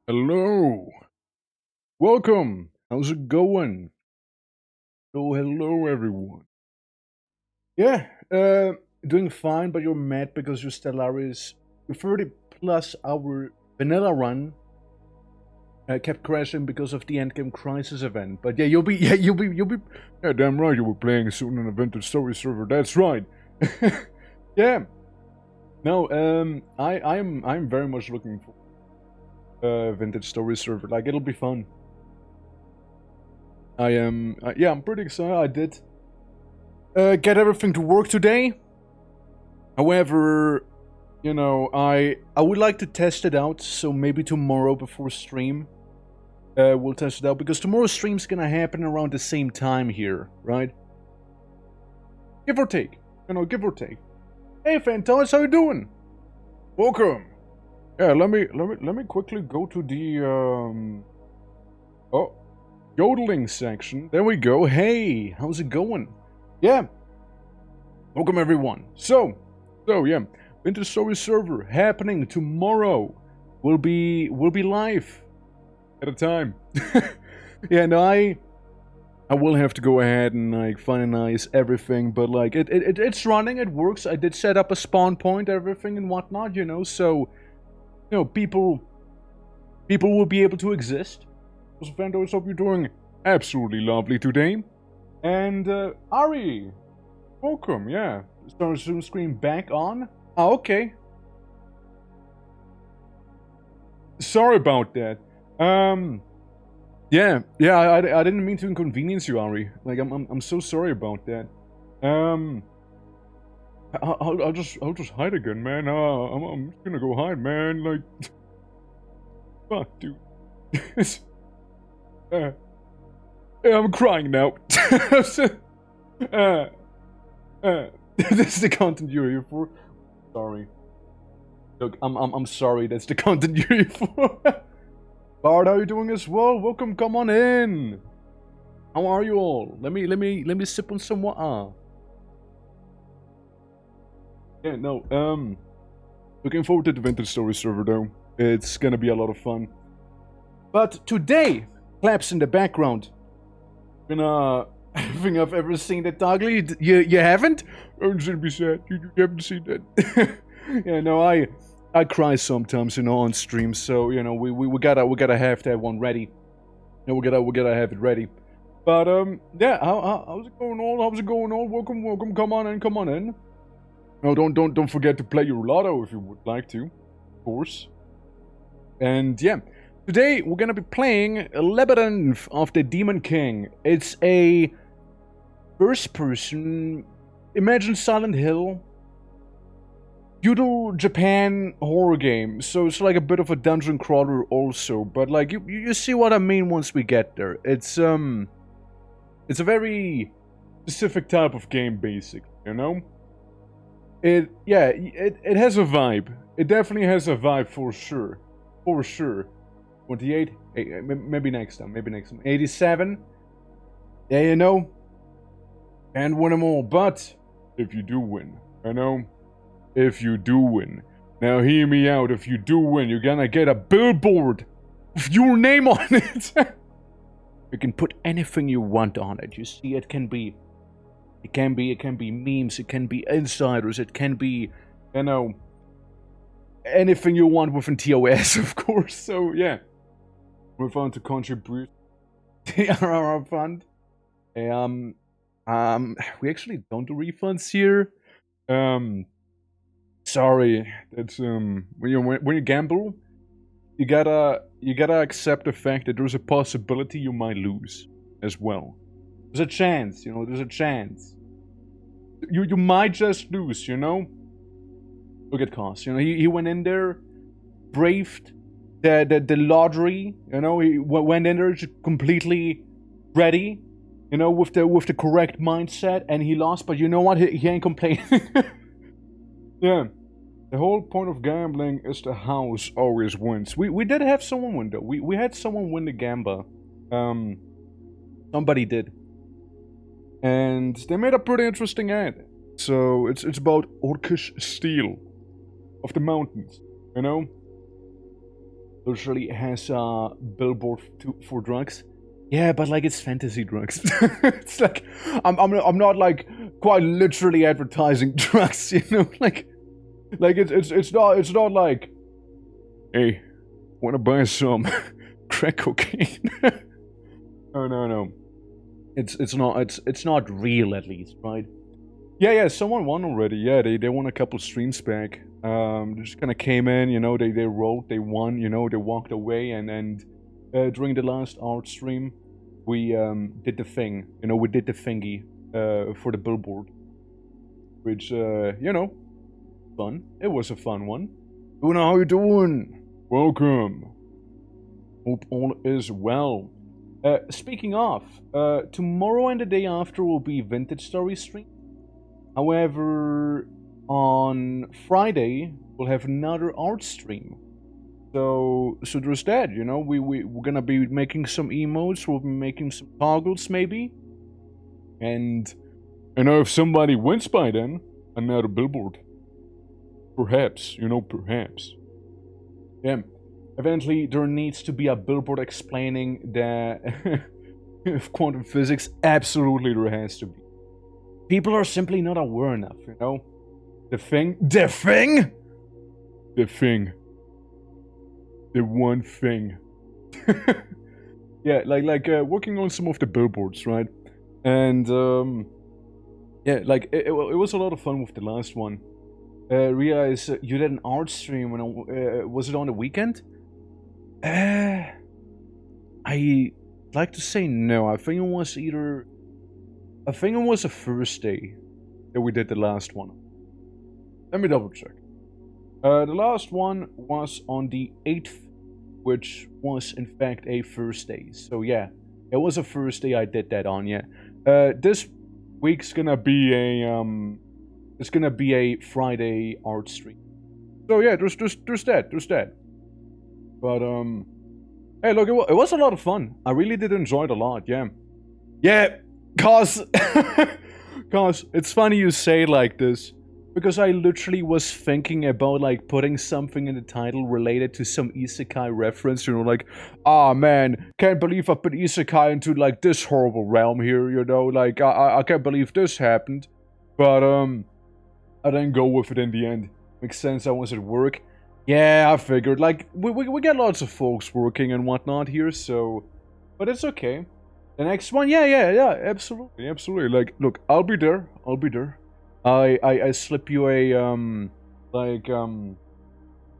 Hello. Welcome. How's it going? Hello everyone. Yeah, doing fine, but you're mad because your Stellaris, your 30 plus hour vanilla run kept crashing because of the endgame crisis event. But yeah, you'll be. Yeah, damn right. You were playing soon on a vintage story server. That's right. Yeah. No, I'm very much looking for vintage story server. Like it'll be fun. I am. Yeah, I'm pretty excited. I did get everything to work today. However, I would like to test it out. So maybe tomorrow before stream, we'll test it out because tomorrow's stream's gonna happen around the same time here, right? Give or take. Give or take. Hey, Fantas, how you doing? Welcome. Yeah, let me quickly go to the oh, yodeling section. There we go. Hey, how's it going? Yeah. Welcome everyone. So yeah, Vintage Story server happening tomorrow. Will be live at a time. Yeah, no, I will have to go ahead and like finalize everything, but like it's running, it works. I did set up a spawn point, everything and whatnot, so people will be able to exist. So Fandos, hope you're doing absolutely lovely today. And Ari, welcome, yeah. Start Zoom screen back on. Oh, okay. Sorry about that. Yeah, I didn't mean to inconvenience you, Ari. Like, I'm so sorry about that. I'll just hide again, man. I'm just gonna go hide, man. Like, fuck, dude. Yeah, I'm crying now. This is the content you're here for. Sorry. Look, I'm sorry. That's the content you're here for. Bard, how are you doing as well? Welcome. Come on in. How are you all? Let me sip on some water. Yeah, no. Looking forward to the Vintage Story server though. It's gonna be a lot of fun. But today, claps in the background. Everything I've ever seen that Dogly, you haven't? Oh, shouldn't be sad. You haven't seen that. Yeah, no, I cry sometimes, on stream. So we gotta have that one ready. We gotta have it ready. But yeah, how's it going on? How's it going on? Welcome. Come on in. No, don't forget to play your lotto if you would like to, of course. And yeah. Today, we're gonna be playing Labyrinth of the Demon King. It's a first-person, imagine Silent Hill, feudal Japan horror game. So it's like a bit of a dungeon crawler also, but like you see what I mean once we get there. It's a very specific type of game, basically. It has a vibe. It definitely has a vibe for sure. 28, maybe next time. 87, yeah, and win them all. But if you do win, if you do win, now hear me out. If you do win, you're gonna get a billboard with your name on it. You can put anything you want on it. You see, it can be memes, it can be insiders, it can be, anything you want within TOS, of course. So yeah. Move on to contribute the RRR fund. We actually don't do refunds here. Sorry. That's when you gamble, you gotta accept the fact that there's a possibility you might lose as well. There's a chance, there's a chance. You might just lose, Look at Cos. He went in there, braved the lottery, he went in there completely ready, with the correct mindset, and he lost. But you know what? He ain't complaining. Yeah, the whole point of gambling is the house always wins. We did have someone win though. We had someone win the gamba. Somebody did, and they made a pretty interesting ad. So it's about orcish steel of the mountains, literally has a billboard for drugs. Yeah, but like it's fantasy drugs. It's like I'm not like quite literally advertising drugs, you know, like it's not like, hey, wanna buy some crack cocaine? No. It's not real, at least, right? Yeah, someone won already. Yeah, they won a couple streams back. They just kind of came in, you know, they rolled, they won, you know, they walked away, and during the last art stream, we did the thing, you know, we did the thingy for the billboard, which you know, fun. It was a fun one. Luna, how you doing? Welcome. Hope all is well. Speaking of, tomorrow and the day after will be Vintage Story stream. However, on Friday, we'll have another art stream. So there's that, you know, we're gonna be making some emotes, we'll be making some toggles, maybe. And, you know, if somebody wins by then, another billboard. Perhaps, you know, perhaps. Yeah. Eventually, there needs to be a billboard explaining the quantum physics. Absolutely, there has to be. People are simply not aware enough, you know? The thing? The one thing. Yeah, like working on some of the billboards, right? And, yeah, like, it was a lot of fun with the last one. Realize you did an art stream when was it on the weekend? I like to say no. I think it was either. I think it was the first day that we did the last one. Let me double check. The last one was on the 8th, which was in fact a first day. So yeah, it was a first day I did that on. Yeah. This week's gonna be a it's gonna be a Friday art stream. So yeah, there's that. But hey, look, it was a lot of fun. I really did enjoy it a lot. Yeah, cause it's funny you say it like this, because I literally was thinking about like putting something in the title related to some isekai reference. You know, like, ah man, can't believe I put isekai into like this horrible realm here. You know, like I can't believe this happened. But I didn't go with it in the end. Makes sense. I was at work. Yeah, I figured. Like, we got lots of folks working and whatnot here, so... But it's okay. The next one, yeah, absolutely. Like, look, I'll be there. I slip you a,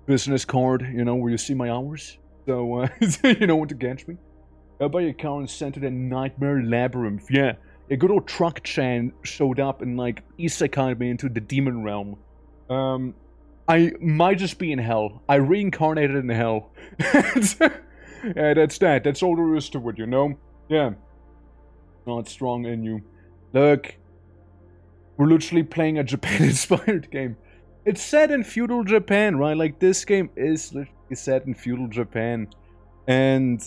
business card, you know, where you see my hours. So, you know when to catch me. I'll buy your car and send to the Nightmare Labyrinth. Yeah, a good old Truck-chan showed up and, like, isekai'd me into the demon realm. I might just be in hell. I reincarnated in hell. Yeah, that's that. That's all there is to it, you know? Yeah. Not strong in you. Look. We're literally playing a Japan-inspired game. It's set in feudal Japan, right? Like, this game is literally set in feudal Japan. And,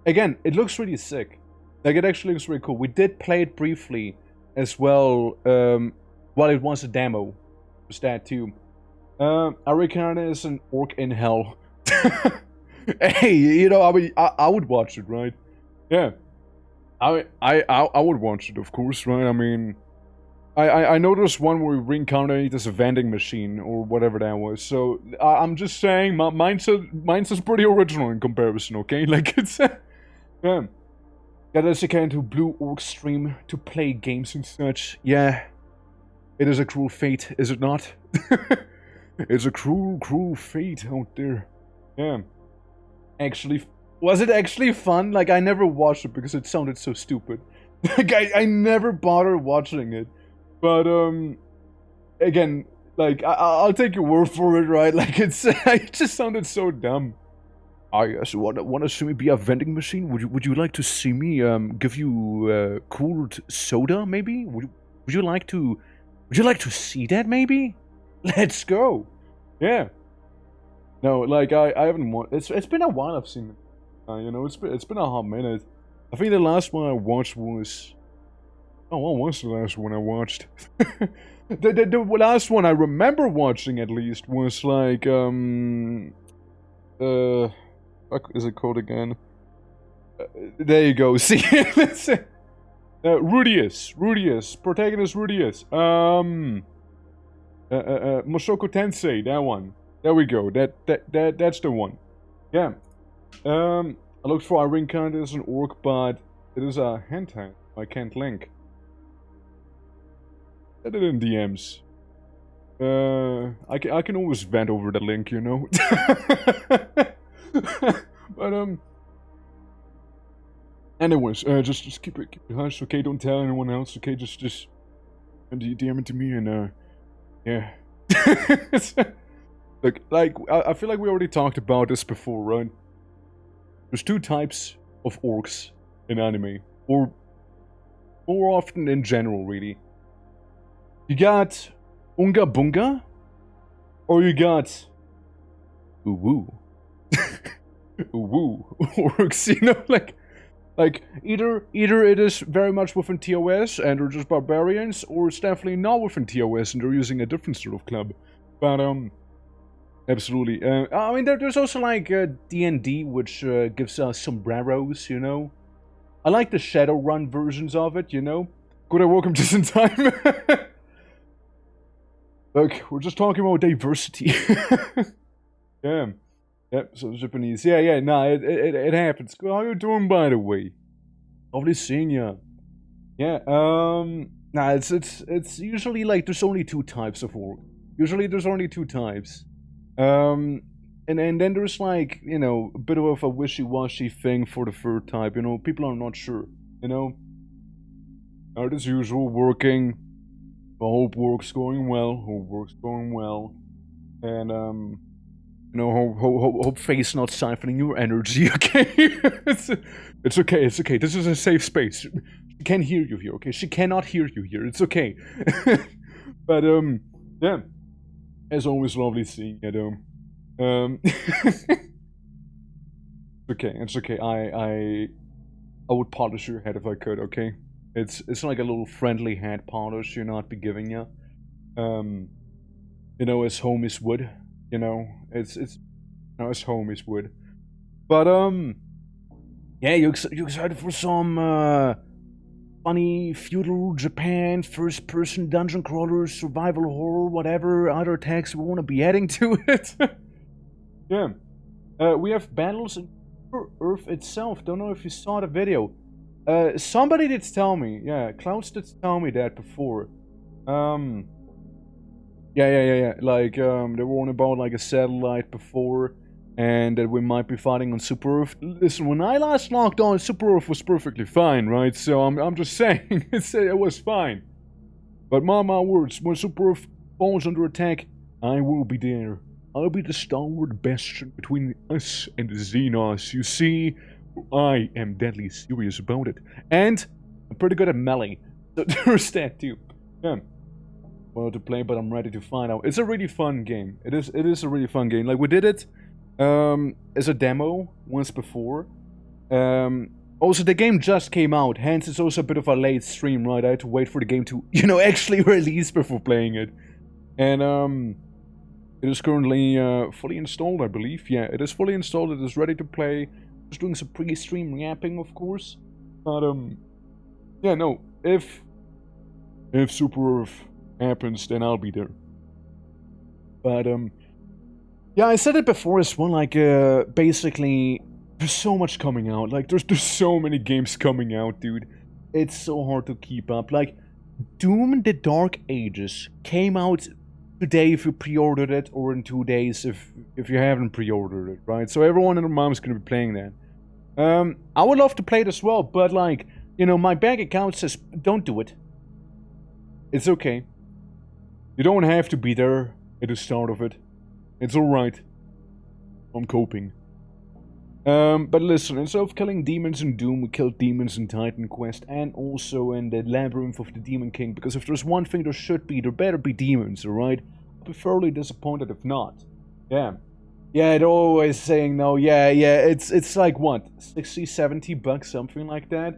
again, it looks really sick. Like, it actually looks really cool. We did play it briefly as well, while it was a demo. There's that, too. I reckon it is an orc in hell. Hey, you know, I would watch it, right? Yeah, I would watch it, of course, right? I mean, I know there's one where we reincarnate as a vending machine or whatever that was. So I'm just saying, mine's pretty original in comparison, okay? Like it's yeah. Got us again to Blue Orc stream to play games and such. Yeah, it is a cruel fate, is it not? It's a cruel fate out there. Yeah. Actually, was it actually fun? Like, I never watched it because it sounded so stupid. Like, I never bothered watching it. But, again, like, I'll take your word for it, right? Like, it just sounded so dumb. Ah, yes, wanna see me be a vending machine? Would you like to see me, give you, cooled soda, maybe? Would you like to see that, maybe? Let's go. Yeah. No, like I haven't watched. It's been a while I've seen it. You know, it's been a hot minute. I think the last one I watched was. Oh, what was the last one I watched? the last one I remember watching at least was like fuck is it called again? There you go. See, Rudius, protagonist Rudius. Mushoku Tensei, that one. There we go. That's the one. Yeah. I looked for a reincarnated as an orc, but it is a hentai. I can't link. Set it in DMs. I can always vent over the link, you know. But anyways, just keep it hush, okay? Don't tell anyone else, okay? Just DM it to me and yeah. Look, like I feel like we already talked about this before, right? There's two types of orcs in anime, or more often in general, really. You got Unga Bunga, or you got Uwu. Uwu orcs, you know, like either it is very much within TOS and they're just barbarians, or it's definitely not within TOS and they're using a different sort of club. But absolutely. I mean, there's also like D&D, which gives us sombreros, you know. I like the Shadowrun versions of it, you know. Good, I woke up just in time. Look, we're just talking about diversity. Yeah. Yep, so Japanese. Yeah, nah, it happens. How are you doing, by the way? Lovely seeing ya. Yeah, nah, it's usually like there's only two types of orc. Usually there's only two types. And then there's like, you know, a bit of a wishy-washy thing for the third type, you know, people are not sure, you know. As usual, working. I hope work's going well, and you know, hope Faye's not siphoning your energy, okay? it's okay, it's okay, this is a safe space. She can't hear you here, okay? She cannot hear you here, it's okay. But, yeah. As always, lovely seeing you, it's okay, I would polish your head if I could, okay? It's like a little friendly head polish, you know, I'd be giving you. You know, as homies would. You know, it's you know, as homies would. But yeah, you excited for some funny feudal Japan first-person dungeon crawler, survival horror, whatever other tags we want to be adding to it? Yeah. We have battles in Earth itself. Don't know if you saw the video. Somebody did tell me, yeah, Klaus did tell me that before. Yeah. Like, they were on about like a satellite before, and that we might be fighting on Super Earth. Listen, when I last logged on, Super Earth was perfectly fine, right? So I'm just saying, it was fine. But mark my words, when Super Earth falls under attack, I will be there. I'll be the stalwart bastion between us and the Xenos. You see, I am deadly serious about it. And I'm pretty good at melee. So there's that too. Yeah. Well to play, but I'm ready to find out. It's a really fun game. It is a really fun game. Like, we did it as a demo once before. Also, the game just came out, hence it's also a bit of a late stream, right? I had to wait for the game to, you know, actually release before playing it. And it is currently fully installed, I believe. Yeah, it is fully installed. It is ready to play. Just doing some pre-stream yapping, of course. But yeah, no. If Super Earth happens, then I'll be there. But yeah, I said it before as well. Like, basically, there's so much coming out. Like, there's so many games coming out, dude. It's so hard to keep up. Like, Doom: The Dark Ages came out today if you pre-ordered it, or in 2 days if you haven't pre-ordered it, right? So everyone and their mom's gonna be playing that. I would love to play it as well, but like, you know, my bank account says don't do it. It's okay. You don't have to be there at the start of it. It's alright. I'm coping. But listen, instead of killing demons in Doom, we killed demons in Titan Quest, and also in the Labyrinth of the Demon King, because if there's one thing there better be demons, alright? I'd be fairly disappointed if not. Yeah. Yeah, they're always saying no, yeah, it's like, what, 60, 70 bucks, something like that?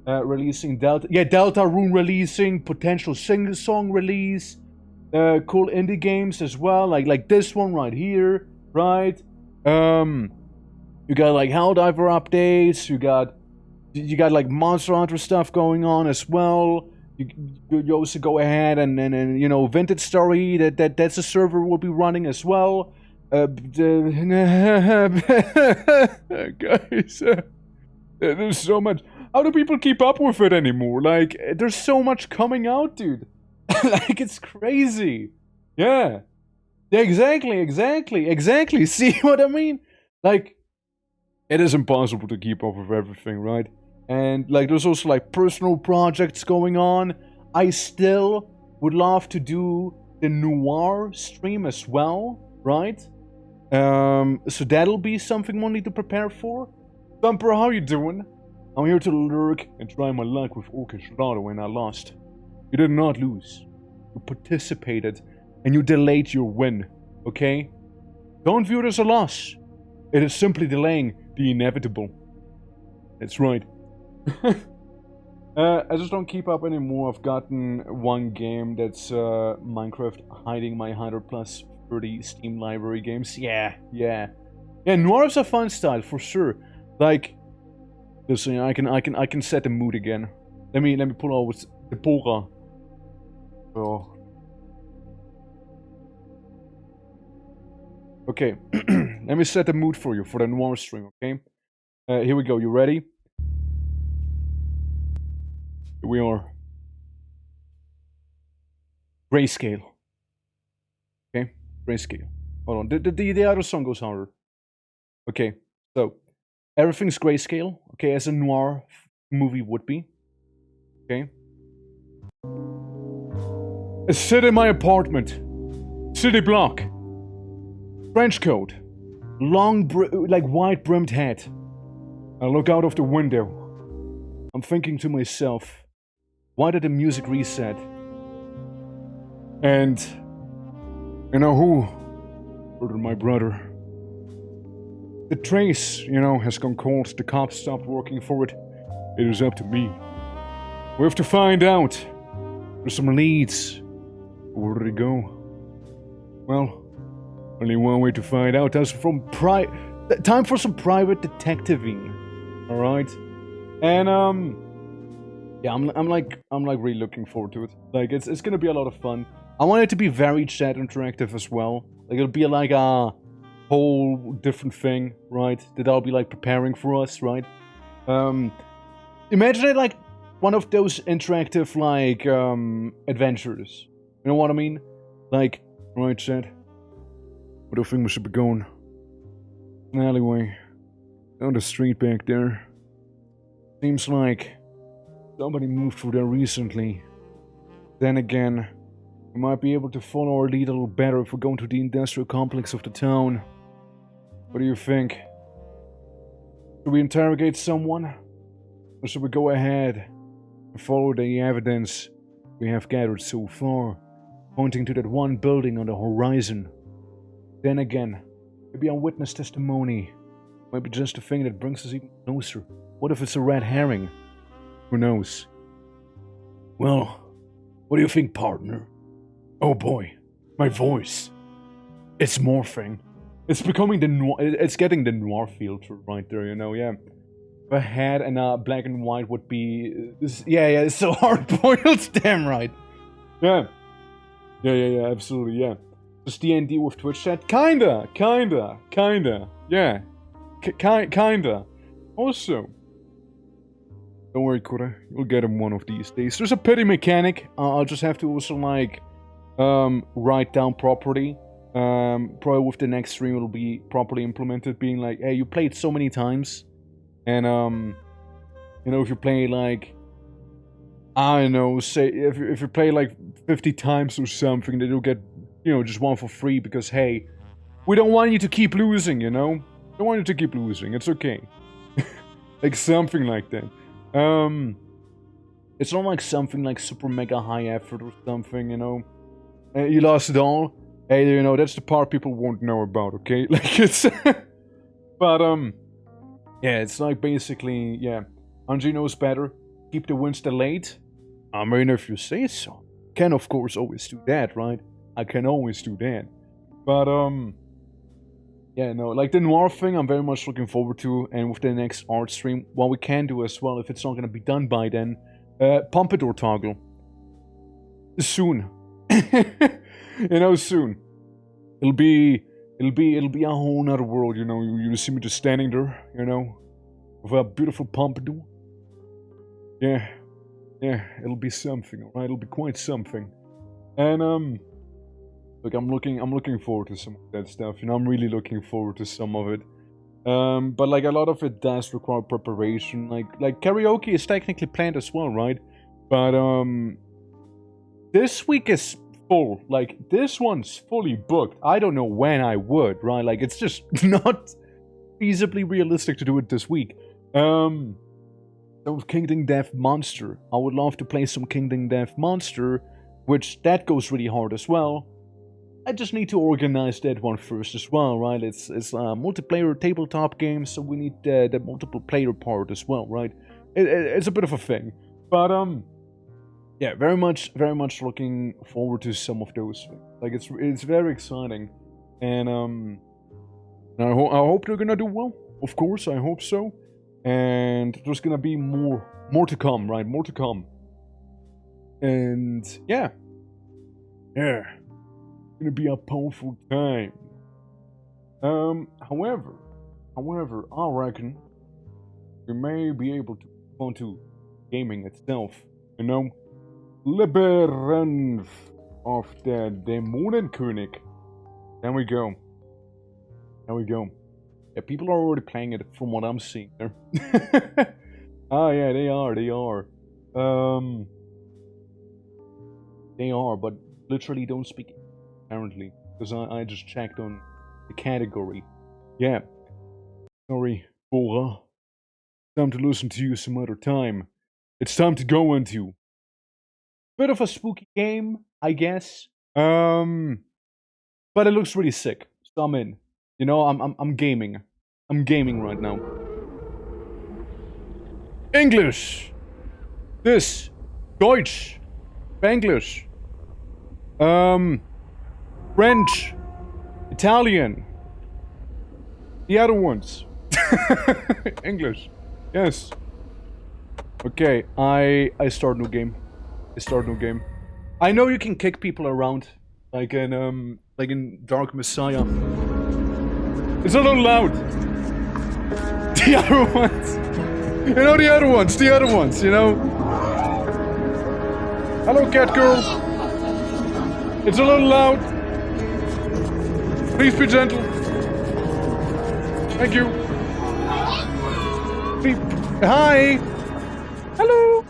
Releasing Delta, yeah, Deltarune releasing, potential sing-song release, cool indie games as well, like this one right here, right? You You got like Helldiver updates. You got like Monster Hunter stuff going on as well. You also go ahead and you know, Vintage Story, that's a server will be running as well. Guys, there's so much. How do people keep up with it anymore? Like, there's so much coming out, dude. Like, it's crazy. Yeah. Yeah, exactly. See what I mean? Like, it is impossible to keep up with everything, right? And, like, there's also, like, personal projects going on. I still would love to do the noir stream as well, right? So that'll be something we'll need to prepare for. Thumper, how you doing? I'm here to lurk and try my luck with Orchestrado, and I lost. You did not lose. You participated, and you delayed your win, okay? Don't view it as a loss. It is simply delaying the inevitable. That's right. I just don't keep up anymore. I've gotten one game that's Minecraft hiding my 100+ 30 Steam library games. Yeah. Noir's a fun style for sure. Like, listen, I can set the mood again. Let me pull over the Bora. Oh. Okay, let me set the mood for you for the noir stream. Okay, here we go. You ready? Here we are. Grayscale. Okay, grayscale. Hold on. The other song goes harder. Okay, so everything's grayscale. Okay, as a noir movie would be. Okay. I sit in my apartment. City block. Trench coat. Long, like white brimmed hat. I look out of the window. I'm thinking to myself, why did the music reset? And you know who? Murdered my brother. The trace, you know, has gone cold. The cops stopped working for it. It is up to me. We have to find out. There's some leads. Where did it go? Well, only one way to find out. That's from time for some private detectiving. All right, and yeah, I'm like really looking forward to it. Like, it's gonna be a lot of fun. I want it to be very chat interactive as well. Like, it'll be like a whole different thing, right? That I'll be like preparing for us, right? Imagine it like one of those interactive like adventures. You know what I mean? Like, right, chat. Where do you think we should be going? An alleyway. Down the street back there. Seems like somebody moved through there recently. Then again, we might be able to follow our lead a little better if we're going to the industrial complex of the town. What do you think? Should we interrogate someone? Or should we go ahead and follow the evidence we have gathered so far, pointing to that one building on the horizon? Then again, maybe a witness testimony might be just a thing that brings us even closer. What if it's a red herring? Who knows? Well, what do you think, partner? Oh boy, my voice. It's morphing. It's becoming the noir. It's getting the noir filter right there, you know, yeah. A head and a black and white would be... yeah, it's so hard-boiled, damn right. Yeah, absolutely, yeah. Just D&D with Twitch chat? Kinda. Yeah. Kinda. Also, don't worry, Kura. You'll get him one of these days. There's a pity mechanic. I'll just have to also, like, write down properly. Probably with the next stream it'll be properly implemented, being like, hey, you played so many times. And, you know, if you play, like, I don't know, say, if you play, like, 50 times or something, then you'll get, you know, just one for free, because, hey, we don't want you to keep losing, you know? Don't want you to keep losing, it's okay. Like, something like that. It's not like something like super mega high effort or something, you know? You lost it all? Hey, you know, that's the part people won't know about, okay? Like, it's... but, yeah, it's like basically, yeah, Anji knows better. Keep the wins delayed. I mean, if you say so. Can, of course, always do that, right? I can always do that. But, Yeah, no, like the noir thing I'm very much looking forward to, and with the next art stream, what we can do as well, if it's not going to be done by then, Pompadour toggle. Soon. Soon. It'll be a whole nother world, you see me just standing there, with a beautiful pompadour. Yeah, it'll be something, alright, it'll be quite something. And, look, I'm looking forward to some of that stuff, I'm really looking forward to some of it. But like a lot of it does require preparation, like karaoke is technically planned as well, right? But, this week is full, like, this one's fully booked. I don't know when I would, right? Like, it's just not feasibly realistic to do it this week. So with Kingdom Death Monster, I would love to play some Kingdom Death Monster, which that goes really hard as well. I just need to organize that one first as well, right? It's a multiplayer tabletop game, so we need the multiple player part as well, right? It's a bit of a thing, but yeah, very much looking forward to some of those things. Like it's very exciting, and I hope they're gonna do well. Of course, I hope so. And there's gonna be more to come, right? More to come. And yeah, it's gonna be a powerful time. However, I reckon we may be able to move on to gaming itself. LABYRINTH of the Dämonenkönig. There we go. Yeah, people are already playing it from what I'm seeing there. Ah, yeah, they are. They are, but literally don't speak apparently, because I just checked on the category. Yeah. Sorry, Bora. Time to listen to you some other time. It's time to go into bit of a spooky game, I guess. But it looks really sick. So I'm in. I'm gaming. I'm gaming right now. English. This. Deutsch. English. French. Italian. The other ones. English. Yes. Okay, I start new game. I know you can kick people around, like in Dark Messiah. It's a little loud. The other ones. The other ones, Hello, cat girl. It's a little loud. Please be gentle. Thank you. Hi. Hello.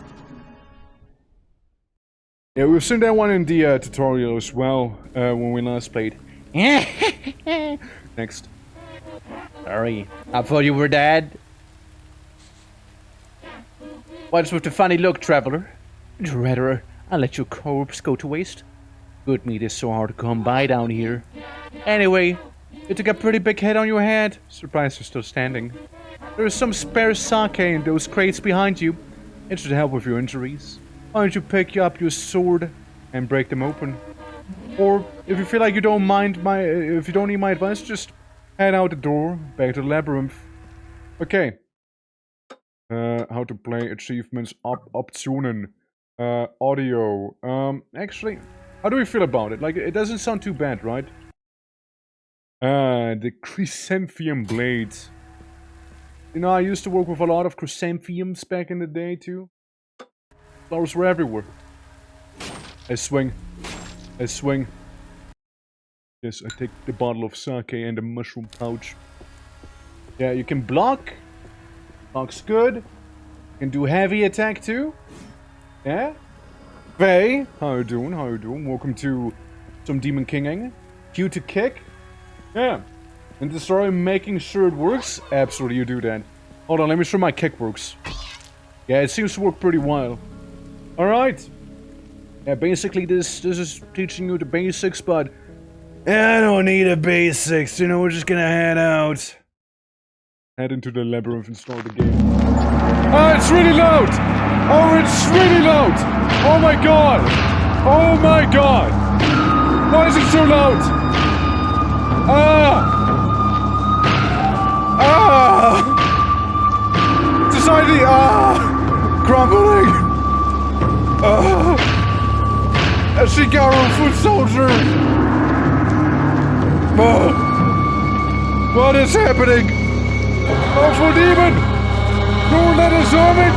Yeah, we've seen that one in the tutorial as well, when we last played. Next. Sorry, I thought you were dead. What's with the funny look, traveler? Would you rather I let your corpse go to waste? Good meat is so hard to come by down here. Anyway, you took a pretty big hit on your head. Surprised you're still standing. There's some spare sake in those crates behind you. It should help with your injuries. Why don't you pick up your sword and break them open? Or if you feel like you don't need my advice, just head out the door, back to the labyrinth. Okay. How to play achievements, Optionen, audio. Actually, how do we feel about it? Like, it doesn't sound too bad, right? The chrysanthemum blades. I used to work with a lot of chrysanthemums back in the day, too. Flowers were everywhere. I swing. Yes, I take the bottle of sake and the mushroom pouch. Yeah, you can block. Block's good. You can do heavy attack too. Yeah. Faye, how you doing? Welcome to some Demon Kinging. Q to kick. Yeah. And the story making sure it works? Absolutely, you do that. Hold on, let me show my kick works. Yeah, it seems to work pretty well. Alright. Yeah, basically this is teaching you the basics, but I don't need the basics, we're just gonna head out. Head into the labyrinth and start the game. Oh, it's really loud! Oh, it's really loud! Oh my god! Oh my god! Why is it so loud? Ah! Ah! Society, crumbling. A Shigaru foot soldier. What is happening? Awful demon! Don't let us harm it!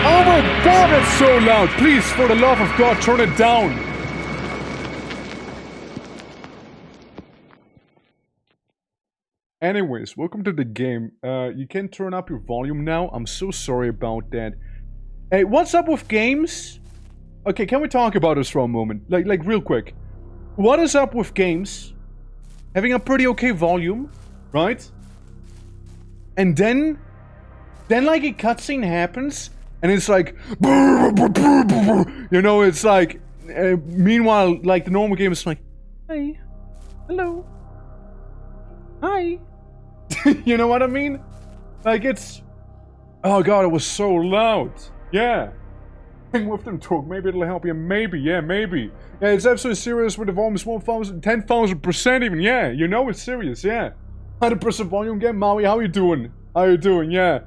Oh my god, that's so loud! Please, for the love of God, turn it down! Anyways, welcome to the game. You can turn up your volume now. I'm so sorry about that. Hey, what's up with games? Okay, can we talk about this for a moment? Like real quick. What is up with games having a pretty okay volume, right? And then like a cutscene happens, and it's like, you know, it's like, meanwhile, like the normal game is like, hey, hello, hi. You know what I mean? Like it's, oh god, it was so loud. Yeah. With them talk, maybe it'll help you. Maybe, yeah, maybe. Yeah, it's absolutely serious with the volume, 10,000% even. Yeah, you know it's serious. Yeah, 100% volume game. Maui, how you doing? How you doing? Yeah.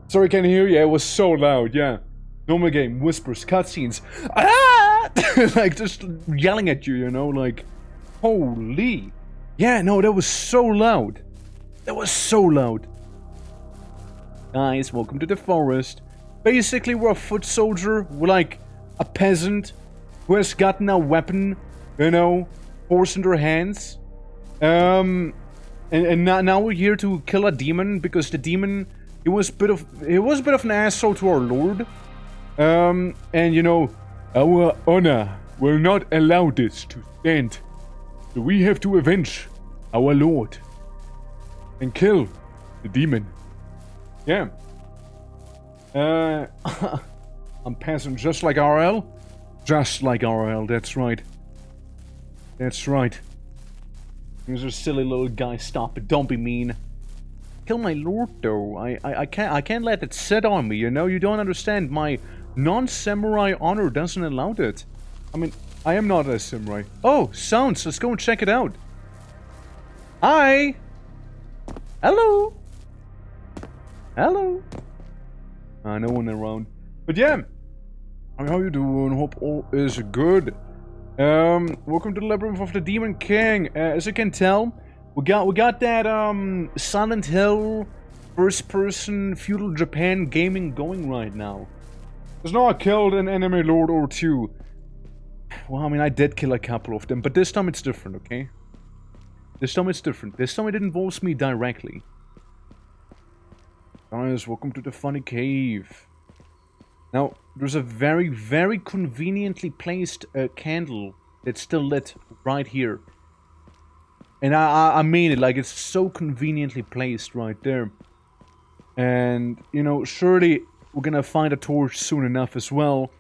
Sorry, I can't hear you. It was so loud. Yeah. Normal game, whispers, cutscenes. Ah! Like just yelling at you. You know, like, holy. Yeah, no, that was so loud. That was so loud. Guys, welcome to the forest. Basically, we're a foot soldier. We're like a peasant who has gotten a weapon, you know, force in their hands. And now we're here to kill a demon because the demon, he was a bit of an asshole to our lord. And you know, our honor will not allow this to stand. So we have to avenge our lord and kill the demon. Yeah. I'm passing just like RL. Just like RL, that's right. That's right. Here's a silly little guy, stop it, don't be mean. Kill my lord though. I can't let it sit on me, you know? You don't understand. My non-samurai honor doesn't allow that. I mean, I am not a samurai. Oh, sounds, let's go and check it out. Hi! Hello! Hello! No one around. But yeah, how you doing? Hope all is good. Welcome to the Labyrinth of the Demon King. As you can tell, we got that Silent Hill first-person feudal Japan gaming going right now. There's no, I killed an enemy lord or two. Well, I mean, I did kill a couple of them, but this time it's different, okay? This time it's different. This time it involves me directly. Guys, welcome to the funny cave. Now, there's a very, very conveniently placed candle that's still lit right here. And I mean it, like, it's so conveniently placed right there. And, you know, surely we're gonna find a torch soon enough as well,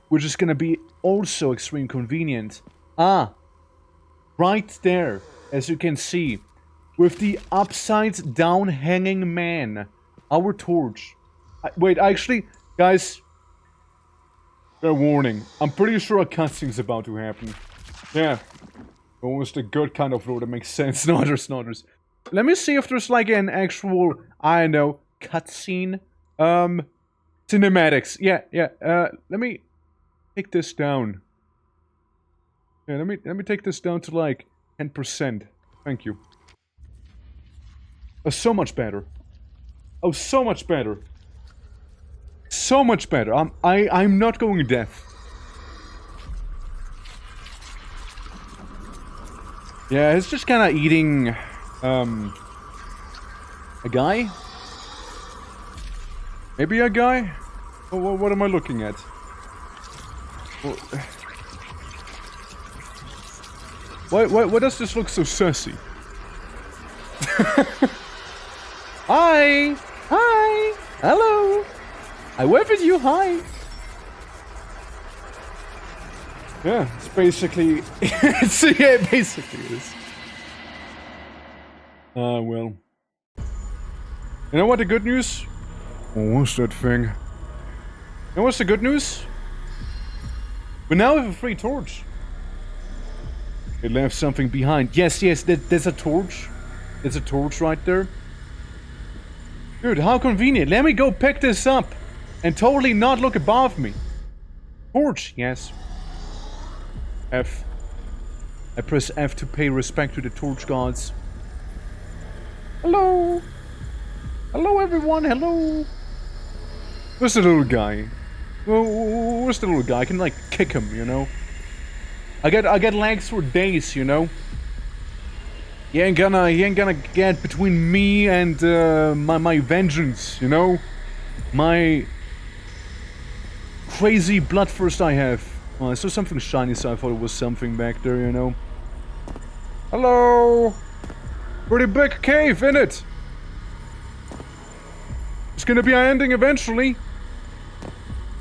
which is gonna be also extremely convenient. Ah, right there, as you can see, with the upside down hanging man. Our torch. Wait, actually, guys, fair warning. I'm pretty sure a cutscene's about to happen. Yeah. Almost a good kind of lore that makes sense. No, there's not. Let me see if there's like an actual, I don't know, cutscene. Cinematics. Yeah. Let me take this down. Yeah, let me take this down to like 10%. Thank you. So much better. Oh, so much better. So much better. I'm not going deaf. Yeah, it's just kind of eating, a guy? Maybe a guy? What am I looking at? Why does this look so sussy? Hi! Hi! Hello! I wave at you, hi! Yeah, it's basically... yeah, it basically is. Well. You know what the good news? Oh, what's that thing? You know what's the good news? We now have a free torch. It left something behind. Yes, there's a torch. There's a torch right there. Dude, how convenient. Let me go pick this up. And totally not look above me. Torch, yes. F. I press F to pay respect to the torch gods. Hello. Hello, everyone. Hello. Where's the little guy? Where's the little guy? I can, like, kick him, you know? I get legs for days, you know? He ain't gonna get between me and, my vengeance, you know? My crazy bloodthirst I have. Oh, I saw something shiny, so I thought it was something back there, you know? Hello! Pretty big cave, innit? It's gonna be our ending eventually.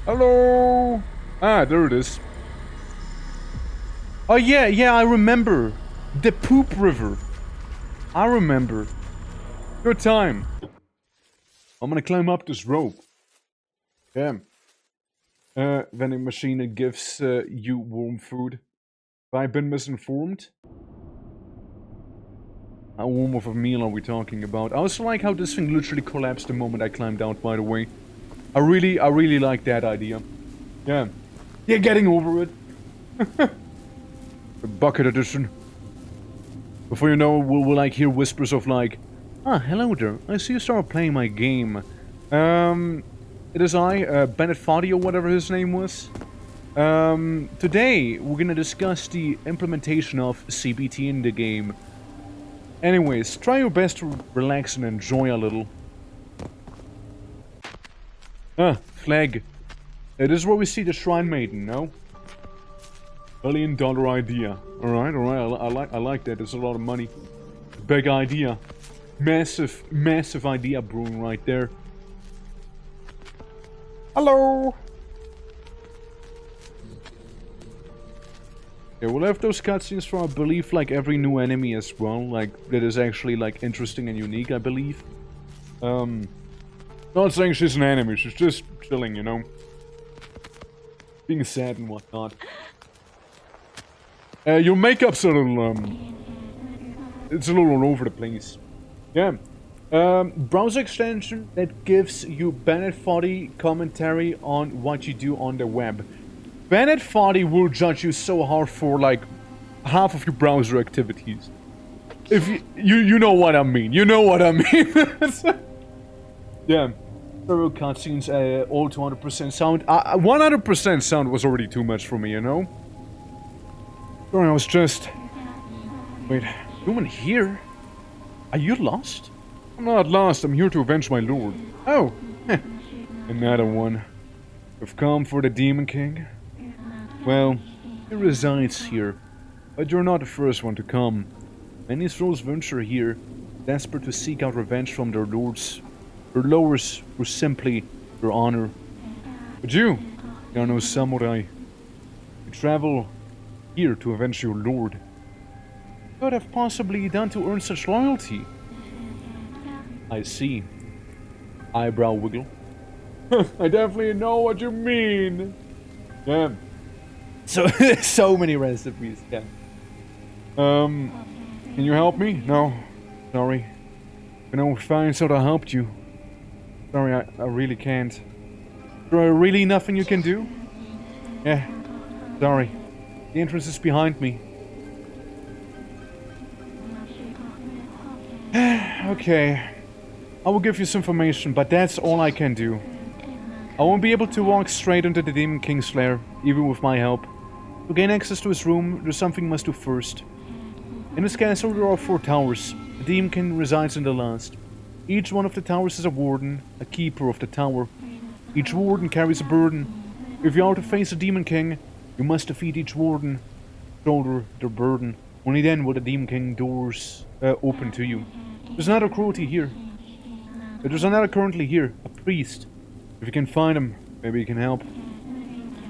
Hello! Ah, there it is. Oh yeah, I remember. The poop river. I remember. Good time. I'm gonna climb up this rope. Yeah. Vending machine gives you warm food. Have I been misinformed? How warm of a meal are we talking about? I also like how this thing literally collapsed the moment I climbed out, by the way. I really like that idea. Yeah. Yeah, getting over it. The bucket edition. Before you know, we'll like hear whispers of like, ah, hello there. I see you started playing my game. It is I, Bennett Foddy or whatever his name was. Today, we're gonna discuss the implementation of CBT in the game. Anyways, try your best to relax and enjoy a little. Ah, flag. This is where we see the Shrine Maiden, no? $1 million idea. Alright, I like that. It's a lot of money. Big idea. Massive idea brewing right there. Hello! Yeah, we'll have those cutscenes for, I believe, like, every new enemy as well. Like, that is actually, like, interesting and unique, I believe. Not saying she's an enemy, she's just chilling, you know? Being sad and whatnot. Your makeup's a little, it's a little all over the place. Yeah. Browser extension that gives you Bennett Foddy commentary on what you do on the web. Bennett Foddy will judge you so hard for, like, half of your browser activities. If you know what I mean. You know what I mean. Yeah. Several cutscenes, all 200% sound. 100% sound was already too much for me, you know? Sorry, I was just... Wait, human here? Are you lost? I'm not lost, I'm here to avenge my lord. Oh, another one. You've come for the Demon King? Well, he resides here, but you're not the first one to come. Many souls venture here, desperate to seek out revenge from their lords. Their lowers were simply their honor. But you are no samurai. You travel here to avenge your lord. What could have possibly done to earn such loyalty? I see. Eyebrow wiggle. I definitely know what you mean. Yeah. So many recipes, yeah. Can you help me? No. Sorry. You know, fine, so I helped you. Sorry, I really can't. Is there really nothing you can do? Yeah. Sorry. The entrance is behind me. Okay. I will give you some information, but that's all I can do. I won't be able to walk straight into the Demon King's lair, even with my help. To gain access to his room, there's something you must do first. In this castle there are 4 towers. The Demon King resides in the last. Each one of the towers is a warden, a keeper of the tower. Each warden carries a burden. If you are to face the Demon King, you must defeat each warden, shoulder their burden. Only then will the Demon King doors open to you. There's another cruelty here. There's another currently here, a priest. If you can find him, maybe you can help.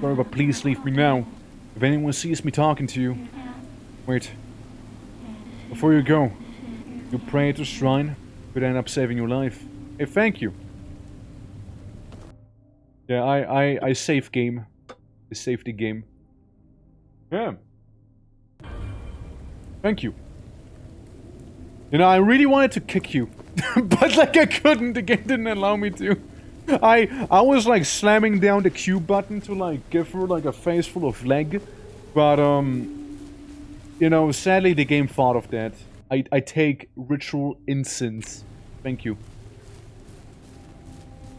Sorry, but please leave me now. If anyone sees me talking to you... Wait. Before you go, you pray at the shrine, could end up saving your life. Hey, thank you. Yeah, I save game. I saved the game. Yeah. Thank you. You know, I really wanted to kick you. But, like, I couldn't. The game didn't allow me to. I was, like, slamming down the Q button to, like, give her, like, a face full of leg. But, you know, sadly the game thought of that. I take ritual incense. Thank you.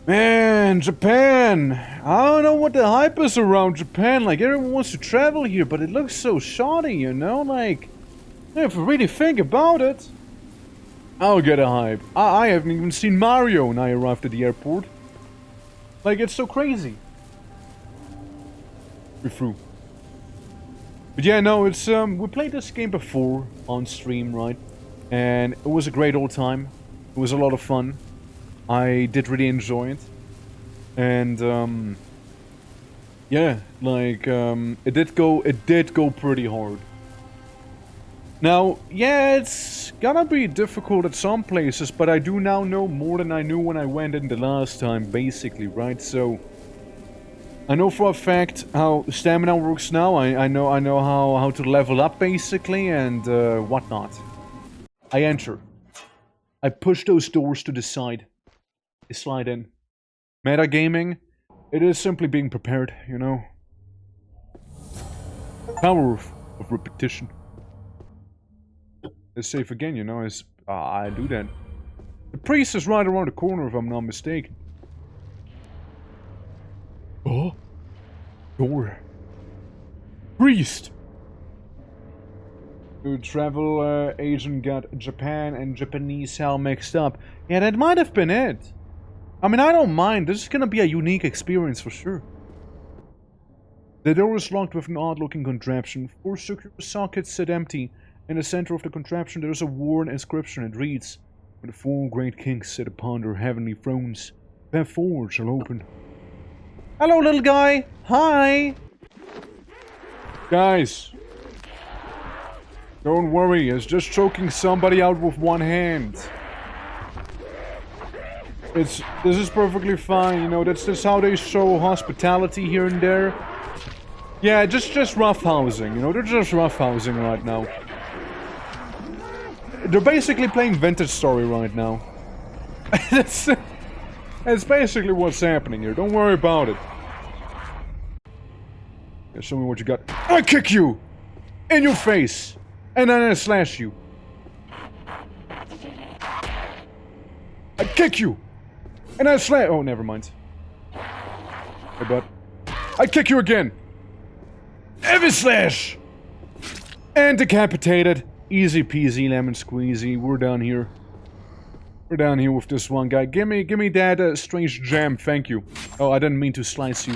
Man, Japan! I don't know what the hype is around Japan. Like, everyone wants to travel here, but it looks so shoddy, you know? Like, if you really think about it, I'll get a hype. I haven't even seen Mario when I arrived at the airport. Like, it's so crazy. We're through. But yeah, no, it's, we played this game before on stream, right? And it was a great old time. It was a lot of fun. I did really enjoy it. And, yeah, like, it did go pretty hard. Now, yeah, it's gonna be difficult at some places, but I do now know more than I knew when I went in the last time, basically, right? So, I know for a fact how stamina works now. I know how to level up, basically, and, whatnot. I enter. I push those doors to the side. I slide in. Metagaming, it is simply being prepared, you know. Power of repetition. It's safe again, you know, as I do that. The priest is right around the corner, if I'm not mistaken. Oh, door. Priest. The travel agent got Japan and Japanese hell mixed up. Yeah, that might have been it. I mean, I don't mind. This is gonna be a unique experience for sure. The door is locked with an odd-looking contraption. 4 circular sockets sit empty. In the center of the contraption there is a worn inscription. It reads, "When the 4 great kings sit upon their heavenly thrones, their forge shall open." Hello, little guy! Hi! Guys. Don't worry, it's just choking somebody out with one hand. This is perfectly fine, you know, that's just how they show hospitality here and there. Yeah, just roughhousing, you know, they're just roughhousing right now. They're basically playing Vintage Story right now. That's basically what's happening here, don't worry about it. Yeah, show me what you got. I kick you! In your face! And then I slash you. I kick you! And I slash- oh, never mind. Hey, bud. I kick you again! Heavy slash! And decapitated. Easy peasy, lemon squeezy. We're down here. We're down here with this one guy. Give me that strange jam, thank you. Oh, I didn't mean to slice you.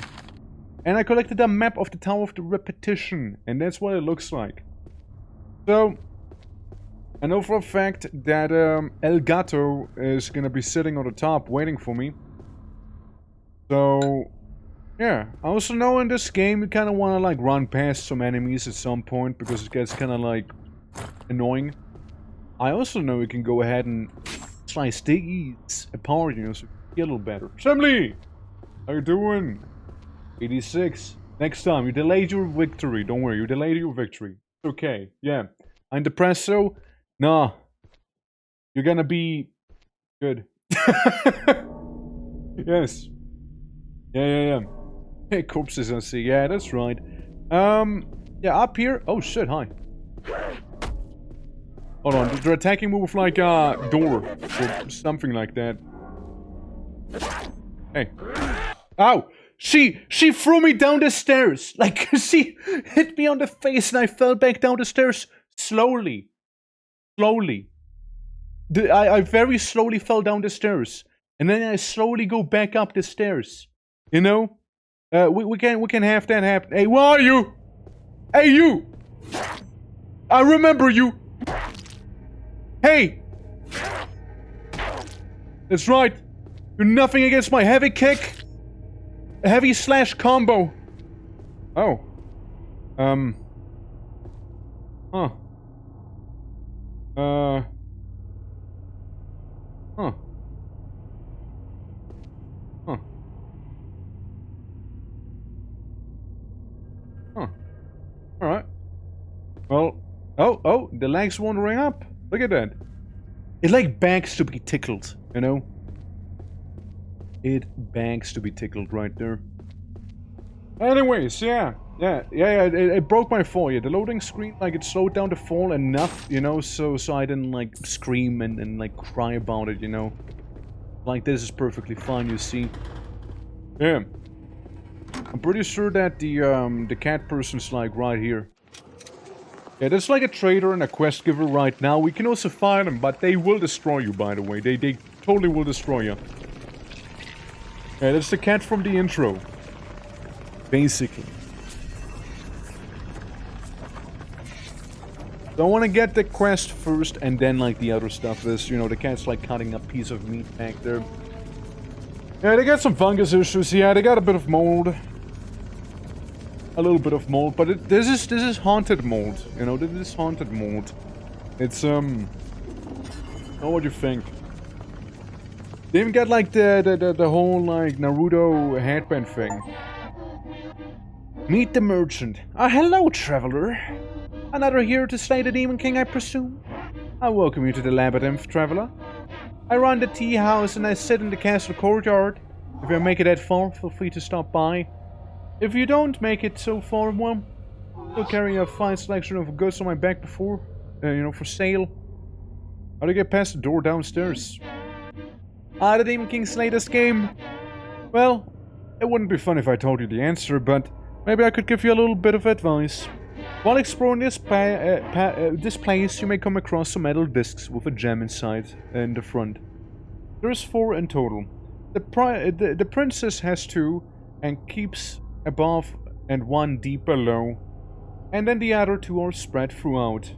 And I collected a map of the Tower of the Repetition. And that's what it looks like. So, I know for a fact that El Gato is gonna be sitting on the top waiting for me. So, yeah. I also know in this game you kind of want to like run past some enemies at some point because it gets kind of like annoying. I also know you can go ahead and slice these apart, you know, so you get a little better. Assembly! How you doing? 86. Next time, you delayed your victory. Don't worry, you delayed your victory. Okay, yeah. I'm depresso? Nah. You're gonna be good. Yes. Yeah. Hey, corpses I see. Yeah, that's right. Yeah, up here. Oh shit, hi. Hold on, they're attacking me with like a door or something like that. Hey. Ow! She threw me down the stairs! Like, she hit me on the face and I fell back down the stairs slowly. Slowly. I very slowly fell down the stairs. And then I slowly go back up the stairs. You know? We can have that happen. Hey, where are you? Hey, you! I remember you! Hey! That's right. You're nothing against my heavy kick. A heavy slash combo. Oh. Huh. Huh. Huh. Huh. Alright. Well, oh, the leg's wandering up. Look at that. It like begs to be tickled, you know? It begs to be tickled right there. Anyways, yeah, it broke my fall. Yeah, the loading screen, like, it slowed down the fall enough, you know, so I didn't, like, scream and like, cry about it, you know? Like, this is perfectly fine, you see. Yeah. I'm pretty sure that the cat person's, like, right here. Yeah, there's, like, a trader and a quest giver right now. We can also find them, but they will destroy you, by the way. They totally will destroy you. Yeah, that's the cat from the intro. Basically. So I want to get the quest first, and then, like, the other stuff is, you know, the cat's, like, cutting a piece of meat back there. Yeah, they got some fungus issues. Yeah, they got a bit of mold. A little bit of mold, but this is haunted mold. You know, this is haunted mold. It's, know what you think. They even got, like, the whole, like, Naruto headband thing. Meet the merchant. Hello, traveler. Another here to slay the Demon King, I presume? I welcome you to the Labyrinth, traveler. I run the tea house and I sit in the castle courtyard. If you make it that far, feel free to stop by. If you don't make it so far, well, I'll carry a fine selection of goods on my back before, you know, for sale. How do you get past the door downstairs? The Demon King slayed this game. Well, it wouldn't be fun if I told you the answer, but maybe I could give you a little bit of advice. While exploring this place, you may come across some metal discs with a gem inside in the front. There's 4 in total. The princess has 2 and keeps above and 1 deep below, and then the other 2 are spread throughout.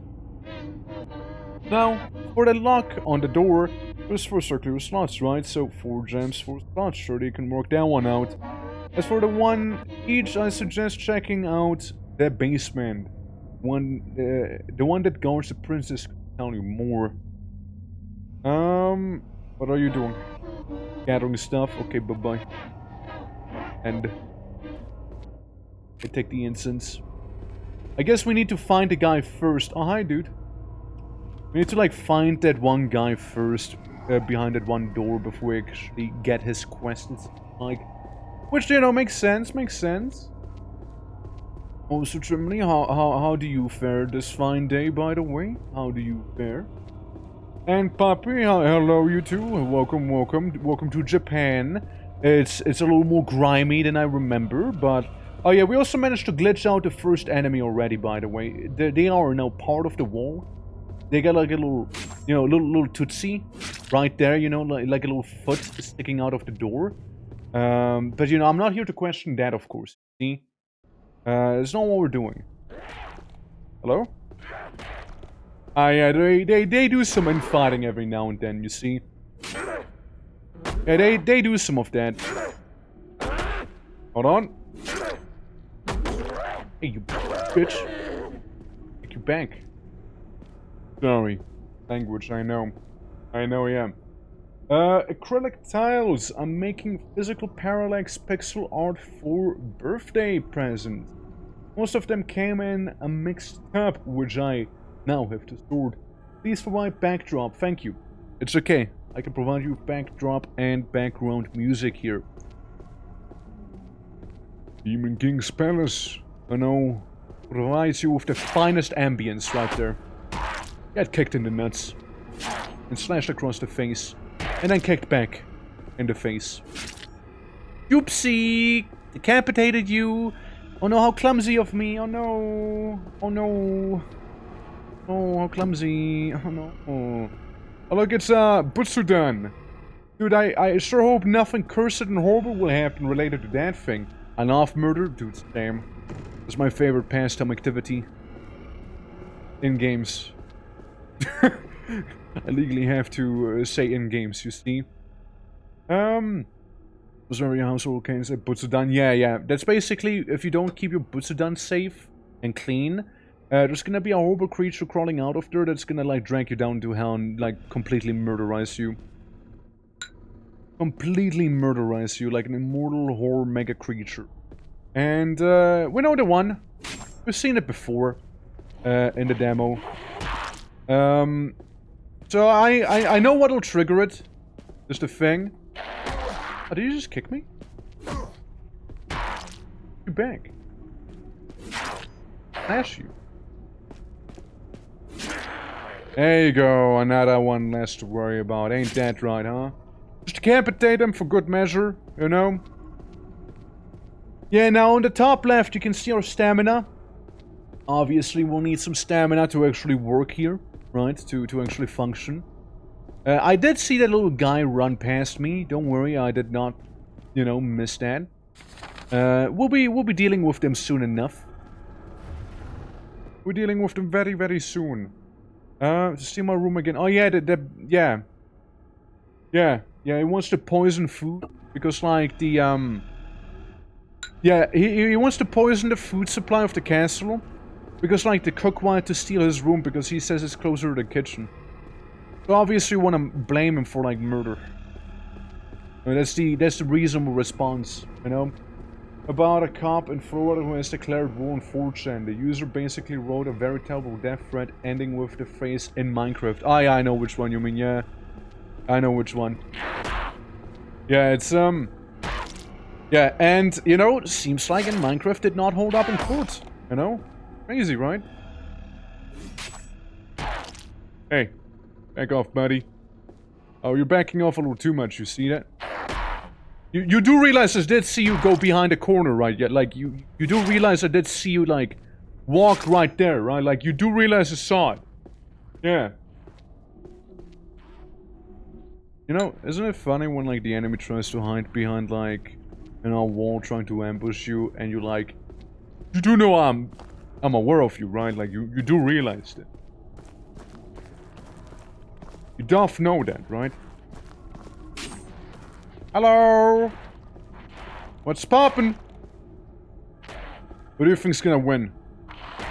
Now, for the lock on the door, there's 4 circular slots, right? So 4 gems, 4 slots. Sure, you can work that one out. As for the one each, I suggest checking out the basement. The one that guards the princess can tell you more. What are you doing? Gathering stuff? Okay, bye-bye. And I take the incense. I guess we need to find the guy first. Oh, hi, dude. We need to, like, find that one guy first, behind that one door before we actually get his quest. It's like, which, you know, makes sense, Oh, so Trimley, how do you fare this fine day, by the way? How do you fare? And Papi, hello you two. Welcome to Japan. It's a little more grimy than I remember, but oh yeah, we also managed to glitch out the first enemy already, by the way. They are now part of the wall. They got like a little, you know, little tootsie right there, you know, like a little foot sticking out of the door. But you know, I'm not here to question that, of course. See? It's not what we're doing. Hello? Yeah, they do some infighting every now and then, you see. Yeah, they do some of that. Hold on. Hey, you bitch. Take you back. Sorry. Language, I know. Yeah. Acrylic tiles. I'm making physical parallax pixel art for birthday present. Most of them came in a mixed cup, which I now have to sort. Please provide backdrop. Thank you. It's okay. I can provide you with backdrop and background music here. Demon King's Palace. I know. Provides you with the finest ambience right there. Get kicked in the nuts. And slashed across the face. And then kicked back in the face. Oopsie! Decapitated you! Oh no, how clumsy of me! Oh no! Oh no! Oh, how clumsy! Oh no! Oh look, it's Butsudan! Dude, I sure hope nothing cursed and horrible will happen related to that thing. I love murder, dude, damn. It's my favorite pastime activity. In games. I legally have to say in games, you see. Was there a household can say Butsudan? Yeah. That's basically if you don't keep your Butsudan safe, and clean, there's gonna be a horrible creature crawling out of there that's gonna, like, drag you down to hell and, like, completely murderize you. Completely murderize you, like an immortal horror mega creature. And, we know the one. We've seen it before, in the demo. So I know what'll trigger it. Just the thing. Oh, did you just kick me? You back. Smash you. There you go, another one less to worry about. Ain't that right, huh? Just decapitate them for good measure, you know? Yeah, now on the top left you can see our stamina. Obviously we'll need some stamina to actually work here, right? To actually function. I did see that little guy run past me. Don't worry, I did not, you know, miss that. We'll be dealing with them soon enough. We're dealing with them very, very soon. See my room again. Oh yeah, yeah. Yeah, he wants to poison food. Because, like, the, yeah, he wants to poison the food supply of the castle. Because, like, the cook wanted to steal his room because he says it's closer to the kitchen. So obviously we want to blame him for, like, murder. That's the reasonable response, you know? About a cop in Florida who has declared war on 4chan. The user basically wrote a very terrible death threat ending with the phrase "in Minecraft." Oh yeah, I know which one you mean, yeah. I know which one. Yeah, it's, yeah, and, you know, seems like in Minecraft did not hold up in court, you know? Crazy, right? Hey, back off, buddy. Oh, you're backing off a little too much, you see that? You do realize I did see you go behind a corner, right? Yeah, like, you do realize I did see you, like, walk right there, right? Like, you do realize I saw it. Yeah. You know, isn't it funny when, like, the enemy tries to hide behind, like, a wall trying to ambush you, and you're like, you do know I'm aware of you, right? Like, you do realize that. You doth know that, right? Hello! What's poppin'? What do you think's gonna win?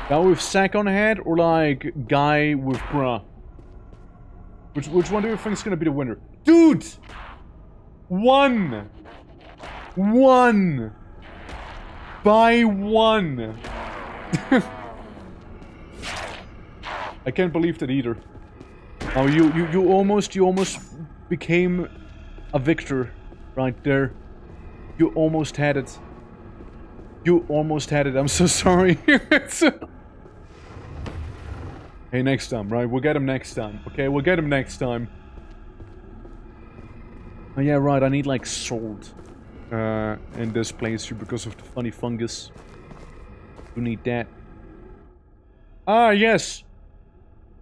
Guy with sack on head or like guy with bra? Which one do you think's gonna be the winner? Dude! One! By one! I can't believe that either. Oh, you almost became a victor right there. You almost had it. You almost had it. I'm so sorry. Hey, next time, right? We'll get him next time. Okay, we'll get him next time. Oh yeah, right. I need like salt in this place here because of the funny fungus. You need that. Ah, yes.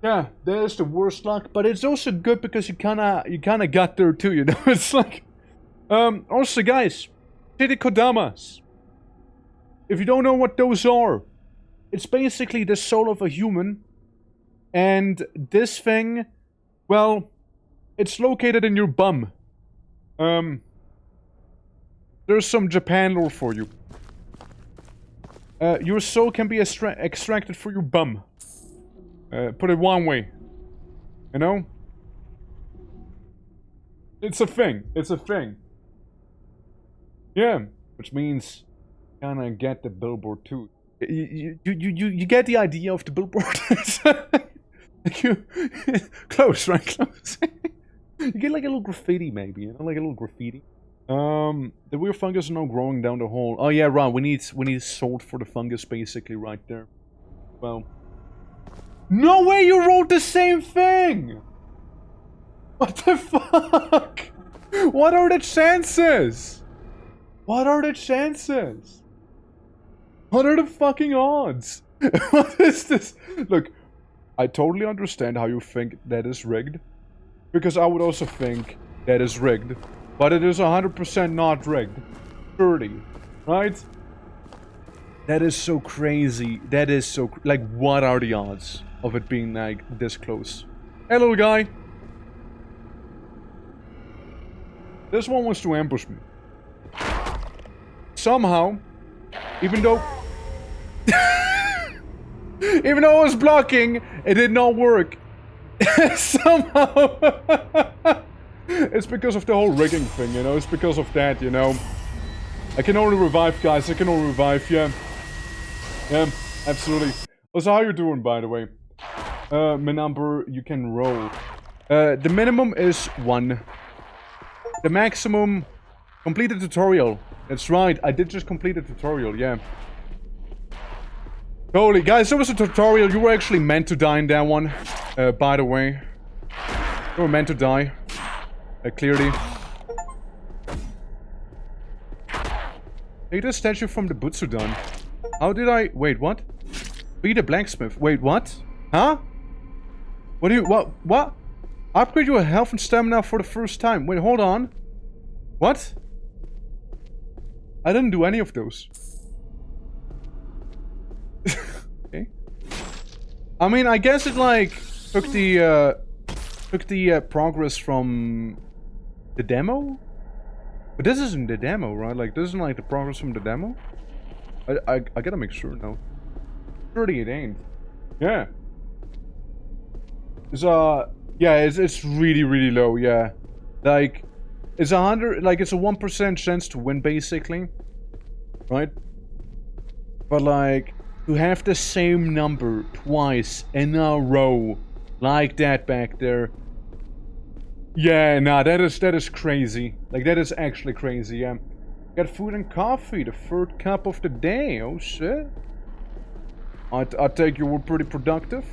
Yeah, there's the worst luck, but it's also good because you kinda got there too, you know? It's like, also guys, Titty Kodamas. If you don't know what those are, it's basically the soul of a human, and this thing, well, it's located in your bum. There's some Japan lore for you. Your soul can be extracted for your bum. Put it one way. You know? It's a thing. It's a thing. Yeah. Which means kinda get the billboard too. You get the idea of the billboard. Like you close, right? Close. You get like a little graffiti maybe, you know, like a little graffiti. The weird fungus is now growing down the hole. Oh yeah, right, we need salt for the fungus basically right there. Well. No way you wrote the same thing! What the fuck? What are the chances? What are the chances? What are the fucking odds? What is this? Look, I totally understand how you think that is rigged. Because I would also think that is rigged. But it is 100% not rigged. 30, right? That is so crazy. That is so... Like, what are the odds of it being, like, this close? Hey, little guy. This one wants to ambush me. Somehow, even though... Even though I was blocking, it did not work. Somehow. It's because of the whole rigging thing, you know? It's because of that, you know? I can only revive, guys. I can only revive, yeah. Yeah, absolutely. Also, how you doing, by the way? My number, you can roll. The minimum is 1. The maximum... Complete the tutorial. That's right, I did just complete the tutorial, yeah. Totally, guys, that was a tutorial. You were actually meant to die in that one. By the way. You were meant to die. Clearly. Take the statue from the Butsudan. How did I... Wait, what? Be the blacksmith. Wait, what? Huh? What do you... What? Upgrade your health and stamina for the first time. Wait, hold on. What? I didn't do any of those. Okay. I mean, I guess it, like, took the progress from the demo? But this isn't the demo, right? Like, this isn't, like, the progress from the demo? I gotta make sure now. Surely it ain't. Yeah. It's, yeah, it's really, really low, yeah. Like, it's a 1% chance to win, basically. Right? But, like, to have the same number twice in a row, like that back there. Yeah, nah, that is crazy. Like, that is actually crazy, yeah. Got food and coffee, the 3rd cup of the day, oh shit. I take you were pretty productive.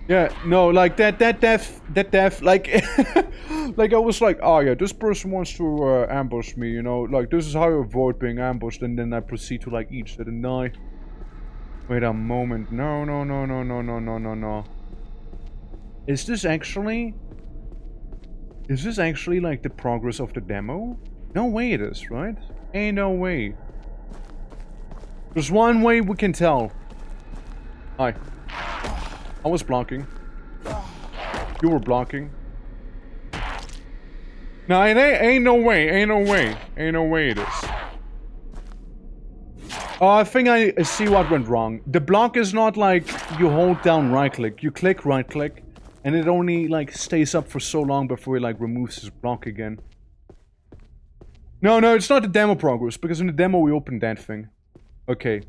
Yeah, no, like that death, like, like I was like, oh yeah, this person wants to ambush me, you know, like this is how you avoid being ambushed, and then I proceed to like eat shit and die. Wait a moment, no. Is this actually like the progress of the demo? No way it is, right? Ain't no way. There's one way we can tell. Hi. I was blocking. You were blocking. No, it ain't no way. Ain't no way it is. Oh, I think I see what went wrong. The block is not like you hold down right click. You click right click. And it only like stays up for so long before it like removes his block again. No, it's not the demo progress. Because in the demo we opened that thing. Okay.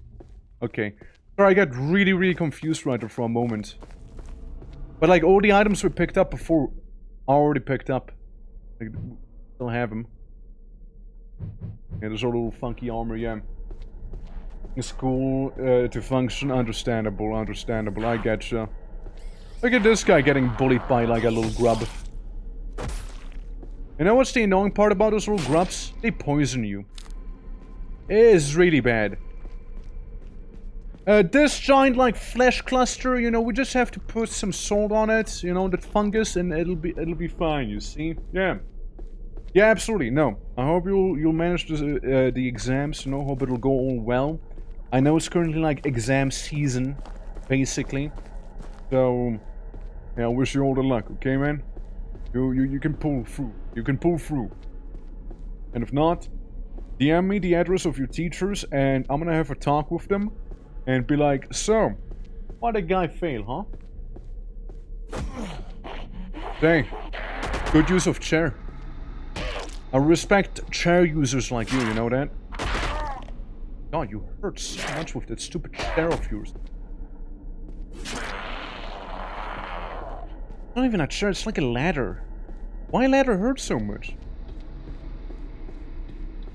Sorry, I got really confused right there for a moment. But like all the items we picked up before are already picked up. Like, still have them. Yeah, there's a little funky armor, yeah. It's cool to function. Understandable. I getcha. Look at this guy getting bullied by like a little grub. You know what's the annoying part about those little grubs? They poison you. It is really bad. This giant, like, flesh cluster, you know, we just have to put some salt on it, you know, that fungus, and it'll be fine, you see? Yeah. Yeah, absolutely, no. I hope you'll manage the exams, you know, hope it'll go all well. I know it's currently, like, exam season, basically. So, yeah, I wish you all the luck, okay, man? You can pull through. You can pull through. And if not, DM me the address of your teachers, and I'm gonna have a talk with them. And be like, so, why did guy fail, huh? Dang. Good use of chair. I respect chair users like you know that? God, you hurt so much with that stupid chair of yours. It's not even a chair, it's like a ladder. Why ladder hurt so much?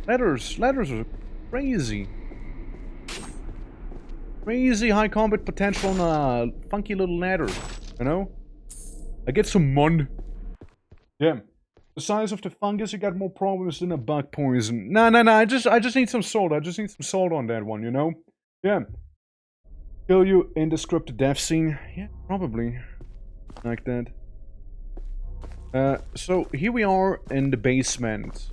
Ladders are crazy. Crazy high combat potential on a funky little ladder, you know? I get some mun. Yeah. The size of the fungus, you got more problems than a bug poison. No, I just need some salt. I just need some salt on that one, you know? Yeah. Kill you in the scripted death scene? Yeah, probably. Like that. So here we are in the basement.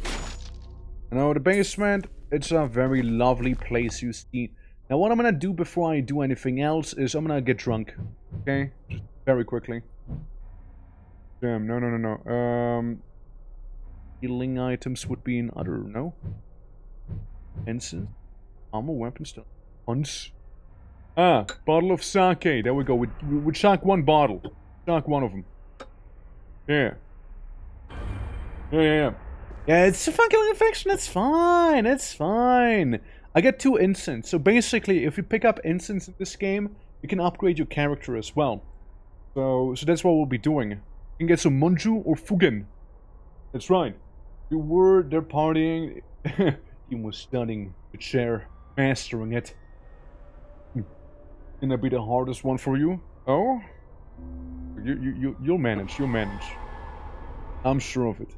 You know, the basement, it's a very lovely place, you see. Now what I'm gonna do before I do anything else is I'm gonna get drunk. Okay? Just very quickly. Damn, no. Healing items would be in other, no? Ensign? Armor, weapons, stuff. Hunts. Ah, bottle of sake. There we go. We chuck one bottle. Chuck one of them. Yeah. Yeah. Yeah, it's a fungal infection. It's fine. It's fine. I get 2 incense. So basically, if you pick up incense in this game, you can upgrade your character as well. So that's what we'll be doing. You can get some Munju or Fugen. That's right. You were there partying. He was studying the chair, mastering it. Can that be the hardest one for you? Oh? You'll manage. You'll manage. I'm sure of it.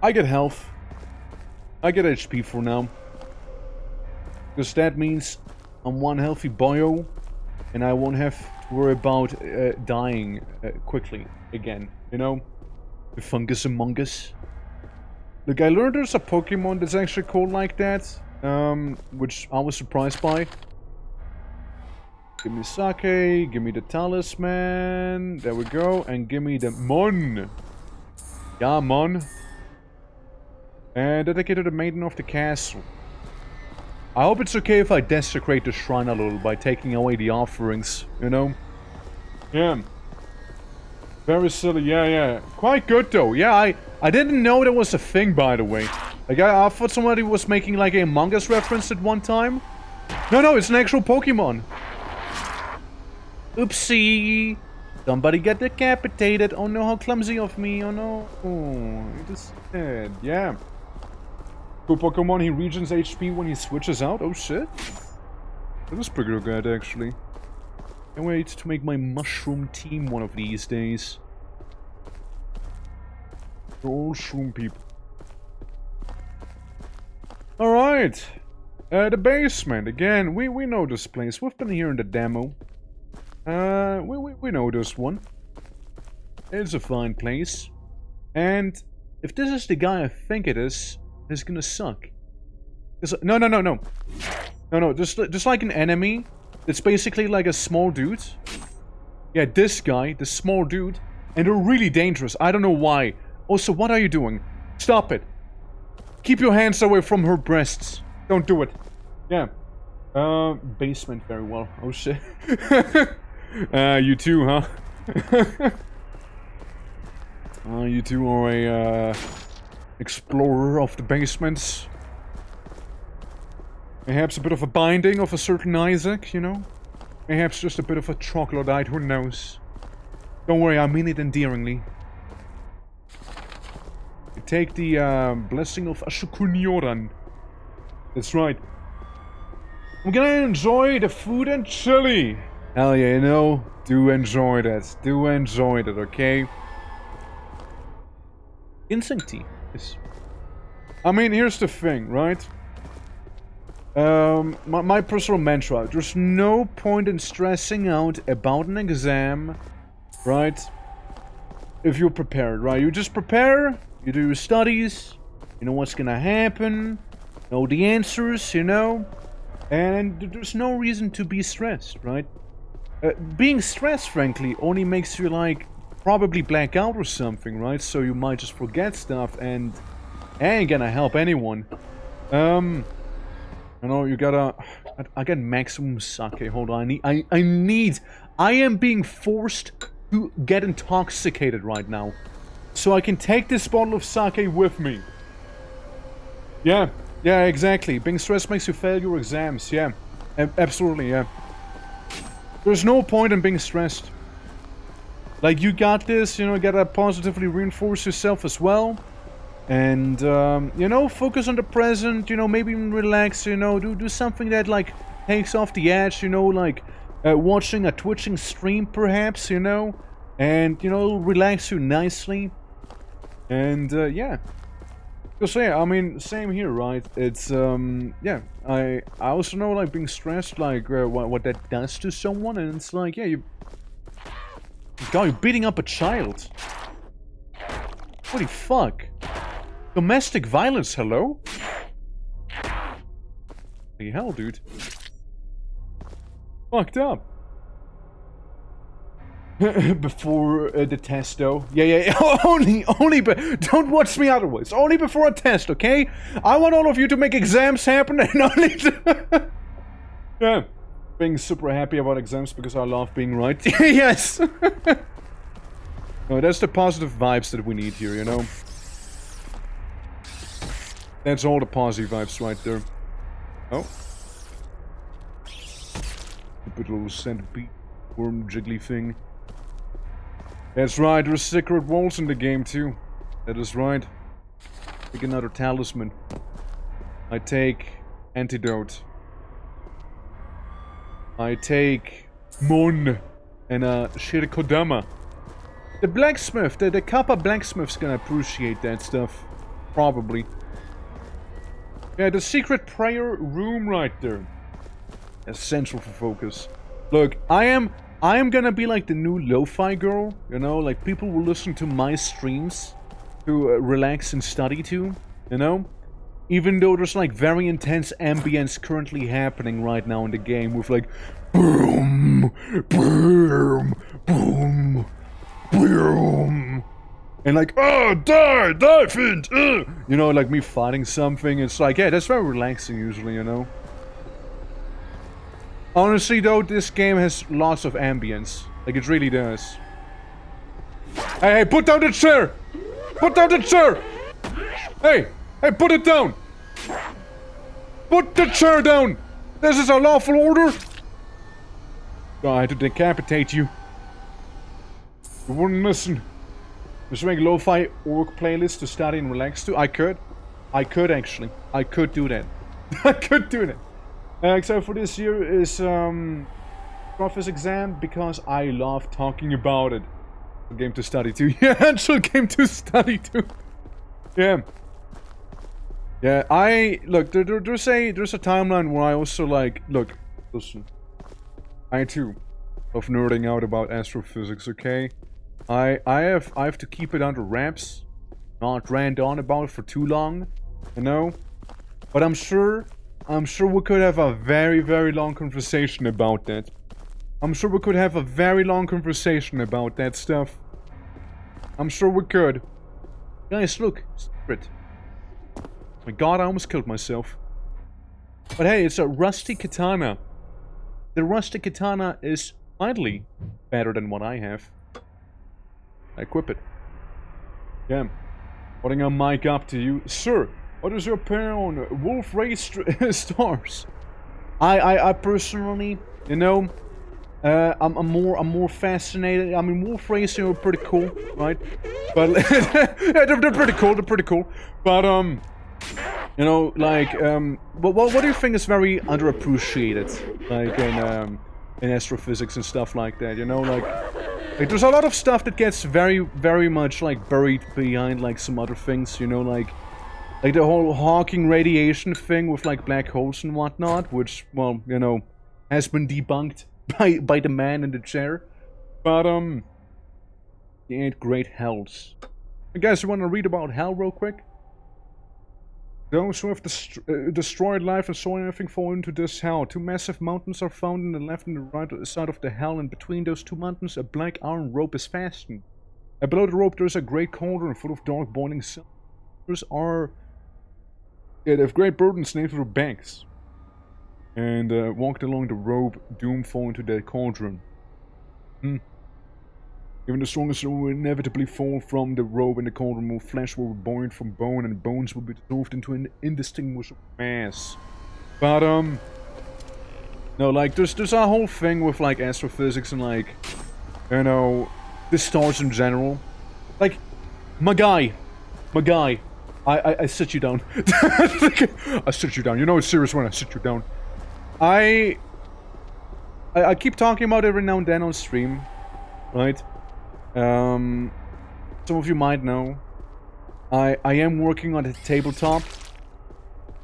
I get health. I get HP for now. Because that means I'm one healthy bio, and I won't have to worry about dying quickly again. You know? The fungus among us. Look, I learned there's a Pokemon that's actually called like that, which I was surprised by. Give me sake, give me the talisman, there we go, and give me the Mon. Yeah, Mon. And dedicated to the maiden of the castle. I hope it's okay if I desecrate the shrine a little by taking away the offerings, you know? Yeah. Very silly, yeah. Quite good though, yeah, I didn't know that was a thing, by the way. Like, I thought somebody was making like a Among Us reference at one time. No, it's an actual Pokemon. Oopsie. Somebody get decapitated. Oh no, how clumsy of me. Oh no. Oh, it is dead. Yeah. Cool Pokemon, he regens HP when he switches out. Oh shit. That was pretty good, actually. Can't wait to make my mushroom team one of these days. They're all shroom people. Alright. The basement. Again, we know this place. We've been here in the demo. We know this one. It's a fine place. And if this is the guy I think it is, it's gonna suck. No, just like an enemy. It's basically like a small dude. Yeah, this guy, the small dude. And they're really dangerous. I don't know why. Also, what are you doing? Stop it. Keep your hands away from her breasts. Don't do it. Yeah. Basement very well. Oh shit. You too, huh? You two are a explorer of the basements. Perhaps a bit of a binding of a certain Isaac, you know? Perhaps just a bit of a troglodyte, who knows? Don't worry, I mean it endearingly. You take the blessing of Ashukunyoran. That's right. I'm gonna enjoy the food and chili. Hell yeah, you know, do enjoy that. Do enjoy that, okay? Insect tea. Yes. I mean, here's the thing, right? My personal mantra. There's no point in stressing out about an exam, right? If you're prepared, right? You just prepare, you do your studies, you know what's gonna happen, know the answers, you know? And there's no reason to be stressed, right? Being stressed, frankly, only makes you, like, probably black out or something, right? So you might just forget stuff and ain't gonna help anyone. You know, you gotta... I get maximum sake. Hold on, I am being forced to get intoxicated right now. So I can take this bottle of sake with me. Yeah, exactly. Being stressed makes you fail your exams, yeah. Absolutely, yeah. There's no point in being stressed. Like, you got this, you know, you gotta positively reinforce yourself as well. And, you know, focus on the present, you know, maybe even relax, you know, do something that, like, takes off the edge, you know, like, watching a twitching stream, perhaps, you know, and, you know, relax you nicely. And, yeah. Because, yeah, I mean, same here, right? It's, yeah, I also know, like, being stressed, like, what that does to someone, and it's like, yeah, God, you're beating up a child. Holy fuck. Domestic violence, hello? Holy hell, dude. Fucked up. Before the test, though. Yeah. only, but don't watch me otherwise. Only before a test, okay? I want all of you to make exams happen and only to... Yeah. Being super happy about exams because I love being right. Yes! No, that's the positive vibes that we need here, you know? That's all the positive vibes right there. Oh. Stupid little centipede worm jiggly thing. That's right, there's secret walls in the game too. That is right. Take another talisman. I take antidote. I take Mon and Shirikodama. The blacksmith, the Kappa blacksmith's gonna appreciate that stuff. Probably. Yeah, the secret prayer room right there. Essential for focus. Look, I am gonna be like the new lo-fi girl, you know? Like, people will listen to my streams to relax and study to, you know? Even though there's like very intense ambience currently happening right now in the game with like boom, boom, boom, boom, and like, oh, die, Fint, you know, like me fighting something. It's like, yeah, that's very relaxing usually, you know? Honestly though, this game has lots of ambience. Like, it really does. Hey, put down the chair! Put down the chair! Hey, put it down! Put the chair down! This is a lawful order! Oh, I had to decapitate you. You wouldn't listen. Just make lo-fi orc playlist to study and relax to. I could actually. I could do that. I could do that. Except for this year is Office exam because I love talking about it. A game to study to. Yeah, actual game to study to. Yeah. Yeah, look, there's a timeline where I also like, look, listen. I too love nerding out about astrophysics, okay? I have to keep it under wraps, not rant on about it for too long, you know? But I'm sure we could have a very, very long conversation about that. I'm sure we could have a very long conversation about that stuff. I'm sure we could. Guys, look, secret. My god, I almost killed myself. But hey, it's a rusty katana. The rusty katana is slightly better than what I have. I equip it. Yeah. Putting a mic up to you. Sir, what is your opinion on Wolf Race stars? I personally, you know, I'm more fascinated. I mean, Wolf Racing are pretty cool, right? But yeah, they're pretty cool. But you know, like what do you think is very underappreciated, like in astrophysics and stuff like that? You know, like there's a lot of stuff that gets very much like buried behind like some other things. You know, like the whole Hawking radiation thing with like black holes and whatnot, which, well, you know, has been debunked by the man in the chair. But the 8 great hells. You guys want to read about hell real quick? Those who have destroyed life and soul and everything fall into this hell. 2 massive mountains are found on the left and the right side of the hell, and between those 2 mountains a black iron rope is fastened. And below the rope there is a great cauldron full of dark boiling sun. They have great burdens named for banks. And walked along the rope, doomed fall into the cauldron. Even the strongest will inevitably fall from the rope, and the cauldron will flesh will be born from bone, and bones will be dissolved into an indistinguishable mass. But no, like there's a whole thing with like astrophysics and like, you know, the stars in general. Like, my guy, I sit you down. I sit you down. You know it's serious when I sit you down. I keep talking about it every now and then on stream, right? Some of you might know, I am working on a tabletop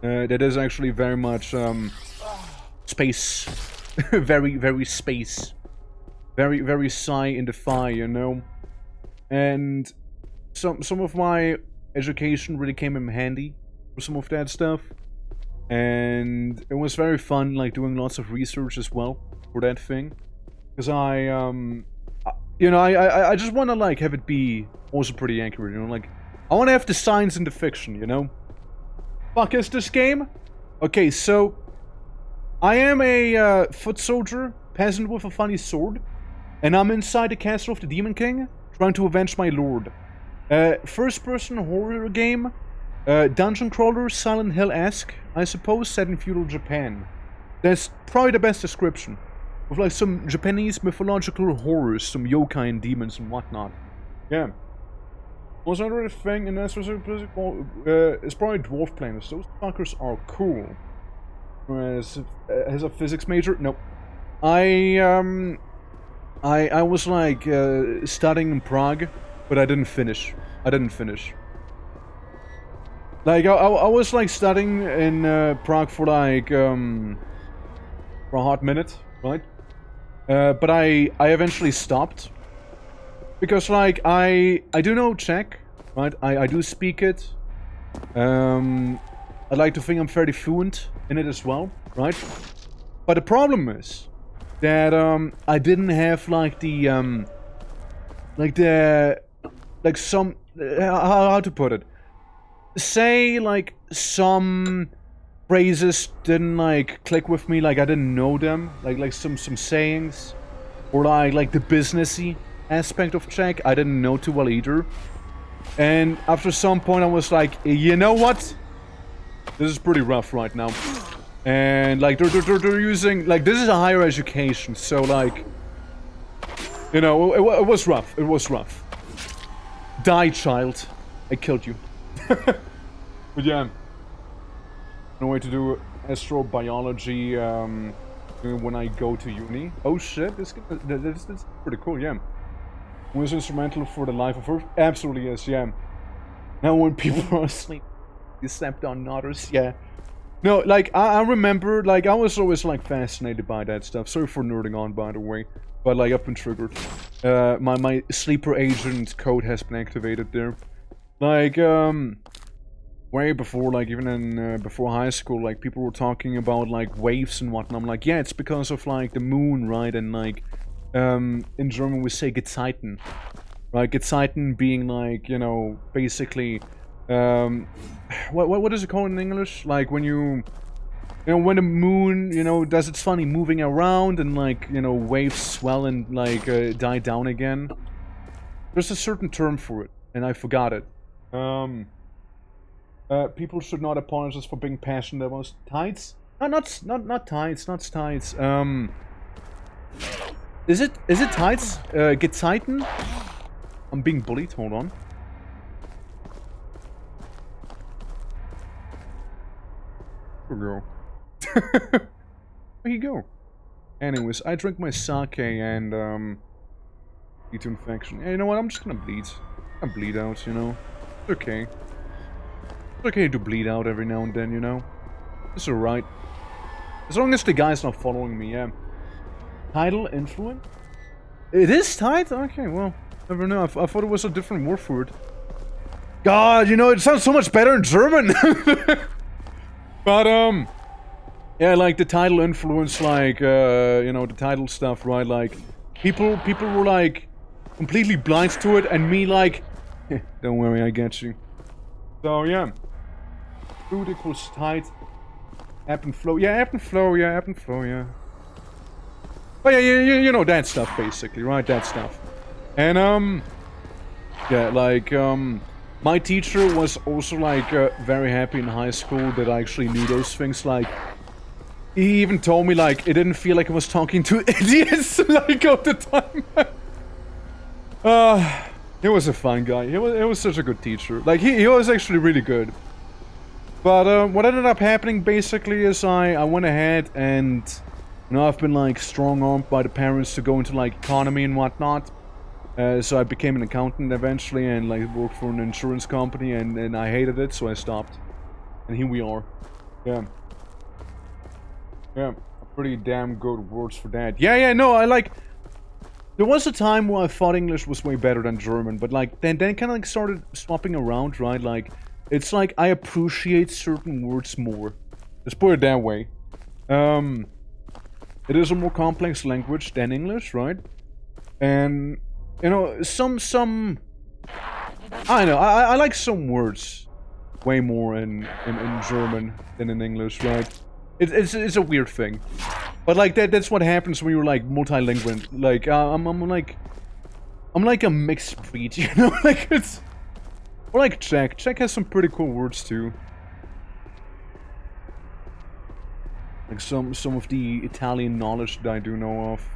that is actually very much space, very space, very sci in the fi, you know. And some of my education really came in handy for some of that stuff, and it was very fun, like doing lots of research as well for that thing, because you know, I just want to, like, have it be also pretty accurate, you know, like, I want to have the science and the fiction, you know? Fuck is this game? Okay, so, I am a foot soldier, peasant with a funny sword, and I'm inside the castle of the Demon King, trying to avenge my lord. First-person horror game, dungeon crawler, Silent Hill-esque, I suppose, set in feudal Japan. That's probably the best description. With like some Japanese mythological horrors, some yokai and demons and whatnot. Yeah. Also another thing, and that's it's probably dwarf planets. Those fuckers are cool. As a physics major, no. I was like studying in Prague, but I didn't finish. Like I was like studying in Prague for like for a hot minute, right? But I eventually stopped because like I do know Czech, right? I do speak it. I'd like to think I'm fairly fluent in it as well, right? But the problem is that I didn't have like the some how to put it. Say like some phrases didn't like click with me, like I didn't know them, like some sayings, or like the businessy aspect of Czech I didn't know too well either. And after some point I was like, you know what? This is pretty rough right now. And like they're using like this is a higher education, so like you know it was rough. It was rough. Die, child. I killed you. But yeah. No way to do astrobiology when I go to uni. Oh shit, this is pretty cool, yeah. Was instrumental for the life of Earth? Absolutely yes, yeah. Now when people are asleep, you slept on others, yeah. No, like, I remember, like, I was always, like, fascinated by that stuff. Sorry for nerding on, by the way. But, like, I've been triggered. My sleeper agent code has been activated there. Like, way before, like, even in, before high school, like, people were talking about, like, waves and whatnot. I'm like, yeah, it's because of, like, the moon, right? And, like, in German we say Gezeiten. Right? Gezeiten being, like, you know, basically... what is it called in English? Like when you know, when the moon, you know, does its funny moving around and like, you know, waves swell and like die down again. There's a certain term for it, and I forgot it. People should not apologize for being passionate about tides. No, not tides, not tides. Is it tides? Gezeiten? I'm being bullied. Hold on. Go. Where you go? Anyways, I drink my sake and lead to infection. Yeah, you know what? I'm just gonna bleed. I bleed out, you know. It's okay. It's okay to bleed out every now and then, you know. It's alright. As long as the guy's not following me, yeah. Tidal influence? It is tide? Okay, well, never know. I thought it was a different word for it. God, you know, it sounds so much better in German. But, yeah, like, the tidal influence, like, you know, the tidal stuff, right, like, people were, like, completely blind to it, and me, like, don't worry, I get you. So, yeah. Food equals tide, ebb and flow, yeah, ebb and flow, yeah, ebb and flow, yeah. But, yeah, you know, that stuff, basically, right, that stuff. And, yeah, like, my teacher was also, like, very happy in high school that I actually knew those things, like... He even told me, like, it didn't feel like I was talking to idiots, like, all the time. He was a fun guy. He was such a good teacher. Like, he was actually really good. But, what ended up happening, basically, is I went ahead and... You know, I've been, like, strong-armed by the parents to go into, like, economy and whatnot. So I became an accountant eventually and like worked for an insurance company and I hated it, so I stopped. And here we are. Yeah. Yeah, pretty damn good words for that. Yeah, no, I like... There was a time where I thought English was way better than German, but like, then kind of like started swapping around, right? Like, it's like I appreciate certain words more. Let's put it that way. It is a more complex language than English, right? And you know, some... I don't know, I like some words way more in German than in English, right? It's a weird thing. But like that's what happens when you're like multilingual. Like I'm like a mixed breed, you know? Like it's... Or like Czech. Czech has some pretty cool words too. Like some of the Italian knowledge that I do know of.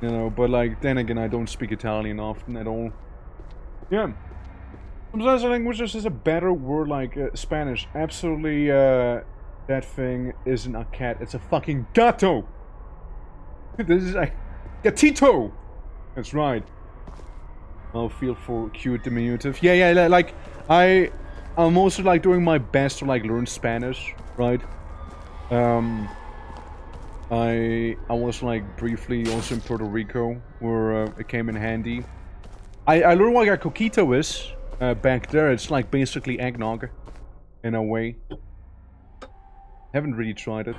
You know, but like then again I don't speak Italian often at all. Yeah. Sometimes languages is a better word like Spanish. Absolutely that thing isn't a cat, it's a fucking gato! This is a gatito! That's right. I'll feel for cute diminutive. Yeah, like I'm also like doing my best to like learn Spanish, right? I was like briefly also in Puerto Rico where it came in handy. I learned what a coquito is back there. It's like basically eggnog in a way. Haven't really tried it.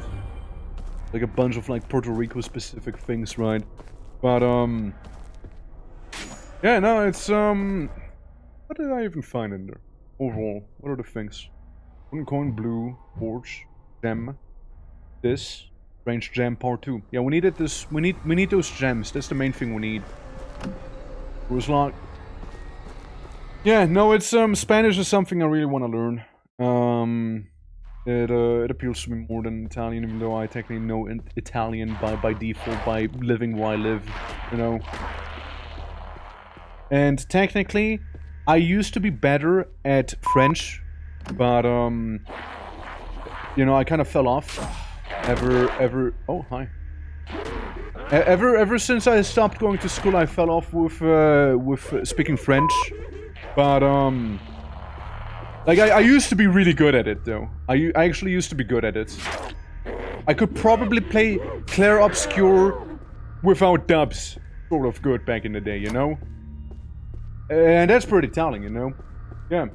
Like a bunch of like Puerto Rico specific things, right? But yeah, no, it's what did I even find in there? Overall, what are the things? Wooden coin, blue, forge, gem, this, range gem, part 2. Yeah, we needed this. We need those gems. That's the main thing we need. It was like, yeah, no, it's Spanish is something I really want to learn. It appeals to me more than Italian, even though I technically know Italian by default, by living where I live, you know. And technically, I used to be better at French, but you know, I kind of fell off. Oh, hi. Ever since I stopped going to school, I fell off with speaking French. But like I used to be really good at it though. I actually used to be good at it. I could probably play Clair Obscur without dubs, sort of good back in the day, you know. And that's pretty telling, you know. Yeah.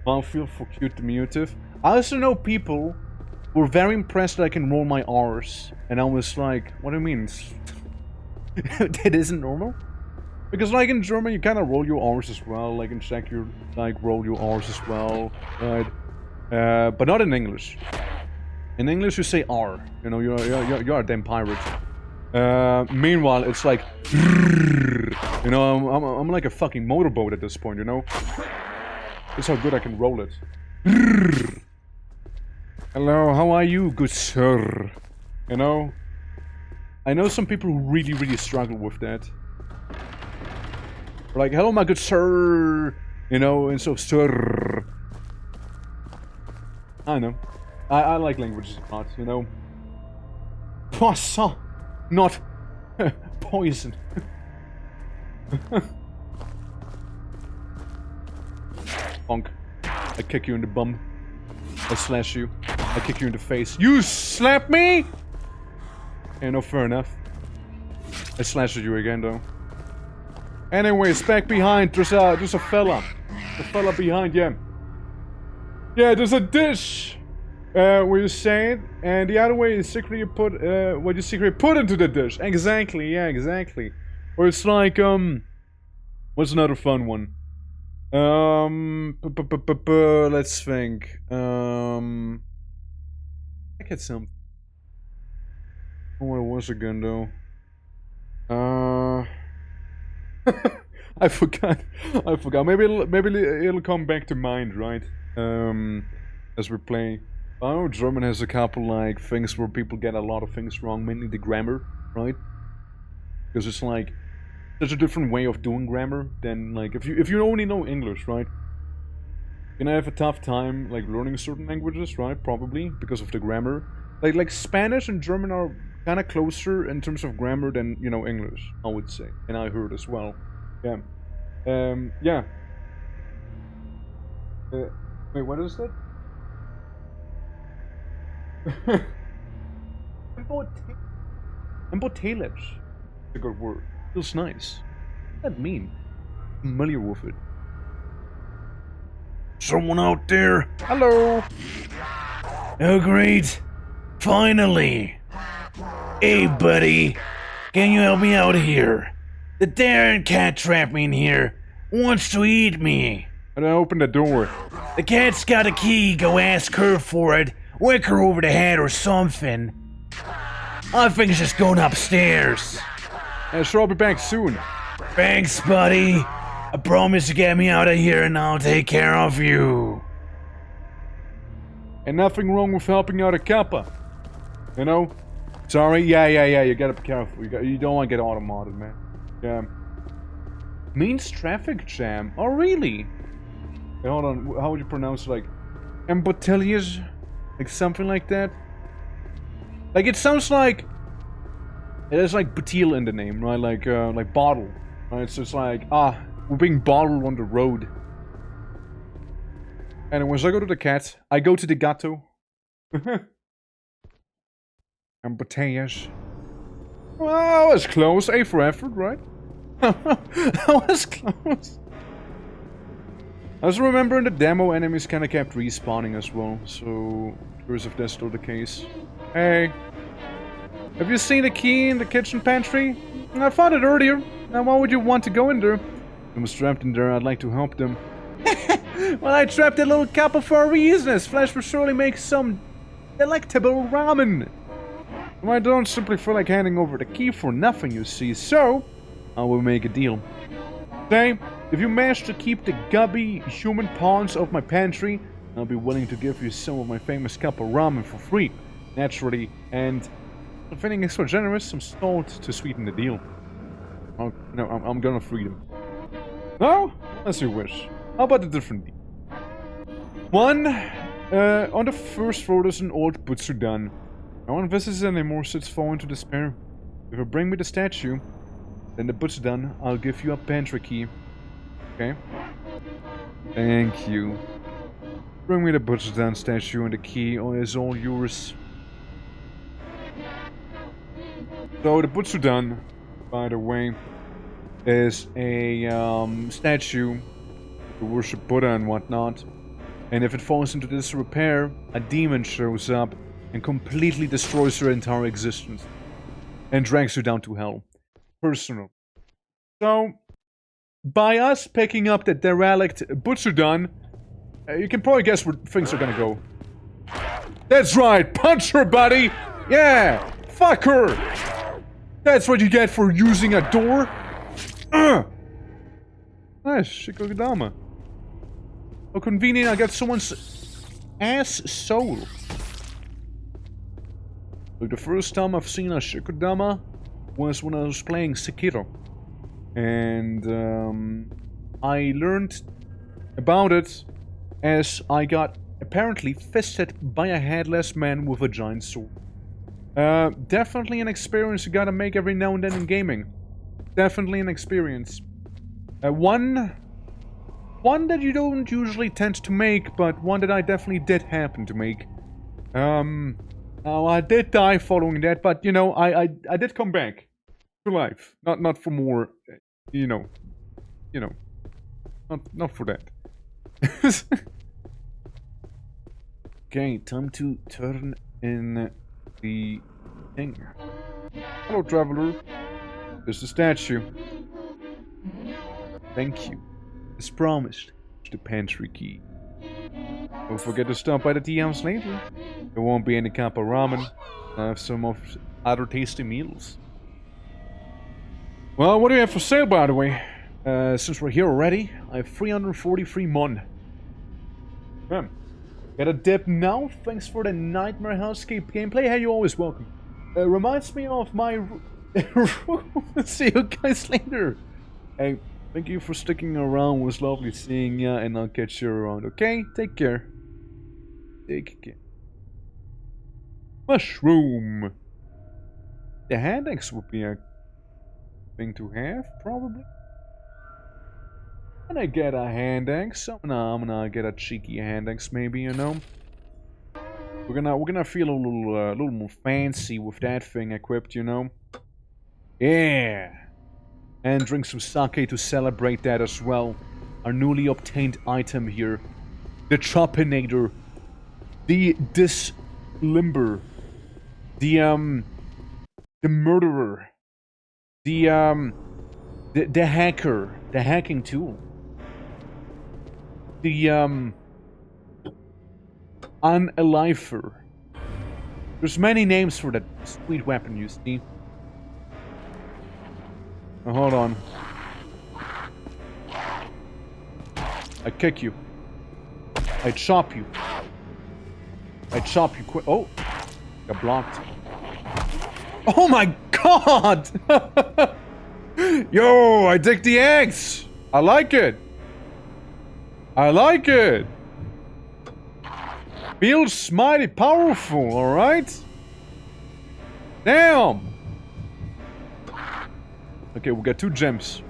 I'll feel for cute diminutive. I also know people who were very impressed that I can roll my R's. And I was like, what do you mean? That isn't normal? Because like in German you kind of roll your R's as well. Like in Czech you like roll your R's as well. Right? But not in English. In English you say R. You know, you're a damn pirate. Meanwhile it's like... You know, I'm like a fucking motorboat at this point, you know? That's how good I can roll it. Hello, how are you, good sir? You know? I know some people who really, really struggle with that. Like, hello, my good sir! You know, and so, sir. I know. I like languages a lot, you know? Poisson! Not poison. Bonk. I kick you in the bum. I slash you. I kick you in the face. You slap me?! Yeah, no, fair enough. I slashed you again, though. Anyways, back behind, there's a fella. A fella behind, yeah. Yeah, there's a dish! Where you say it, and the other way is secretly put, what you secretly put into the dish. Exactly, yeah, exactly. Or it's like, what's another fun one? Let's think. I get some. What was it again, though? I forgot. Maybe it'll come back to mind, right? As we're playing. I know German has a couple like things where people get a lot of things wrong, mainly the grammar, right? Because it's like such a different way of doing grammar than like if you only know English, right? You're gonna have a tough time like learning certain languages, right? Probably because of the grammar. Like Spanish and German are kind of closer in terms of grammar than, you know, English, I would say, and I heard as well. Yeah. Yeah. Wait, what is that? Embotelage. A good word. Feels nice. What does that mean? Familiar with it. Someone out there? Hello! Oh great! Finally! Hey buddy! Can you help me out here? The darn cat trapped me in here. Wants to eat me. And I open the door. The cat's got a key. Go ask her for it. Whack her over the head or something. I think she's going upstairs. Sure, I'll be back soon. Thanks, buddy. I promise to get me out of here and I'll take care of you. And nothing wrong with helping out a kappa. You know? Sorry? Yeah, you gotta be careful. You don't want to get automated, man. Yeah. Means traffic jam. Oh, really? Hey, hold on. How would you pronounce, like, embotellage? Like something like that? Like, it sounds like... It has, like, butyl in the name, right? Like bottle. Right? So it's like, we're being bottled on the road. Anyways, I go to the cat. I go to the gato. Embotellage. Well, that was close. A for effort, right? That was close. I also remember in the demo, enemies kind of kept respawning as well, so curious if that's still the case. Hey, have you seen the key in the kitchen pantry? I found it earlier. Now, why would you want to go in there? I was trapped in there. I'd like to help them. Well, I trapped a little couple for a reason. His flesh will surely make some delectable ramen. I don't simply feel like handing over the key for nothing, you see, so I will make a deal. Say, if you manage to keep the gubby human pawns off my pantry, I'll be willing to give you some of my famous cup of ramen for free, naturally, and if feeling extra generous, some salt to sweeten the deal. Oh, no, I'm gonna free them. No? As you wish. How about a different deal? One, on the first floor there's an old Butsudan. No one visits anymore, so it's fallen to despair. If you bring me the statue, then the Butsudan, I'll give you a pantry key. Okay? Thank you. Bring me the Butsudan statue and the key is all yours. So the Butsudan, by the way, is a statue to worship Buddha and whatnot. And if it falls into disrepair, a demon shows up and completely destroys your entire existence. And drags you down to hell. Personal. So, by us picking up the derelict Butsudan, you can probably guess where things are gonna go. That's right! Punch her, buddy! Yeah! Fuck her! That's what you get for using a door? Nice, Shikogadama. How convenient, I got someone's ass soul. Like, the first time I've seen a Shikogadama was when I was playing Sekiro. And, I learned about it as I got apparently fisted by a headless man with a giant sword. Definitely an experience you gotta make every now and then in gaming. Definitely an experience. One that you don't usually tend to make, but one that I definitely did happen to make. I did die following that, but you know, I did come back to life. Not for more, you know, not for that. Okay, time to turn in the thing. Hello, traveler. There's the statue. Thank you. As promised, the pantry key. Don't forget to stop by the tea house later. There won't be any cup of ramen. I have some of other tasty meals. Well, what do you have for sale, by the way? Since we're here already, I have 343 mon. Get a dip now. Thanks for the Nightmare Hellscape gameplay. Hey, you're always welcome. Reminds me of my... See you guys later. Hey, thank you for sticking around. It was lovely seeing ya, and I'll catch you around, okay? Take care. Take care. Mushroom. The hand axe would be a thing to have, probably. Can I get a hand axe? I'm gonna get a cheeky hand axe, maybe, you know. We're gonna feel a little more fancy with that thing equipped, you know. Yeah. And drink some sake to celebrate that as well. Our newly obtained item here. The Chopinator. The Dislimber. The Murderer. The hacker, the hacking tool. The unaliver. There's many names for that sweet weapon, you see. Now, hold on. I kick you. I chop you. I chop you quick. Oh! Got blocked. Oh my god! Yo, I dig the eggs! I like it! I like it! Feels mighty powerful, alright? Damn! Okay, we got 2 gems.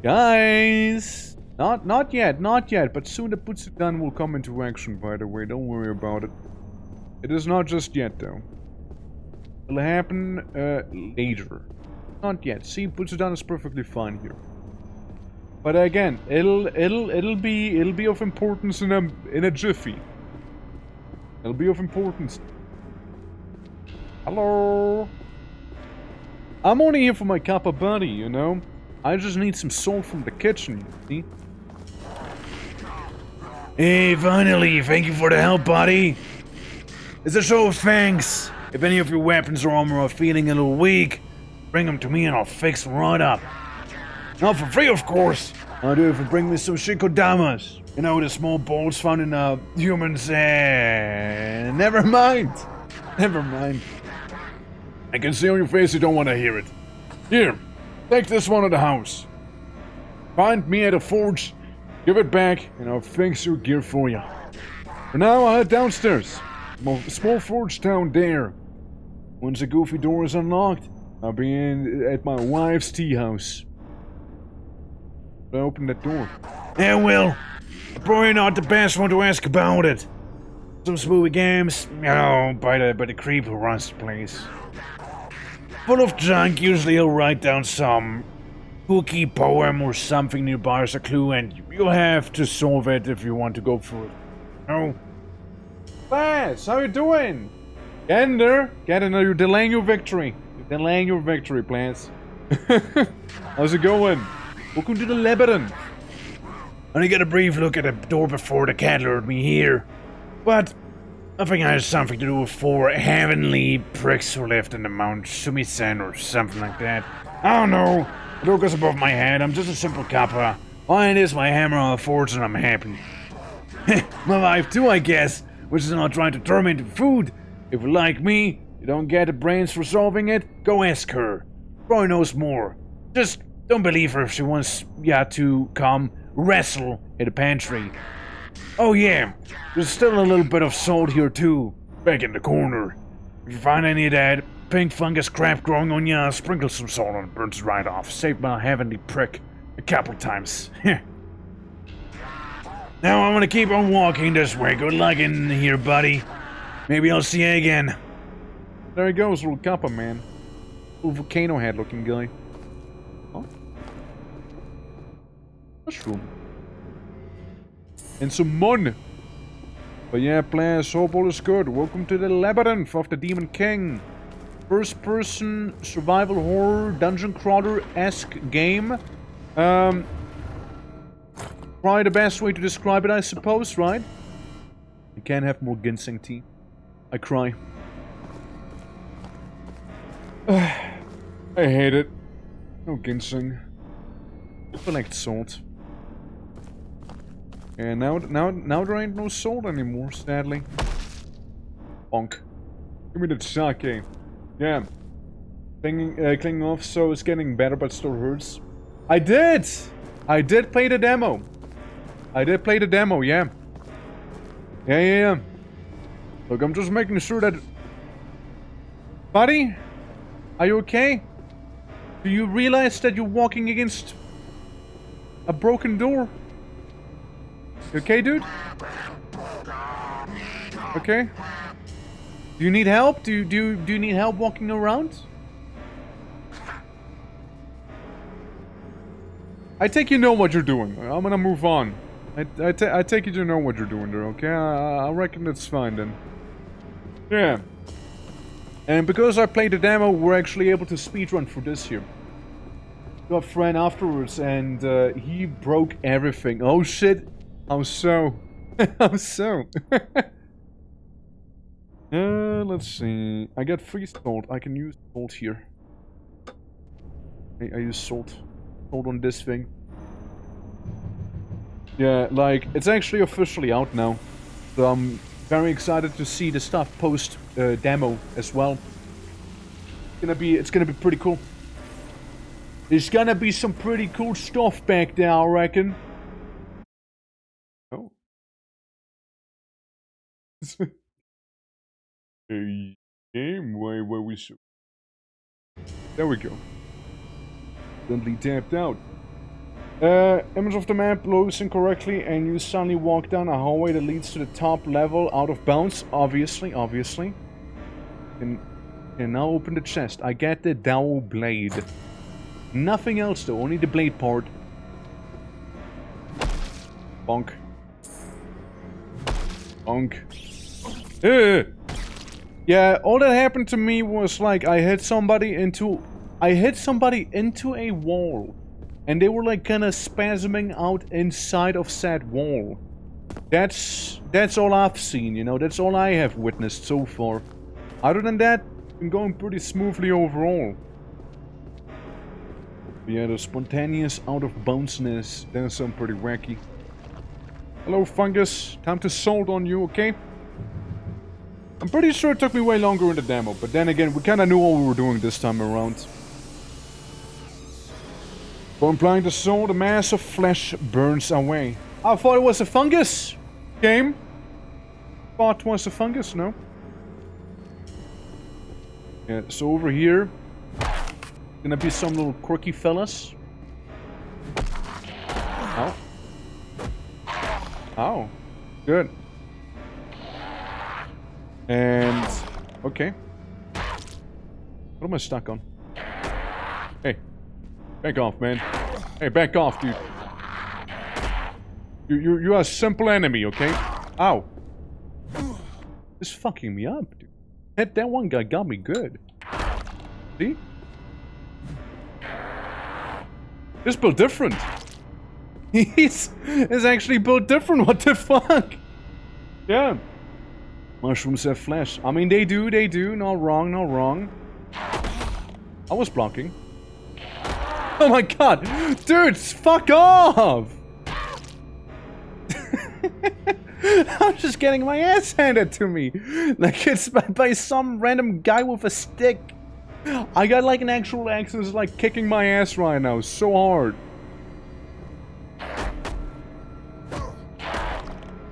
Guys! Not yet, but soon the Butsu gun will come into action, by the way, don't worry about it. It is not just yet, though. It'll happen, later. Not yet. See, Butsu is perfectly fine here. But again, it'll be of importance in a jiffy. It'll be of importance. Hello. I'm only here for my kappa buddy, you know. I just need some salt from the kitchen, you see. Hey, finally, thank you for the help, buddy. It's a show of thanks. If any of your weapons or armor are feeling a little weak, bring them to me and I'll fix them right up. Not for free, of course. I'll do it if you bring me some shikodamas. You know, the small balls found in humans. Never mind. Never mind. I can see on your face you don't want to hear it. Here, take this one to the house. Find me at a forge, give it back, and I'll fix your gear for you. For now, I'll head downstairs. Small forge down there. Once the goofy door is unlocked, I'll be at my wife's tea house. Open that door. Yeah, well, I'm probably not the best one to ask about it. Some smoothie games, you know, by the creep who runs the place. Full of junk, usually he'll write down some cookie poem or something nearby as a clue, and you'll have to solve it if you want to go for it. No. Baz, how you doing? Getting there. Getting there. You're delaying your victory. You're delaying your victory, Plants. How's it going? Welcome to the Labyrinth. Only got a brief look at the door before the cat lured me here. But I think it has something to do with 4 heavenly pricks who lived in the Mount Sumisen or something like that. I don't know. It goes above my head. I'm just a simple kappa. All it is my hammer on a forge and I'm happy. My wife too, I guess, which is not trying to turn me into food. If you like me, you don't get the brains for solving it, go ask her. Probably knows more. Just don't believe her if she wants ya to come wrestle in the pantry. Oh yeah, there's still a little bit of salt here too, back in the corner. If you find any of that pink fungus crap growing on ya, sprinkle some salt on it, burns right off. Saved my heavenly prick a couple times. Now I'm gonna keep on walking this way. Good luck in here, buddy. Maybe I'll see you again. There he goes, little kappa man. Little volcano head looking guy. Oh. Mushroom. And some mon. But yeah, players, hope all is good. Welcome to the Labyrinth of the Demon King. First person survival horror dungeon crawler-esque game. Probably the best way to describe it, I suppose, right? You can't have more ginseng tea. I cry. I hate it. No ginseng. Collect salt. And now there ain't no salt anymore, sadly. Bonk. Give me the sake. Yeah. Clinging off, so it's getting better, but still hurts. I did play the demo. Yeah. Yeah. Look, I'm just making sure that... Buddy? Are you okay? Do you realize that you're walking against a broken door? You okay, dude? Okay. Do you need help? Do you need help walking around? I take you know what you're doing. I'm gonna move on. I take you to know what you're doing there, okay? I reckon that's fine then. Yeah. And because I played the demo, we're actually able to speedrun through this here. Got a friend afterwards, and he broke everything. Oh shit! How so? How so? Let's see. I got 3 salt. I can use salt here. I use salt. Salt on this thing. Yeah, like, it's actually officially out now. So I'm very excited to see the stuff post demo as well. It's gonna be pretty cool. There's gonna be some pretty cool stuff back there, I reckon. Oh. A game? Why we so... There we go. Suddenly tapped out. Image of the map loads incorrectly and you suddenly walk down a hallway that leads to the top level out of bounds. Obviously. And now open the chest. I get the dowel blade. Nothing else though, only the blade part. Bonk. Bonk. Yeah, all that happened to me was like I hit somebody into a wall. And they were like kinda spasming out inside of said wall. That's all I've seen, you know, that's all I have witnessed so far. Other than that, it's been going pretty smoothly overall. Yeah, the spontaneous out-of-boundsness, that's something pretty wacky. Hello, fungus. Time to salt on you, okay? I'm pretty sure it took me way longer in the demo, but then again, we kinda knew what we were doing this time around. Upon applying the salt, the mass of flesh burns away. I thought it was a fungus! Game? Thought it was a fungus, no? Yeah, so over here... gonna be some little quirky fellas. Ow. Ow. Good. And... okay. What am I stuck on? Hey. Back off, man. Hey, back off, dude. You're a simple enemy, okay? Ow. This is fucking me up, dude. That one guy got me good. See? This built different. He's actually built different. What the fuck? Yeah. Mushrooms have flesh. I mean, they do. Not wrong. I was blocking. Oh my god! Dude, fuck off! I'm just getting my ass handed to me. Like it's by some random guy with a stick. I got like an actual axe that's like kicking my ass right now. So hard.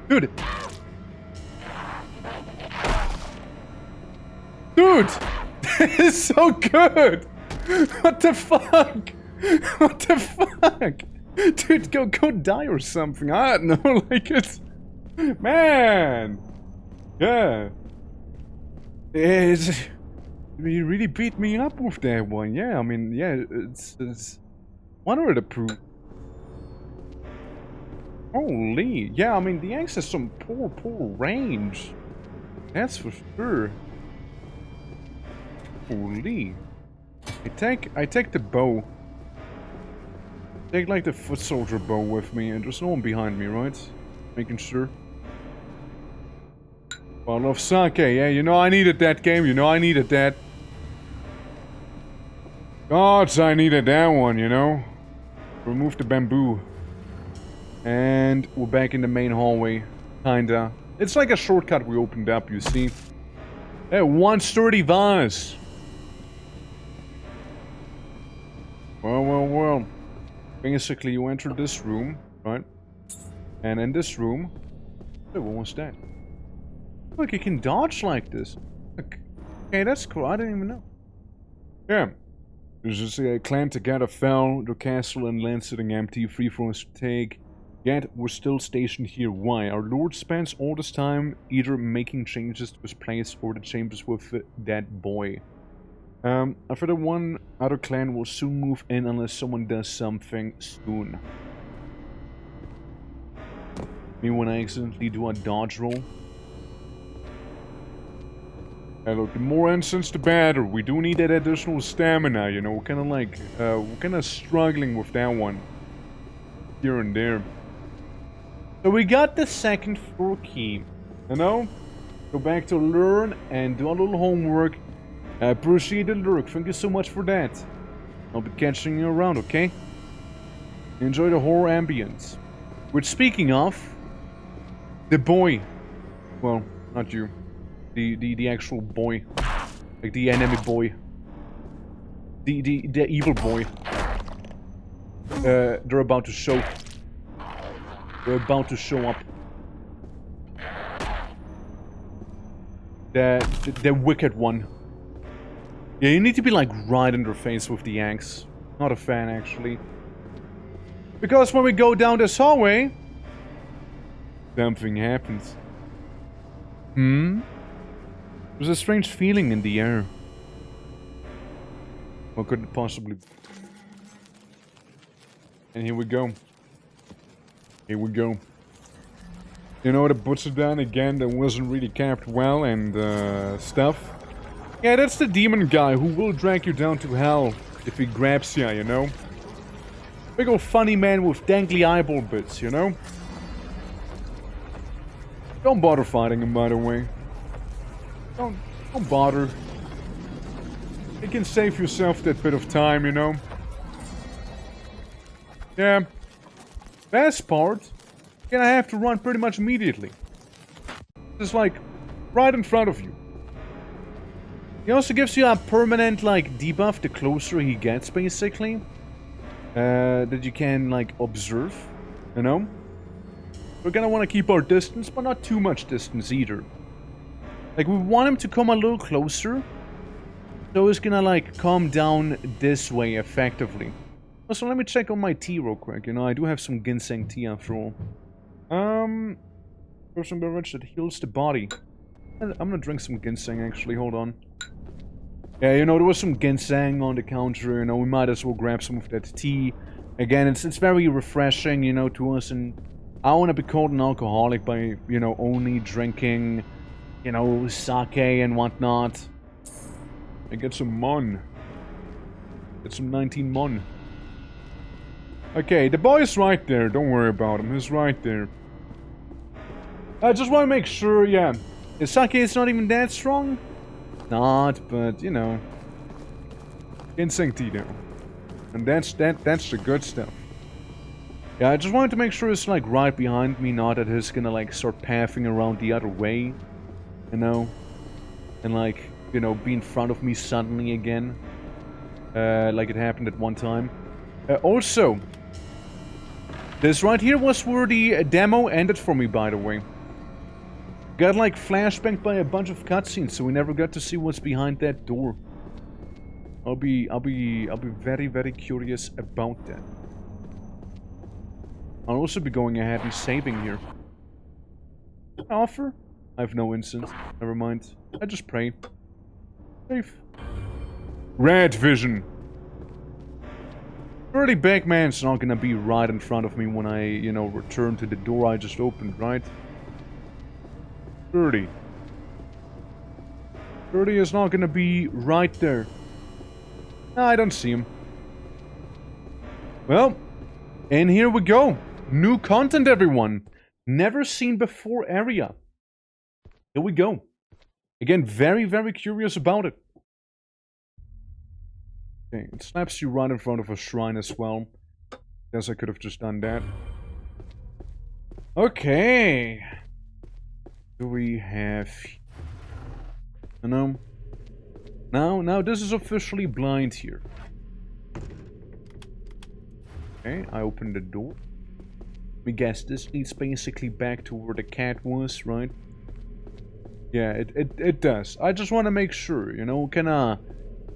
Dude! Dude! This is so good! What the fuck? What the fuck? Dude, go die or something. I don't know, like it's... Man! Yeah. It's... You really beat me up with that one. Yeah, I mean, yeah, it's... One of the proof. Holy. Yeah, I mean, the axe has some poor range. That's for sure. Holy. I take the bow. Take like the foot soldier bow with me, and there's no one behind me, right? Making sure. Bottle of sake, yeah, you know I needed that game, you know I needed that. Gods, I needed that one, you know. Remove the bamboo. And we're back in the main hallway. Kinda. It's like a shortcut we opened up, you see. Hey, one sturdy vase. Well. Basically, you enter this room, right? And in this room... Wait, what was that? Look, you can dodge like this. Okay, that's cool. I didn't even know. Yeah. There's just a clan together fell, the castle and land sitting empty, free for us to take. Yet, we're still stationed here. Why? Our lord spends all this time either making changes to his place or the chambers with that boy. I feel that one other clan will soon move in unless someone does something soon. Me when I accidentally do a dodge roll. And look, the more incense, the better. We do need that additional stamina, you know. We're kind of like, we're kind of struggling with that one. Here and there. So we got the second floor key. You know? Go back to learn and do a little homework. I appreciate the lurk. Thank you so much for that. I'll be catching you around, okay? Enjoy the horror ambience. Which, speaking of, the boy. Well, not you. The actual boy. Like the enemy boy. The evil boy. They're about to show. They're about to show up. The wicked one. Yeah, you need to be like right in their face with the axe. Not a fan, actually. Because when we go down this hallway, something happens. There's a strange feeling in the air. What could it possibly be? And here we go. Here we go. You know, the butcher down again that wasn't really capped well and stuff. Yeah, that's the demon guy who will drag you down to hell if he grabs you, you know? Big ol' funny man with dangly eyeball bits, you know? Don't bother fighting him, by the way. Don't bother. You can save yourself that bit of time, you know? Yeah. Best part, you're gonna have to run pretty much immediately. Just like, right in front of you. He also gives you a permanent, like, debuff the closer he gets, basically. That you can, like, observe, you know? We're gonna want to keep our distance, but not too much distance either. Like, we want him to come a little closer. So he's gonna, like, come down this way, effectively. Also, let me check on my tea real quick, you know? I do have some ginseng tea, after all. Person beverage that heals the body. I'm gonna drink some ginseng, actually, hold on. Yeah, you know, there was some ginseng on the counter, you know, we might as well grab some of that tea. Again, it's very refreshing, you know, to us, and I want to be called an alcoholic by, you know, only drinking, you know, sake and whatnot. I get some mon. Get some 19 mon. Okay, the boy's right there, don't worry about him, he's right there. I just want to make sure, yeah, the sake is not even that strong? Not, but, you know, ginseng tea though. And that's the good stuff. Yeah, I just wanted to make sure it's, like, right behind me, not that he's gonna, like, start pathing around the other way. You know? And, like, you know, be in front of me suddenly again. Like it happened at one time. Also, this right here was where the demo ended for me, by the way. Got, like, flashbanged by a bunch of cutscenes, so we never got to see what's behind that door. I'll be very, very curious about that. I'll also be going ahead and saving here. Offer? I have no incense. Never mind. I just pray. Safe. Red vision. Surely Bagman's not gonna be right in front of me when I, you know, return to the door I just opened, right? 30. 30 is not gonna be right there. No, I don't see him. Well, and here we go. New content, everyone. Never seen before area. Here we go. Again, very, very curious about it. Okay, it snaps you right in front of a shrine as well. Guess I could have just done that. Okay. Do we have... No. Now this is officially blind here. Okay, I opened the door. We guess this leads basically back to where the cat was, right? Yeah, it does. I just want to make sure, you know, can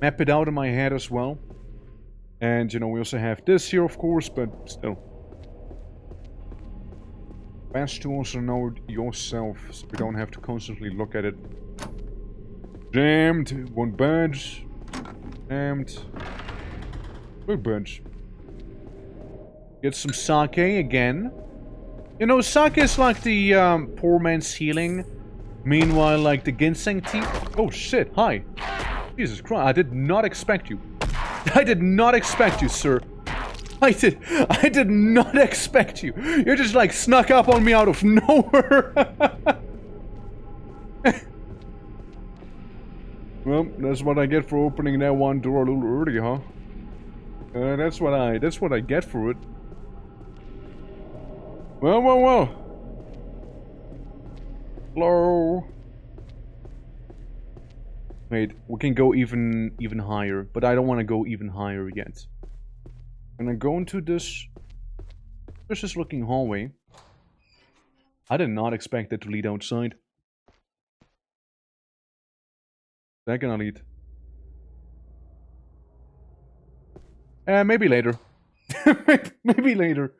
map it out in my head as well. And, you know, we also have this here, of course, but still. Best to also know yourself, so we don't have to constantly look at it. Jammed, won't budge. Jammed. Will budge. Get some sake again. You know, sake is like the poor man's healing. Meanwhile, like, the ginseng tea... Oh, shit, hi. Jesus Christ, I did not expect you. I did not expect you, sir. I did not expect you. You just, like, snuck up on me out of nowhere. Well, that's what I get for opening that one door a little early, huh? That's what I get for it. Well, well, well. Hello. Wait, we can go even higher, but I don't want to go even higher yet. I'm gonna go into this vicious looking hallway. I did not expect it to lead outside. That gonna lead? Maybe later. Maybe later.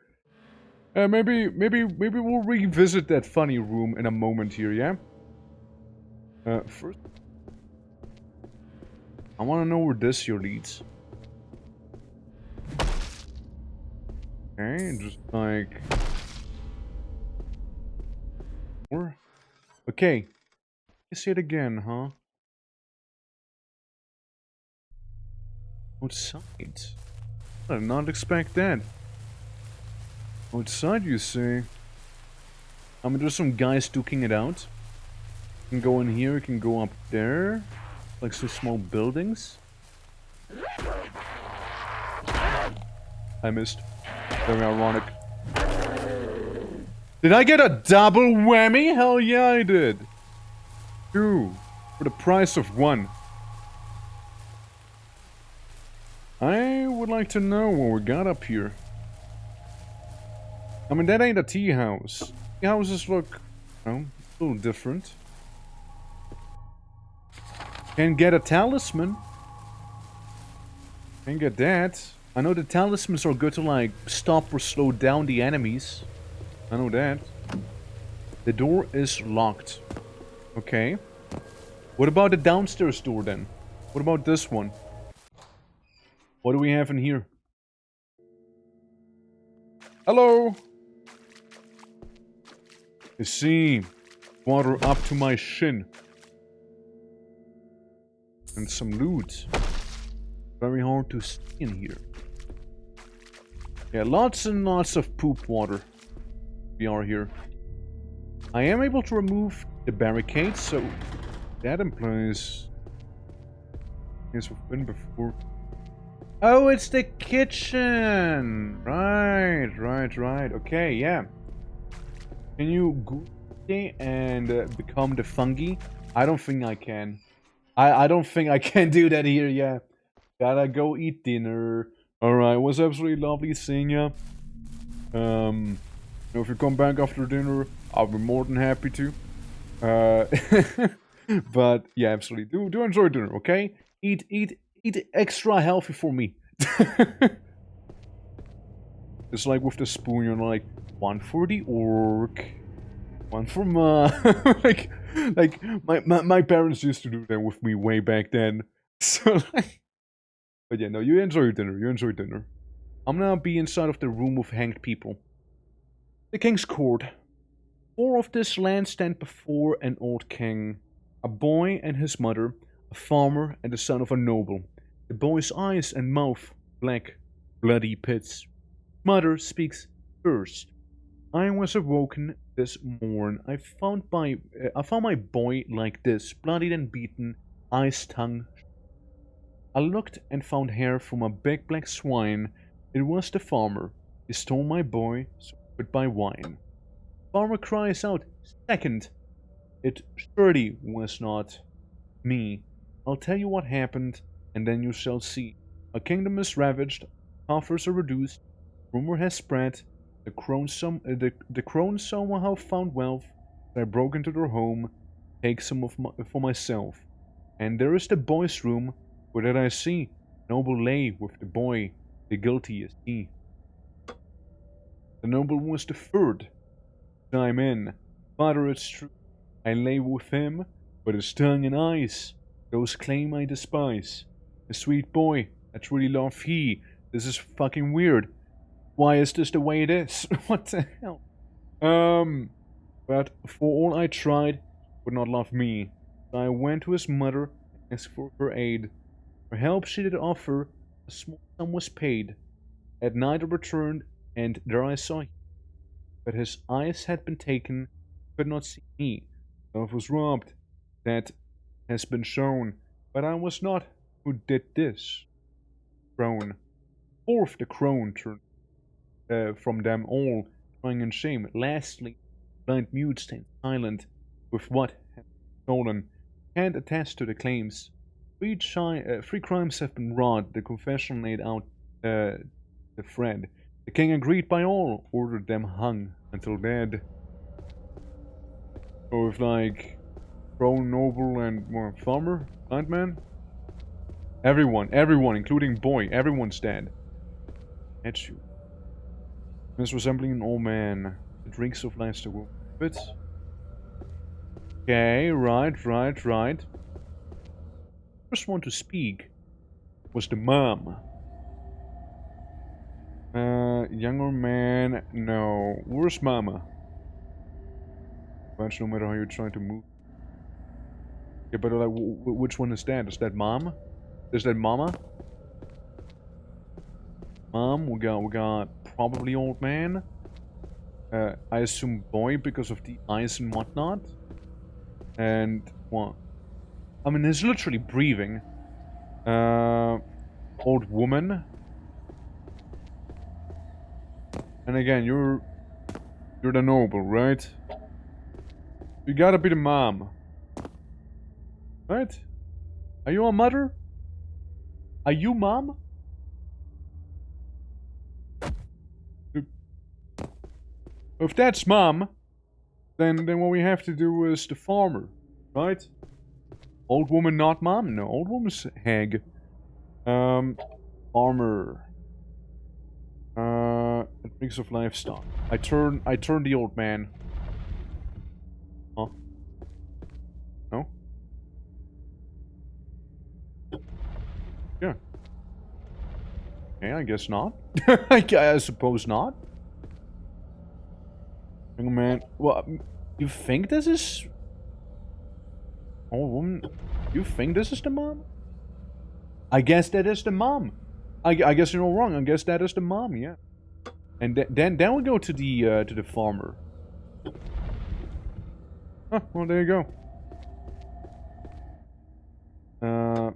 Maybe we'll revisit that funny room in a moment here, yeah? First... I wanna know where this here leads. Okay, just like... Or... Okay. You see it again, huh? Outside? I did not expect that. Outside, you see. I mean, there's some guys duking it out. You can go in here, you can go up there. Like some small buildings. I missed. Very ironic. Did I get a double whammy? Hell yeah, I did. 2. For the price of 1. I would like to know what we got up here. I mean, that ain't a tea house. Tea houses look, you know, a little different. Can get a talisman. Can get that. I know the talismans are good to, like, stop or slow down the enemies. I know that. The door is locked. Okay. What about the downstairs door, then? What about this one? What do we have in here? Hello! You see, water up to my shin. And some loot. Very hard to see in here. Yeah, lots and lots of poop water. We are here. I am able to remove the barricades, so that implies... Yes, we've been before. Oh, it's the kitchen! Right. Okay, yeah. Can you go and become the fungi? I don't think I can. I don't think I can do that here, yeah. Gotta go eat dinner. Alright, it was absolutely lovely seeing ya. If you come back after dinner, I'll be more than happy to. But, yeah, absolutely. Do enjoy dinner, okay? Eat extra healthy for me. It's like with the spoon, you're like, 1 for the orc, 1 for ma. like my parents used to do that with me way back then. So like, but yeah, no, you enjoy your dinner. I'm gonna be inside of the room of hanged people. The king's court. 4 of this land stand before an old king, a boy and his mother, a farmer and the son of a noble. The boy's eyes and mouth black, bloody pits. Mother speaks first. I was awoken this morn. I found my boy like this, bloodied and beaten, eyes tongue. I looked and found hair from a big black swine. It was the farmer. He stole my boy, so goodbye wine. Farmer cries out, second. It surely was not me. I'll tell you what happened, and then you shall see. A kingdom is ravaged, coffers are reduced, rumor has spread, the crones somehow found wealth, I broke into their home, take some for myself. And there is the boy's room, where did I see? Noble lay with the boy, the guilty is he. The noble was the third time in. Father, it's true, I lay with him, but his tongue and eyes, those claim I despise. The sweet boy, I truly love he. This is fucking weird. Why is this the way it is? What the hell? But for all I tried, would not love me. So I went to his mother and asked for her aid. For help she did offer, a small sum was paid. At night I returned, and there I saw him. But his eyes had been taken, could not see me. So I was robbed. That has been shown, but I was not who did this. Crone. Fourth the crone turned from them all, crying in shame. Lastly, blind mute stayed silent with what had been stolen. Can't attest to the claims. Three crimes have been wrought. The confession laid out the thread. The king agreed by all, ordered them hung until dead. So if like crone, noble, and farmer, blind man, everyone, including boy, everyone's dead. At you. This resembling an old man. The drinks of last will fit. Okay, right. First one to speak was the mom. Younger man, no. Where's mama? But no matter how you're trying to move. Yeah, but like, which one is that? Is that mom? Is that mama? Mom, we got probably old man. I assume boy because of the eyes and whatnot. And what? I mean, he's literally breathing. Old woman. And again, you're the noble, right? You gotta be the mom. Right? Are you a mother? Are you mom? If that's mom, then what we have to do is the farmer, right? Old woman, not mom? No, old woman's hag. Farmer. It brings of livestock. I turn the old man. Huh? No? Yeah. Okay, I guess not. I suppose not. Young man. Well, you think this is... Old woman? You think this is the mom? I guess that is the mom. I guess you're not wrong. I guess that is the mom, yeah. And then we go to the farmer. Oh, well, there you go.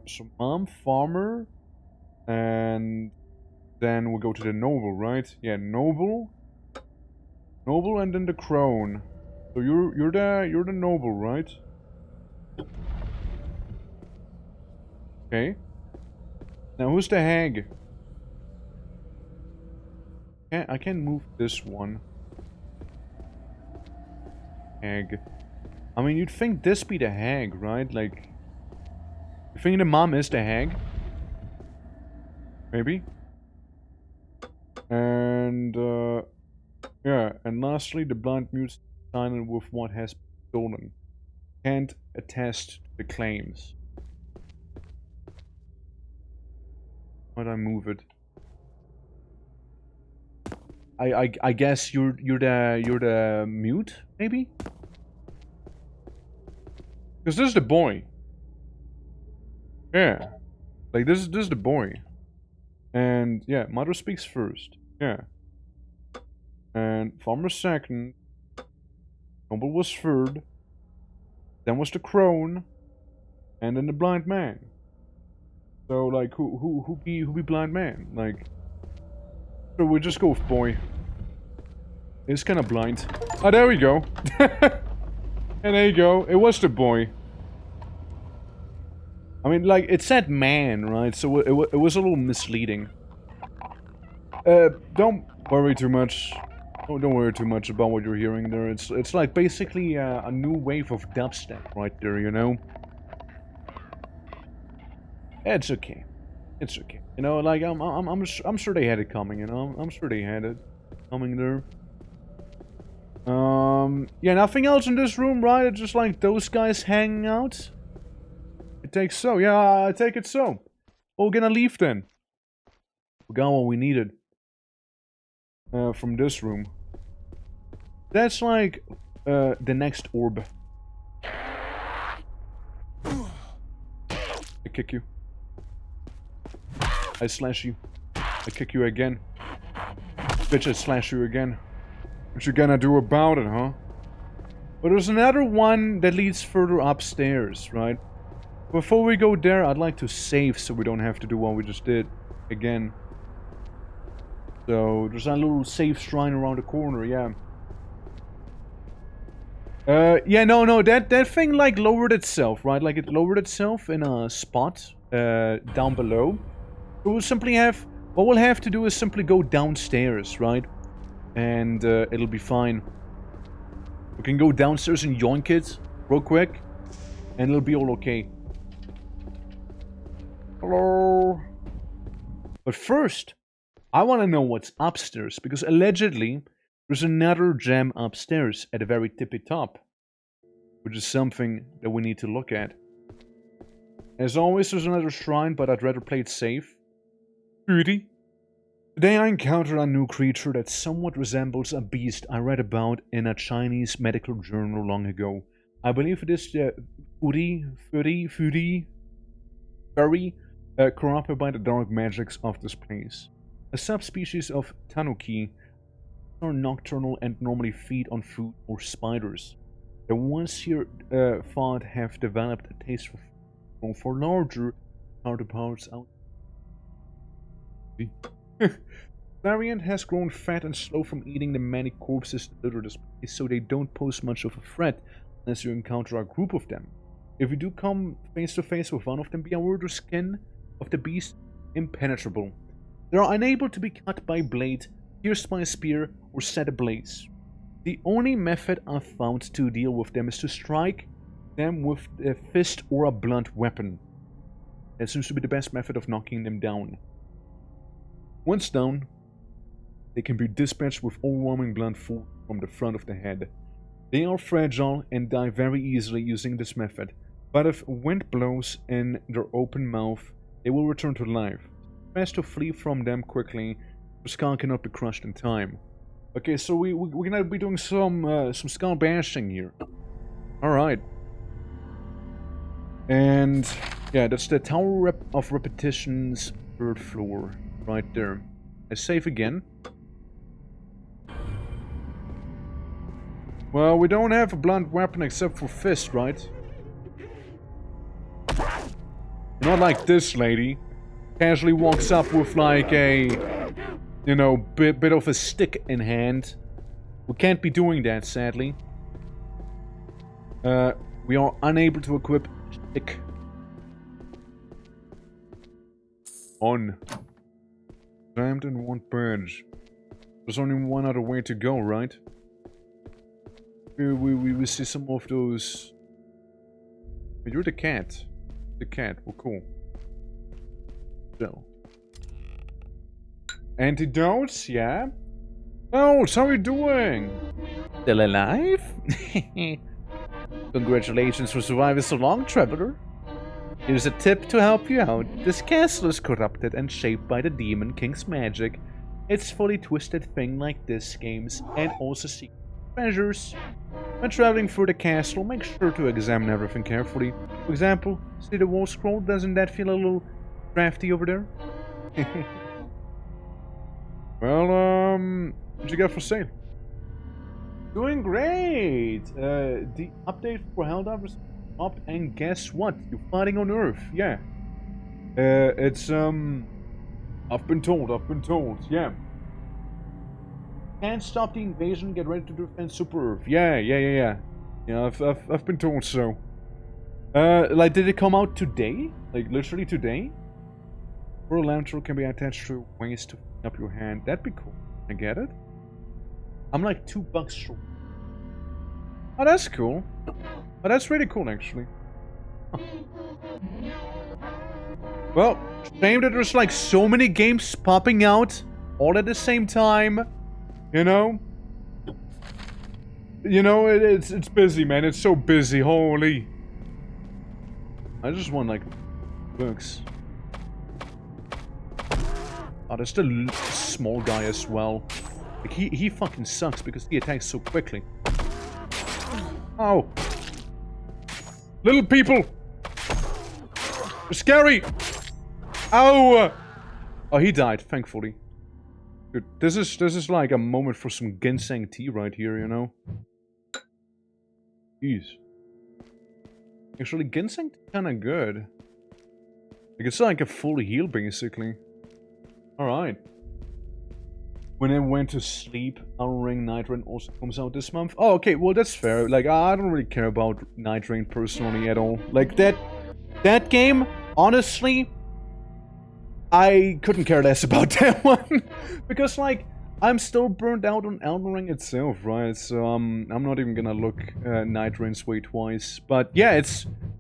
So mom, farmer, and then we'll go to the noble, right? Yeah, noble, and then the crone. So you're the noble, right? Okay. Now who's the hag? I can move this one. Hag. I mean, you'd think this be the hag, right? Like, you think the mom is the hag? Maybe. And yeah. And lastly, the blind mute silent with what has been stolen. Can't attest to the claims. Why'd I move it? I guess you're the mute, maybe? Because this is the boy. Yeah. Like this is the boy. And yeah, mother speaks first. Yeah. And farmer second. Noble was third. Then was the crone. And then the blind man. So like who be blind man? Like, so we just go with boy. It's kind of blind. Oh, there we go. And there you go. It was the boy. I mean, like, it said man, right? So it was a little misleading. Don't worry too much. Oh, don't worry too much about what you're hearing there. It's like basically a new wave of dubstep right there, you know? It's okay. It's okay. You know, like I'm sure they had it coming. You know, I'm sure they had it coming there. Yeah, nothing else in this room, right? It's just like those guys hanging out. I take so. Yeah, I take it so. Well, we're gonna leave then. We got what we needed. From this room. That's like the next orb. I kick you. I slash you. I kick you again. Bitch, I slash you again. What you gonna do about it, huh? But there's another one that leads further upstairs, right? Before we go there, I'd like to save so we don't have to do what we just did again. So, there's a little safe shrine around the corner, yeah. Yeah, no, that thing, like, lowered itself, right? Like, it lowered itself in a spot, down below. We'll simply have... What we'll have to do is simply go downstairs, right? And, it'll be fine. We can go downstairs and yoink it, real quick. And it'll be all okay. Hello? But first, I want to know what's upstairs, because allegedly, there's another gem upstairs at the very tippy top. Which is something that we need to look at. As always, there's another shrine, but I'd rather play it safe. Beauty. Today I encountered a new creature that somewhat resembles a beast I read about in a Chinese medical journal long ago. I believe it is the furry, corrupted by the dark magics of this place. A subspecies of tanuki are nocturnal and normally feed on food or spiders. The ones here thought have developed a taste for larger counterparts out. Variant has grown fat and slow from eating the many corpses that litter this place, so they don't pose much of a threat unless you encounter a group of them. If you do come face to face with one of them, be aware the skin of the beast impenetrable. They are unable to be cut by blade, pierced by a spear, or set ablaze. The only method I've found to deal with them is to strike them with a fist or a blunt weapon. That seems to be the best method of knocking them down. Once down, they can be dispatched with overwhelming blunt force from the front of the head. They are fragile and die very easily using this method, but if wind blows in their open mouth, they will return to life. It's best to flee from them quickly, so skull cannot be crushed in time. Okay, so we're gonna be doing some skull bashing here. Alright. And yeah, that's the Tower of Repetitions, 3rd floor. Right there. I save again. Well, we don't have a blunt weapon except for fist, right? Not like this lady. Casually walks up with like a, you know, bit of a stick in hand. We can't be doing that, sadly. We are unable to equip stick. On. Jammed in one badge. There's only one other way to go, right? We see some of those... You're the cat. The cat, well, cool. So. Antidotes, yeah? Oh, how are you doing? Still alive? Congratulations for surviving so long, traveler. Here's a tip to help you out. This castle is corrupted and shaped by the Demon King's magic. It's fully twisted thing like this game's and also secret treasures. When traveling through the castle, make sure to examine everything carefully. For example, see the wall scroll? Doesn't that feel a little drafty over there? Well, what you got for sale? Doing great! The update for HELLDIVER up, and guess what? You're fighting on Earth, yeah. It's, I've been told, yeah. Can't stop the invasion, get ready to defend Super Earth. Yeah. Yeah, I've been told so. Like, did it come out today? Like, literally today? Or a launcher can be attached to ways to clean up your hand. That'd be cool. I get it. I'm like $2 short. Oh, that's cool. Oh, that's really cool, actually. Huh. Well, shame that there's like so many games popping out all at the same time. You know? You know, it's busy, man. It's so busy. Holy. I just want like books. Oh, there's the small guy as well. Like, he fucking sucks because he attacks so quickly. Oh. Little people! Scary! Ow! Oh, he died, thankfully. Dude, this is like a moment for some ginseng tea right here, you know? Jeez. Actually, ginseng tea kinda good. Like, it's like a full heal, basically. Alright. When I went to sleep, Elden Ring Night Rain also comes out this month. Oh, okay, well, that's fair. Like, I don't really care about Night Rain personally at all. Like, that game, honestly, I couldn't care less about that one. Because, like, I'm still burnt out on Elden Ring itself, right? So, I'm not even gonna look Night Rain's way twice. But, yeah,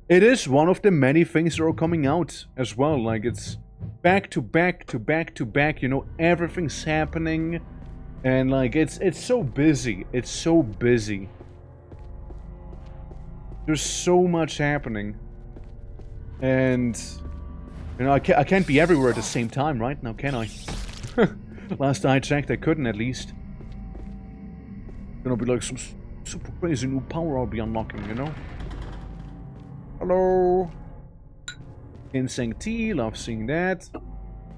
it is one of the many things that are coming out as well. Like, it's back to back to back to back, you know, everything's happening. And, like, it's so busy. It's so busy. There's so much happening. And, you know, I can't be everywhere at the same time, right? Now, can I? Last I checked, I couldn't, at least. Gonna be like some super crazy new power I'll be unlocking, you know? Hello? Ginseng tea, love seeing that.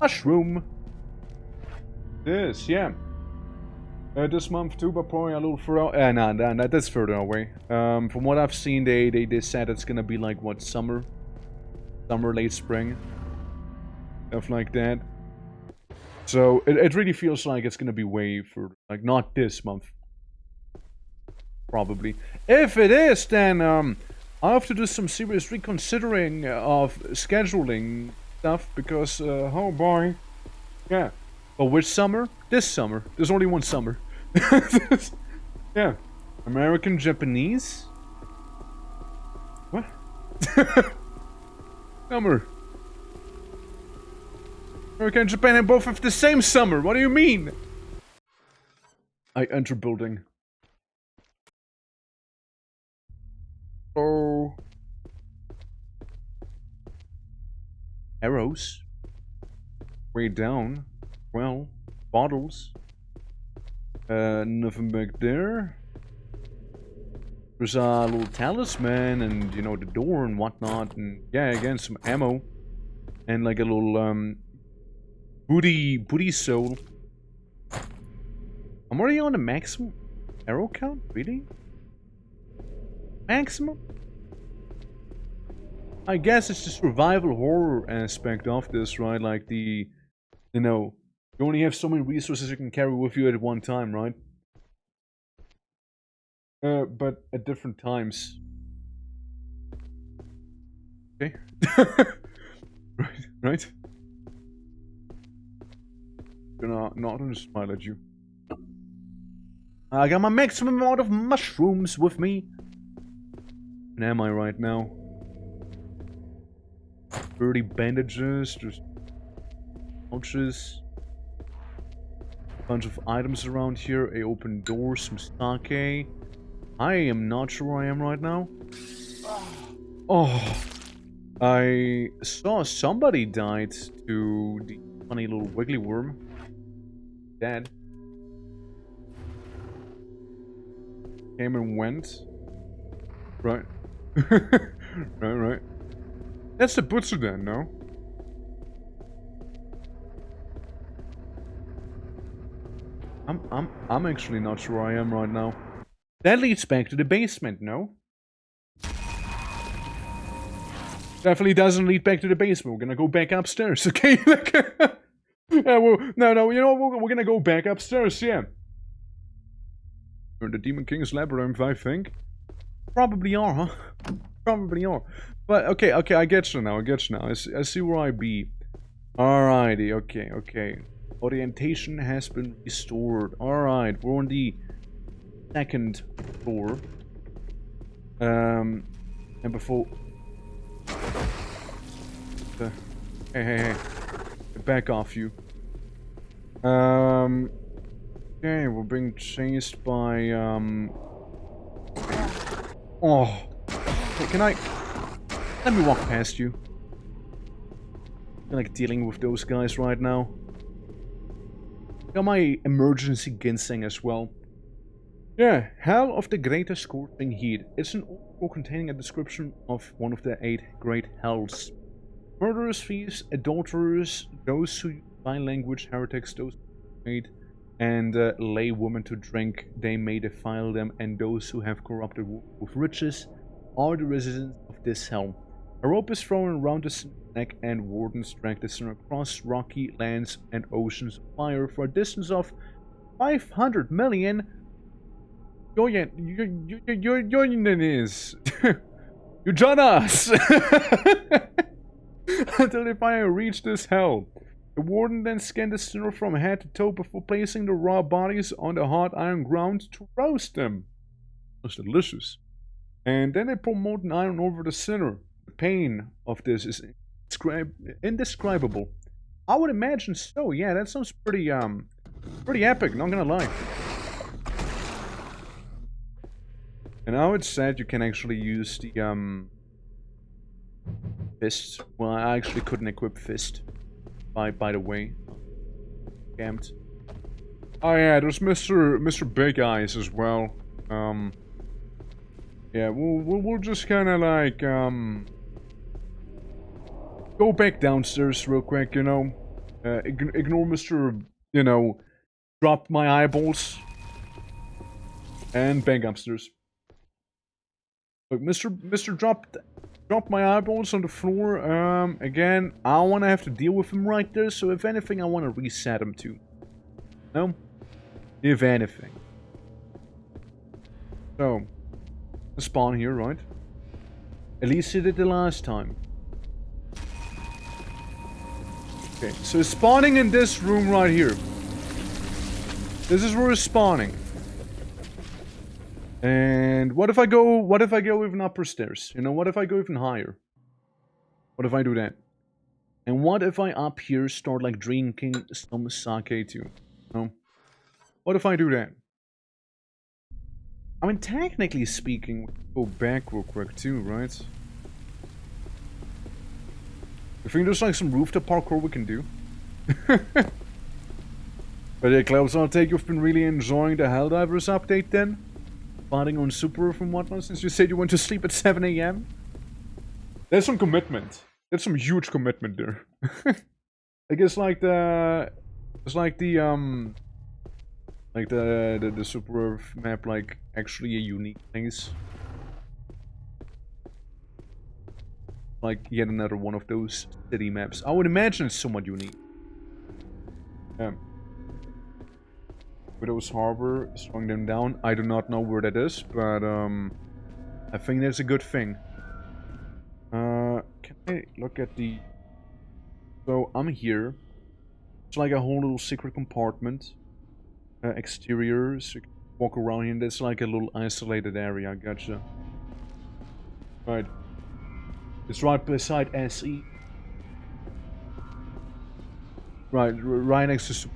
Mushroom. This, yeah. This month too, but probably a little further. Nah, that's further away. From what I've seen, they said it's gonna be like, what, summer? Summer, late spring. Stuff like that. So, it really feels like it's gonna be way further. Like, not this month. Probably. If it is, then, I'll have to do some serious reconsidering of scheduling stuff, because, oh boy. Yeah. But which summer? This summer. There's only one summer. Yeah. American, Japanese? What? Summer. America and Japan both have the same summer. What do you mean? I enter building. Oh. Arrows. Way down. Well, bottles. Nothing back there. There's a little talisman and, you know, the door and whatnot. And, yeah, again, some ammo. And, like, a little, booty soul. I'm already on the maximum arrow count? Really? Maximum? I guess it's the survival horror aspect of this, right? Like the, you know, you only have so many resources you can carry with you at one time, right? But at different times. Okay. Right? Not gonna smile at you. I got my maximum amount of mushrooms with me. And am I right now? 30 bandages, just pouches. Bunch of items around here, a open door, some sake. I am not sure where I am right now. Oh, I saw somebody died to the funny little wiggly worm. Dead. Came and went. Right. right. That's the butcher then, no? I'm actually not sure where I am right now. That leads back to the basement, no? Definitely doesn't lead back to the basement. We're gonna go back upstairs, okay? Yeah, well, no, you know what? We're gonna go back upstairs, yeah. We're in the Demon King's Labyrinth, I think. Probably are, huh? Probably are. But, okay, I get you now, I see where I be. Alrighty, okay. Orientation has been restored. Alright, we're on the second floor. And before... Hey. Back off, you. Okay, we're being chased by, Oh. Hey, can I... Let me walk past you. I'm like dealing with those guys right now. Got my emergency ginseng as well. Yeah, Hell of the Greatest Scorching Heat. It's an article containing a description of one of the 8 great hells. Murderers, thieves, adulterers, those who use vile language, heretics, those who made, and lay women to drink, they may defile them, and those who have corrupted with riches are the residents of this hell. A rope is thrown around the sinner's neck, and wardens drag the sinner across rocky lands and oceans of fire for a distance of 500 million is you Jonas until the fire reach this hell. The warden then scanned the sinner from head to toe before placing the raw bodies on the hot iron ground to roast them. That's delicious. And then they pour molten iron over the sinner. The pain of this is indescribable. I would imagine so. Yeah, that sounds pretty epic, not gonna lie. And now it's sad you can actually use the fist. Well, I actually couldn't equip fist. By the way. Camped. Oh yeah, there's Mr. Big Eyes as well. Yeah, we'll just kind of like go back downstairs real quick, you know. Ignore Mr. You know, drop my eyeballs and bang upstairs. Look, Mr. dropped my eyeballs on the floor. Again, I don't want to have to deal with him right there, so if anything, I want to reset him too. No? If anything. So, spawn here, right? At least he did the last time. Okay, so spawning in this room right here. This is where it's spawning. And what if I go even upper stairs? You know, what if I go even higher? What if I do that? And what if I up here start like drinking some sake too? You know? What if I do that? I mean, technically speaking, we'll go back real quick too, right? You think there's like some rooftop parkour we can do? But yeah, Klaus, I'll take you've been really enjoying the Helldivers update then? Fighting on Super Roof and whatnot, since you said you went to sleep at 7 AM? There's some commitment. There's some huge commitment there. I guess like the... It's like the Super Roof map, like, actually a unique place. Like, yet another one of those city maps. I would imagine it's somewhat unique. Yeah. Widow's Harbor, slowing them down. I do not know where that is, but I think that's a good thing. Can I look at the... So, I'm here. It's like a whole little secret compartment. Exterior, so you can walk around here, and that's like a little isolated area, gotcha. Right. It's right beside SE. Right next to...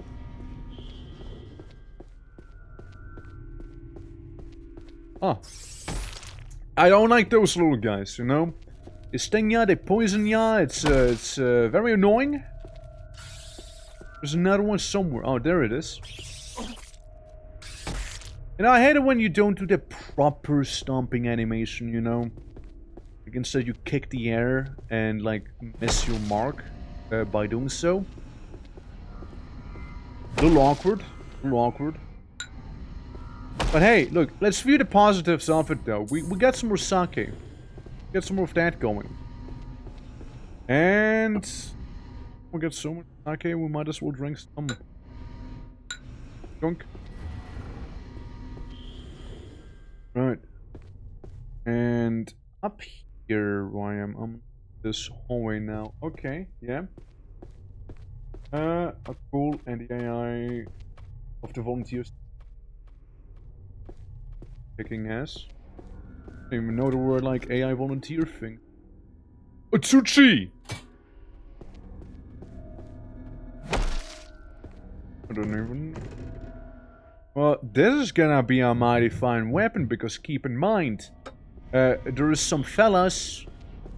Ah. I don't like those little guys, you know? They sting ya, they poison ya, it's very annoying. There's another one somewhere. Oh, there it is. You know, I hate it when you don't do the proper stomping animation, you know? Like, instead you kick the air and, like, miss your mark by doing so. A little awkward. But hey, look, let's view the positives of it though. We got some more sake. Get some more of that going. And we got so much sake, we might as well drink some junk. Right. And up here where I am this hallway now. Okay, yeah. Cool, and the AI of the volunteers kicking ass. I don't even know the word like AI volunteer thing. Atsuchi! I don't even... Well, this is gonna be a mighty fine weapon, because keep in mind, there is some fellas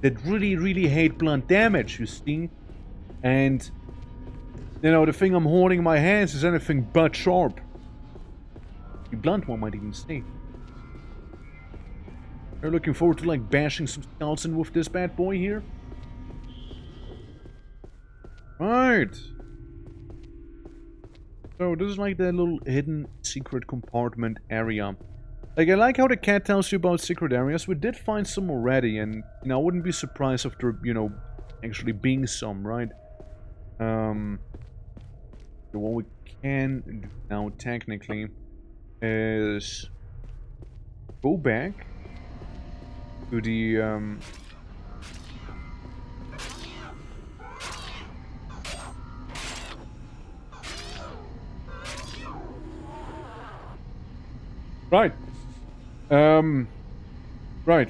that really hate blunt damage, you see? And, you know, the thing I'm holding in my hands is anything but sharp. The blunt one might even say. You're looking forward to, like, bashing some scouts in with this bad boy here? Right. So this is like the little hidden secret compartment area. Like, I like how the cat tells you about secret areas. We did find some already, and, you know, I wouldn't be surprised if there, you know, actually being some, right? So what we can do now, technically, is go back to the, right. Right.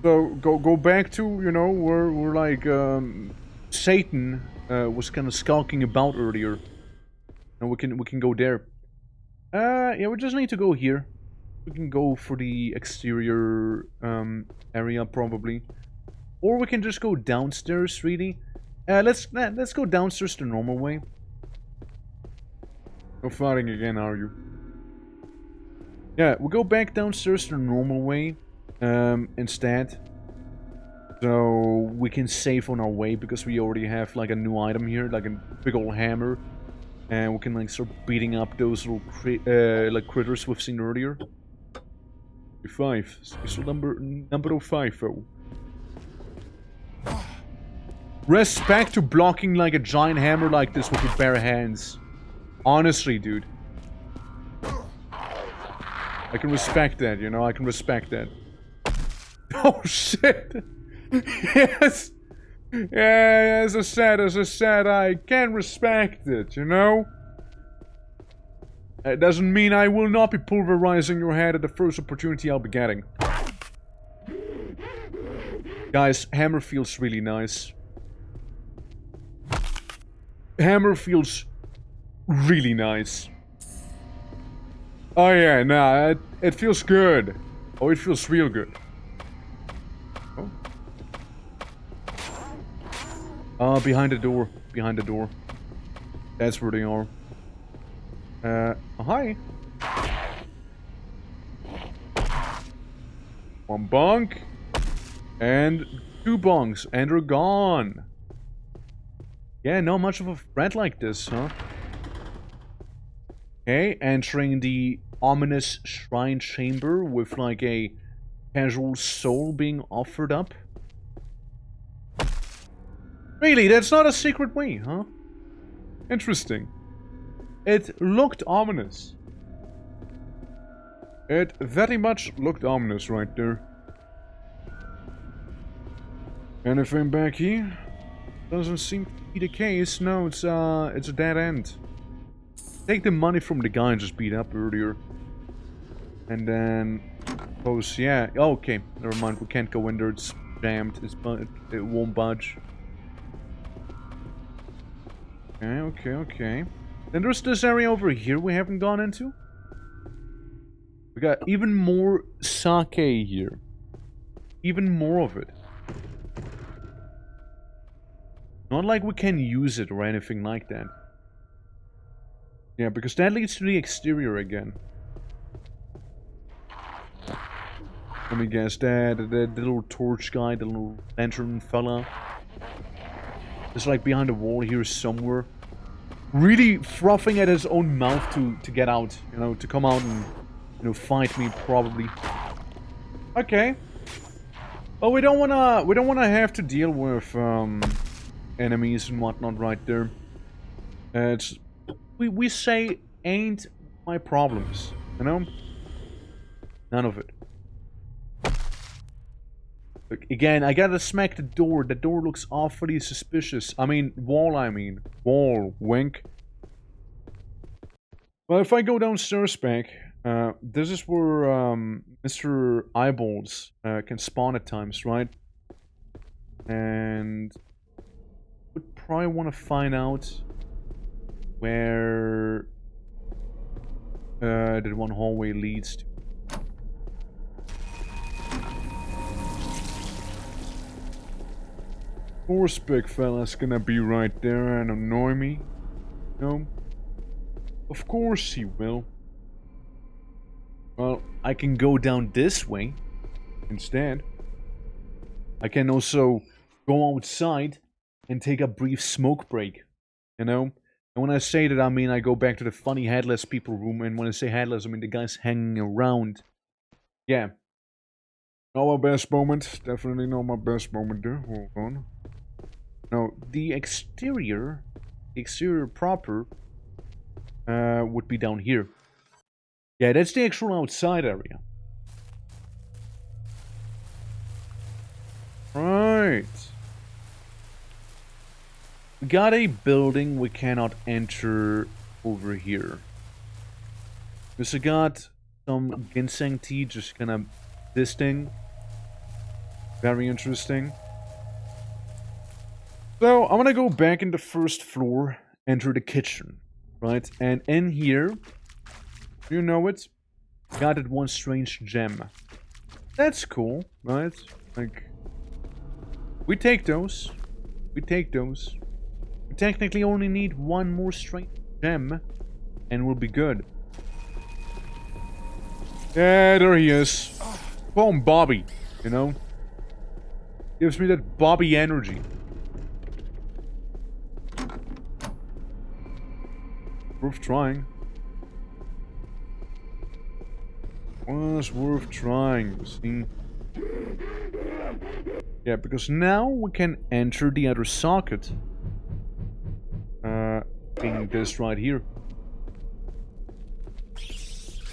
So go back to, you know, where like Satan was kind of skulking about earlier. And we can go there. Yeah, we just need to go here. We can go for the exterior area probably. Or we can just go downstairs, really. Let's go downstairs the normal way. No fighting again, are you? Yeah, we'll go back downstairs the normal way instead. So we can save on our way because we already have like a new item here, like a big old hammer. And we can like start beating up those little like critters we've seen earlier. 5. Special number 5. Respect to blocking like a giant hammer like this with your bare hands. Honestly, dude. I can respect that, you know, I can respect that. Oh, shit! Yes! Yeah, as I said, I can respect it, you know? It doesn't mean I will not be pulverizing your head at the first opportunity I'll be getting. Guys, hammer feels really nice. Hammer feels really nice. Oh yeah, nah, it feels good. Oh, it feels real good. Oh. Behind the door. Behind the door. That's where they are. Hi. One bunk. And 2 bunks. And they're gone. Yeah, not much of a threat like this, huh? Okay, entering the ominous shrine chamber with like a casual soul being offered up. Really, that's not a secret way, huh? Interesting. It looked ominous. It very much looked ominous right there. Anything back here? Doesn't seem to be the case. No, it's a dead end. Take the money from the guy I just beat up earlier. And then... Suppose, yeah. Oh, okay, never mind. We can't go in there. It's jammed. It won't budge. Okay. Then there's this area over here we haven't gone into. We got even more sake here. Even more of it. Not like we can use it or anything like that. Yeah, because that leads to the exterior again. Let me guess, the little torch guy, the little lantern fella. It's like behind the wall here somewhere. Really frothing at his own mouth to get out, you know, to come out and, you know, fight me probably. Okay. Well, we don't wanna have to deal with enemies and whatnot right there. It's we say ain't my problems, you know? None of it. Look, again, I gotta smack the door. The door looks awfully suspicious. Wall, wink. Well, if I go downstairs back, this is where Mr. Eyeballs can spawn at times, right? And would probably want to find out where that one hallway leads to. Of course, big fella's gonna be right there and annoy me. No? Of course he will. Well, I can go down this way instead. I can also go outside and take a brief smoke break. you know? And when I say that, I mean I go back to the funny headless people room, and when I say headless, I mean the guys hanging around. Yeah. Not my best moment. Definitely not my best moment there. Hold on. No, the exterior proper, would be down here. Yeah, that's the actual outside area. Right. We got a building we cannot enter over here. Because I got some ginseng tea just kind of existing. Very interesting. So, I'm gonna go back in the first floor, enter the kitchen, right? And in here, you know it, Got it one strange gem. That's cool, right? Like, we take those. We take those. We technically only need one more strange gem, and we'll be good. yeah, there he is. Call him Bobby, you know? Gives me that Bobby energy. Worth trying. Was worth trying, you see. Yeah, because now we can enter the other socket. Being this right here.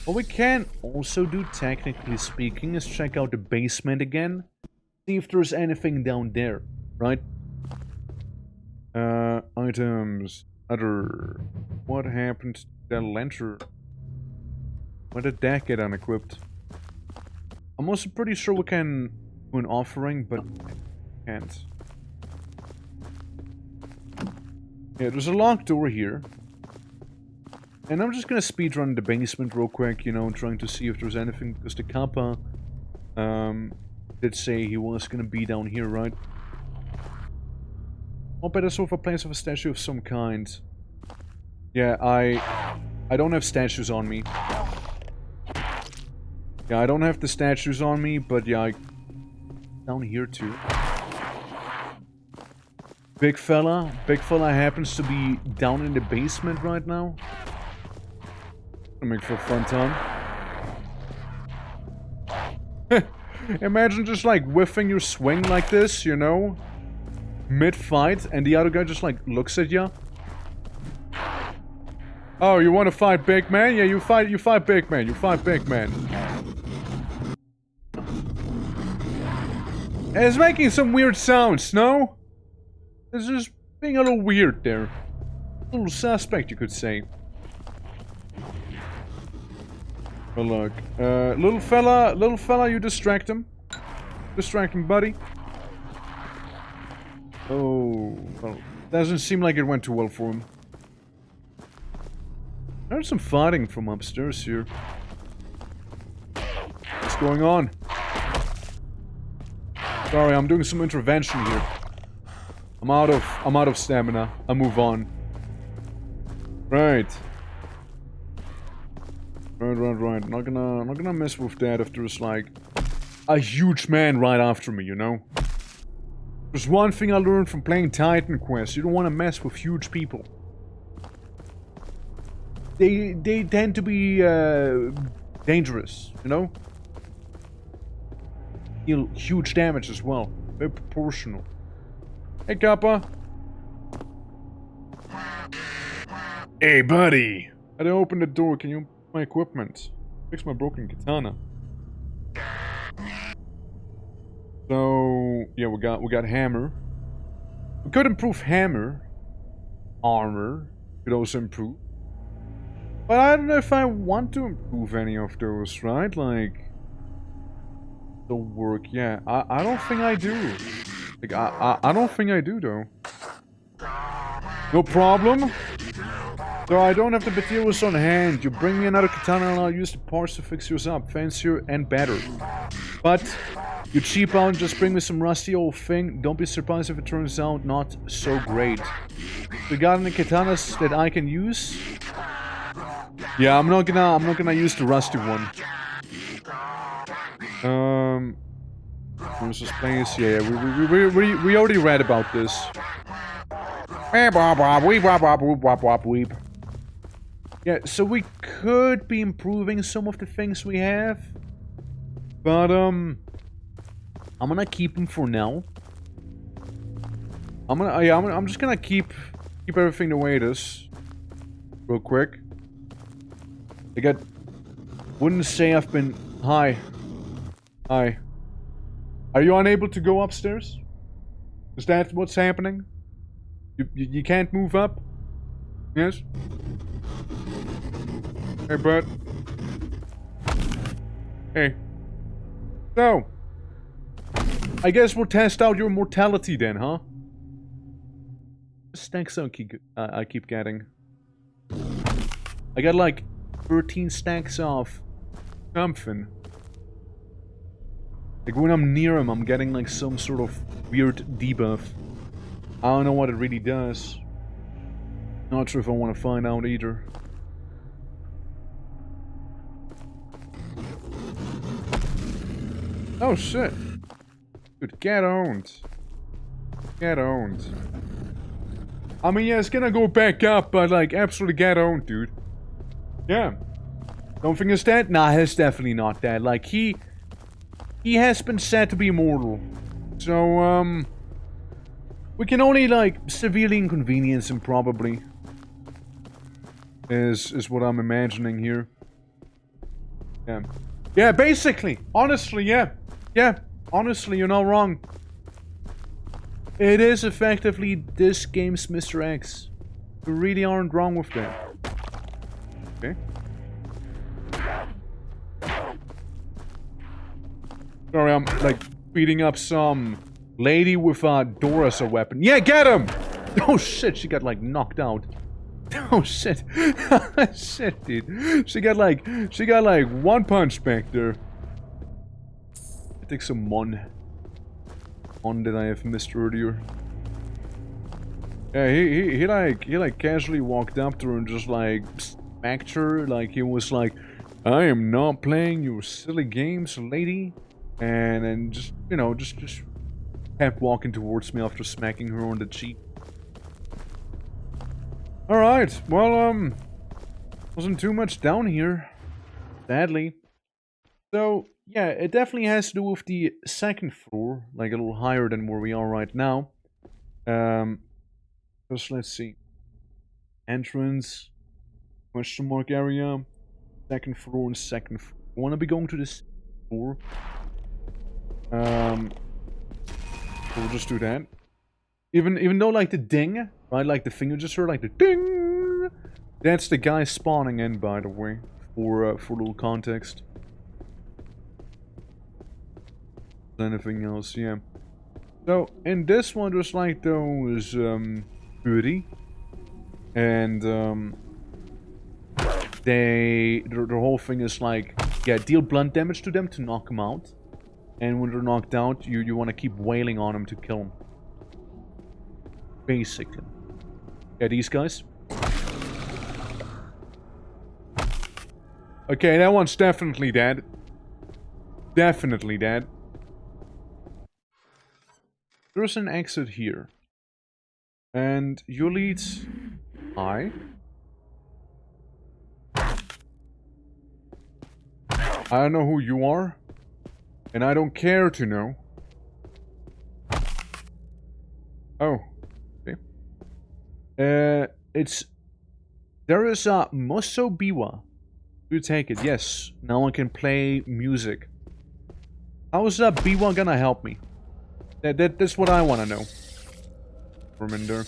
What we can also do, technically speaking, is check out the basement again. See if there's anything down there, right? Items. Other. What happened to that lantern? Why did that get unequipped? I'm also pretty sure we can do an offering, but can't. Yeah, there's a locked door here. And I'm just gonna speedrun the basement real quick, you know, trying to see if there's anything, because the Kappa did say he was gonna be down here, right? I'll bet it's over a place of a statue of some kind. Yeah, I don't have statues on me. Yeah, I don't have the statues on me, but yeah, Down here too. Big fella happens to be down in the basement right now. Gonna make for a fun time. Imagine just like whiffing your swing like this, you know? Mid-fight, and the other guy just like looks at you. Oh, you want to fight big man? Yeah, you fight big man. You fight big man. And it's making some weird sounds, no? It's just being a little weird there. A little suspect, you could say. But look, little fella, you distract him. Distract him, buddy. Oh, well, doesn't seem like it went too well for him. There's some fighting from upstairs here. What's going on? Sorry, I'm doing some intervention here. I'm out of stamina. I move on. Right. Right. Not gonna mess with that if there's like a huge man right after me, you know? There's one thing I learned from playing Titan Quest. You don't want to mess with huge people. They tend to be dangerous, you know? Deal huge damage as well. Very proportional. Hey, Kappa. Hey, buddy. I didn't open the door. Can you open my equipment? Fix my broken katana. So yeah, we got hammer. We could improve hammer. Armor could also improve. But I don't know if I want to improve any of those, right? Like the work, yeah. I don't think I do. Like I don't think I do though. No problem. So I don't have the materials on hand. You bring me another katana and I'll use the parts to fix yours up. Fancier and better. But you cheap out and just bring me some rusty old thing. Don't be surprised if it turns out not so great. We got any katanas that I can use? Yeah, I'm not gonna use the rusty one. Where's this place? Yeah, we already read about this. Yeah, so we could be improving some of the things we have. But, I'm gonna keep them for now. I'm just gonna keep everything the way it is. Real quick. Wouldn't say I've been... Hi. Hi. Are you unable to go upstairs? Is that what's happening? You can't move up? Yes? Hey, bud. Hey. So. I guess we'll test out your mortality then, huh? Stacks I keep getting. I got like 13 stacks of something. Like when I'm near him, I'm getting like some sort of weird debuff. I don't know what it really does. Not sure if I want to find out either. Oh shit. Dude, get owned. Get owned. I mean, yeah, it's gonna go back up, but like, absolutely get owned, dude. Yeah. Don't think it's dead? Nah, he's definitely not dead. Like, he has been said to be immortal. So, we can only, like, severely inconvenience him, probably. Is what I'm imagining here. Yeah. Yeah, basically. Honestly, yeah. Yeah. Honestly, you're not wrong. It is effectively this game's Mr. X. You really aren't wrong with that. Okay. Sorry, I'm, like, beating up some lady with a door as a weapon. Yeah, get him! Oh shit, she got, like, knocked out. Oh shit. Shit, dude. She got like one punch back there. I take some mon that I have missed earlier. Yeah, he like casually walked up to her and just like smacked her. Like he was like, I am not playing your silly games, lady. And just, you know, just kept walking towards me after smacking her on the cheek. Alright, well, wasn't too much down here, sadly. So, yeah, it definitely has to do with the second floor, like a little higher than where we are right now. Just let's see. Entrance, question mark area, second floor and second floor. I want to be going to this floor. We'll just do that. Even though, like, the ding, right, like the thing you just heard, like the ding, that's the guy spawning in, by the way, for a little context. Anything else, yeah. So, in this one, there's like those, Uri, and, their whole thing is like, yeah, deal blunt damage to them to knock them out, and when they're knocked out, you want to keep wailing on them to kill them. Basically. Yeah, these guys. Okay, that one's definitely dead. Definitely dead. There's an exit here. And you lead... I don't know who you are. And I don't care to know. Oh. It's... There is a Mosso Biwa. You take it, yes. Now I can play music. How is that Biwa gonna help me? That's what I wanna know. From in there.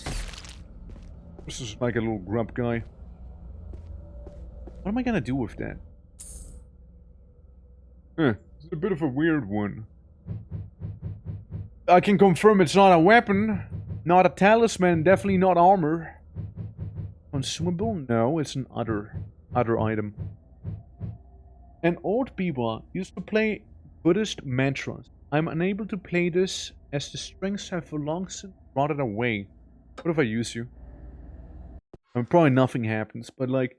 This is like a little grub guy. What am I gonna do with that? It's a bit of a weird one. I can confirm it's not a weapon. Not a talisman, definitely not armor. Consumable? No, it's an other item. An old Biwa used to play Buddhist mantras. I'm unable to play this as the strings have long since rotted away. What if I use you? I mean, probably nothing happens, but like...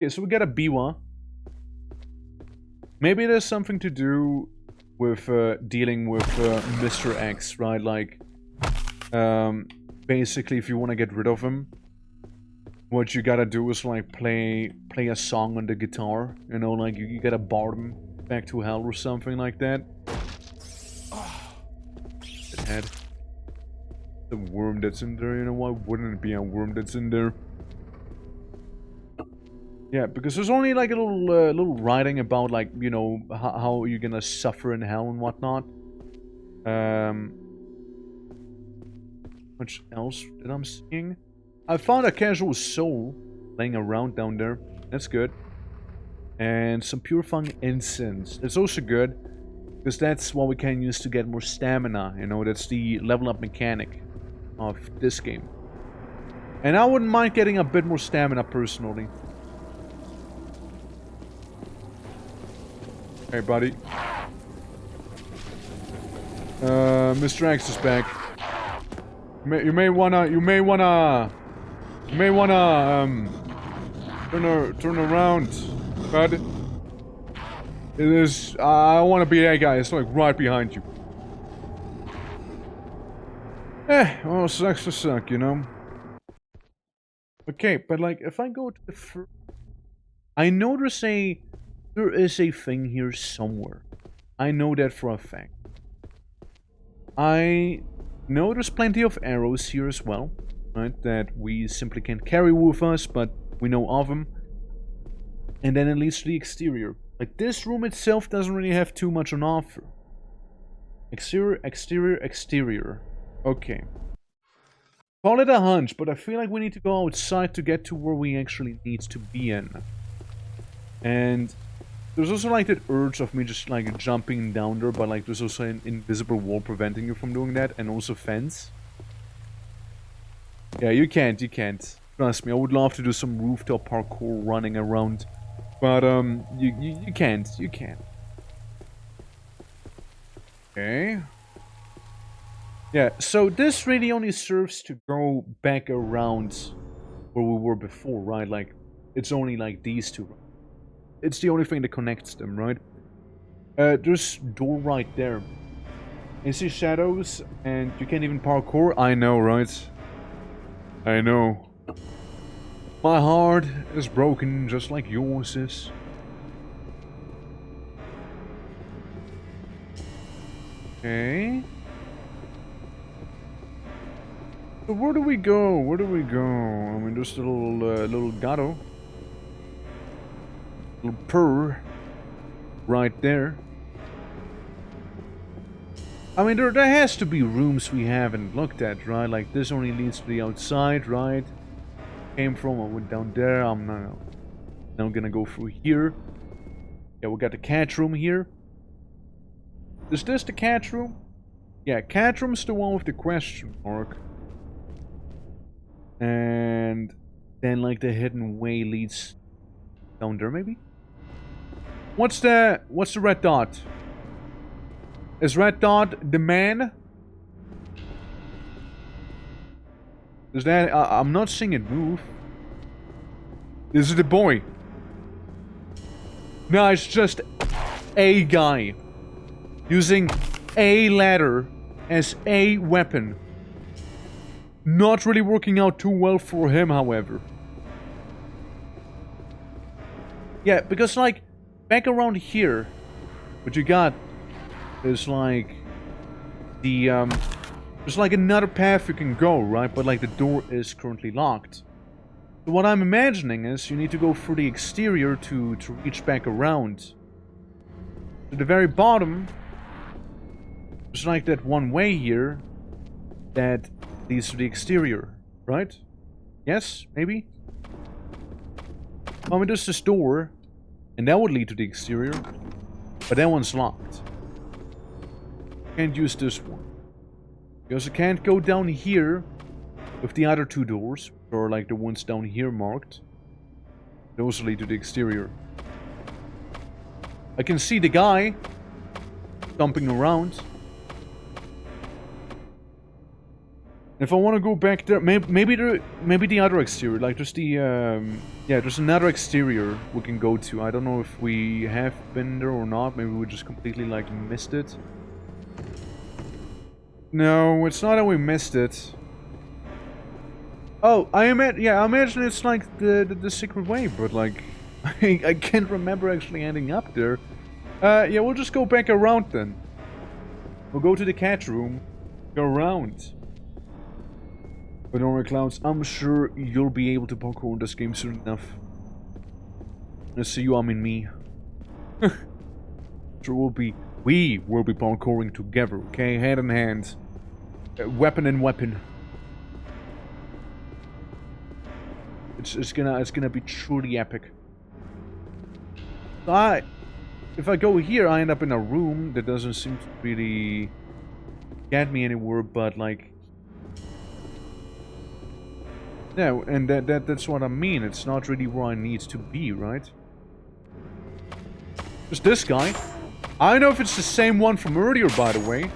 Okay, so we got a Biwa. Maybe there's something to do with dealing with Mr. X, right? Like... basically, if you want to get rid of him, what you gotta do is like play a song on the guitar. You know, like you gotta bar him back to hell or something like that. That head. The worm that's in there, you know, why wouldn't it be a worm that's in there? Yeah, because there's only like a little writing about like, you know, how you're gonna suffer in hell and whatnot. Much else that I'm seeing? I found a casual soul laying around down there. That's good. And some purifying incense. That's also good. Because that's what we can use to get more stamina. You know, that's the level up mechanic of this game. And I wouldn't mind getting a bit more stamina personally. Hey, buddy. Mr. X is back. You may wanna turn around, bud. It is. I want to be that guy. It's like right behind you. Well, sucks to suck, you know. Okay, but like, if I go to the first, I know there is a thing here somewhere. I know that for a fact. I know there's plenty of arrows here as well, right? That we simply can't carry with us, but we know of them. And then it leads to the exterior. Like, this room itself doesn't really have too much on offer. Exterior, exterior, exterior. Okay. Call it a hunch, but I feel like we need to go outside to get to where we actually need to be in. And there's also like that urge of me just like jumping down there, but like there's also an invisible wall preventing you from doing that, and also fence. Yeah, you can't. Trust me, I would love to do some rooftop parkour running around. But you can't. Okay. Yeah, so this really only serves to go back around where we were before, right? Like, it's only like these two. It's the only thing that connects them, right? There's door right there. You see shadows, and you can't even parkour? I know, right? I know. My heart is broken just like yours is. Okay. So where do we go? I mean, there's a little gato. Little purr. Right there. I mean, there has to be rooms we haven't looked at, right? Like, this only leads to the outside, right? Came from, I went down there, I'm now gonna go through here. Yeah, we got the cat room here. Is this the cat room? Yeah, cat room's the one with the question mark. And then like the hidden way leads down there maybe? What's the red dot? Is red dot the man? Is that... I'm not seeing it move. Is it the boy? No, it's just a guy. Using a ladder as a weapon. Not really working out too well for him, however. Yeah, because like, back around here, what you got is like the, there's like another path you can go, right? But like the door is currently locked. So what I'm imagining is you need to go through the exterior to reach back around. To the very bottom, there's like that one way here that leads to the exterior, right? Yes? Maybe? I mean, there's this door, and that would lead to the exterior, but that one's locked. Can't use this one. Because I can't go down here with the other two doors, or like the ones down here marked. Those lead to the exterior. I can see the guy stomping around. If I want to go back there, maybe the other exterior, like there's the, yeah, there's another exterior we can go to. I don't know if we have been there or not. Maybe we just completely, like, missed it. No, it's not that we missed it. Oh, I imagine it's like the secret way, but like, I can't remember actually ending up there. Yeah, we'll just go back around then. We'll go to the cat room, go around. But Nora Clouds, I'm sure you'll be able to parkour in this game soon enough. I see you, I mean me. Sure we will be parkouring together, okay? Hand in hand. Weapon in weapon. It's gonna be truly epic. If I go here, I end up in a room that doesn't seem to really get me anywhere, but like, yeah, and that's what I mean. It's not really where I need to be, right? There's this guy. I don't know if it's the same one from earlier, by the way.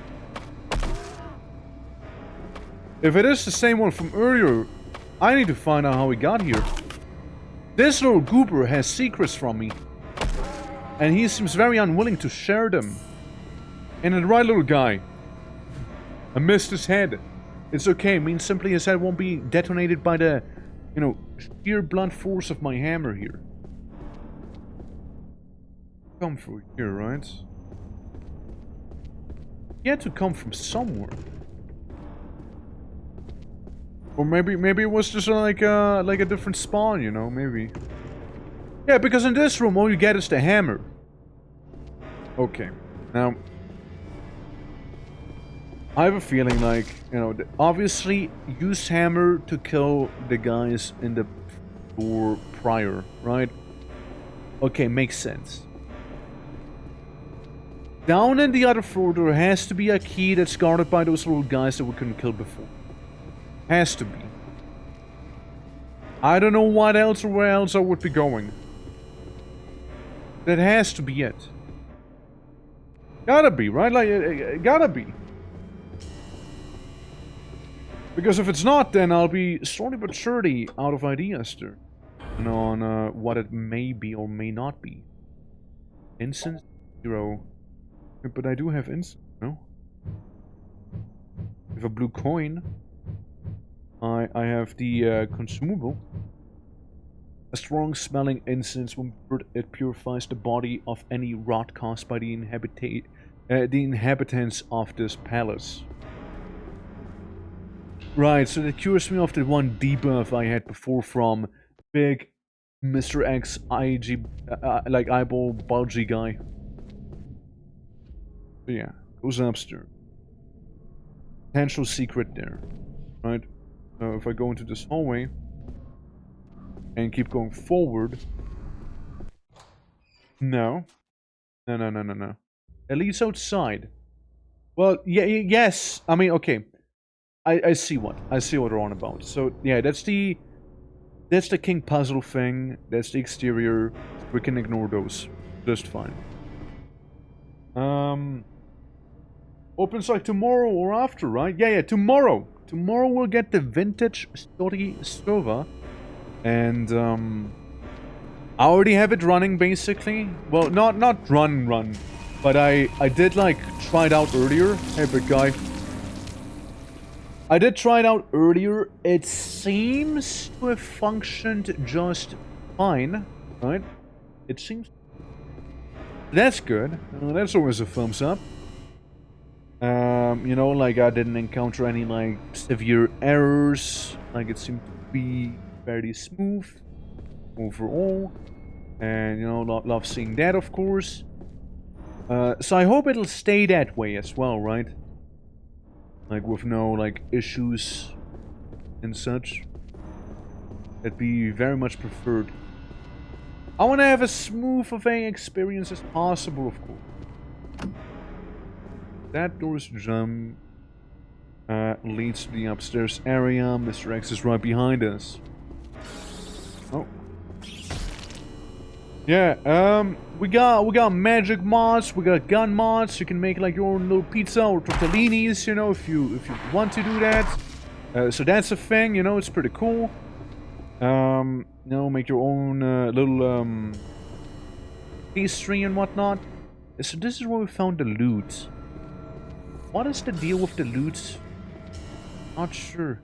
If it is the same one from earlier, I need to find out how he got here. This little goober has secrets from me. And he seems very unwilling to share them. And the right little guy. I missed his head. It's okay, it means simply his head won't be detonated by the, you know, sheer blunt force of my hammer here. Come through here, right? He had to come from somewhere. Or maybe it was just like a different spawn, you know, maybe. Yeah, because in this room all you get is the hammer. Okay, now I have a feeling like, you know, obviously use hammer to kill the guys in the floor prior, right? Okay, makes sense. Down in the other floor there has to be a key that's guarded by those little guys that we couldn't kill before. Has to be. I don't know what else or where else I would be going. That has to be it. Gotta be, right? Like, gotta be. Because if it's not, then I'll be slowly but surely out of ideas there. You know, on what it may be or may not be. Incense 0. But I do have incense, no? With a blue coin. I have the consumable. A strong smelling incense, when burned, it purifies the body of any rot caused by the inhabitants of this palace. Right, so that cures me of the one debuff I had before from big Mr. X IG, like eyeball bulgy guy. So yeah, goes upstairs. Potential secret there, right? So if I go into this hallway and keep going forward, no. It leads outside. Well, yeah, yes. I mean, okay. I see what they're on about. So yeah, that's the king puzzle thing. That's the exterior. We can ignore those just fine. Opens like tomorrow or after, right? Yeah, tomorrow. Tomorrow we'll get the vintage study server, and I already have it running basically. Well, not run, but I did like try it out earlier. Hey, big guy. I did try it out earlier. It seems to have functioned just fine, right? It seems. That's good. That's always a thumbs up. You know, like I didn't encounter any like severe errors. Like it seemed to be fairly smooth overall, and you know, love seeing that, of course. So I hope it'll stay that way as well, right? Like with no like issues and such. That'd be very much preferred. I want to have as smooth of an experience as possible, of course. That door's jump leads to the upstairs area. Mr. X is right behind us. Oh. Yeah, we got magic mods, we got gun mods. You can make like your own little pizza or tortellinis, you know, if you want to do that. So that's a thing, you know, it's pretty cool. You know, make your own little pastry and whatnot. So this is where we found the loot. What is the deal with the loot? Not sure.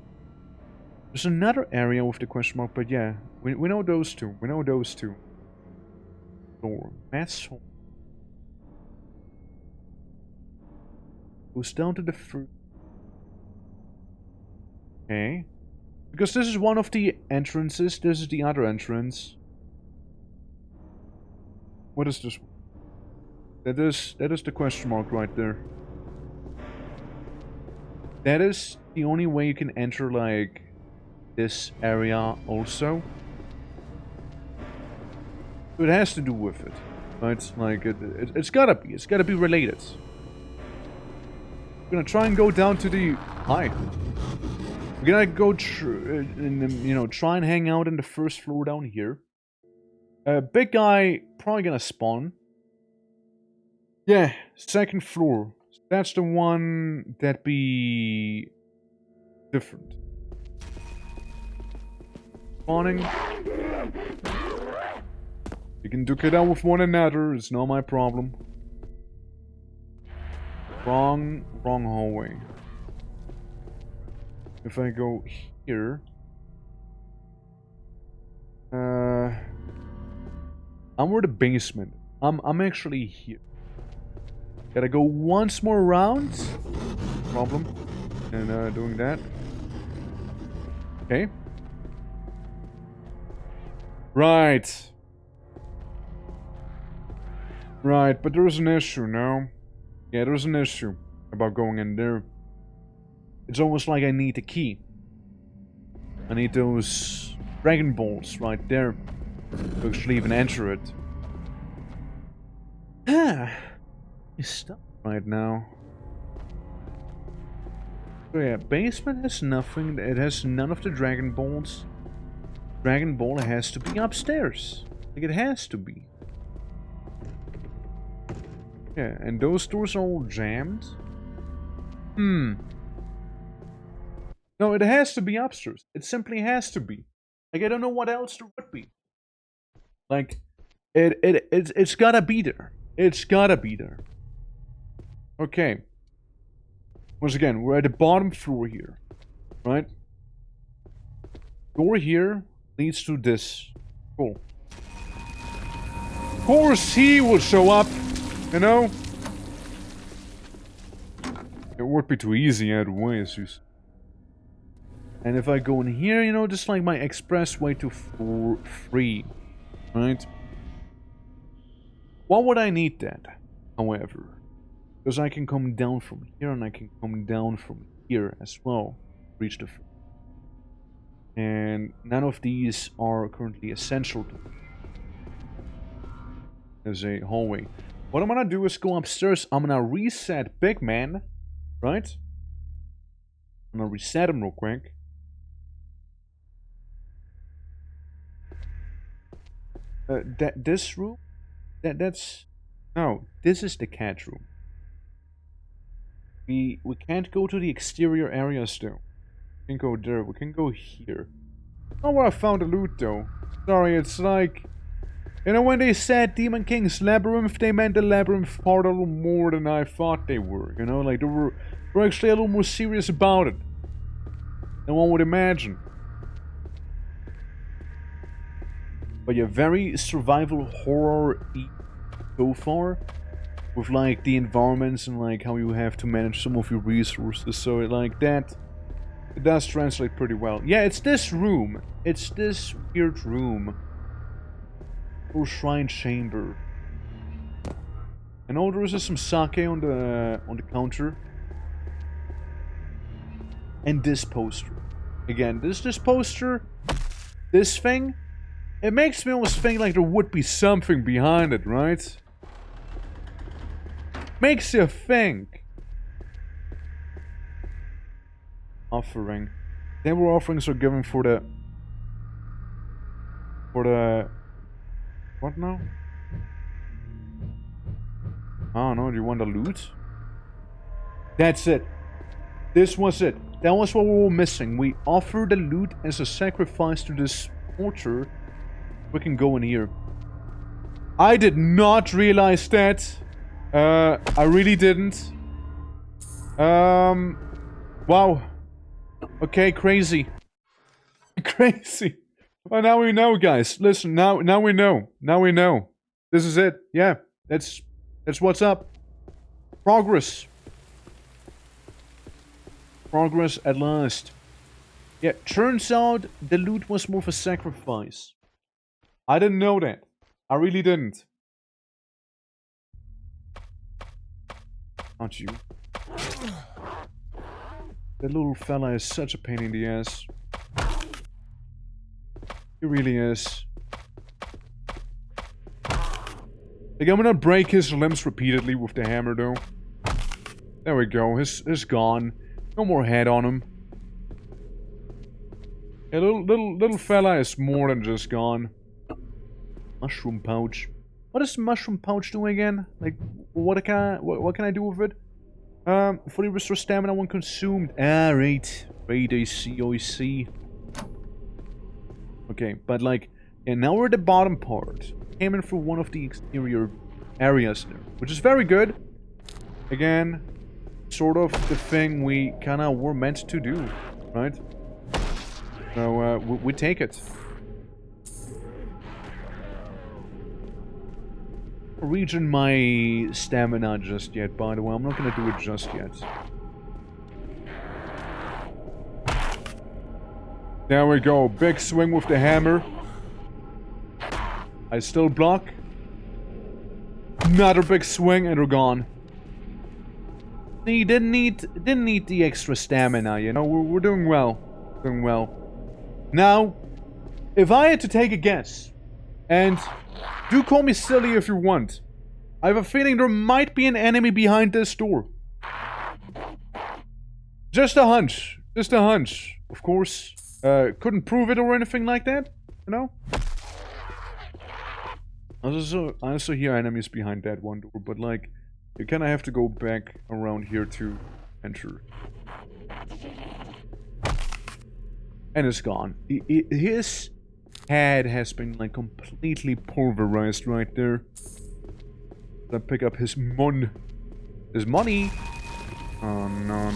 There's another area with the question mark, but yeah, we know those two. We know those two. Door. Mass hall. Goes down to the first. Okay. Because this is one of the entrances, this is the other entrance. What is this? That is the question mark right there. That is the only way you can enter, like, this area also. So it has to do with it. Right? Like, it's gotta be related. We're gonna try and go down to the... Hi. We're gonna go, try and hang out in the first floor down here. Big guy, probably gonna spawn. Yeah, second floor. That's the one that be... different. Spawning. You can duke it out with one another, it's not my problem. Wrong hallway. If I go here... I'm where the basement. I'm actually here. Gotta go once more round. Problem. And doing that. Okay. Right. Right, but there's an issue now. Yeah, there's an issue about going in there. It's almost like I need a key. I need those Dragon Balls right there to actually even enter it. Ah, it's stuck right now. So yeah, basement has nothing. It has none of the Dragon Balls. Dragon Ball has to be upstairs. Like, it has to be. Yeah, and those doors are all jammed. No, it has to be upstairs. It simply has to be. Like, I don't know what else there would be. Like, it's gotta be there. It's gotta be there. Okay. Once again, we're at the bottom floor here. Right? Door here leads to this. Cool. Of course he will show up. You know? It would be too easy otherwise. And if I go in here, you know, just like my expressway to 3. Right? Why would I need that, however? Because I can come down from here and I can come down from here as well. Reach the... And none of these are currently essential to me. There's a hallway. What I'm gonna do is go upstairs. I'm gonna reset Big Man. Right? I'm gonna reset him real quick. This room? That's... No, this is the cat room. We can't go to the exterior areas though. We can go there, we can go here. Not where I found the loot though. Sorry, it's like... You know, when they said Demon King's Labyrinth, they meant the Labyrinth part a little more than I thought they were. You know, like they were actually a little more serious about it than one would imagine. But yeah, very survival horror-y so far. With like the environments and like how you have to manage some of your resources. So like that, it does translate pretty well. Yeah, it's this room. It's this weird room. Or shrine chamber. And oh, there is some sake on the counter. And this poster. Again, this poster, this thing, it makes me almost think like there would be something behind it, right? Makes you think. Offering. They were offerings are given for the... What now? Oh no, do you want the loot? That's it. This was it. That was what we were missing. We offer the loot as a sacrifice to this altar. We can go in here. I did not realize that. I really didn't. Wow. Okay, crazy. crazy. Well, now we know, guys. Listen, now we know. Now we know. This is it. Yeah, that's what's up. Progress. Progress at last. Yeah, turns out the loot was more of a sacrifice. I didn't know that. I really didn't. Not you. That little fella is such a pain in the ass. He really is. Like, I'm gonna break his limbs repeatedly with the hammer, though. There we go. His gone. No more head on him. Yeah, little fella is more than just gone. Mushroom pouch. What does the mushroom pouch do again? Like, what can I do with it? Fully restore stamina when consumed. Ah, right. Right, I see. Okay, but like, yeah, now we're at the bottom part. Came in through one of the exterior areas there, which is very good. Again, sort of the thing we kinda were meant to do, right? So, we take it. Regen my stamina just yet, by the way. I'm not gonna do it just yet. There we go. Big swing with the hammer. I still block. Another big swing and we're gone. See, didn't need the extra stamina, you know. We're doing well. Doing well. Now, if I had to take a guess, and do call me silly if you want, I have a feeling there might be an enemy behind this door. Just a hunch. Just a hunch. Of course. Couldn't prove it or anything like that, you know? I also hear enemies behind that one door, but like, you kinda have to go back around here to enter. And it's gone. His head has been like completely pulverized right there. I pick up his his money. Oh no.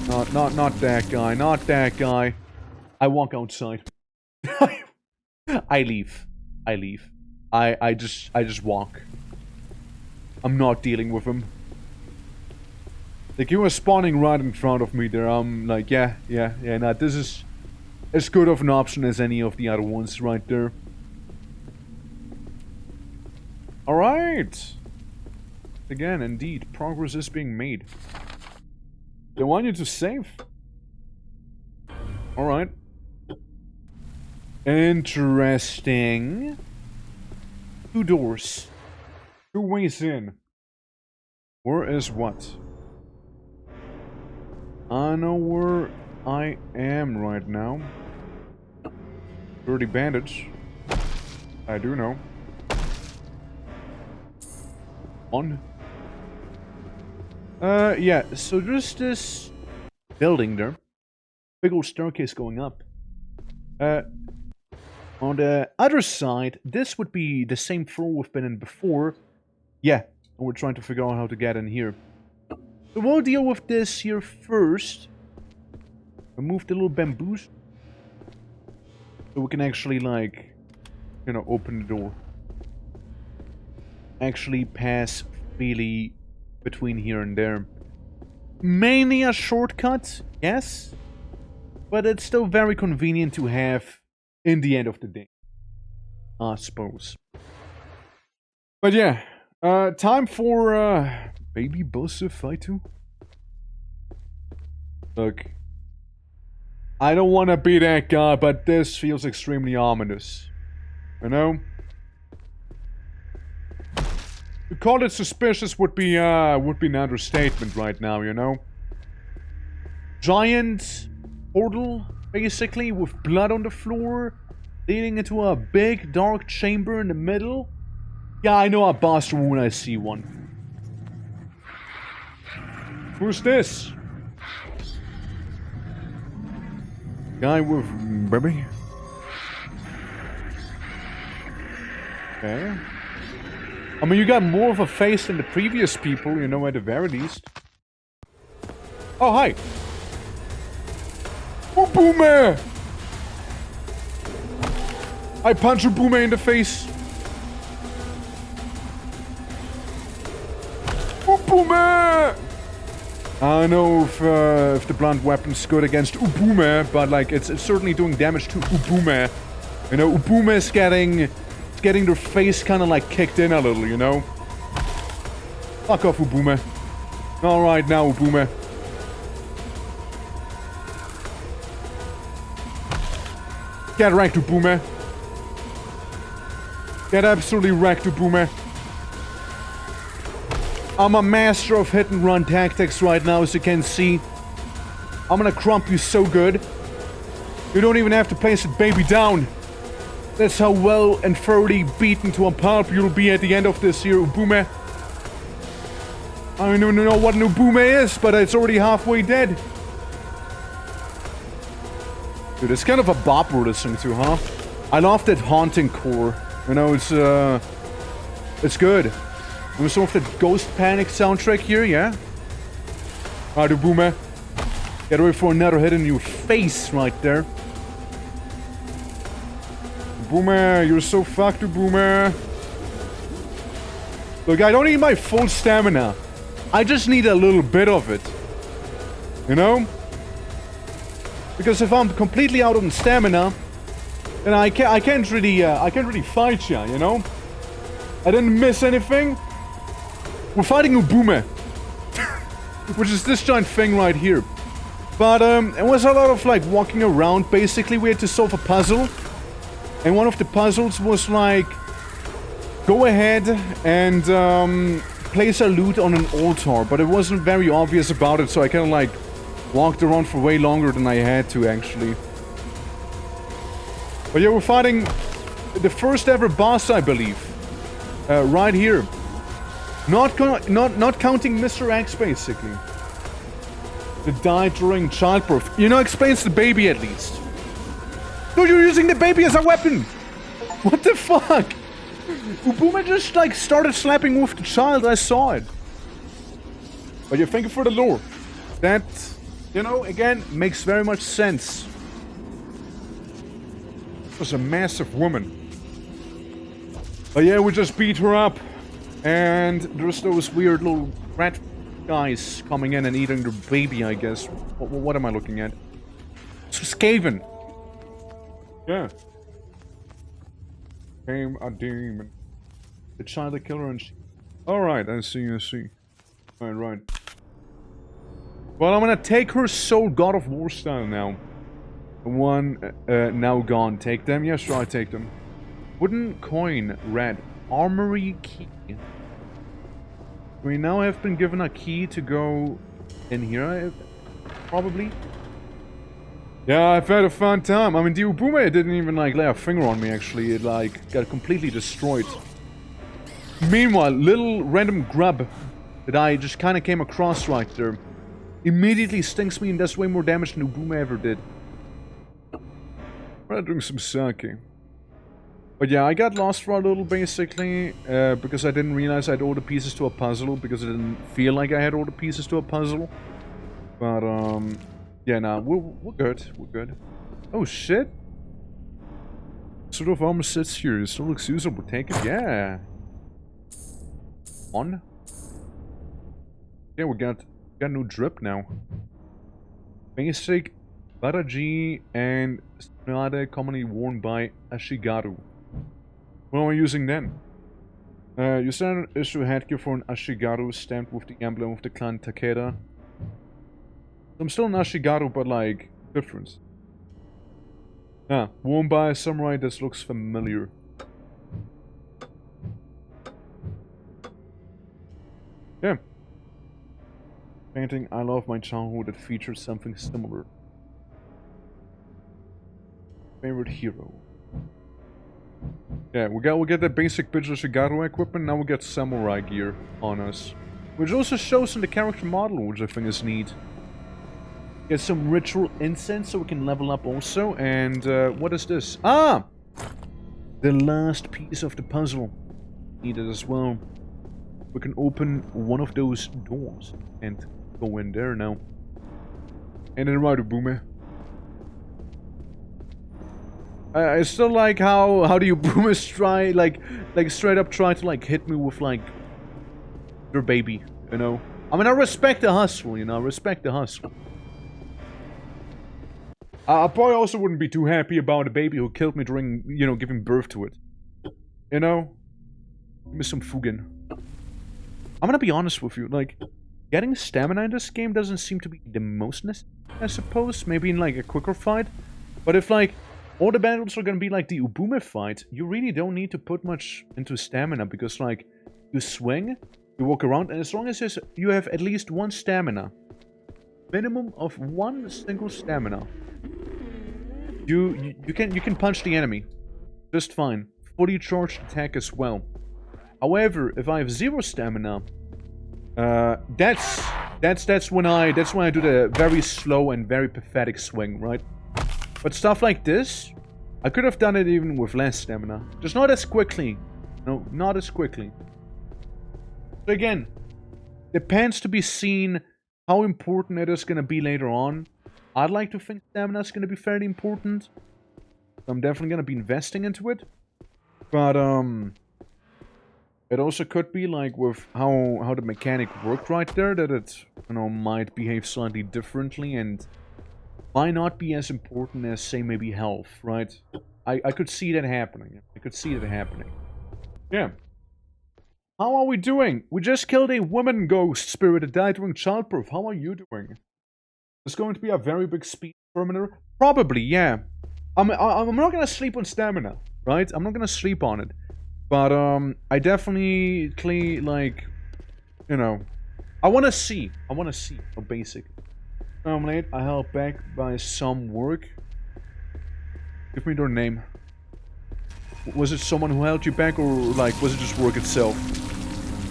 Not that guy, not that guy. I walk outside. I leave. I just walk. I'm not dealing with him. Like, he was spawning right in front of me there. I'm like, yeah, nah, this is as good of an option as any of the other ones right there. Alright. Again, indeed, progress is being made. They want you to save. Alright. Interesting. 2 doors. 2 ways in. Where is what? I know where I am right now. Dirty bandage. I do know. On. Yeah, so there's this building there. Big old staircase going up. On the other side, this would be the same floor we've been in before. Yeah, and we're trying to figure out how to get in here. So we'll deal with this here first. Remove the little bamboos. So we can actually, like, you know, open the door. Actually pass freely between here and there. Mainly a shortcut, yes. But it's still very convenient to have in the end of the day, I suppose. But yeah, time for baby boss fight too. Look, I don't want to be that guy, but this feels extremely ominous. You know? To call it suspicious would be an understatement right now, you know? Giant portal, basically, with blood on the floor, leading into a big dark chamber in the middle. Yeah, I know a bastard when I see one. Who's this? Guy with baby. Okay. I mean, you got more of a face than the previous people, you know, at the very least. Oh, hi. Ubume! I punch Ubume in the face. Ubume! I don't know if the blunt weapon's good against Ubume, but like it's certainly doing damage to Ubume. You know, Ubume is getting their face kind of like kicked in a little, you know? Fuck off, Ubume. Alright now, Ubume. Get wrecked, Ubume. Get absolutely wrecked, Ubume. I'm a master of hit and run tactics right now, as you can see. I'm gonna crump you so good. You don't even have to place the baby down. That's how well and thoroughly beaten to a pulp you'll be at the end of this here, Ubume. I don't even know what an Ubume is, but it's already halfway dead. Dude, it's kind of a bop we're listening to, huh? I love that haunting core. You know, it's good. There's some of the Ghost Panic soundtrack here, yeah? Alright, Ubume. Get ready for another hit in your face right there. Ubume, you're so fucked, Ubume. Look, I don't need my full stamina. I just need a little bit of it. You know? Because if I'm completely out on stamina, then I can't really fight ya, you know? I didn't miss anything. We're fighting Ubume. Which is this giant thing right here. But it was a lot of like walking around. Basically, we had to solve a puzzle. And one of the puzzles was like, go ahead and place a loot on an altar. But it wasn't very obvious about it, so I kind of like walked around for way longer than I had to, actually. But yeah, we're fighting the first ever boss, I believe. Right here. Not counting Mr. X, basically. That died during childbirth. You know, explains the baby at least. No, you're using the baby as a weapon! What the fuck? Ubume just like started slapping with the child, I saw it. But yeah, thank you for the lore. That, you know, again, makes very much sense. She was a massive woman. But yeah, we just beat her up. And there's those weird little rat guys coming in and eating their baby, I guess. What am I looking at? It's Skaven. Yeah. Came a demon. The child the killer and she... Alright, I see. Right. Well, I'm gonna take her soul God of War style now. The one now gone. Take them? Yeah, sure, I take them. Wooden coin, red. Armory key. We now have been given a key to go in here, probably. Yeah, I've had a fun time. I mean, the Ubume didn't even, like, lay a finger on me, actually. It, like, got completely destroyed. Meanwhile, little random grub that I just kind of came across right there immediately stings me and does way more damage than Ubume ever did. We're doing some sake. But yeah, I got lost for a little, basically, because I didn't realize I had all the pieces to a puzzle, because I didn't feel like I had all the pieces to a puzzle. But, yeah, nah, we're good, we're good. Oh, shit. Sort of armor sits here, it still looks usable, take it, yeah. On. Yeah, we got new drip now. Basic, Baraji, and Tsunade, commonly worn by Ashigaru. What am I using then? You standard issue headgear for an Ashigaru stamped with the emblem of the clan Takeda. I'm still an Ashigaru, but like, different. Ah, worn by a samurai. This looks familiar. Yeah. Painting I love my childhood that features something similar. Favorite hero. Yeah, we get the basic bitch Ashigaru equipment, now we get samurai gear on us. Which also shows in the character model, which I think is neat. Get some ritual incense so we can level up also, and what is this? Ah! The last piece of the puzzle. Needed as well. We can open one of those doors and go in there now. And then right, Ubume. I still like how do you boomers try, like straight up try to, like, hit me with, like, your baby, you know? I mean, I respect the hustle, you know? I respect the hustle. I probably also wouldn't be too happy about a baby who killed me during, you know, giving birth to it. You know? Give me some Fugen. I'm gonna be honest with you, like, getting stamina in this game doesn't seem to be the most necessary, I suppose. Maybe in, like, a quicker fight. But if, like, all the battles are gonna be like the Ubume fight, you really don't need to put much into stamina, because, like, you swing, you walk around, and as long as you have at least one stamina, minimum of one single stamina, you can punch the enemy just fine. Fully charged attack as well. However, if I have 0 stamina, that's when I do the very slow and very pathetic swing, right? But stuff like this, I could have done it even with less stamina. Just not as quickly. No, not as quickly. So again, depends to be seen how important it is going to be later on. I'd like to think stamina is going to be fairly important. I'm definitely going to be investing into it. But, it also could be, like, with how the mechanic worked right there, that it, you know, might behave slightly differently and might not be as important as, say, maybe health, right? I could see that happening. I could see that happening. Yeah. How are we doing? We just killed a woman ghost spirit that died during childbirth. How are you doing? It's going to be a very big speed terminator? Probably, yeah. I'm not gonna sleep on stamina, right? I'm not gonna sleep on it. But, I definitely, like, you know, I wanna see, how basic. I'm late, I held back by some work. Give me their name. Was it someone who held you back, or, like, was it just work itself?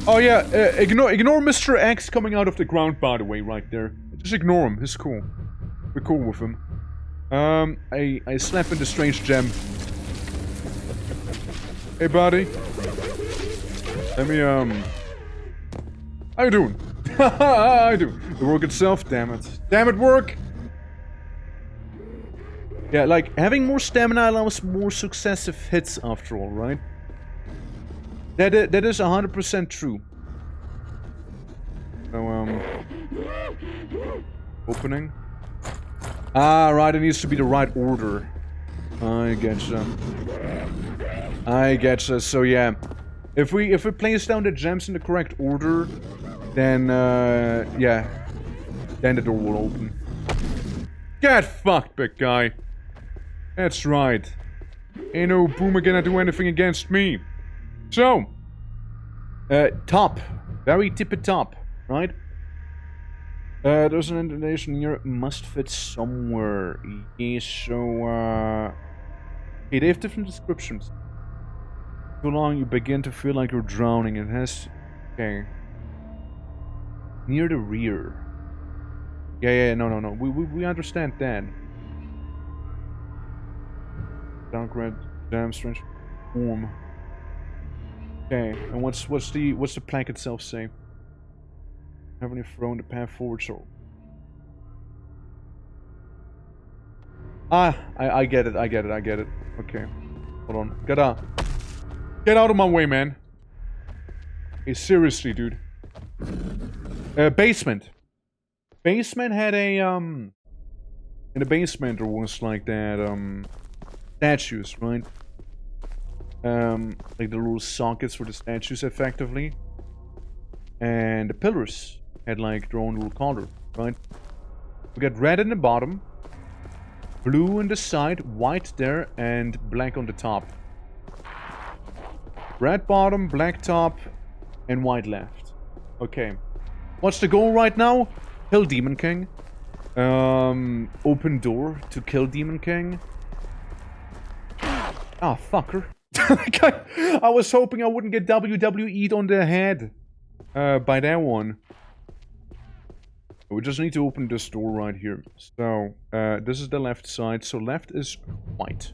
Oh yeah, ignore Mr. X coming out of the ground, by the way, right there. Just ignore him, he's cool. We're cool with him. I slap in the strange gem. Hey, buddy. Let me, how you doing? How you doing? The work itself, damn it. Damn it, work! Yeah, like, having more stamina allows more successive hits, after all, right? That is 100% true. So, opening. Ah, right, it needs to be the right order. I getcha. I getcha. So yeah, if we place down the gems in the correct order, then yeah, then the door will open. Get fucked, big guy. That's right. Ain't no boomer gonna do anything against me. So, top, very tippy top, right? There's an intonation here. Must fit somewhere. Yeah, so okay, they have different descriptions. Too long, you begin to feel like you're drowning. It has, okay. Near the rear. Yeah, no. We understand that. Dark red, damn strange form. Okay, and what's the plank itself say? Haven't you thrown the path forward, so... Ah, I get it. Okay. Hold on. Get out of my way, man. Hey, seriously, dude. Basement. Basement had a, in the basement there was like that, statues, right? Like the little sockets for the statues, effectively. And the pillars had like their own little color, right? We got red in the bottom, blue on the side, white there, and black on the top. Red bottom, black top, and white left. Okay. What's the goal right now? Kill Demon King. Open door to kill Demon King. Ah, fucker. I was hoping I wouldn't get WWE'd on the head. By that one. We just need to open this door right here. So, this is the left side. So left is white.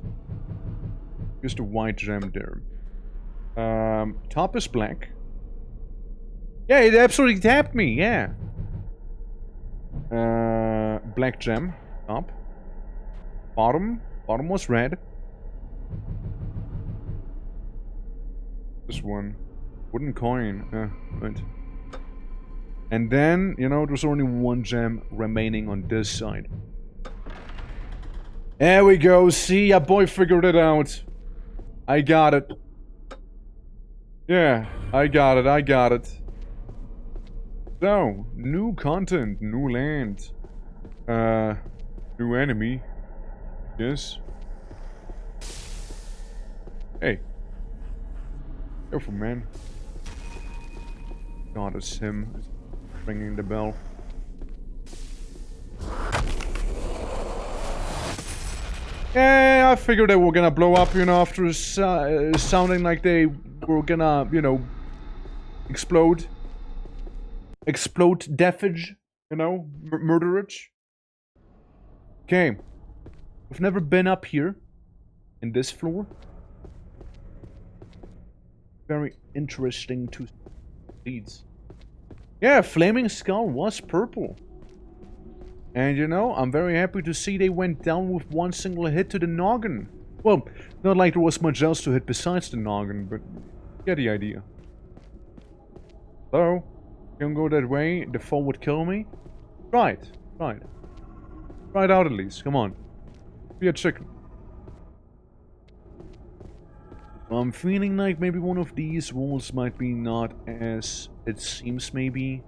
Just a white gem there. Top is black. Yeah, it absolutely tapped me, yeah. Black gem, top. Bottom was red. This one. Wooden coin. Right. And then, you know, there's only one gem remaining on this side. There we go. See, your boy figured it out. I got it. Yeah, I got it. So, new content, new land. New enemy. Yes. Hey. Careful, man. God, it's him. It's ringing the bell. Yeah, I figured they were gonna blow up, you know, after sounding like they were gonna, you know, explode. Explode deathage, you know, murderage. Okay. We've never been up here. In this floor. Very interesting to leads. Yeah, Flaming Skull was purple. And you know, I'm very happy to see they went down with one single hit to the noggin. Well, not like there was much else to hit besides the noggin, but you get the idea. Hello? Don't go that way, the fall would kill me. Try it. Try it. Try it out at least, come on. Be a chicken. I'm feeling like maybe one of these walls might be not as it seems, maybe.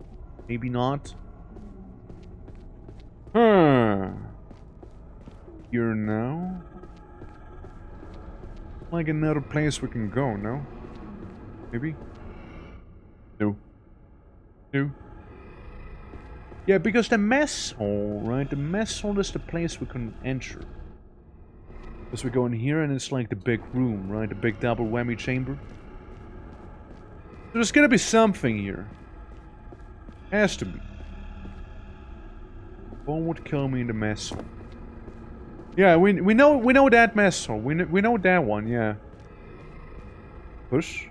Maybe not. Huh. Here now? Like another place we can go, no? Maybe? No. No. Yeah, because the mess hall, right? The mess hall is the place we can enter. Because we go in here and it's like the big room, right? The big double whammy chamber. There's gonna be something here. Has to be. One would kill me in the mess hall. Yeah, we know that mess hall. We know that one, yeah. Push.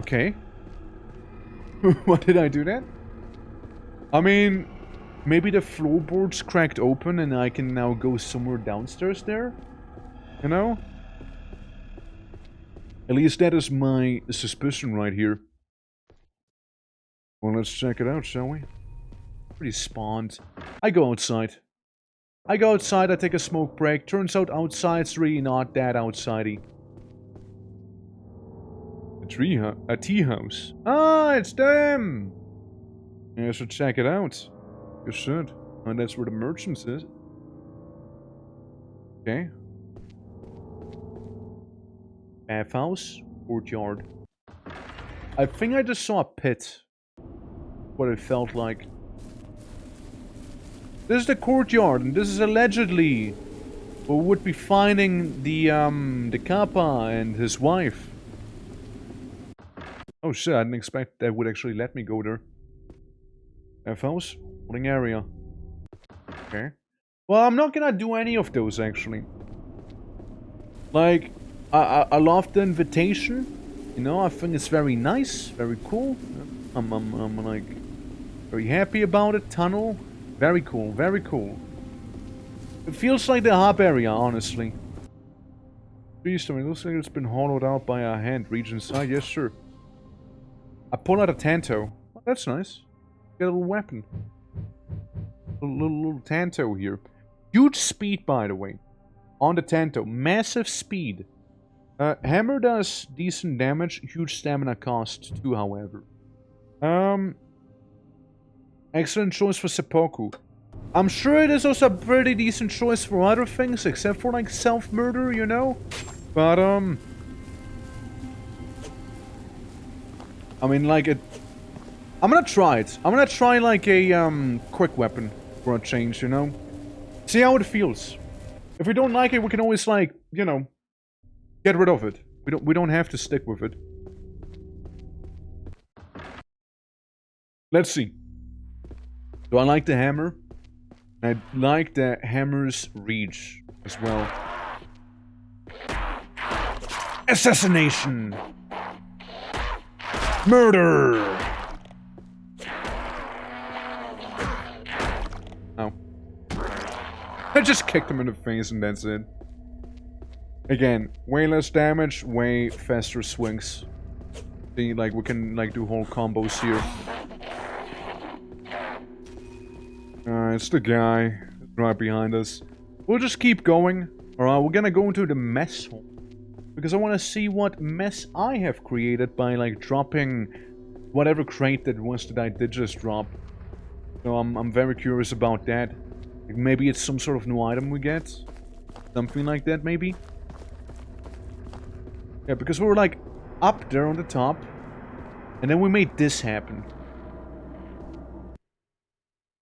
Okay. Why did I do that? I mean, maybe the floorboards cracked open and I can now go somewhere downstairs there? You know? At least that is my suspicion right here. Well, let's check it out, shall we? Pretty spawned. I go outside. I take a smoke break. Turns out outside's really not that outsidey. A tea house. Ah, it's them! Yeah, I should check it out. You should. And that's where the merchants is. Okay. Bathhouse. Courtyard. I think I just saw a pit. What it felt like. This is the courtyard, and this is allegedly where we would be finding the Kappa and his wife. Oh shit, I didn't expect that would actually let me go there. F-house, holding area. Okay. Well, I'm not gonna do any of those actually. Like, I love the invitation. You know, I think it's very nice, very cool. I'm like very happy about it. Tunnel, very cool, very cool. It feels like the hub area, honestly. Please, it looks like it's been hollowed out by a hand. Reach inside, yes, sure. I pull out a Tanto. Oh, that's nice. Get a little weapon. Little Tanto here. Huge speed, by the way. On the Tanto. Massive speed. Hammer does decent damage. Huge stamina cost too, however. Excellent choice for seppuku. I'm sure it is also a pretty decent choice for other things, except for like self-murder, you know? But, I mean, like, I'm gonna try it. I'm gonna try, like, a, quick weapon for a change, you know? See how it feels. If we don't like it, we can always, like, you know, get rid of it. We don't have to stick with it. Let's see. So I like the hammer. I like the hammer's reach as well. Assassination! Murder! Oh. I just kicked him in the face and that's it. Again, way less damage, way faster swings. See, like, we can, like, do whole combos here. It's the guy right behind us. We'll just keep going. Alright, we're gonna go into the mess hall. Because I want to see what mess I have created by, like, dropping whatever crate that was that I did just drop. So I'm very curious about that. Like, maybe it's some sort of new item we get. Something like that, maybe. Yeah, because we were, like, up there on the top. And then we made this happen.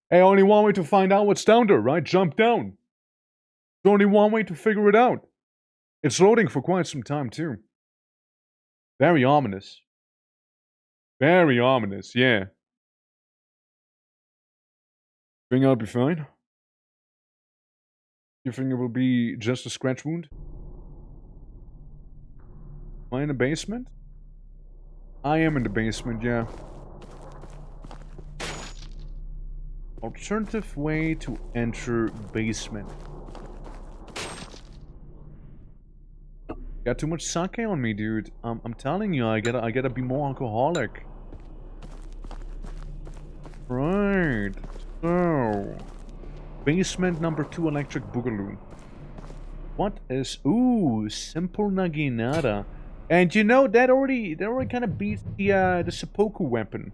Hey, only one way to find out what's down there, right? Jump down. There's only one way to figure it out. It's loading for quite some time, too. Very ominous. Very ominous, yeah. Think I'll be fine? You think it will be just a scratch wound? Am I in the basement? I am in the basement, yeah. Alternative way to enter basement. Got too much sake on me, dude. I'm telling you, I gotta be more alcoholic. Right. So, basement number 2, electric boogaloo. What is? Ooh, simple naginata. And you know that already kind of beats the seppuku weapon.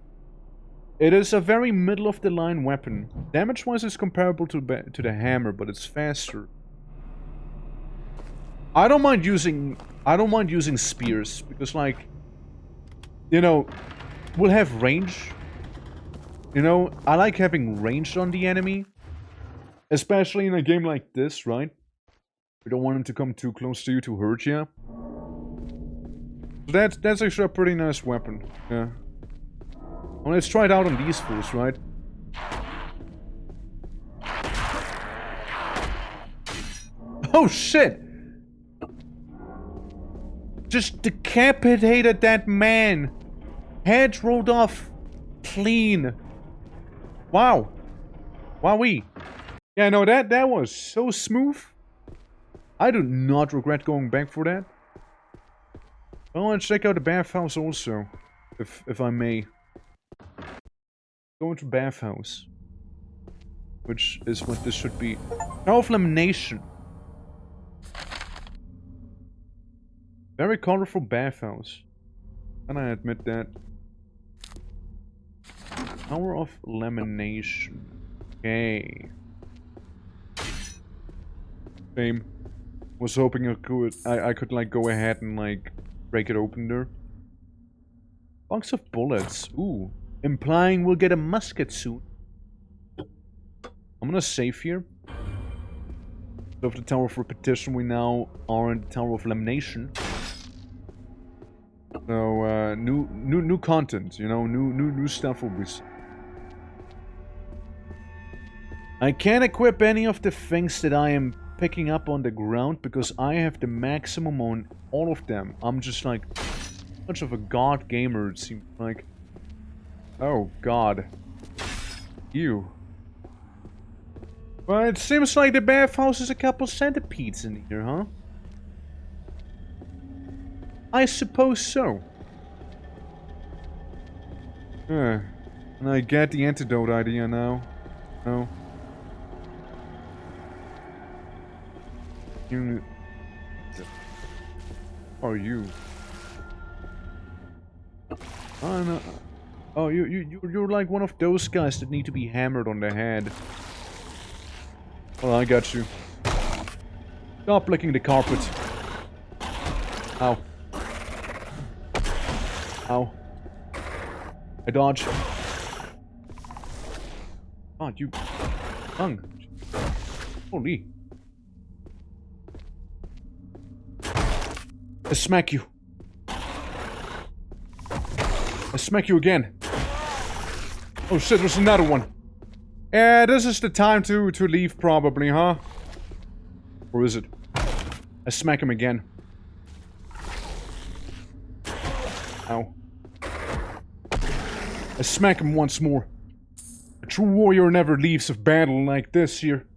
It is a very middle of the line weapon. Damage-wise, it's comparable to the hammer, but it's faster. I don't mind using spears because, like, you know, we'll have range. You know, I like having range on the enemy, especially in a game like this, right? We don't want him to come too close to you to hurt you. So that's actually a pretty nice weapon. Yeah. Well, let's try it out on these fools, right? Oh shit! Just decapitated that man. Head rolled off clean. Wow. Wowee. Yeah, no, that was so smooth. I do not regret going back for that. Well, let's check out the bathhouse also, if I may. Go into bathhouse, which is what this should be. Tower of lamination. Very colorful bathhouse. And I admit that. Tower of lamination. Okay. Same. Was hoping I could like go ahead and like break it open there. Box of bullets. Ooh. Implying we'll get a musket soon. I'm gonna save here. So of the Tower of Repetition, we now are in the Tower of Lamination. So new content, you know, new stuff will be. I can't equip any of the things that I am picking up on the ground because I have the maximum on all of them. I'm just like much of a god gamer, it seems like. Oh god. Ew. Well, it seems like the bathhouse is a couple centipedes in here, huh? I suppose so. And I get the antidote idea now. No. You... Who are you? Oh, no. Oh, you're like one of those guys that need to be hammered on the head. Well, I got you. Stop licking the carpet. Ow. Ow. I dodge. God, you... Tongue. Holy. I smack you. I smack you again. Oh shit, there's another one. Yeah, this is the time to leave probably, huh? Or is it? I smack him again. Ow. I smack him once more. A true warrior never leaves a battle like this here.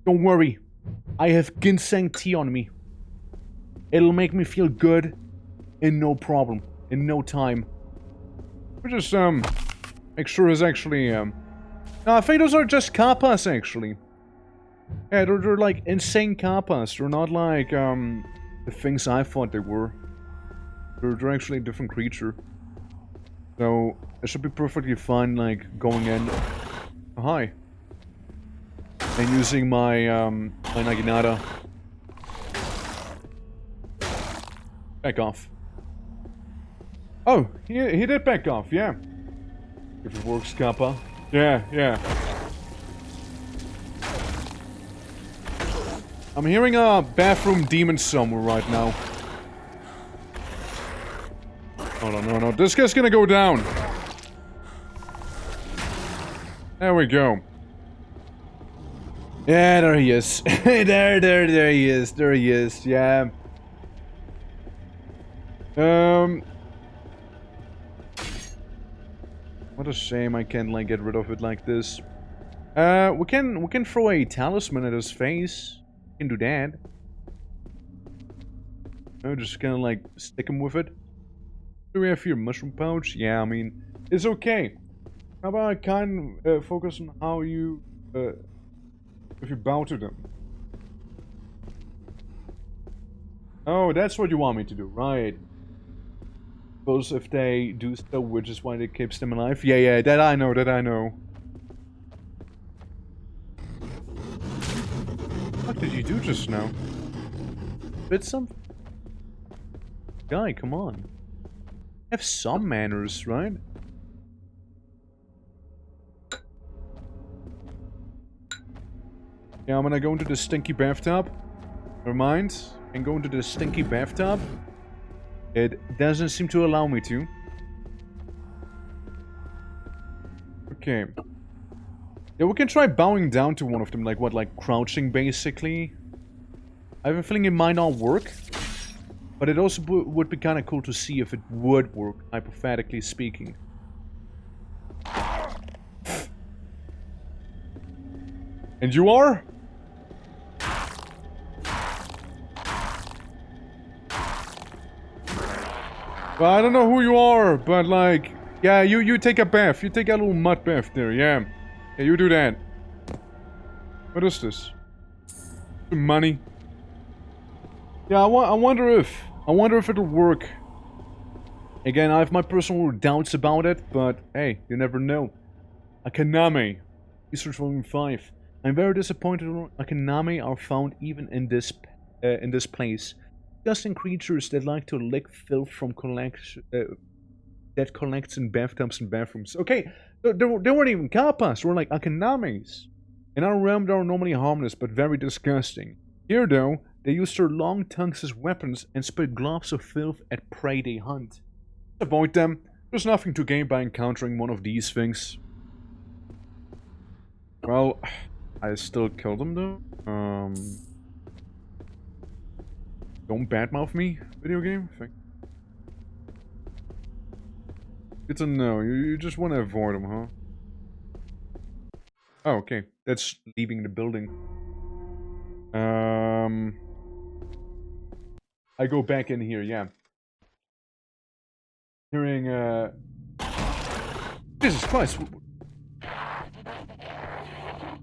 Don't worry. I have ginseng tea on me. It'll make me feel good in no problem, in no time. We just, make sure it's actually, No, I think those are just kappas, actually. Yeah, they're like insane kappas. They're not like, the things I thought they were. They're actually a different creature. So, it should be perfectly fine, like, going in... Oh, hi. And using my, my Naginata. Back off. Oh, he did back off, yeah. If it works, Kappa. yeah, yeah. I'm hearing a bathroom demon somewhere right now. Oh, no. This guy's gonna go down. There we go. Yeah, there he is. there he is. There he is, yeah. What a shame I can't, like, get rid of it like this. We can throw a talisman at his face. We can do that. No, just kinda, like, stick him with it. Do we have here? Mushroom pouch? Yeah, I mean, it's okay. How about I kind of focus on how you, if you bow to them? Oh, that's what you want me to do, right? Suppose if they do so, which is why it keeps them alive. Yeah, that I know, What did you do just now? Bit something? Guy, come on. Have some manners, right? Yeah, I'm gonna go into the stinky bathtub. Never mind. And go into the stinky bathtub. It doesn't seem to allow me to. Okay. Yeah, we can try bowing down to one of them, like what, like crouching basically? I have a feeling it might not work. But it also would be kind of cool to see if it would work, hypothetically speaking. And you are? Well, I don't know who you are, but like... Yeah, you take a bath. You take a little mud bath there, yeah. Yeah, you do that. What is this? Some money. Yeah, I wonder if it'll work. Again, I have my personal doubts about it, but hey, you never know. Akaname. Research Volume 5. I'm very disappointed Akaname are found even in this place. Disgusting creatures that like to lick filth from that collects in bathtubs and bathrooms. Okay, they weren't even kappas, they were like Akanames. In our realm, they are normally harmless, but very disgusting. Here, though, they use their long tongues as weapons and spit globs of filth at prey they hunt. Avoid them. There's nothing to gain by encountering one of these things. Well, I still killed them, though. Don't badmouth me, video game. Good to know. You just want to avoid them, huh? Oh, okay. That's leaving the building. I go back in here, yeah. Hearing, Jesus Christ.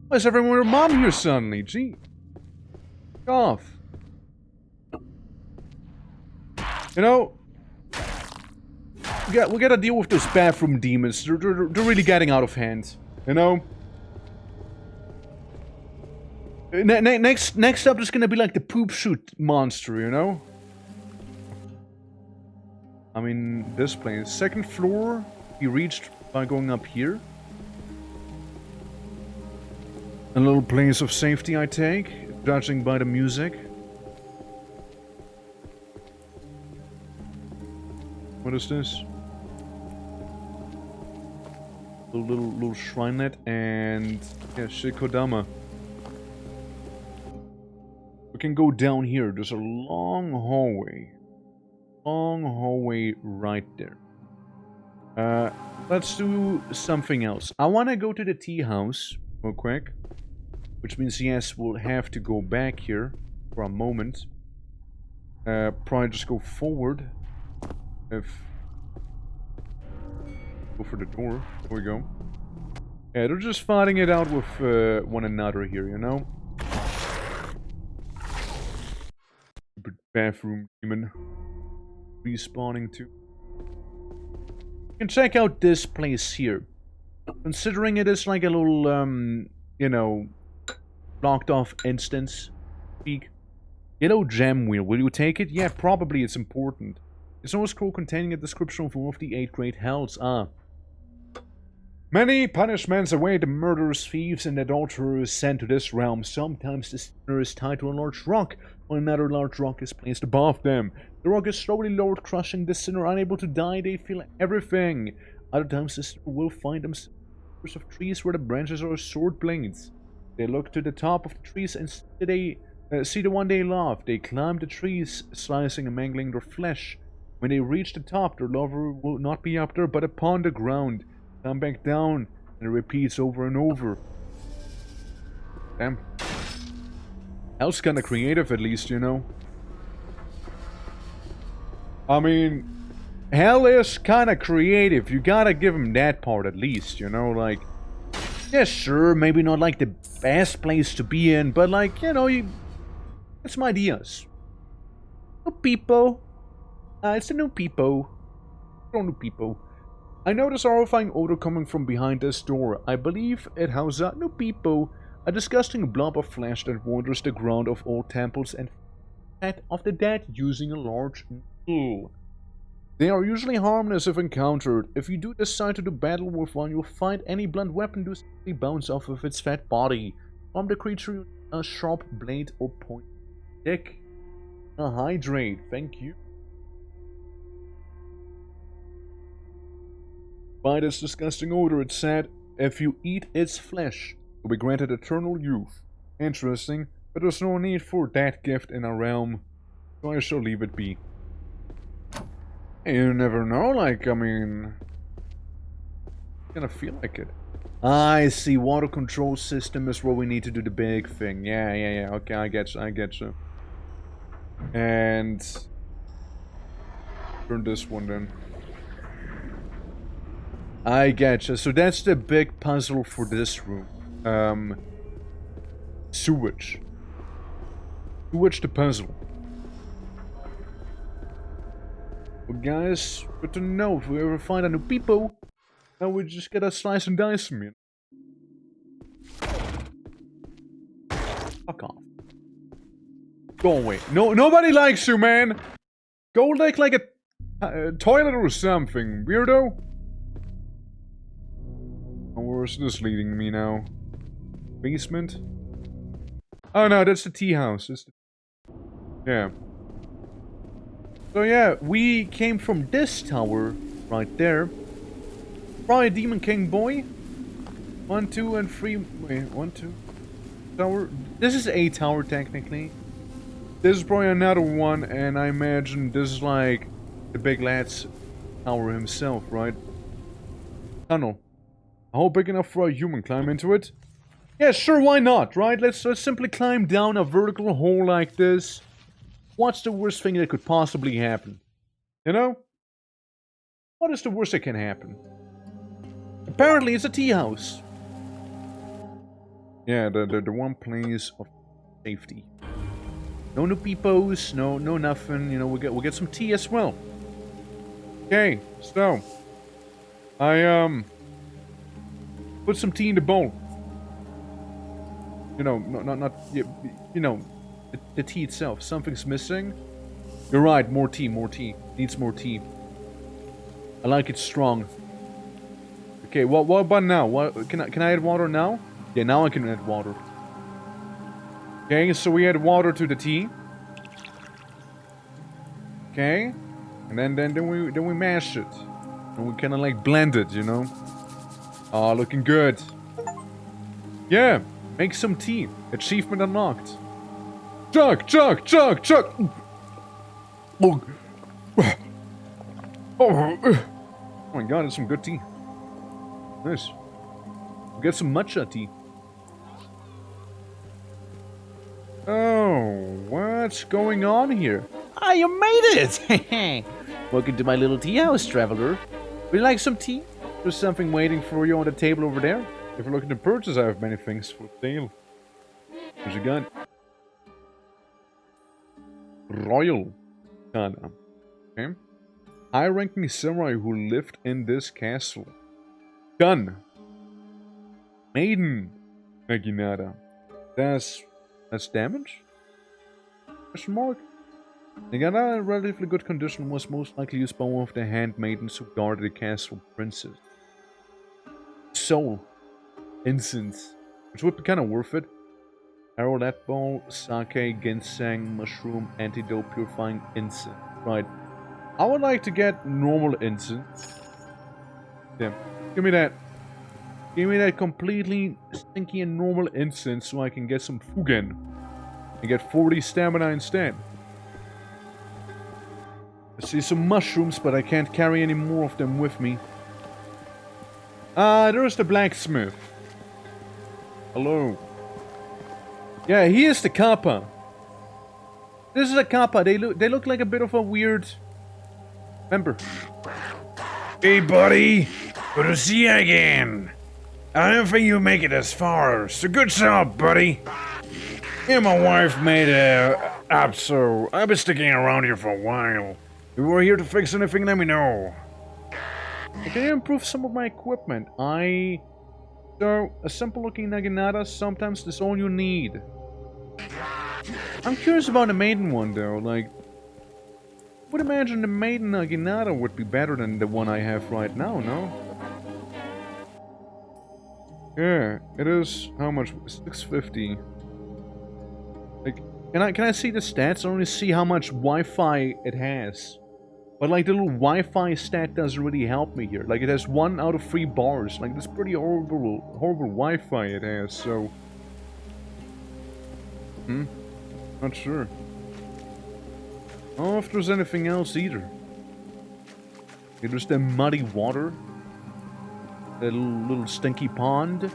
Why is everyone with their mom here suddenly? Gee. Fuck off. You know, we gotta deal with those bathroom demons. They're really getting out of hand. You know? Next up is gonna be like the poop shoot monster, you know? I mean, this place. Second floor, we reached by going up here. A little place of safety, I take, judging by the music. What is this? A little shrinelet and yeah, Shikodama. We can go down here. There's a long hallway. Long hallway right there. Let's do something else. I want to go to the tea house real quick. Which means, yes, we'll have to go back here for a moment. Probably just go forward. Go for the door. There we go. Yeah, they're just fighting it out with one another here, you know? Stupid bathroom demon. Respawning too. You can check out this place here. Considering it is like a little, you know, blocked off instance. Peak. Yellow gem wheel. Will you take it? Yeah, probably it's important. It's a scroll containing a description of one of the 8 great hells. Many punishments await the murderous, thieves, and adulterers sent to this realm. Sometimes the sinner is tied to a large rock, while another large rock is placed above them. The rock is slowly lowered, crushing the sinner. Unable to die, they feel everything. Other times the sinner will find themselves of trees where the branches are sword blades. They look to the top of the trees and see the one they love. They climb the trees, slicing and mangling their flesh. When they reach the top, their lover will not be up there, but upon the ground. Come back down, and it repeats over and over. Damn. Hell's kinda creative, at least, you know. I mean, Hell is kinda creative. You gotta give him that part, at least, you know, like... Yeah, sure, maybe not like the best place to be in, but like, you know, it's some ideas. New people. It's a new people. New people. I notice a horrifying odor coming from behind this door. I believe it houses no people, a disgusting blob of flesh that wanders the ground of all temples and fat of the dead using a large needle. They are usually harmless if encountered. If you do decide to do battle with one, you'll find any blunt weapon do simply bounce off of its fat body. From the creature, a sharp blade or point stick. Hydrate, thank you. By this disgusting odor, it said, if you eat its flesh, you'll be granted eternal youth. Interesting, but there's no need for that gift in our realm, so I shall leave it be. You never know, like, I mean... I kinda feel like it. I see, water control system is where we need to do the big thing. Yeah, okay, I get you. And... turn this one then. I getcha. So that's the big puzzle for this room. Sewage. Sewage the puzzle. Well, guys, good to know. If we ever find a new people, now we just gotta slice and dice them, you know? Fuck off. Go away. No, nobody likes you, man. Go like a toilet or something, weirdo. Where's this leading me now? Basement? Oh no, that's the tea house. Yeah. So yeah, we came from this tower right there. Probably Demon King boy. 1, 2, and 3. Wait, 1, 2. Tower. This is a tower technically. This is probably another one, and I imagine this is like the big lad's tower himself, right? Tunnel. A hole big enough for a human climb into it? Yeah, sure, why not, right? Let's simply climb down a vertical hole like this. What's the worst thing that could possibly happen? You know? What is the worst that can happen? Apparently it's a tea house. Yeah, the one place of safety. No new peepos, no nothing, you know, we'll get some tea as well. Okay, so I put some tea in the bowl. You know, not you know, the tea itself. Something's missing. You're right, more tea. Needs more tea. I like it strong. Okay, what about now? What can I add water now? Yeah, now I can add water. Okay, so we add water to the tea. Okay, and then we mash it, and we kind of like blend it, you know. Oh, looking good. Yeah, make some tea. Achievement unlocked. Chug. Oh. Oh my god, it's some good tea. Nice. We'll get some matcha tea. Oh, what's going on here? Ah, you made it! Welcome to my little tea house, traveler. Would you like some tea? There's something waiting for you on the table over there. If you're looking to purchase, I have many things for sale. Here's a gun. Royal Kana. Okay. High-ranking samurai who lived in this castle. Gun. Maiden Naginata. That's damage? Question mark? Naginata in relatively good condition was most likely used by one of the handmaidens who guarded the castle princess. Soul. Incense. Which would be kind of worth it. Arrowlet ball, sake, ginseng, mushroom, antidote, purifying incense. Right. I would like to get normal incense. Yeah. Give me that. Give me that completely stinky and normal incense so I can get some Fugen. And get 40 stamina instead. I see some mushrooms, but I can't carry any more of them with me. There's the blacksmith. Hello. Yeah, he is the Kappa. This is a Kappa. They look like a bit of a weird member. Hey, buddy. Good to see you again. I don't think you make it as far, so good job, buddy. Me and my wife made up, so I've been sticking around here for a while. If you were here to fix anything, let me know. Can you improve some of my equipment? So, a simple looking Naginata, sometimes that's all you need. I'm curious about the maiden one though, like... I would imagine the maiden Naginata would be better than the one I have right now, no? Yeah, it is, how much? 650. Like, can I see the stats? I only see how much Wi-Fi it has. But like the little Wi-Fi stat doesn't really help me here. Like it has 1 out of 3 bars. Like this pretty horrible Wi-Fi it has, so... Not sure. Oh, if there's anything else either. Okay, there's the muddy water. The little stinky pond.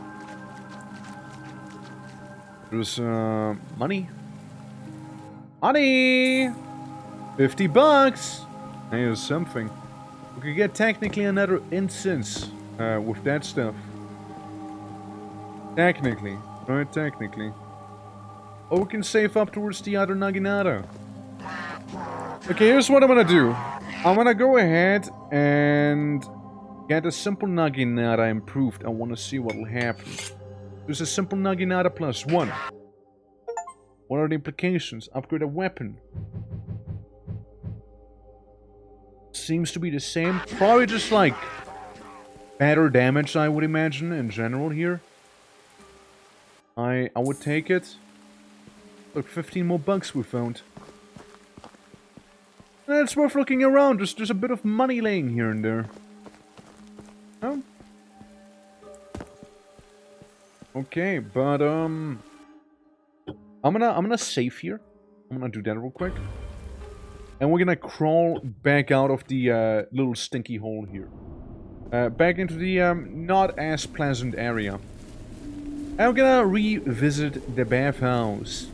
There's money. Money! 50 bucks! Here's something. We could get technically another incense with that stuff. Technically. Right, technically. Or we can save up towards the other Naginata. Okay, here's what I'm gonna do. I'm gonna go ahead and get a simple Naginata improved. I wanna see what'll happen. There's a simple Naginata +1. What are the implications? Upgrade a weapon. Seems to be the same. Probably just like better damage, I would imagine, in general here. I would take it. Look, 15 more bucks we found. It's worth looking around. There's a bit of money laying here and there. Oh. Okay, but I'm gonna save here. I'm gonna do that real quick. And we're gonna crawl back out of the little stinky hole here. Back into the not as pleasant area. And we're gonna revisit the bathhouse.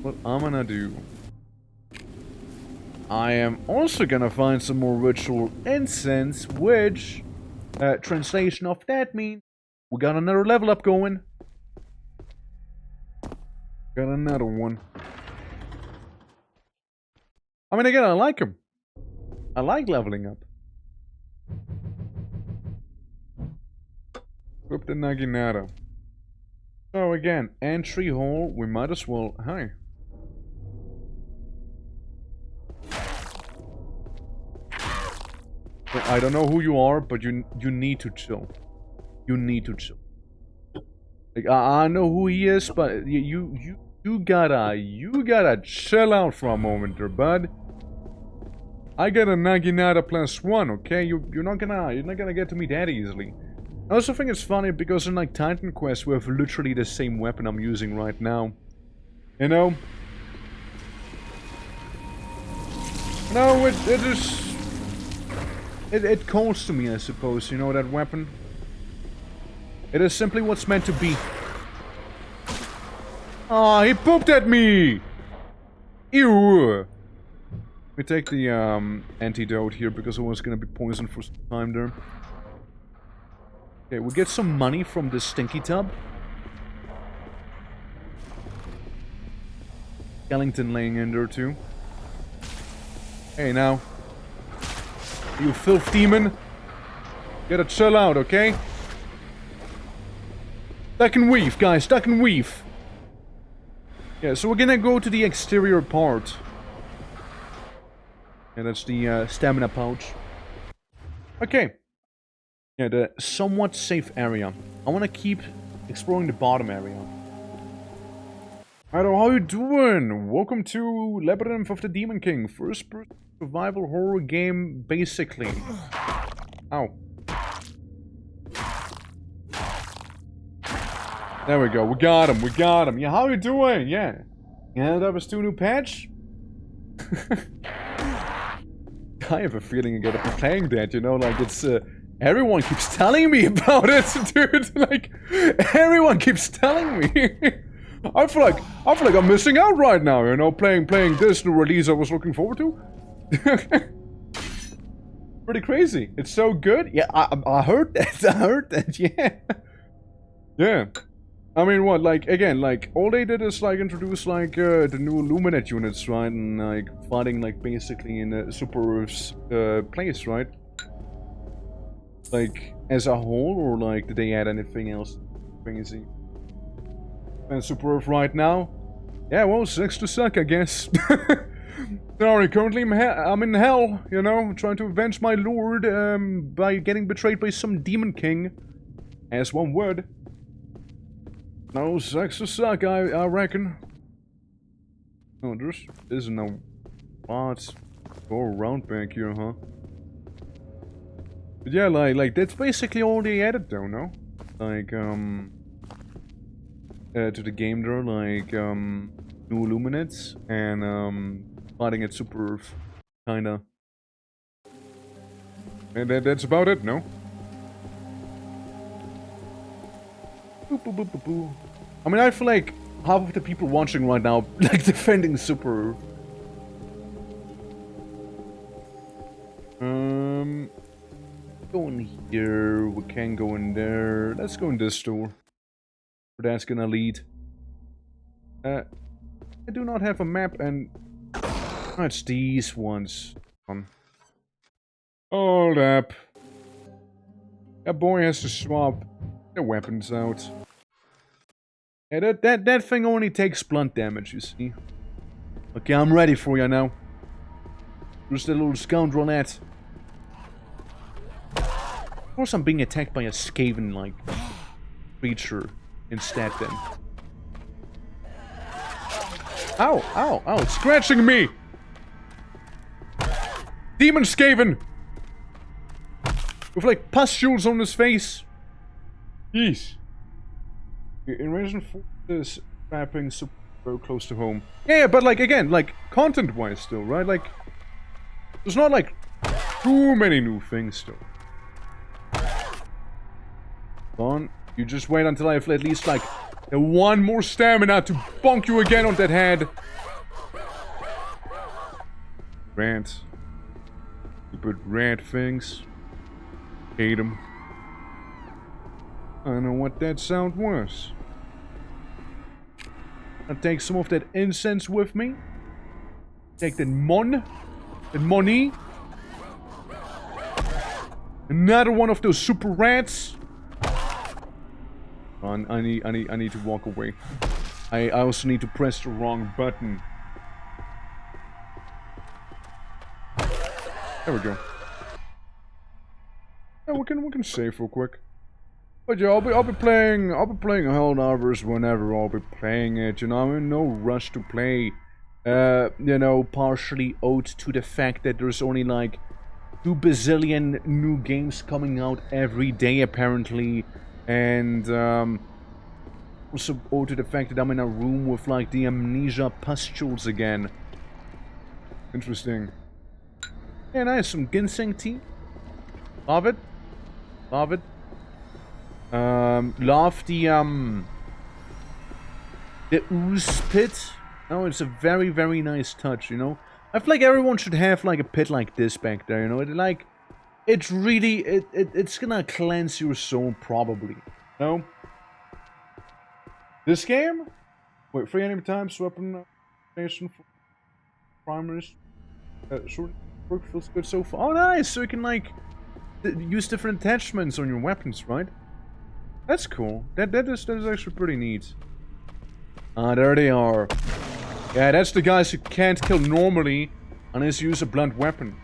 What I'm gonna do... I am also gonna find some more ritual incense, which... translation of that means... we got another level up going. Got another one. I mean, again, I like him. I like leveling up. Equip the Naginata. So again, entry hole, we might as well... Hi. I don't know who you are, but you need to chill. You need to chill. Like, I know who he is, but you gotta chill out for a moment there, bud. I got a Naginata +1, okay? You're not gonna get to me that easily. I also think it's funny because in like Titan Quest we have literally the same weapon I'm using right now. You know? No, it is... It calls to me, I suppose, you know, that weapon. It is simply what's meant to be. Ah, he pooped at me! Ew! We take the antidote here because I was gonna be poisoned for some time there. Okay, we get some money from this stinky tub. Skeleton laying in there too. Hey now. You filth demon. Gotta chill out, okay? Duck and weave, guys, duck and weave. Yeah, so we're gonna go to the exterior part. Yeah, that's the stamina pouch. Okay. Yeah, the somewhat safe area. I wanna keep exploring the bottom area. Hello, how you doing? Welcome to Labyrinth of the Demon King. First-person survival horror game, basically. Ow. There we go. We got him. We got him. Yeah, how you doing? Yeah. Yeah, that was 2 new patch? I have a feeling I'm gonna be playing that, you know, like it's, everyone keeps telling me about it, dude. Like, everyone keeps telling me. I feel like I'm missing out right now, you know, playing this new release I was looking forward to. Pretty crazy. It's so good. Yeah, I heard that. I heard that. Yeah. Yeah. I mean, what? Like, again, like, all they did is like introduce like the new Luminate units, right? And like fighting like basically in a super place, right? Like as a whole, or like did they add anything else crazy? And Super Earth right now? Yeah, well, sucks to suck, I guess. Sorry, currently I'm in hell, you know, trying to avenge my lord by getting betrayed by some demon king. As one would. No, sucks to suck, I reckon. Oh, there's no lots go around back here, huh? But yeah, like that's basically all they added, though, no? Like, to the game there, like, new Illuminates, and, fighting at Super Earth, kinda. And that's about it, no? Boop, boop, boop, boop, boop. I mean, I feel like half of the people watching right now, like, defending Super Earth. Go in here, we can go in there, let's go in this door. Where that's gonna lead. I do not have a map, and oh, it's these ones. Hold up. That boy has to swap their weapons out. Yeah, that thing only takes blunt damage, you see. Okay, I'm ready for you now. Where's that little scoundrelette? Of course I'm being attacked by a Skaven, like, creature instead then. Ow, ow, ow, it's scratching me! Demon Skaven! With like pustules on his face. Jeez. In reason for this trapping super close to home. Yeah, but like again, like content wise still, right? Like there's not like too many new things still. Come on, you just wait until I have at least like one more stamina to bonk you again on that head. Rant. Stupid rant things. Hate them. I don't know what that sound was. I'll take some of that incense with me. Take that money. Another one of those super rats. I need to walk away. I also need to press the wrong button. There we go. Yeah, we can save real quick. But yeah, I'll be playing Helldivers whenever I'll be playing it. You know, I'm in no rush to play. You know, partially owed to the fact that there's only like 2 bazillion new games coming out every day apparently, and also owed to the fact that I'm in a room with like the amnesia pustules again. Interesting. Yeah, nice, some ginseng tea. Love it. Love it. Love the ooze pit. No, it's a very, very nice touch, you know? I feel like everyone should have, like, a pit like this back there, you know? It's really... It's gonna cleanse your soul, probably. You know? This game? Wait, free enemy times, weapon station for primaries. Short work feels good so far. Oh, nice! So you can, like, use different attachments on your weapons, right? That's cool. That is actually pretty neat. Ah, there they are. Yeah, that's the guys who can't kill normally unless you use a blunt weapon.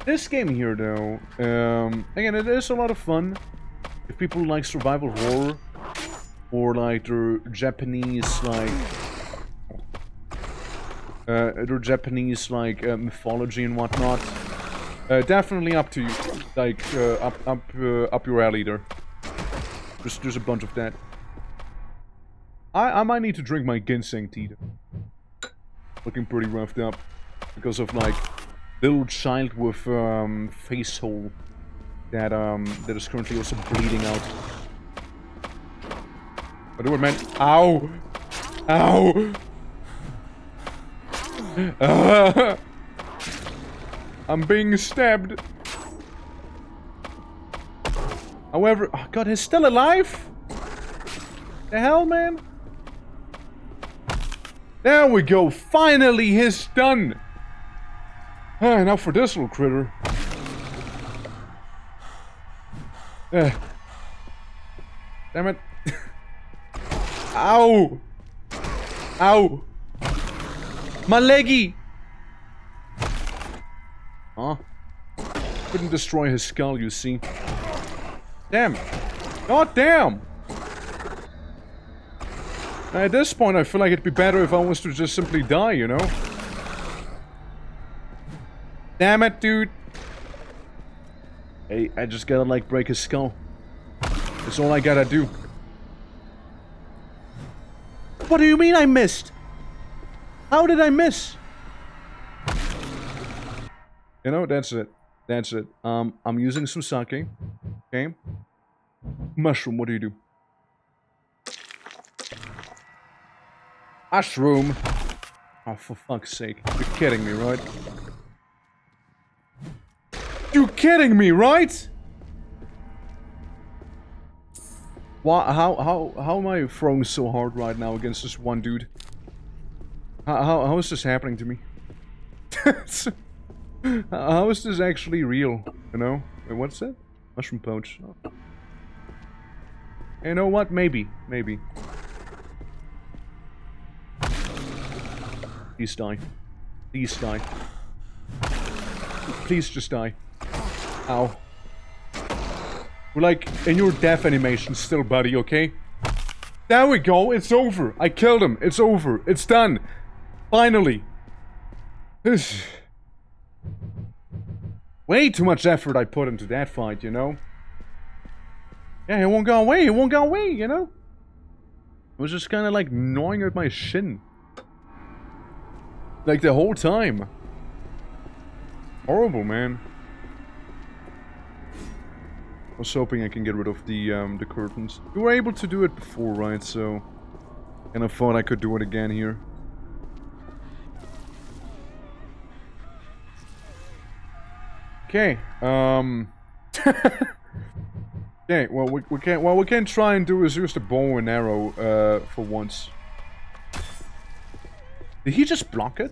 This game here, though, again, it is a lot of fun. If people like survival horror, or like their Japanese, mythology and whatnot, definitely up to you. Like, up your alley there. There's a bunch of that. I might need to drink my ginseng tea. Looking pretty roughed up because of like little child with face hole that is currently also bleeding out. But do it, man! Ow! Ow! I'm being stabbed. However, oh god, he's still alive? The hell, man? There we go, finally he's done! Now for this little critter. Damn it. Ow! Ow! My leggy! Huh? Couldn't destroy his skull, you see. Damn! God damn! At this point, I feel like it'd be better if I was to just simply die, you know? Damn it, dude! Hey, I just gotta, like, break his skull. That's all I gotta do. What do you mean I missed? How did I miss? You know, that's it. That's it. I'm using some sake. Okay? Mushroom, what do you do? Mushroom! Oh, for fuck's sake. You're kidding me, right? You're kidding me, right? Why, how am I throwing so hard right now against this one dude? How is this happening to me? How is this actually real? You know? Wait, what's that? Mushroom pouch. Oh. You know what? Maybe. Maybe. Please die. Please die. Please just die. Ow. We're like in your death animation still, buddy, okay? There we go, it's over. I killed him. It's over. It's done. Finally. Way too much effort I put into that fight, you know? Yeah, he won't go away. He won't go away, you know? I was just kind of like gnawing at my shin. Like the whole time. Horrible, man. I was hoping I can get rid of the curtains. You were able to do it before, right? So, and I thought I could do it again here. Okay. Okay. Well, we can try and do is use the bow and arrow for once. Did he just block it?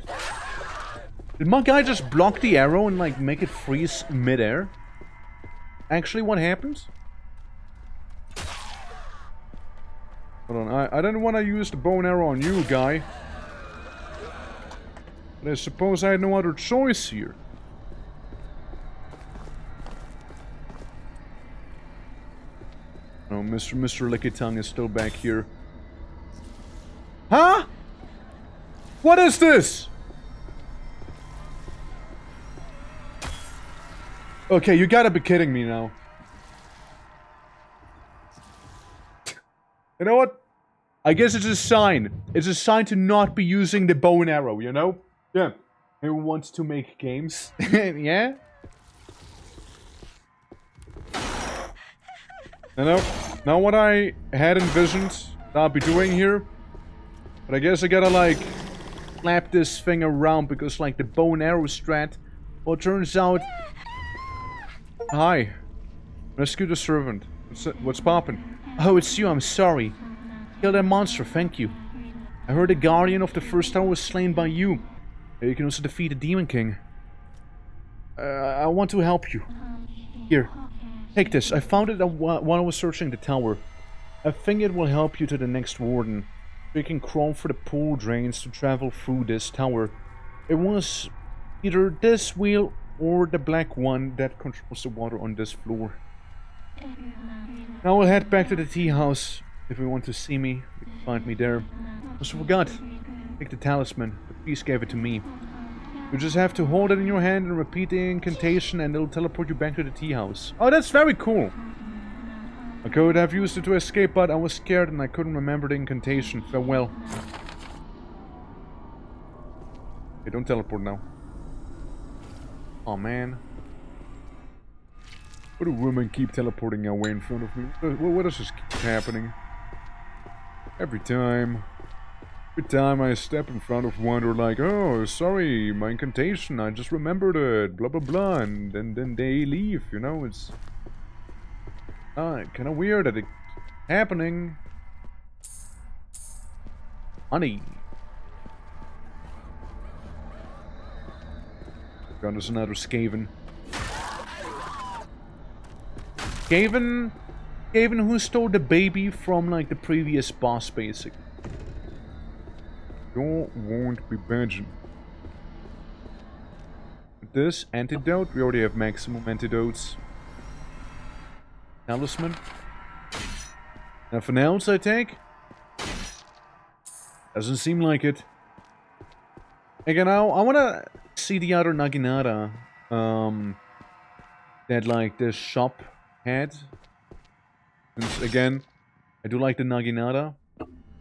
Did my guy just block the arrow and like make it freeze mid-air? Actually, what happens? Hold on, I didn't want to use the bow and arrow on you, guy. But I suppose I had no other choice here. Oh, Mr. Licky Tongue is still back here. Huh? What is this? Okay, you gotta be kidding me now. You know what? I guess it's a sign. It's a sign to not be using the bow and arrow, you know? Yeah. Everyone wants to make games. Yeah? You know? Not what I had envisioned that I'll be doing here. But I guess I gotta, like, slap this thing around because, like, the bow and arrow strat. Well, it turns out... Hi. Rescue the servant. What's poppin'? Oh, it's you, I'm sorry. Kill that monster, thank you. I heard the guardian of the first tower was slain by you. You can also defeat the Demon King. I want to help you. Here, take this. I found it while I was searching the tower. I think it will help you to the next warden. You can crawl for the pool drains to travel through this tower. It was either this wheel or the black one that controls the water on this floor. Now we'll head back to the tea house. If you want to see me, you can find me there. Also forgot. Take the talisman. The priest gave it to me. You just have to hold it in your hand and repeat the incantation and it'll teleport you back to the tea house. Oh, that's very cool. I could have used it to escape, but I was scared and I couldn't remember the incantation. Farewell. Hey, don't teleport now. Oh man. Why do women keep teleporting away in front of me? What does this keep happening? Every time I step in front of one, they're like, oh, sorry, my incantation, I just remembered it, blah blah blah, and then they leave, you know, it's kind of weird that it's happening. Honey. God, there's another Skaven. Skaven who stole the baby from, like, the previous boss, basically. You won't be badging. With this antidote, we already have maximum antidotes. Talisman. Nothing else, I take? Doesn't seem like it. Again, I wanna see the other Naginata. That, like, this shop had. Since, again, I do like the Naginata.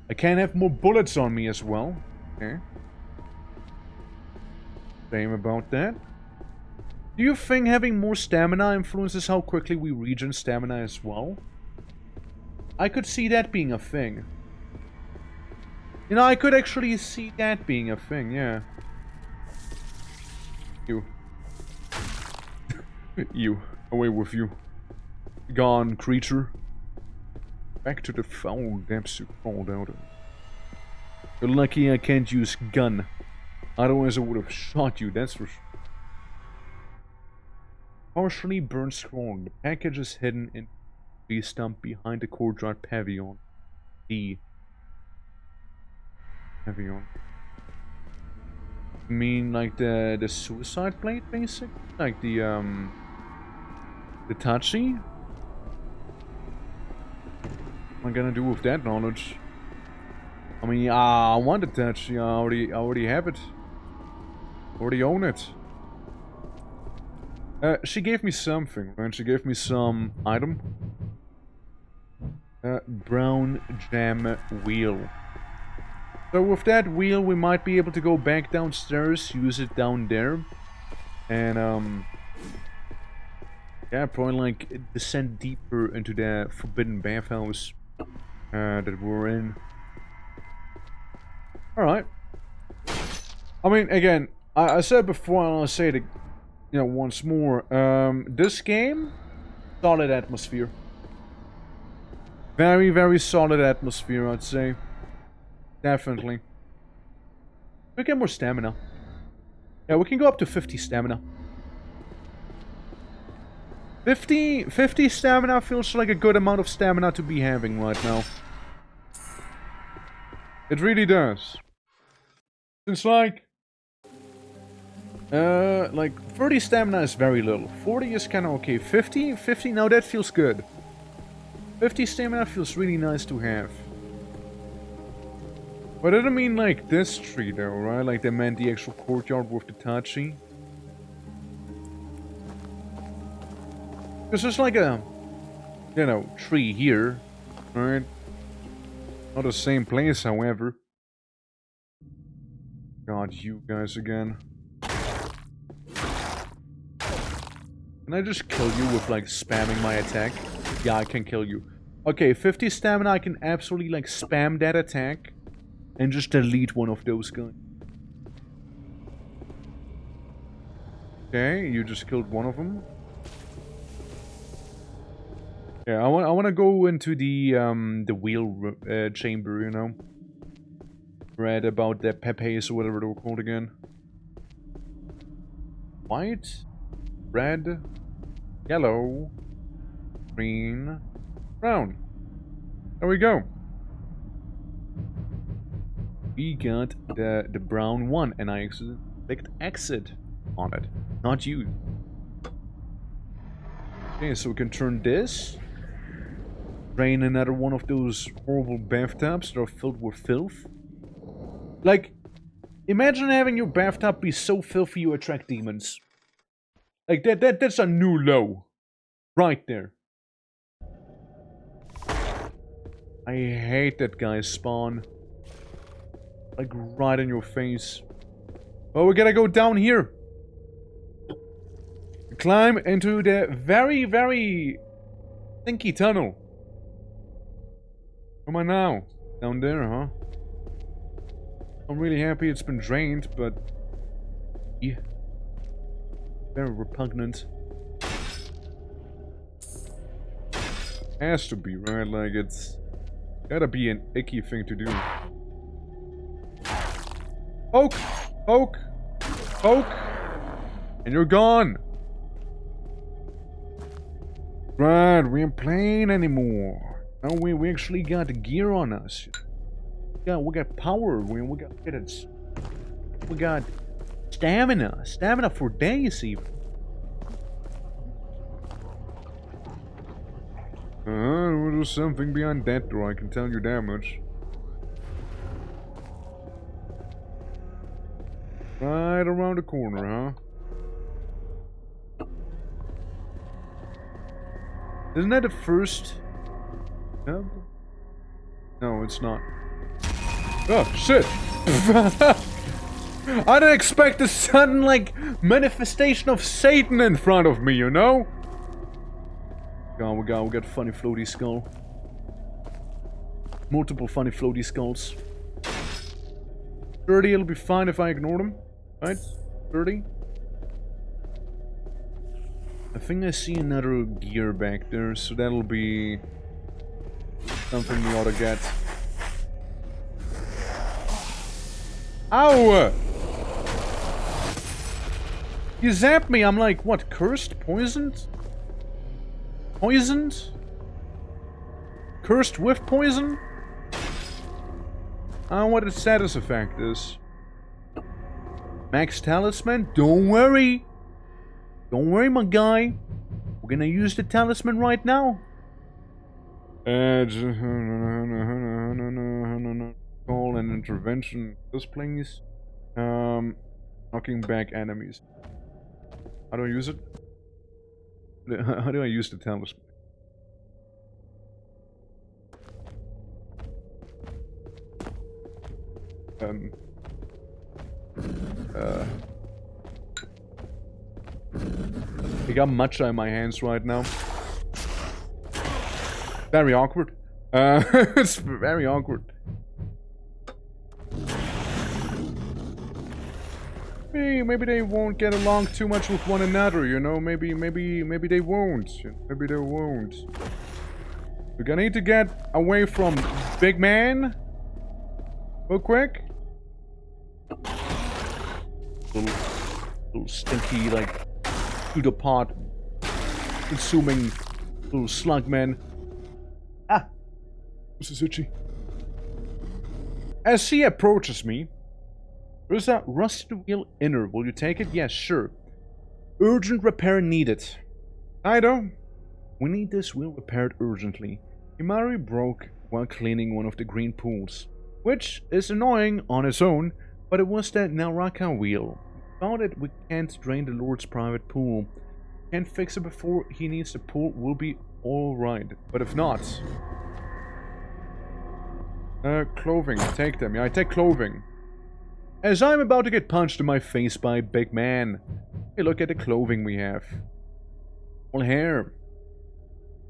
I can have more bullets on me as well. Okay. Same about that. Do you think having more stamina influences how quickly we regen stamina as well? I could see that being a thing. You know, I could actually see that being a thing, yeah. You. You. Away with you. Gone, creature. Back to the foul depths you crawled out of. You're lucky I can't use gun. Otherwise I would have shot you, that's for sure. Partially burnt scroll. The package is hidden in the stump behind the courtyard pavilion. The pavilion. I mean, like the suicide blade, basically? Like the Tachi? What am I gonna do with that knowledge? I mean, I want the Tachi. I already have it. Already own it. She gave me something, right? She gave me some item. Brown jam wheel. So with that wheel, we might be able to go back downstairs, use it down there, and yeah, probably like descend deeper into the forbidden bathhouse that we're in. All right. I mean, again, I said before, and I'll say it, you know, once more. This game, solid atmosphere. Very, very solid atmosphere, I'd say. Definitely. We get more stamina. Yeah, we can go up to 50 stamina. 50 stamina feels like a good amount of stamina to be having right now. It really does. It's like 30 stamina is very little. 40 is kind of okay. 50, now that feels good. 50 stamina feels really nice to have. But I didn't mean like this tree though, right? Like they meant the actual courtyard with the Tachi. Because there's like a, you know, tree here, right? Not the same place, however. God, you guys again. Can I just kill you with like spamming my attack? Yeah, I can kill you. Okay, 50 stamina, I can absolutely like spam that attack and just delete one of those guys. Okay, you just killed one of them. Yeah, I want to go into the wheel chamber, you know. Read about the Pepes or whatever they were called again. White, red, yellow, green, brown. There we go. We got the brown one, and I clicked exit on it, not you. Okay, so we can turn this. Drain another one of those horrible bathtubs that are filled with filth. Like, imagine having your bathtub be so filthy you attract demons. Like, that's a new low. Right there. I hate that guy's spawn. Like, right in your face. Oh, we gotta go down here. Climb into the very, very stinky tunnel. Come on now. Down there, huh? I'm really happy it's been drained, but... yeah. Very repugnant. Has to be, right? Like, it's... gotta be an icky thing to do. Poke! Poke! Poke! And you're gone! Right, we ain't playing anymore. Now we actually got the gear on us. We got power. We got stamina. Stamina for days even. There's something behind that door, I can tell you that much. Right around the corner, huh? Isn't that the first... no? No, it's not. Oh, shit! I didn't expect a sudden, like, manifestation of Satan in front of me, you know? We got funny floaty skull. Multiple funny floaty skulls. 30, it'll be fine if I ignore them. Right? 30. I think I see another gear back there, so that'll be something we ought to get. Ow! You zapped me, I'm like, what, cursed? Poisoned? Poisoned? Cursed with poison? I don't know what its status effect is. Max Talisman? Don't worry! Don't worry, my guy. We're gonna use the talisman right now. Call an intervention. This please. Knocking back enemies. How do I use it? How do I use the talisman? I got matcha in my hands right now. Very awkward. It's very awkward. Maybe they won't get along too much with one another, you know? Maybe they won't. Maybe they won't. We're gonna need to get away from Big Man. Real quick. Little stinky, like, pseudopod consuming little slug man. Ah! This is itchy. As he approaches me, there's a rusted wheel inner. Will you take it? Yes, sure. Urgent repair needed. Kaido, we need this wheel repaired urgently. Himari broke while cleaning one of the green pools, which is annoying on its own, but it was that Naraka wheel. Without it, we can't drain the Lord's private pool. Can't fix it before he needs the pool. We'll be alright. But if not... clothing. Take them. Yeah, I take clothing. As I'm about to get punched in my face by Big Man. Hey, look at the clothing we have. All hair.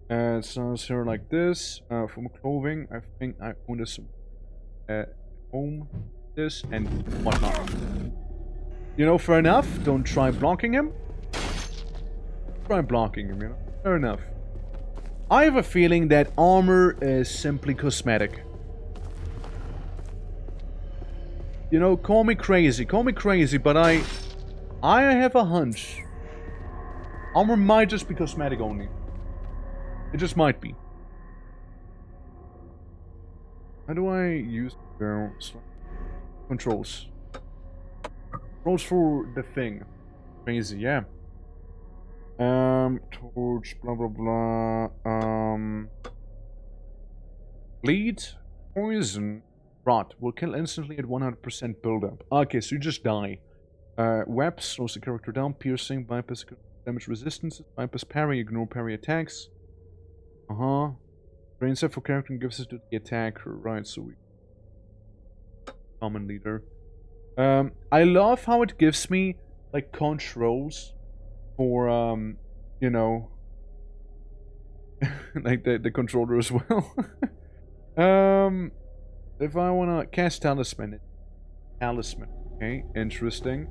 It sounds here like this. From clothing, I think I want this... home. This and whatnot. You know, fair enough. Don't try blocking him. try blocking him, you know? Fair enough. I have a feeling that armor is simply cosmetic. You know, call me crazy, but I have a hunch. Armor might just be cosmetic only. It just might be. How do I use controls? Controls for the thing. Crazy, yeah. Torch, blah blah blah. Bleed, poison, rot will kill instantly at 100% buildup. Okay, so you just die. Web slows the character down. Piercing, bypass damage resistance, bypass parry, ignore parry attacks. Brain set for character and gives it to the attacker. Right, so we common leader. I love how it gives me like controls for you know, like the controller as well. If I wanna cast talisman, okay, interesting.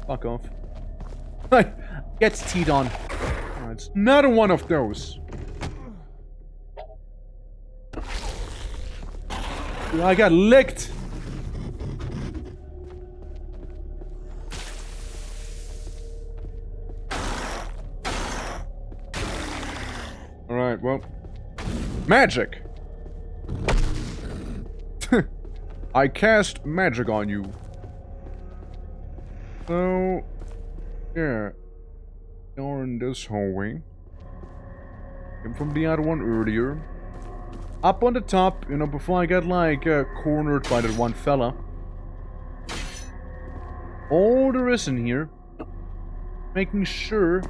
Fuck off. Gets teed on. Oh, it's another one of those. Dude, I got licked. Alright, well. Magic! I cast magic on you. So, yeah. You're in this hallway. Came from the other one earlier. Up on the top, you know, before I get like cornered by that one fella. All there is in here. Making sure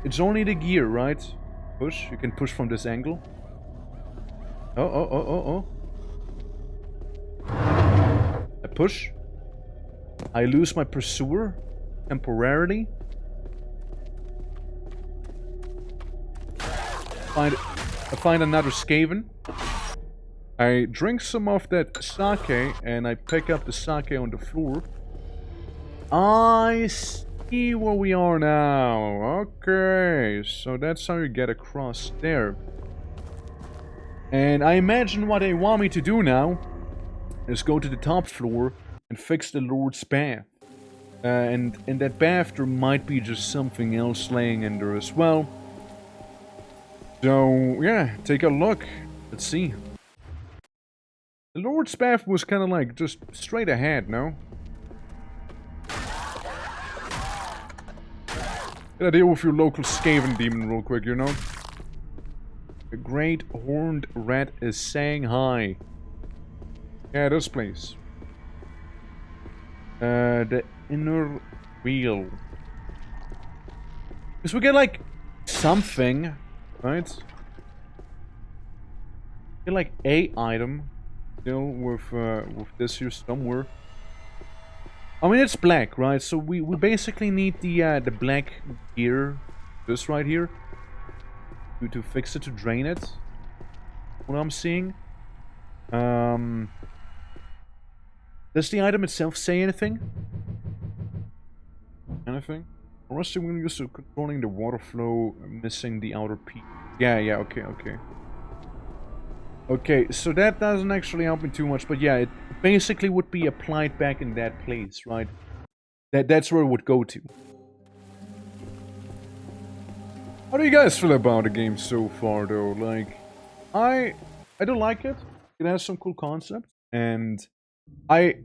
it's only the gear, right? Push. You can push from this angle. Oh. I push. I lose my pursuer temporarily. I find another Skaven. I drink some of that sake and I pick up the sake on the floor. I see where we are now. Okay, so that's how you get across there. And I imagine what they want me to do now is go to the top floor and fix the Lord's bath. And in that bath there might be just something else laying in there as well. So, yeah, take a look. Let's see. The Lord's bath was kind of like just straight ahead, no? Gotta deal with your local Skaven demon real quick, you know? The great horned rat is saying hi. Yeah, this place. The inner wheel. Because we get like something, right? Get like a item still with this here somewhere. I mean, it's black, right? So we basically need the black gear, this right here, to fix it, to drain it. What I'm seeing. Does the item itself say anything? Anything? Rusting when used to controlling the water flow, missing the outer peak. Yeah, okay. Okay, so that doesn't actually help me too much, but yeah, it basically would be applied back in that place, right? That's where it would go to. How do you guys feel about the game so far, though? Like, I do like it. It has some cool concepts, and I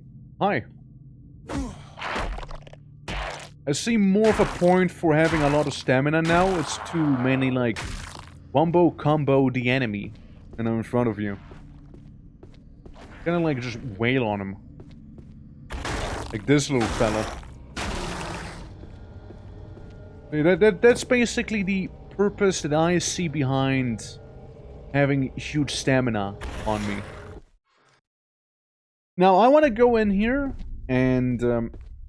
see more of a point for having a lot of stamina now. It's to mainly like wombo combo the enemy, you know, in front of you. Kinda like just wail on him. Like this little fella. That's basically the purpose that I see behind having huge stamina on me. Now I want to go in here and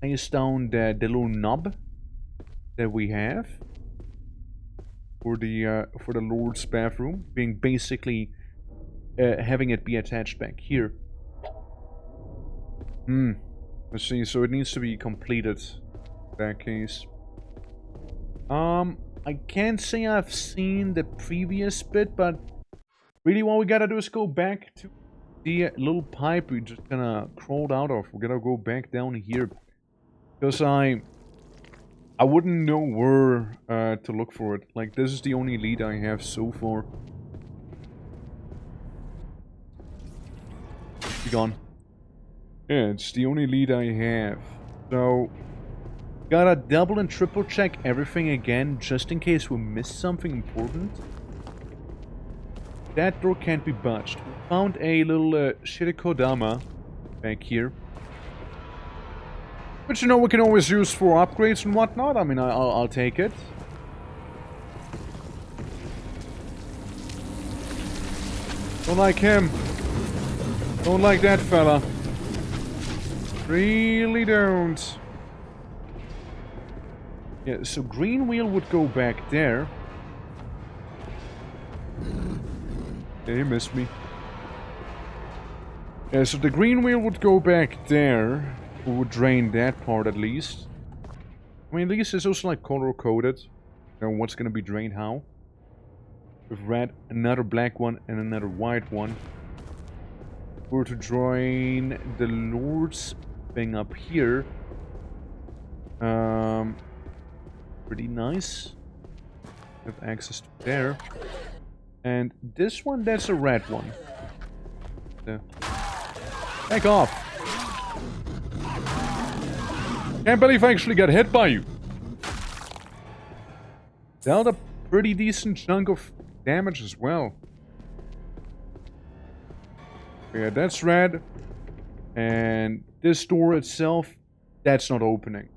place down the little knob that we have for the Lord's bathroom, being basically having it be attached back here. Let's see. So it needs to be completed that case. I can't say I've seen the previous bit, but really what we gotta do is go back to the little pipe we just kinda crawled out of. We're gonna go back down here. Because I wouldn't know where to look for it. Like, this is the only lead I have so far. Be gone. Yeah, it's the only lead I have. So, gotta double and triple check everything again, just in case we missed something important. That door can't be budged. We found a little Shirikodama back here. But you know, we can always use for upgrades and whatnot. I mean, I'll take it. Don't like him. Don't like that fella. Really don't. Yeah, so green wheel would go back there. Yeah, he missed me. Yeah, so the green wheel would go back there. We would drain that part at least. I mean, at least it's also like color-coded. You know, what's gonna be drained how. With red, another black one, and another white one. If we were to drain the Lord's thing up here. Pretty nice. Have access to there. And this one, that's a red one. Back off! Can't believe I actually got hit by you. Dealt a pretty decent chunk of damage as well. Yeah, that's red. And this door itself, that's not opening.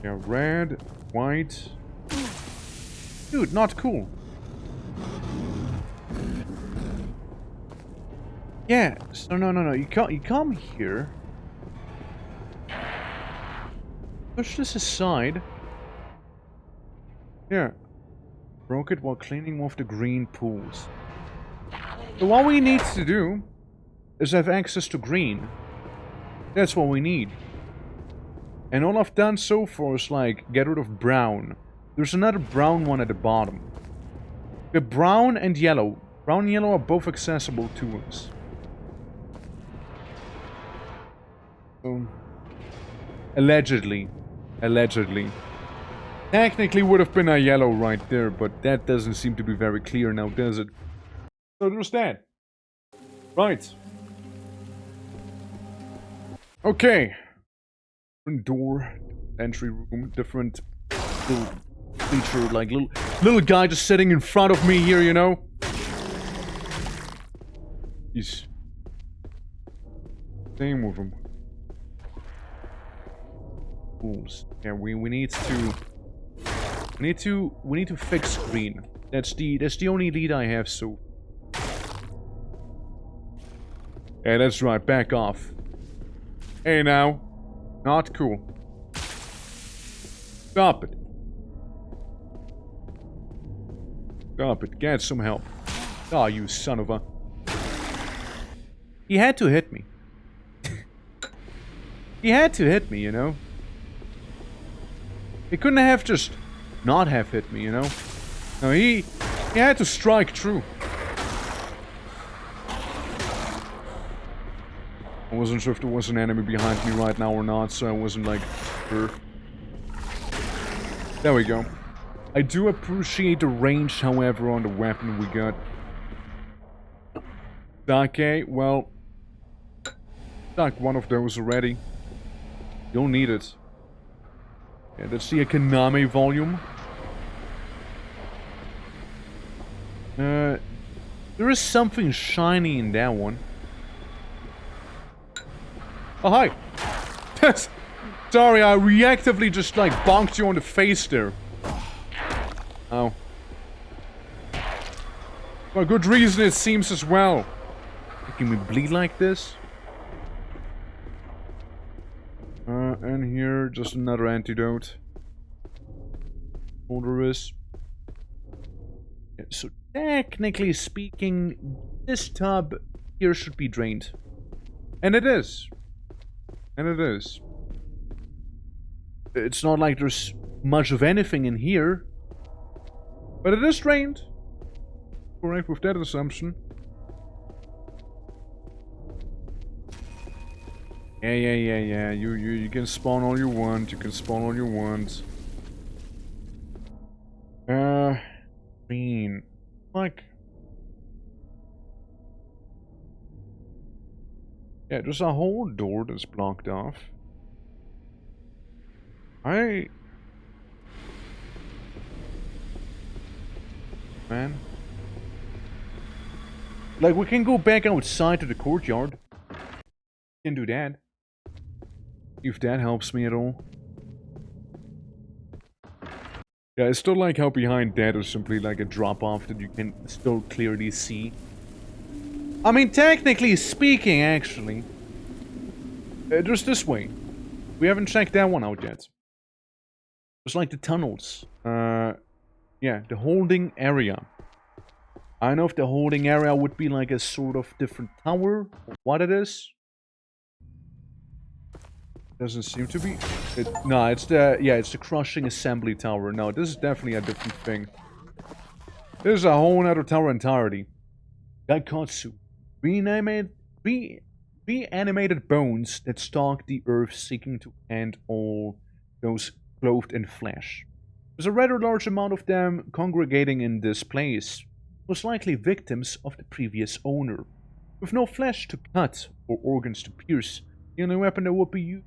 Yeah, red, white. Dude, not cool. Yeah, so no. You come here. Push this aside. Yeah. Broke it while cleaning off the green pools. So what we need to do is have access to green. That's what we need. And all I've done so far is like get rid of brown. There's another brown one at the bottom. The brown and yellow. Brown and yellow are both accessible to us. Allegedly. Allegedly. Technically would have been a yellow right there, but that doesn't seem to be very clear now, does it? So there's that. Right. Okay. Different door, entry room, different little creature, like little guy just sitting in front of me here, you know? He's... Same with him. Fools. Yeah, we need to... We need to fix green. That's the only lead I have, so... Yeah, that's right, back off. Hey now. Not cool. Stop it. Stop it, get some help. Ah, you son of a... He had to hit me. He had to hit me, you know? He couldn't have just not have hit me, you know? No, he had to strike true. I wasn't sure if there was an enemy behind me right now or not, so I wasn't like sure. There we go. I do appreciate the range, however, on the weapon we got. Okay, well... Like one of those already. Don't need it. Yeah, that's the Economy volume. There is something shiny in that one. Oh, hi! Sorry, I reactively just, like, bonked you on the face there. Oh. For a good reason, it seems as well. Making me bleed like this? And here, just another antidote. All there is. Yeah, so, technically speaking, this tub here should be drained. And it is. And it is. It's not like there's much of anything in here. But it is drained. Correct with that assumption. Yeah. You can spawn all you want. You can spawn all you want. Mean. Like... Yeah, there's a whole door that's blocked off. Man. Like, we can go back outside to the courtyard. We can do that. If that helps me at all. Yeah, I still like how behind that is simply like a drop-off that you can still clearly see. I mean, technically speaking, actually. Just this way. We haven't checked that one out yet. It's like the tunnels. Yeah, the holding area. I don't know if the holding area would be like a sort of different tower, or what it is. Doesn't seem to be. No, it's the crushing assembly tower. No, this is definitely a different thing. This is a whole other tower entirely. Gaikatsu. Reanimated bones that stalk the earth seeking to end all those clothed in flesh. There's a rather large amount of them congregating in this place, most likely victims of the previous owner. With no flesh to cut or organs to pierce, the only weapon that would be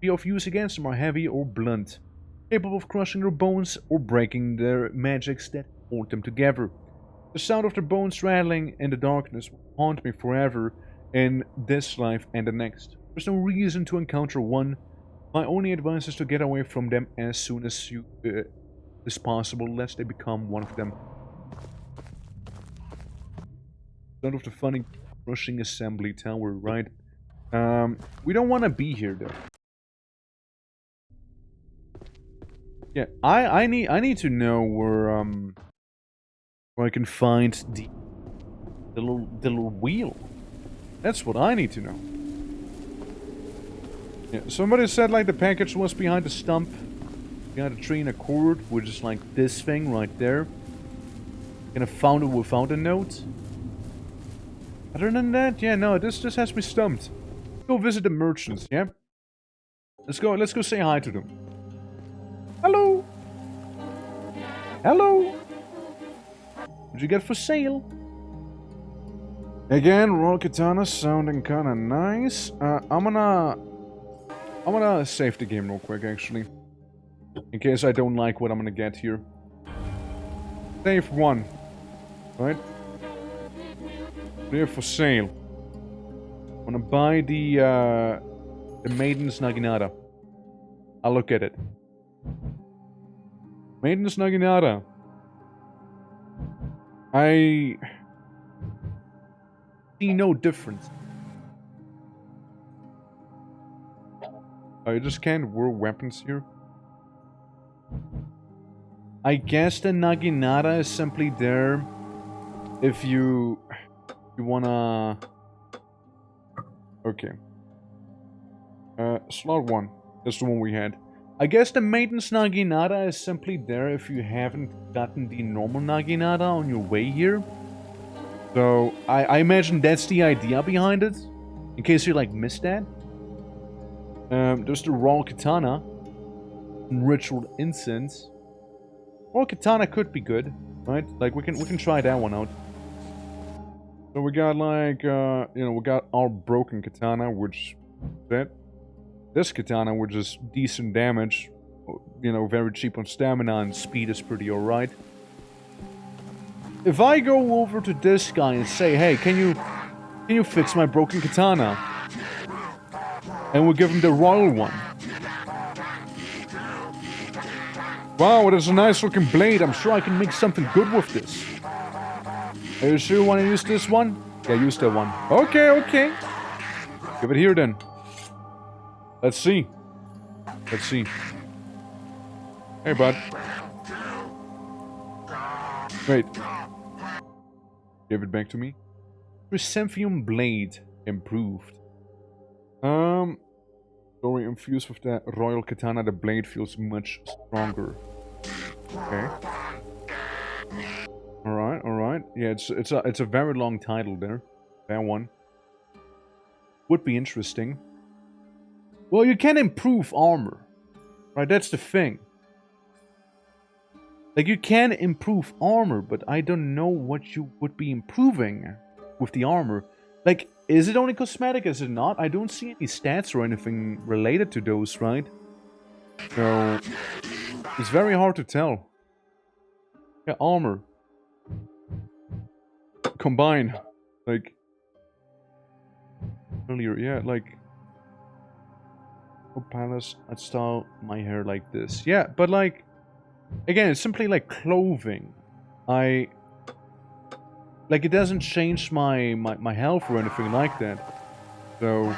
of use against them are heavy or blunt, capable of crushing their bones or breaking their magics that hold them together. The sound of their bones rattling in the darkness will haunt me forever in this life and the next. There's no reason to encounter one. My only advice is to get away from them as soon as possible, lest they become one of them. Sound of the funny crushing assembly tower, right? We don't want to be here though. Yeah, I need to know where I can find the little wheel. That's what I need to know. Yeah, somebody said like the package was behind the stump, behind a tree in a cord, which is like this thing right there. And I found it without a note. Other than that, yeah, no, this just has me stumped. Go visit the merchants, yeah? Let's go say hi to them. Hello! Hello! What'd you get for sale? Again, Royal Katana sounding kinda nice. I'm gonna save the game real quick, actually. In case I don't like what I'm gonna get here. Save 1. Right? They're for sale. I'm gonna buy the Maiden's Naginata. I'll look at it. Maiden's Naginata. I see no difference. I just can't wear weapons here. I guess the Naginata is simply there if you wanna... Okay. Slot 1. That's the one we had. I guess the Maiden's Naginata is simply there if you haven't gotten the normal Naginata on your way here. So, I imagine that's the idea behind it. In case you, like, missed that. There's the Raw Katana. Ritual Incense. Raw Katana could be good, right? Like, we can try that one out. So we got, like, we got our Broken Katana, which... This Katana, which is decent damage. Very cheap on stamina, and speed is pretty alright. If I go over to this guy and say, hey, can you fix my Broken Katana? And we'll give him the royal one. Wow, that's a nice looking blade. I'm sure I can make something good with this. Are you sure you want to use this one? Yeah, use that one. Okay. Give it here then. Let's see. Hey, bud. Wait. Give it back to me. Chrysanthemum blade improved. Story infused with the Royal Katana, the blade feels much stronger. Okay. Alright, alright. Yeah, it's a very long title there. Fair one. Would be interesting. Well, you can improve armor. Right, that's the thing. Like, you can improve armor, but I don't know what you would be improving with the armor. Like, is it only cosmetic? Is it not? I don't see any stats or anything related to those, right? So, it's very hard to tell. Yeah, armor. Combine. Like, earlier, yeah, like... Oh, palace, I'd style my hair like this. Yeah, but like... Again, it's simply like clothing. Like, it doesn't change my health or anything like that. So...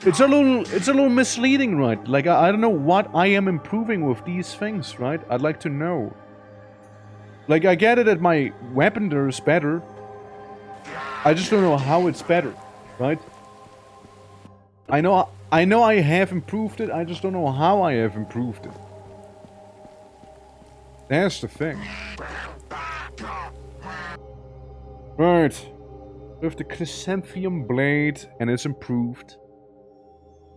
It's a little misleading, right? Like, I don't know what I am improving with these things, right? I'd like to know. Like, I get it that my weapon there is better. I just don't know how it's better, right? I know I have improved it, I just don't know how I have improved it. That's the thing. Right. We have the Chrysanthemum Blade, and it's improved.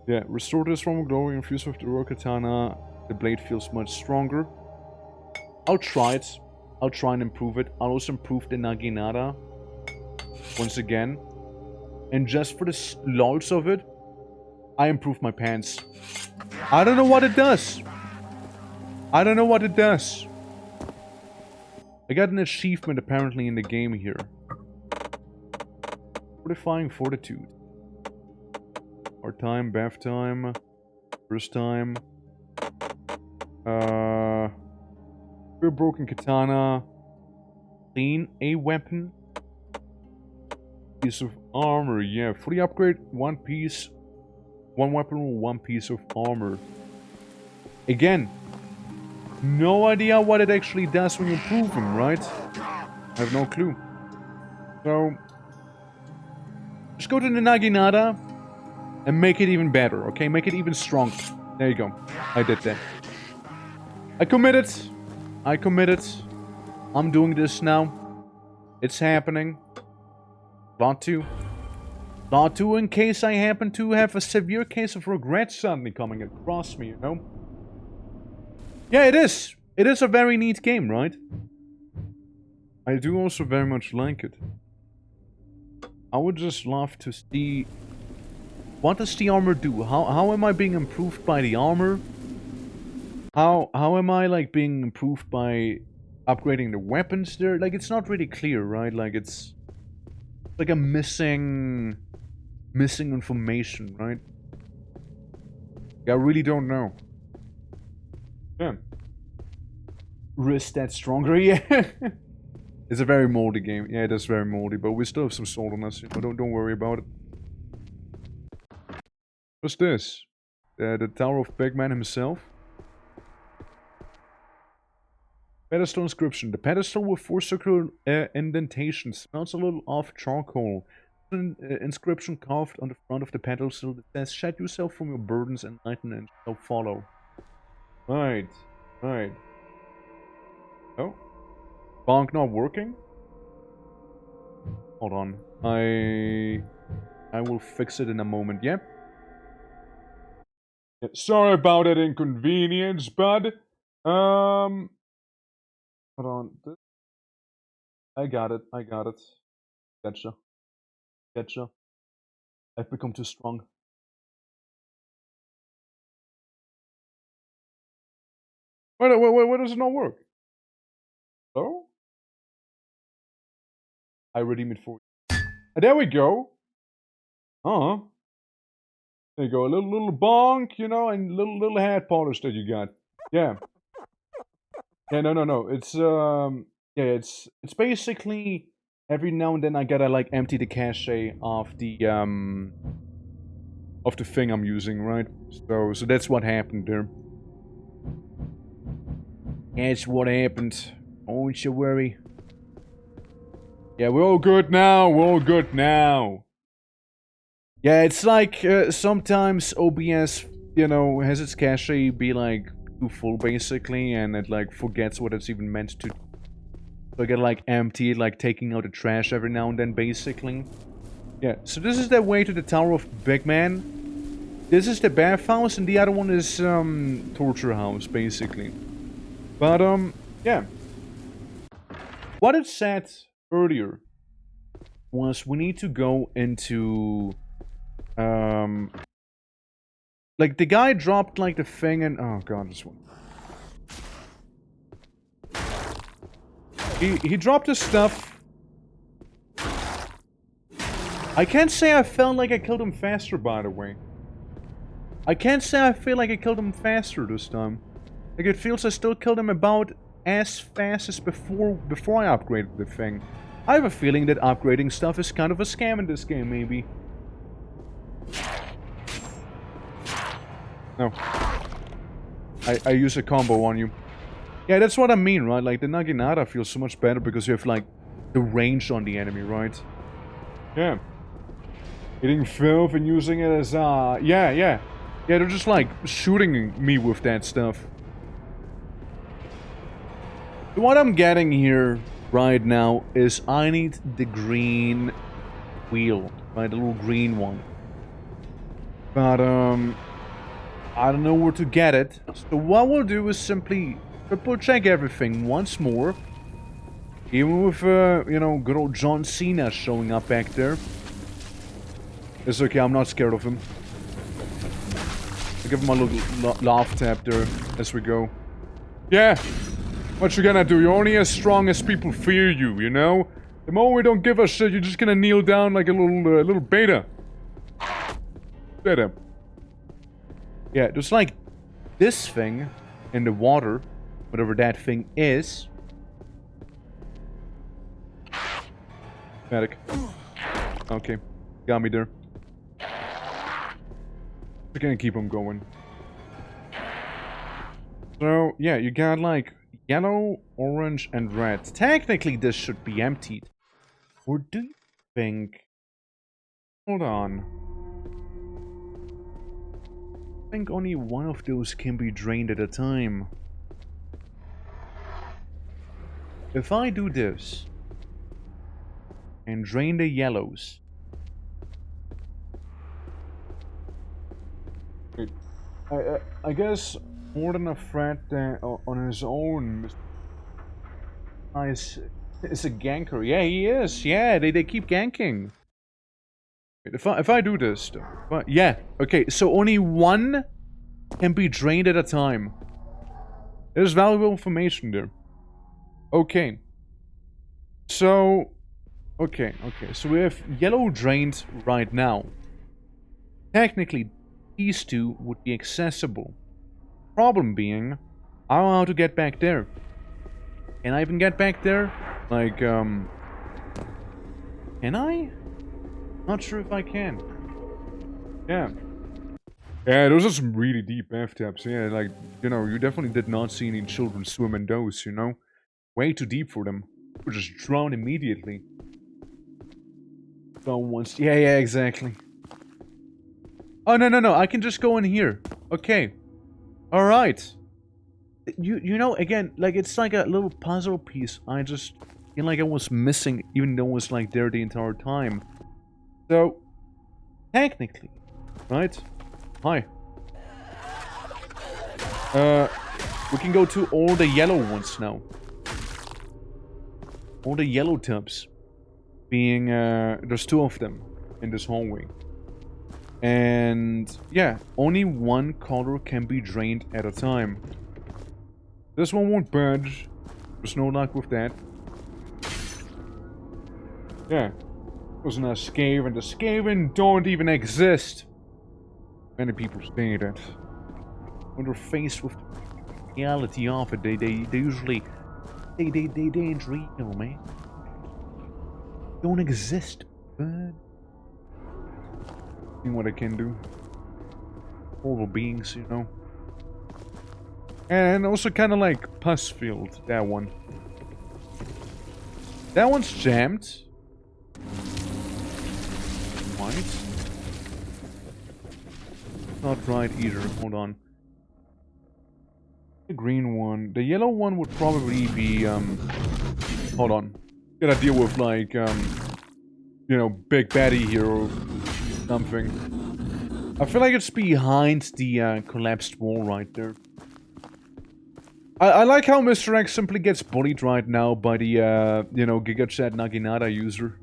Yeah, restore this from glory, infused with the Royal Katana. The blade feels much stronger. I'll try it. I'll try and improve it. I'll also improve the Naginata. Once again. And just for the lols of it, I improved my pants. I don't know what it does. I don't know what it does. I got an achievement apparently in the game here. Fortifying Fortitude. Hard time, bath time, first time. Pure broken katana. Clean a weapon. Piece of armor, yeah. Fully upgrade one piece. One weapon or one piece of armor. Again, no idea what it actually does when you improve them, right? I have no clue. So, just go to the Naginata and make it even better, okay? Make it even stronger. There you go. I did that. I committed. I committed. I'm doing this now. It's happening. Lot 2. Lot 2 in case I happen to have a severe case of regret suddenly coming across me, you know? Yeah, it is. It is a very neat game, right? I do also very much like it. I would just love to see... What does the armor do? How am I being improved by the armor? How am I, like, being improved by upgrading the weapons there? Like, it's not really clear, right? Like, it's... like a missing information, right? I really don't know. Yeah. Wrist that stronger, yeah. It's a very moldy game. Yeah, it is very moldy, but we still have some salt on us. You know, don't worry about it. What's this? The Tower of Big Man himself? Pedestal inscription. The pedestal with 4 circular indentations smells a little of charcoal. An inscription carved on the front of the pedestal that says, "Shed yourself from your burdens, enlighten shall follow." Right, right. Oh, bonk not working. Hold on, I will fix it in a moment. Yep. Yeah, sorry about that inconvenience, bud. Hold on. I got it. I got it. Gotcha. Gotcha. I've become too strong. Why does it not work? Oh? I redeem it for you. There we go. There you go. A little bonk, you know, and little hat polish that you got. Yeah. Yeah, no. It's yeah, it's basically every now and then I gotta like empty the cache of the thing I'm using, right? So that's what happened there. That's what happened. Don't you worry. Yeah, we're all good now. We're all good now. Yeah, it's like sometimes OBS, you know, has its cache be like too full basically, and it like forgets what it's even meant to. So I get like empty, like taking out the trash every now and then basically. Yeah, so this is the way to the Tower of Big Man. This is the bathhouse, and the other one is torture house basically. But yeah. What it said earlier was we need to go into like the guy dropped like the thing and oh god, this one. He dropped his stuff. I can't say I felt like I killed him faster, by the way. I can't say I feel like I killed him faster this time. Like it feels I still killed him about as fast as before I upgraded the thing. I have a feeling that upgrading stuff is kind of a scam in this game, maybe. No. I use a combo on you. Yeah, that's what I mean, right? Like, the Naginata feels so much better because you have, like, the range on the enemy, right? Yeah. Hitting filth and using it as, yeah. Yeah, they're just, like, shooting me with that stuff. What I'm getting here right now is I need the green wheel, right? The little green one. But, I don't know where to get it. So what we'll do is simply triple check everything once more. Even with, you know, good old John Cena showing up back there. It's okay, I'm not scared of him. I'll give him a little laugh tap there as we go. Yeah! What you gonna do? You're only as strong as people fear you, you know? The moment we don't give a shit, you're just gonna kneel down like a little beta. Set up. Yeah, there's like this thing in the water, whatever that thing is. Medic. Okay, got me there. We're gonna keep him going. So, yeah, you got like yellow, orange, and red. Technically, this should be emptied. Or do you think... Hold on. I think only one of those can be drained at a time. If I do this and drain the yellows, I guess more than a threat on his own. Nice, is a ganker. Yeah, he is. Yeah, they keep ganking. If I do this, but yeah, okay, so only one can be drained at a time. There's valuable information there. Okay. So, okay, so we have yellow drained right now. Technically, these two would be accessible. Problem being, I don't know how to get back there. Can I even get back there? Like, can I? Not sure if I can. Yeah. Yeah, those are some really deep bathtubs. Yeah, like, you know, you definitely did not see any children swim in those, you know? Way too deep for them. Would just drown immediately. So once... Yeah, exactly. Oh, no, I can just go in here. Okay. Alright. You know, again, like, it's like a little puzzle piece. I just feel like I was missing, even though it was, like, there the entire time. So, technically, right? Hi. We can go to all the yellow ones now. All the yellow tubs. Being, there's two of them in this hallway. And, yeah, only one color can be drained at a time. This one won't budge. There's no luck with that. Yeah. Wasn't a Skaven. The Skaven don't even exist. Many people say that. When they're faced with the reality of it, they usually... They ain't real, man. Don't exist, bud. See what I can do. Horrible beings, you know. And also kind of like pus field, that one. That one's jammed. Right. not right either. Hold on. The green one. The yellow one would probably be, hold on. Gotta deal with, like, you know, big baddie here or something. I feel like it's behind the, collapsed wall right there. I like how Mr. X simply gets bullied right now by the, you know, GigaChat Naginata user.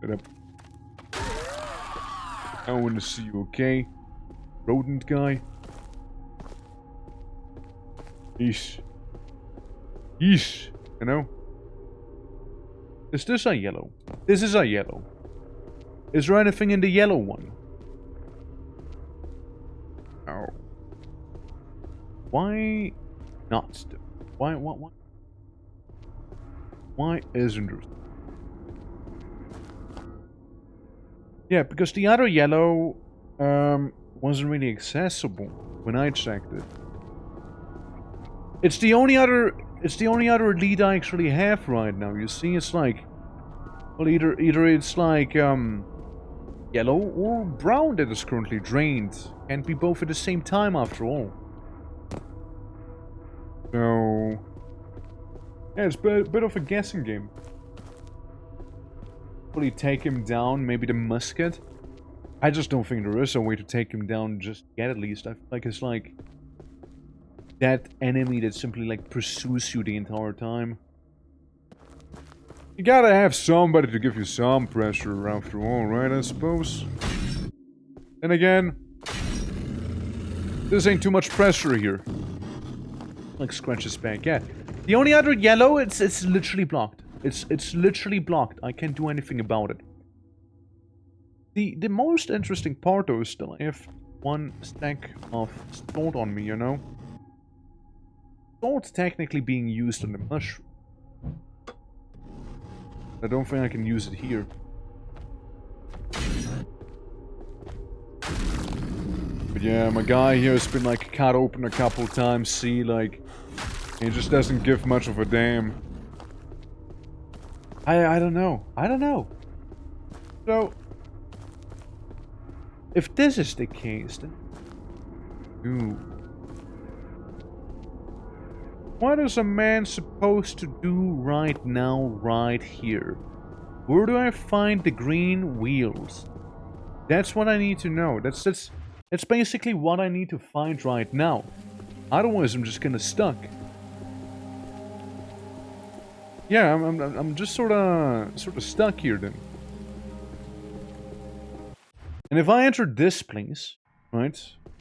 Shut up. I want to see you, okay? Rodent guy. Yeesh. Yeesh. You know? Is this a yellow? This is a yellow. Is there anything in the yellow one? No. Why not still? Why, what? Why isn't there? Yeah, because the other yellow, wasn't really accessible when I checked it. It's the only other lead I actually have right now. You see, it's like, well, either it's like, yellow or brown that is currently drained. Can't be both at the same time after all. So, yeah, it's a bit of a guessing game. Probably take him down, maybe the musket. I just don't think there is a way to take him down just yet, at least. I feel like it's like that enemy that simply like pursues you the entire time. You gotta have somebody to give you some pressure after all, right, I suppose? Then again, this ain't too much pressure here. Like scratch his back, yeah. The only other yellow, it's literally blocked. It's literally blocked. I can't do anything about it. The most interesting part though is still I have one stack of salt on me, you know? Salt's technically being used on the mushroom. I don't think I can use it here. But yeah, my guy here has been like cut open a couple times, see, like, he just doesn't give much of a damn. I don't know. I don't know. So, if this is the case, then... Ooh. What is a man supposed to do right now, right here? Where do I find the green wheels? That's what I need to know. That's basically what I need to find right now. Otherwise, I'm just kinda stuck. Yeah, I'm just sorta stuck here then. And if I enter this place, right?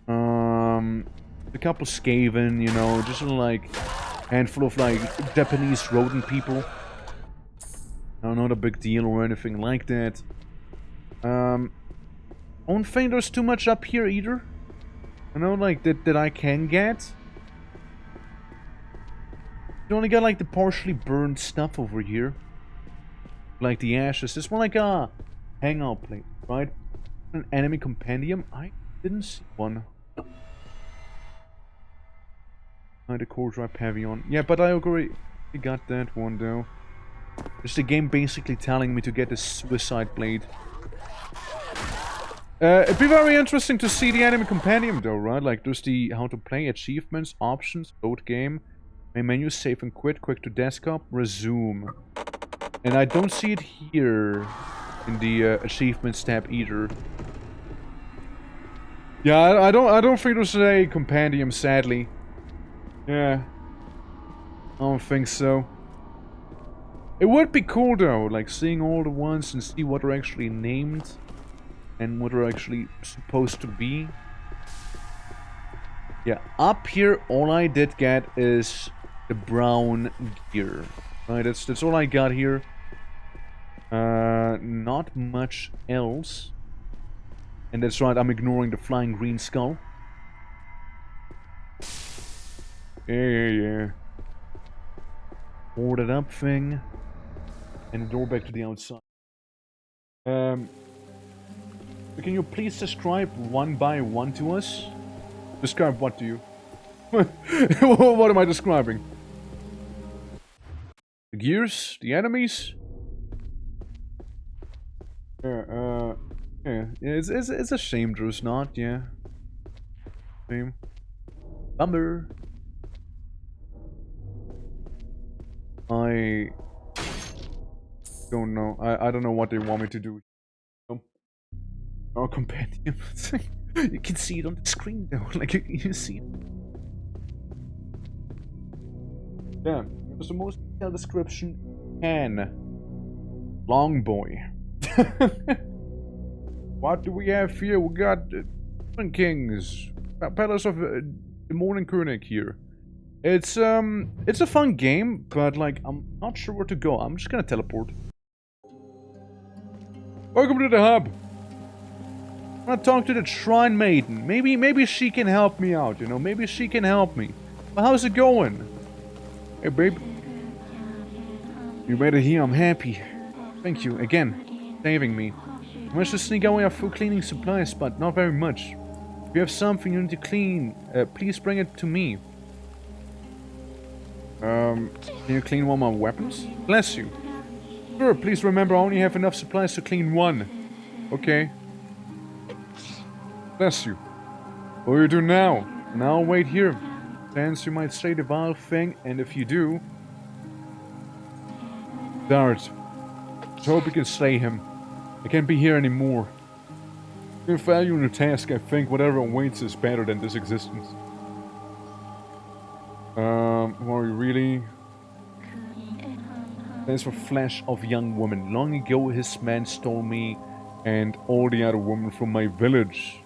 A couple Skaven, you know, just like handful of like Japanese rodent people. No, not a big deal or anything like that. I don't think there's too much up here either. I know, like that I can get. You only got like the partially burned stuff over here. Like the ashes. It's more like a hangout place, right? An enemy compendium? I didn't see one. The core drive pavilion. Yeah, but I already got that one though. It's the game basically telling me to get the suicide blade. It'd be very interesting to see the enemy compendium though, right? Like there's the how to play, achievements, options, load game. Main menu, save and quit, quick to desktop, resume. And I don't see it here in the achievements tab either. Yeah, I don't think there's a compendium, sadly. Yeah. I don't think so. It would be cool though, like seeing all the ones and see what are actually named and what are actually supposed to be. Yeah, up here all I did get is the brown gear. Right, that's all I got here. Not much else. And that's right, I'm ignoring the flying green skull. Yeah. Boarded up thing. And the door back to the outside. Can you please describe one by one to us? Describe what to you? What am I describing? The gears? The enemies? Yeah, it's a shame there's not, yeah. Shame. Bummer. I don't know. I don't know what they want me to do. Our companion. You can see it on the screen though. Like you see it. Yeah, it was the most detailed description. Long boy. What do we have here? We got Kings, Palace of the Morning König here. It's a fun game, but like I'm not sure where to go. I'm just gonna teleport. Welcome to the hub. I'm gonna talk to the Shrine Maiden. Maybe she can help me out. You know, maybe she can help me. Well, how's it going? Hey, babe. You made it here. I'm happy. Thank you again, saving me. I managed to sneak away a few cleaning supplies, but not very much. If you have something you need to clean, please bring it to me. Can you clean one of my weapons? Bless you. Sure, please remember I only have enough supplies to clean one. Okay. Bless you. What will you do now? Now I'll wait here. Chance you might say the vile thing, and if you do... Dart. I hope you can slay him. I can't be here anymore. If you value in the task, I think whatever awaits is better than this existence. Who are you really? Thanks for flesh of young woman. Long ago his man stole me and all the other women from my village.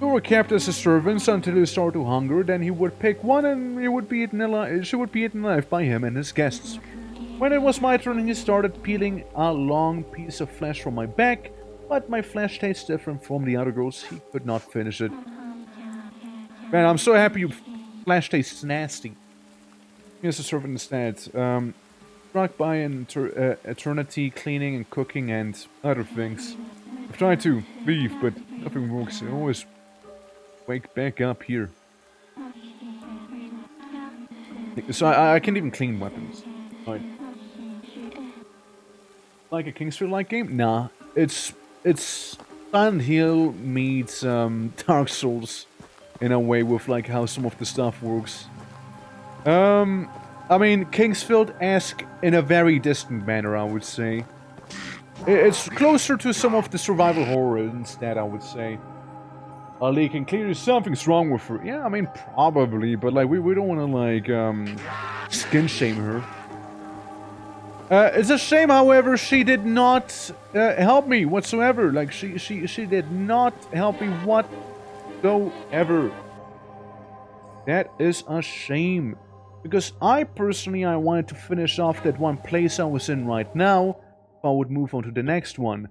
We were kept as his servants until he started to hunger, then he would pick one and he would be eaten alive, she would be eaten alive by him and his guests. When it was my turn, he started peeling a long piece of flesh from my back, but my flesh tastes different from the other girls. He could not finish it. Man, I'm so happy your flesh tastes nasty. Here's a servant instead. Struck by an eternity cleaning and cooking and other things. I've tried to leave, but nothing works. I always wake back up here. So I can't even clean weapons. Right. Like a Kingsfield-like game? Nah, it's Silent Hill meets Dark Souls in a way with like how some of the stuff works. I mean Kingsfield-esque in a very distant manner, I would say. It's closer to some of the survival horror instead, I would say. Ali can clearly something's wrong with her. Yeah, I mean probably, but like we don't want to like skin shame her. It's a shame, however, she did not help me whatsoever. Like, she did not help me whatsoever. That is a shame. Because I wanted to finish off that one place I was in right now. I would move on to the next one.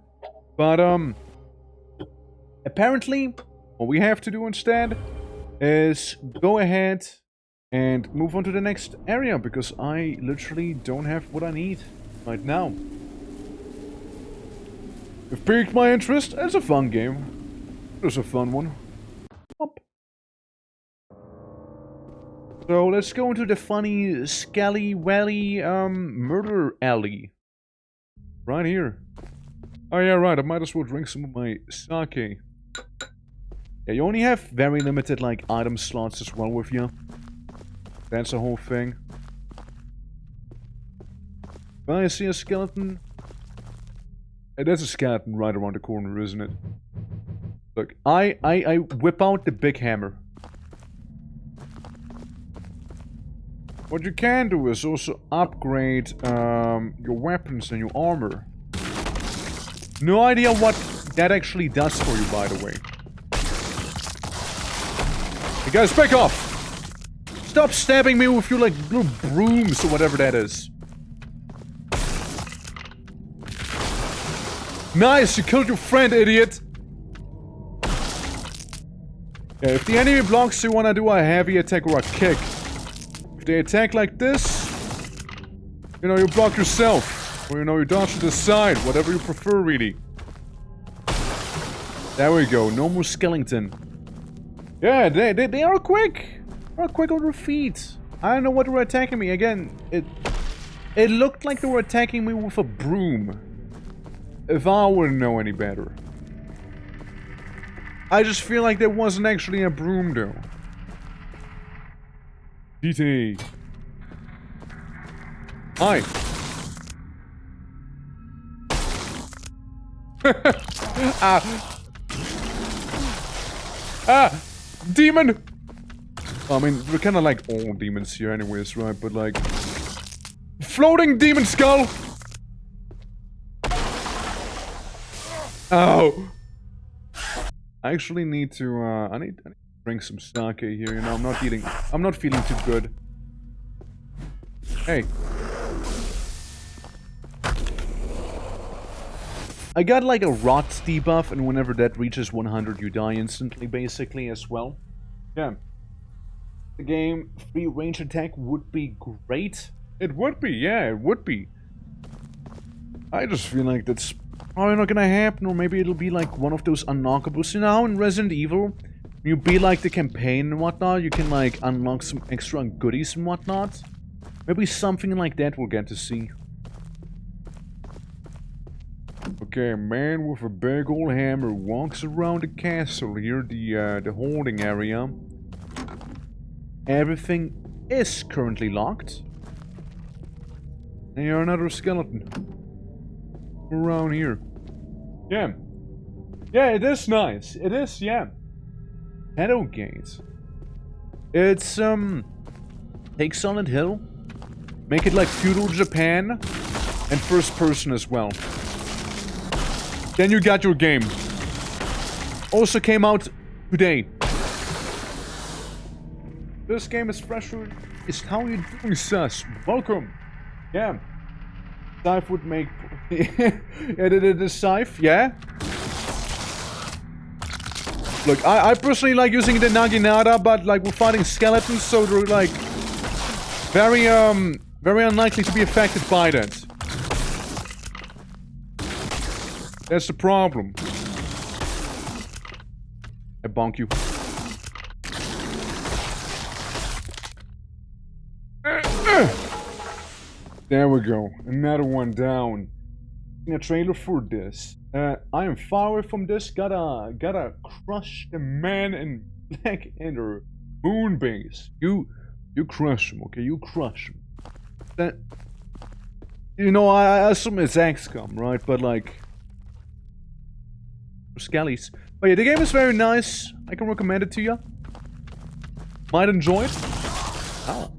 But, apparently, what we have to do instead is go ahead and move on to the next area, because I literally don't have what I need right now. It piqued my interest. It's a fun game. It's a fun one. Up. So let's go into the funny scally-wally murder alley. Right here. Oh yeah, right. I might as well drink some of my sake. Yeah, you only have very limited like item slots as well with you. That's the whole thing. I see a skeleton. Hey, there's a skeleton right around the corner, isn't it? Look, I whip out the big hammer. What you can do is also upgrade your weapons and your armor. No idea what that actually does for you, by the way. Hey guys, back off! Stop stabbing me with your, like, little brooms or whatever that is. Nice, you killed your friend, idiot! Yeah, if the enemy blocks, you wanna do a heavy attack or a kick. If they attack like this, you know, you block yourself. Or, you know, you dodge to the side, whatever you prefer, really. There we go, no more skeleton. Yeah, they are quick! They're quick on their feet. I don't know what they were attacking me. Again, it looked like they were attacking me with a broom. if I wouldn't know any better. I just feel like there wasn't actually a broom though. DT. Hi. Demon! I mean, we're kind of like all demons here anyways, right? But like... Floating demon skull! Oh! I actually need to, I need to drink some sake here, you know, I'm not feeling too good. Hey. I got like a rot debuff, and whenever that reaches 100 you die instantly, basically, as well. Yeah. The game, free range attack would be great. It would be, yeah, it would be. I just feel like that's probably not gonna happen, or maybe it'll be like one of those unknockables. You know how in Resident Evil, you beat like the campaign and whatnot, you can like unlock some extra goodies and whatnot? Maybe something like that we'll get to see. Okay, a man with a big old hammer walks around the castle here, the holding area. Everything is currently locked. And you're another skeleton. Around here. Yeah. Yeah, it is nice. It is, yeah. Shadow Gate. It's, take Silent Hill. Make it like feudal Japan. And first person as well. Then you got your game. Also came out today. This game is fresher. Is how you doing, sus? Welcome. Yeah. Scythe would make... Edited the Scythe, yeah? Look, I personally like using the Naginata, but like we're fighting skeletons, so they're like... Very unlikely to be affected by that. That's the problem. I bonk you. There we go. Another one down. In a trailer for this. I am far away from this. Gotta crush the man in Black Ender Moonbase. You crush him, okay? You crush him. That... You know, I assume it's XCOM, right? But like... Skellies. But yeah, the game is very nice. I can recommend it to you. Might enjoy it. Ow.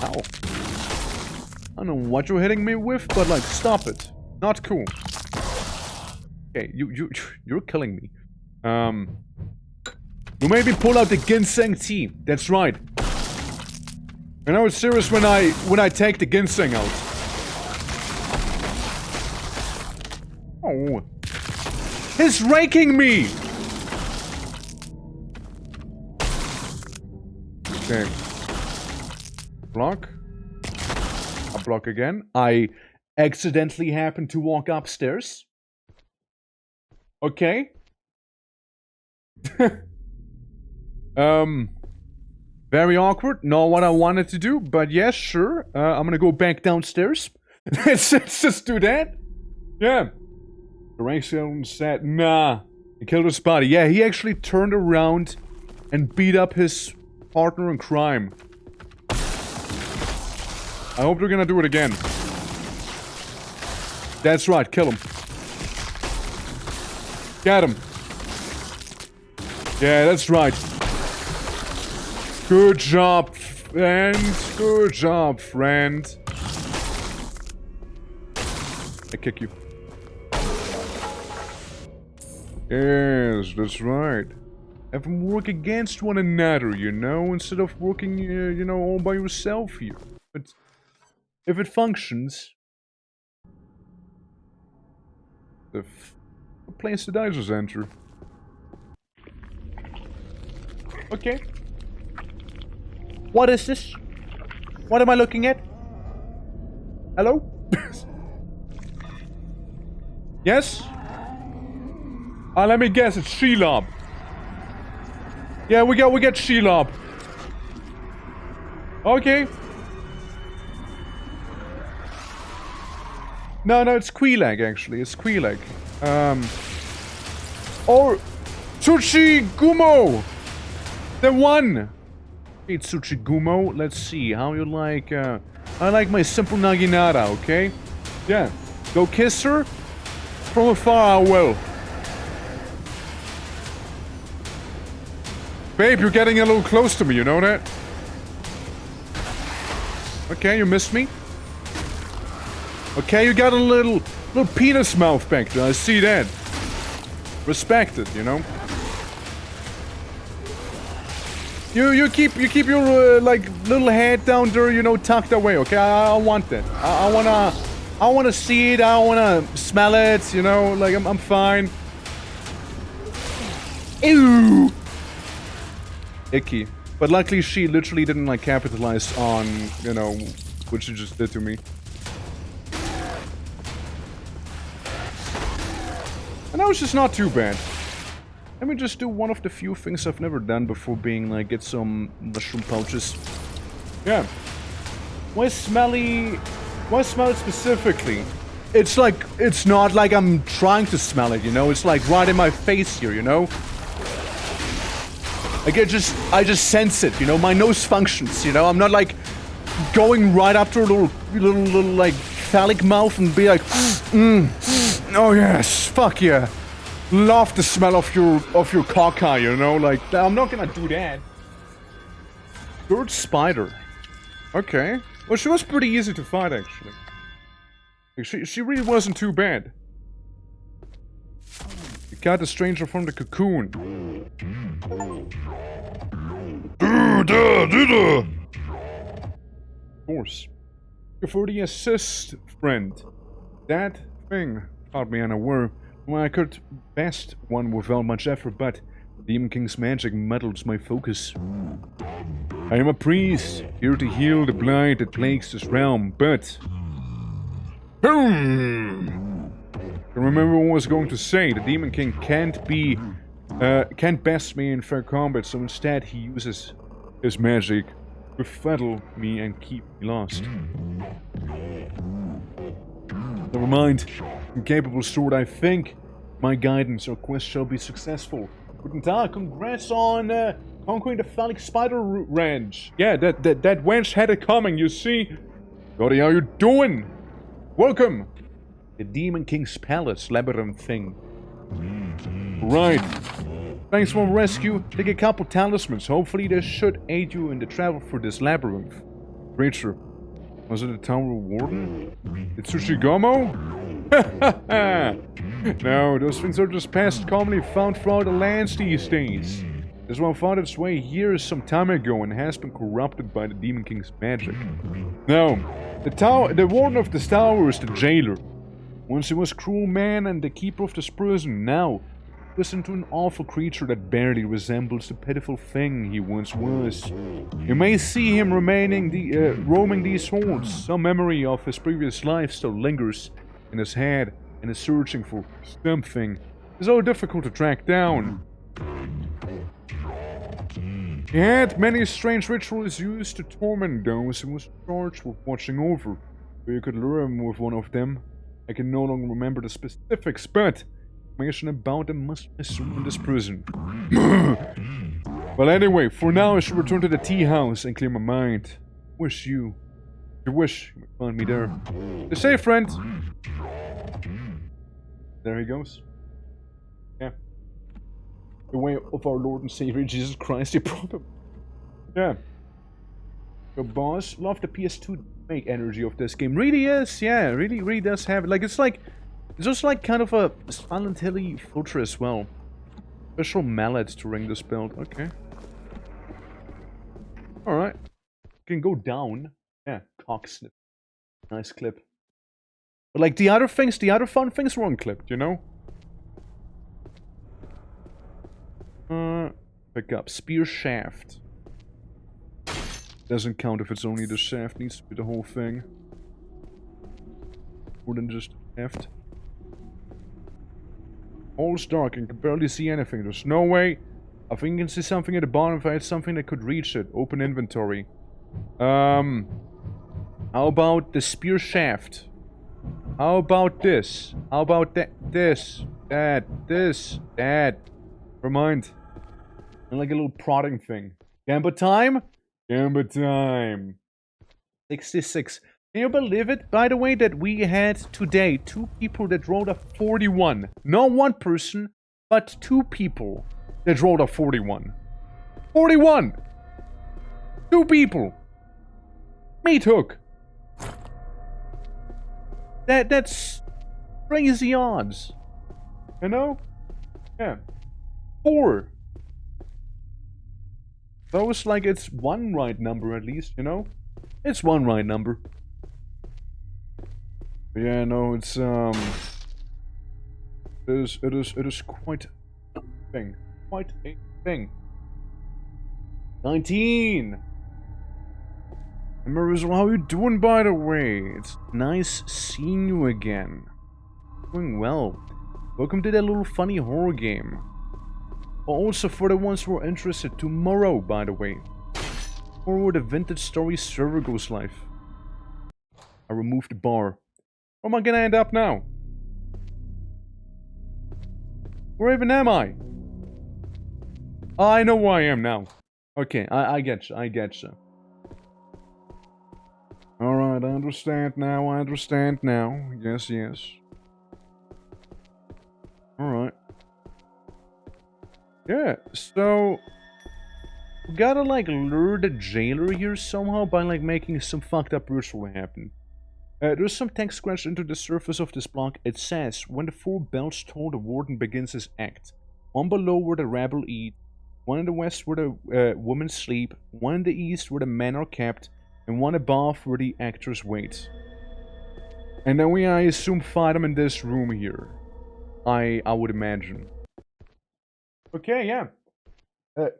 Ow. I don't know what you're hitting me with, but like, stop it. Not cool. Okay, you're killing me. You made me pull out the ginseng tea. That's right. And I was serious when I take the ginseng out. Oh. He's raking me! Okay. Block. I block again. I accidentally happened to walk upstairs. Okay. Very awkward. Not what I wanted to do, but yes, sure. I'm gonna go back downstairs. let's just do that. Yeah. The rank skeleton said, nah. He killed his body. Yeah, he actually turned around and beat up his partner in crime. I hope they're gonna do it again. That's right, kill him. Get him. Yeah, that's right. Good job, friend. Good job, friend. I kick you. Yes, that's right. Have them work against one another, you know, instead of working, you know, all by yourself here. But if it functions, the place the dice enter. Okay. What is this? What am I looking at? Hello? Yes? Let me guess, it's Shelob. Yeah, we get Shelob. Okay. No, it's Queelag, actually. It's Queelag. Or Tsuchigumo! The one! Hey, Tsuchigumo, let's see how you like, I like my simple Naginata, okay? Yeah. Go kiss her? From afar, I will. Babe, you're getting a little close to me, you know that? Okay, you missed me. Okay, you got a little penis mouth back there, I see that. Respect it, you know? You keep your, like, little head down there, you know, tucked away, okay? I want that. I wanna see it, I wanna smell it, you know, like, I'm fine. Ew! Icky. But luckily she literally didn't, like, capitalize on, you know, what she just did to me. And that was just not too bad. Let me just do one of the few things I've never done before being like, get some mushroom pouches. Yeah. Why smell it specifically? It's like, it's not like I'm trying to smell it, you know? It's like right in my face here, you know? Like I just sense it, you know? My nose functions, you know? I'm not like going right up to a little like phallic mouth and be like, oh yes, fuck yeah. Love the smell of your caca, you know? Like, I'm not gonna do that. Third spider. Okay. Well, she was pretty easy to fight, actually. Like, she really wasn't too bad. You got the stranger from the cocoon. Of course. For the assist, friend. That thing caught me unaware. Well, I could best one without much effort, but Demon King's magic muddles my focus. I am a priest, here to heal the blight that plagues this realm, but... I remember what I was going to say. The Demon King can't best me in fair combat, so instead he uses his magic to befuddle me and keep me lost. Never mind. Incapable sword, I think. My guidance or quest shall be successful. Guten Tag, congrats on conquering the phallic spider ranch. Yeah, that wench had it coming, you see. Buddy, how you doing? Welcome. The Demon King's palace, labyrinth thing. Right. Thanks for the rescue. Take a couple talismans. Hopefully they should aid you in the travel for this labyrinth. Creature. Was it the Tower Warden? The Tsuchigumo? No, those things are just pests commonly found throughout the lands these days. This one found its way here some time ago and has been corrupted by the Demon King's magic. Now, the Warden of this tower is the jailer. Once he was cruel man and the keeper of this prison, now listen to an awful creature that barely resembles the pitiful thing he once was. You may see him roaming these halls. Some memory of his previous life still lingers in his head and is searching for something. It's all difficult to track down. He had many strange rituals used to torment those he was charged with watching over. But you could lure him with one of them. I can no longer remember the specifics, but information about them must be stored in this prison. Well, anyway, for now I should return to the tea house and clear my mind. If you wish, you may find me there. Stay safe, friend. There he goes. Yeah. The way of our Lord and Savior Jesus Christ, you probably. Yeah. So, boss, love the PS2 make energy of this game. Really is, yeah. Really does have it. Like, it's just like kind of a Silent Hilly filter as well. Special mallet to ring this belt. Okay. Alright. Can go down. Yeah, cocksnip. Nice clip. But like the other fun things were unclipped, you know? Pick up. Spear shaft. Doesn't count if it's only the shaft. Needs to be the whole thing. More than just shaft. All's dark and can barely see anything. There's no way. I think you can see something at the bottom if I had something that could reach it. Open inventory. How about the spear shaft? How about this? How about that? This. That. Never mind. And like a little prodding thing. Gamba time? Gamba time. 66. Can you believe it, by the way, that we had today 2 people that rolled a 41? Not 1 person, but 2 people that rolled a 41. 41! 2 people! Meat hook! That's crazy odds. You know? Yeah. 4. Those like it's 1 right number at least, you know? It's 1 right number. But yeah, no, it's it is quite a thing. Quite a thing. 19! And Marissa, how you doing, by the way? It's nice seeing you again. Doing well. Welcome to that little funny horror game. Also, for the ones who are interested, tomorrow, by the way. Tomorrow, the Vintage Stories server goes live. I removed the bar. Where am I gonna end up now? Where even am I? I know where I am now. Okay, I get you. Alright, I understand now. Yes. Alright. Yeah, so... we gotta, like, lure the jailer here somehow by, like, making some fucked up ritual happen. There's some text scratched into the surface of this block. It says, when the 4 bells toll, the warden begins his act. 1 below where the rabble eat, 1 in the west where the women sleep, 1 in the east where the men are kept, and 1 above where the actors wait. And then we, I assume, fight them in this room here. I would imagine. Okay, yeah.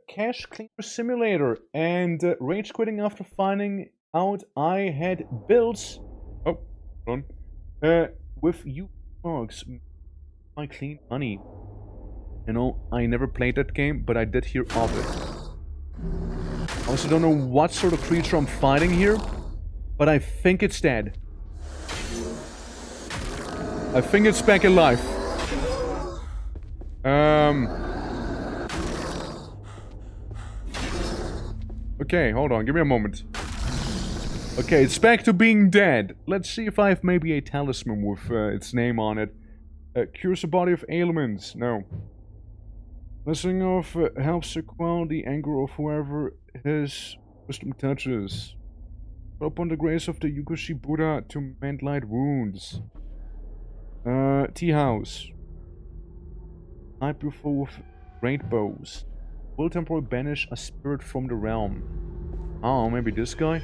Cash Cleaner Simulator, and rage quitting after finding out I had bills. Oh, hold on. With you dogs, I clean money. You know, I never played that game, but I did hear of it. I also don't know what sort of creature I'm fighting here, but I think it's dead. I think it's back alive. Okay, hold on, give me a moment. Okay, it's back to being dead. Let's see if I have maybe a talisman with its name on it. Cures a body of ailments. No. Blessing of helps to quell the anger of whoever his wisdom touches. Upon the grace of the Yukoshi Buddha to mend light wounds. Tea house. Night full of rainbows. Will temporarily banish a spirit from the realm. Oh, maybe this guy?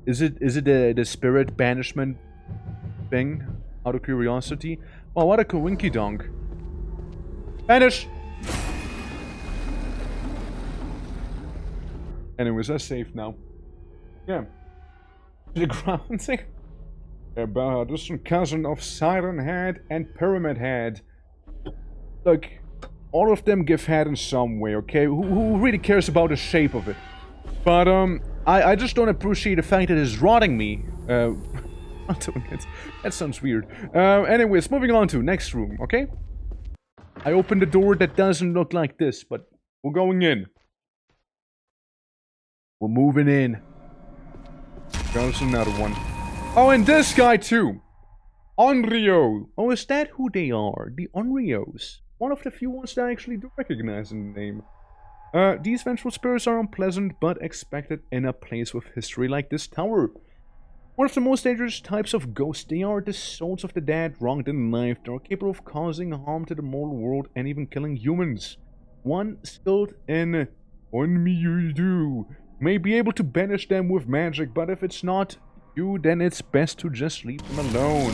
Is it the spirit banishment thing? Out of curiosity? Oh, what a coinky donk. Banish! Anyways, that's safe now. Yeah. The grounding? About distant cousin of Siren Head and Pyramid Head. Look, all of them give head in some way, okay? Who really cares about the shape of it? But, I just don't appreciate the fact that it's rotting me. I'm doing it. That sounds weird. Anyways, moving on to next room, okay? I opened the door that doesn't look like this, but we're going in. We're moving in. There's another one. Oh, and this guy too. Onryo. Oh, is that who they are? The Onryos. One of the few ones that I actually do recognize in the name. These vengeful spirits are unpleasant, but expected in a place with history like this tower. One of the most dangerous types of ghosts, they are the souls of the dead, wronged in life. They are capable of causing harm to the mortal world and even killing humans. One skilled in Onmyu may be able to banish them with magic, but if it's not you, then it's best to just leave them alone.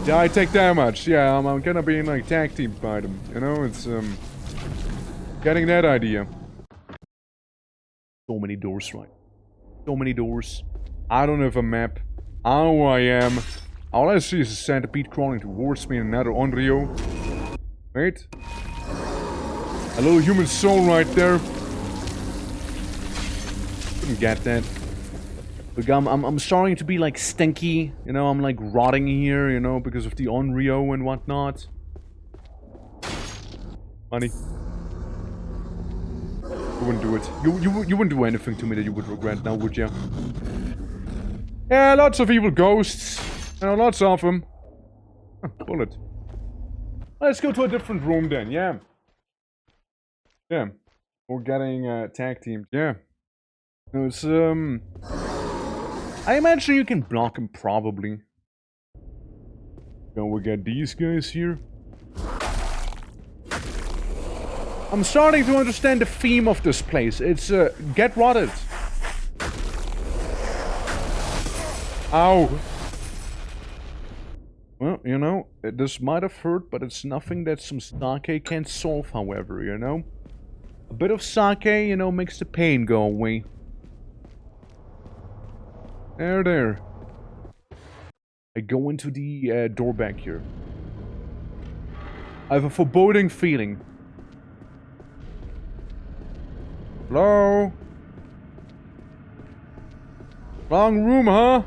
Yeah, I take damage. Yeah, I'm gonna be in like tag team by them. You know, it's getting that idea. So many doors, right? So many doors. I don't have a map. I don't know who I am. All I see is a centipede crawling towards me and another Onryo. Wait. A little human soul right there. couldn't get that. Look, I'm starting to be like stinky, you know, I'm like rotting here, you know, because of the Onryo and whatnot. Money. You wouldn't do it. You wouldn't do anything to me that you would regret now, would you? Yeah, lots of evil ghosts. You know, lots of them. Huh, bullet. Let's go to a different room then, yeah. Yeah. We're getting tag teamed, yeah. No, it's I imagine you can block him probably. Now we got these guys here. I'm starting to understand the theme of this place. It's get rotted. Ow. Well, you know, this might have hurt, but it's nothing that some sake can't solve, however, you know? A bit of sake, you know, makes the pain go away. There. I go into the door back here. I have a foreboding feeling. Hello? Long room, huh?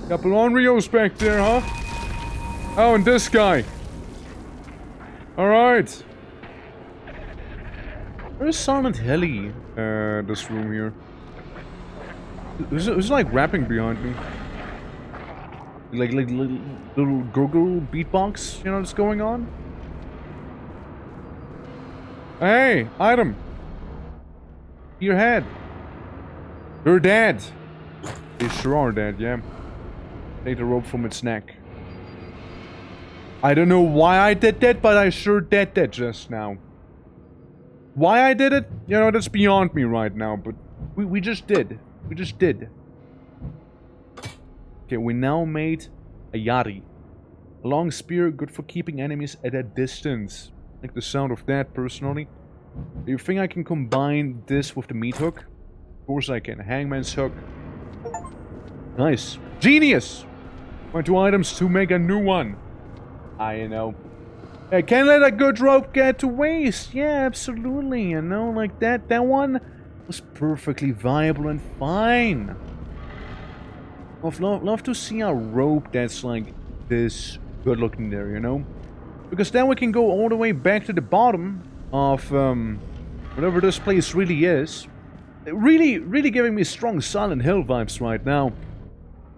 Couple Onryos back there, huh? Oh, and this guy. Alright. Where's Silent Helly? This room here. There's like rapping behind me. Like little gurgle beatbox, you know what's going on? Hey, item. Your head. You're dead. They sure are dead, yeah. Take the rope from its neck. I don't know why I did that, but I sure did that just now. Why I did it? You know, that's beyond me right now, but we just did. We just did. Okay, we now made a yari. A long spear, good for keeping enemies at a distance. I like the sound of that, personally. Do you think I can combine this with the meat hook? Of course I can. Hangman's hook. Nice. Genius! Went 2 items to make a new one. I know. I can't let a good rope get to waste. Yeah, absolutely. You know, like that one was perfectly viable and fine. I'd love to see a rope that's like this good looking there, you know? Because then we can go all the way back to the bottom of whatever this place really is. Really giving me strong Silent Hill vibes right now.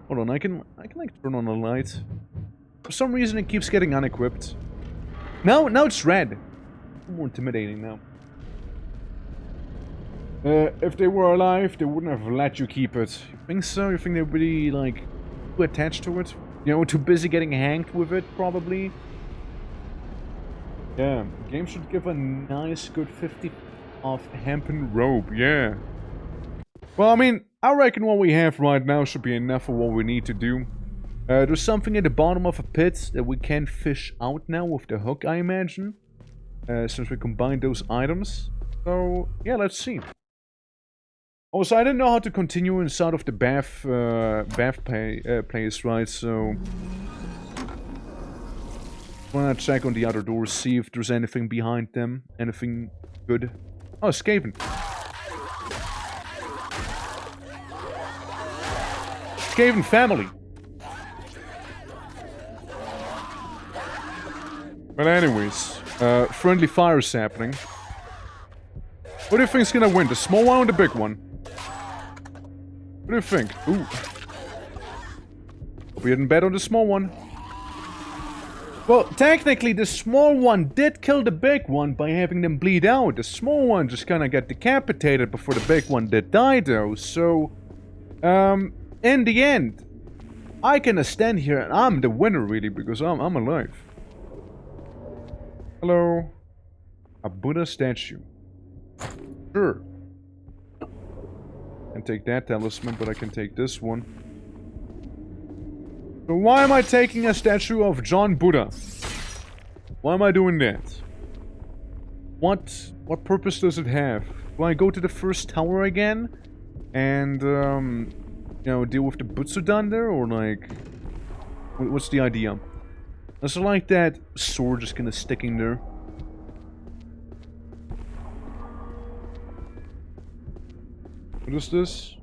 Hold on, I can like turn on a light. For some reason it keeps getting unequipped. Now it's red. More intimidating now. If they were alive, they wouldn't have let you keep it. You think so? You think they'd be like too attached to it? You know, too busy getting hanged with it, probably. Yeah, the game should give a nice good 50 of hempen rope, yeah. Well, I mean, I reckon what we have right now should be enough for what we need to do. There's something at the bottom of a pit that we can fish out now with the hook, I imagine. Since we combined those items. So, yeah, let's see. Also, I didn't know how to continue inside of the bath place, right? So, wanna check on the other doors, see if there's anything behind them, anything good. Oh, Skaven. Skaven family. But anyways, friendly fire's happening. What do you think's gonna win, the small one or the big one? What do you think? Ooh. Hope you didn't bet on the small one. Well, technically the small one did kill the big one by having them bleed out. The small one just kinda got decapitated before the big one did die though. So, in the end, I can stand here and I'm the winner really because I'm alive. Hello. A Buddha statue. Sure. I can take that talisman, but I can take this one. So why am I taking a statue of John Buddha? Why am I doing that? What purpose does it have? Do I go to the first tower again? And, you know, deal with the Butsudan there? Or like... what's the idea? Is it like that sword just kinda sticking there? What is this?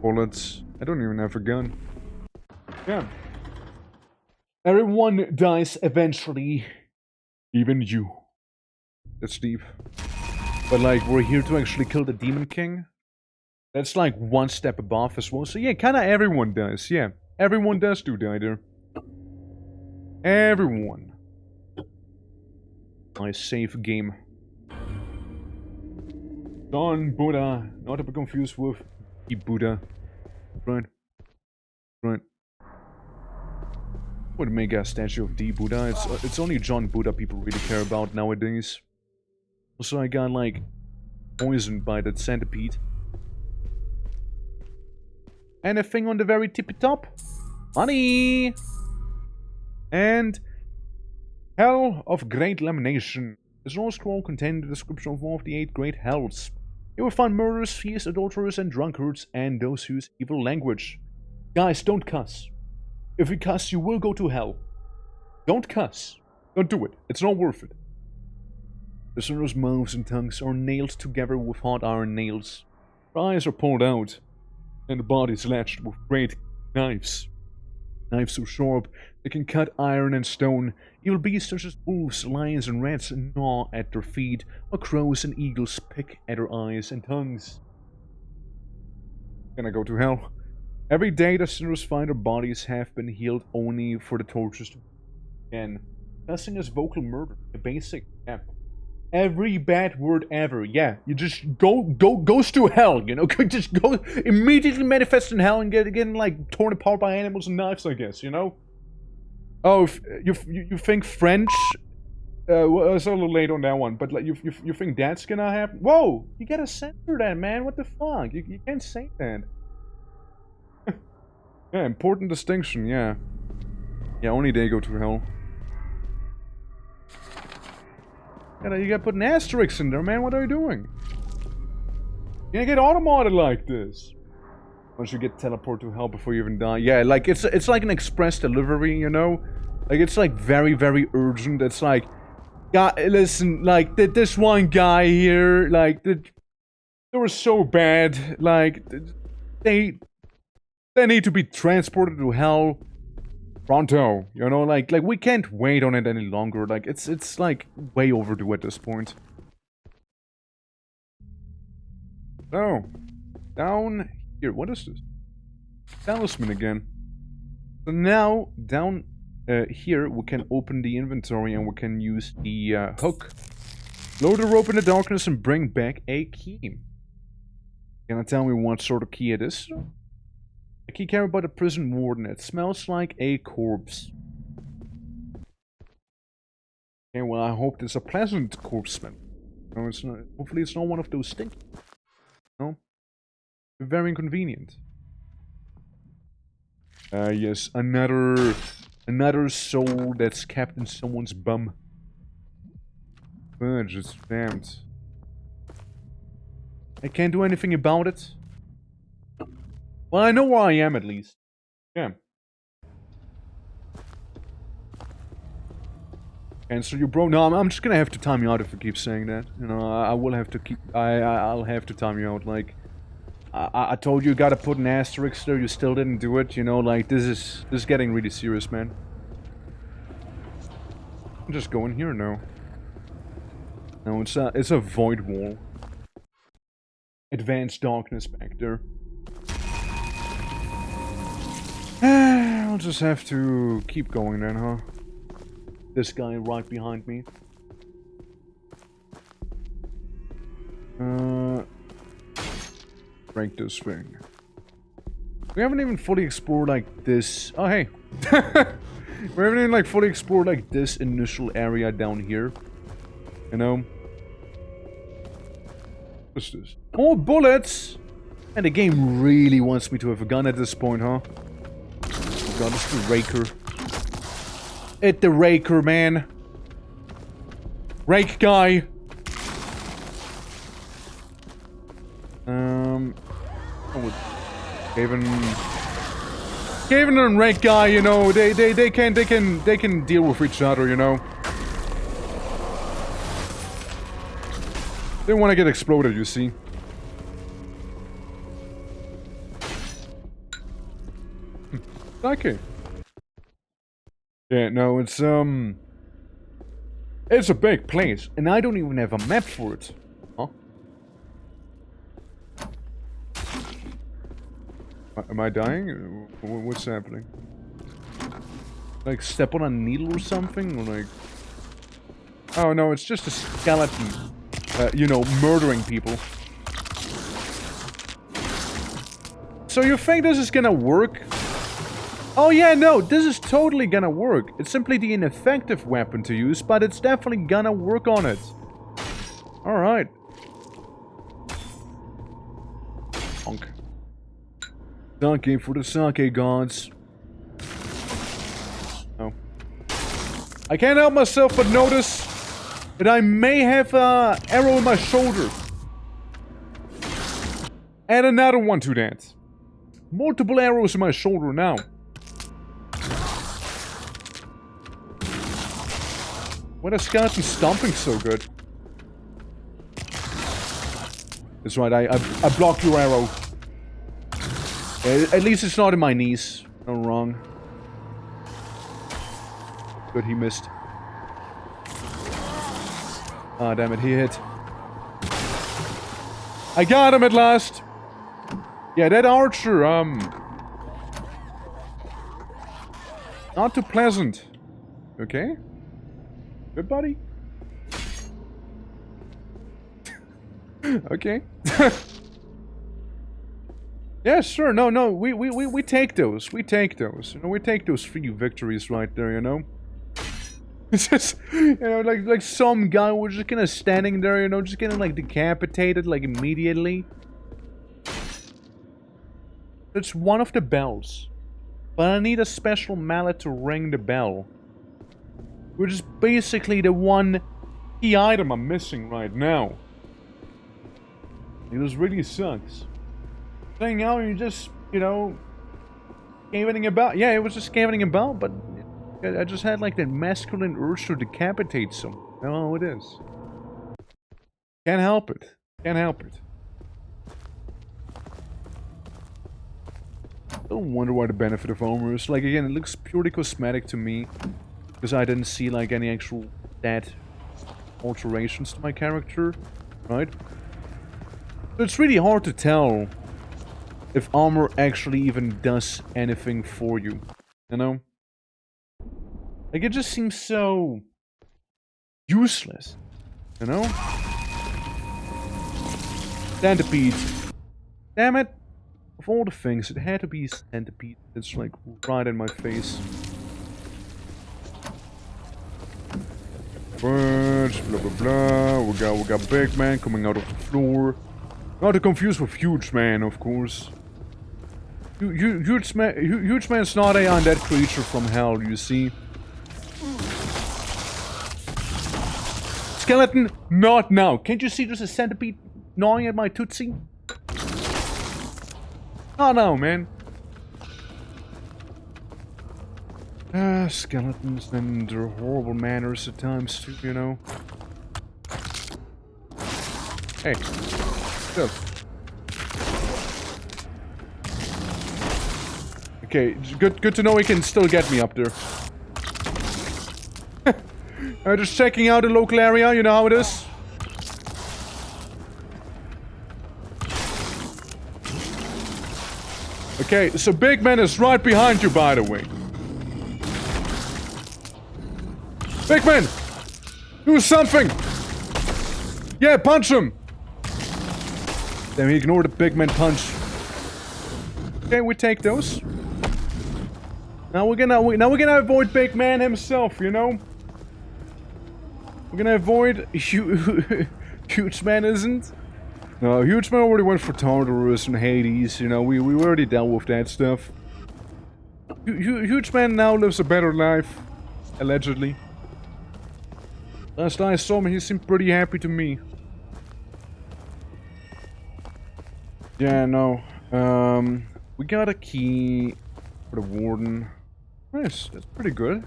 Bullets. I don't even have a gun. Yeah. Everyone dies eventually. Even you. That's deep. But like, we're here to actually kill the Demon King. That's like one step above as well. So yeah, kinda everyone does, yeah. Everyone does do die there. Everyone. Nice safe game. Don Buddha. Not to be confused with the Buddha. Right. Right. Would make a statue of the Buddha. It's only John Buddha people really care about nowadays. Also, I got like poisoned by that centipede. And a thing on the very tippy top. Money! And Hell of Great Lamination. This long scroll contains the description of one of the 8 great hells. You will find murderers, thieves, adulterers, and drunkards, and those who use evil language. Guys, don't cuss. If you cuss, you will go to hell. Don't cuss. Don't do it. It's not worth it. The sinner's mouths and tongues are nailed together with hot iron nails. Their eyes are pulled out, and the bodies latched with great knives. Knives so sharp they can cut iron and stone. Evil beasts such as wolves, lions, and rats gnaw at their feet, while crows and eagles pick at their eyes and tongues. Can I go to hell? Every day the sinners find their bodies have been healed only for the tortures to begin. Cussing is vocal murder, the basic. Yeah. Every bad word ever, yeah. You just goes to hell, you know? Just go immediately manifest in hell and getting like torn apart by animals and knives, I guess, you know? Oh, you think French? Well, it's a little late on that one, but like you think that's gonna happen? Whoa! You gotta censor that, man. What the fuck? You can't say that. Yeah, important distinction. Yeah. Yeah, only they go to hell. You gotta put an asterisk in there, man. What are you doing? You can't get automated like this. Once you get teleported to hell before you even die. Yeah, like it's like an express delivery, you know? Like it's like very, very urgent. It's like, listen, like this one guy here, like they were so bad. Like they need to be transported to hell pronto, you know? Like we can't wait on it any longer. Like it's like way overdue at this point. So, down here, what is this? Talisman again. So now, down here, we can open the inventory and we can use the hook. Load the rope in the darkness and bring back a key. Can I tell me what sort of key it is? A key carried by the prison warden. It smells like a corpse. Okay, well, I hope it's a pleasant corpse smell. No, it's not. Hopefully, it's not one of those stinky. No? Very inconvenient. Yes, another soul that's kept in someone's bum. Fudge, it's damned. I can't do anything about it. Well, I know where I am, at least. Yeah. Answer you, bro. No, I'm just gonna have to time you out if you keep saying that. You know, I will have to keep... I'll have to time you out, like... I told you gotta put an asterisk there, you still didn't do it, you know, like, this is getting really serious, man. I'm just going here now. No, it's a void wall. Advanced darkness back there. I'll just have to keep going then, huh? This guy right behind me. Break this thing. We haven't even fully explored like this. Oh, hey. We haven't even like fully explored like this initial area down here. You know? What's this? More bullets! And the game really wants me to have a gun at this point, huh? Oh god, it's the raker. It's the raker, man. Rake guy. Gaven and Rake guy, you know, they can deal with each other, you know. They want to get exploded, you see. Sake. Yeah, no, it's a big place, and I don't even have a map for it. Huh? Am I dying? What's happening? Like, step on a needle or something? Or like... Oh, no, it's just a skeleton. You know, murdering people. So you think this is gonna work? Oh yeah, no, this is totally gonna work. It's simply the ineffective weapon to use, but it's definitely gonna work on it. Alright. Honk. Sake for the sake gods. Oh. I can't help myself but notice that I may have an arrow in my shoulder. And another one to that. Multiple arrows in my shoulder now. Why the skeleton stomping so good? That's right, I blocked your arrow. At least it's not in my knees. No wrong. Good, he missed. Ah, damn it, he hit. I got him at last! Yeah, that archer, not too pleasant. Okay? Good, buddy? Okay. Yeah, sure, no, we take those. We take those. You know, we take those 3 victories right there, you know? It's just, you know, like some guy was just kinda standing there, you know, just getting, like, decapitated, like, immediately. It's one of the bells. But I need a special mallet to ring the bell. Which is basically the one key item I'm missing right now. It just really sucks. Saying how you just, you know, scavenging about. Yeah, it was just scavenging about, but I just had like that masculine urge to decapitate someone. You know how it is. Can't help it. Can't help it. I don't wonder why the benefit of armor is. Like, again, it looks purely cosmetic to me. Because I didn't see, like, any actual stat alterations to my character. Right? So it's really hard to tell if armor actually even does anything for you. You know? Like, it just seems so useless. You know? Centipede. Damn it! Of all the things, it had to be centipede. It's like right in my face. Birds, blah blah blah. We got big man coming out of the floor. Not to confuse with huge man, of course. Huge man's not a undead creature from hell, you see. Skeleton, not now. Can't you see there's a centipede gnawing at my tootsie? Oh no, man. Skeletons and their horrible manners at times too, you know. Hey. Go. Okay, good to know he can still get me up there. Just checking out the local area, you know how it is. Okay, so Big Man is right behind you, by the way. Big Man! Do something! Yeah, punch him! Damn, he ignored the Big Man punch. Okay, we take those. Now we're gonna avoid Big Man himself, you know? We're gonna avoid Huge Man isn't. No, Huge Man already went for Tartarus and Hades, you know, we already dealt with that stuff. Huge Man now lives a better life, allegedly. Last I saw him, he seemed pretty happy to me. Yeah, no, we got a key for the Warden. Nice, that's pretty good.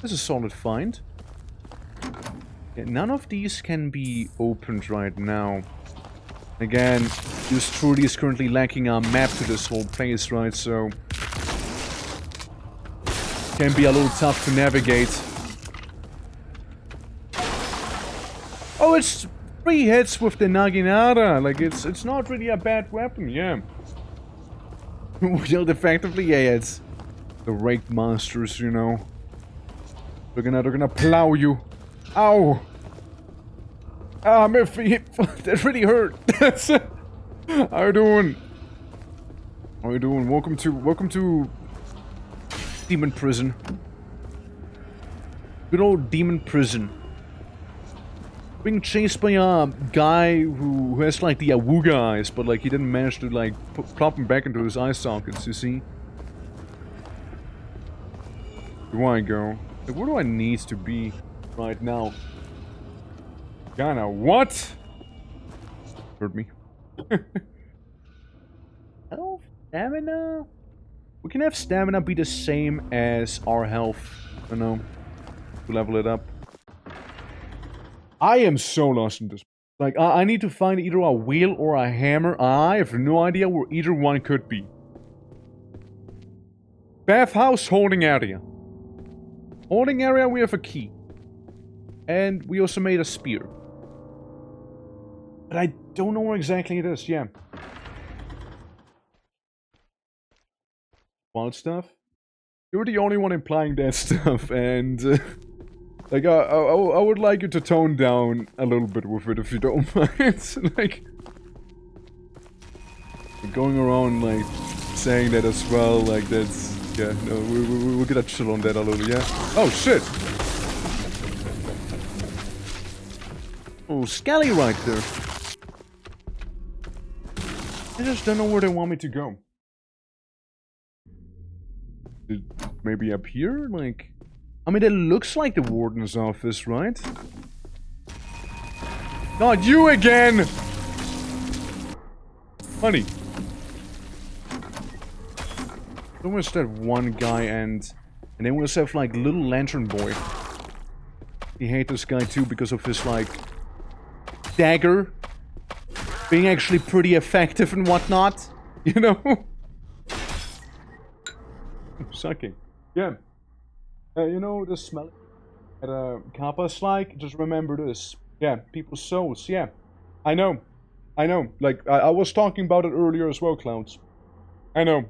That's a solid find. Yeah, none of these can be opened right now. Again, this truly is currently lacking a map to this whole place, right? So can be a little tough to navigate. Oh, it's 3 hits with the Naginata. Like, it's not really a bad weapon, yeah. Wield effectively, yeah, it's the raked monsters, you know. They're gonna plow you. Ow! Ah, my feet. That really hurt. That's it. How you doing? How you doing? Welcome to Demon Prison. Good old Demon Prison. Being chased by a guy who has like the awooga eyes, but like he didn't manage to like plop him back into his eye sockets, you see? Where do I go? Like, where do I need to be right now? Ghana, what? Hurt me. Health? Stamina? We can have stamina be the same as our health. I know. To level it up. I am so lost in this. Like, I need to find either a wheel or a hammer. I have no idea where either one could be. Bathhouse holding area. Holding area, we have a key. And we also made a spear. But I don't know where exactly it is, yeah. Wild stuff? You're the only one implying that stuff, and... like, I would like you to tone down a little bit with it if you don't mind. Like... going around, like, saying that as well, like, that's... yeah, no, we're gonna chill on that a little, yeah? Oh, shit! Oh, Scally right there. I just don't know where they want me to go. Maybe up here? Like... I mean, it looks like the warden's office, right? Not you again! Honey. Almost that one guy and then we also have like Little Lantern Boy. We hate this guy too because of his like dagger being actually pretty effective and whatnot, you know? Sucking. Yeah. You know the smell at a Kappa's like? Just remember this. Yeah, people's souls, yeah. I know. I know. Like, I was talking about it earlier as well, Clouds. I know.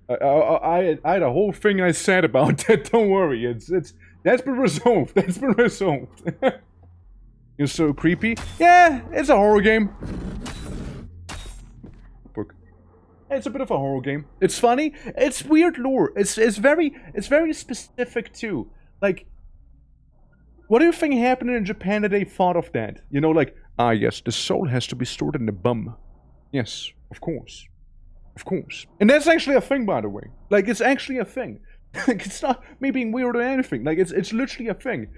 I had a whole thing I said about that, don't worry. That's been resolved. That's been resolved. You're so creepy. Yeah, it's a horror game. Book. It's a bit of a horror game. It's funny. It's weird lore. It's very specific too. Like, what do you think happened in Japan that they thought of that? You know, like, ah yes, the soul has to be stored in the bum. Yes, of course. Of course. And that's actually a thing, by the way. Like, it's actually a thing. Like, it's not me being weird or anything. Like, it's literally a thing.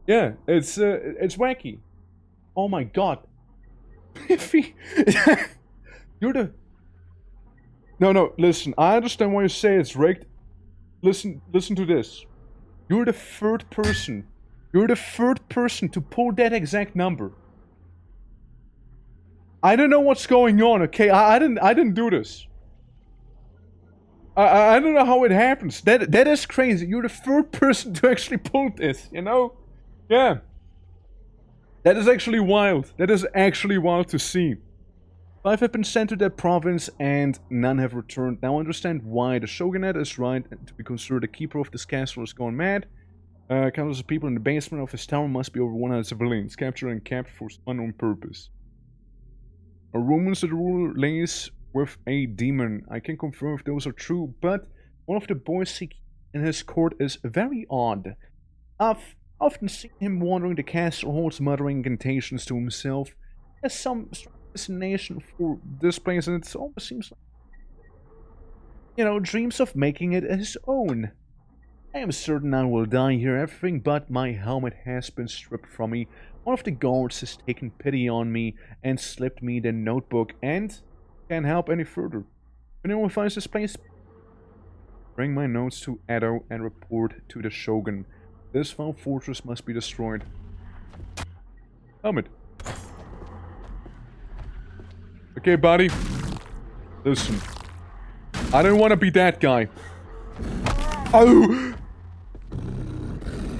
Yeah, it's wacky. Oh my god. Piffy. You're the... No, listen. I understand why you say it's rigged. Listen to this. You're the third person. You're the third person to pull that exact number. I don't know what's going on, okay? I didn't do this. I don't know how it happens. That is crazy. You're the third person to actually pull this, you know? Yeah. That is actually wild. That is actually wild to see. 5 have been sent to that province and none have returned. Now I understand why. The shogunate is right to be considered the keeper of this castle is gone mad. Countless of people in the basement of his tower must be over 100 civilians, captured and kept for unknown purpose. Rumors that the ruler lays with a demon. I can confirm if those are true, but one of the boys seek in his court is very odd. I've often seen him wandering the castle halls, muttering incantations to himself. There's some strong fascination for this place, and it almost seems like, you know, dreams of making it his own. I am certain I will die here. Everything but my helmet has been stripped from me. One of the guards has taken pity on me and slipped me the notebook and can't help any further. If anyone finds this place, bring my notes to Edo and report to the Shogun. This foul fortress must be destroyed. Helmet. Okay, buddy. Listen. I don't want to be that guy. Oh!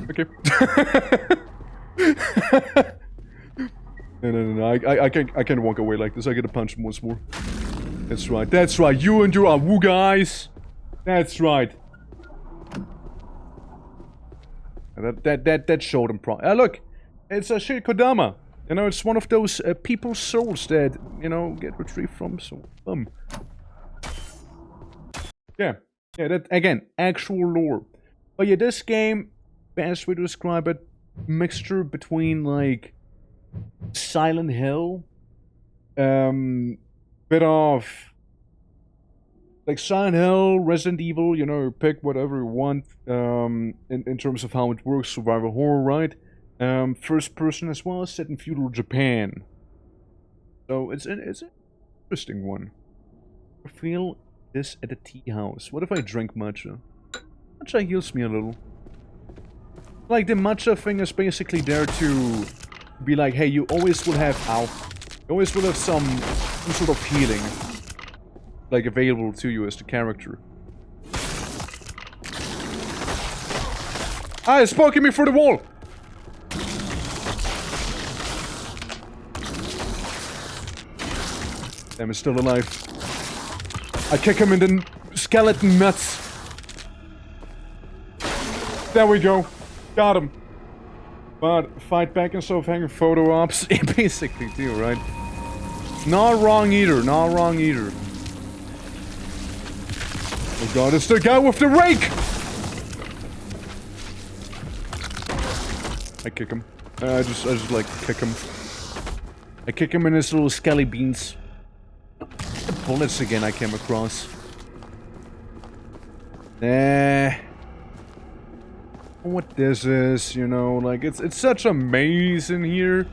Okay. No. I can't walk away like this. I gotta punch him once more. That's right. That's right. You and your Awu guys. That's right. That showed him look, it's a Kodama. You know, it's one of those people's souls that, you know, get retrieved from. So, yeah, that again, actual lore. But yeah, this game, best way to describe it, mixture between like Silent Hill, bit of like Silent Hill, Resident Evil, you know, pick whatever you want, in terms of how it works, survival horror, right? First person as well, set in feudal Japan. So it's an interesting one. I feel this at a tea house. What if I drink matcha? Matcha heals me a little. Like, the matcha thing is basically there to be like, hey, you always will have you always will have some sort of healing, like, available to you as the character. Ah, it's poking me through the wall! Damn, he's still alive. I kick him in the skeleton nuts. There we go. Got him. But fight back instead of hanging photo ops. Basically, too, right? Not wrong either. Not wrong either. Oh god, it's the guy with the rake! I kick him. I just like kick him. I kick him in his little skelly beans. The bullets again I came across. What this is, you know, like it's such a maze in here.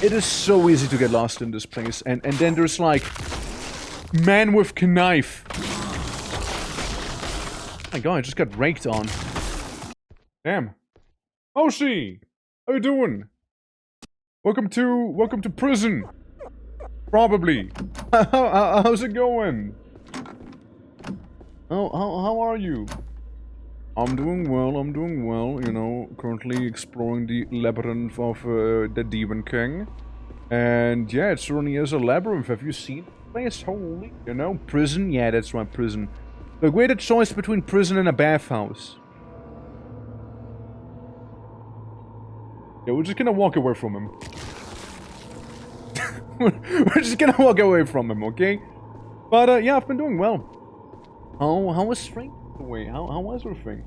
It is so easy to get lost in this place, and then there's like man with knife. Oh my god, I just got raked on. Damn. Moshi! How you doing? Welcome to prison. Probably. How's it going? How are you? I'm doing well, you know, currently exploring the labyrinth of the Demon King. And yeah, it certainly is a labyrinth. Have you seen the place? Holy, you know, prison? Yeah, that's right, prison. Like, we had a choice between prison and a bathhouse. Yeah, we're just gonna walk away from him. We're just gonna walk away from him, okay? But, yeah, I've been doing well. How was strength away? How was everything?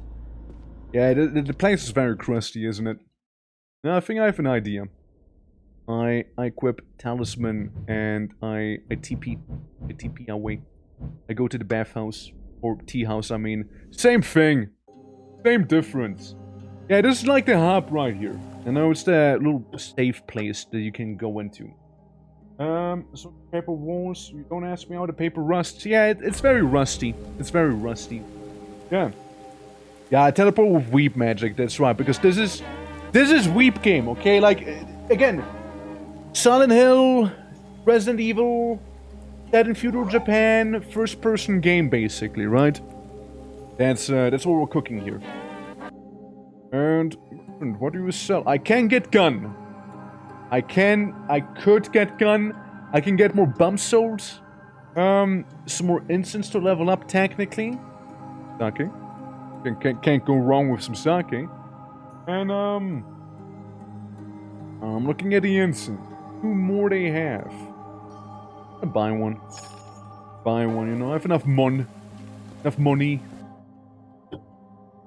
Yeah, the place is very crusty, isn't it? No, I think I have an idea. I equip Talisman and I TP away. I go to the bathhouse. Or tea house, I mean. Same thing. Same difference. Yeah, this is like the hub right here. You know, it's the little safe place that you can go into. So paper walls. You don't ask me how the paper rusts. Yeah, it's very rusty. It's very rusty. Yeah. Yeah, I teleport with weep magic, that's right, because this is weep game, okay? Like, again, Silent Hill, Resident Evil, set in feudal Japan, first-person game, basically, right? That's what we're cooking here. And what do you sell? I can get gun. I could get gun. I can get more bump souls. Some more incense to level up, technically. Sake. Can't go wrong with some sake. And, I'm looking at the incense. Who more they have? I'll buy one. Buy one, you know. I have enough enough money.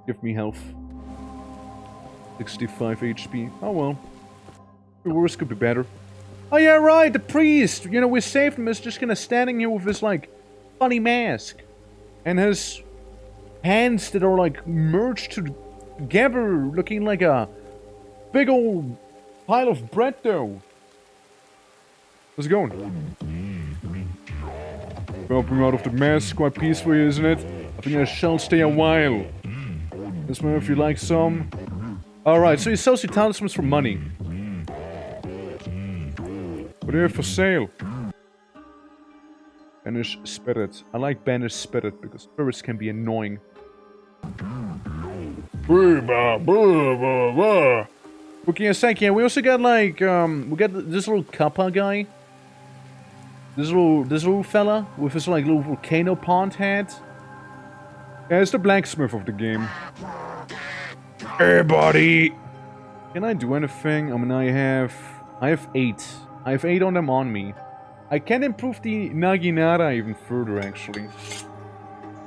Give me health. 65 HP. Oh well. The worst could be better. Oh yeah, right, the priest! You know, we saved him. He's just kinda standing here with his, like, funny mask. And his hands that are, like, merged together, looking like a big old pile of bread dough. How's it going? Helping out of the mask quite peacefully, isn't it? I think I shall stay a while. Yes, ma'am, if you like some. Alright, so he sells you talismans for money. What do you have for sale? Banish spirit. I like banish spirit because spirits can be annoying. Okay, a sec, yeah, we also got like, we got this little Kappa guy. This little fella with his like little volcano pond hat. Yeah, it's the blacksmith of the game. Hey, buddy. Can I do anything? I mean, I have 8. I have 8 on them on me. I can improve the Naginata even further, actually.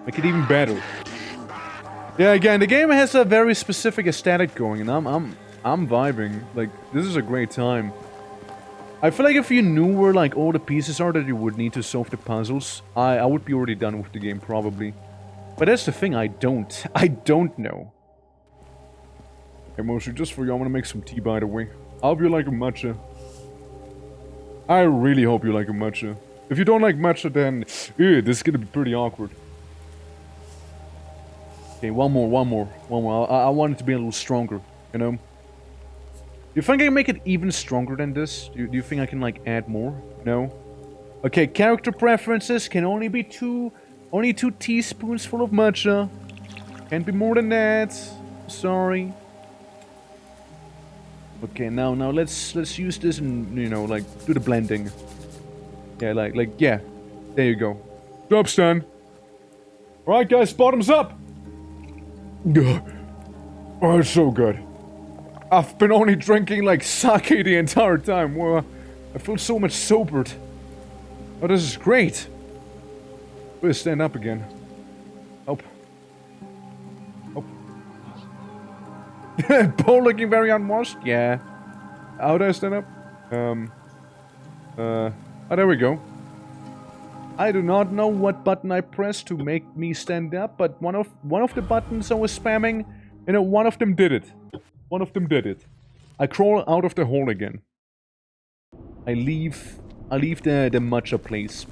Make it even better. Yeah, again, the game has a very specific aesthetic going, and I'm vibing. Like, this is a great time. I feel like if you knew where like all the pieces are that you would need to solve the puzzles, I would be already done with the game probably. But that's the thing, I don't. I don't know. Hey, mostly just for you, I'm gonna make some tea, by the way. I hope you like a matcha. I really hope you like a matcha. If you don't like matcha, then ew, this is gonna be pretty awkward. Okay, one more. I want it to be a little stronger, you know? Do you think I can make it even stronger than this? Do you think I can, like, add more? No? Okay, character preferences can only be only 2 teaspoons full of matcha. Can't be more than that. Sorry. Okay, now let's use this and, you know, like, do the blending. Yeah, yeah. There you go. Job's done. Alright, guys, bottoms up! Oh, it's so good. I've been only drinking, like, sake the entire time. Well, I feel so much sobered. Oh, this is great. We'll stand up again. Oh. Bo looking very unwashed? Yeah. How do I stand up? Oh, there we go. I do not know what button I pressed to make me stand up, but one of the buttons I was spamming, you know, one of them did it. One of them did it. I crawl out of the hole again. I leave the matcha place.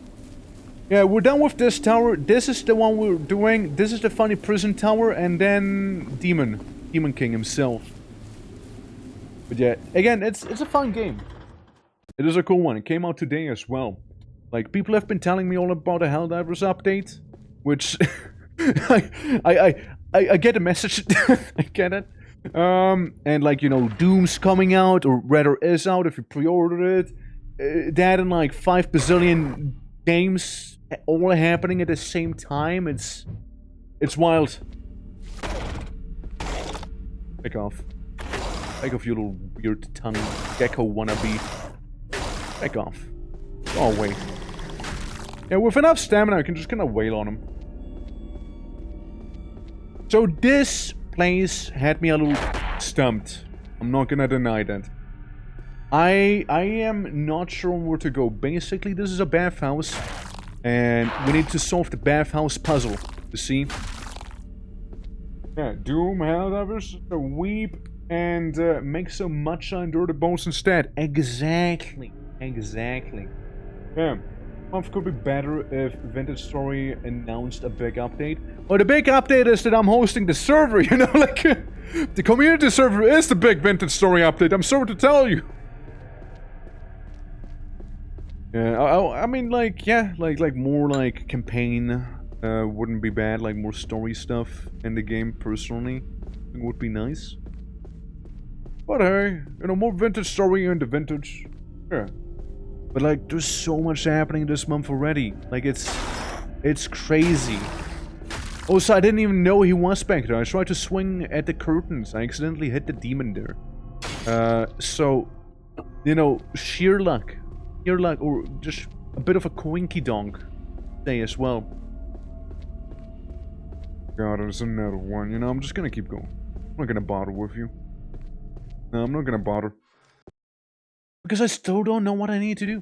Yeah, we're done with this tower. This is the one we're doing. This is the funny prison tower, and then Demon King himself. But yeah, again, it's a fun game. It is a cool one. It came out today as well. Like, people have been telling me all about the Helldivers update, which I get the message. I get it. And like, you know, Doom's coming out, or rather is out if you pre-ordered it. That and like 5 bazillion games all happening at the same time. It's wild. Back off. Back off, you little weird tongue gecko wannabe. Back off. Go away. Yeah, with enough stamina, I can just kind of wail on him. So this place had me a little stumped. I'm not gonna deny that. I am not sure where to go. Basically, this is a bathhouse, and we need to solve the bathhouse puzzle. You see? Yeah, Doom, Helldivers, weep, and make some matcha and dirty bones instead. Exactly. Yeah. Month could be better if Vintage Story announced a big update. Well, the big update is that I'm hosting the server, you know, like, the community server is the big Vintage Story update, I'm sorry to tell you. Yeah, I mean, like, yeah, like more, like, campaign, wouldn't be bad, like, more story stuff in the game, personally. I think would be nice. But hey, you know, more Vintage Story in the Vintage. Yeah. But like, there's so much happening this month already. Like, it's crazy. Also, I didn't even know he was back there. I tried to swing at the curtains. I accidentally hit the demon there. So, you know, sheer luck, or just a bit of a coinky-donk day as well. God, there's another one. You know, I'm just gonna keep going. I'm not gonna bother with you. No, I'm not gonna bother. Because I still don't know what I need to do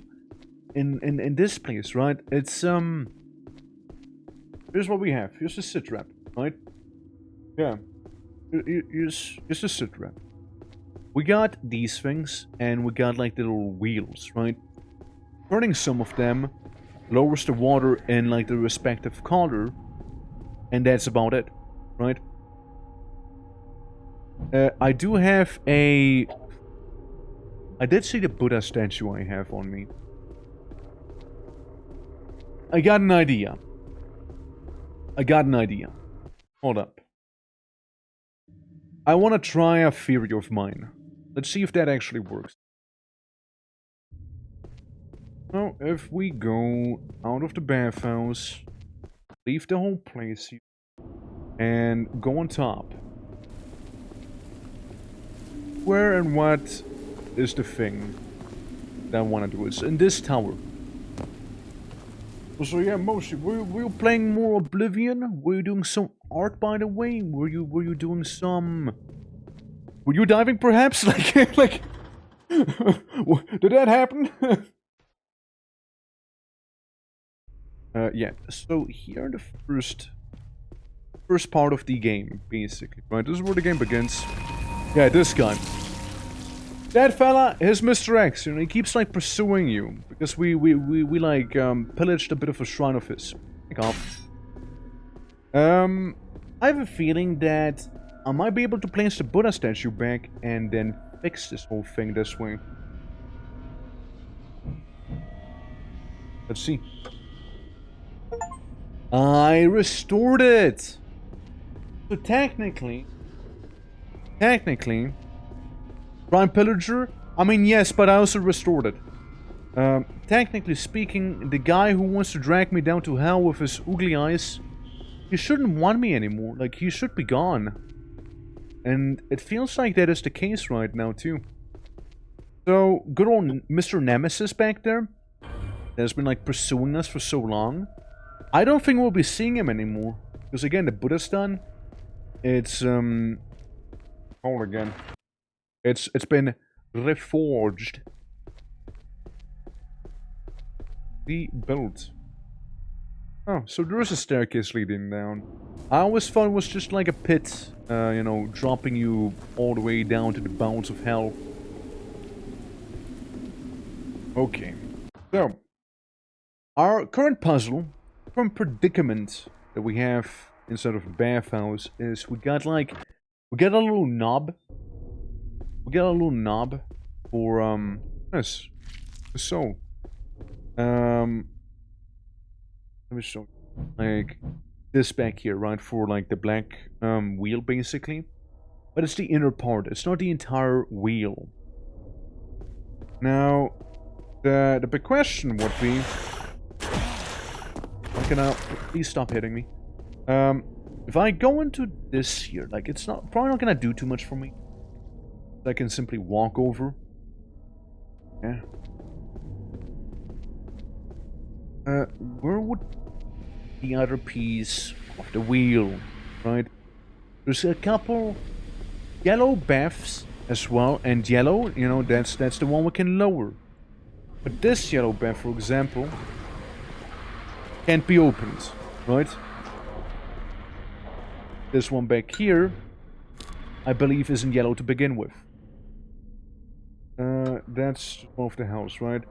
in this place, right? It's, here's what we have. Here's the sit rep, right? Yeah. Here's the sit rep. We got these things, and we got, like, the little wheels, right? Turning some of them lowers the water in, like, the respective color, and that's about it, right? I do have a... I did see the Buddha statue I have on me. I got an idea. Hold up. I want to try a theory of mine. Let's see if that actually works. So, if we go out of the bathhouse, leave the whole place here, and go on top. Where and what is the thing that I want to do? It's in this tower. So yeah, Moshi, were you playing more Oblivion? Were you doing some art, by the way? Were you doing some... Were you diving, perhaps? like... Did that happen? Yeah, so here in the first part of the game, basically, right? This is where the game begins. Yeah, this guy. That fella is Mr. X, you know, he keeps, like, pursuing you. Because we like, pillaged a bit of a shrine of his. Take off. I have a feeling that I might be able to place the Buddha statue back and then fix this whole thing this way. Let's see. I restored it! So technically, Prime Pillager, I mean yes, but I also restored it. Technically speaking, the guy who wants to drag me down to hell with his oogly eyes, he shouldn't want me anymore, like he should be gone. And it feels like that is the case right now too. So, good old Mr. Nemesis back there, that has been like pursuing us for so long, I don't think we'll be seeing him anymore. Because again, the Buddha's done. It's, hold again. It's been reforged. Rebuilt. Oh, so there is a staircase leading down. I always thought it was just like a pit, you know, dropping you all the way down to the bounds of hell. Okay. So, our current puzzle, current predicament that we have inside of a bathhouse is we got a little knob. We got a little knob for, yes. So, let me show you. Like, this back here, right? For, like, the black, wheel, basically. But it's the inner part. It's not the entire wheel. Now, the big question would be... Please stop hitting me. If I go into this here, like, it's probably not gonna do too much for me. I can simply walk over. Yeah. Where would the other piece of the wheel, right? There's a couple yellow baths as well, and yellow, you know, that's the one we can lower. But this yellow bath, for example, can't be opened, right? This one back here, I believe, isn't yellow to begin with. That's one of the house, right?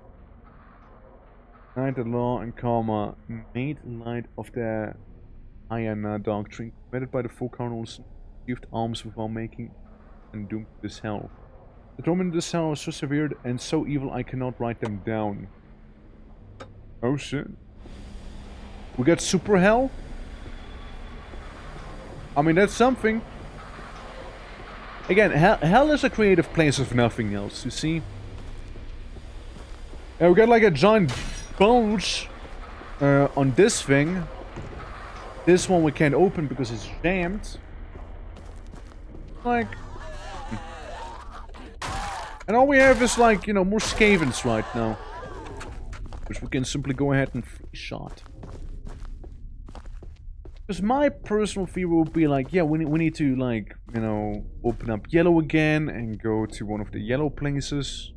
Knight the law and karma, made light of the Ayana doctrine, committed by the four cardinals, received alms without making and doomed to this hell. The torment of this hell is so severe and so evil I cannot write them down. Oh shit. We got super hell? I mean, that's something. Again, hell is a creative place of nothing else, you see? And we got like a giant bulge on this thing. This one we can't open because it's jammed. Like... And all we have is like, you know, more scavens right now. Which we can simply go ahead and free shot. Because my personal fear would be like, yeah, we need to, like, you know, open up yellow again and go to one of the yellow places.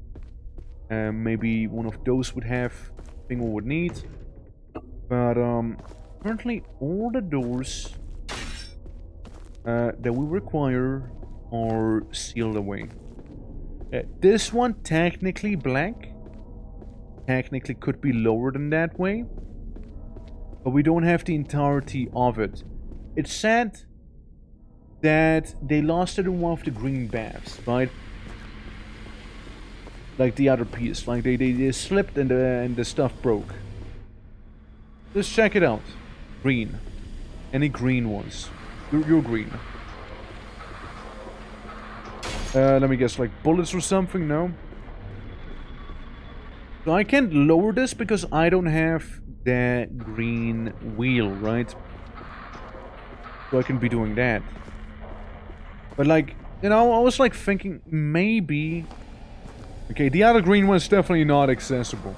Maybe one of those would have the thing we would need. But, currently all the doors that we require are sealed away. This one, technically black. Technically could be lower than that way. But we don't have the entirety of it. It's sad that they lost it in one of the green baths, right? Like the other piece. Like they slipped and the stuff broke. Let's check it out. Green. Any green ones? You're green. Let me guess, like bullets or something? No? So I can't lower this because I don't have that green wheel, right? So I can be doing that. But like, you know, I was like thinking maybe... Okay, the other green one's definitely not accessible.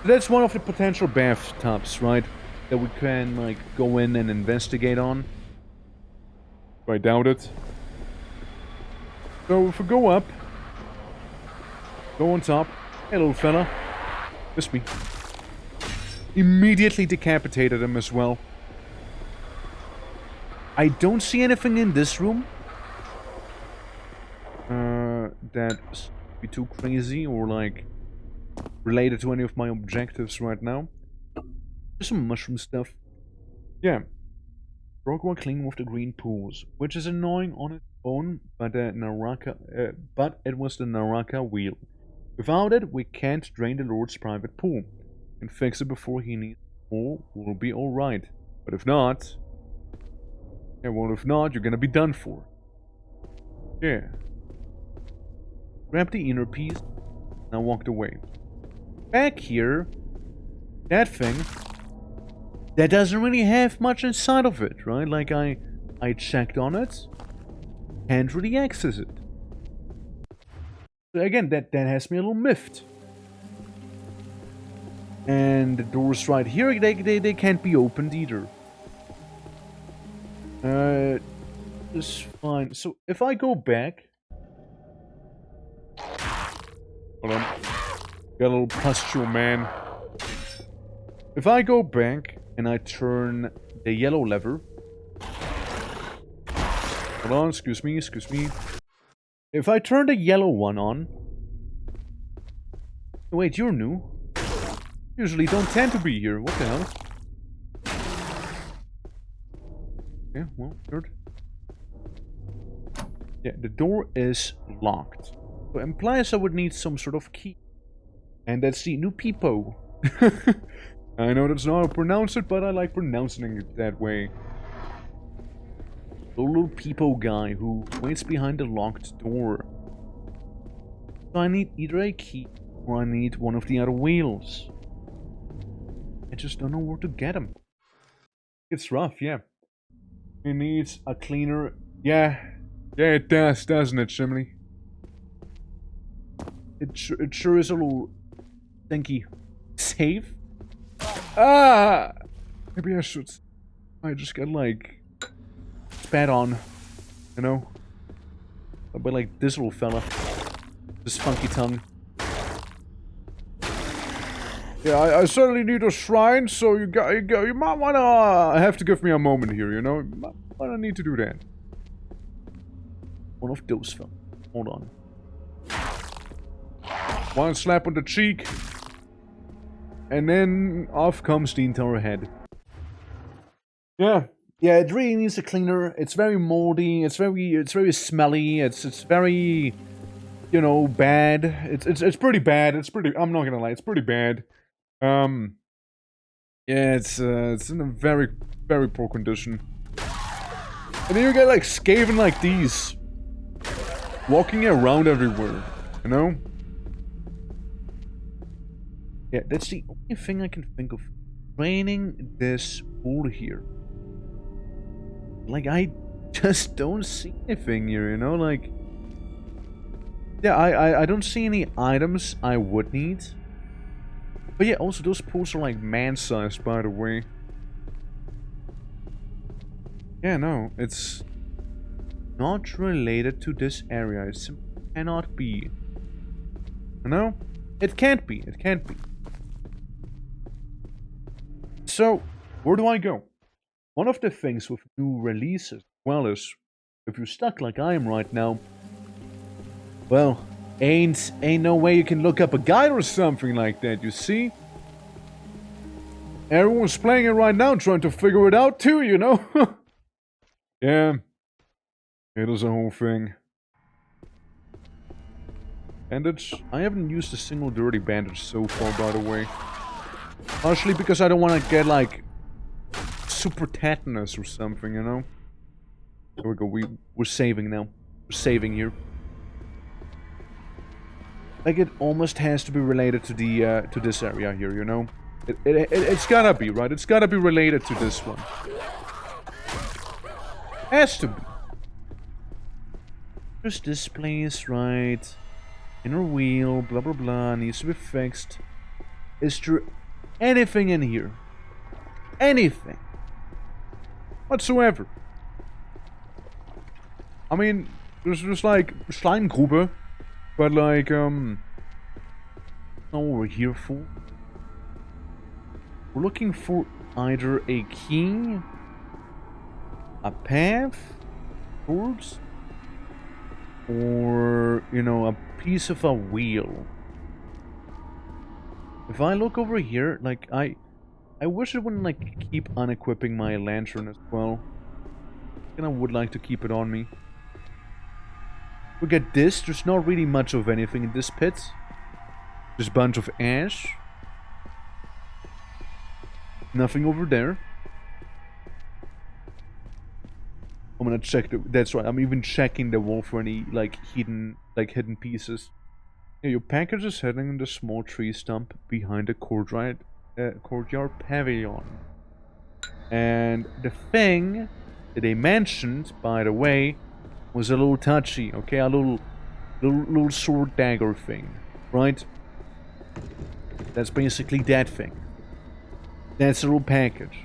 That's one of the potential bathtubs, right? That we can like go in and investigate on. I doubt it. So if we go up... Go on top. Hey, little fella. Miss me. Immediately decapitated him as well. I don't see anything in this room. That's be too crazy or like related to any of my objectives right now. There's some mushroom stuff. Yeah. Broke one clean with the green pools, which is annoying on its own, but it was the Naraka wheel. Without it, we can't drain the Lord's private pool. And fix it before he needs more, we'll be alright. But if not... Yeah, well, if not, you're gonna be done for. Yeah. Grabbed the inner piece, and I walked away. Back here, that thing, that doesn't really have much inside of it, right? Like, I checked on it, can't really access it. So again, that has me a little miffed. And the doors right here, they can't be opened either. It's fine. So if I go back... Hold on. Got a little pustule, man. If I go back and I turn the yellow lever... Hold on, excuse me. If I turn the yellow one on... Wait, you're new. Usually don't tend to be here. What the hell? Yeah, well, weird. Yeah, the door is locked. So implies I would need some sort of key. And that's the new Peepo. I know that's not how to pronounce it, but I like pronouncing it that way. The little Peepo guy who waits behind the locked door. So I need either a key or I need one of the other wheels. I just don't know where to get them. It's rough, yeah. It needs a cleaner... Yeah, it does, doesn't it, Chimney? It sure is a little stinky. Save? Ah! Maybe I should... I just got, like... spat on. You know? But like this little fella. This funky tongue. Yeah, I certainly need a shrine, so you might wanna have to give me a moment here, you know? You might need to do that. One of those fellas. Hold on. One slap on the cheek. And then off comes the entire head. Yeah, it really needs a cleaner. It's very moldy. It's very smelly. It's very, you know, bad. It's pretty bad. I'm not gonna lie. It's pretty bad. Yeah, it's in a very, very poor condition. And then you get like Skaven like these. Walking around everywhere, you know? Yeah, that's the only thing I can think of. Draining this pool here. Like, I just don't see anything here, you know? Like... Yeah, I don't see any items I would need. But yeah, also those pools are like man-sized, by the way. Yeah, no, it's not related to this area. It simply cannot be. You know? It can't be. It can't be. So, where do I go? One of the things with new releases, well, is if you're stuck like I am right now, well, ain't no way you can look up a guide or something like that, you see? Everyone's playing it right now, trying to figure it out too, you know? Yeah. It is a whole thing. Bandage? I haven't used a single dirty bandage so far, by the way. Partially because I don't want to get, like, super tetanus or something, you know? There we go, we're saving now. We're saving here. Like, it almost has to be related to the, to this area here, you know? It's gotta be, right? It's gotta be related to this one. Has to be. Just this place, right? Inner wheel, blah blah blah, needs to be fixed. Is there anything in here? Anything? Whatsoever. I mean, there's just like Schleimgrube, but like, what we're here for? We're looking for either a key, a path, towards, or, you know, a piece of a wheel. If I look over here, like, I wish I wouldn't, like, keep unequipping my lantern as well. And I would like to keep it on me. We get this. There's not really much of anything in this pit. Just a bunch of ash. Nothing over there. I'm gonna check the... That's right, I'm even checking the wall for any, like, hidden pieces. Yeah, your package is heading in the small tree stump behind the courtyard pavilion. And the thing that they mentioned, by the way, was a little touchy, okay? A little sword dagger thing, right? That's basically that thing. That's a little package.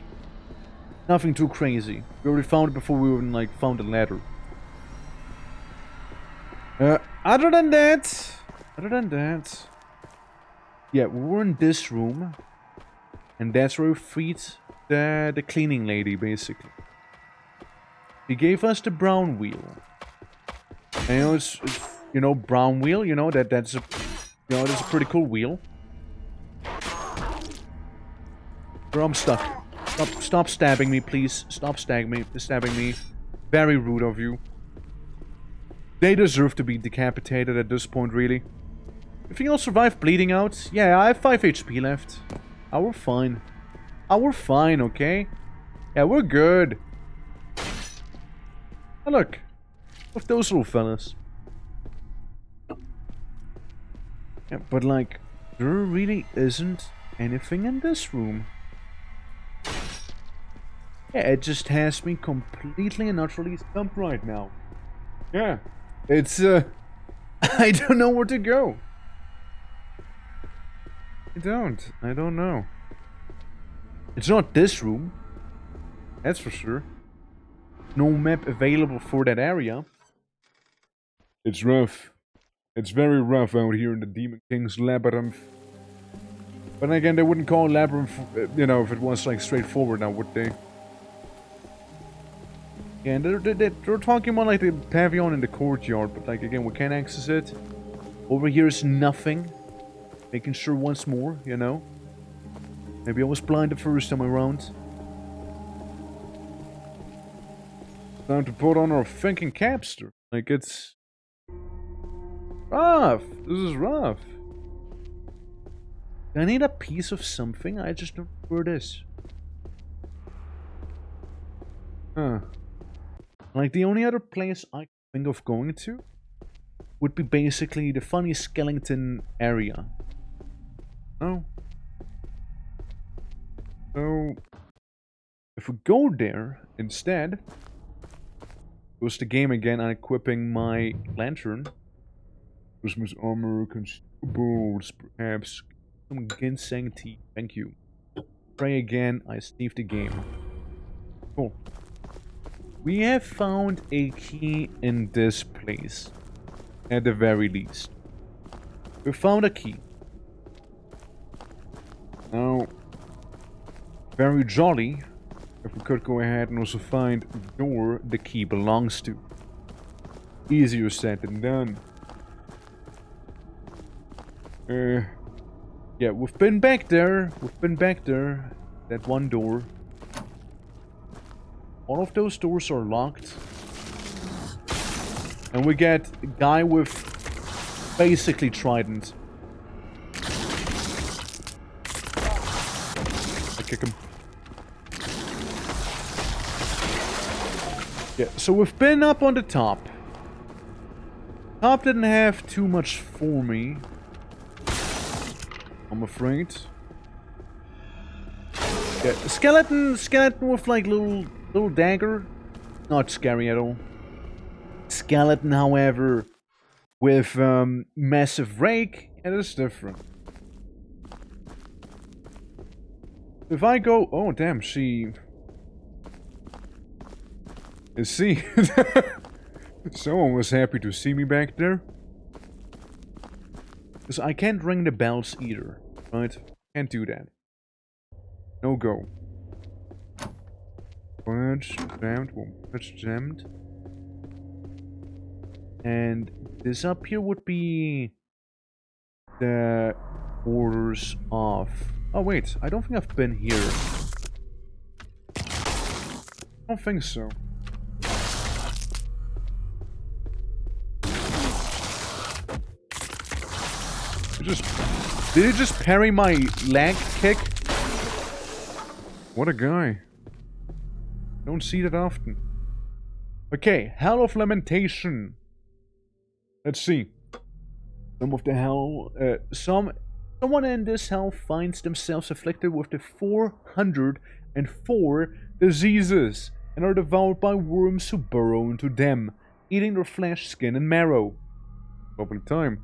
Nothing too crazy. We already found it before we even, like, found the ladder. Other than that, yeah, we were in this room, and that's where we freed the cleaning lady, basically. He gave us the brown wheel. And, you know, it's you know, brown wheel, you know, that's a pretty cool wheel. Bro, I'm stuck. Stop stabbing me, please. Stop stabbing me. Very rude of you. They deserve to be decapitated at this point, really. You think I'll survive bleeding out? Yeah, I have 5 HP left. We're fine. We're fine, okay? Yeah, we're good. Oh, look. With those little fellas. Yeah, but like, there really isn't anything in this room. Yeah, it just has me completely and utterly stumped right now. Yeah, it's, I don't know where to go. I don't know. It's not this room. That's for sure. No map available for that area. It's rough. It's very rough out here in the Demon King's Labyrinth. But again, they wouldn't call it Labyrinth, you know, if it was, like, straightforward now, would they? Yeah, and they're talking about, like, the pavilion in the courtyard, but, like, again, we can't access it. Over here is nothing. Making sure once more, you know. Maybe I was blind the first time around. Time to put on our thinking capster. Like, it's... rough. This is rough. I need a piece of something. I just don't know where it is. Huh. Like, the only other place I can think of going to would be basically the funny skeleton area. Oh. So, if we go there instead, goes the game again, I'm equipping my lantern. Christmas armor, consumables, perhaps. Some ginseng tea. Thank you. Try again. I saved the game. Cool. We have found a key in this place. At the very least. We found a key. Now, very jolly if we could go ahead and also find the door the key belongs to. easier said than done. Yeah, we've been back there. That one door. All of those doors are locked. And we get a guy with basically trident. kick him. Yeah, so we've been up on the top. Top didn't have too much for me, I'm afraid. Yeah, skeleton with like little dagger. Not scary at all. Skeleton, however, with massive rake, it is different. If I go, oh damn, she. You see, someone was happy to see me back there. Because I can't ring the bells either, right? Can't do that. No go. That's jammed. Well, that's jammed. And this up here would be the orders of. Oh wait, I don't think I've been here. I don't think so. Did he just parry my leg kick? What a guy. Don't see that often. Okay, Hell of Lamentation. Let's see. Someone in this hell finds themselves afflicted with the 404 diseases and are devoured by worms who burrow into them, eating their flesh, skin, and marrow. Lovely time.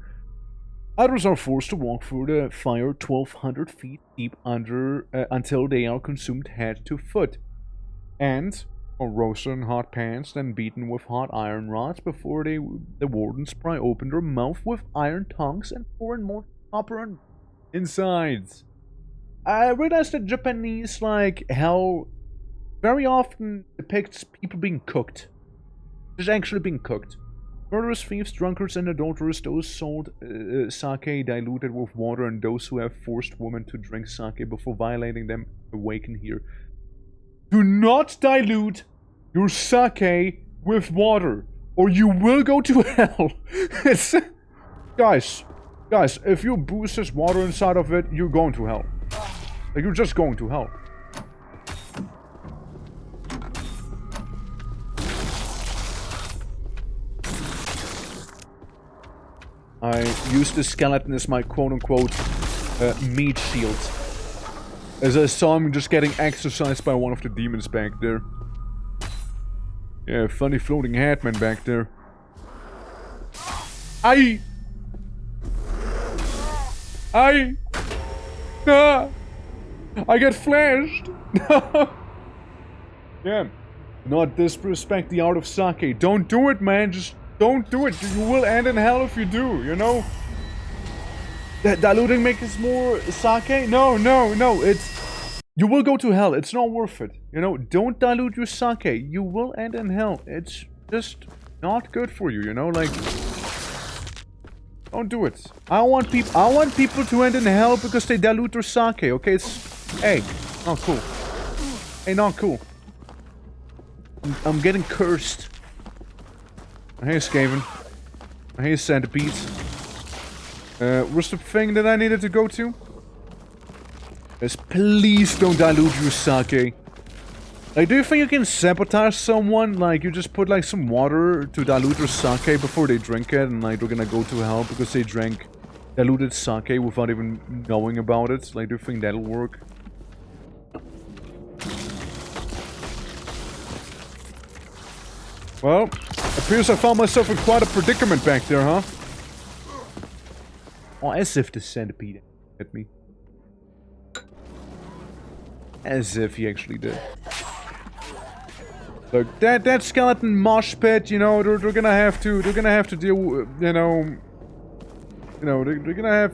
Others are forced to walk through the fire 1,200 feet deep under until they are consumed head to foot, and are roasted in hot pans, then beaten with hot iron rods before the wardens pry open their mouth with iron tongues and pour in more copper and insides. I realized that Japanese, like, hell very often depicts people being cooked. Just actually being cooked. Murderers, thieves, drunkards, and adulterers, those sold sake diluted with water, and those who have forced women to drink sake before violating them awaken here. Do not dilute your sake with water, or you will go to hell. Guys, if you boost this water inside of it, you're going to hell. Like, you're just going to hell. I use the skeleton as my quote-unquote meat shield. As I saw him just getting exercised by one of the demons back there. Yeah, funny floating headman back there. I get flashed! Yeah. Not disrespect the art of sake. Don't do it, man. Just don't do it. You will end in hell if you do, you know? Diluting makes more sake? No. It's... You will go to hell. It's not worth it. You know, don't dilute your sake. You will end in hell. It's just not good for you, you know? Like... Don't do it. I want people to end in hell because they dilute their sake, okay? It's... Hey, not cool. Hey, not cool. I'm getting cursed. Hey, Skaven. Hey, Centipede. What's the thing that I needed to go to? Yes, please don't dilute your sake. Like, do you think you can sabotage someone? Like, you just put, like, some water to dilute their sake before they drink it, and, like, they're gonna go to hell because they drank diluted sake without even knowing about it? Like, do you think that'll work? Well, appears I found myself in quite a predicament back there, huh? Oh, as if the centipede hit me. As if he actually did. Look, that skeleton mosh pit, you know, they're gonna have to deal with, you know, they're gonna have.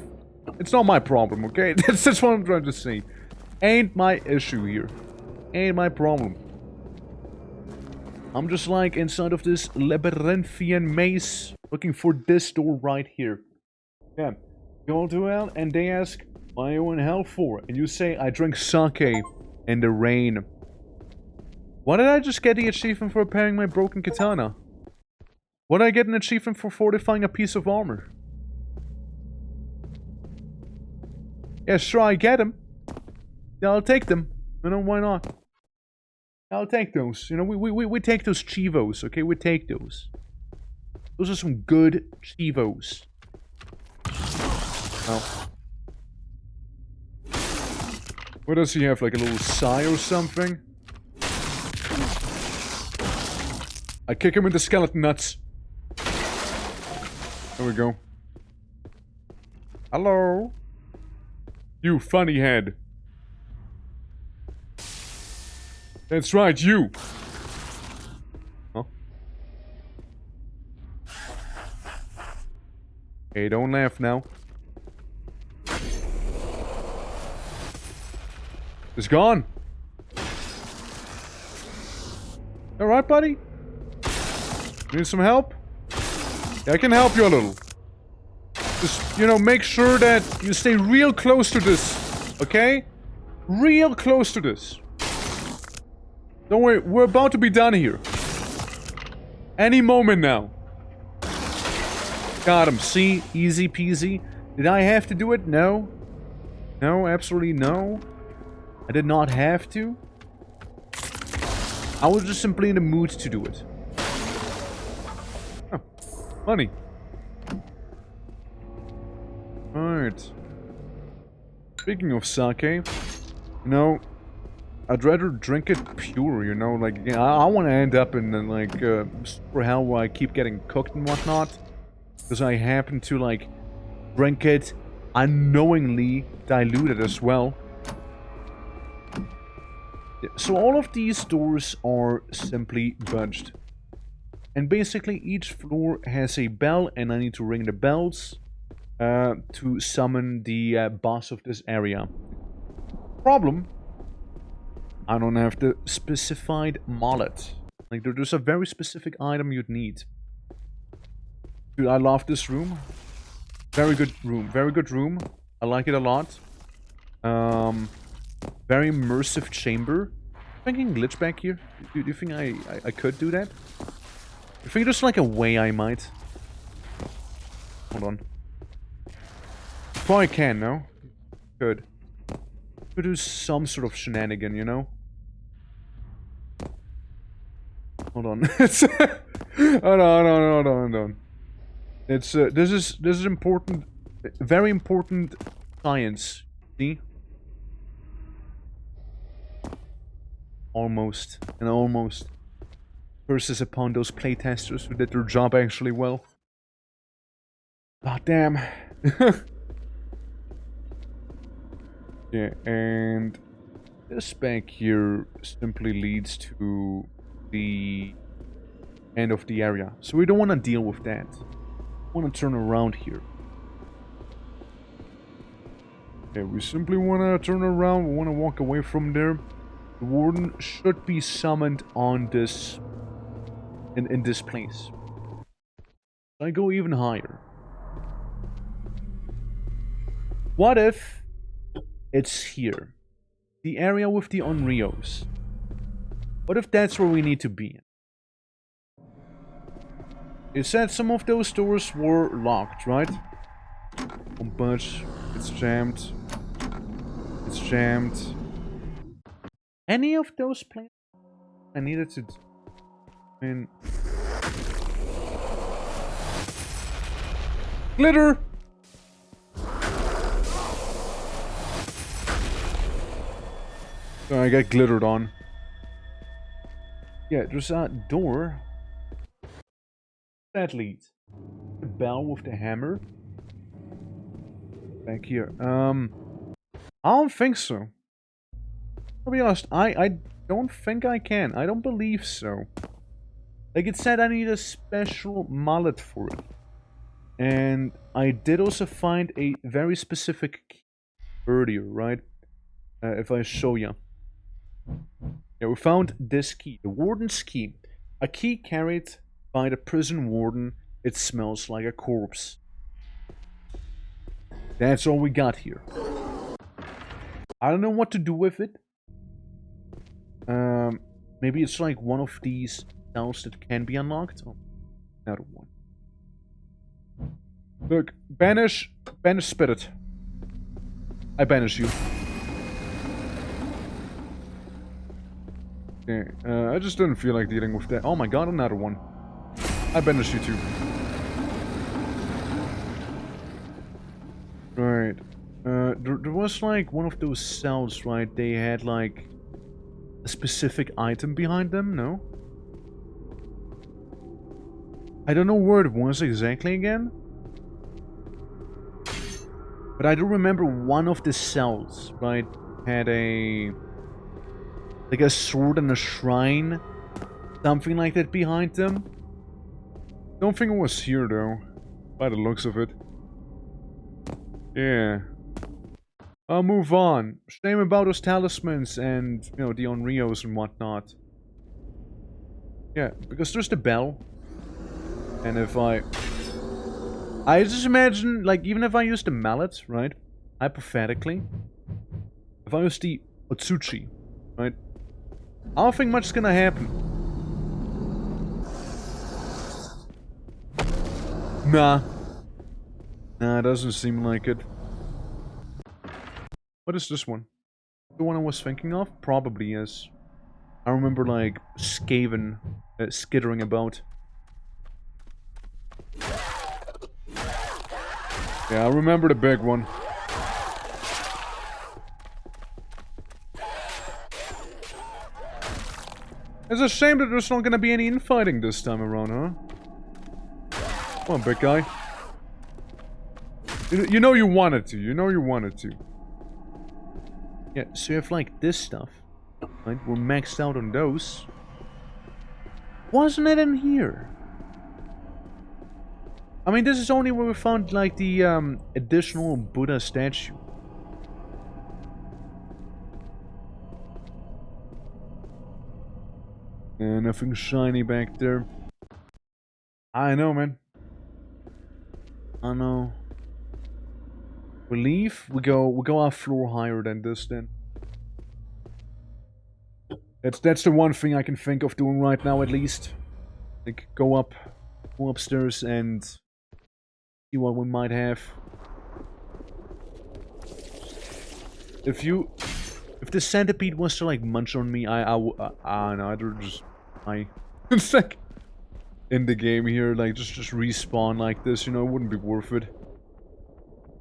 It's not my problem, okay? That's what I'm trying to say. Ain't my issue here. Ain't my problem. I'm just like inside of this labyrinthian maze, looking for this door right here. Yeah, you all do hell, and they ask, "Why are you in hell for?" And you say, "I drink sake in the rain." Why did I just get the achievement for repairing my broken katana? Why did I get an achievement for fortifying a piece of armor? Yeah, sure, I get them. Yeah, I'll take them. You know, why not? I'll take those. You know, we take those Chivos, okay? We take those. Those are some good Chivos. Oh. What does he have? Like a little sigh or something? I kick him in the skeleton nuts. There we go. Hello? You funny head. That's right, you! Huh? Hey, don't laugh now. It's gone. Alright, buddy? Need some help? Yeah, I can help you a little. Just, you know, make sure that you stay real close to this, okay? Real close to this. Don't worry, we're about to be done here. Any moment now. Got him, see? Easy peasy. Did I have to do it? No. No, absolutely no. I did not have to. I was just simply in the mood to do it. Oh, money. Alright. Speaking of sake, you know, I'd rather drink it pure, you know, like, you know, I want to end up in, like, super hell where I keep getting cooked and whatnot. Because I happen to, like, drink it unknowingly diluted as well. So all of these doors are simply budged. And basically each floor has a bell, and I need to ring the bells to summon the boss of this area. Problem, I don't have the specified mallet. Like, there's a very specific item you'd need. Dude, I love this room. Very good room. Very good room. I like it a lot. Very immersive chamber. Thinking glitch back here. Do you think I could do that? I think there's like a way I might. Hold on. Probably can, no? Could. Could do some sort of shenanigan, you know? Hold on. Hold on. It's this is important, very important science. See? Almost and almost. Curses upon those playtesters who did their job actually well. God damn. Yeah, and this back here simply leads to the end of the area. So we don't want to deal with that. We want to turn around here. Okay, we simply want to turn around. We want to walk away from there. The warden should be summoned on this... in this place. I go even higher. What if it's here? The area with the Onryos. What if that's where we need to be? It said some of those doors were locked, right? Oh, but it's jammed. It's jammed. Any of those places I needed to... I mean... Glitter! So I got glittered on. Yeah, there's a door. That leads. The bell with the hammer. Back here. I don't think so. I'll be honest, I don't think I can. I don't believe so. Like it said, I need a special mallet for it. And I did also find a very specific key earlier, right? If I show you. Yeah, we found this key. The warden's key. A key carried by the prison warden. It smells like a corpse. That's all we got here. I don't know what to do with it. Maybe it's like one of these cells that can be unlocked. Oh, another one. Look, banish spirit. I banish you. Okay, I just didn't feel like dealing with that. Oh my god, another one. I banished you too. Right. There was like one of those cells, right? They had like a specific item behind them, no? I don't know where it was exactly again. But I do remember one of the cells, right, had a... like a sword and a shrine. Something like that behind them. Don't think it was here, though. By the looks of it. Yeah. I'll move on. Shame about those talismans and, you know, the Onryos and whatnot. Yeah, because there's the bell. And if I just imagine, like, even if I use the mallet, right? Hypothetically. If I use the Otsuchi, right? I don't think much is gonna happen. Nah. Nah, it doesn't seem like it. What is this one? The one I was thinking of? Probably is. I remember, like, Skaven skittering about. Yeah, I remember the big one. It's a shame that there's not gonna be any infighting this time around, huh? Come on, big guy. You know you wanted to. You know you wanted to. Yeah, so you have like this stuff. Right? We're maxed out on those. Wasn't it in here? I mean, this is only where we found like the additional Buddha statue. And nothing shiny back there. I know, man. I know. We leave. We go a floor higher than this. Then. That's the one thing I can think of doing right now, at least. Like go upstairs and see what we might have. If the centipede was to like munch on me, I don't know, I'd just like in the game here, like just respawn like this, you know, it wouldn't be worth it.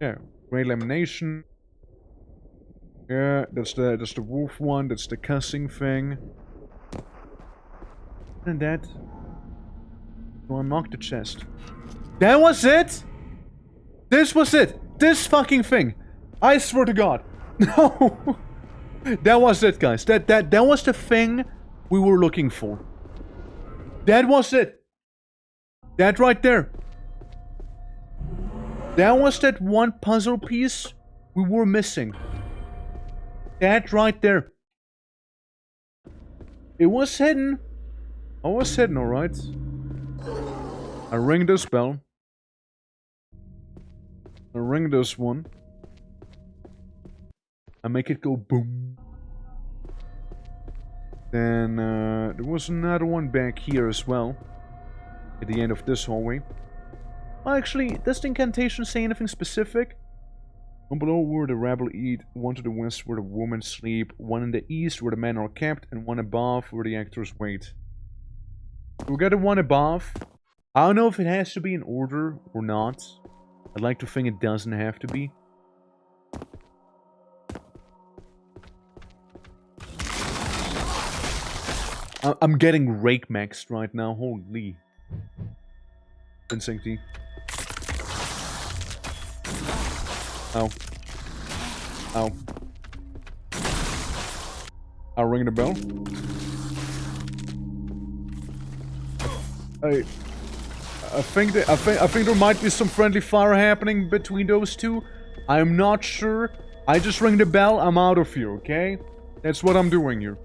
Yeah, great lamination. Yeah, that's the wolf one, that's the cussing thing. And that to unlock the chest. That was it? This was it! This fucking thing! I swear to God. No! That was it, guys. That was the thing we were looking for. That was it. That right there. That was that one puzzle piece we were missing. That right there. It was hidden. I was hidden, alright. I ring this bell. I ring this one. I make it go boom. Then there was another one back here as well. At the end of this hallway. Well, actually, does the incantation say anything specific? One below where the rabble eat, one to the west where the women sleep, one in the east where the men are kept, and one above where the actors wait. We got the one above. I don't know if it has to be in order or not. I'd like to think it doesn't have to be. I'm getting rake maxed right now, holy. Instinct. Ow. Ow. I'll ring the bell. I think there might be some friendly fire happening between those two. I'm not sure. I just ring the bell, I'm out of here, okay? That's what I'm doing here.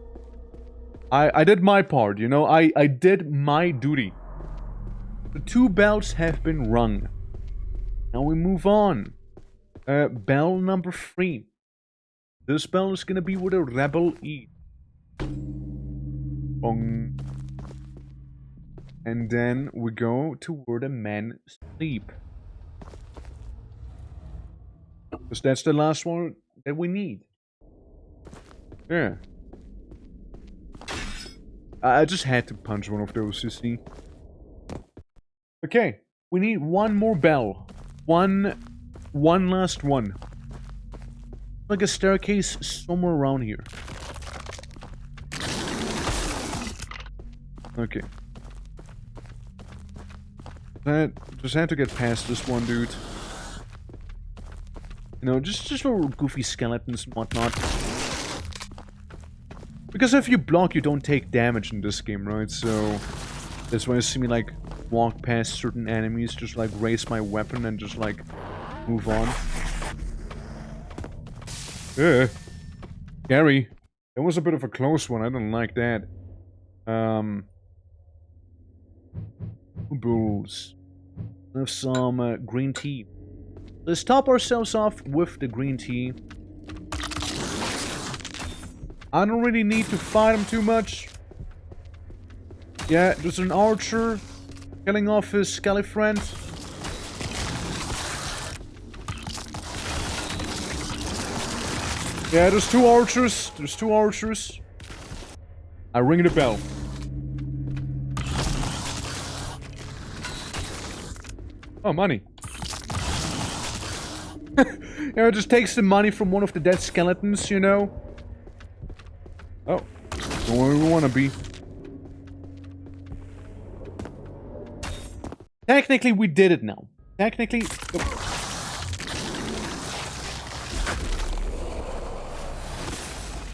I did my part, you know? I did my duty. The 2 bells have been rung. Now we move on. Bell number 3. This bell is gonna be where the rebel eat. Bong. And then we go to where the men sleep. Because that's the last one that we need. Yeah. I just had to punch one of those, you see. Okay, we need one more bell. One last one. Like a staircase somewhere around here. Okay. Just had to get past this one, dude. You know, just little goofy skeletons and whatnot. Because if you block, you don't take damage in this game, right? So that's why you see me like walk past certain enemies, just like raise my weapon and just like move on. Gary, that was a bit of a close one. I don't like that. Bulls. Have some green tea. Let's top ourselves off with the green tea. I don't really need to fight him too much. Yeah, there's an archer killing off his skelly friend. Yeah, there's two archers. There's two archers. I ring the bell. Oh, money. You know, it just takes the money from one of the dead skeletons, you know? Oh. Don't where we want to be. Technically, we did it now. Technically...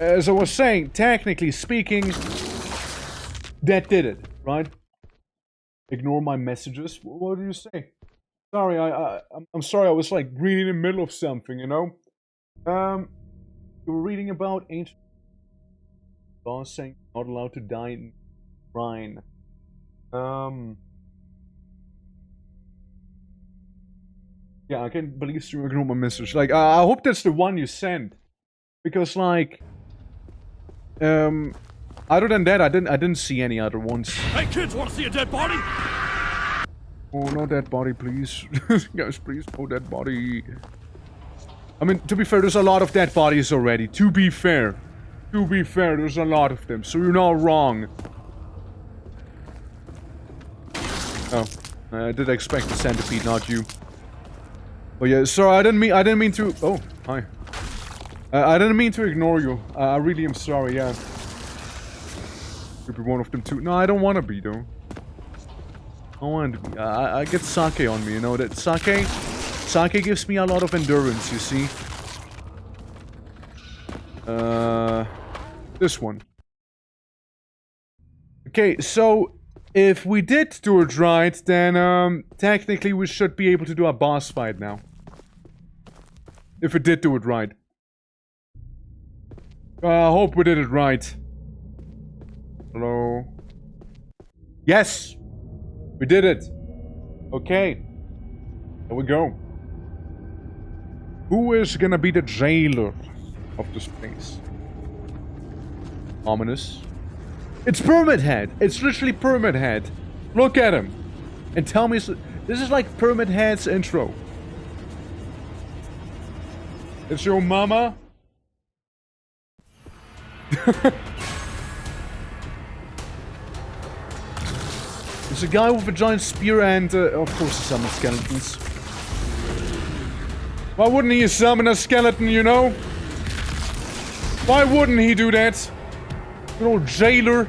As I was saying, technically speaking, that did it, right? Ignore my messages. What do you say? Sorry, I'm sorry. I was like reading in the middle of something, you know. You were reading about ancient boss saying not allowed to die in shrine. Yeah, I can't believe you ignored my message. Like, I hope that's the one you sent, because like, other than that, I didn't see any other ones. Hey kids, want to see a dead body? Oh, no dead body, please. Guys, please, no dead body. I mean, to be fair, there's a lot of dead bodies already. To be fair, there's a lot of them, so you're not wrong. Oh, I did expect the centipede, not you. Oh yeah, sorry, I didn't mean to. Oh, hi. I didn't mean to ignore you. I really am sorry. Yeah. Could be one of them too. No, I don't want to be though. I want to be. I get sake on me, you know that sake gives me a lot of endurance. You see. This one. Okay, so if we did do it right, then technically we should be able to do a boss fight now. If we did do it right. I hope we did it right. Hello? Yes! We did it! Okay. There we go. Who is gonna be the jailer of this place? Ominous. It's Pyramid Head! It's literally Pyramid Head! Look at him! And tell me... This is like Pyramid Head's intro. It's your mama? There's a guy with a giant spear and, of course, he summons skeletons. Why wouldn't he summon a skeleton, you know? Why wouldn't he do that? Good old jailer.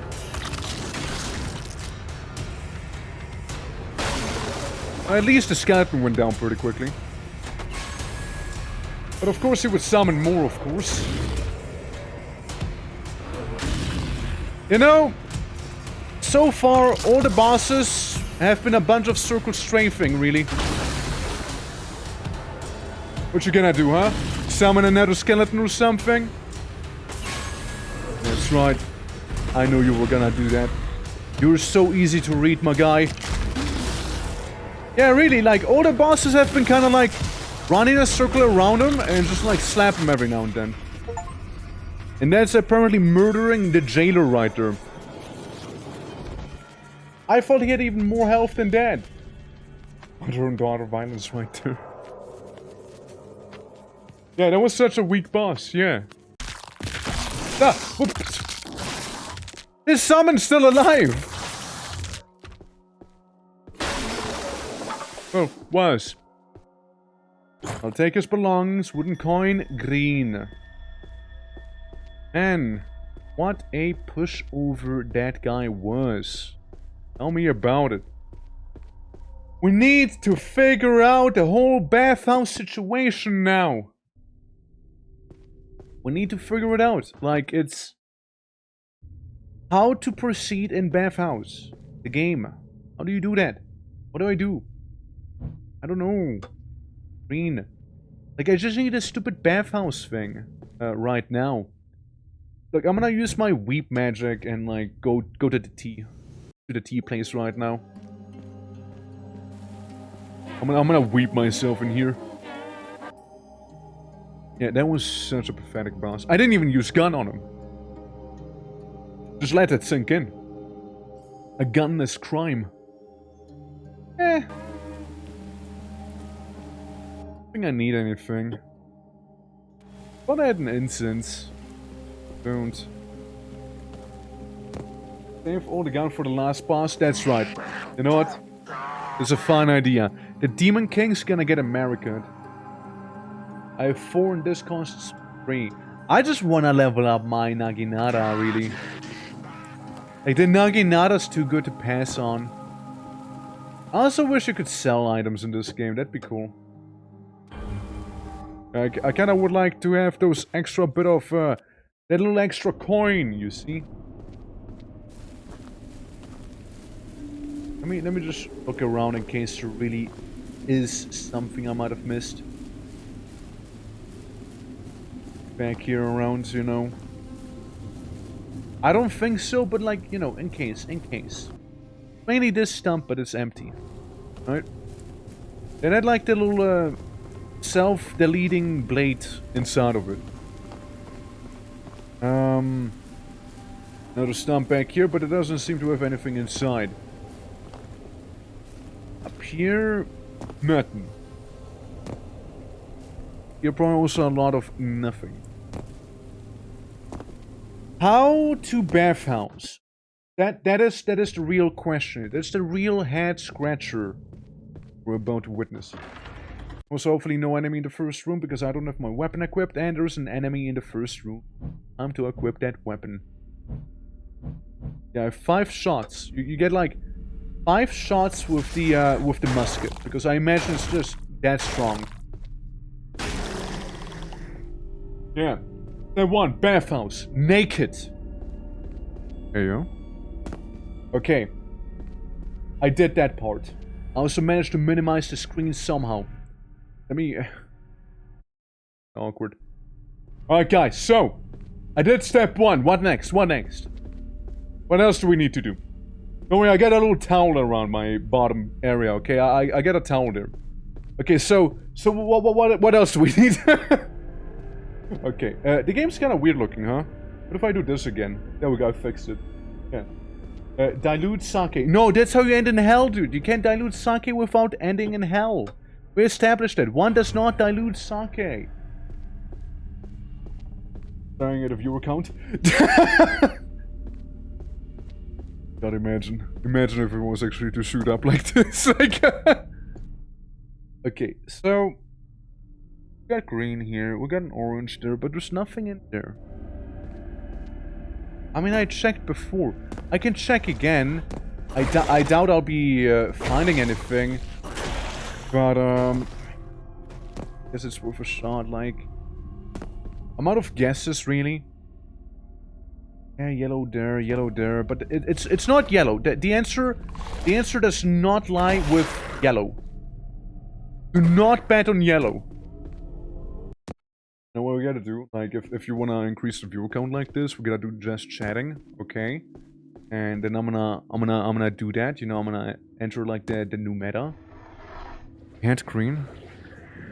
At least the skeleton went down pretty quickly. But of course he would summon more, of course. You know, so far all the bosses have been a bunch of circle strafing, really. What you gonna do, huh? Summon another skeleton or something? That's right. I knew you were gonna do that. You're so easy to read, my guy. Yeah, really, like, all the bosses have been kind of like running a circle around him and just like slap him every now and then. And that's apparently murdering the jailer right there. I thought he had even more health than that. Mother and daughter violence right there. Yeah, that was such a weak boss, yeah. Ah, whoops. This summon's still alive! Oh, was. I'll take his belongings. Wooden coin, green. Man, what a pushover that guy was. Tell me about it. We need to figure out the whole bathhouse situation now. We need to figure it out. Like, it's... how to proceed in bathhouse. The game. How do you do that? What do I do? I don't know. Green. Like, I just need a stupid bathhouse thing. Right now. Look, I'm gonna use my weep magic and, like, go to the tea. To the tea place right now. I'm gonna weep myself in here. Yeah, that was such a pathetic boss. I didn't even use gun on him. Just let it sink in. A gunless crime. Eh. I don't think I need anything. Thought I had an incense. Don't. Save all the gun for the last boss? That's right. You know what? It's a fine idea. The Demon King's gonna get a Maricard. I have 4 and this costs 3. I just wanna level up my Naginata, really. Like, the Naginata's too good to pass on. I also wish you could sell items in this game, that'd be cool. I kinda would like to have those extra bit of, that little extra coin, you see? Let me just look around in case there really is something I might have missed. Back here around, you know. I don't think so, but like, you know, in case. Mainly this stump, but it's empty. Right? It had like the little, self-deleting blade inside of it. Another stump back here, but it doesn't seem to have anything inside. Up here, nothing. Here probably also a lot of nothing. How to bathhouse? That is the real question. That's the real head scratcher we're about to witness. Also, hopefully no enemy in the first room, because I don't have my weapon equipped, and there's an enemy in the first room. Time to equip that weapon. Yeah, I have 5 shots. You get like 5 shots with the musket, because I imagine it's just that strong. Yeah. Step 1, bathhouse. Naked. There you go. Okay. I did that part. I also managed to minimize the screen somehow. Let me... awkward. Alright guys, so... I did step 1. What next? What next? What else do we need to do? Don't worry, I got a little towel around my bottom area, okay? I got a towel there. Okay, so what else do we need? Okay, the game's kind of weird looking, huh? What if I do this again? There we go, I fixed it. Yeah. Dilute sake. No, that's how you end in hell, dude. You can't dilute sake without ending in hell. We established that. One does not dilute sake. Staring at a viewer count. God, imagine. Imagine if it was actually to shoot up like this. Like, okay, so... we got green here, we got an orange there, but there's nothing in there. I mean, I checked before. I can check again. I doubt I'll be finding anything. But, I guess it's worth a shot, like... I'm out of guesses, really. Yeah, yellow there, but it's not yellow. The answer does not lie with yellow. Do not bet on yellow. Now what we gotta do, like, if you wanna increase the viewer count like this, we gotta do just chatting, okay? And then I'm gonna do that, you know, I'm gonna enter like the new meta. Hand green.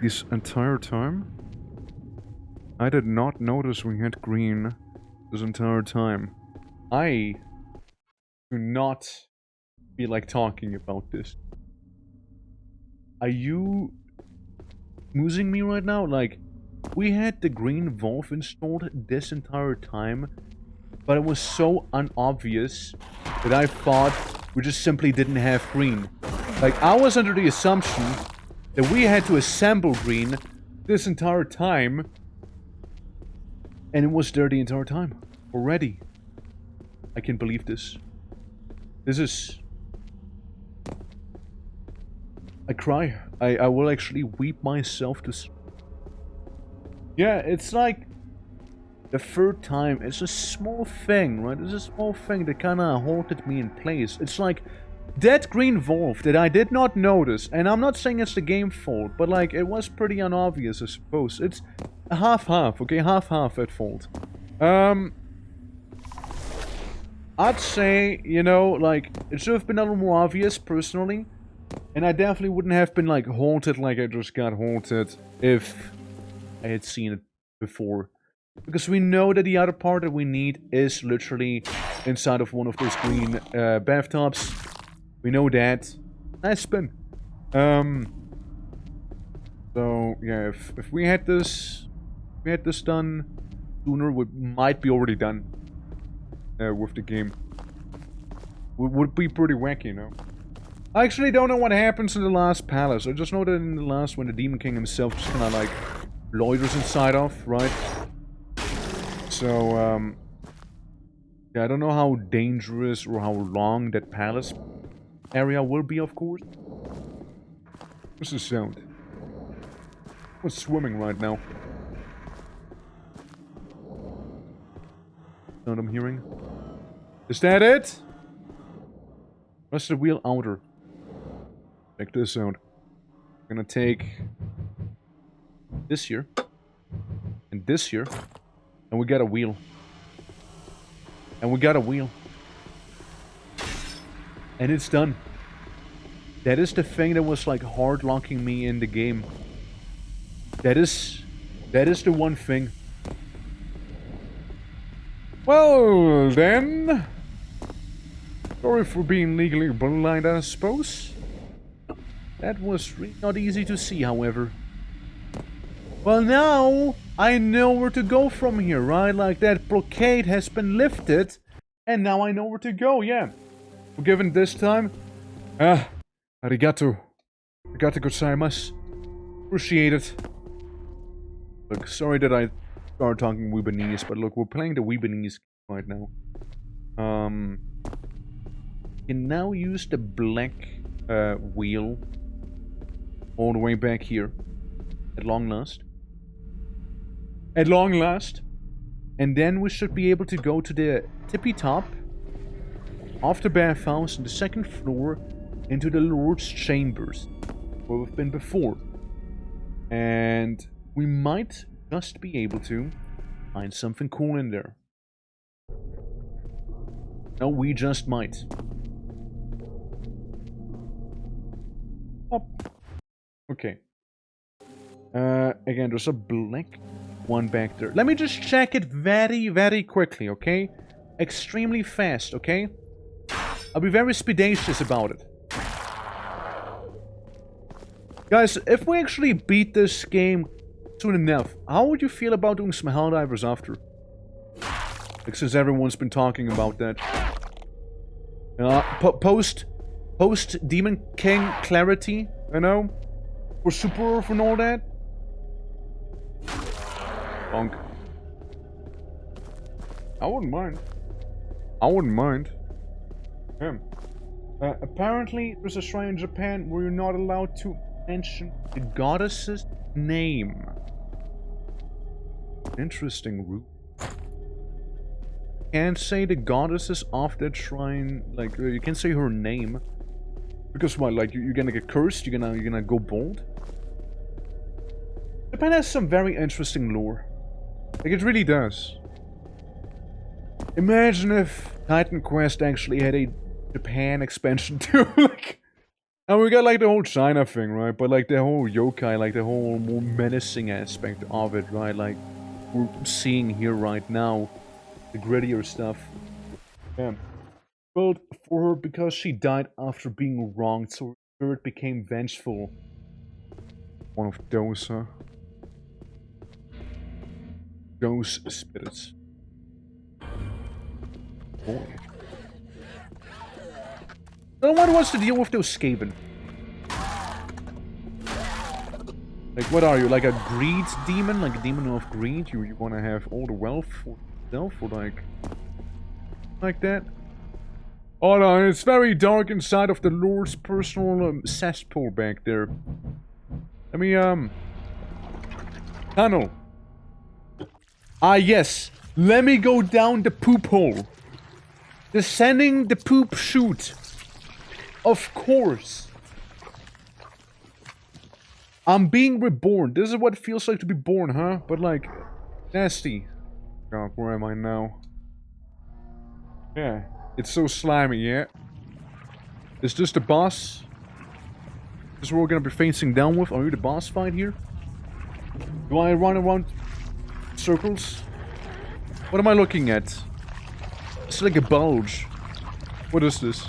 This entire time? I did not notice we had green this entire time. I do not feel like talking about this. Are you smoozing me right now? Like, we had the green Wolf installed this entire time, but it was so unobvious that I thought we just simply didn't have green. Like, I was under the assumption that we had to assemble green this entire time, and it was there the entire time already. I can't believe this. This is... I cry. I will actually weep myself to sleep. Yeah, it's like the third time. It's a small thing, right? It's a small thing that kind of halted me in place. It's like that green valve that I did not notice, and I'm not saying it's the game fault, but like it was pretty unobvious, I suppose. It's a half-half, okay? Half-half at fault. I'd say, you know, like, it should have been a little more obvious, personally. And I definitely wouldn't have been, like, haunted like I just got haunted if I had seen it before. Because we know that the other part that we need is literally inside of one of those green bathtubs. We know that. Nice spin. So, yeah, if we had this done sooner, we might be already done with the game. Would be pretty wacky, you know? I actually don't know what happens in the last palace. I just know that in the last one, the Demon King himself just kind of like loiters inside of, right? So, yeah, I don't know how dangerous or how long that palace area will be, of course. What's the sound? What's swimming right now? Sound I'm hearing? Is that it? What's the wheel outer? Check this out. I'm gonna take this here and this here, and we got a wheel. And we got a wheel. And it's done. That is the thing that was like hard locking me in the game. That is the one thing. Well then, sorry for being legally blind, I suppose. That was really not easy to see, however. Well, now I know where to go from here, right? Like, that blockade has been lifted, and now I know where to go, yeah. Forgiven this time. Arigato. Arigato gozaimasu. Appreciate it. Look, sorry that I started talking Weebanese, but look, we're playing the Weebanese right now. You can now use the black wheel all the way back here. At long last. At long last. And then we should be able to go to the tippy top of the bathhouse on the second floor into the Lord's chambers, where we've been before. And we might just be able to find something cool in there. No, we just might. Oh. Okay. Again, there's a black one back there. Let me just check it very, very quickly, okay? Extremely fast, okay? I'll be very spedacious about it. Guys, if we actually beat this game soon enough, how would you feel about doing some Helldivers after? Like, since everyone's been talking about that. Post Demon King clarity, you know? For Super Earth and all that. Bonk. I wouldn't mind. I wouldn't mind. Yeah. Apparently, there's a shrine in Japan where you're not allowed to mention the goddess's name. Interesting route. Can't say the goddesses of that shrine, like, you can't say her name. Because what, like, you're gonna get cursed? You're gonna go bald? Japan has some very interesting lore. Like, it really does. Imagine if Titan Quest actually had a Japan expansion too, like... And we got, like, the whole China thing, right? But, like, the whole yokai, like, the whole more menacing aspect of it, right? Like, we're seeing here right now. The grittier stuff. Yeah. But for her, because she died after being wronged, so her spirit became vengeful. One of those, huh? Those spirits. boy. No one wants to deal with those Skaven. Like, what are you? Like a greed demon? Like a demon of greed? You want to have all the wealth for yourself? Or like that? Oh no, it's very dark inside of the Lord's personal cesspool back there. Let me, tunnel. Ah, yes. Let me go down the poop hole. Descending the poop chute. Of course. I'm being reborn. This is what it feels like to be born, huh? But like, nasty. God, where am I now? Yeah. It's so slimy, yeah? Is this the boss? This is what we're gonna be facing down with? Are you the boss fight here? Do I run around circles? What am I looking at? It's like a bulge. What is this?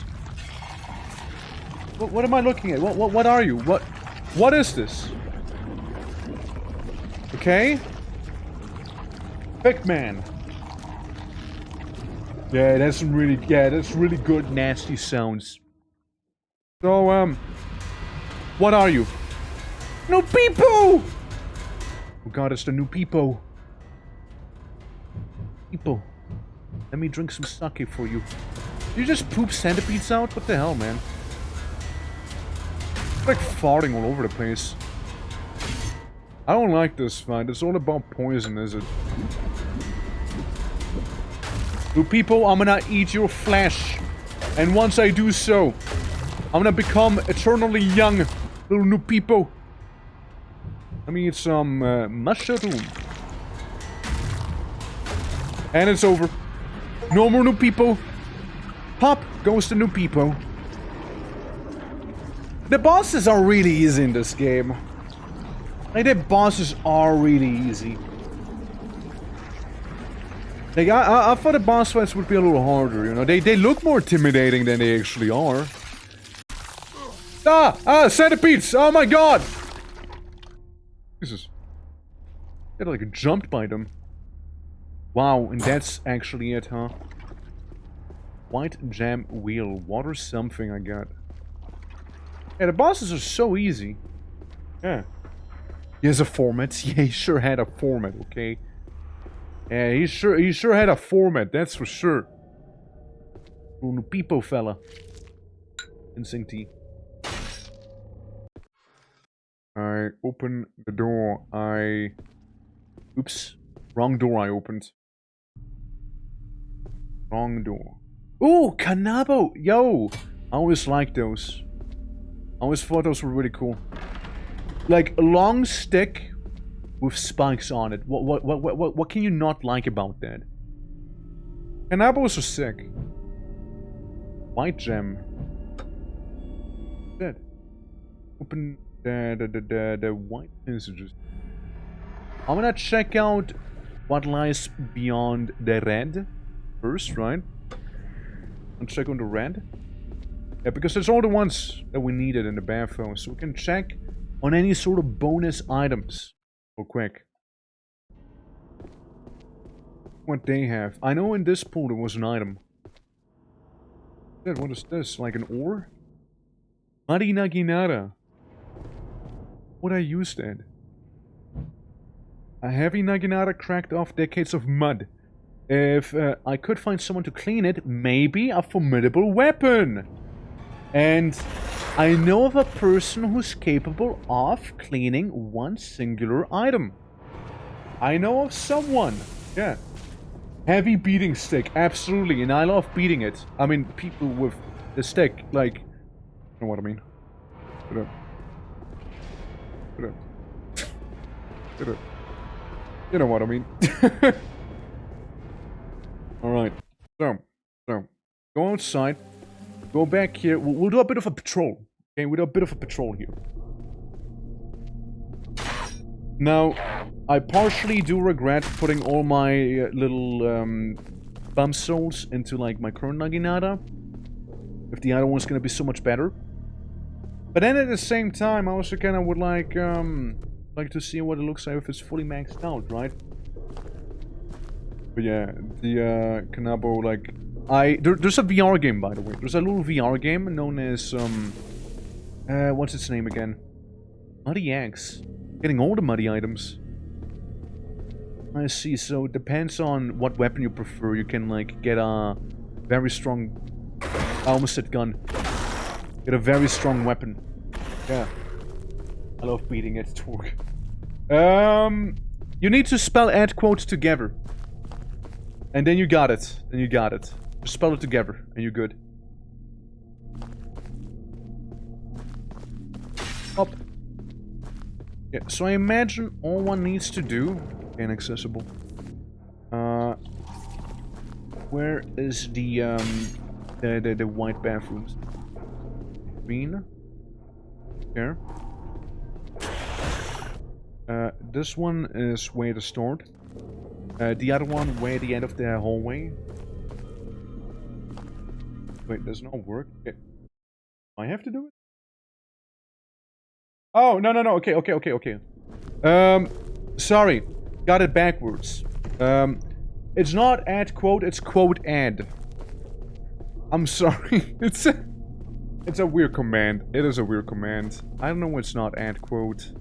What am I looking at? What are you? What is this? Okay? Big man. Yeah, that's some really, that's really good, nasty sounds. So, what are you? No Peepo! Oh god, it's the new Peepo. Peepo, let me drink some sake for you. Did you just poop centipedes out? What the hell, man? It's like farting all over the place. I don't like this fight. It's all about poison, is it? New people, I'm gonna eat your flesh. And once I do so, I'm gonna become eternally young. Little new people. Let me eat some mushroom. And it's over. No more new people. Pop goes to new people. The bosses are really easy in this game. Like, the bosses are really easy. Like, I thought the boss fights would be a little harder, you know? They look more intimidating than they actually are. Centipedes! Oh my god! Jesus. I like jumped by them. Wow, and that's actually it, huh? White jam wheel. Water something I got. Yeah, the bosses are so easy. Yeah. He has a format. Yeah, he sure had a format, okay? Yeah, he sure had a format, that's for sure. Little Peepo fella. Instinct tea. I open the door. Oops. Wrong door I opened. Wrong door. Ooh, Kanabo! Yo! I always liked those. I always thought those were really cool. Like, a long stick with spikes on it. What can you not like about that? Kanabos are sick. White gem. Dead. Open the white messages. I'm gonna check out what lies beyond the red first, right? And check on the red. Yeah, because there's all the ones that we needed in the bathroom, so we can check on any sort of bonus items real quick. What they have. I know in this pool there was an item. What is this? Like an ore? Mari Naginata. Would I use that? A heavy Naginata cracked off decades of mud. If I could find someone to clean it, maybe a formidable weapon. And I know of a person who's capable of cleaning one singular item. I know of someone. Yeah. Heavy beating stick, absolutely, and I love beating it. I mean, people with the stick, like, you know what I mean. Get up. Get up. Get up. You know what I mean. Alright, so, go outside, go back here, we'll do a bit of a patrol, okay, we'll do a bit of a patrol here. Now, I partially do regret putting all my little bum souls into like my current Naginata. If the other one's gonna be so much better. But then at the same time, I also kinda would like to see what it looks like if it's fully maxed out, right? But yeah, the Kanabo, like, There's a VR game, by the way. There's a little VR game known as, what's its name again? Muddy Axe. Getting all the muddy items. I see, so it depends on what weapon you prefer. You can, like, get a very strong... I almost said gun. Get a very strong weapon. Yeah. I love beating it to work. You need to spell add quotes together. And then you got it. Then you got it. Just spell it together, and you're good. Up. Yeah, so I imagine all one needs to do... Inaccessible. Where is the white bathrooms? Green. Here. This one is where to start. The other one way at the end of the hallway. Wait, does not work. Okay. I have to do it? Oh, no. Okay. Sorry. Got it backwards. It's not add quote, it's quote add. I'm sorry. It's a weird command. It is a weird command. I don't know why it's not add quote.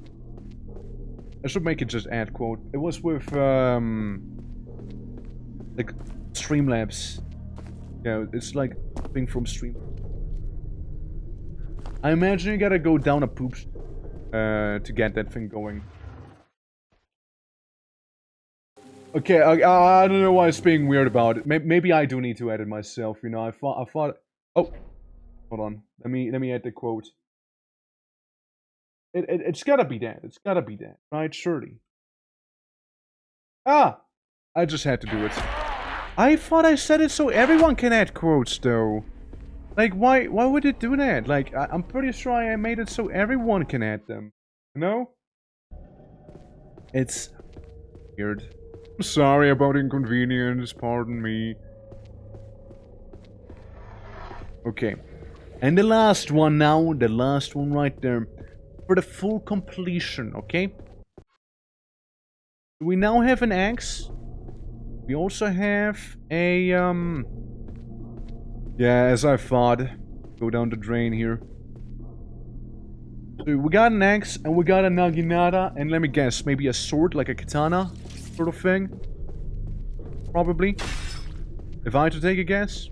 I should make it just add quote. It was with, like, Streamlabs. Yeah, it's like thing from Stream. I imagine you gotta go down a poop to get that thing going. Okay, I don't know why it's being weird about it. Maybe I do need to edit myself, you know. I thought... Oh! Hold on. Let me add the quote. It's gotta be that. It's gotta be that. Right? Surely. Ah! I just had to do it. I thought I said it so everyone can add quotes, though. Like, why would it do that? Like, I'm pretty sure I made it so everyone can add them. You know? It's... weird. I'm sorry about inconvenience, pardon me. Okay. And the last one now, the last one right there. For the full completion, okay? We now have an axe. We also have a, yeah, as I thought. Go down the drain here. So we got an axe, and we got a naginata, and let me guess, maybe a sword, like a katana sort of thing? Probably. If I had to take a guess.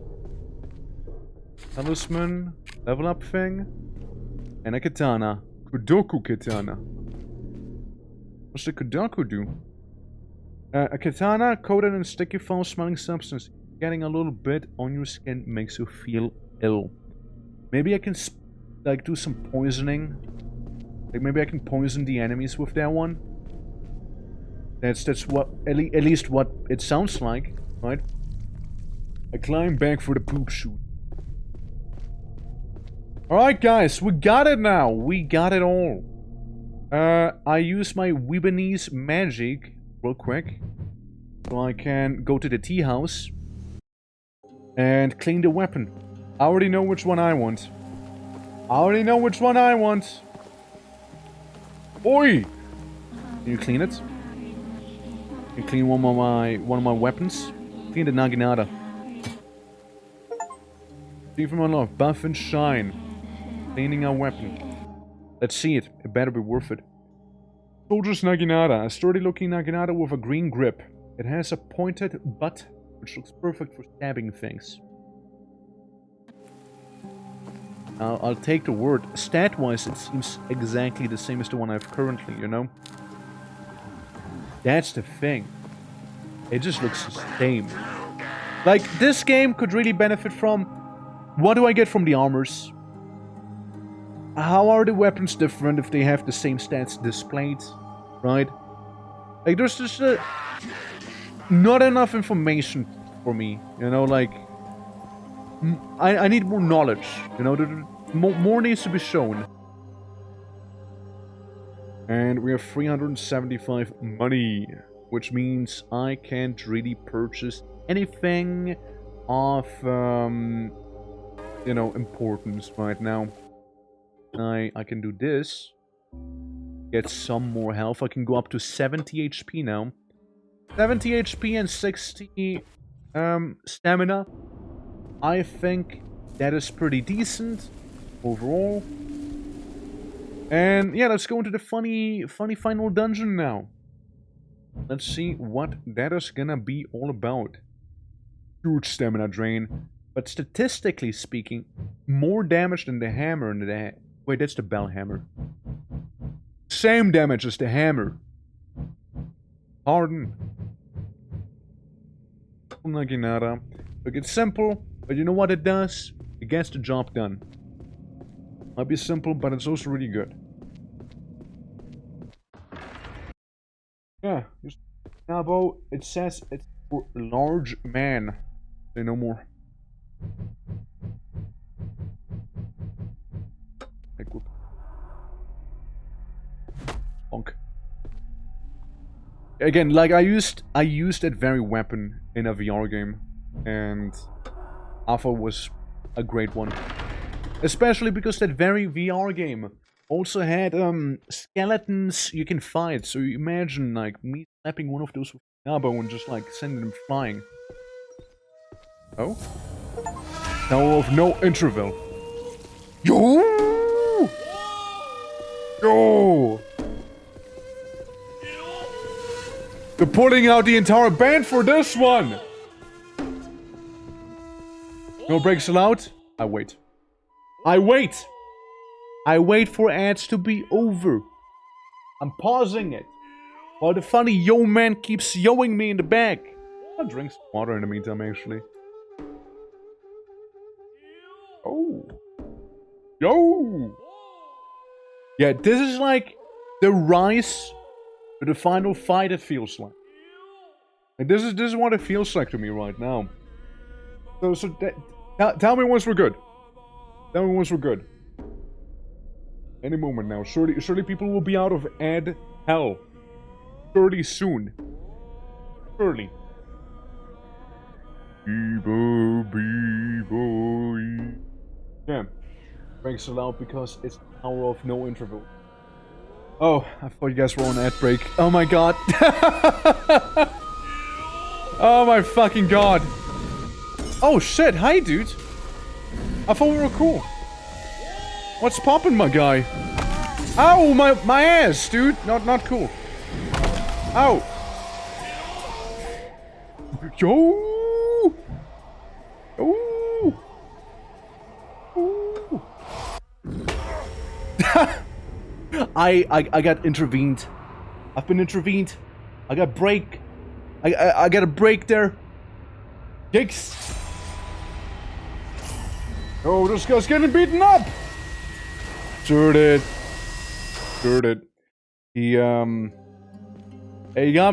Talisman, level up thing, and a katana. Kudoku katana. What's the Kudoku do? A katana coated in sticky foul smelling substance. Getting a little bit on your skin makes you feel ill. Maybe I can like do some poisoning. Like maybe I can poison the enemies with that one. That's what at least what it sounds like, right? I climb back for the poop chute. Alright guys, we got it now. We got it all. I use my Weebanese magic real quick. So I can go to the tea house and clean the weapon. I already know which one I want. Oi! Can you clean it? Can you clean one of my weapons? Clean the naginata. See from my love, buff and shine. Cleaning our weapon. Let's see it. It better be worth it. Soldier's naginata. A sturdy looking naginata with a green grip. It has a pointed butt, which looks perfect for stabbing things. I'll take the word. Stat-wise, it seems exactly the same as the one I have currently, you know? That's the thing. It just looks the same. Like, this game could really benefit from... What do I get from the armors? How are the weapons different if they have the same stats displayed? Right? Like, there's just not enough information for me. You know, like... I need more knowledge. You know, more needs to be shown. And we have 375 money. Which means I can't really purchase anything of, you know, importance right now. I can do this. Get some more health. I can go up to 70 HP now. 70 HP and 60 stamina. I think that is pretty decent overall. And yeah, let's go into the funny final dungeon now. Let's see what that is gonna be all about. Huge stamina drain, but statistically speaking, more damage than the hammer and the... Wait, that's the bell hammer. Same damage as the hammer. Pardon. Naginata. Look, it's simple, but you know what it does? It gets the job done. Might be simple, but it's also really good. Yeah, just Nabo, it says it's for large man. Say no more. Equip. Bonk. Again, like I used that very weapon in a VR game, and Alpha was a great one. Especially because that very VR game also had skeletons you can fight. So you imagine like me slapping one of those with Nabo and just like sending them flying. Oh? Tower of no interval. Yo! Yo! They're pulling out the entire band for this one! No breaks allowed? I wait. I wait! I wait for ads to be over. I'm pausing it. While the funny yo man keeps yoing me in the back. I'll drink some water in the meantime, actually. Oh. Yo! Yeah, this is like the rise to the final fight, it feels like. And this is what it feels like to me right now. So tell me once we're good. Tell me once we're good. Any moment now. Surely people will be out of ad hell. Surely soon. Surely. Yeah. Breaks allowed because it's the power of no interval. Oh, I thought you guys were on ad break. Oh my god. Oh my fucking god. Oh shit, hi dude. I thought we were cool. What's poppin', my guy? Ow, my ass, dude. Not cool. Ow. Yo. Ooh. Ooh. I got intervened. I've been intervened. I got break. I got a break there. Dicks. Oh, this guy's getting beaten up. Sure did. He got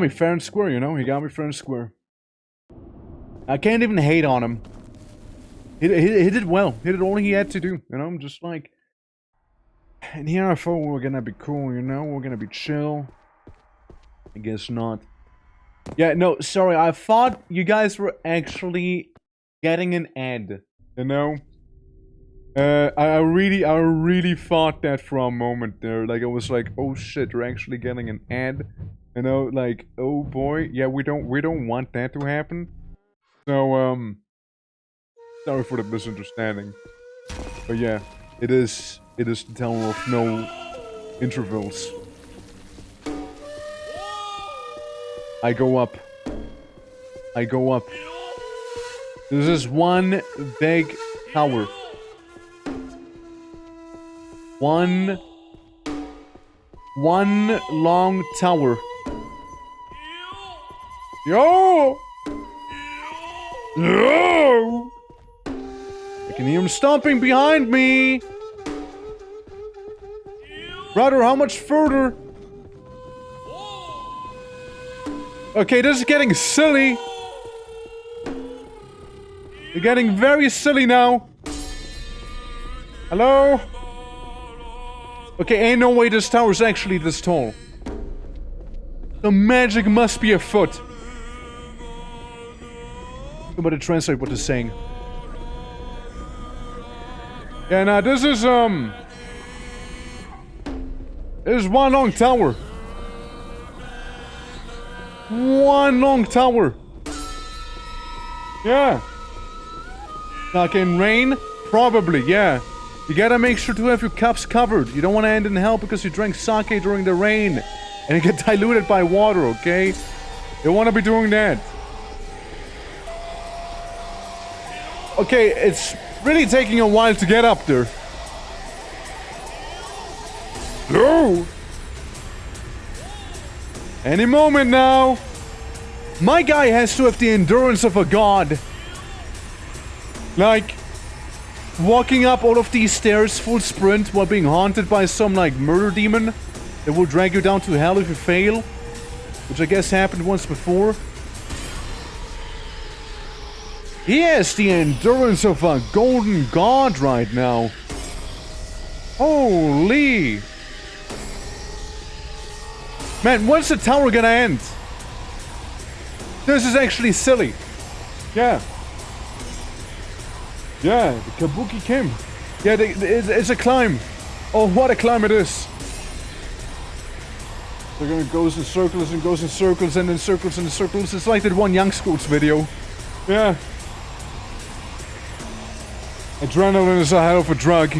me fair and square, you know? He got me fair and square. I can't even hate on him. He did well. He did all he had to do, you know? I'm just like... And here I thought we were gonna be cool, you know? We're gonna be chill. I guess not. Yeah, no, sorry. I thought you guys were actually getting an ad, you know? I really thought that for a moment there. Like, I was like, oh shit, we're actually getting an ad. You know, like, oh boy, yeah, we don't want that to happen. So, sorry for the misunderstanding. But yeah, it is the Tower of no intervals. I go up. This is one big tower. One long tower. Yo! Yo! I can hear him stomping behind me. Brother, how much further? Okay, this is getting silly. You're getting very silly now. Hello? Okay, ain't no way this tower is actually this tall. The magic must be afoot. Somebody translate what they're saying. Yeah, now this is one long tower. One long tower. Yeah. Like in rain? Probably, yeah. You gotta make sure to have your cups covered. You don't want to end in hell because you drank sake during the rain. And it get diluted by water, okay? You don't want to be doing that. Okay, it's really taking a while to get up there. No! Any moment now. My guy has to have the endurance of a god. Like, walking up all of these stairs full sprint while being haunted by some, like, murder demon that will drag you down to hell if you fail. Which I guess happened once before. He has the endurance of a golden god right now. Holy. Man, when's the tower gonna end? This is actually silly. Yeah. Yeah, the Kabuki came. Yeah, it's a climb. Oh, what a climb it is. They're gonna goes in circles and goes in circles and in circles and in circles. It's like that one Young Schools video. Yeah. Adrenaline is a hell of a drug.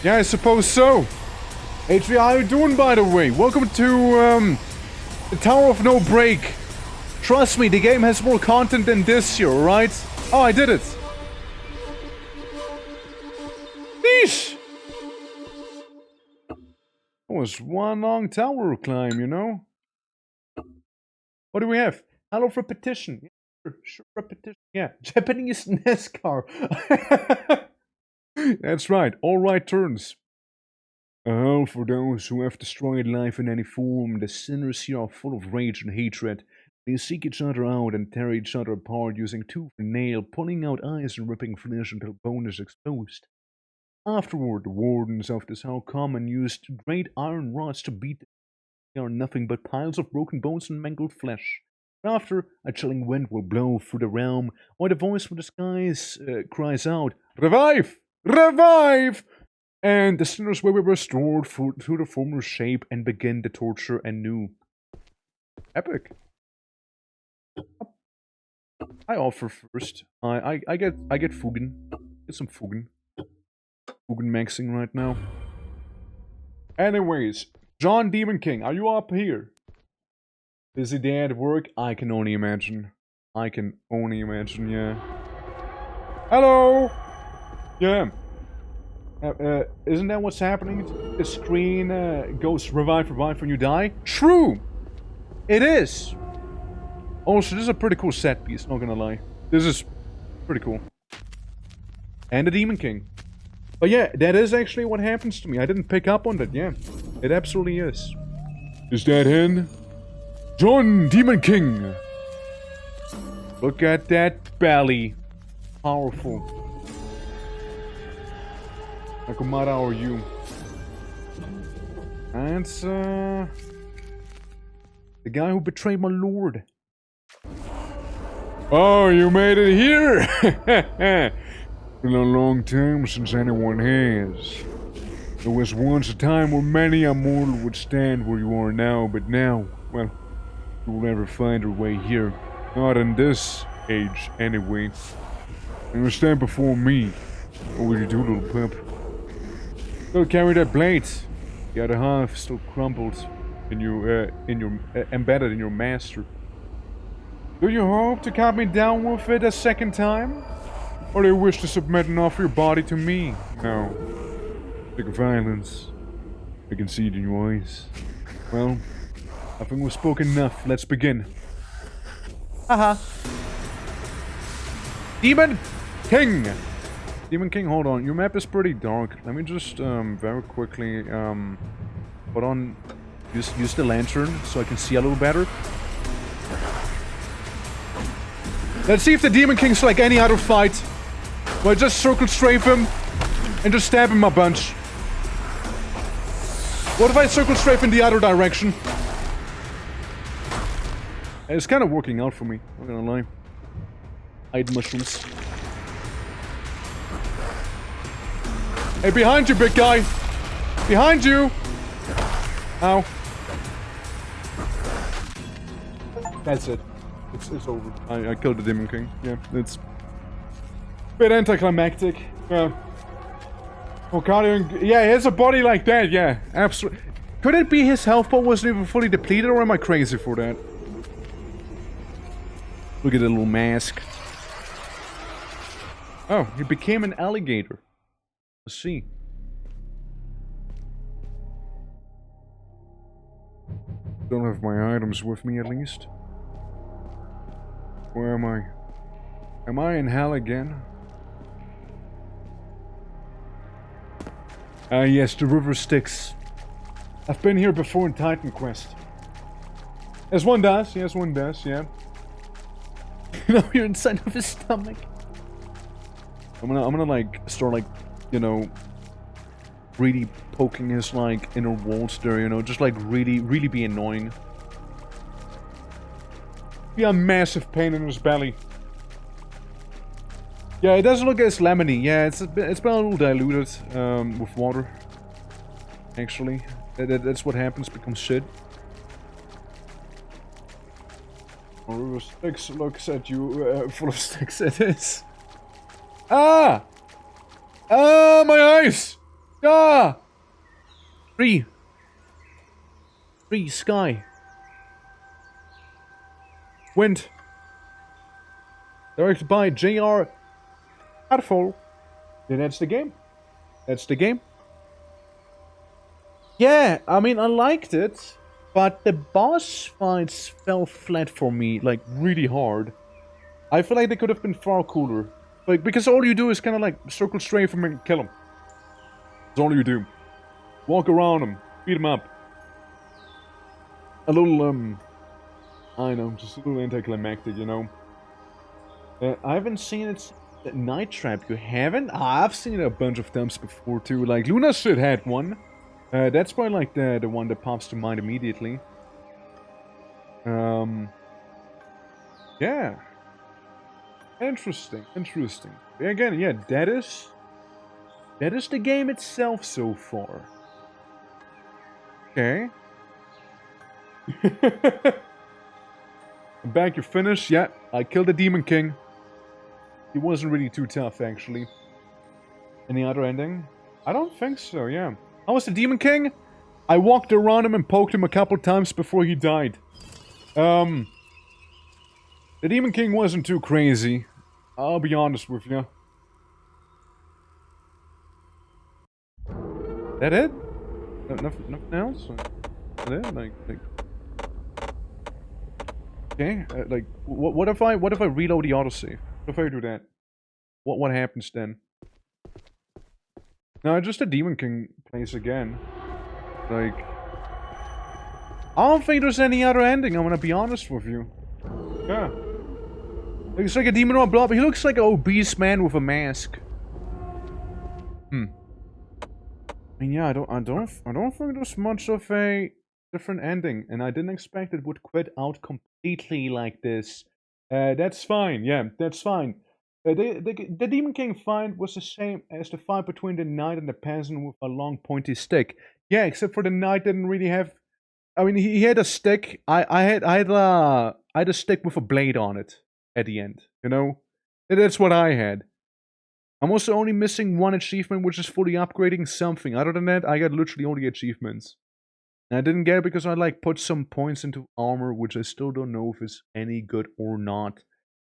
Yeah, I suppose so. HV, how you doing, by the way? Welcome to, the Tower of No Break. Trust me, the game has more content than this here, alright? Oh, I did it. Yeesh! It was one long tower climb, you know? What do we have? Hello for repetition. Yeah, sure, repetition. Yeah, Japanese NASCAR. That's right, all right turns. Oh, for those who have destroyed life in any form, the sinners here are full of rage and hatred. They seek each other out and tear each other apart using tooth and nail, pulling out eyes and ripping flesh until bone is exposed. Afterward, the wardens of this how common used great iron rods to beat them. They are nothing but piles of broken bones and mangled flesh. After, a chilling wind will blow through the realm, while the voice from the skies cries out, "Revive! Revive!" And the sinners will be restored to their former shape and begin the torture anew. Epic. I offer first. I get Fugen. Get some Fugen. Fugen maxing right now. Anyways, John Demon King, are you up here? Is he there at work? I can only imagine. I can only imagine, yeah. Hello! Yeah. Isn't that what's happening? The screen goes revive when you die? True! It is! Also, this is a pretty cool set piece, not gonna lie. This is pretty cool. And the Demon King. But yeah, that is actually what happens to me. I didn't pick up on that, yeah. It absolutely is. Is that him? John Demon King! Look at that belly. Powerful. Nakamata, how are you? That's, the guy who betrayed my lord. Oh, you made it here! Been a long time since anyone has. There was once a time where many a mortal would stand where you are now, but now, well, you will never find your way here. Not in this age, anyway. You will stand before me. What will you do, little pup? Still carry that blade. The other half still crumpled embedded in your master. Do you hope to cut me down with it a second time? Or do you wish to submit and offer your body to me? No. Sick of violence. I can see it in your eyes. Well, I think we've spoken enough. Let's begin. Haha. Demon King! Demon King, hold on. Your map is pretty dark. Let me just, very quickly, put on... Use the lantern so I can see a little better. Let's see if the Demon King's like any other fight. Where I just circle strafe him and just stab him a bunch. What if I circle strafe in the other direction? It's kind of working out for me, not gonna lie. Hide mushrooms. Hey, behind you, big guy! Behind you! Ow. That's it. It's over. I killed the Demon King. Yeah, it's... Bit anticlimactic. Yeah. Oh, can't even... Yeah, he has a body like that, yeah. Absolutely. Could it be his health bar wasn't even fully depleted, or am I crazy for that? Look at the little mask. Oh, he became an alligator. Let's see. Don't have my items with me, at least. Where am I? Am I in hell again? Ah, yes, the river Styx. I've been here before in Titan Quest. As one does, yes, one does, yeah. Now you're inside of his stomach. I'm gonna like start like, you know, really poking his like inner walls there, you know, just like really be annoying. Be a massive pain in his belly. Yeah, it doesn't look as lemony. Yeah, it's been a little diluted with water. Actually, that's what happens. Becomes shit. River Styx looks at you full of sticks. It is. Ah! Ah, my eyes! Ah! Free sky. Wind. Directed by J.R. Adfall. Yeah, that's the game. That's the game. Yeah, I mean, I liked it, but the boss fights fell flat for me, like, really hard. I feel like they could have been far cooler. Like, because all you do is kind of like circle strafe him and kill him. That's all you do. Walk around him, beat him up. A little, I know, just a little anticlimactic, you know. I haven't seen it. Night Trap, you haven't? I've seen it a bunch of times before too. Like Luna Shit had one. That's probably like the one that pops to mind immediately. Yeah. Interesting. Again, yeah, that is the game itself so far. Okay. I'm back, you're finished. Yeah, I killed the Demon King. He wasn't really too tough, actually. Any other ending? I don't think so, yeah. How was the Demon King? I walked around him and poked him a couple times before he died. The Demon King wasn't too crazy. I'll be honest with you. That it? Nothing else? That it? Like... Okay, like, what if I reload the autosave? What if I do that? What happens then? No, just a Demon King place again. Like... I don't think there's any other ending, I'm gonna be honest with you. Yeah. Looks like a demon or a blob. He looks like an obese man with a mask. I mean, yeah, I don't think there's much of a different ending, and I didn't expect it would quit out completely like this. That's fine. Yeah, that's fine. The Demon King fight was the same as the fight between the knight and the peasant with a long pointy stick. Yeah, except for the knight didn't really have. I mean, he had a stick. I had a stick with a blade on it at the end. You know, that's what I had. I'm also only missing one achievement, which is fully upgrading something. Other than that, I got literally only achievements. And I didn't get it because I like put some points into armor, which I still don't know if it's any good or not.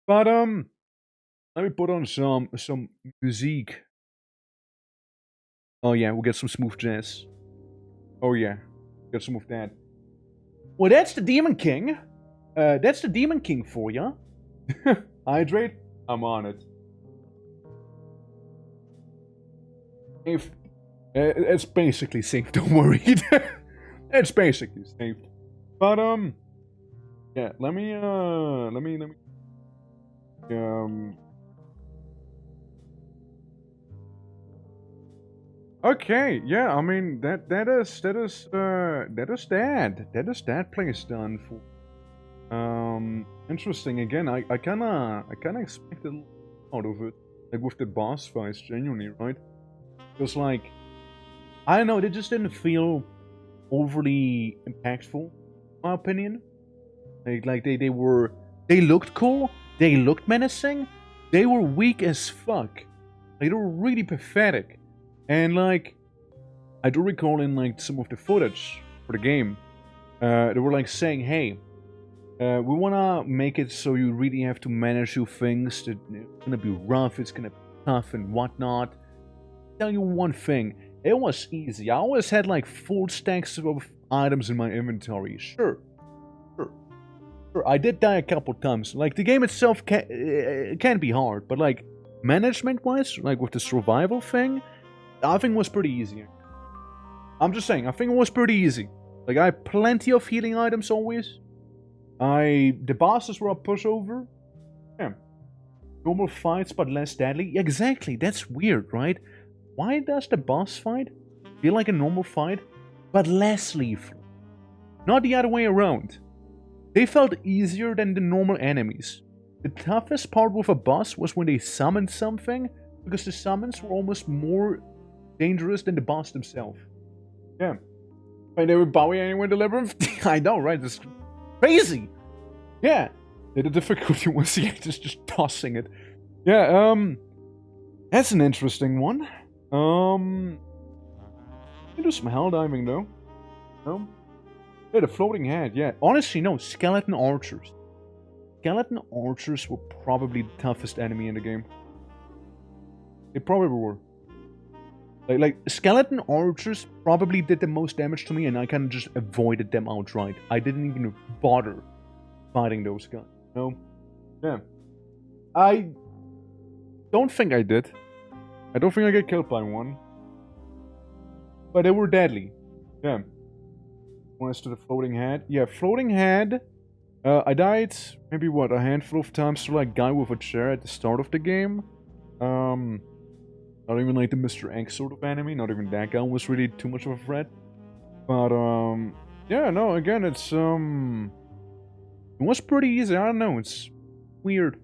But let me put on some music. Oh yeah, we'll get some smooth jazz. Oh yeah, get some of that. Well, that's the Demon King. That's the Demon King for ya. Hydrate? I'm on it. If it's basically safe, don't worry. It's basically safe. But yeah, let me okay, yeah, I mean that is that place done for. Interesting. Again, I kinda expected a lot out of it, like with the boss fights, genuinely, right? Because like, I don't know, they just didn't feel overly impactful, in my opinion. Like they looked cool, they looked menacing, they were weak as fuck. Like, they were really pathetic. And, like, I do recall in, like, some of the footage for the game, they were, like, saying, hey, we wanna make it so you really have to manage your things. It's gonna be rough, it's gonna be tough and whatnot. I'll tell you one thing, it was easy. I always had, like, full stacks of items in my inventory. Sure. I did die a couple times. Like, the game itself can be hard, but, like, management-wise, like, with the survival thing, I think it was pretty easy. I'm just saying, I think it was pretty easy. Like, I had plenty of healing items always. The bosses were a pushover. Yeah. Normal fights, but less deadly. Exactly, that's weird, right? Why does the boss fight feel like a normal fight, but less lethal? Not the other way around. They felt easier than the normal enemies. The toughest part with a boss was when they summoned something, because the summons were almost more dangerous than the boss themselves. Yeah. And they were bowing anyway in the labyrinth? I know, right? It's crazy! Yeah. The difficulty was, yeah, just tossing it. Yeah, that's an interesting one. You do some hell diving though. No? Yeah, the floating head, yeah. Honestly, no, skeleton archers. Skeleton archers were probably the toughest enemy in the game. They probably were. Like skeleton archers probably did the most damage to me, and I kind of just avoided them outright. I didn't even bother fighting those guys. No? Yeah. I don't think I did. I don't think I got killed by one. But they were deadly. Yeah. As to the floating head. Yeah, floating head. I died maybe what, a handful of times to like guy with a chair at the start of the game. Not even like the Mr. X sort of enemy. Not even that guy was really too much of a threat. But yeah, no, again it's it was pretty easy. I don't know, it's weird.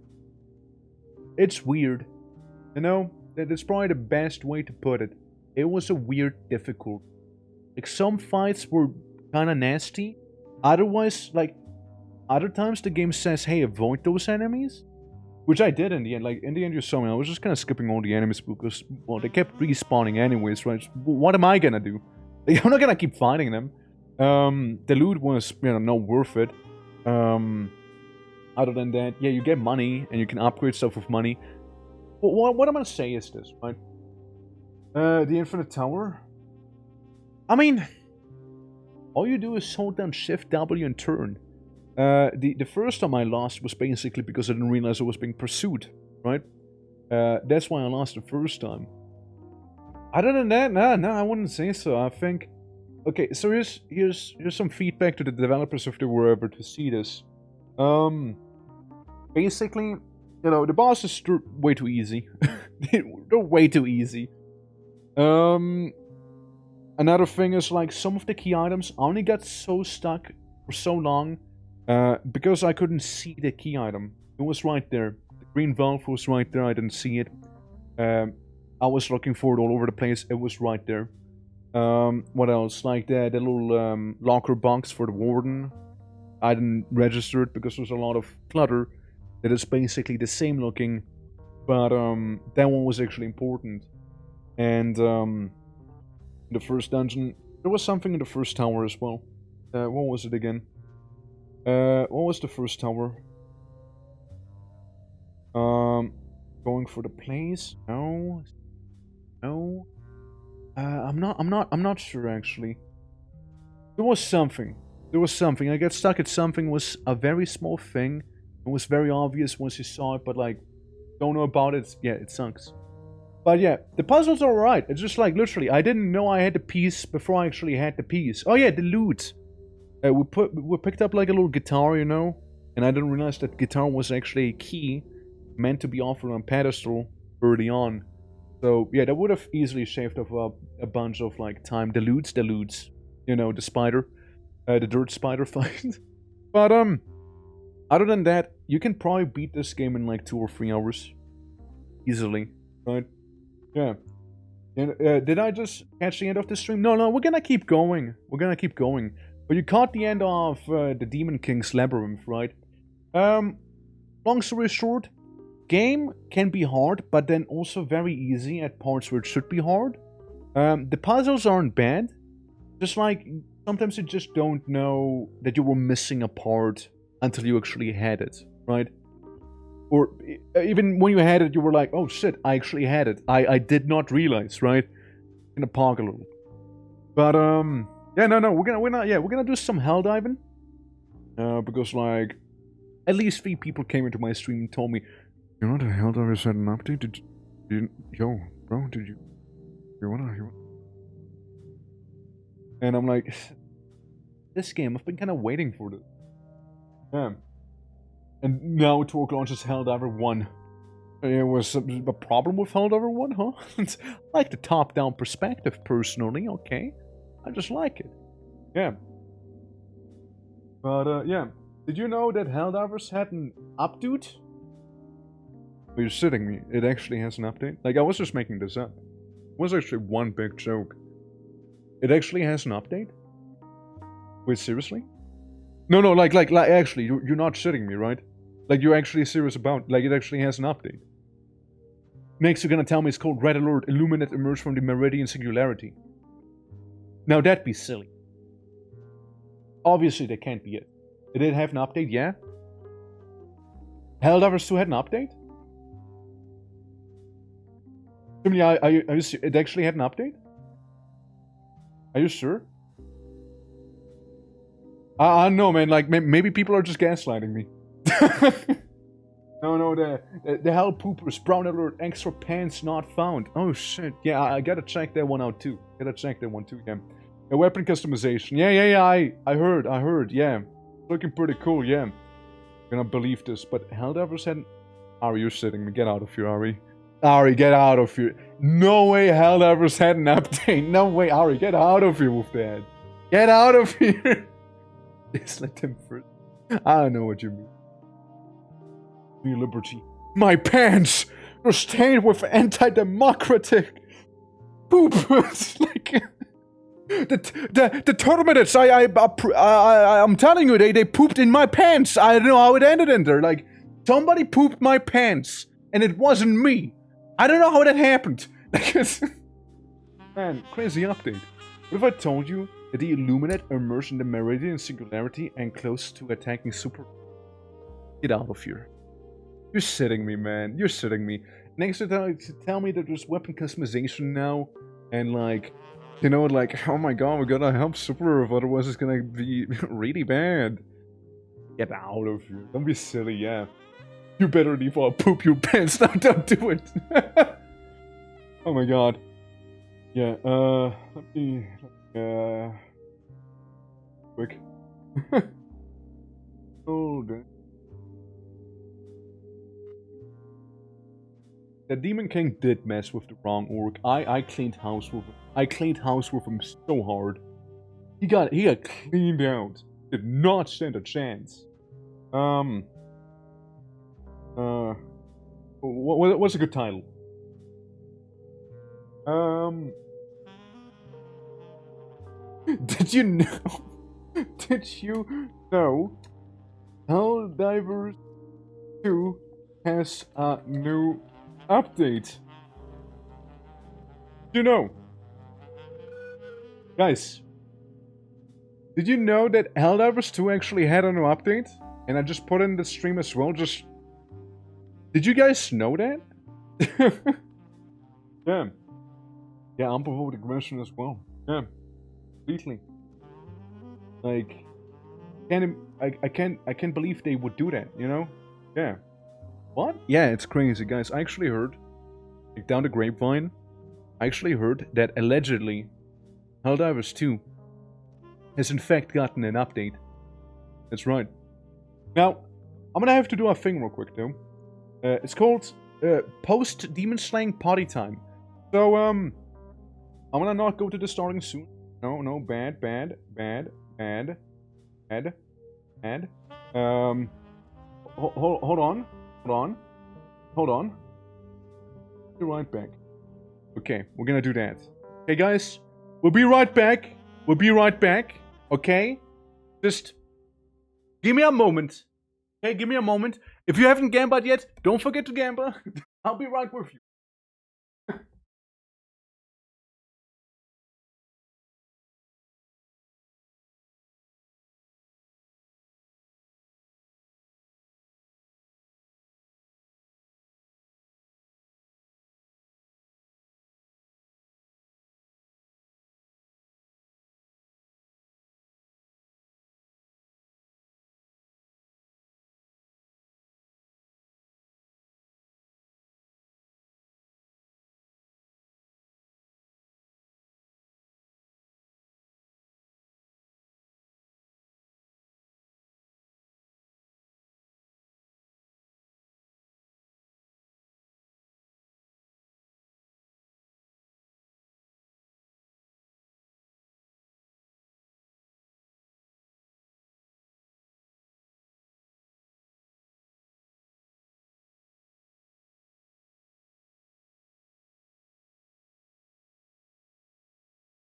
It's weird. You know, that's probably the best way to put it. It was a weird difficult. Like some fights were kinda nasty. Otherwise, like, other times the game says, hey, avoid those enemies. Which I did in the end. Like, in the end you saw me, I was just kinda skipping all the enemies because, well, they kept respawning anyways, right? What am I gonna do? Like, I'm not gonna keep fighting them. The loot was, you know, not worth it. Other than that, yeah, you get money, and you can upgrade stuff with money. What I'm gonna say is this, right? The Infinite Tower. I mean, all you do is hold down Shift W and turn. The first time I lost was basically because I didn't realize I was being pursued, right? That's why I lost the first time. Other than that, no, I wouldn't say so. I think, okay, so here's some feedback to the developers if they were ever to see this. Basically, you know, the bosses are way too easy. They're way too easy. Another thing is, like, some of the key items, I only got so stuck for so long because I couldn't see the key item. It was right there. The green valve was right there, I didn't see it. I was looking for it all over the place, it was right there. What else? Like the little locker box for the warden. I didn't register it because there's a lot of clutter that is basically the same looking, but that one was actually important. And the first dungeon, there was something in the first tower as well. What was it again? What was the first tower? Going for the place? No. I'm not sure actually. There was something. I got stuck at something. It was a very small thing. It was very obvious once you saw it, but like, don't know about it. Yeah, it sucks. But yeah, the puzzles are alright. It's just like, literally, I didn't know I had the piece before I actually had the piece. Oh yeah, the loot. We picked up like a little guitar, you know? And I didn't realize that guitar was actually a key meant to be offered on a pedestal early on. So yeah, that would have easily shaved off a bunch of like time. The loots. You know, the spider. The dirt spider fight. But other than that, you can probably beat this game in like 2 or 3 hours. Easily. Right? Yeah. And, did I just catch the end of the stream? No, we're gonna keep going. But you caught the end of the Demon King's Labyrinth, right? Long story short, game can be hard, but then also very easy at parts where it should be hard. The puzzles aren't bad. Just like, sometimes you just don't know that you were missing a part until you actually had it, right? Or even when you had it, you were like, oh shit, I actually had it. I did not realize, right? Gonna park a little. But, yeah, no, we're gonna do some hell diving. Because, like, at least 3 people came into my stream and told me, you know, the Helldivers had an update? Yo, bro, did you wanna... And I'm like, this game, I've been kind of waiting for this. Yeah. And now Torque launches Helldiver 1. It was a problem with Helldiver 1, huh? I like the top-down perspective, personally, okay? I just like it. Yeah. But, yeah. Did you know that Helldivers had an update? You're shitting me. It actually has an update? Like, I was just making this up. It was actually one big joke. It actually has an update? Wait, seriously? No, like, actually, you're not shitting me, right? Like, you're actually serious about, like, it actually has an update. Next, you're gonna tell me it's called Red Alert, Illuminate emerge from the Meridian Singularity. Now, that'd be silly. Obviously, that can't be it. Did it have an update? Yeah. Helldivers 2 had an update? Jimmy, it actually had an update? Are you sure? I don't know, man. Like, maybe people are just gaslighting me. No, the Hell Poopers, Brown Alert, extra pants not found. Oh, shit. Yeah, I gotta check that one out, too. Yeah. A weapon customization. Yeah, I heard, yeah. Looking pretty cool, yeah. Gonna believe this, but Helldivers had... Ari, you're sitting me. Get out of here, Ari. Ari, get out of here. No way Helldivers had an update. No way, Ari, get out of here with that. Get out of here. Just let them first. I don't know what you mean. Free liberty. My pants are stained with anti-democratic poop. Like... The Terminids, I'm telling you, they pooped in my pants. I don't know how it ended in there. Like, somebody pooped my pants, and it wasn't me. I don't know how that happened. Man, crazy update. What if I told you that the Illuminate emerged in the Meridian Singularity and close to attacking Super... Get out of here. You're sitting me, man. You're sitting me. Next to tell me that there's weapon customization now, and like... You know, like, oh my god, we gotta help Super, otherwise it's gonna be really bad. Get out of here. Don't be silly, yeah. You better leave or I'll poop your pants. No, don't do it. Oh my god. Yeah, let me... quick. Hold on. The Demon King did mess with the wrong orc. I cleaned house with him. I cleaned house with him so hard. He got cleaned out. Did not stand a chance. What's a good title? Did you know? Did you know? Helldivers 2 has a new update. You know, guys, did you know that Helldivers 2 actually had a new update? And I just put in the stream as well. Just, did you guys know that? Yeah, unprovoked aggression as well. Yeah, completely. Like, I can't believe they would do that. You know? Yeah. What? Yeah, it's crazy, guys. I actually heard, like, down the grapevine, I actually heard that allegedly Helldivers 2 has in fact gotten an update. That's right. Now, I'm gonna have to do a thing real quick, though. It's called Post-Demon Slaying Party Time. So, I'm gonna not go to the starting soon. No, bad. Hold on. Be right back. Okay, we're gonna do that. Okay, guys? We'll be right back. Okay? Just give me a moment. Okay, give me a moment. If you haven't gambled yet, don't forget to gamble. I'll be right with you.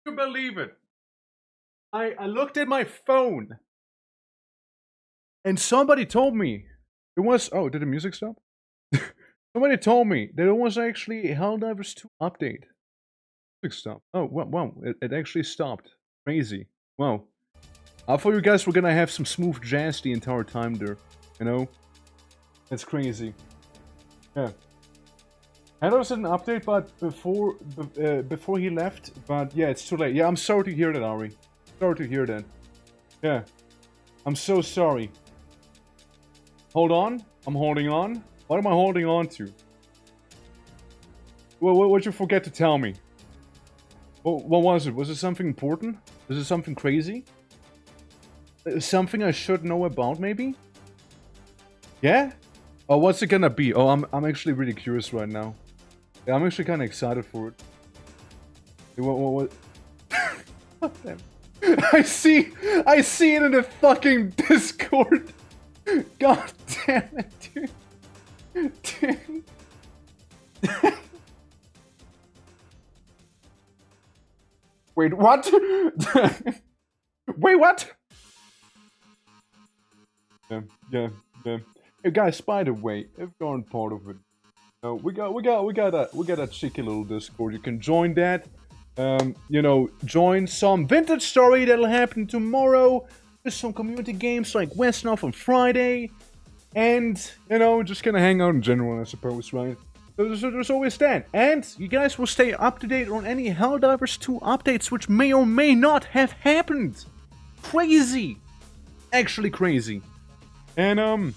You believe it? I looked at my phone and somebody told me it was. Oh, did the music stop? Somebody told me that it was actually a Helldivers 2 update. Music stopped. Oh, wow, it actually stopped. Crazy. Wow. I thought you guys were gonna have some smooth jazz the entire time there. You know? That's crazy. Yeah. Helldivers had an update, but before he left. But yeah, it's too late. Yeah, I'm sorry to hear that, Ari. Sorry to hear that. Yeah. I'm so sorry. Hold on. I'm holding on. What am I holding on to? What'd you forget to tell me? What was it? Was it something important? Was it something crazy? Something I should know about, maybe? Yeah? Oh, what's it gonna be? Oh, I'm actually really curious right now. Yeah, I'm actually kind of excited for it. What? Damn. I see it in the fucking Discord. God damn it, dude. Dude. Wait, what? Wait, what? Yeah. Hey guys, by the way, if you aren't part of it, we got a cheeky little Discord. You can join that. You know, join some vintage story that'll happen tomorrow. There's some community games like Westnoff on Friday. And, you know, just gonna hang out in general, I suppose, right? So there's always that. And you guys will stay up to date on any Helldivers 2 updates, which may or may not have happened. Crazy. Actually crazy. And,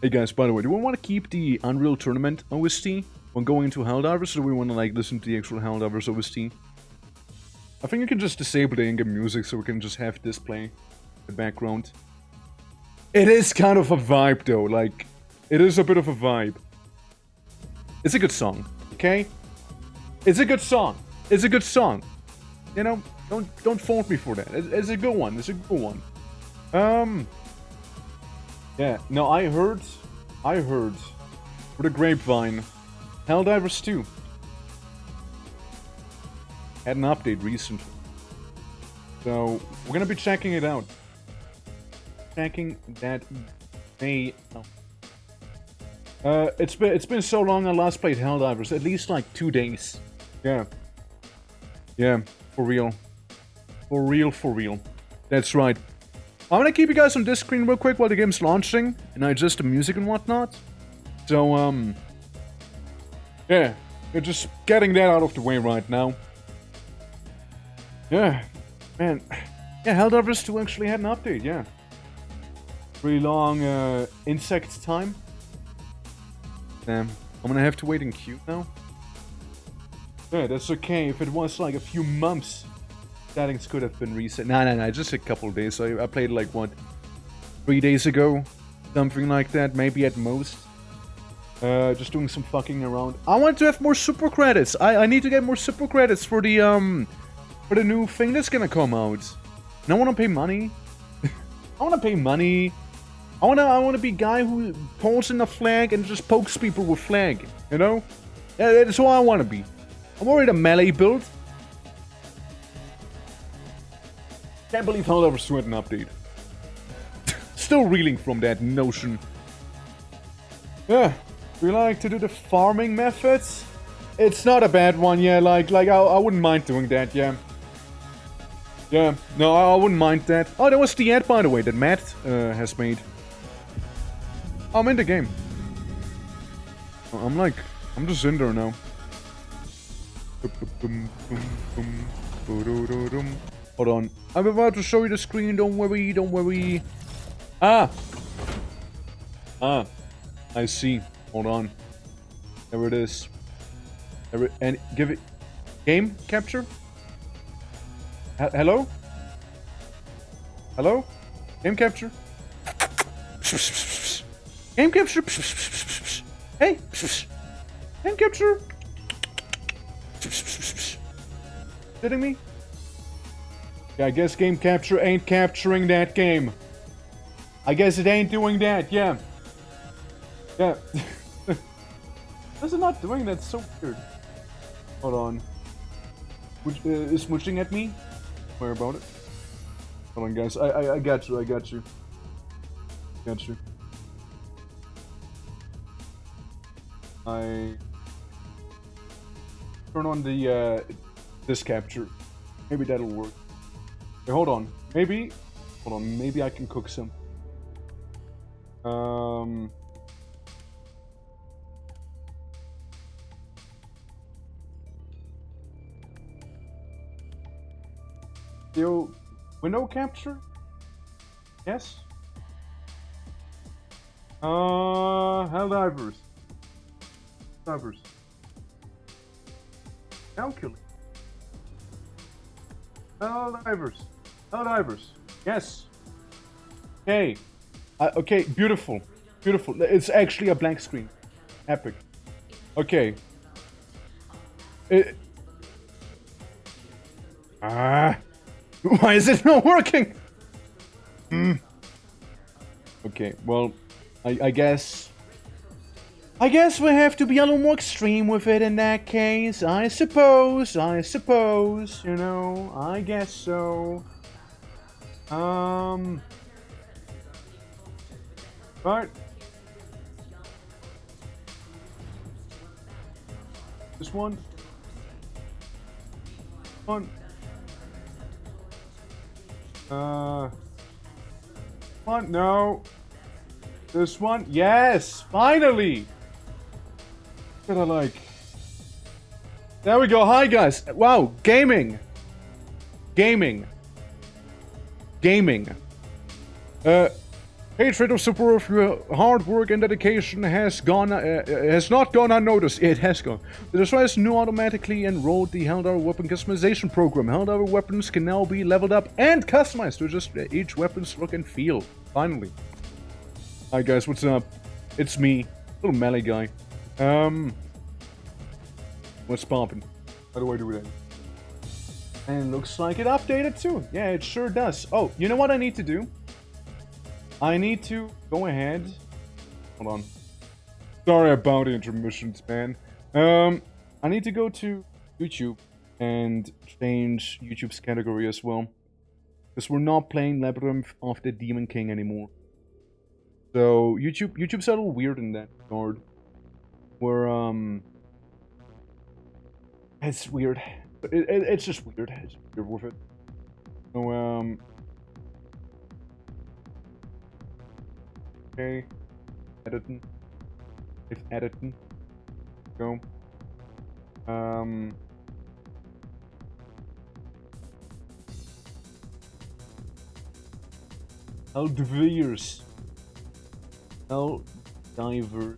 hey guys, by the way, do we want to keep the Unreal Tournament OST when going into Helldivers, or do we want to, like, listen to the actual Helldivers OST? I think you can just disable the in-game music so we can just have this play in the background. It is kind of a vibe, though, like, it is a bit of a vibe. It's a good song, okay? It's a good song. It's a good song. You know, don't fault me for that. It's a good one. It's a good one. Yeah, no, I heard for the grapevine, Helldivers 2 had an update recently. So, we're gonna be checking it out. Checking that day out. It's been so long I last played Helldivers, at least like 2 days. Yeah. Yeah, for real. For real. That's right. I'm gonna keep you guys on this screen real quick while the game's launching, and I adjust the music and whatnot. So, yeah, you're just getting that out of the way right now. Yeah, man. Yeah, Helldivers 2 actually had an update, yeah. Really long, insect time. Damn, I'm gonna have to wait in queue now. Yeah, that's okay. If it was like a few months, settings could have been reset. Nah, just a couple of days. I played like, what, 3 days ago? Something like that, maybe at most. Just doing some fucking around. I want to have more super credits. I need to get more super credits for the new thing that's gonna come out. And I wanna pay money. I wanna pay money. I wanna be guy who pulls in a flag and just pokes people with flag. You know? Yeah, that's who I wanna be. I'm already a melee build. Can't believe Helldivers 2 had an update. Still reeling from that notion. Yeah, we like to do the farming methods. It's not a bad one, yeah. Like I wouldn't mind doing that, yeah. Yeah, no, I wouldn't mind that. Oh, that was the ad, by the way, that Matt has made. I'm in the game. I'm just in there now. Hold on. I'm about to show you the screen, don't worry, don't worry. Ah! Ah. I see. Hold on. There it is. And give it... Game capture? Hello? Hello? Game capture? Game capture? Hey! Game capture? Kidding me? Yeah, I guess game capture ain't capturing that game. I guess it ain't doing that, yeah. Yeah. Is it not doing that? So weird. Hold on. Is smooching at me? Where about it? Hold on, guys. I got you. I got you. Got you. I turn on the this capture. Maybe that'll work. Hey, hold on. Maybe. Hold on. Maybe I can cook some. Yo, window capture? Yes. Helldivers. Divers. Calculate. Helldivers. Helldivers. Yes. Okay. Okay, beautiful. Beautiful. It's actually a blank screen. Epic. Okay. Why is it not working? Okay, well, I guess we have to be a little more extreme with it in that case. I suppose, you know, I guess so. Right. This one. One, no. This one, yes, finally. What I like. There we go. Hi guys. Wow, gaming. Hatred of support of your hard work and dedication has not gone unnoticed. It has gone. The Destroyer has new automatically enrolled the Helldiver weapon customization program. Helldiver weapons can now be leveled up and customized to just each weapon's look and feel. Finally. Hi guys, what's up? It's me, little melee guy. What's poppin'? How do I do that? And it looks like it updated too. Yeah, it sure does. Oh, you know what I need to do? I need to go ahead. Hold on. Sorry about the intermissions, man. I need to go to YouTube and change YouTube's category as well. Because we're not playing Labyrinth of the Demon King anymore. So YouTube's a little weird in that regard. Where it's weird. It's just weird. It's weird with it. So okay, editing. If editing, go. Helldivers. Helldiver.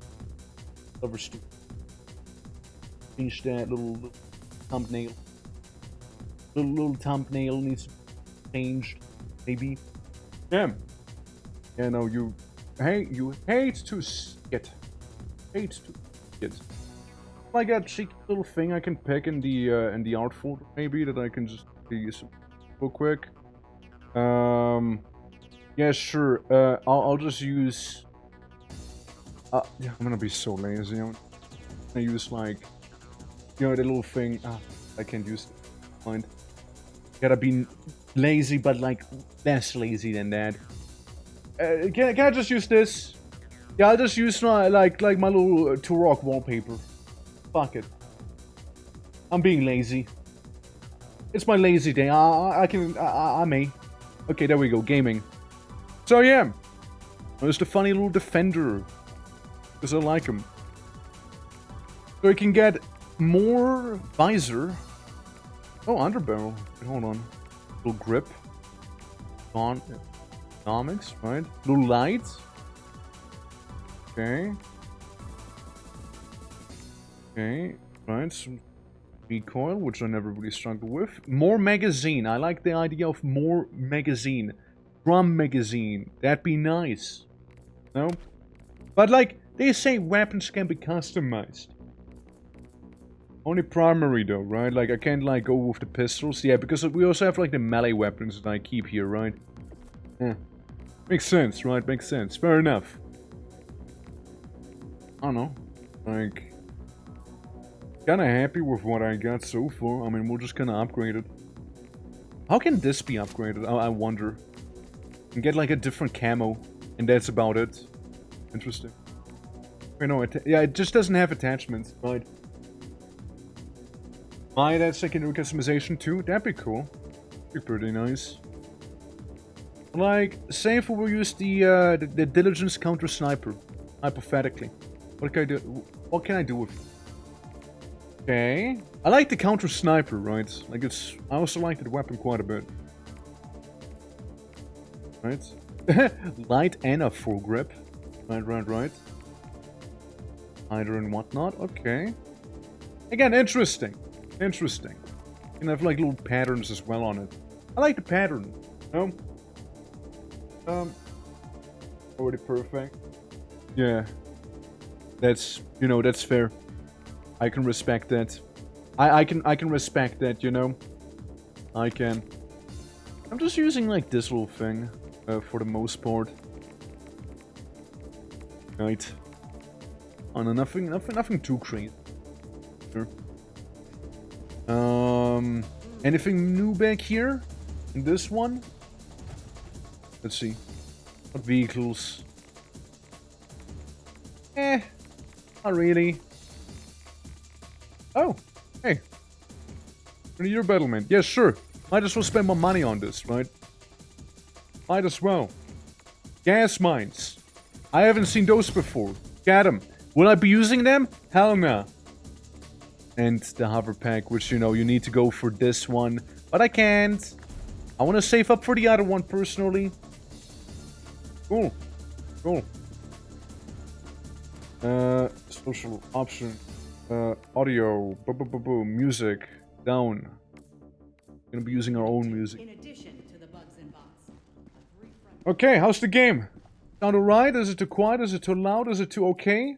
Change that little thumbnail. Little thumbnail needs to be changed, maybe. Yeah. Yeah, no, you hate to skit. Like a cheeky little thing I can pick in the art folder, maybe, that I can just use real quick. Yeah, sure. I'll just use. Yeah, I'm gonna be so lazy. I'm gonna use like, you know, the little thing. I can't use it. Mind. Gotta be lazy, but like less lazy than that. Can I just use this? Yeah, I'll just use like my little Turok wallpaper. Fuck it. I'm being lazy. It's my lazy day. I may. Okay, there we go. Gaming. So yeah, there's the funny little defender. Because I like him. So you can get more visor. Oh, underbarrel. Hold on. Little grip. On economics, right? Little lights. Okay. Okay. Right. Some recoil, which I never really struggled with. More magazine. I like the idea of more magazine. Drum magazine. That'd be nice. No? But like, they say weapons can be customized. Only primary though, right? Like, I can't like go with the pistols. Yeah, because we also have like the melee weapons that I keep here, right? Yeah. Makes sense, right? Makes sense. Fair enough. I don't know. Like, kinda happy with what I got so far. I mean, we're just gonna upgrade it. How can this be upgraded? I wonder. You can get like a different camo, and that's about it. Interesting. Wait, no, yeah, it just doesn't have attachments, right? Might add secondary customization too? That'd be cool. Be pretty nice. Like, say if we use the diligence counter sniper, hypothetically. What can I do? What can I do with it? Okay. I like the counter sniper, right? Like it's. I also like the weapon quite a bit. Right. Light and a full grip. Right. Hider and whatnot. Okay. Again, interesting. Interesting. You can have like little patterns as well on it. I like the pattern. No. Already perfect. Yeah. That's, you know, that's fair. I can respect that. I can respect that, you know. I can. I'm just using like this little thing for the most part. Right. Oh no, nothing too crazy. Sure. Anything new back here? In this one? Let's see. What vehicles? Not really. Oh, hey. Your battlement. Yeah, sure. Might as well spend more money on this, right? Might as well. Gas mines. I haven't seen those before. Got them. Will I be using them? Hell no. And the hover pack, which, you know, you need to go for this one. But I can't. I want to save up for the other one, personally. Cool. Cool. Social option. Audio. Music. Down. Gonna be using our own music. In addition to the bugs and bots. Okay, how's the game? Sound alright? Is it too quiet? Is it too loud? Is it too okay?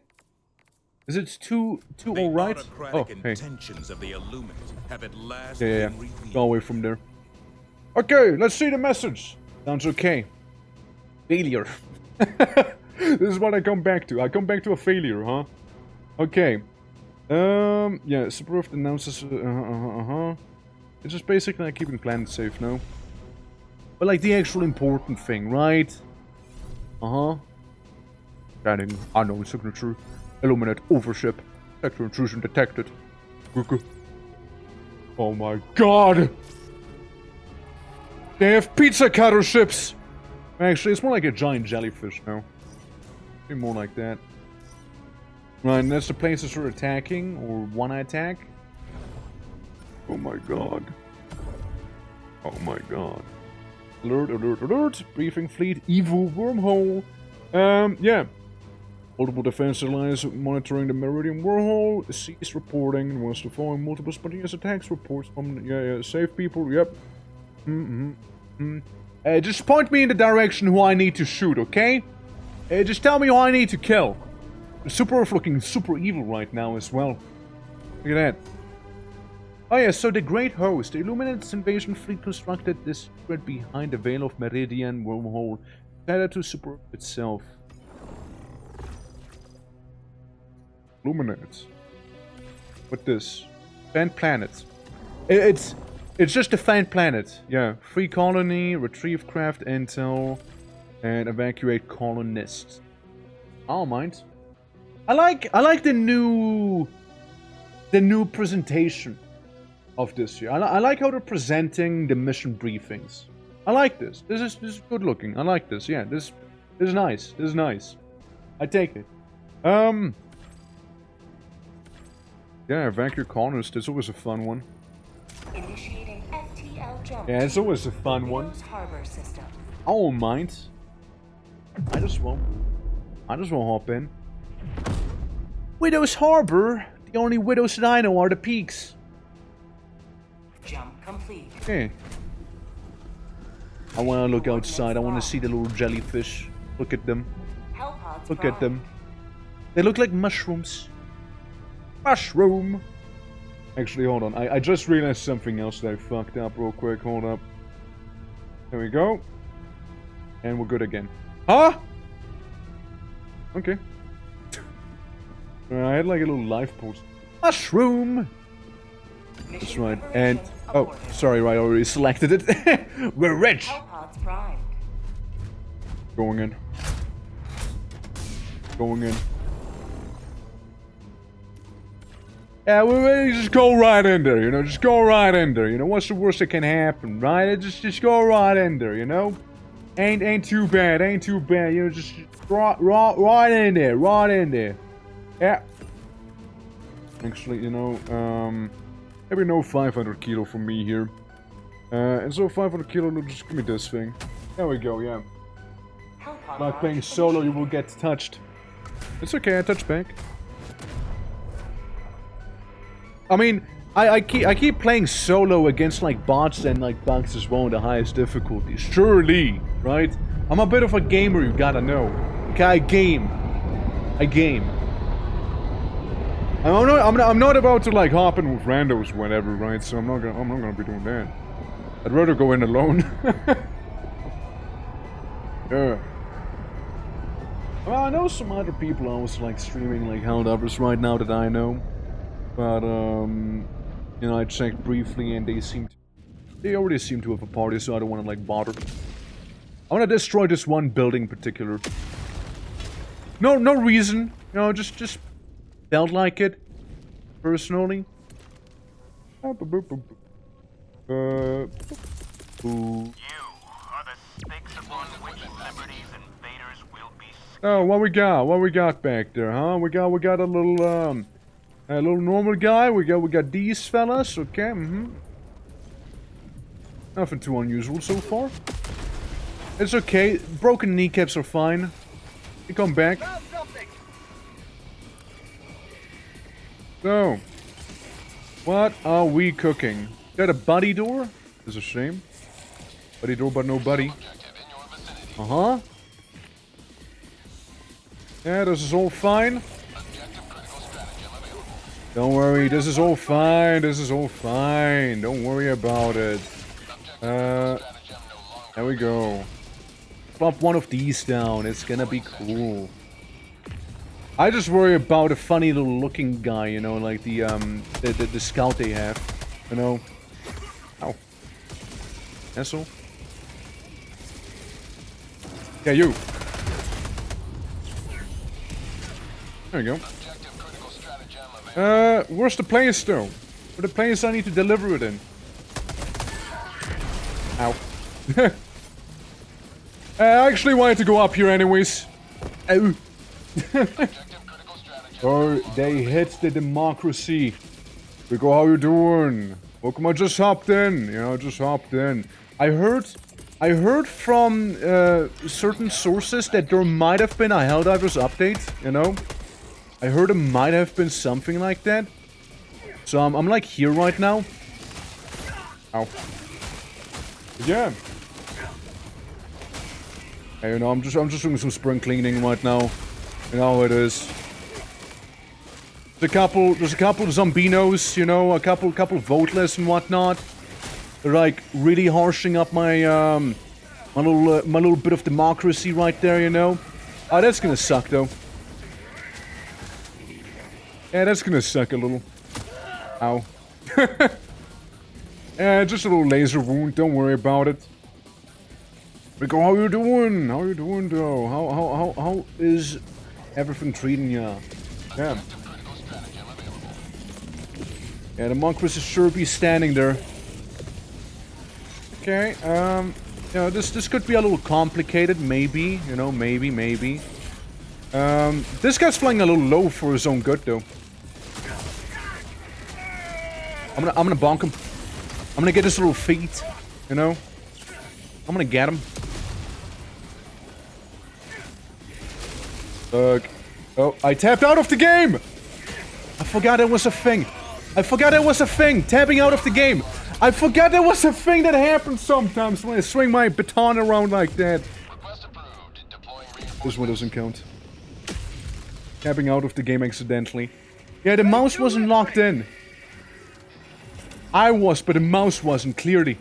Is it too alright? Oh, hey. Intentions of the Illuminati have at last Yeah. been revealed. Go away from there. Okay, let's see the message. Sounds okay. Failure. This is what I come back to. I come back to a failure, huh? Okay. Yeah, Superearth announces, It's just basically like keeping planet safe, no? But like the actual important thing, right? Scanning unknown signature. Illuminate overship. Sector intrusion detected. Oh my god! They have pizza cutter ships! Actually, it's more like a giant jellyfish now. Be more like that. Right, and that's the places we're attacking, or wanna attack. Oh my god. Oh my god. Alert, alert, alert! Briefing fleet, evil wormhole. Yeah. Multiple defense allies monitoring the Meridian wormhole. Cease reporting and wants to follow multiple spontaneous attacks reports from safe people. Yep. Just point me in the direction who I need to shoot, okay? Just tell me who I need to kill. Superearth looking super evil right now as well. Look at that. Oh yeah, so the Great Host, the Illuminate's invasion fleet constructed this secret behind the veil of Meridian wormhole, headed to Superearth itself. Illuminates. What this? Fan planet. It's just a fan planet. Yeah. Free colony, retrieve craft intel, and evacuate colonists. I don't mind. I like the new presentation of this year. I like how they're presenting the mission briefings. I like this. This is good looking. I like this. Yeah, this is nice. This is nice. I take it. Yeah, evacuate corners. That's always a fun one. Initiating FTL jump. Yeah, it's always a fun one. Harbor system. I won't mind. I just won't hop in. Widow's Harbor. The only widows that I know are the peaks. Jump complete. Okay. I want to look outside. I want to see the little jellyfish. Look at them. Hellpods Look at them. They look like mushrooms. Mushroom! Actually, hold on. I just realized something else that I fucked up real quick. Hold up. There we go. And we're good again. Huh? Okay. I had like a little life post. Mushroom! That's right. And... oh, sorry, right, I already selected it. We're rich! Hellpods primed. Going in. Going in. Yeah, we just go right in there, you know? Just go right in there, you know? What's the worst that can happen, right? Just go right in there, you know? Ain't too bad, ain't too bad, you know? Just right in there, right in there. Yeah. Actually, you know, maybe no 500 kilo for me here. And so 500 kilo, no, just give me this thing. There we go, yeah. Like playing solo, you will get touched. It's okay, I touch back. I mean, I keep playing solo against like bots and like bugs as well in the highest difficulty. Surely, right? I'm a bit of a gamer, you gotta know. Okay, I game. I'm not about to like hop in with randos whenever, right? So I'm not gonna be doing that. I'd rather go in alone. Yeah. Well, I know some other people are also like streaming like Helldivers right now that I know. But, you know, I checked briefly and they already seem to have a party, so I don't want to, like, bother. I want to destroy this one building in particular. No reason, you know, just felt like it, personally. You are the stakes upon which liberties invaders will be... Oh, what we got back there, huh? We got a little normal guy. We got these fellas. Okay. Nothing too unusual so far. It's okay. Broken kneecaps are fine. You come back. So, what are we cooking? Got a buddy door? That's a shame. Buddy door, but no buddy. Uh-huh. Yeah, this is all fine. Don't worry, this is all fine, don't worry about it. There we go. Plop one of these down, it's gonna be cool. I just worry about a funny little looking guy, you know, like the scout they have, you know. Ow. Asshole. Yeah, you. There you go. Where's the place though? Where the place I need to deliver it in? Ow. I actually wanted to go up here anyways. Ow. Oh, they hit the democracy. Rico, how you doing? Welcome, I just hopped in. You know, just hopped in. I heard from certain sources that there might have been a Helldivers update, you know? I heard it might have been something like that. So I'm like here right now. Ow. Yeah. Hey, you know, I'm just doing some spring cleaning right now. You know how it is. There's a couple zombinos, you know, a couple voteless and whatnot. They're like really harshing up my my little bit of democracy right there, you know. Oh, that's gonna suck though. Yeah, that's gonna suck a little. Ow. Yeah, just a little laser wound, don't worry about it. Rico, how you doing? How you doing though? How Everything treating ya. Yeah. Yeah, the Monk should sure be standing there. Okay, you know, this could be a little complicated, maybe. You know, maybe. This guy's flying a little low for his own good, though. I'm gonna bonk him. I'm gonna get his little feet, you know? I'm gonna get him. Oh, I tapped out of the game! I forgot it was a thing. Tapping out of the game. I forgot there was a thing that happens sometimes when I swing my baton around like that. This one doesn't count. Tapping out of the game accidentally. Yeah, the mouse wasn't locked in. I was, but the mouse wasn't, clearly.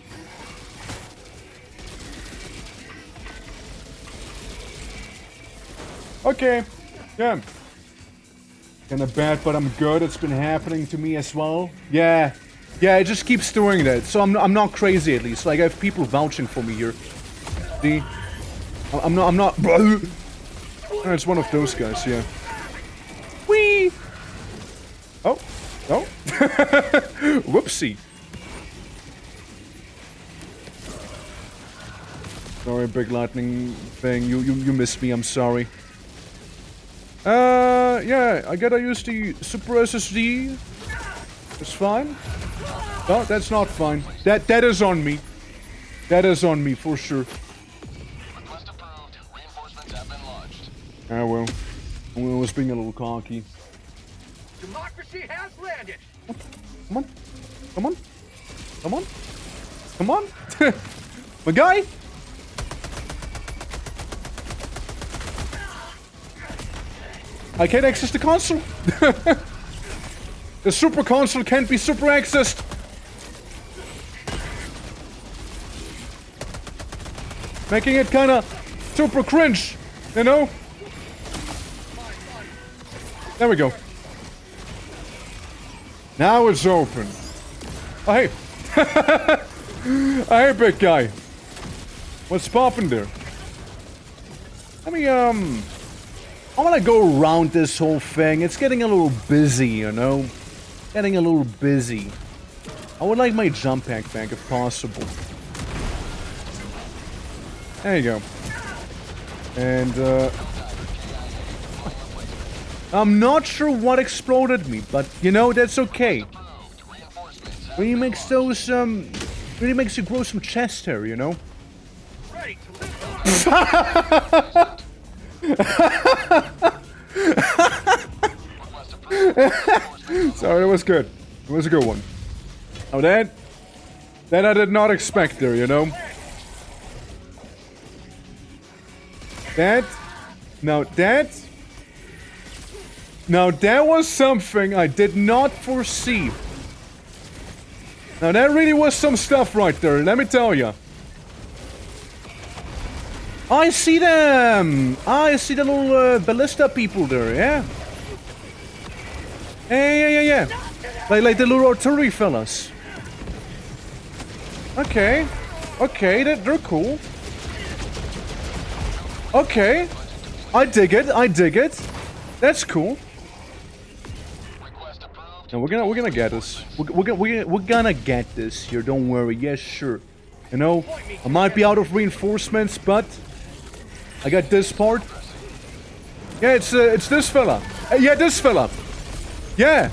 Okay, yeah. Kinda bad, but I'm good. It's been happening to me as well. Yeah, it just keeps doing that. So I'm not crazy, at least. Like, I have people vouching for me here. See? I'm not. It's one of those guys, yeah. Whee! Oh. Whoopsie. Sorry, big lightning thing. You missed me. I'm sorry. Yeah. I gotta use the Super SSD. It's fine. No, that's not fine. That is on me. That is on me for sure. Request approved. Reinforcements have been launched. Ah well. I was being a little cocky. Democracy has landed. Come on. Come on. Come on. Come on. My guy. I can't access the console. The super console can't be super accessed. Making it kinda super cringe, you know? There we go. Now it's open. Oh, hey. Hey, big guy. What's poppin' there? Let me, I wanna go around this whole thing. It's getting a little busy, you know? Getting a little busy. I would like my jump pack back if possible. There you go. And, I'm not sure what exploded me, but, you know, that's okay. Really makes those, really makes you grow some chest hair, you know? Sorry, that was good. It was a good one. Oh, that I did not expect there, you know? Now that was something I did not foresee. Now that really was some stuff right there, let me tell you. I see them! I see the little ballista people there, yeah? Yeah. Like the little artillery fellas. Okay, they're cool. Okay, I dig it. That's cool. Now we're gonna get this. We're gonna get this here. Don't worry. Yes, sure. You know, I might be out of reinforcements, but I got this part. Yeah, it's this fella. Yeah, this fella. Yeah,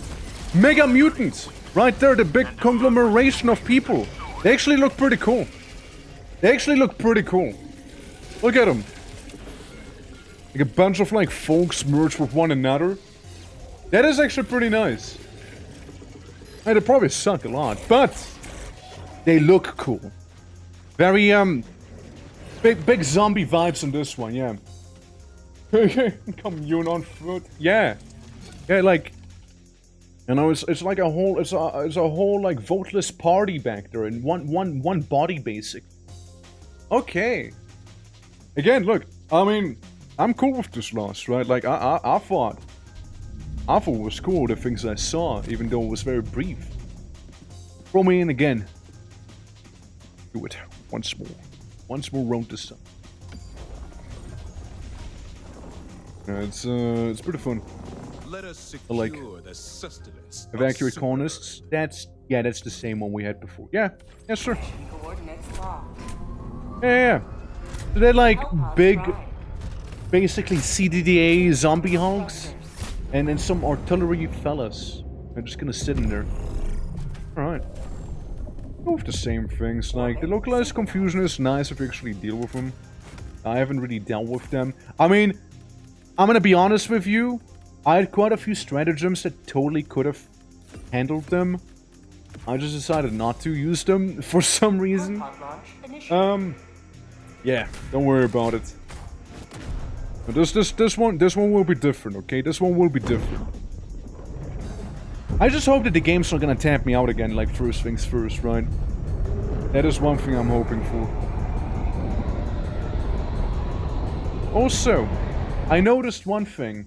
mega mutant. Right there, the big conglomeration of people. They actually look pretty cool. Look at them. Like a bunch of like folks merged with one another. That is actually pretty nice. They probably suck a lot, but they look cool. Very big zombie vibes in this one, yeah. Commune on foot, yeah, like, you know, it's like a whole it's a whole like voteless party back there in one body basic. Okay. Again, look, I mean, I'm cool with this loss, right? Like, I thought it was cool, the things I saw, even though it was very brief. Throw me in again. Do it. Once more round this time. Yeah, it's pretty fun. Let us I like secure the sustenance. of Evacuate super- colonists. That's the same one we had before. Yeah, yes sir. Coordinates locked. Yeah. So they're like Hellpods big, arrived. basically CDDA zombie hogs, and then some artillery fellas. They're just gonna sit in there. All right. Go with the same things. Like the localized confusion is nice if you actually deal with them. I haven't really dealt with them. I mean, I'm gonna be honest with you. I had quite a few stratagems that totally could have handled them. I just decided not to use them for some reason. Pod launch initiated. Yeah, don't worry about it. But this one will be different, okay? This one will be different. I just hope that the game's not gonna tap me out again, like first things first, right? That is one thing I'm hoping for. Also, I noticed one thing.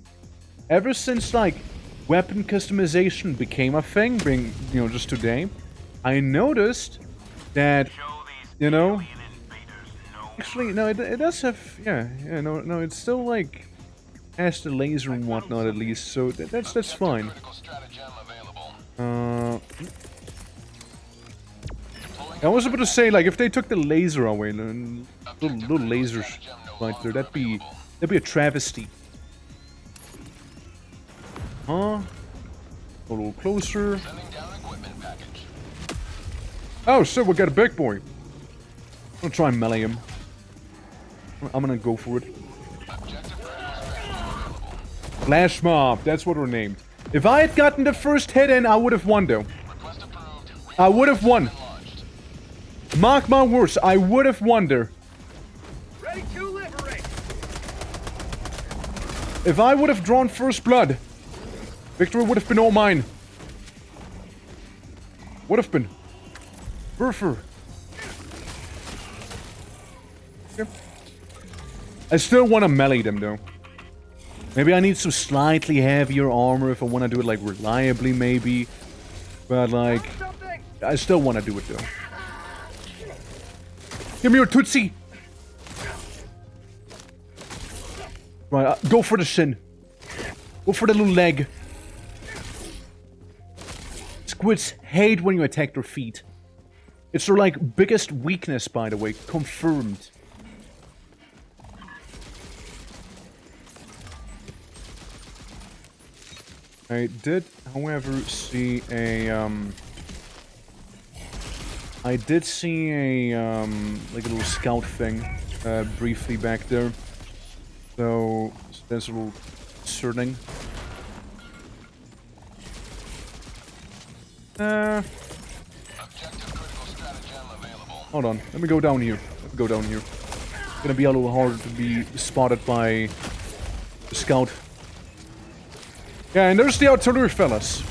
Ever since, like, weapon customization became a thing, being, you know, just today, I noticed that, you know... Actually, no, it does have... Yeah, no, it's still, like, has the laser and whatnot, at least, so that's fine. Critical stratagem available. I was about to say, like, if they took the laser away, little lasers right there, that'd be a travesty. Huh? A little closer. Sending down equipment package. Oh shit, we got a big boy. I'm gonna try and melee him. I'm gonna go for it. Objective critical stratagem available. Flash mob, that's what we're named. If I had gotten the first hit in, I would have won though. Request approved. I would have won. Launched. Mark my words, I would have won there. Ready to liberate! If I would have drawn first blood, victory would have been all mine. Would have been. Burfer. Okay. I still want to melee them though. Maybe I need some slightly heavier armor if I want to do it like reliably maybe. But like, Something! I still want to do it though. Give me your Tootsie! Right, go for the shin. Go for the little leg. Squids hate when you attack their feet. It's their, like, biggest weakness, by the way. Confirmed. I did, however, see a, I did see a, like a little scout thing, briefly back there. So, that's a little concerning. Objective critical stratagem available. Hold on, let me go down here. Let me go down here. It's gonna be a little harder to be spotted by the scout. Yeah, and there's the artillery fellas.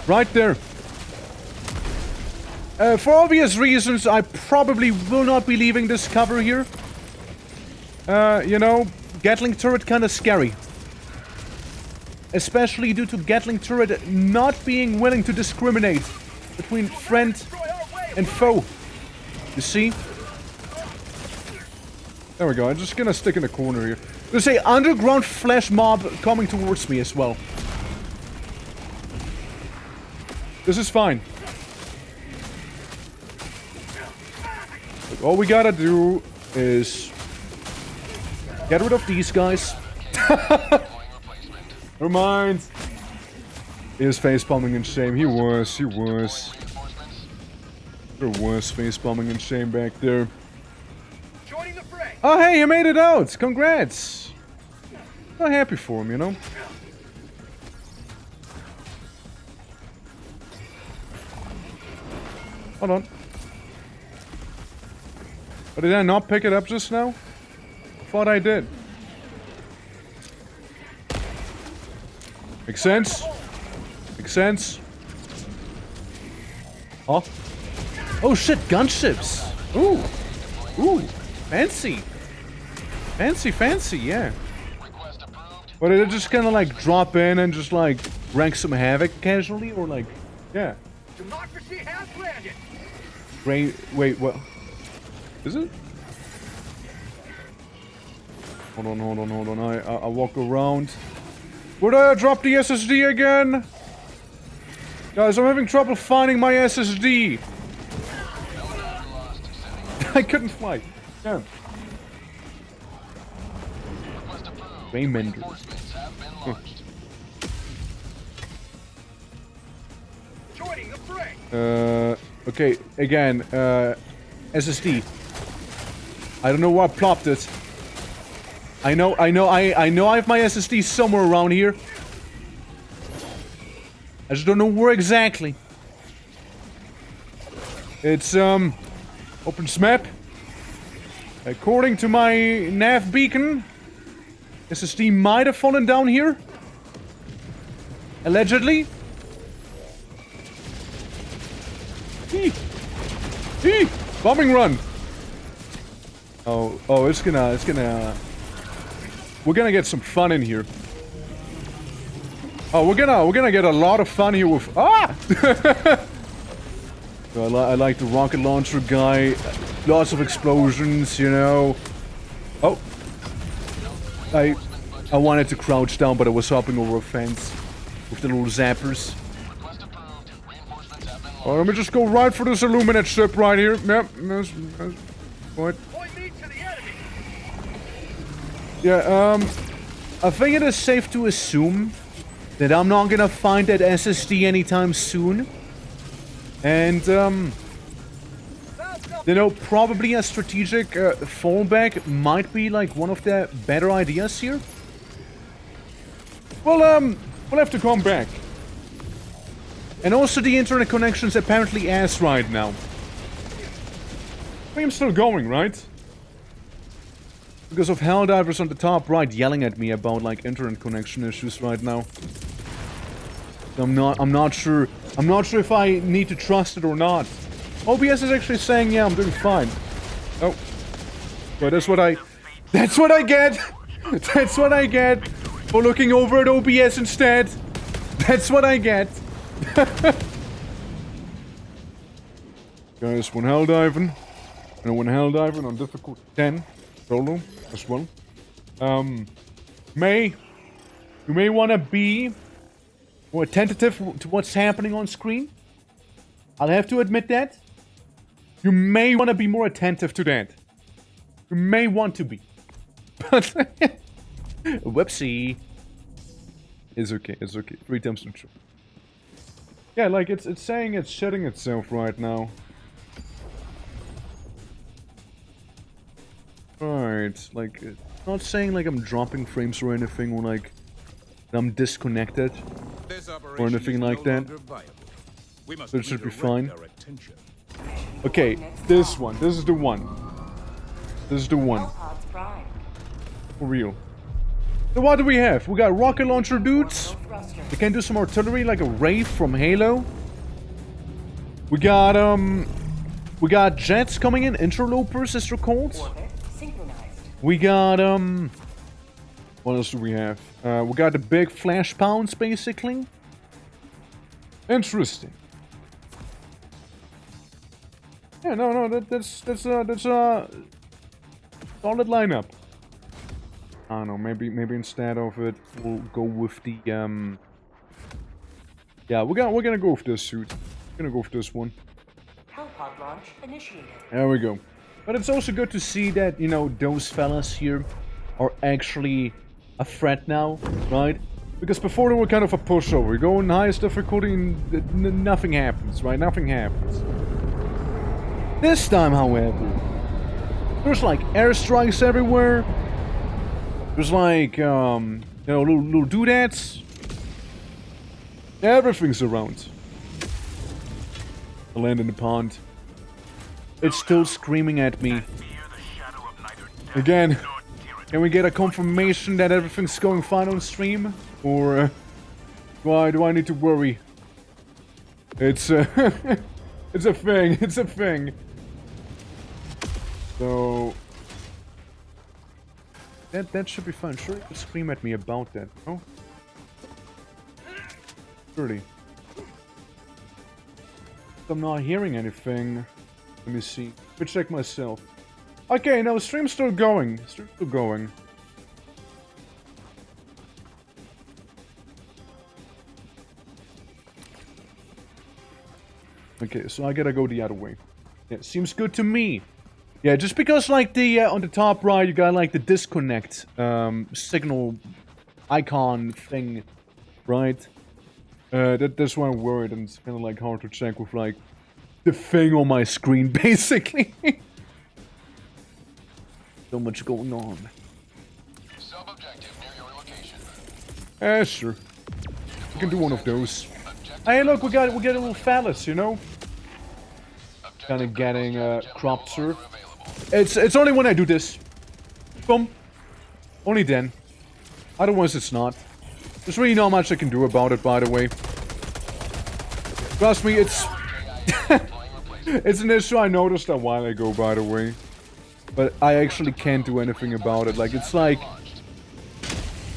Right there. For obvious reasons, I probably will not be leaving this cover here. You know, Gatling turret kinda scary. Especially due to Gatling turret not being willing to discriminate between friend and foe. You see? There we go, I'm just gonna stick in the corner here. There's a underground flash mob coming towards me as well. This is fine. Look, all we gotta do is get rid of these guys. Never mind. He is facepalming in shame. He was. There was facepalming in shame back there. Joining the fray! Oh, hey, you made it out! Congrats! I'm happy for him, you know? Hold on. But did I not pick it up just now? Thought I did. Makes sense? Makes sense? Oh. Oh shit, gunships! Ooh! Ooh! Fancy! Fancy, yeah. Request approved. But did it just kinda like drop in and just like rank some havoc casually? Or like, yeah. Democracy has landed! Wait, what? Is it? Hold on. I walk around. Would I drop the SSD again? Guys, I'm having trouble finding my SSD. I couldn't fly. Yeah. Raymond. Joining the fray. Okay, again, SSD. I don't know where I plopped it. I know I have my SSD somewhere around here. I just don't know where exactly. It's, opens map. According to my nav beacon, SSD might have fallen down here. Allegedly. Bombing run. Oh, it's gonna... We're gonna get some fun in here. Oh, we're gonna get a lot of fun here with... Ah! So I like the rocket launcher guy. Lots of explosions, you know. Oh. I wanted to crouch down, but I was hopping over a fence with the little zappers. Oh, let me just go right for this illuminate ship right here. Yep. What? Point me to the enemy. Yeah, I think it is safe to assume that I'm not gonna find that SSD anytime soon. And, you know, probably a strategic fallback might be, like, one of the better ideas here. Well, we'll have to come back. And also the internet connection's apparently ass right now. I'm still going, right? Because of Helldivers on the top right yelling at me about, like, internet connection issues right now. I'm not sure if I need to trust it or not. OBS is actually saying, yeah, I'm doing fine. Oh. But that's what I get! That's what I get for looking over at OBS instead. That's what I get. Guys, when Helldiving, and when Helldiving on difficult 10, solo as well. You may want to be more attentive to what's happening on screen. I'll have to admit that. You may want to be more attentive to that. You may want to be. But whoopsie. It's okay, it's okay. 3 times the truth. Yeah, like it's saying it's shutting itself right now. Alright, like it's not saying like I'm dropping frames or anything or like I'm disconnected or anything like that. So it should be fine. Okay, this one. This is the one. This is the one. For real. So what do we have? We got rocket launcher dudes. We can do some artillery like a Wraith from Halo. We got jets coming in, interlopers as they're called. We got what else do we have? We got the big flash pounds basically. Interesting. Yeah, no, that's a solid lineup. I don't know, maybe instead of it, we'll go with the yeah, we're gonna go with this suit. We're gonna go with this one. Hellpod launch initiated. There we go. But it's also good to see that, you know, those fellas here are actually a threat now, right? Because before they were kind of a pushover. You go in highest difficulty and nothing happens, right? Nothing happens. This time, however, there's like airstrikes everywhere. There's like, you know, little doodads. Everything's around. I land in the pond. It's still screaming at me. Again, can we get a confirmation that everything's going fine on stream? Or why do I need to worry? It's it's a thing. It's a thing. So that should be fine. Sure, you could scream at me about that. No? Surely. I'm not hearing anything. Let me see. Let me check myself. Okay, no, stream's still going. Stream's still going. Okay, so I gotta go the other way. Yeah, seems good to me. Yeah, just because, like, the, on the top right, you got, like, the disconnect, signal icon thing, right? That's why I'm worried, and it's kind of, like, hard to check with, like, the thing on my screen, basically. So much going on. Sub-objective near your location. Sure. We can do one of those. Hey, look, we got a little phallus, you know? Kind of getting cropped, sir. It's only when I do this. Boom. Only then. Otherwise, it's not. There's really not much I can do about it, by the way. Trust me, it's... it's an issue I noticed a while ago, by the way. But I actually can't do anything about it. Like, it's like...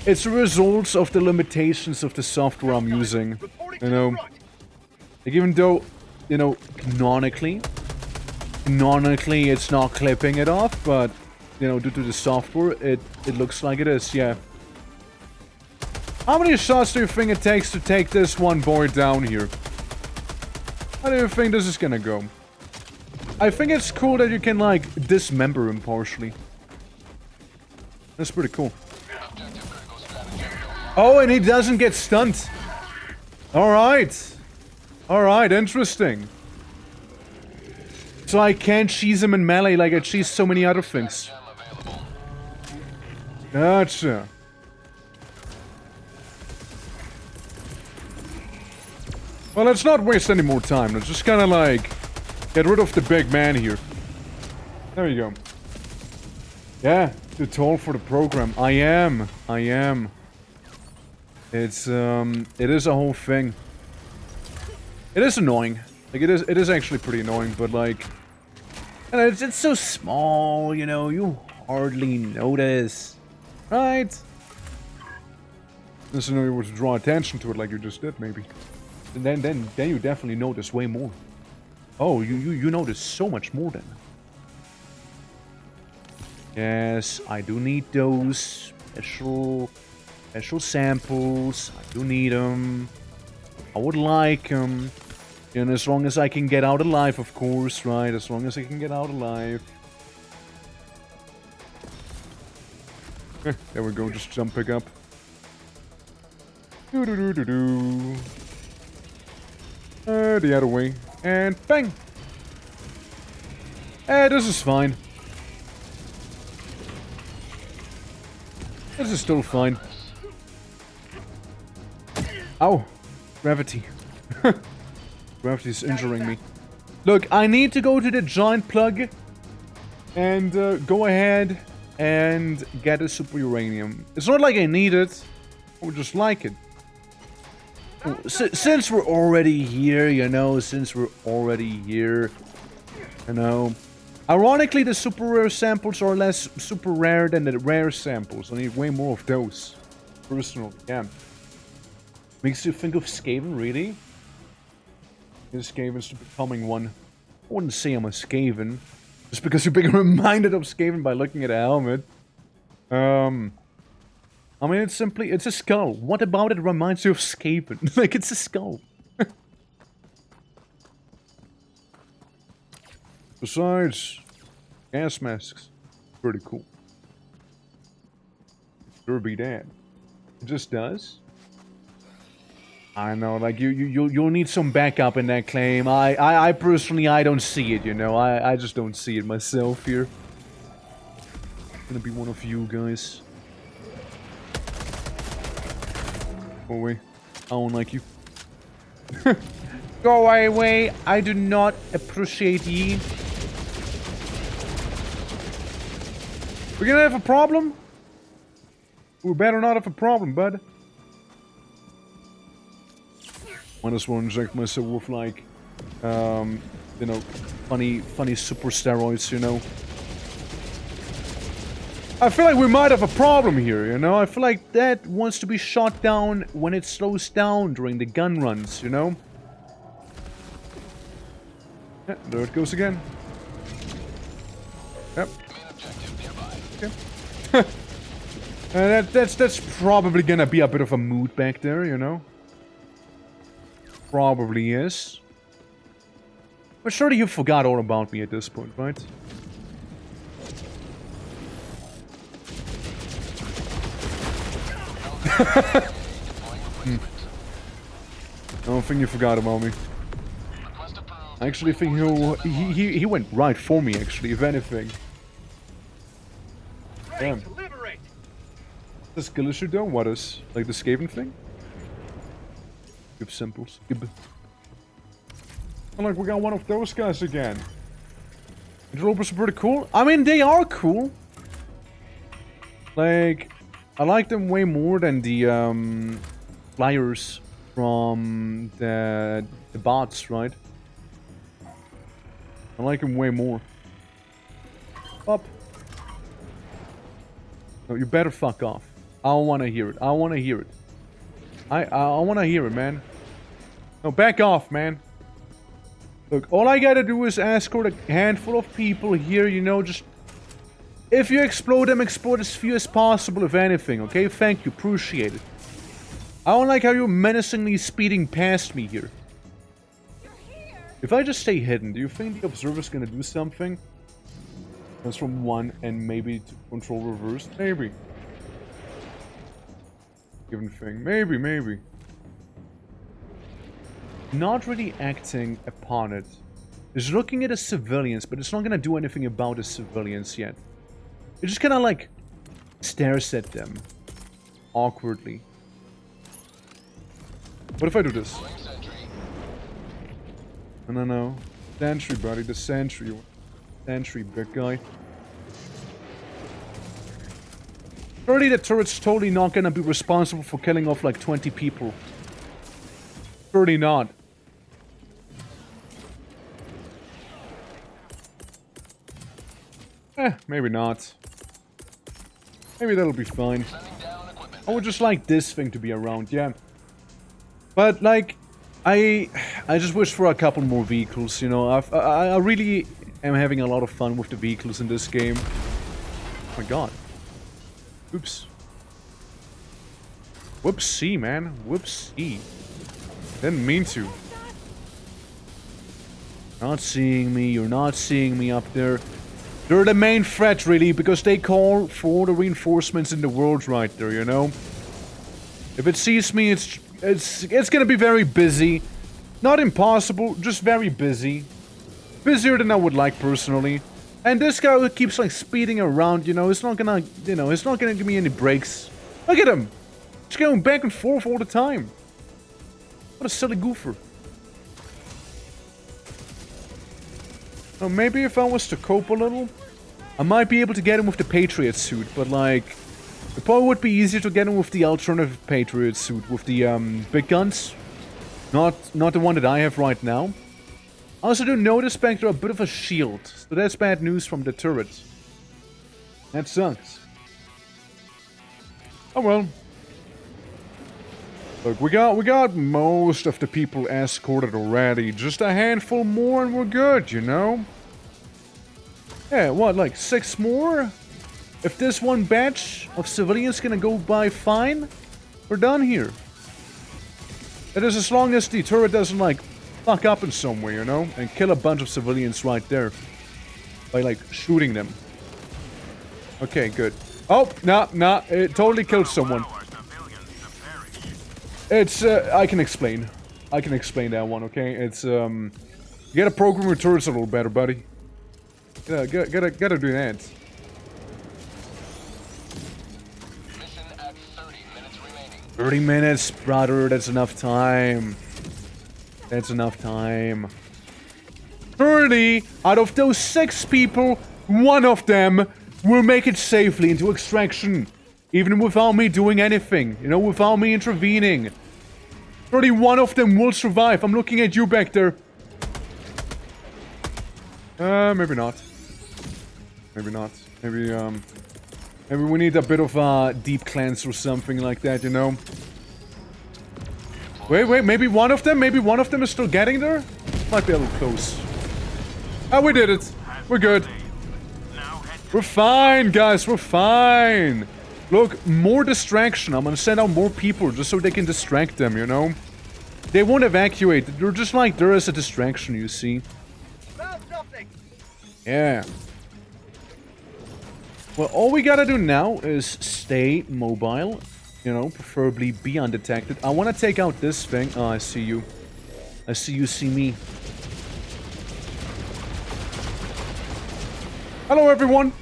It's the results of the limitations of the software I'm using. You know? Like, even though, you know, canonically it's not clipping it off, but, you know, due to the software, it looks like it is, yeah. How many shots do you think it takes to take this one boy down here? How do you think this is gonna go? I think it's cool that you can, like, dismember him partially. That's pretty cool. Oh, and he doesn't get stunned. Alright. Alright, interesting. So I can't cheese him in melee like I cheese so many other things. Gotcha. Well, let's not waste any more time. Let's just kind of like get rid of the big man here. There you go. Yeah, too tall for the program. I am. It's it is a whole thing. It is annoying. Like it is actually pretty annoying, but like, and it's so small, you know, you hardly notice, right? Unless you know you were to draw attention to it like you just did, maybe. And then you definitely notice way more. Oh, you notice so much more then. Yes, I do need those special samples. I do need them. I would like them. And as long as I can get out alive, of course, right? As long as I can get out alive. There we go, just jump pick up. Do-do-do-do-do. The other way. And bang! This is fine. This is still fine. Ow! Gravity. Gravity's injuring me. Look, I need to go to the giant plug and go ahead and get a super uranium. It's not like I need it. I would just like it. Since we're already here, you know, Ironically, the super rare samples are less super rare than the rare samples. I need way more of those. Personally, yeah. Makes you think of Skaven, really? Is Skaven's becoming one? I wouldn't say I'm a Skaven. Just because you're being reminded of Skaven by looking at a helmet. I mean, it's a skull. What about it reminds you of Skaven? Like, it's a skull. Besides, gas masks. Pretty cool. Sure be that. It just does. I know, like, you'll need some backup in that claim. I personally, I don't see it, you know. I just don't see it myself here. I'm gonna be one of you guys. Go away. I don't like you. Go away. I do not appreciate ye. We're gonna have a problem? We better not have a problem, bud. Might as well inject myself with, like, you know, funny super steroids, you know. I feel like we might have a problem here, you know? I feel like that wants to be shot down when it slows down during the gun runs, you know? Yeah, there it goes again. Yep. Okay. That's probably gonna be a bit of a mood back there, you know? Probably is. But surely you forgot all about me at this point, right? I don't think you forgot about me. I actually think he went right for me, actually, if anything. Ready Damn. to liberate. The skill issue though? What is? Like the Skaven thing? Give simples. Give. Like we got one of those guys again. Interlopers are pretty cool. I mean, they are cool. Like, I like them way more than the flyers from the bots, right? I like them way more. Up. No, you better fuck off. I don't want to hear it. I want to hear it. I want to hear it, man. No, back off, man. Look, all I gotta do is escort a handful of people here, you know, just... If you explode them, explode as few as possible, if anything, okay? Thank you, appreciate it. I don't like how you're menacingly speeding past me here. If I just stay hidden, do you think the observer's gonna do something? Transform 1 and maybe to control reverse? Maybe. Given thing. Maybe. Not really acting upon it. It's looking at the civilians, but it's not gonna do anything about the civilians yet. It just kinda like stares at them. Awkwardly. What if I do this? No. Sentry, buddy. The sentry. Sentry, big guy. Surely the turret's totally not gonna be responsible for killing off like 20 people. Surely not. Maybe not. Maybe that'll be fine. I would just like this thing to be around, yeah. But like, I just wish for a couple more vehicles, you know. I really am having a lot of fun with the vehicles in this game. Oh my god. Oops. Whoopsie, man. Whoopsie. Didn't mean to. Not seeing me. You're not seeing me up there. They're the main threat, really, because they call for the reinforcements in the world right there, you know? If it sees me, it's gonna be very busy. Not impossible, just very busy. Busier than I would like, personally. And this guy who keeps, like, speeding around, you know, it's not gonna, it's not gonna give me any breaks. Look at him! Just going back and forth all the time. What a silly goofer. Now, maybe if I was to cope a little, I might be able to get him with the Patriot suit, but like, it probably would be easier to get him with the alternative Patriot suit, with the big guns. Not the one that I have right now. I also do notice back there a bit of a shield, so that's bad news from the turret. That sucks. Oh well. Look, we got most of the people escorted already. Just a handful more and we're good, you know? Yeah, what, like 6 more? If this one batch of civilians gonna go by fine, we're done here. That is as long as the turret doesn't, like, fuck up in some way, you know? And kill a bunch of civilians right there. By, like, shooting them. Okay, good. Oh, nah, it totally killed someone. It's, I can explain. I can explain that one, okay? It's, you gotta program your turrets a little better, buddy. Yeah, gotta do that. Mission at 30 minutes remaining. 30 minutes, brother, that's enough time. That's enough time. 30 out of those 6 people, 1 of them will make it safely into extraction. Even without me doing anything, you know, without me intervening. 31 of them will survive. I'm looking at you back there. Maybe not. Maybe not. Maybe we need a bit of a deep cleanse or something like that, you know? Wait, maybe one of them is still getting there? Might be a little close. Ah, we did it. We're good. We're fine, guys, we're fine. Look, more distraction. I'm gonna send out more people just so they can distract them, you know? They won't evacuate. They're just like there as a distraction, you see. Yeah. Well, all we gotta do now is stay mobile. You know, preferably be undetected. I want to take out this thing. Oh, I see you. I see you see me. Hello, everyone.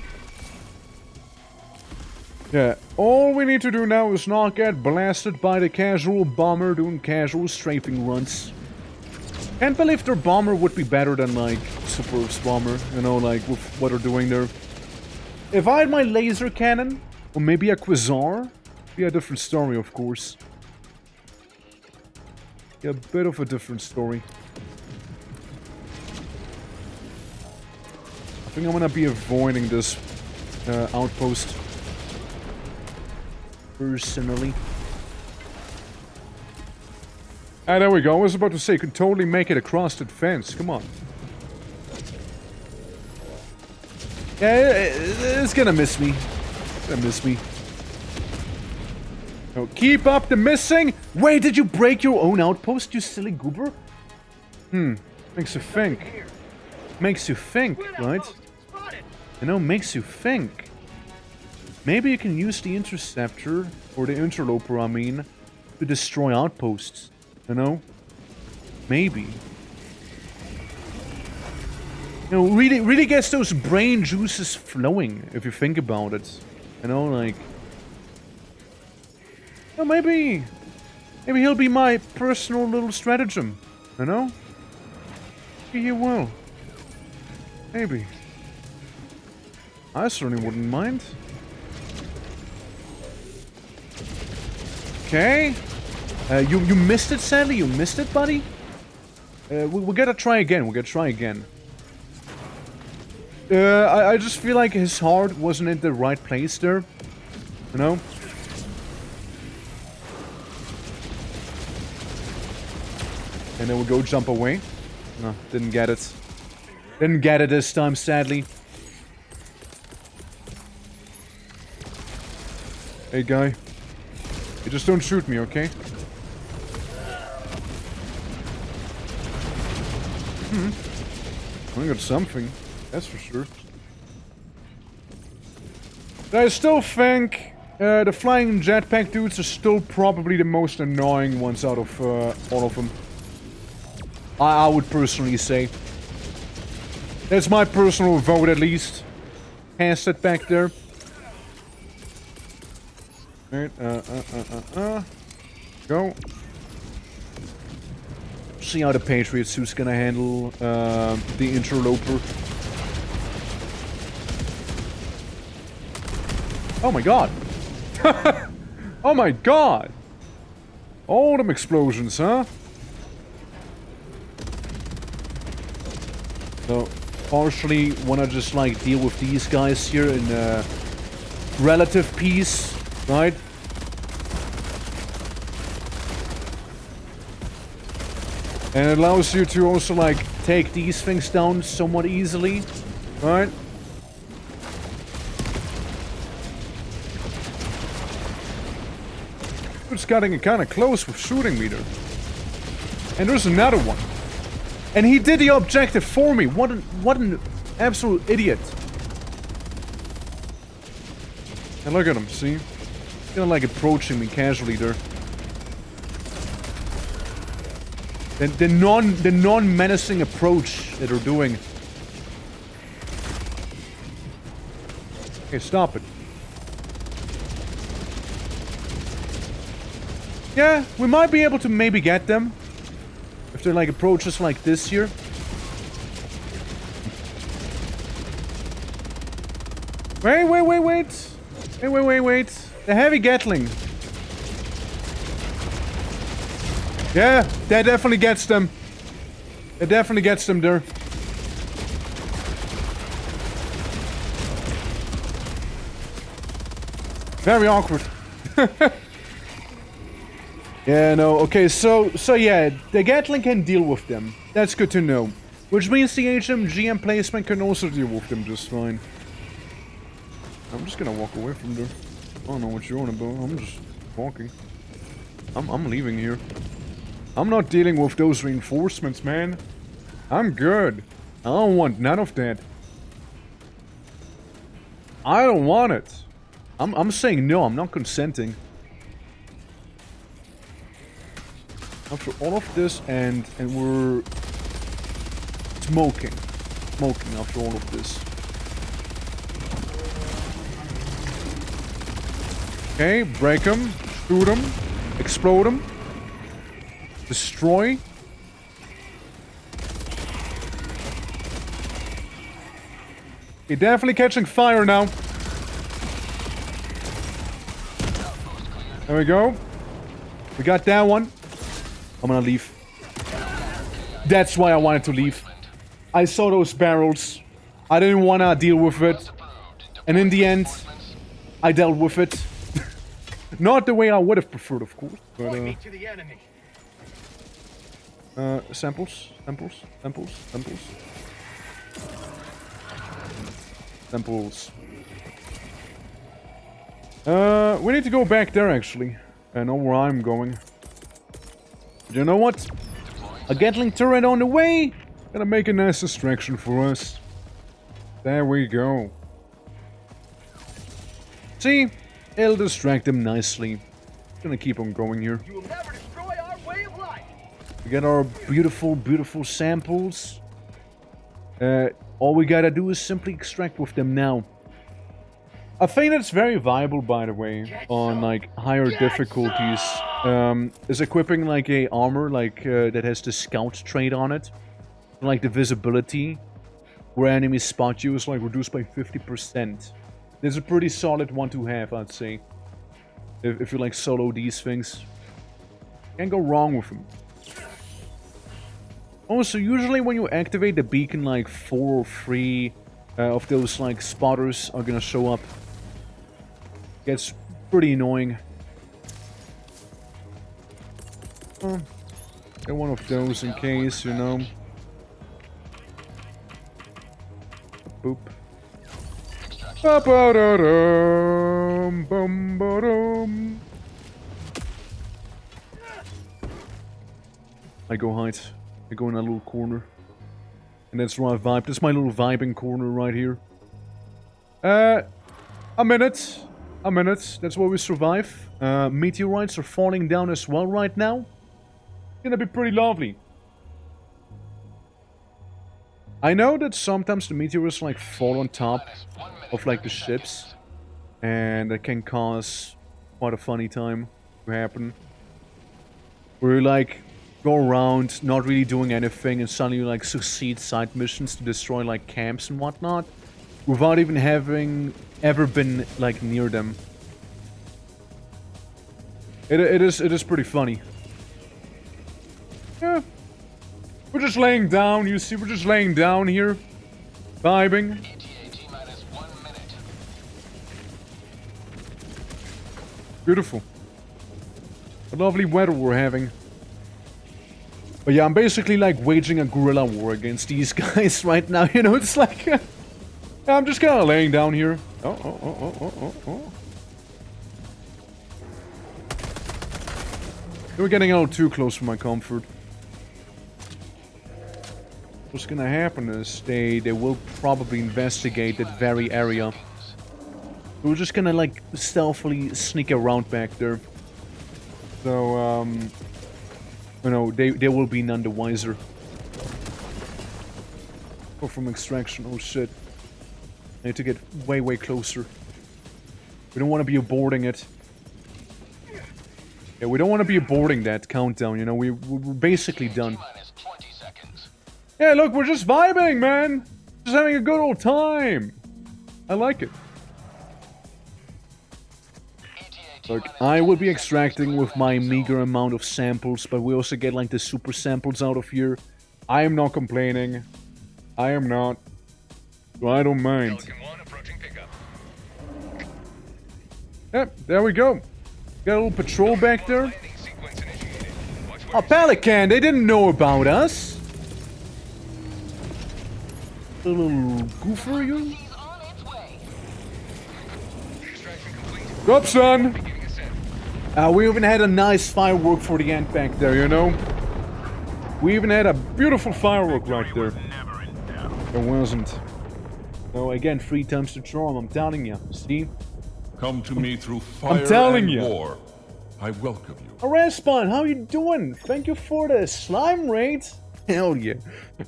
Yeah, all we need to do now is not get blasted by the casual bomber doing casual strafing runs. Can't believe their bomber would be better than, like, Superb's bomber, you know, like, with what they're doing there. If I had my laser cannon, or maybe a Quasar, be a different story, of course. Yeah, a bit of a different story. I think I'm gonna be avoiding this outpost. Personally. Ah, there we go. I was about to say, you can totally make it across that fence. Come on. Yeah, it's gonna miss me. It's gonna miss me. No, keep up the missing! Wait, did you break your own outpost, you silly goober? Makes you think. Makes you think, right? You know, makes you think. Maybe you can use the interceptor, or the interloper, I mean, to destroy outposts. You know? Maybe. You know, really gets those brain juices flowing, if you think about it. You know, like... You know, maybe he'll be my personal little stratagem. You know? Maybe he will. Maybe. I certainly wouldn't mind. Okay. You missed it, sadly. You missed it, buddy. We gotta try again. We gotta try again. I just feel like his heart wasn't in the right place there. You know? And then we go jump away. No, didn't get it. Didn't get it this time, sadly. Hey, guy. You just don't shoot me, okay? I got something. That's for sure. I still think the flying jetpack dudes are still probably the most annoying ones out of all of them. I would personally say. That's my personal vote, at least. Cast it back there. Alright, go. See how the Patriot suit's gonna handle the interloper. Oh my god! Oh my god! All them explosions, huh? So, partially wanna just like deal with these guys here in relative peace, right? And it allows you to also like take these things down somewhat easily, right? It's getting kind of close with shooting me there. And there's another one. And he did the objective for me. What an absolute idiot. And look at him, see? He's kind of like approaching me casually there. The non-menacing approach that they're doing. Okay, stop it. Yeah, we might be able to maybe get them. If they're like approaches like this here. Wait. The heavy Gatling. Yeah, that definitely gets them. It definitely gets them there. Very awkward. Yeah, no, okay, so yeah, the Gatling can deal with them. That's good to know. Which means the HMG emplacement can also deal with them just fine. I'm just gonna walk away from there. I don't know what you're on about. I'm just walking. I'm leaving here. I'm not dealing with those reinforcements, man. I'm good. I don't want none of that. I don't want it. I'm saying no, I'm not consenting. After all of this and we're smoking after all of this. Okay, break them, shoot them, explode them, destroy. You're definitely catching fire now. There we go. We got that one. I'm gonna leave. That's why I wanted to leave. I saw those barrels. I didn't want to deal with it. And in the end, I dealt with it. Not the way I would have preferred, of course. But, Point me to the enemy. samples. We need to go back there, actually. I know where I'm going. You know what? A Gatling turret on the way! Gonna make a nice distraction for us. There we go. See? It'll distract them nicely. Gonna keep on going here. You will never destroy our way of life. We got our beautiful, beautiful samples. All we gotta do is simply extract with them now. I think it's very viable, by the way, on like higher difficulties. Is equipping like a armor like that has the scout trait on it, like the visibility, where enemies spot you is like reduced by 50%. It's a pretty solid one to have, I'd say. If you like solo these things, can't go wrong with them. Also, usually when you activate the beacon, like 4 or 3 of those like spotters are gonna show up. Gets pretty annoying. Get one of those in case, you know. Boop. Ba-ba-da-dum, bum-ba-dum. I go hide. I go in a little corner. And that's where I vibe. That's my little vibing corner right here. A minute. A minute. That's where we survive. Meteorites are falling down as well right now. Gonna be pretty lovely. I know that sometimes the meteors like fall on top of like the ships. And that can cause quite a funny time to happen. Where you like go around not really doing anything and suddenly you like succeed side missions to destroy like camps and whatnot. Without even having ever been like near them. It is pretty funny. Yeah. We're just laying down, you see, we're just laying down here. Vibing. Beautiful. What lovely weather we're having. But yeah, I'm basically like waging a guerrilla war against these guys right now, you know, it's like... I'm just kind of laying down here. Oh. We're getting a little too close for my comfort. What's gonna happen is they will probably investigate that very area. We're just gonna like stealthily sneak around back there. So, you know, they will be none the wiser. Go from extraction, oh shit. I need to get way closer. We don't want to be aborting it. Yeah, we don't want to be aborting that countdown, you know, we're basically done. Yeah, look, we're just vibing, man! Just having a good old time! I like it. Look, I will be extracting with my meager amount of samples, but we also get like the super samples out of here. I am not complaining. I am not. So I don't mind. Yep, there we go. Got a little patrol back there. Oh, Pelican, they didn't know about us. A little goofer, you? Go up, son. We even had a nice firework for the end back there, you know? We even had a beautiful firework right there. There wasn't. So again, 3 times the charm, I'm telling you. See? Come to me through fire telling and you. war. I welcome you. Respawn, how you doing? Thank you for the slime raid. Hell yeah.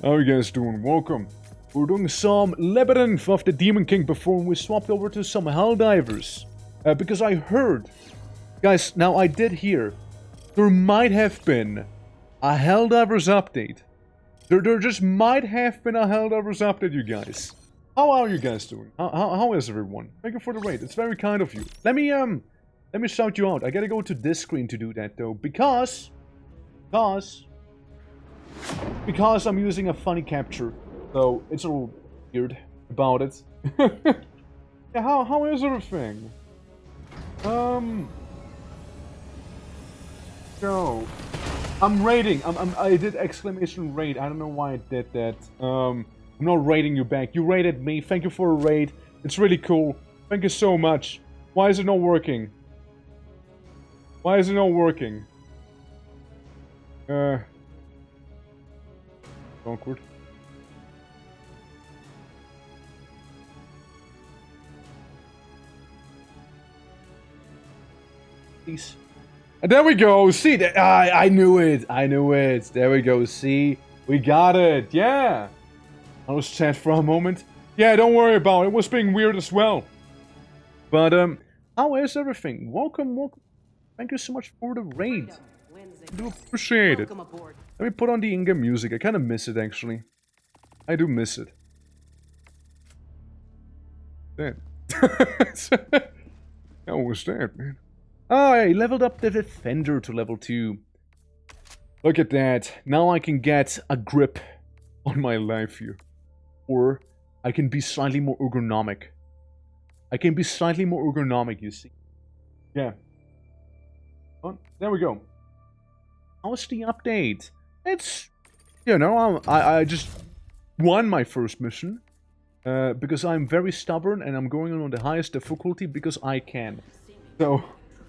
How you guys doing? Welcome. We're doing some Labyrinth of the Demon King before we swapped over to some Helldivers. Because I heard... Guys, now I did hear... There might have been a Helldivers update. There just might have been a Helldivers update, you guys. How are you guys doing? How is everyone? Thank you for the raid. It's very kind of you. Let me shout you out. I gotta go to this screen to do that, though. Because I'm using a funny capture. So, it's a little weird about it. Yeah, how is everything? So... I'm raiding. I did exclamation raid. I don't know why I did that. I'm not raiding you back. You raided me. Thank you for a raid. It's really cool. Thank you so much. Why is it not working? Why is it not working? Awkward. Please. And there we go. See, I knew it. I knew it. There we go. See, we got it. Yeah. I was sad for a moment. Yeah, don't worry about it. It was being weird as well. But how is everything? Welcome. Thank you so much for the raid. I do appreciate it. Let me put on the in-game music. I kind of miss it, actually. I do miss it. That. How was that, man? Oh, I leveled up the Defender to level 2. Look at that. Now I can get a grip on my life here. Or I can be slightly more ergonomic. I can be slightly more ergonomic, you see. Yeah. Oh, there we go. How's the update? It's, you know, I just won my first mission. Because I'm very stubborn and I'm going on the highest difficulty because I can.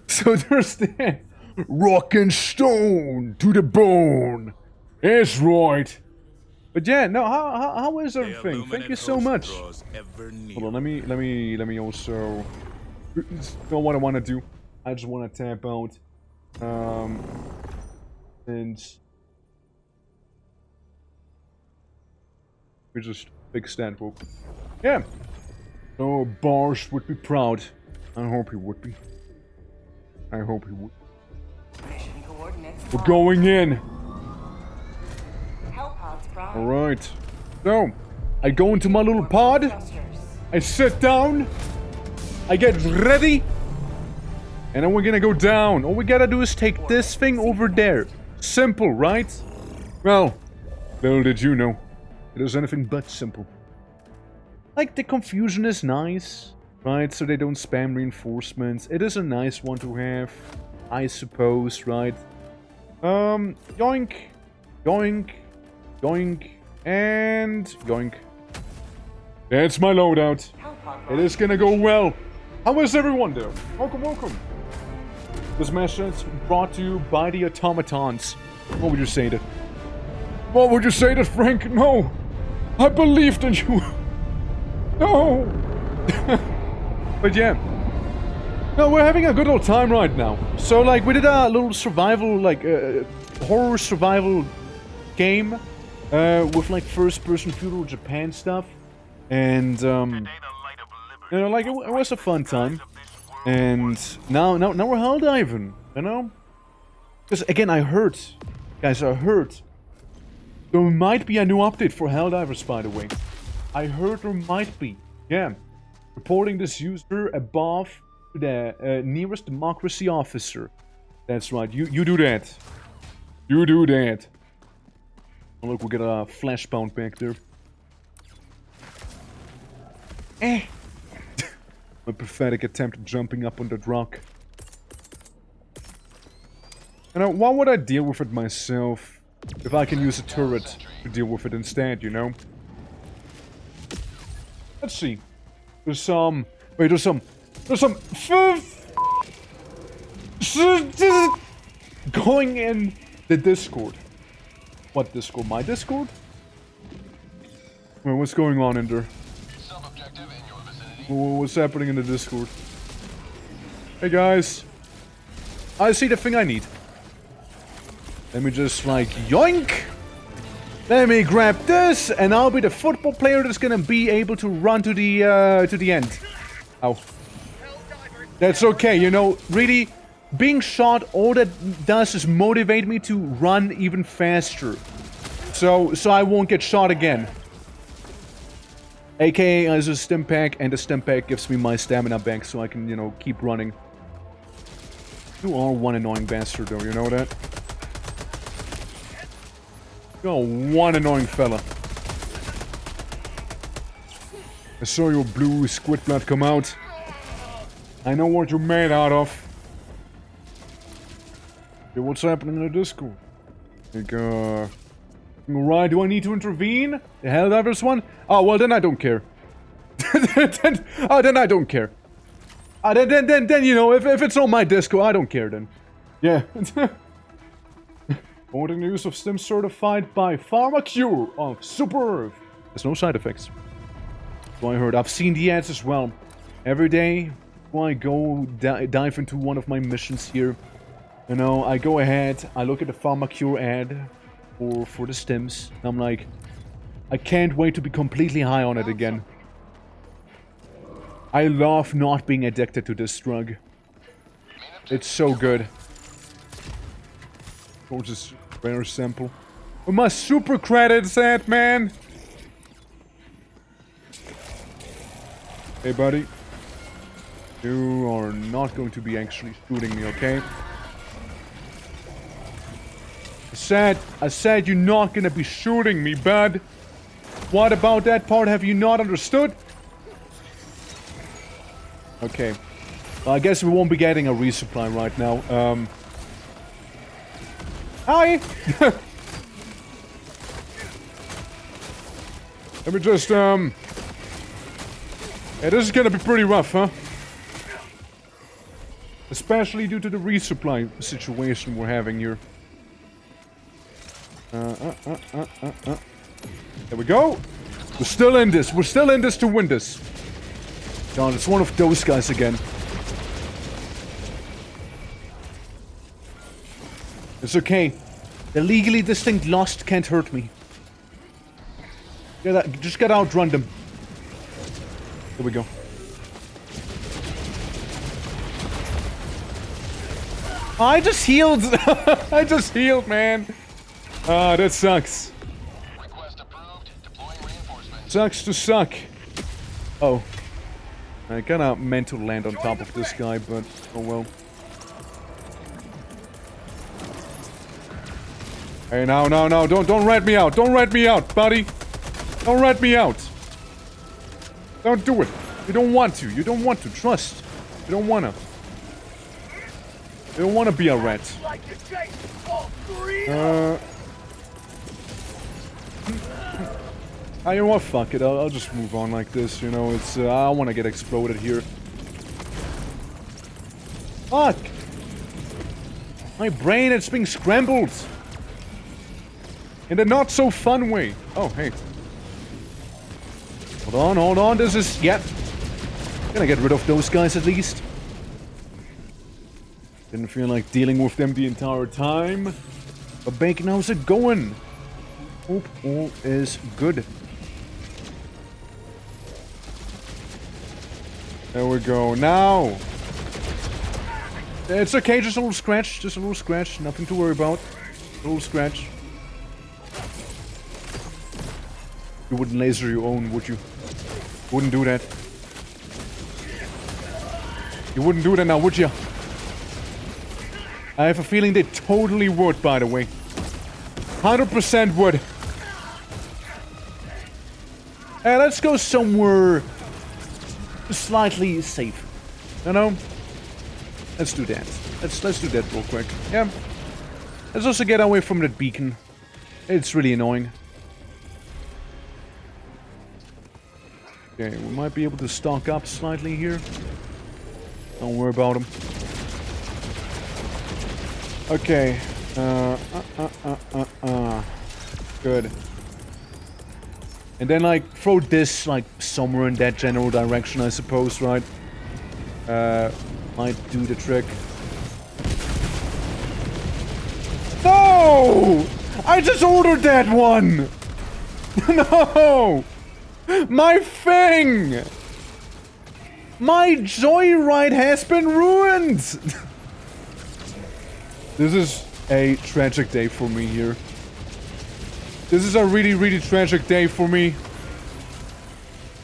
So there's that. Rock and stone to the bone. That's right. But yeah, no, how is everything? Thank you so much. Hold on, let me also know what I want to do. I just want to tap out. And we just fix that book. Yeah. So Barsh would be proud. I hope he would be. I hope he would. We're going in. Alright. So, I go into my little pod. I sit down. I get ready. And then we're gonna go down. All we gotta do is take this thing over there. Simple, right? Well, little did you know. It is anything but simple. Like, the confusion is nice, right? So they don't spam reinforcements. It is a nice one to have, I suppose, right? Yoink, yoink, yoink, and yoink. That's my loadout. It is gonna go well. How is everyone doing? Welcome, welcome. This message brought to you by the automatons. What would you say to? What would you say to Frank? No, I believed in you. No. But yeah. No, we're having a good old time right now. So, like, we did a little survival, like, horror survival game with, like, first-person feudal Japan stuff. And, you know, like, it was a fun time. And now we're helldiving, you know? Because, again, I heard, guys, I heard there might be a new update for Helldivers, by the way. I heard there might be. Yeah. Reporting this user above the nearest democracy officer. That's right. You do that. You do that. Oh, look, we got a flashbound back there. Eh. My pathetic attempt at jumping up on that rock. And why would I deal with it myself if I can use a turret to deal with it instead, you know? Let's see. There's some... Wait, there's some... Going in the Discord. What Discord? My Discord? Wait, what's going on in there? What's happening in the Discord? Hey guys. I see the thing I need. Let me just like yoink. Let me grab this, and I'll be the football player that's gonna be able to run to the end. Ow. That's okay, you know, really, being shot, all that does is motivate me to run even faster. So I won't get shot again. AKA as a stim pack, and the stim pack gives me my stamina back so I can, you know, keep running. You are one annoying bastard though, you know that? You're one annoying fella. I saw your blue squid blood come out. I know what you're made out of. Okay, what's happening in the Discord? Like, alright, do I need to intervene? The Helldivers one? Oh, well, then I don't care. then I don't care. Then, you know, if it's on my Discord, I don't care then. Yeah. Promoting the use of stim certified by PharmaCure of Super Earth. There's no side effects. So I heard. I've seen the ads as well. Every day, when I go dive into one of my missions here, you know, I go ahead, I look at the PharmaCure ad for the stims, and I'm like, I can't wait to be completely high on it again. I love not being addicted to this drug. It's so good. Oh, just very simple. With my super credits at, man. Hey, buddy. You are not going to be actually shooting me, okay? I said you're not gonna be shooting me, bud. What about that part have you not understood? Okay. Well, I guess we won't be getting a resupply right now. Hi! Let me just, yeah, this is gonna be pretty rough, huh? Especially due to the resupply situation we're having here. There we go. We're still in this. We're still in this to win this. God, it's one of those guys again. It's okay. The legally distinct lost can't hurt me. Just gotta outrun them. There we go. I just healed. I just healed, man. Ah, that sucks. Request approved. Deploying reinforcements. Sucks to suck. Oh. I kinda meant to land on top of this guy, but oh well. Hey, no, don't rat me out. Don't rat me out, buddy. Don't rat me out. Don't do it. You don't want to. You don't want to. Trust. You don't wanna. You don't wanna be a rat. You know what? Fuck it. I'll just move on like this. You know, it's I don't want to get exploded here. Fuck! My brain is being scrambled in a not so fun way. Oh, hey. Hold on. This is gonna get rid of those guys at least. Didn't feel like dealing with them the entire time. But Bacon, how's it going? Hope all is good. There we go. Now! It's okay, just a little scratch. Just a little scratch. Nothing to worry about. A little scratch. You wouldn't laser your own, would you? Wouldn't do that. You wouldn't do that now, would you? I have a feeling they totally would, by the way. 100% would. Let's go somewhere slightly safe. You know? Let's do that. Let's do that real quick. Yeah. Let's also get away from that beacon. It's really annoying. Okay, we might be able to stock up slightly here. Don't worry about them. Okay. Good. And then, like, throw this, like, somewhere in that general direction, I suppose, right? Might do the trick. No! I just ordered that one! No! My thing! My joyride has been ruined! This is a tragic day for me here. This is a really, really tragic day for me.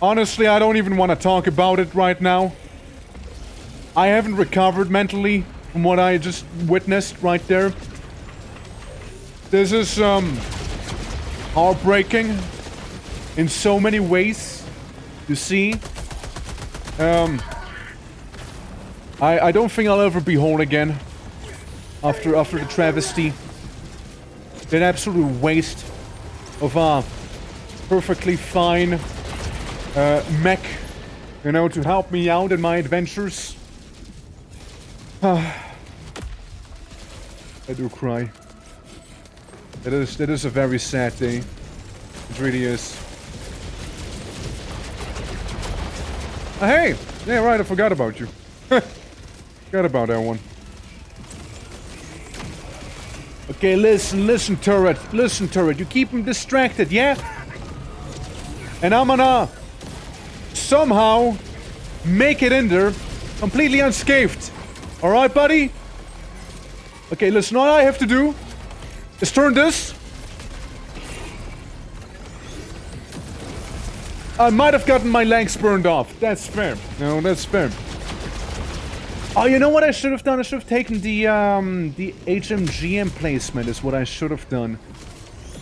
Honestly, I don't even want to talk about it right now. I haven't recovered mentally from what I just witnessed right there. This is, heartbreaking in so many ways, you see. I don't think I'll ever be whole again after the travesty. An absolute waste of a perfectly fine mech, you know, to help me out in my adventures. I do cry. That is a very sad day. It really is. Hey! Yeah, right, I forgot about you. Forgot about that one. Okay, listen, turret. Listen, turret. You keep him distracted, yeah? And I'm gonna somehow make it in there completely unscathed. Alright, buddy? Okay, listen, all I have to do is turn this. I might have gotten my legs burned off. That's fair. No, that's fair. Oh, you know what I should have done? I should have taken the HMG emplacement is what I should have done.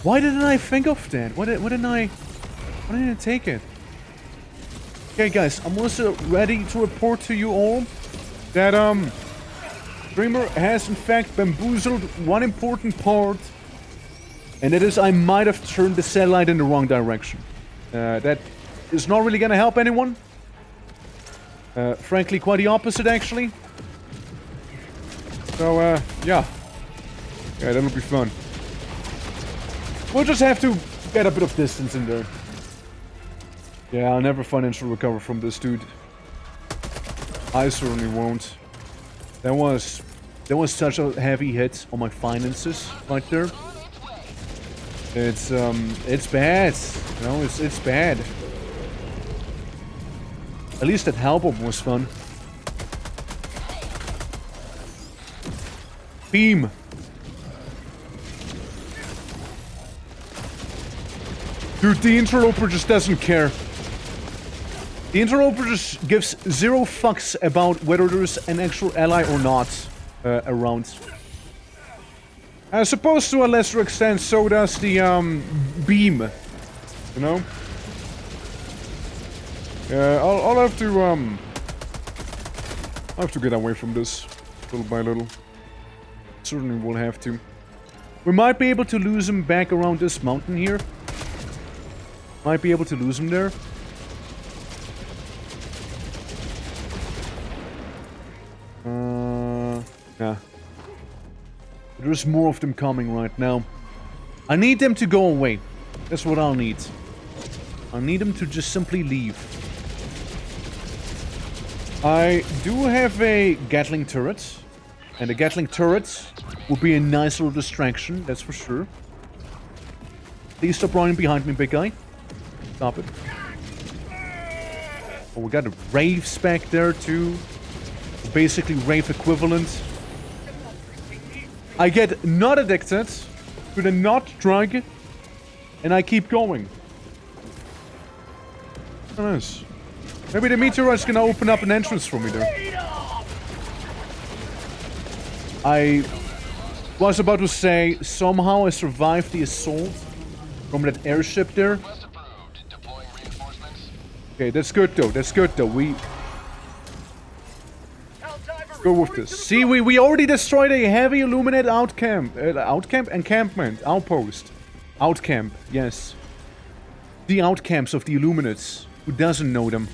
Why didn't I think of that? Why didn't I take it? Okay, guys, I'm also ready to report to you all that, Dreamer has in fact bamboozled one important part, and that is I might have turned the satellite in the wrong direction. That is not really gonna help anyone. Frankly, quite the opposite, actually. So, yeah. Yeah, that'll be fun. We'll just have to get a bit of distance in there. Yeah, I'll never financially recover from this, dude. I certainly won't. That was such a heavy hit on my finances right there. It's bad. You know, it's bad. At least that album was fun. Beam. Dude, the interloper just doesn't care. The interloper just gives zero fucks about whether there's an actual ally or not around. I suppose to a lesser extent, so does the beam. You know? Yeah, I'll have to get away from this little by little. Certainly will have to. We might be able to lose him back around this mountain here. Might be able to lose him there. Yeah. There's more of them coming right now. I need them to go away. That's what I'll need. I need them to just simply leave. I do have a Gatling turret. And a Gatling turret will be a nice little distraction, that's for sure. Please stop running behind me, big guy. Stop it. Oh, we got a Wraiths back there too. Basically Wraith equivalent. I get not addicted to the not drug, and I keep going. Oh, nice. Maybe the meteorite's gonna open up an entrance for me there. I was about to say, somehow I survived the assault from that airship there. Okay, that's good though, that's good though. We go with this. See, we already destroyed a heavy illuminated encampment, outpost. Outcamp, yes. The outcamps of the Illuminates. Who doesn't know them?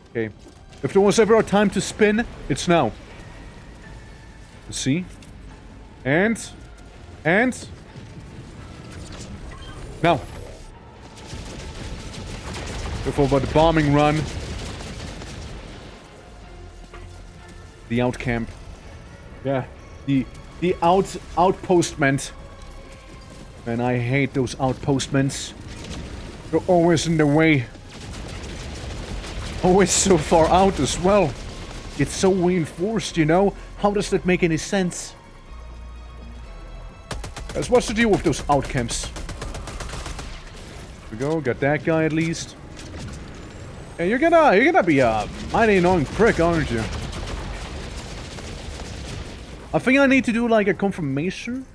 Okay. If there was ever a time to spin, it's now. See? And Now. Careful about the bombing run. The outcamp. Yeah. The outpostment. Man, I hate those outpostments. They're always in the way. Always so far out as well. It's so reinforced, you know? How does that make any sense? Guys, what's the deal with those outcamps? Here we go, got that guy at least. Yeah, you're gonna be a mighty annoying prick, aren't you? I think I need to do like a confirmation.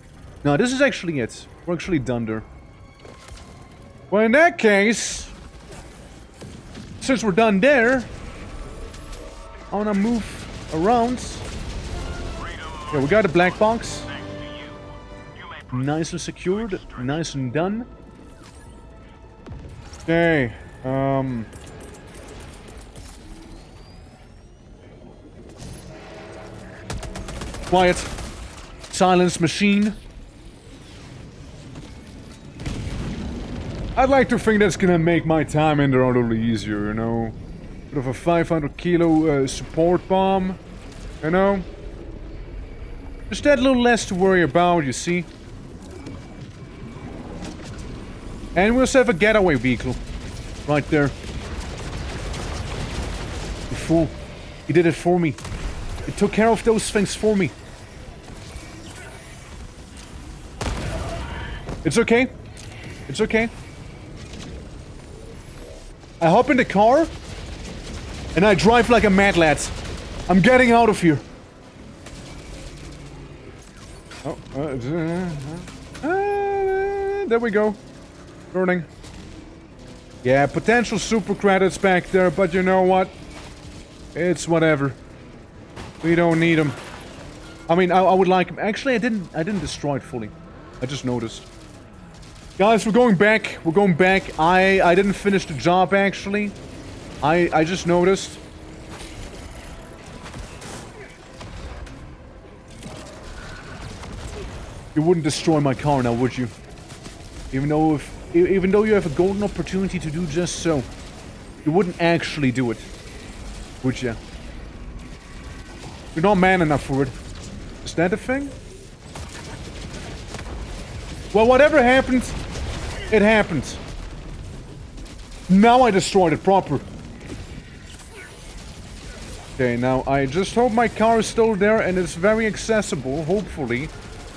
No, this is actually it. We're actually done there. Well, in that case, since we're done there, I wanna move around. Yeah, we got a black box. Nice and secured. Nice and done. Okay. Quiet. Silence machine. I'd like to think that's gonna make my time in there a little easier, you know? Bit of a 500 kilo support bomb, you know? Just that little less to worry about, you see? And we also have a getaway vehicle. Right there. You fool. He did it for me. He took care of those things for me. It's okay. It's okay. I hop in the car and I drive like a mad lad. I'm getting out of here. Oh, there we go. Burning. Yeah, potential super credits back there, but you know what? It's whatever. We don't need them. I mean, I would like them. Actually, I didn't destroy it fully. I just noticed. Guys, we're going back. We're going back. I didn't finish the job, actually. I just noticed. You wouldn't destroy my car now, would you? Even though you have a golden opportunity to do just so. You wouldn't actually do it. Would you? You're not man enough for it. Is that a thing? Well, whatever happened, it happened. Now I destroyed it proper. Okay, now I just hope my car is still there and it's very accessible, hopefully.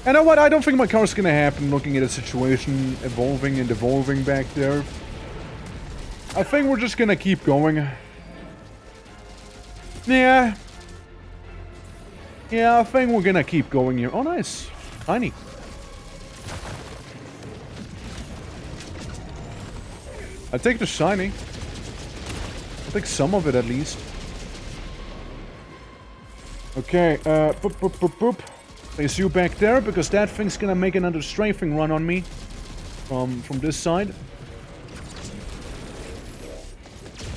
And you know what? I don't think my car is gonna happen looking at the situation evolving and evolving back there. I think we're just gonna keep going. Yeah. Yeah, I think we're gonna keep going here. Oh, nice. Tiny. I take the shiny. I'll take some of it at least. Okay, boop, boop, boop, boop. Place you back there, because that thing's gonna make another strafing run on me. From this side.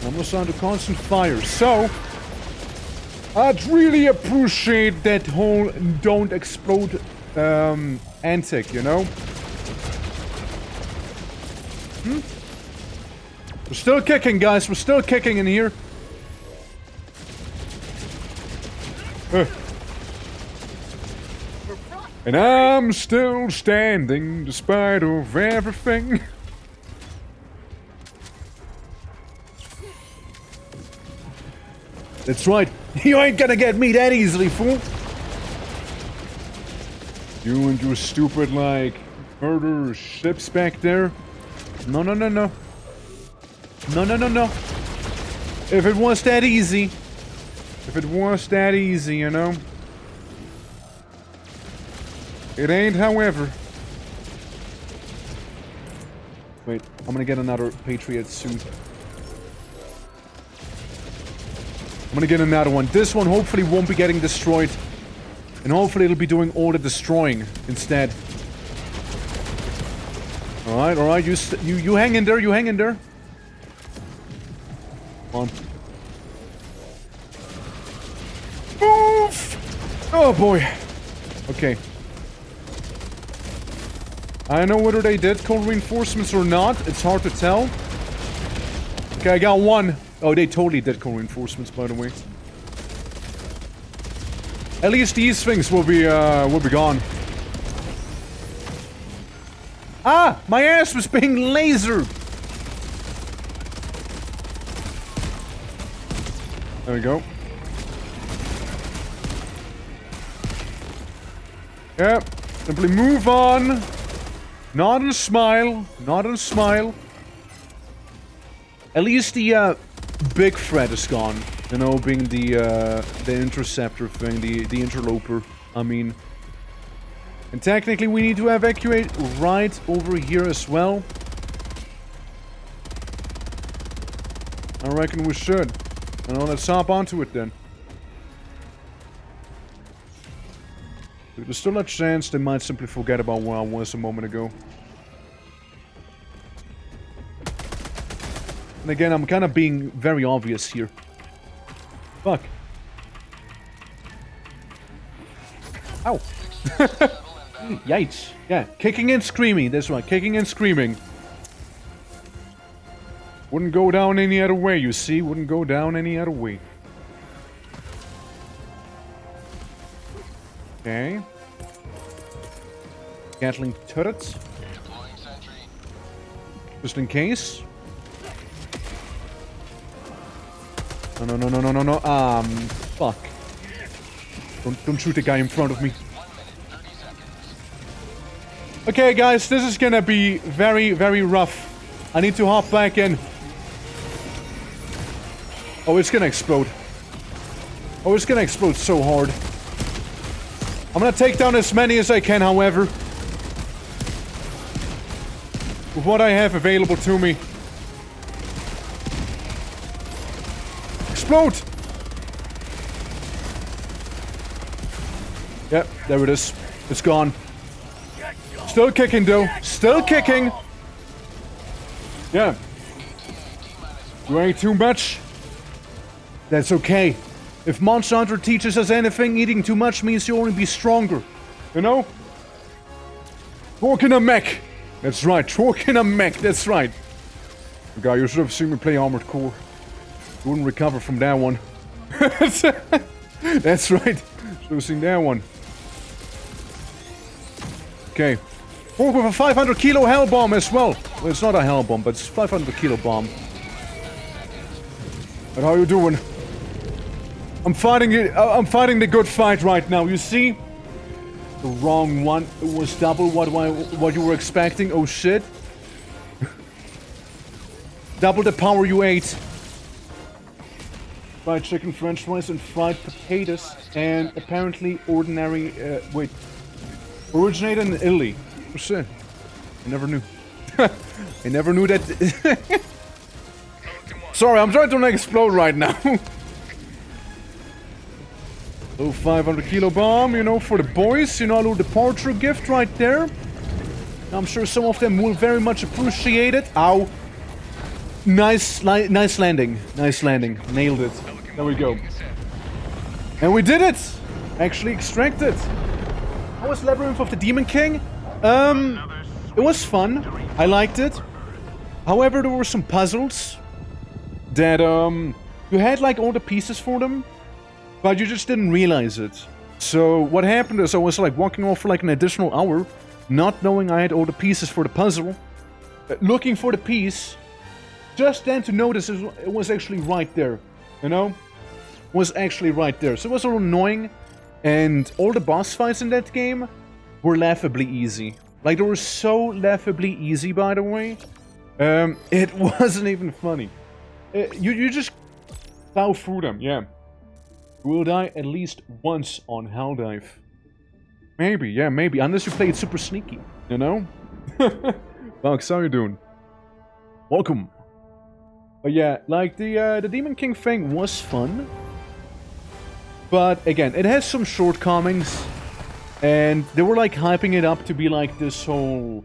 I'm also under constant fire, so... I'd really appreciate that whole don't explode antic, you know? We're still kicking, guys. We're still kicking in here. And I'm still standing despite of everything. That's right. You ain't gonna get me that easily, fool. You and your stupid, like, murder ships back there. No, no, no, no. No, no, no, no. If it was that easy. If it was that easy, you know. It ain't, however. Wait, I'm gonna get another Patriot suit. I'm gonna get another one. This one hopefully won't be getting destroyed. And hopefully it'll be doing all the destroying instead. Alright, alright, you hang in there, you hang in there. Come on. Move! Oh boy. Okay. I don't know whether they did cold reinforcements or not. It's hard to tell. Okay, I got one. Oh, they totally did cold reinforcements, by the way. At least these things will be gone. Ah! My ass was being lasered! There we go. Yep. Simply move on. Nod and smile. Nod and smile. At least the big threat is gone. You know, being the interceptor thing, the interloper. I mean. And technically we need to evacuate right over here as well. I reckon we should. You know, let's hop onto it then. There's still a chance they might simply forget about where I was a moment ago. And again, I'm kind of being very obvious here. Fuck. Ow. Yikes. Yeah, kicking and screaming. That's right, kicking and screaming. Wouldn't go down any other way, you see? Wouldn't go down any other way. Okay. Gatling turrets. Deploying sentry. Just in case. No. Fuck. Don't shoot the guy in front of me. 1 minute, 30 seconds. Okay, guys, this is gonna be very, very rough. I need to hop back in. Oh, it's gonna explode. Oh, it's gonna explode so hard. I'm gonna take down as many as I can, however. With what I have available to me. Explode! Yep, there it is. It's gone. Still kicking, though. Still kicking! Yeah. Doing too much? That's okay. If Monster Hunter teaches us anything, eating too much means you'll only be stronger. You know? Torque in a mech! That's right, torque in a mech, that's right. Guy, you should have seen me play Armored Core. You wouldn't recover from that one. That's right. Should have seen that one. Okay. Torque with a 500 kilo hell bomb as well. Well, it's not a hell bomb, but it's 500 kilo bomb. But how you doing? I'm fighting it. I'm fighting the good fight right now. You see? The wrong one. It was double what you were expecting. Oh shit! Double the power you ate. Fried chicken, French fries, and fried potatoes, and apparently ordinary. Wait, originated in Italy. Oh shit! I never knew. I never knew that. Sorry, I'm trying to not explode right now. Little 500 kilo bomb, you know, for the boys, you know, a little departure gift right there. I'm sure some of them will very much appreciate it. Ow. Nice landing. Nice landing. Nailed it. There we go. And we did it! Actually extracted. How was Labyrinth of the Demon King? It was fun. I liked it. However, there were some puzzles that, you had like all the pieces for them, but you just didn't realize it. So what happened is I was like walking off for like an additional hour, not knowing I had all the pieces for the puzzle, looking for the piece, just then to notice it was actually right there, you know? It was actually right there. So it was a little annoying, and all the boss fights in that game were laughably easy. Like, they were so laughably easy, by the way. It wasn't even funny. You just plow through them, yeah. You will die at least once on Helldive. Maybe, yeah, maybe. Unless you play it super sneaky, you know? Bugs, how you doing? Welcome. But yeah, like, the Demon King thing was fun. But, again, it has some shortcomings. And they were, like, hyping it up to be like this whole...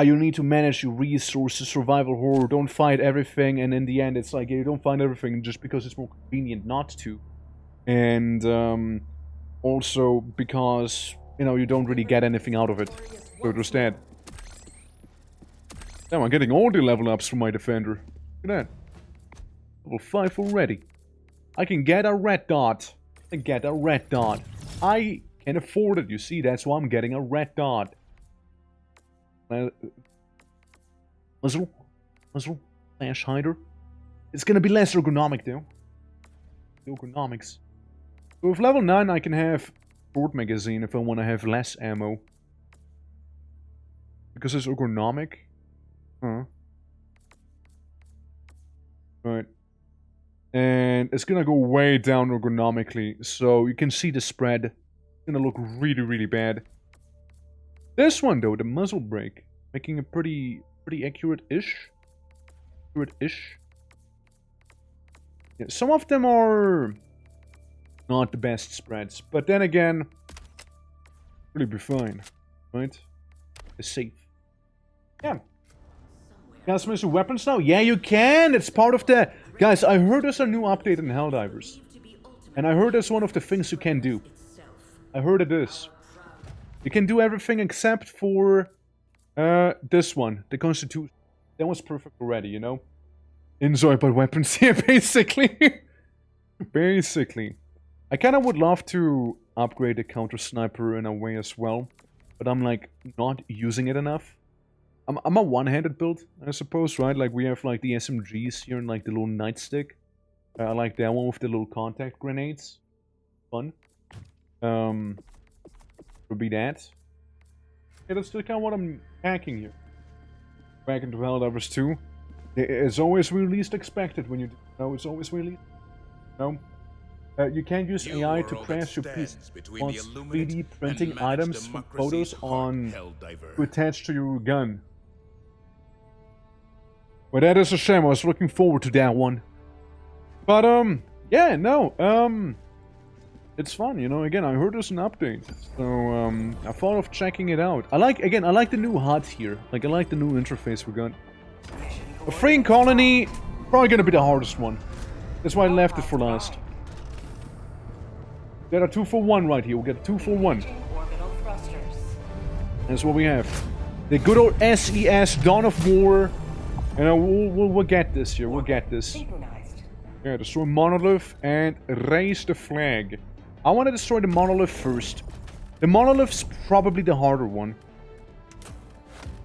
you need to manage your resources, survival horror, don't fight everything. And in the end, it's like, you don't fight everything just because it's more convenient not to. And also because, you know, you don't really get anything out of it. So it was that. Damn, I'm getting all the level ups from my defender. Look at that. Level 5 already. I can get a red dot. I get a red dot. I can afford it, you see, that's why I'm getting a red dot. Muzzle. Flash hider. It's gonna be less ergonomic though. The ergonomics. So with level 9 I can have short magazine if I want to have less ammo. Because it's ergonomic. Huh. Right. And it's gonna go way down ergonomically, so you can see the spread. It's gonna look really, really bad. This one though, the muzzle brake, making it pretty accurate-ish. Yeah, some of them are not the best spreads, but then again, really be fine, right? It's safe. Yeah. Customize your weapons now? Yeah, you can! It's part of the... Guys, I heard there's a new update in Helldivers. And I heard that's one of the things you can do. I heard it is. You can do everything except for... this one. The Constitution. That was perfect already, you know? Enjoy by weapons here, basically. Basically. I kinda would love to upgrade the counter sniper in a way as well. But I'm like, not using it enough. I'm a one-handed build, I suppose, right? Like, we have, like, the SMGs here and, like, the little nightstick. I like that one with the little contact grenades. Fun. Would be that. Yeah, that's kind of what I'm packing here. Back into Helldivers 2. It's always when least expected when you do. No, it's always when least... No. You can use AI to crash your piece. Wants 3D printing items from photos on... to attach to your gun. Well, that is a shame. I was looking forward to that one. But, yeah, no, it's fun, you know. Again, I heard there's an update. So, I thought of checking it out. I like the new HUD here. Like, I like the new interface we got. A freeing colony, probably gonna be the hardest one. That's why I left it for last. Get a 2-for-1 right here. We'll get a 2-for-1. That's what we have. The good old SES, Dawn of War. And we'll get this here. We'll get this. Yeah, destroy Monolith and raise the flag. I want to destroy the Monolith first. The Monolith's probably the harder one.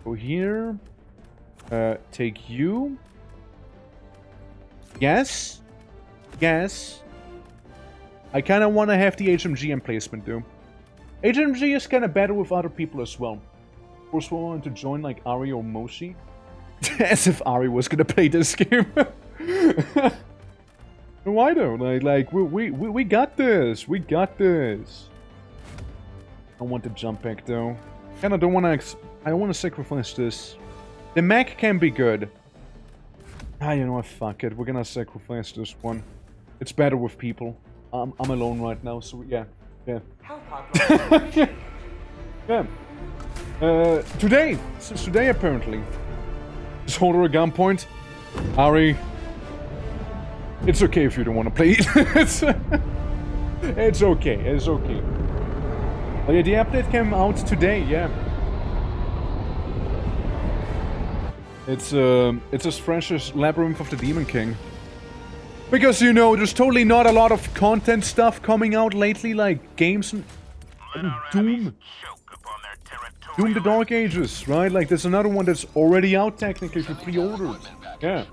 Go here. Take you. Yes. Yes. I kind of want to have the HMG emplacement though. HMG is kind of better with other people as well. Of course, we want to join like Ari or Moshi. As if Ari was gonna play this game. Why though? Like we got this. We got this. I want to jump back though. Kinda don't wanna I don't wanna sacrifice this. The mech can be good. Ah, you know what, fuck it. We're gonna sacrifice this one. It's better with people. I'm alone right now, so yeah. Yeah. Yeah. Today. Since today apparently. Just hold her at gunpoint. Ari. It's okay if you don't want to play it. It's okay. It's okay. Oh yeah, the update came out today, yeah. It's as fresh as Labyrinth of the Demon King. Because, you know, there's totally not a lot of content stuff coming out lately, like games and Doom. Doom the Dark Ages, right? Like, there's another one that's already out technically for pre-ordered. Yeah.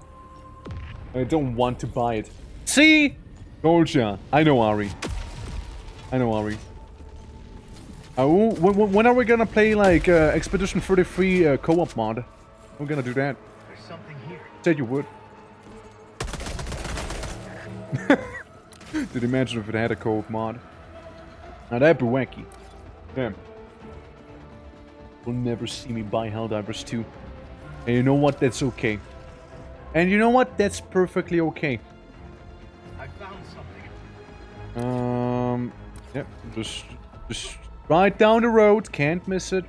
I don't want to buy it. See? Golja. I know Ari. I know Ari. When are we gonna play, like, Expedition 33 co-op mod? We're gonna do that. There's something here. Said you would. Did imagine if it had a co-op mod. Now that'd be wacky. Yeah. You'll never see me buy Helldivers 2. And you know what? That's okay. And you know what? That's perfectly okay. I found something. Yep. Just right down the road. Can't miss it.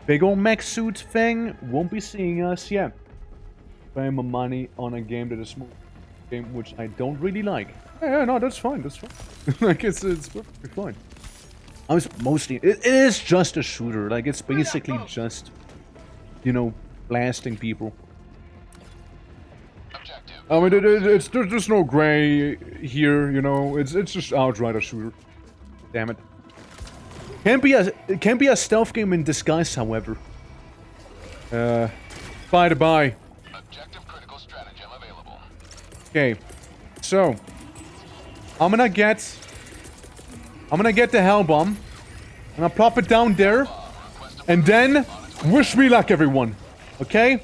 Big old mech suit thing. Won't be seeing us. Yeah. Spend my money on a game that is a game which I don't really like. Yeah, no, that's fine. That's fine. Like it's perfectly fine. I was mostly... It is just a shooter. Like, it's basically just, you know, blasting people. Objective. I mean, there's no gray here, you know. It's just outright a shooter. Damn it. It can be a stealth game in disguise, however. By the by. Objective critical stratagem available. Okay, so I'm gonna get the hell bomb, and I'll plop it down there, and then wish me luck, everyone. Okay?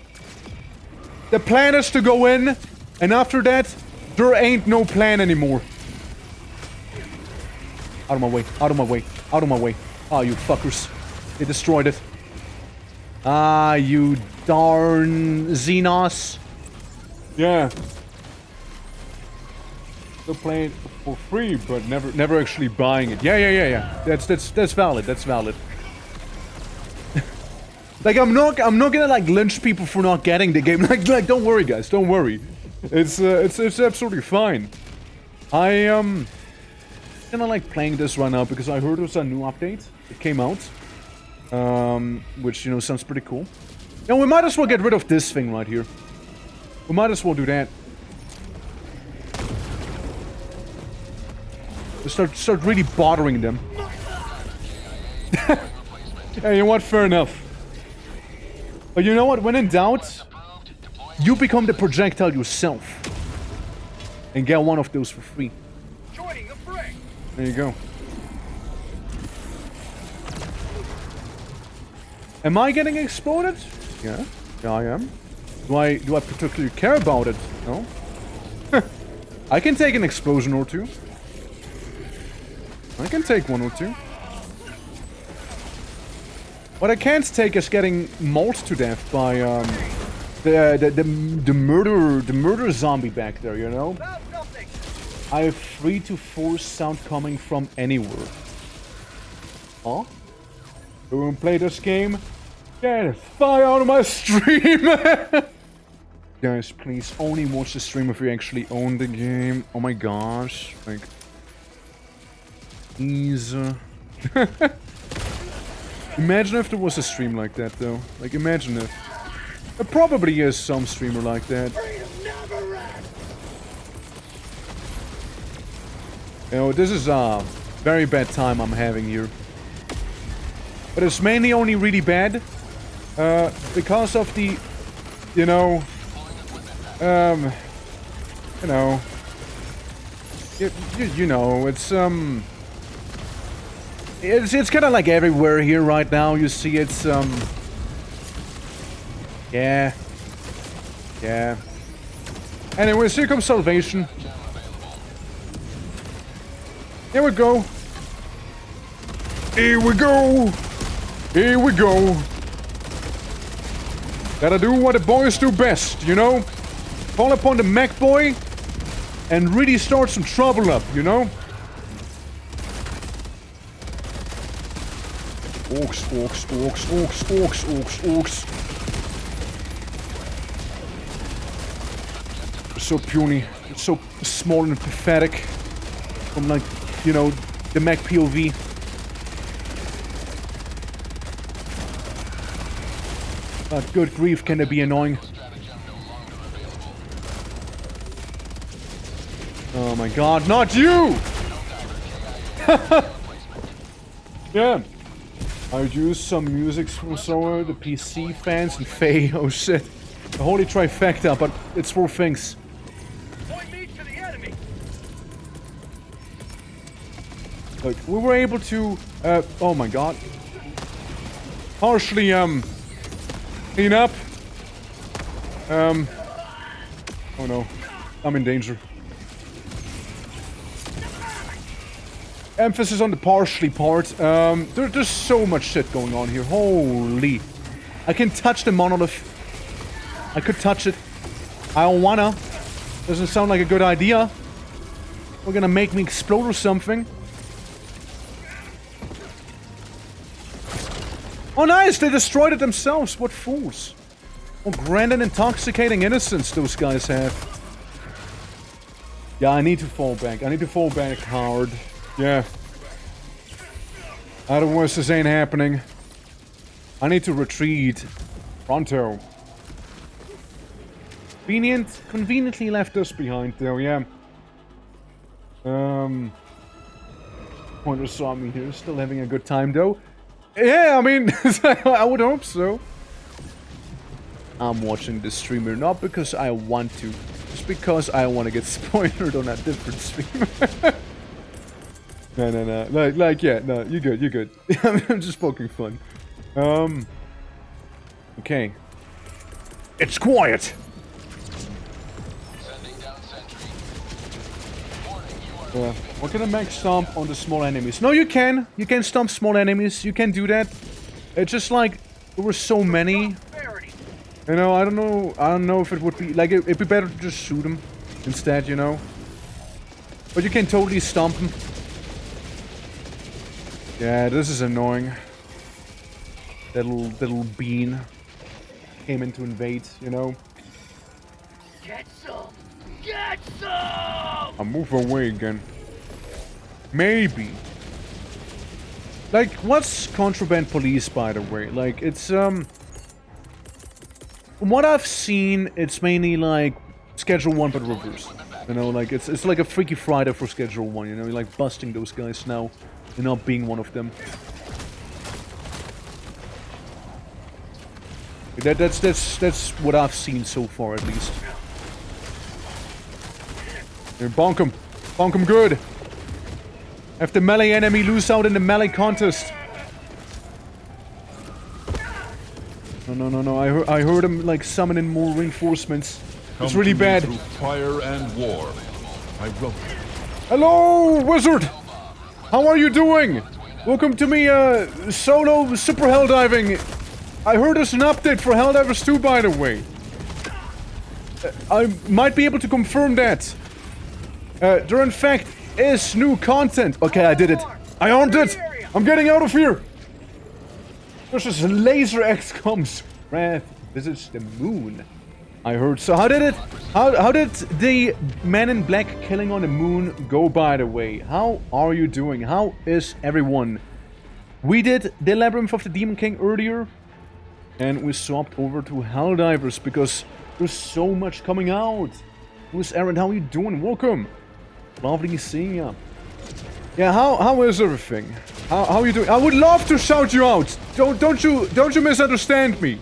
The plan is to go in, and after that, there ain't no plan anymore. Out of my way! Out of my way! Out of my way! Oh, you fuckers! They destroyed it. Ah, you darn Xenos. Yeah. Still playing for free, but never actually buying it. Yeah. That's valid. That's valid. Like I'm not gonna like lynch people for not getting the game. Like don't worry, guys. Don't worry. It's absolutely fine. I kind of like playing this right now because I heard there's a new update. It came out. Which, you know, sounds pretty cool. Now, we might as well get rid of this thing right here. We might as well do that. Start really bothering them. Yeah, you know what? Fair enough. But you know what? When in doubt, you become the projectile yourself. And get one of those for free. Joining the fray. There you go. Am I getting exploded? Yeah. Yeah, I am. Do I particularly care about it? No. I can take an explosion or two. I can take one or two. What I can't take is getting mauled to death by the murder zombie back there, you know? I have 3 to 4 sound coming from anywhere. Huh? You wanna play this game? Get the fuck out of my stream! Guys, please only watch the stream if you actually own the game. Oh my gosh. Like... Please. Imagine if there was a stream like that, though. Like, imagine if. There probably is some streamer like that. You know, this is a very bad time I'm having here. But it's mainly only really bad because of the, you know, it's kind of like everywhere here right now. You see, it's yeah. Anyways, here comes salvation. Here we go. Here we go. Here we go. Gotta do what the boys do best, you know? Call upon the Mac boy and really start some trouble up, you know? Orcs. They're so puny. They're so small and pathetic. From, like, you know, the Mac POV. But good grief, can they be annoying? Oh my god, not you! Yeah. I used some music from somewhere, the PC fans and Faye. Oh shit. The holy trifecta, but it's 4 things. Point me to the enemy. Like, we were able to, oh my god. Partially, clean up. Oh no. I'm in danger. Emphasis on the partially part. There's so much shit going on here. Holy. I can touch the monolith. I could touch it. I don't wanna. Doesn't sound like a good idea. We're gonna make me explode or something. Oh nice, they destroyed it themselves. What fools. What grand and intoxicating innocence those guys have. Yeah, I need to fall back. I need to fall back hard. Yeah. Otherwise this ain't happening. I need to retreat. Pronto. Conveniently left us behind, though, yeah. Pointer saw me here, still having a good time, though. Yeah, I mean, I would hope so. I'm watching this streamer not because I want to, just because I want to get spoiled on a different streamer. No. Like, yeah, no, you're good. I'm just poking fun. Okay. It's quiet! Sending down sentry. Warning, you are What can I make stomp on the small enemies? No, you can! You can stomp small enemies, you can do that. It's just like, there were so many. You know, I don't know if it would be, like, it'd be better to just shoot them instead, you know? But you can totally stomp them. Yeah, this is annoying. That little bean came in to invade, you know? Get some! Get some! I'll move away again. Maybe. Like, what's contraband police, by the way? Like, it's, from what I've seen, it's mainly like Schedule 1 but reverse. You know, like it's like a Freaky Friday for Schedule 1, you know, you're like busting those guys now and not being one of them. That's what I've seen so far, at least. Here, bonk him. Bonk him good. Have the melee enemy lose out in the melee contest. No. I heard him like summoning more reinforcements. It's really bad. Through fire and war. I welcome you. Hello, wizard. How are you doing? Welcome to me, solo super helldiving. I heard there's an update for Helldivers 2, by the way. I might be able to confirm that. There in fact is new content. Okay, I did it. I earned it. I'm getting out of here. There's this laser XCOM's wrath visits the moon. I heard. So how did it? How did the Man in Black killing on the moon go, by the way? How are you doing? How is everyone? We did the Labyrinth of the Demon King earlier, and we swapped over to Helldivers because there's so much coming out. Who's Aaron? How are you doing? Welcome. Lovely seeing ya. Yeah, how is everything? How are you doing? I would love to shout you out. Don't you misunderstand me.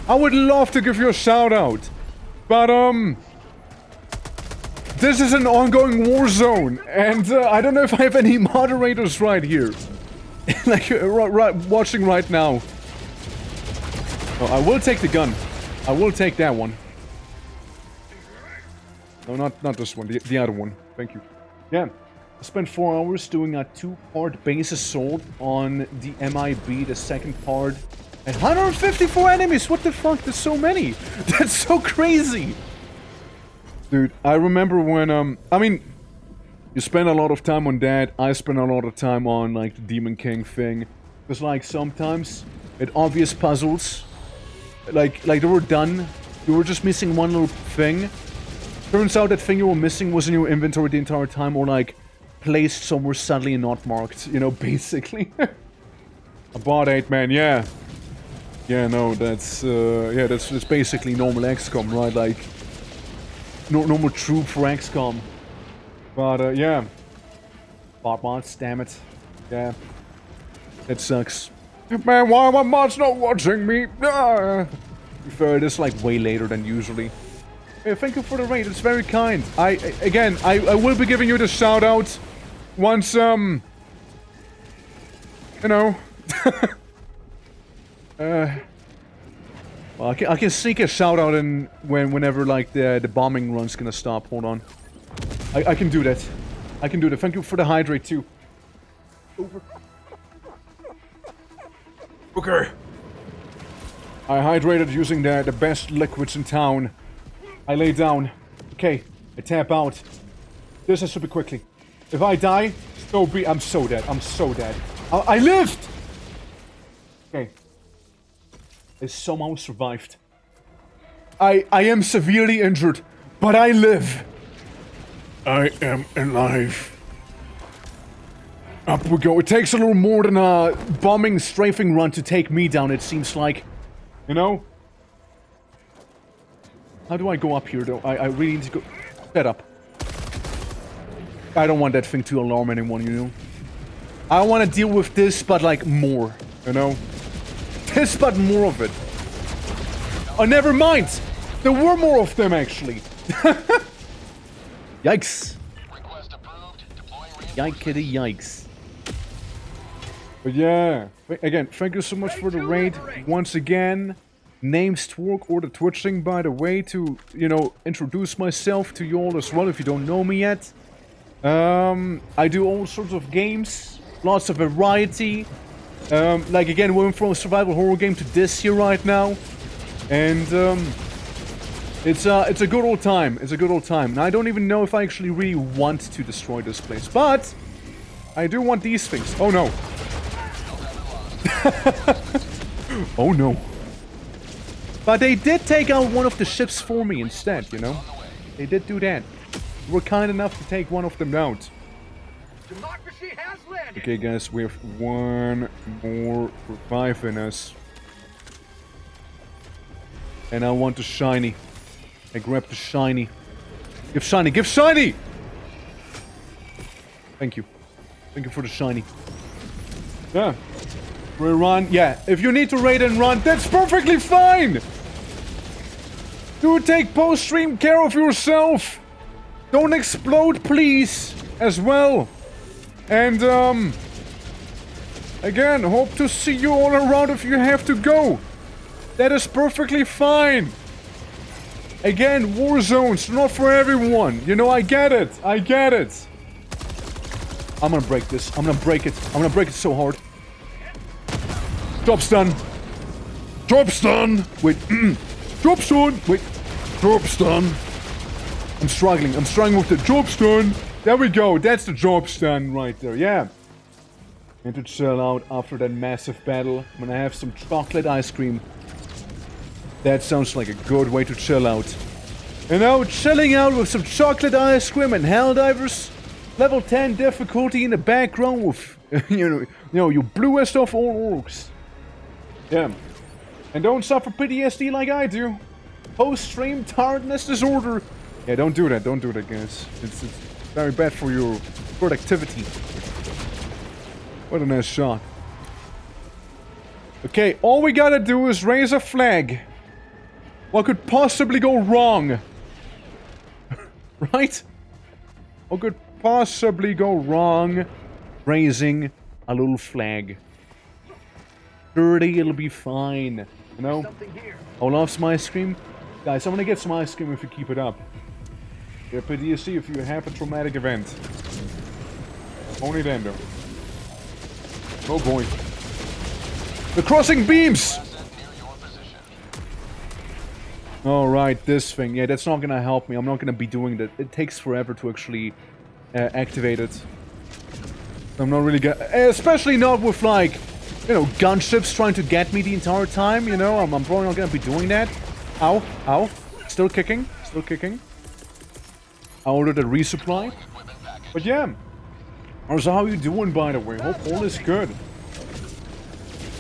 I would love to give you a shout out. But this is an ongoing war zone, and I don't know if I have any moderators right here. Like watching right now. Oh, I will take the gun. I will take that one. No, not this one. The other one. Thank you. Yeah. I spent 4 hours doing a 2-part base assault on the MIB, the second part. And 154 enemies! What the fuck? There's so many! That's so crazy! Dude, I remember when, I mean, you spend a lot of time on that. I spent a lot of time on, like, the Demon King thing. Because, like, sometimes, at obvious puzzles, like they were done. You were just missing one little thing. Turns out that thing you were missing was in your inventory the entire time, or, like, placed somewhere suddenly and not marked, you know, basically. A bot 8 man, yeah. Yeah, no, that's, yeah, that's basically normal XCOM, right? Like, normal troop for XCOM. But, yeah. Bot mods, damn it. Yeah. That sucks. Man, why are my mods not watching me? Ah. To be fair, it is, like, way later than usually. Hey, thank you for the raid, it's very kind. I will be giving you the shout out once, you know. Well, I can sneak a shout out in whenever like the bombing run's gonna stop. Hold on. I can do that. I can do that. Thank you for the hydrate too. Over. Okay. I hydrated using the best liquids in town. I lay down. Okay, I tap out. This has to be quickly. If I die, so be. I'm so dead. I'm so dead. I lived! Okay. I somehow survived. I am severely injured, but I live. I am alive. Up we go. It takes a little more than a bombing strafing run to take me down, it seems like. You know? How do I go up here, though? I really need to go... Set up. I don't want that thing to alarm anyone, you know? I want to deal with this, but, like, more. You know? This, but more of it. Oh, never mind! There were more of them, actually. Yikes. Request approved. Deploying Yikety yikes. But yeah, again, thank you so much for the raid. Once again, name's Twerk or the Twitching, by the way, to, you know, introduce myself to you all as well if you don't know me yet. I do all sorts of games, lots of variety. Like again, we went from a survival horror game to this here right now. And it's a good old time. It's a good old time. And I don't even know if I actually really want to destroy this place. But I do want these things. Oh no. Oh no. But they did take out one of the ships for me instead, you know? They did do that. They were kind enough to take one of them out. Democracy has landed. Okay, guys, we have one more revive in us. And I want the shiny. I grab the shiny. Give shiny, give shiny! Thank you. Thank you for the shiny. Yeah. We run. Yeah, if you need to raid and run, that's perfectly fine! Do take post-stream care of yourself! Don't explode, please! As well. And, again, hope to see you all around if you have to go. That is perfectly fine. Again, war zones, not for everyone. You know, I get it. I get it. I'm gonna break this. I'm gonna break it. I'm gonna break it so hard. Drop stun. Drop stun. Wait. Drop stun. Wait. Drop stun. I'm struggling. I'm struggling with the drop stun. There we go. That's the drop stun right there. Yeah. And to chill out after that massive battle. I'm gonna have some chocolate ice cream. That sounds like a good way to chill out. And now chilling out with some chocolate ice cream and Helldivers. Level 10 difficulty in the background with, you know, you bluest of all orcs. Yeah. And don't suffer PTSD like I do. Post-stream tiredness disorder. Yeah, don't do that. Don't do that, guys. It's very bad for your productivity. What a nice shot. Okay, all we gotta do is raise a flag. What could possibly go wrong? Right? What could possibly go wrong raising a little flag? Dirty, it'll be fine. You know? I'll have some ice cream. Guys, I'm gonna get some ice cream if you keep it up. Yeah, PTSD if you have a traumatic event. Only then, though. Oh boy. The crossing beams! Alright, this thing. Yeah, that's not gonna help me. I'm not gonna be doing that. It takes forever to actually activate it. I'm not really gonna... Especially not with, like, you know, gunships trying to get me the entire time, you know? I'm probably not gonna be doing that. Ow, ow. Still kicking, still kicking. I ordered a resupply. But yeah. Also, how you doing, by the way? Hope all is good.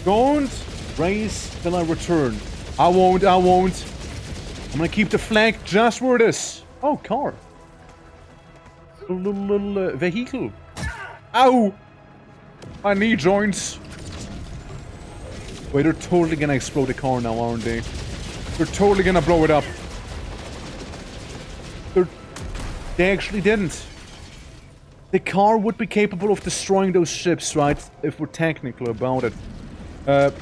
Don't raise till I return. I won't, I won't. I'm gonna keep the flag just where it is. Oh, car. Little vehicle. Ow! My knee joints. Wait, they're totally gonna explode the car now, aren't they? They're totally gonna blow it up. They actually didn't. The car would be capable of destroying those ships, right? If we're technical about it.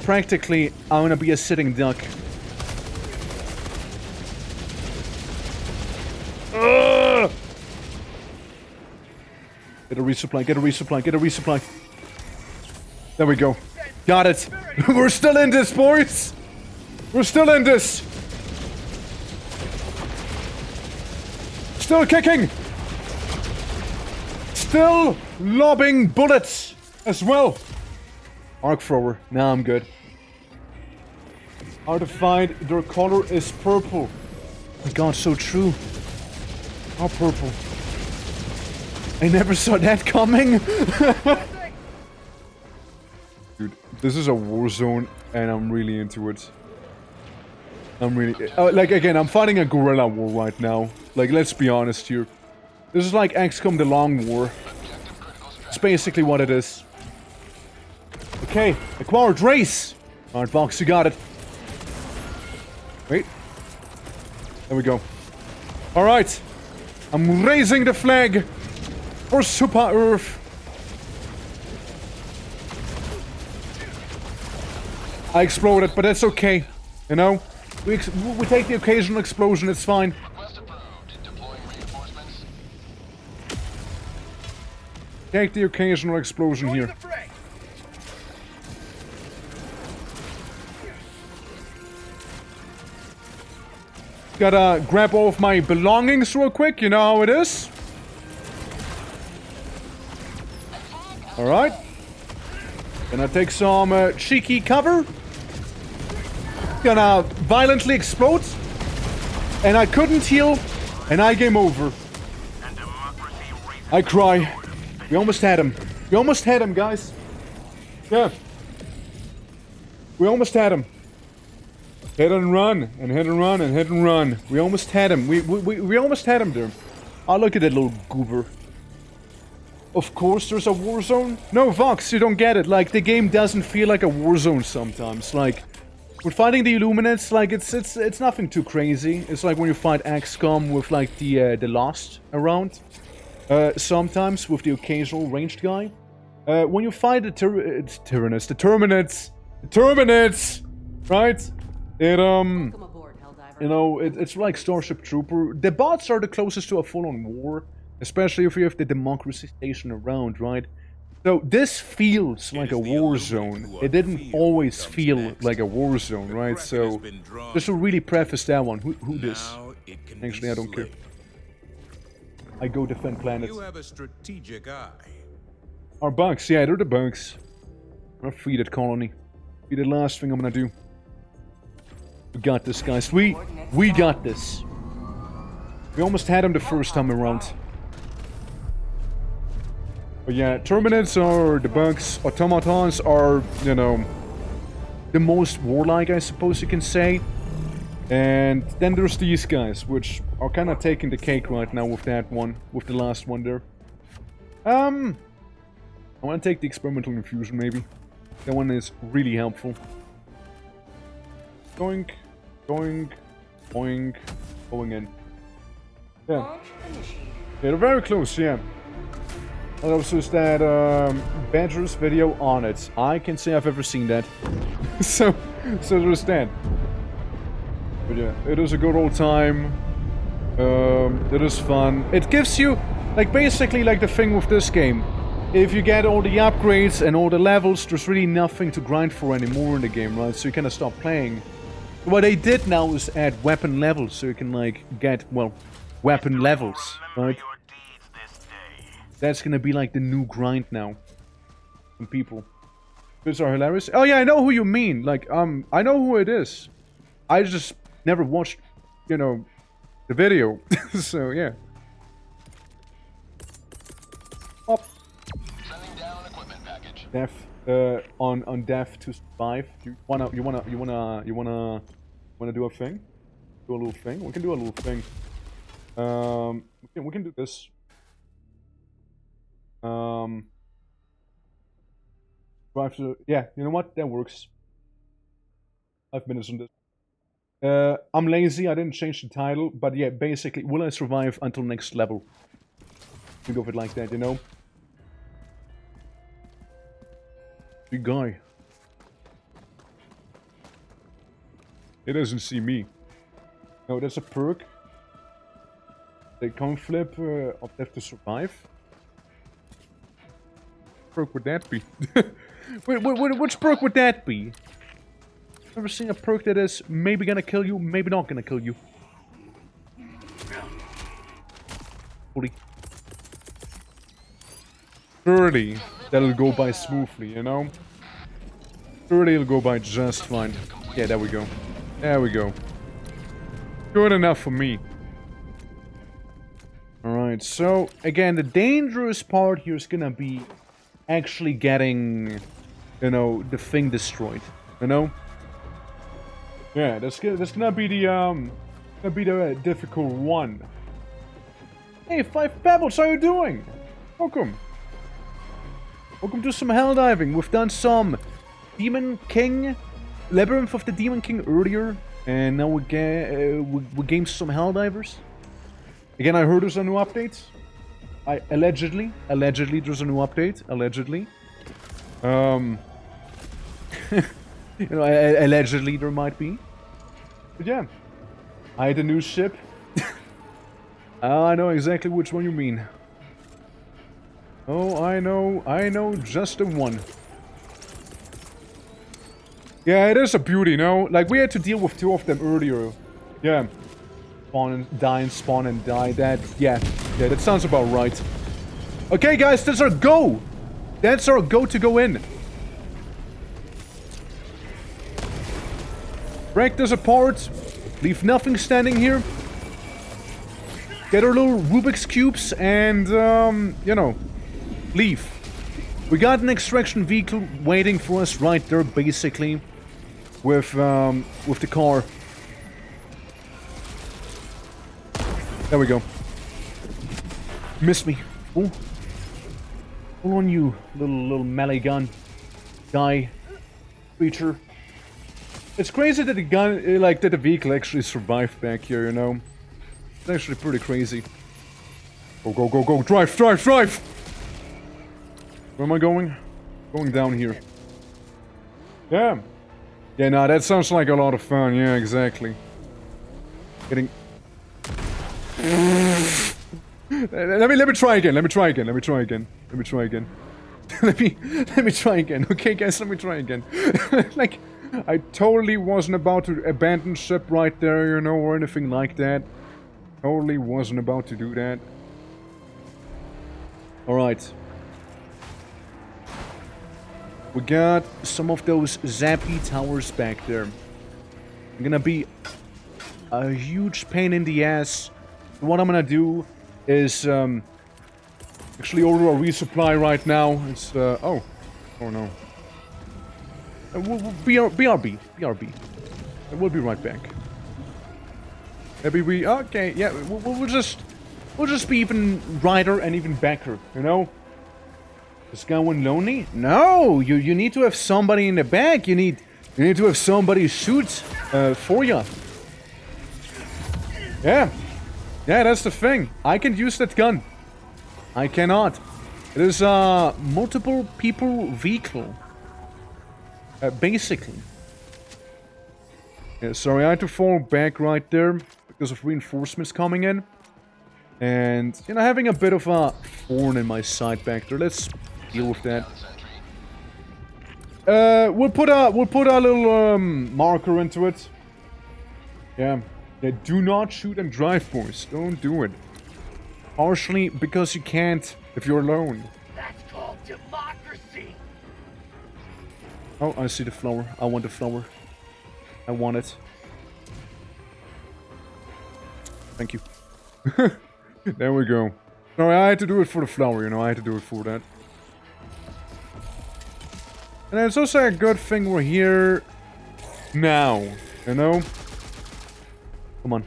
Practically, I'm gonna be a sitting duck. Get a resupply, get a resupply, get a resupply. There we go. Got it. We're still in this, boys. We're still in this. Still kicking. Still lobbing bullets as well. Arc thrower. Now I'm good. Artified, their color is purple. Oh my god, so true. How purple. I never saw that coming. Dude, this is a war zone and I'm really into it. I'm really... like, again, I'm fighting a guerrilla war right now. Like, let's be honest here. This is like XCOM the Long War. It's basically what it is. Okay, acquired race! Alright, Vox, you got it. Wait. There we go. Alright. I'm raising the flag for Super Earth. I exploded, but that's okay. You know? We take the occasional explosion, it's fine. Request approved. Deploying reinforcements. Take the occasional explosion Join here. the fray. Gotta grab all of my belongings real quick, you know how it is. Alright. Gonna take some cheeky cover. Gonna violently explode. And I couldn't heal. And I game over. I cry. We almost had him. We almost had him, guys. Yeah. We almost had him. Hit and run, and hit and run, and hit and run. We almost had him. We almost had him there. Oh, look at that little goober. Of course, there's a war zone. No, Vox, you don't get it. Like, the game doesn't feel like a war zone sometimes. Like, we're fighting the Illuminates. Like, it's nothing too crazy. It's like when you fight XCOM with like the Lost around. Sometimes with the occasional ranged guy. When you fight the Terminates, right? Welcome aboard, Helldiver. You know, it's like Starship Trooper. The bots are the closest to a full-on war, especially if you have the democracy station around, right? So this feels like a war zone. It didn't always feel like a war zone, right? So just to really preface that one, who this? Actually, I don't care. I go defend planets. You have a strategic eye. Our bugs, yeah, they're the bugs. I'm gonna feed it, colony. Be the last thing I'm gonna do. We got this, guys. We got this. We almost had him the first time around. But yeah, Terminates are the bugs. Automatons are, you know, the most warlike, I suppose you can say. And then there's these guys, which are kind of taking the cake right now with that one, with the last one there. I want to take the experimental infusion, maybe. That one is really helpful. Going in. Yeah. Launch initiated. Yeah, they're very close, yeah. And also is that Badger's video on it. I can say I've ever seen that. so there's that. But yeah, it is a good old time. It is fun. It gives you, like, basically like the thing with this game. If you get all the upgrades and all the levels, there's really nothing to grind for anymore in the game, right? So you kind of stop playing. What they did now is add weapon levels, so you can, like, get, well, weapon levels, right? That's gonna be like the new grind now. From people. These are hilarious. Oh yeah, I know who you mean. Like, I know who it is. I just never watched, you know, the video. So, yeah. Up. Sending down equipment package. Death, on death to survive. You wanna do a thing? Do a little thing? We can do a little thing. We can do this. Drive to, yeah, you know what? That works. 5 minutes on this. I'm lazy, I didn't change the title, but yeah, basically, will I survive until next level? Think of it like that, you know? Big guy. He doesn't see me. No, that's a perk. They can't flip of death to survive. Perk would that be? Which perk would that be? Ever seen a perk that is maybe gonna kill you, maybe not gonna kill you? Holy. 30. That'll go by smoothly, you know? 30 will go by just fine. Yeah, there we go. There we go. Good enough for me. Alright, so, again, the dangerous part here is gonna be actually getting, you know, the thing destroyed, you know? Yeah, that's gonna be the difficult one. Hey, 5 Pebbles, how you doing? Welcome. Welcome to some Helldiving. We've done some Demon King, Labyrinth of the Demon King earlier, and now we gamed some Helldivers. Again, I heard there's a new update. Allegedly there's a new update. Allegedly. You know, allegedly there might be. But yeah. I had a new ship. I know exactly which one you mean. Oh, I know just the one. Yeah, it is a beauty, no? Like, we had to deal with 2 of them earlier. Yeah. Spawn and die and spawn and die. Yeah, that sounds about right. Okay, guys, that's our go! That's our go to go in. Break this apart. Leave nothing standing here. Get our little Rubik's Cubes and, you know, leave. We got an extraction vehicle waiting for us right there, basically. With the car. There we go. Missed me. Oh. Pull on you, little melee gun. Die. Creature. It's crazy that the gun, like, that the vehicle actually survived back here, you know? It's actually pretty crazy. Go, go, go, go. Drive, drive, drive! Where am I going? Going down here. Yeah. Yeah, nah, that sounds like a lot of fun. Yeah, exactly. Getting... let me try again. Let me try again. Let me try again. Let me try again. let me try again. Okay, guys, let me try again. Like, I totally wasn't about to abandon ship right there, you know, or anything like that. Totally wasn't about to do that. Alright. We got some of those zappy towers back there. I'm gonna be a huge pain in the ass. What I'm gonna do is actually order a resupply right now. It's oh no. BRB. We'll be right back. Maybe we okay. Yeah, we'll just be even righter and even backer. You know. Is going lonely? No, you need to have somebody in the back. You need to have somebody shoot for you. Yeah, that's the thing. I can use that gun. I cannot. It is a multiple people vehicle. Basically. Yeah, sorry, I had to fall back right there because of reinforcements coming in, and you know, having a bit of a thorn in my side back there. Let's deal with that. We'll put a little marker into it. Yeah. Do not shoot and drive, boys. Don't do it. Partially because you can't if you're alone. That's called democracy. Oh, I see the flower. I want the flower. I want it. Thank you. There we go. Sorry, I had to do it for the flower, you know. I had to do it for that. And it's also a good thing we're here now, you know? Come on.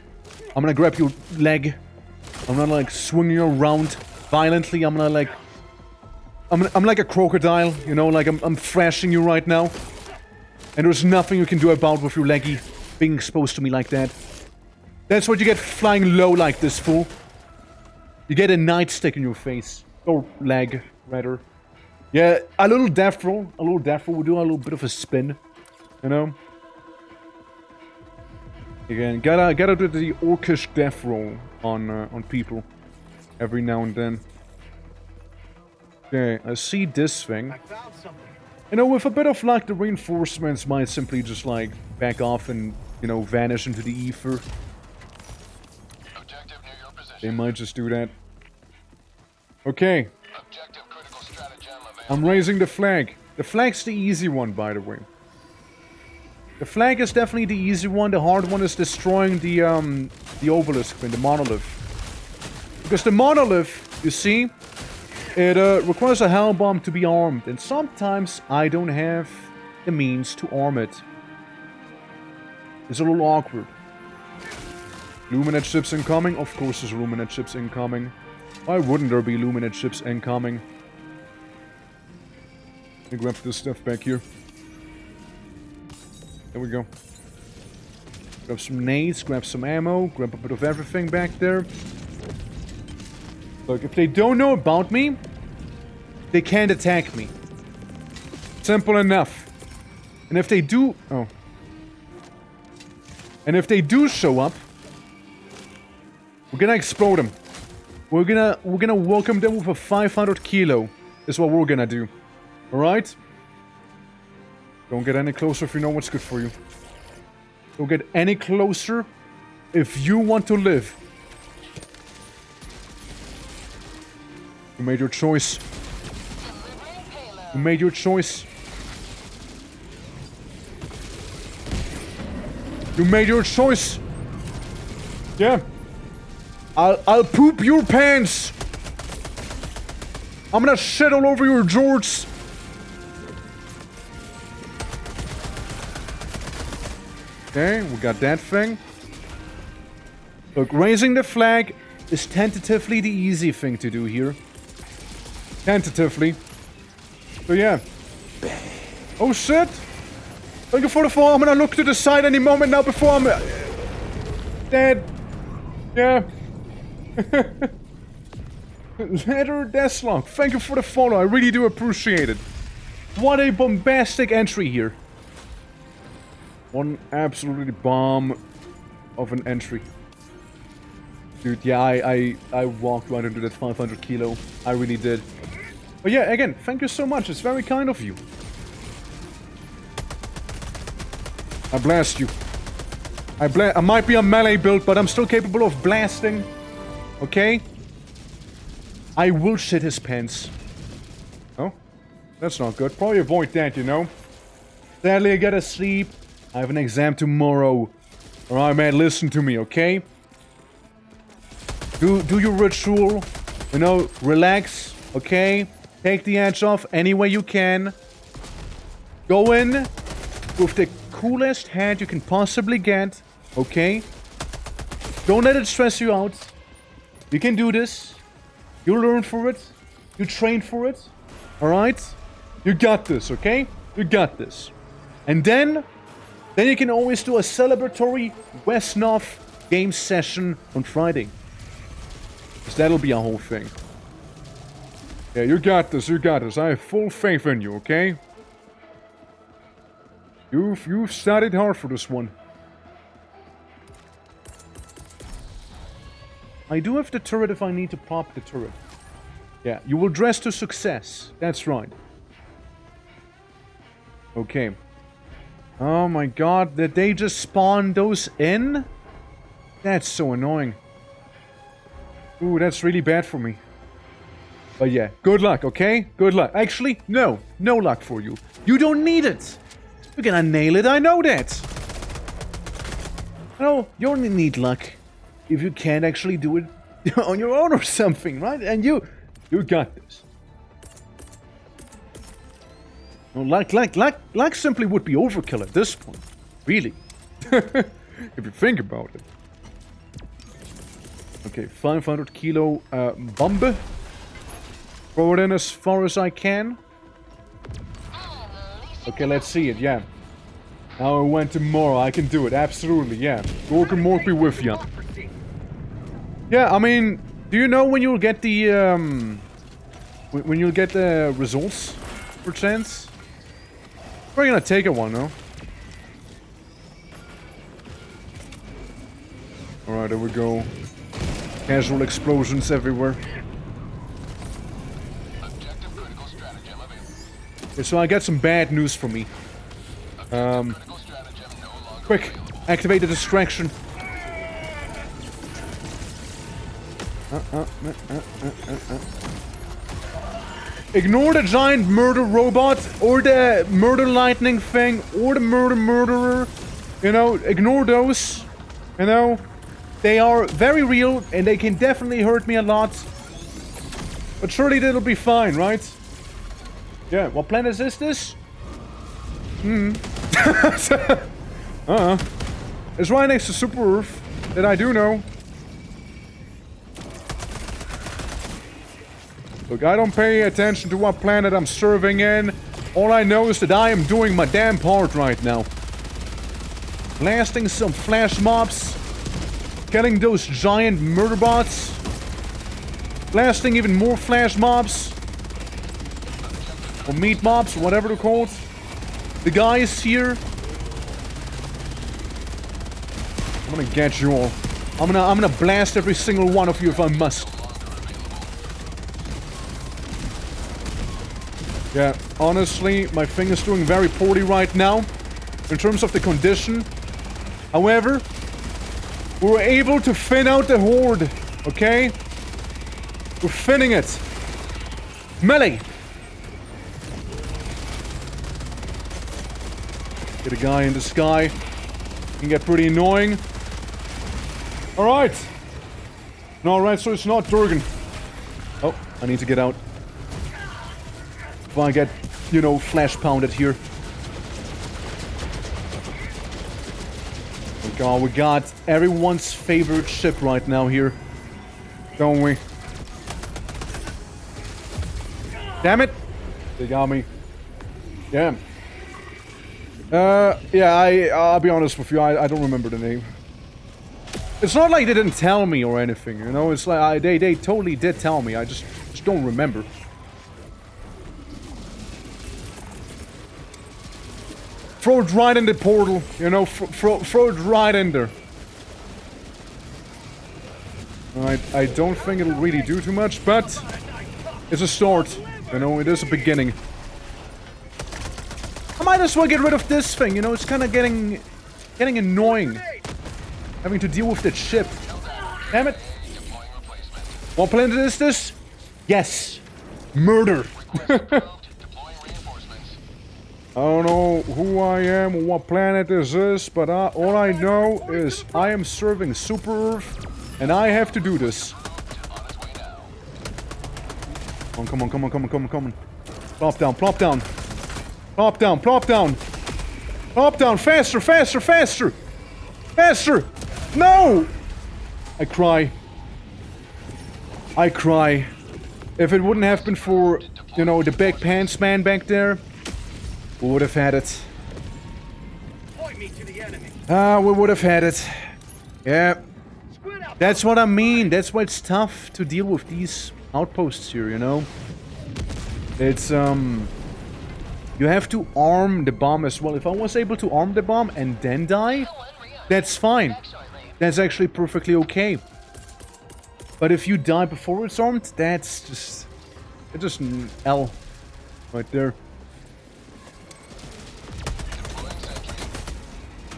I'm gonna grab your leg. I'm gonna, like, swing you around violently. I'm gonna, like... I'm like a crocodile, you know? Like, I'm thrashing you right now. And there's nothing you can do about with your leggy being exposed to me like that. That's what you get flying low like this, fool. You get a nightstick in your face. Or leg, rather. Yeah, a little death roll. A little death roll. We'll do a little bit of a spin. You know? Again, gotta do the orcish death roll on people. Every now and then. Okay, I see this thing. I found something. You know, with a bit of luck, the reinforcements might simply just, like, back off and, you know, vanish into the ether. Objective near your position. They might just do that. Okay. Objective critical stratagem available. I'm raising the flag. The flag's the easy one, by the way. The flag is definitely the easy one. The hard one is destroying the obelisk thing, the monolith. Because the monolith, you see, it requires a hell bomb to be armed, and sometimes I don't have the means to arm it. is a little awkward. Luminate ships incoming? Of course there's Luminate ships incoming. Why wouldn't there be Luminate ships incoming? Let me grab this stuff back here. There we go. Grab some nades, grab some ammo, grab a bit of everything back there. Look, if they don't know about me, they can't attack me. Simple enough. And if they do... Oh. And if they do show up, we're gonna explode them. We're gonna welcome them with a 500 kilo. Is what we're gonna do. Alright? Don't get any closer if you know what's good for you. Don't get any closer if you want to live. You made your choice. You made your choice. You made your choice. Yeah. I'll poop your pants. I'm gonna shit all over your jorts. Okay, we got that thing. Look, raising the flag is tentatively the easy thing to do here. Tentatively. So yeah. Oh shit! Thank you for the fall. I'm gonna look to the side any moment now before I'm dead. Yeah. Leather Deathlock, thank you for the follow. I really do appreciate it. What a bombastic entry here. One absolutely bomb of an entry. Dude, yeah, I walked right into that 500 kilo. I really did. But yeah, again, thank you so much. It's very kind of you. I blast you. I might be a melee build, but I'm still capable of blasting. Okay? I will shit his pants. Oh? That's not good. Probably avoid that, you know? Sadly, I gotta sleep. I have an exam tomorrow. Alright, man, listen to me, okay? Do your ritual. You know, relax, okay? Take the edge off any way you can. Go in with the coolest head you can possibly get, okay? Don't let it stress you out. You can do this. You learn for it. You train for it. Alright? You got this, okay? You got this. And then you can always do a celebratory Westnoff game session on Friday. Because that'll be a whole thing. Yeah, you got this, you got this. I have full faith in you, okay? You've studied hard for this one. I do have the turret if I need to pop the turret. Yeah, you will dress to success. That's right. Okay. Oh my god, did they just spawn those in? That's so annoying. Ooh, that's really bad for me. But yeah, good luck, okay? Good luck. Actually, no. No luck for you. You don't need it. You're gonna nail it, I know that. No, you only need luck if you can't actually do it on your own or something, right? And you got this. No, luck simply would be overkill at this point. Really. If you think about it. Okay, 500 kilo bombe. Throw it in as far as I can. Okay, let's see it, yeah. Now I went tomorrow, I can do it, absolutely, yeah. Gork and Mork be with ya. Yeah, I mean, do you know when you'll get the, when you'll get the results, per chance? Probably gonna take a while, no? Alright, there we go. Casual explosions everywhere. Okay, so I got some bad news for me. Quick, activate the distraction. Ignore the giant murder robot, or the murder lightning thing, or the murderer. You know, ignore those. You know, they are very real, and they can definitely hurt me a lot. But surely that'll be fine, right? Yeah, what planet is this? It's right next to Super Earth. That I do know. Look, I don't pay attention to what planet I'm serving in. All I know is that I am doing my damn part right now. Blasting some flash mobs. Killing those giant murder bots. Blasting even more flash mobs. Or meat mobs, whatever they're called. The guys here. I'm gonna get you all. I'm gonna blast every single one of you if I must. Yeah, honestly, my thing is doing very poorly right now. In terms of the condition. However, we were able to thin out the horde. Okay? We're thinning it. Melee! Get a guy in the sky. Can get pretty annoying. Alright. Alright, so it's not Durgan. Oh, I need to get out. If I get, you know, flash pounded here. Oh god, we got everyone's favorite ship right now here. Don't we? Damn it! They got me. Damn. Yeah, I'll be honest with you, I don't remember the name. It's not like they didn't tell me or anything, you know? It's like, they totally did tell me, I just don't remember. Throw it right in the portal, you know? Throw it right in there. Alright, I don't think it'll really do too much, but it's a start, you know? It is a beginning. I might as well get rid of this thing, you know, it's kind of getting annoying. Having to deal with that ship. Damn it. What planet is this? Yes. Murder. I don't know who I am or what planet this is, but all I know is I am serving Super Earth, and I have to do this. Come on, come on, come on, come on, come on. Plop down, plop down. Plop down, plop down. Plop down, faster, faster, faster. Faster. No! I cry. I cry. If it wouldn't have been for, you know, the big pants man back there, we would have had it. We would have had it. Yeah. That's what I mean. That's why it's tough to deal with these outposts here, you know? It's, you have to arm the bomb as well. If I was able to arm the bomb and then die, that's fine. That's actually perfectly okay. But if you die before it's armed, that's just... it's just an L. Right there.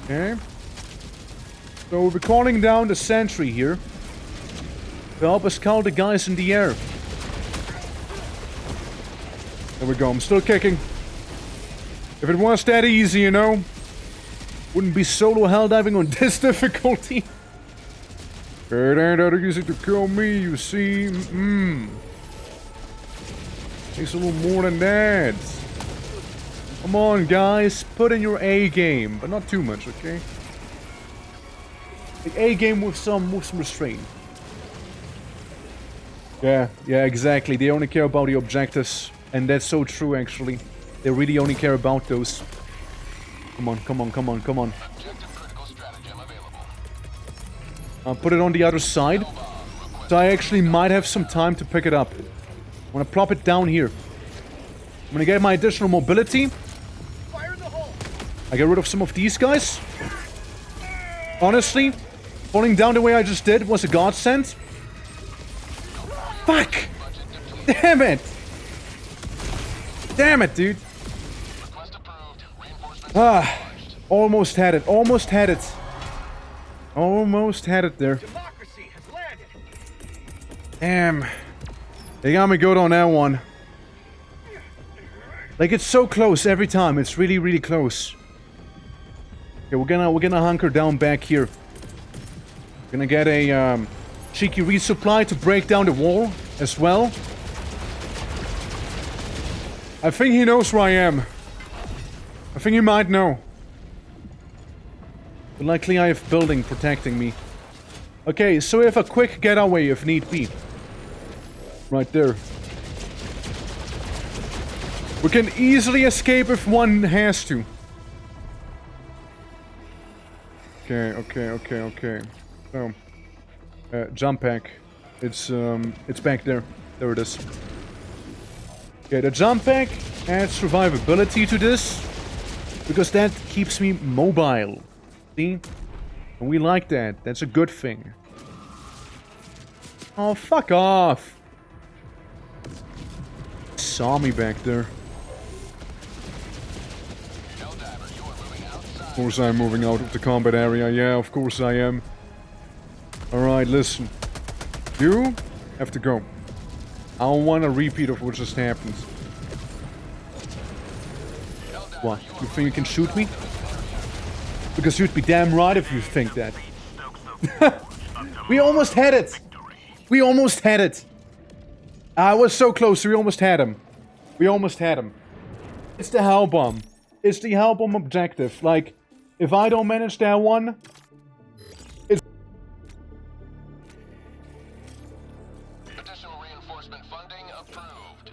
Okay. So we'll be calling down the sentry here. To help us cull the guys in the air. There we go, I'm still kicking. If it was that easy, you know, wouldn't be solo helldiving on this difficulty. It ain't that easy to kill me, you see. Takes a little more than that. Come on, guys, put in your A game, but not too much, okay? The A game with some restraint. Yeah, exactly. They only care about the objectives, and that's so true, actually. They really only care about those. Come on, come on, come on, come on. Put it on the other side. So I actually might have some time to pick it up. I'm gonna plop it down here. I'm gonna get my additional mobility. I get rid of some of these guys. Honestly, falling down the way I just did was a godsend. Fuck! Damn it! Damn it, dude. Ah, almost had it. Almost had it. Almost had it there. Damn. They got me good on that one. Like, it's so close every time. It's really, really close. Okay, we're gonna hunker down back here. Gonna get a cheeky resupply to break down the wall as well. I think he knows where I am. I think he might know. But luckily I have building protecting me. Okay, so we have a quick getaway if need be. Right there. We can easily escape if one has to. Okay. So, jump pack. It's back there. There it is. Okay, the jump pack adds survivability to this. Because that keeps me mobile. See? And we like that. That's a good thing. Oh, fuck off. Saw me back there. Of course I'm moving out of the combat area. Yeah, of course I am. Alright, listen. You have to go. I don't want a repeat of what just happened. What? You think you can shoot me? Because you'd be damn right if you think that. We almost had it! We almost had it! I was so close, we almost had him. We almost had him. It's the Hell Bomb. It's the Hell Bomb objective. Like, if I don't manage that one... Additional reinforcement funding approved.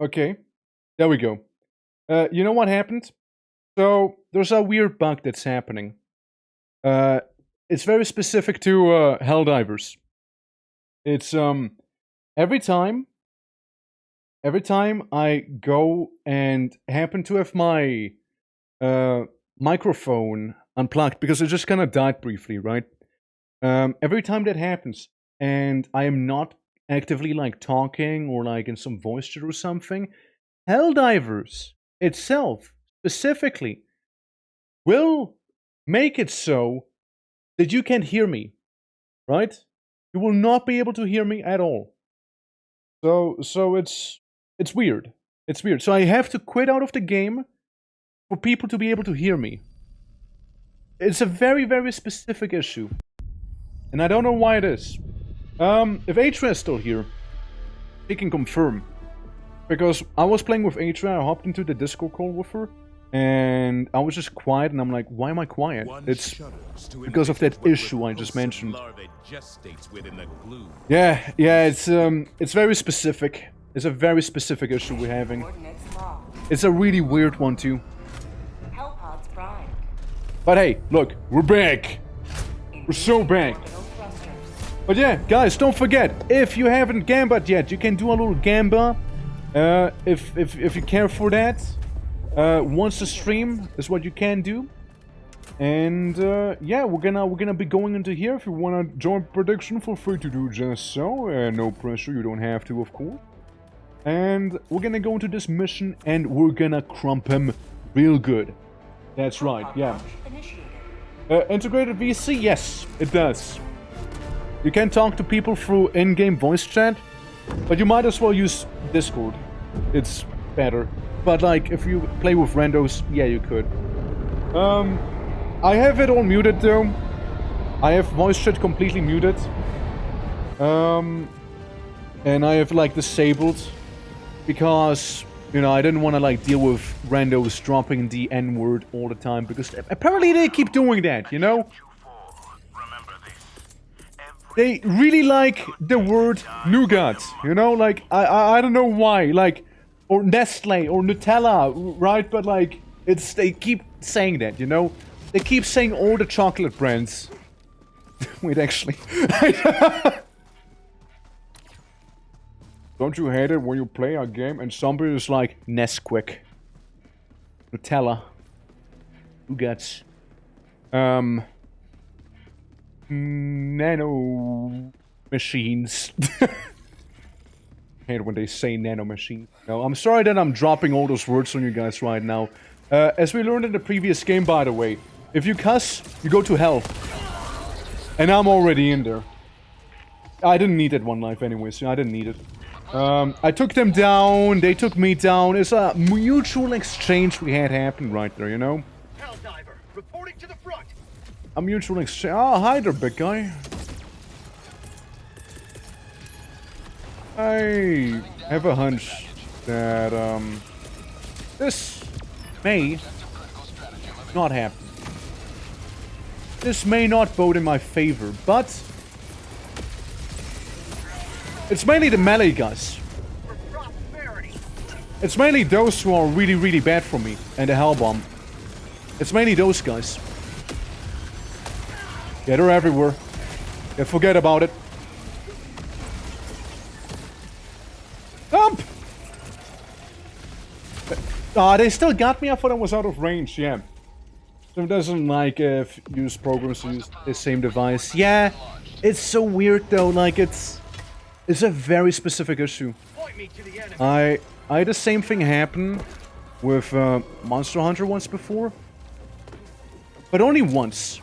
Okay, there we go. You know what happened? So, there's a weird bug that's happening. It's very specific to Helldivers. It's, every time I go and happen to have my microphone unplugged, because it just kind of died briefly, right? Every time that happens, and I am not actively like talking or like in some voice chat or something, Helldivers itself specifically will make it so that you can't hear me, right? You will not be able to hear me at all. So it's weird. It's weird. So I have to quit out of the game for people to be able to hear me. It's a very, very specific issue. And I don't know why it is. If Atra is still here, he can confirm. Because I was playing with Atra, I hopped into the Discord call with her, and I was just quiet, and I'm like, why am I quiet? It's because of that issue I just mentioned. Yeah, it's very specific. It's a very specific issue we're having. It's a really weird one too. But hey, look, we're back. We're so back. But yeah, guys, don't forget, if you haven't gambled yet, you can do a little gamba. If you care for that. Once a stream is what you can do. And yeah, we're gonna be going into here. If you wanna join prediction, feel free to do just so. No pressure, you don't have to, of course. And we're gonna go into this mission, and we're gonna crump him real good. That's right, yeah. Integrated VC, yes, it does. You can talk to people through in-game voice chat, but you might as well use Discord. It's better. But like, if you play with randos, yeah, you could. I have it all muted though. I have voice chat completely muted. And I have like disabled because, you know, I didn't want to like deal with randos dropping the N-word all the time because apparently they keep doing that, you know? They really like the word nougat, you know? Like, I don't know why, like, or Nestle or Nutella, right? But like, they keep saying that, you know? They keep saying all the chocolate brands. Wait, actually. Don't you hate it when you play a game and somebody is like, Nesquik, Nutella, Nougats, nano machines. Hate when they say nano machine. No, I'm sorry that I'm dropping all those words on you guys right now. As we learned in the previous game, by the way, if you cuss, you go to hell. And I'm already in there. I didn't need that one life anyways. I didn't need it. I took them down, they took me down. It's a mutual exchange we had happen right there, you know? HELLDIVER, reporting to the front. A mutual exchange. Oh, hi there, big guy. I have a hunch that, this may not happen. This may not bode in my favor, but it's mainly the melee guys. It's mainly those who are really, really bad for me, and the hell bomb. It's mainly those guys. Yeah, they're everywhere. Yeah, forget about it. Dump! Ah, they still got me. I thought I was out of range, yeah. So it doesn't like use programs to use the same device. Yeah, it's so weird though. Like it's a very specific issue. I had the same thing happen with Monster Hunter once before, but only once.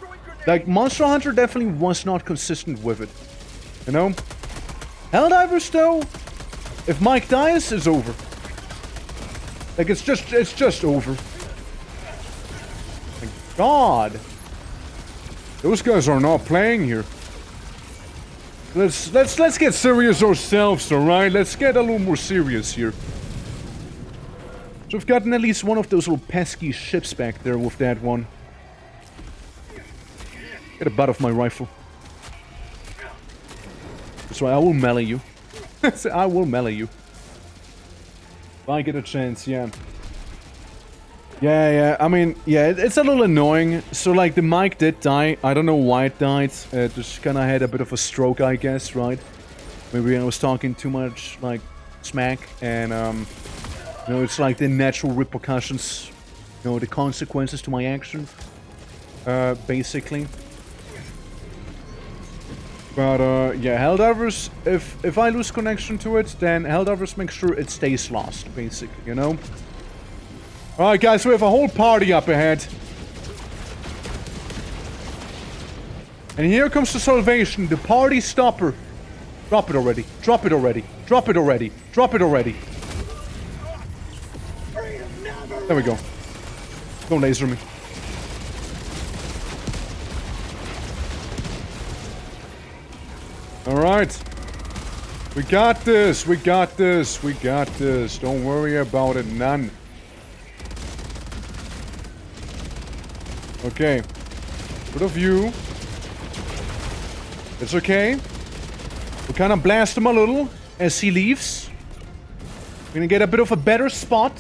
Like Monster Hunter definitely was not consistent with it. You know, Helldivers though, if Mike dies, it's over. Like it's just over. God, those guys are not playing here. Let's get serious ourselves, all right? Let's get a little more serious here. So I've gotten at least one of those little pesky ships back there with that one. Get the butt of my rifle. That's right, I will melee you. I will melee you. If I get a chance, yeah. Yeah, I mean, yeah, it's a little annoying. So, like, the mic did die. I don't know why it died. It just kind of had a bit of a stroke, I guess, right? Maybe I was talking too much, like, smack. And, you know, it's like the natural repercussions. You know, the consequences to my action. Basically. But, yeah, Helldivers, if I lose connection to it, then Helldivers make sure it stays lost, basically, you know? Alright guys, we have a whole party up ahead. And here comes the salvation, the party stopper. Drop it already, drop it already, drop it already, drop it already. There we go. Don't laser me. Alright. We got this, we got this, we got this. Don't worry about it, none. Okay. Rid of you. It's okay. We'll kind of blast him a little as he leaves. We're gonna get a bit of a better spot.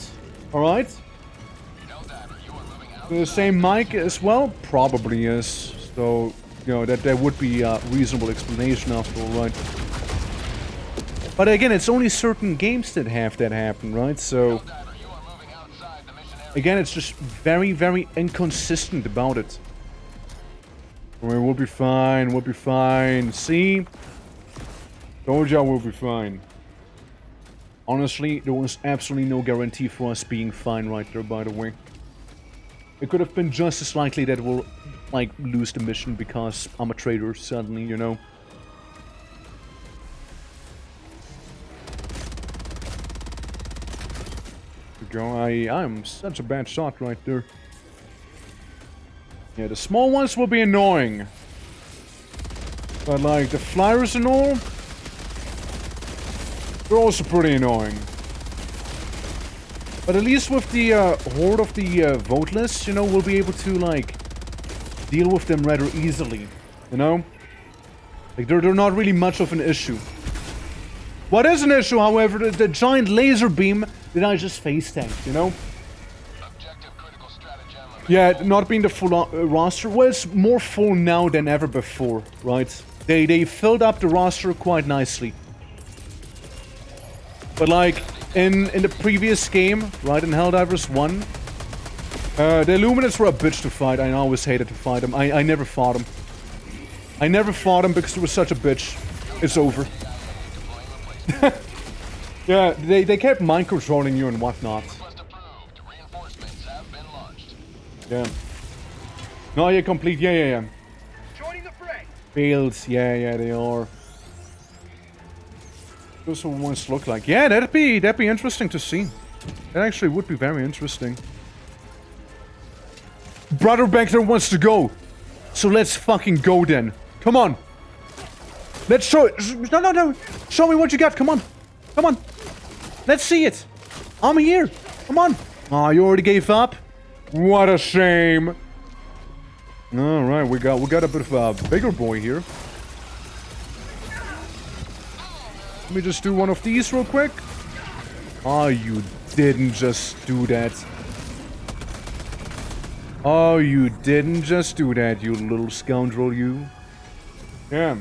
Alright. The same mic as well? Probably is. So, you know, that would be a reasonable explanation after all, right? But again, it's only certain games that have that happen, right? So, again, it's just very, very inconsistent about it. I mean, we'll be fine, we'll be fine. See? Told y'all we'll be fine. Honestly, there was absolutely no guarantee for us being fine right there, by the way. It could have been just as likely that we'll, like, lose the mission because I'm a traitor suddenly, you know? There we go. I'm such a bad shot right there. Yeah, the small ones will be annoying. But, like, the flyers and all, they're also pretty annoying. But at least with the horde of the voteless, you know, we'll be able to, like, deal with them rather easily. You know? Like, they're not really much of an issue. What is an issue, however, the giant laser beam that I just face tanked, you know? Yeah, not being the full roster. Well, it's more full now than ever before, right? They filled up the roster quite nicely. But like, in the previous game, right, in Helldivers 1, the Illuminates were a bitch to fight. I always hated to fight them. I never fought them. I never fought them because they were such a bitch. It's over. Yeah, they kept mind-controlling you and whatnot. Yeah. No, you're complete. Yeah. Joining the fray. Fields. Yeah, they are. Those are what ones look like. Yeah, that'd be interesting to see. That actually would be very interesting. Brother back there wants to go. So let's fucking go then. Come on. Let's show it. No. Show me what you got. Come on. Let's see it. I'm here. Come on. Oh, you already gave up? What a shame. Alright, we got a bit of a bigger boy here. Let me just do one of these real quick. Oh, you didn't just do that. Oh, you didn't just do that, you little scoundrel, you. Yeah.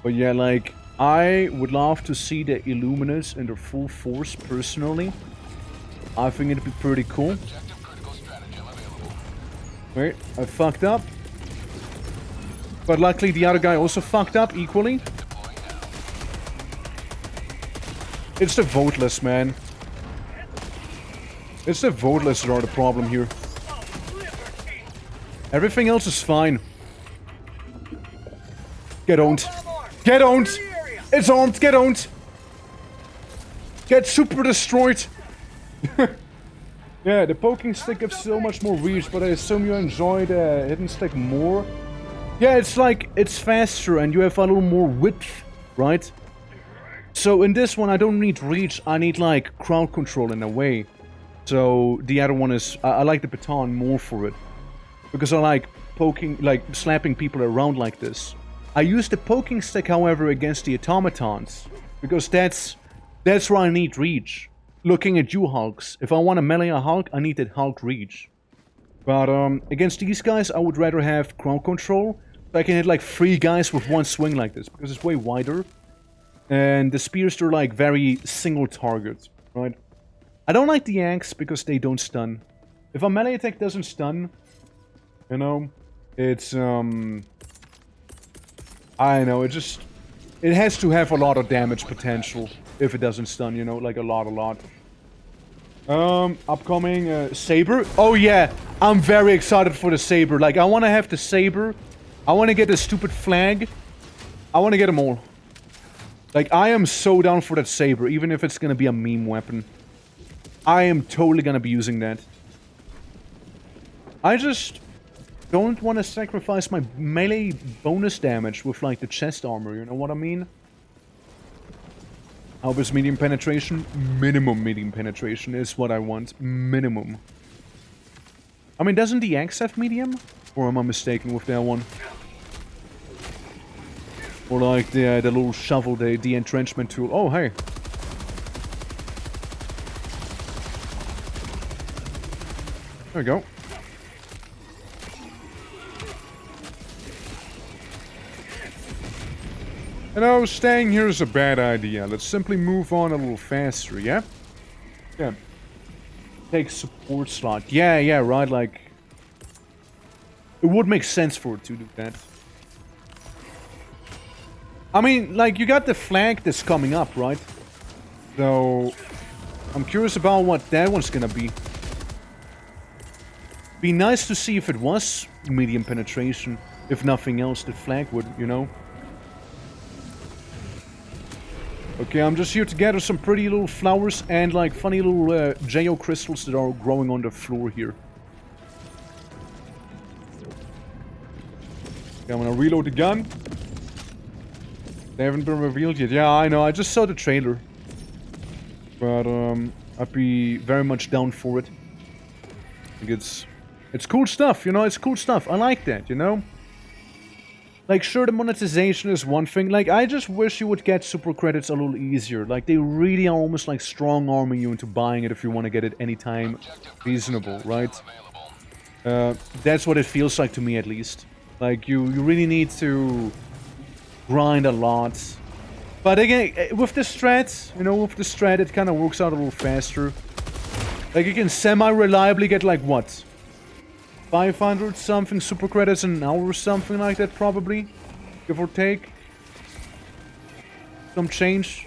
But yeah, like, I would love to see the Illuminus in their full force, personally. I think it'd be pretty cool. Wait, I fucked up. But luckily the other guy also fucked up equally. It's the voteless, man. It's the voteless that are the problem here. Everything else is fine. Get owned. Get owned! It's armed, get owned! Get super destroyed! Yeah, the poking stick gives so much more reach, but I assume you enjoy the hidden stick more. Yeah, it's like, it's faster and you have a little more width, right? So in this one I don't need reach, I need like crowd control in a way. So the other one is, I like the baton more for it. Because I like poking, like slapping people around like this. I use the poking stick, however, against the automatons. Because that's where I need reach. Looking at you Hulks. If I want to melee a Hulk, I need that Hulk reach. But against these guys, I would rather have crowd control. So I can hit like 3 guys with one swing like this. Because it's way wider. And the spears, they're like very single target, right? I don't like the axe because they don't stun. If a melee attack doesn't stun, you know, it's I don't know, it has to have a lot of damage potential if it doesn't stun, you know, like a lot. Upcoming saber. Oh yeah, I'm very excited for the saber. Like I want to have the saber. I want to get the stupid flag. I want to get them all. Like I am so down for that saber, even if it's gonna be a meme weapon. I am totally gonna be using that. I just don't want to sacrifice my melee bonus damage with like the chest armor, you know what I mean? How is medium penetration? Minimum medium penetration is what I want. Minimum. I mean, doesn't the axe have medium? Or am I mistaken with that one? Or like the little shovel, the entrenchment tool. Oh, hey. There we go. You know, staying here is a bad idea. Let's simply move on a little faster, yeah? Yeah. Take support slot. Yeah, right, like... It would make sense for it to do that. I mean, like, you got the flag that's coming up, right? So, I'm curious about what that one's gonna be. Be nice to see if it was medium penetration. If nothing else, the flag would, you know? Okay, I'm just here to gather some pretty little flowers and, like, funny little geo crystals that are growing on the floor here. Okay, I'm gonna reload the gun. They haven't been revealed yet. Yeah, I know, I just saw the trailer. But, I'd be very much down for it. I think it's cool stuff, you know, it's cool stuff. I like that, you know? Like, sure, the monetization is one thing. Like, I just wish you would get super credits a little easier. Like, they really are almost like strong-arming you into buying it if you want to get it anytime reasonable, right? That's what it feels like to me, at least. Like, you really need to grind a lot. But again, with the strat, you know, with the strat, it kind of works out a little faster. Like, you can semi-reliably get, like, what? 500 something super credits an hour or something like that, probably. Give or take. Some change.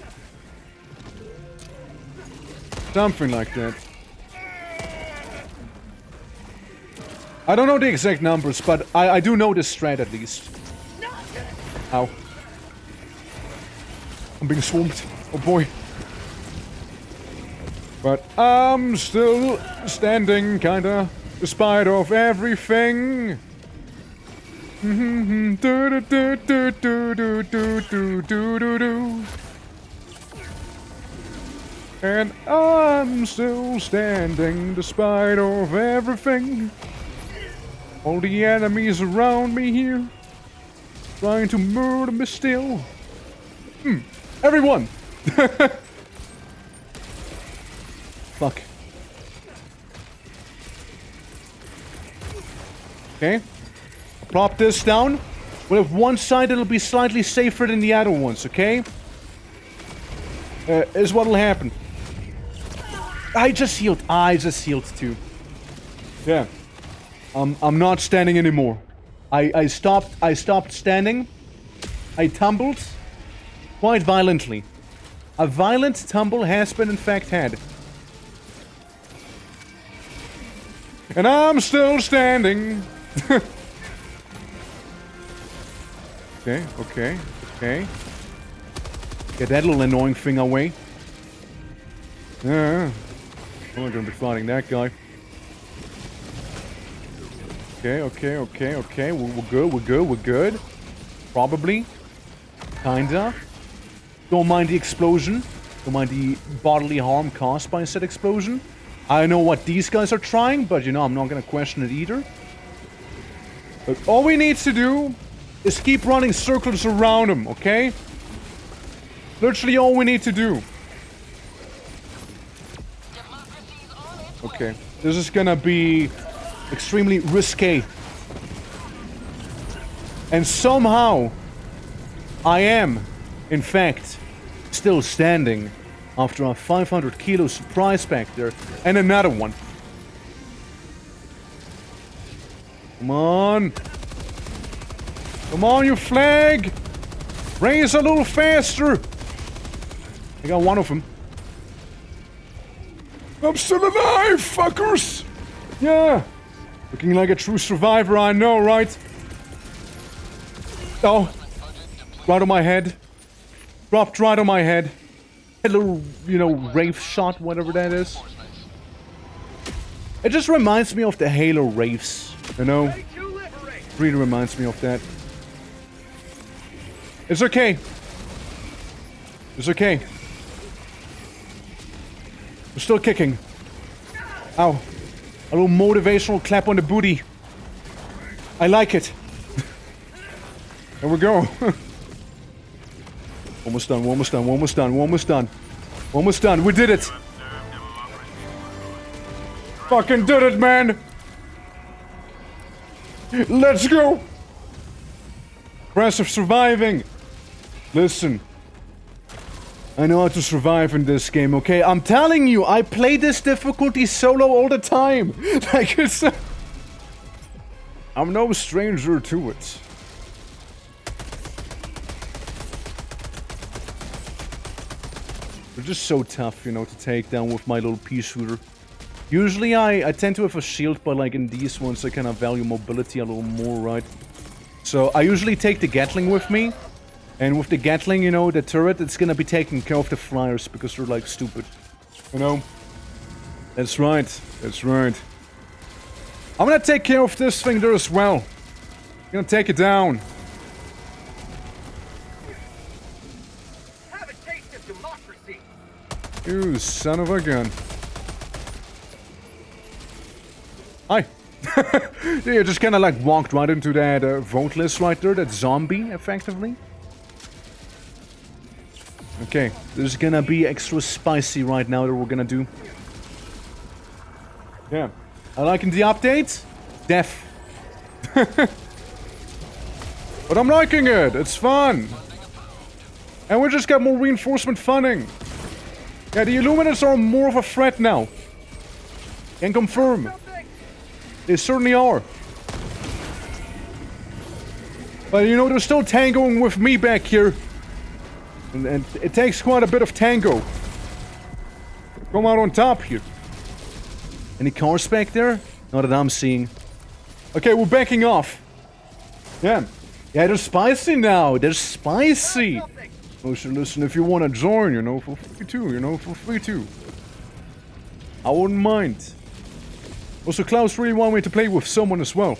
Something like that. I don't know the exact numbers, but I do know the strat at least. Ow. I'm being swamped. Oh boy. But I'm still standing, kinda. Despite of everything. And I'm still standing despite of everything. All the enemies around me here trying to murder me still. Everyone! Fuck. Okay. Plop this down. Well, if one side it'll be slightly safer than the other ones, okay? Is what'll happen. I just healed. I just healed too. Yeah. I'm not standing anymore. I stopped standing. I tumbled quite violently. A violent tumble has been in fact had. And I'm still standing. Okay. Get that little annoying thing away. Yeah. I'm not gonna be fighting that guy. Okay. We're good. Probably. Kinda. Don't mind the explosion. Don't mind the bodily harm caused by said explosion. I know what these guys are trying, but you know, I'm not gonna question it either. But all we need to do is keep running circles around them, okay? Literally all we need to do. Okay, this is gonna be extremely risque. And somehow, I am, in fact, still standing after a 500 kilo surprise back there. And another one. Come on. Come on, you flag. Raise a little faster. I got one of them. I'm still alive, fuckers. Yeah. Looking like a true survivor, I know, right? Oh. Right on my head. Dropped right on my head. A little, you know, Wraith shot, whatever that is. It just reminds me of the Halo Wraiths, you know? Really reminds me of that. It's okay. It's okay. We're still kicking. Ow. A little motivational clap on the booty. I like it. There we go. Almost done, almost done, almost done, almost done. Almost done, we did it! Fucking did it, man! Let's go! Impressive surviving! Listen. I know how to survive in this game, okay? I'm telling you, I play this difficulty solo all the time! Like, it's... I'm no stranger to it. They're just so tough, you know, to take down with my little pea shooter. Usually I tend to have a shield, but like in these ones I kind of value mobility a little more, right? So I usually take the Gatling with me. And with the Gatling, you know, the turret, it's gonna be taking care of the flyers because they're like stupid. You know? That's right. That's right. I'm gonna take care of this thing there as well. I'm gonna take it down. Have a taste of democracy. You son of a gun. Hi. You just kind of like walked right into that vote list right there, that zombie, effectively. Okay, this is gonna be extra spicy right now that we're gonna do. Yeah. I like in the update. Death. But I'm liking it. It's fun. And we just got more reinforcement funding. Yeah, the Illuminates are more of a threat now. Can confirm. They certainly are. But you know, they're still tangoing with me back here. And it takes quite a bit of tango. Come out on top here. Any cars back there? Not that I'm seeing. Okay, we're backing off. Yeah. Yeah, they're spicy now. They're spicy. Listen, if you want to join, you know, for free too, you know, for free too. I wouldn't mind. Also, Klaus really wanted me to play with someone as well.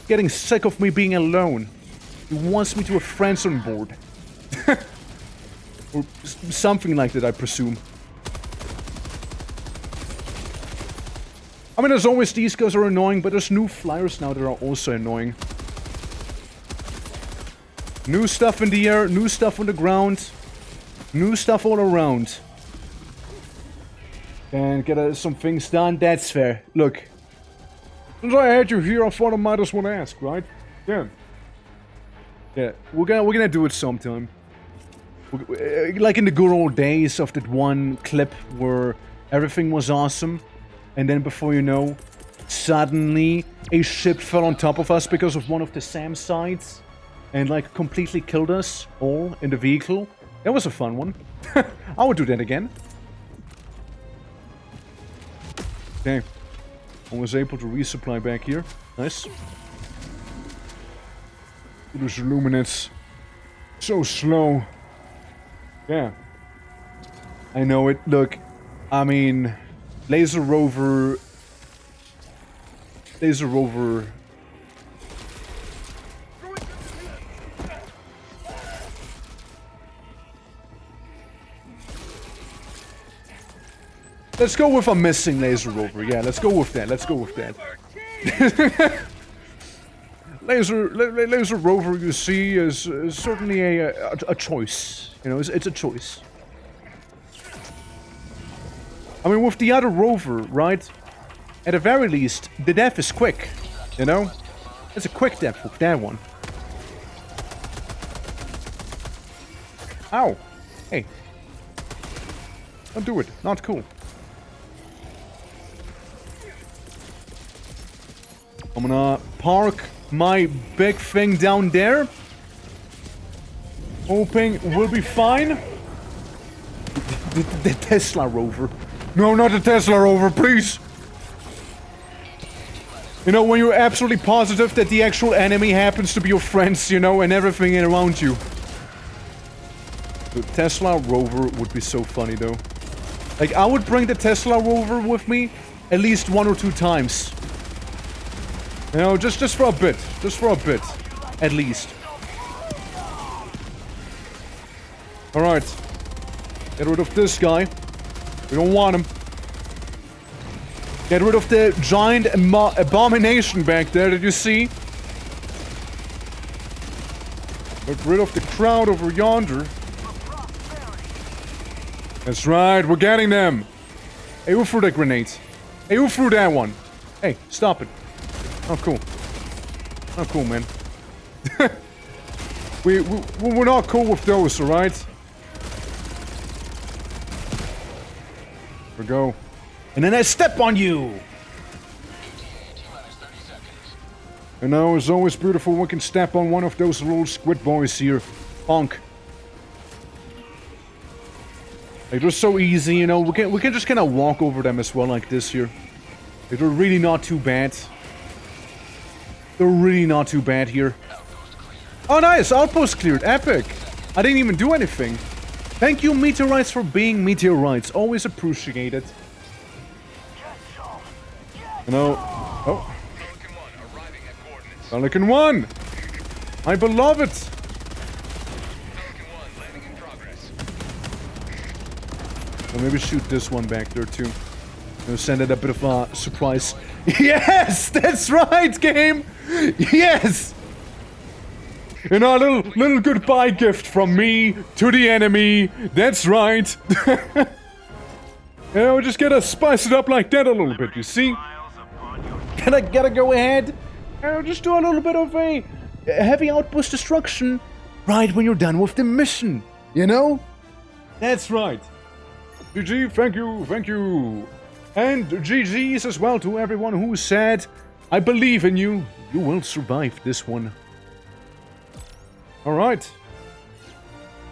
Getting sick of me being alone. He wants me to have friends on board. Or something like that, I presume. I mean, as always, these guys are annoying, but there's new flyers now that are also annoying. New stuff in the air, new stuff on the ground. New stuff all around. And get some things done, that's fair. Look. Since I had you here, I thought I might as well ask, right? Yeah. Yeah, we're gonna do it sometime. Like in the good old days of that one clip where everything was awesome. And then before you know, suddenly a ship fell on top of us because of one of the SAM sites. And like completely killed us all in the vehicle. That was a fun one. I would do that again. Okay. I was able to resupply back here. Nice. Those Illuminates. So slow. Yeah. I know it. Look. I mean... Laser Rover... Let's go with a missing Laser Rover. Yeah, let's go with that. Let's go with that. Laser Rover, you see, is certainly a choice. You know, it's a choice. I mean, with the other rover, right? At the very least, the death is quick. You know? It's a quick death with that one. Ow! Hey. Don't do it. Not cool. I'm gonna park my big thing down there. Hoping we'll be fine. The Tesla rover. No, not the Tesla rover, please. You know, when you're absolutely positive that the actual enemy happens to be your friends, you know, and everything around you. The Tesla rover would be so funny, though. Like, I would bring the Tesla rover with me at least 1 or 2 times. You know, just for a bit. Just for a bit. At least. Alright. Get rid of this guy. We don't want him. Get rid of the giant abomination back there that you see. Get rid of the crowd over yonder. That's right, we're getting them. Hey, who threw that grenade? Hey, who threw that one? Hey, stop it. Oh, cool. Oh, cool, man. We're not cool with those, alright? Here we go. And then I step on you! You know, it's always beautiful when we can step on one of those little squid boys here. Bonk. Like, they're so easy, you know. We can just kind of walk over them as well, like this here. Like, they're really not too bad. They're really not too bad here. Oh, nice! Outpost cleared. Epic! I didn't even do anything. Thank you, meteorites, for being meteorites. Always appreciated. You know... Oh. Pelican 1! My beloved! I'll maybe shoot this one back there too. I'll send it a bit of a surprise. Yes! That's right, game! Yes! You know, a little goodbye gift from me to the enemy. That's right. You know, just gotta spice it up like that a little bit, you see? Gotta go ahead. Just do a little bit of a heavy outpost destruction right when you're done with the mission. You know? That's right. GG, thank you. And GG's as well to everyone who said, I believe in you. You will survive this one. Alright.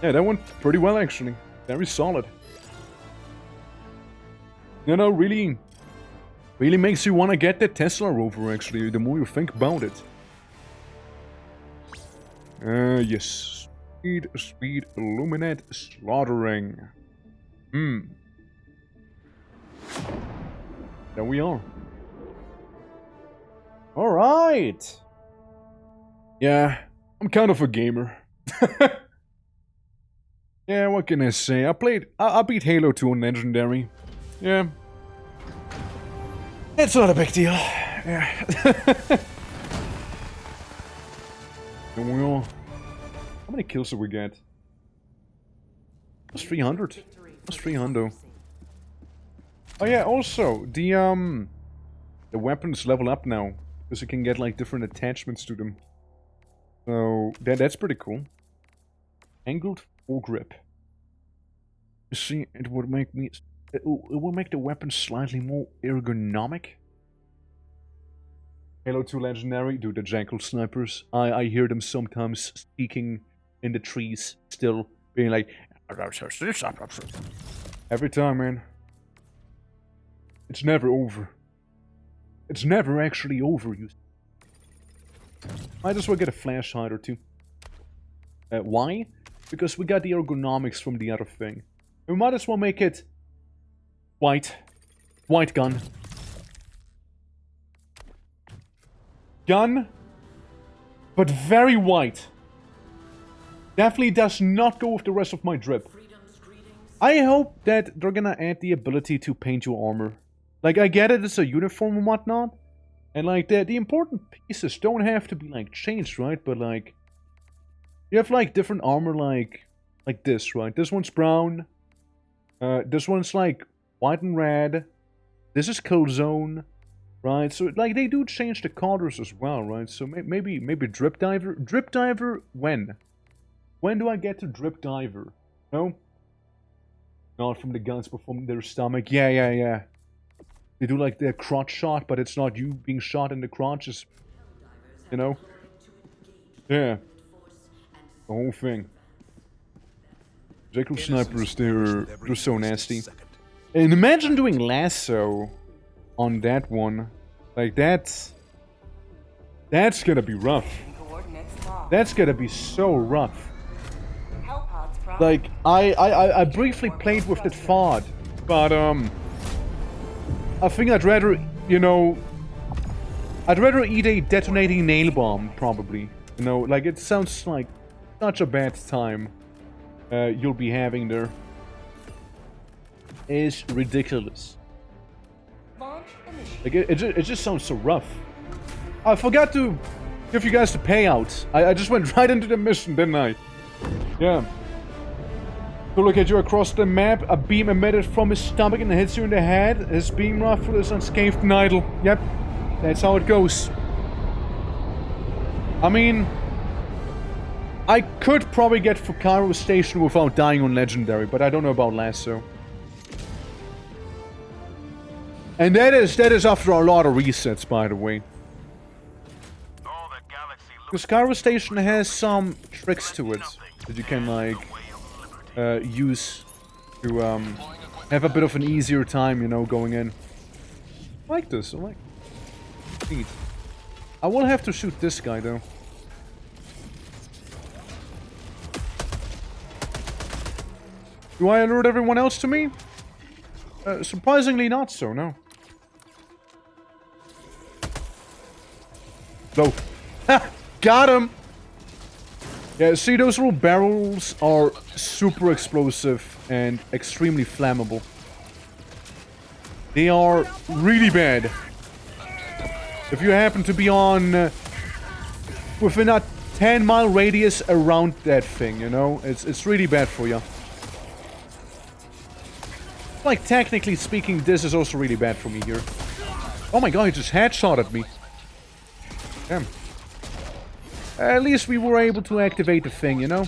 Yeah, that went pretty well actually. Very solid. You know, really makes you want to get the Tesla rover actually, the more you think about it. Yes. Speed, illuminate, slaughtering. There we are. Alright! Yeah, I'm kind of a gamer. Yeah, what can I say? I beat Halo 2 on Legendary. Yeah. It's not a big deal. Yeah. There we are. How many kills did we get? That's 300. That's 300. Oh yeah, also, the weapons level up now. Because you can get, like, different attachments to them. So, that's pretty cool. Angled foregrip. You see, it would make me... It will make the weapon slightly more ergonomic. Halo 2 Legendary, dude, the Jackal snipers. I hear them sometimes speaking in the trees, still being like... Every time, man. It's never over. It's never actually over, you... Might as well get a flash hider too. Why? Because we got the ergonomics from the other thing. We might as well make it... White. White gun. Gun. But very white. Definitely does not go with the rest of my drip. I hope that they're gonna add the ability to paint your armor. Like, I get it, it's a uniform and whatnot. And, like, the important pieces don't have to be, like, changed, right? But, like... You have, like, different armor, like this, right? This one's brown. This one's, like... white and red. This is kill zone, right? So like they do change the colors as well, right? So maybe drip diver. Drip diver when? When do I get to drip diver? No. Not from the guns, but from their stomach. Yeah. They do like their crotch shot, but it's not you being shot in the crotch. It's, you know. Yeah. The whole thing. Jackal snipers, they're so nasty. And imagine doing lasso on that one. Like, that's gonna be rough. That's gonna be so rough. Like, I briefly played with that FOD, but, I think I'd rather, you know... I'd rather eat a detonating nail bomb, probably. You know, like, it sounds like such a bad time you'll be having there. Is ridiculous. Like it just sounds so rough. I forgot to give you guys the payout. I just went right into the mission, didn't I? Yeah. To look at you across the map, a beam emitted from his stomach and hits you in the head. His beam rifle is unscathed and idle. Yep, that's how it goes. I mean, I could probably get Fukaro Station without dying on Legendary, but I don't know about Lasso. And that is after a lot of resets, by the way. All Because Cairo Station has some tricks to it that you can, like, use to, have a bit of an easier time, you know, going in. I like this, I like it. Neat. I will have to shoot this guy, though. Do I alert everyone else to me? Surprisingly not so, no. No. Ha! Got him! Yeah, see, those little barrels are super explosive and extremely flammable. They are really bad. If you happen to be on... within a 10-mile radius around that thing, you know? It's really bad for you. Like, technically speaking, this is also really bad for me here. Oh my god, he just headshotted me. Damn. At least we were able to activate the thing, you know?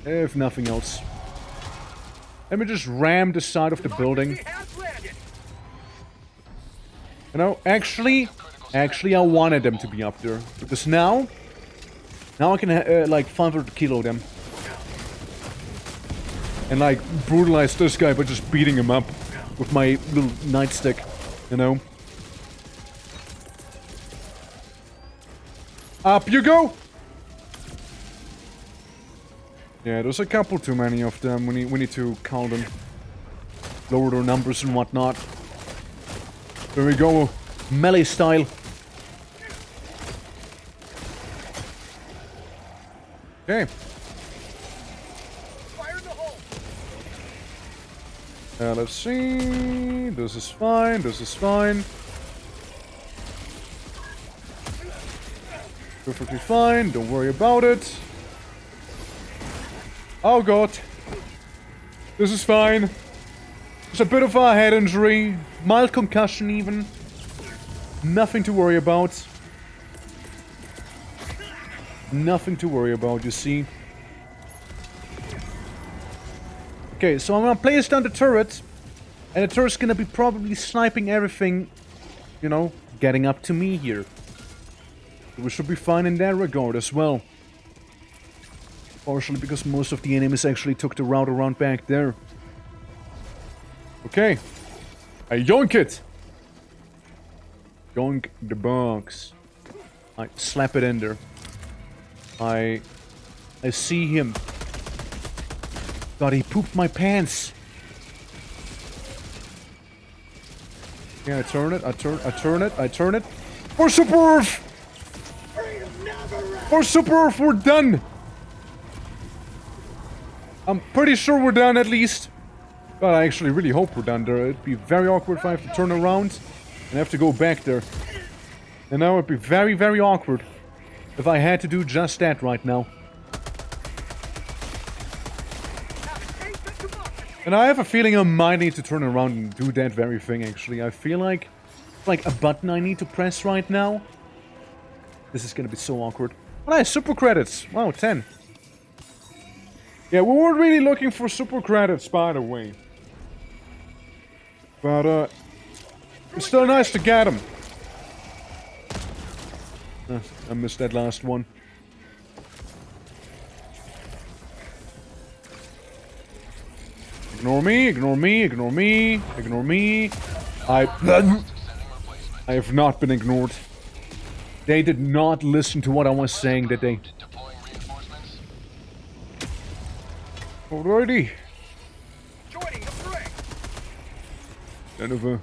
If nothing else. Let me just ram the side of the building. You know, actually, I wanted them to be up there. Because now I can, like, 500 kilo them. And, like, brutalize this guy by just beating him up with my little nightstick, you know? Up you go! Yeah, there's a couple too many of them. We need to count them. Lower their numbers and whatnot. There we go. Melee style. Okay. Let's see. This is fine. This is fine. Perfectly fine. Don't worry about it. Oh god. This is fine. It's a bit of a head injury. Mild concussion even. Nothing to worry about. Nothing to worry about, you see. Okay, so I'm gonna place down the turret. And the turret's gonna be probably sniping everything, you know, getting up to me here. So we should be fine in that regard as well. Partially because most of the enemies actually took the route around back there. Okay. I yoink it! Yoink the box. I slap it in there. I see him. God, he pooped my pants. Yeah, I turn it, I turn it. For Super Earth! For Super Earth, we're done! I'm pretty sure we're done at least. But I actually really hope we're done there. It'd be very awkward if I have to turn around and have to go back there. And that would be very, very awkward if I had to do just that right now. And I have a feeling I might need to turn around and do that very thing, actually. I feel like a button I need to press right now. This is gonna be so awkward. Oh, nice, super credits. Wow, 10. Yeah, we weren't really looking for super credits, by the way. But, it's still nice to get them. I missed that last one. Ignore me, ignore me, ignore me, ignore me. I have not been ignored. They did not listen to what I was saying, did they? Alrighty. Joining the fray. Kind of a...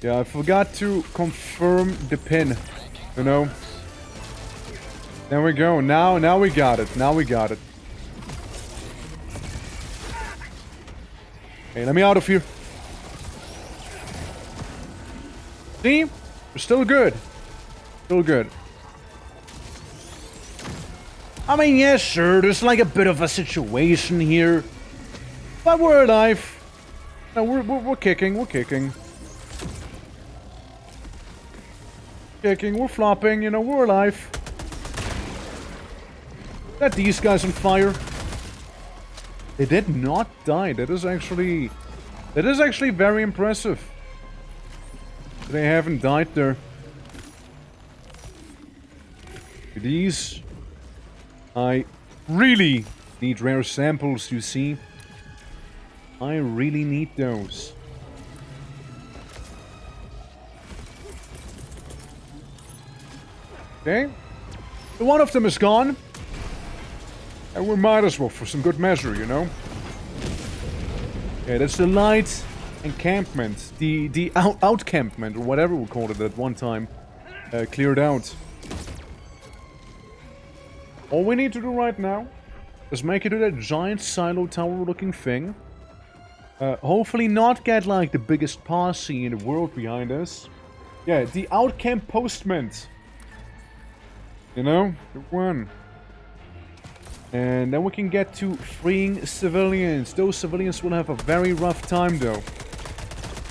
Yeah, I forgot to confirm the pin. You know? There we go. Now we got it. Now we got it. Hey, let me out of here. See? We're still good. Still good. I mean, yes, sure, there's like a bit of a situation here. But we're alive. No, we're kicking, we're kicking. Kicking, we're flopping, you know, we're alive. Set these guys on fire. They did not die. That is actually very impressive. They haven't died there. These. I really need rare samples, you see. I really need those. Okay. So one of them is gone. And we might as well for some good measure, you know. Okay, that's the light encampment. The outcampment, or whatever we called it at one time. Cleared out. All we need to do right now is make it to that giant silo tower looking thing. Hopefully not get like the biggest posse in the world behind us. Yeah, the outcamp postment. You know, the one. And then we can get to freeing civilians. Those civilians will have a very rough time though.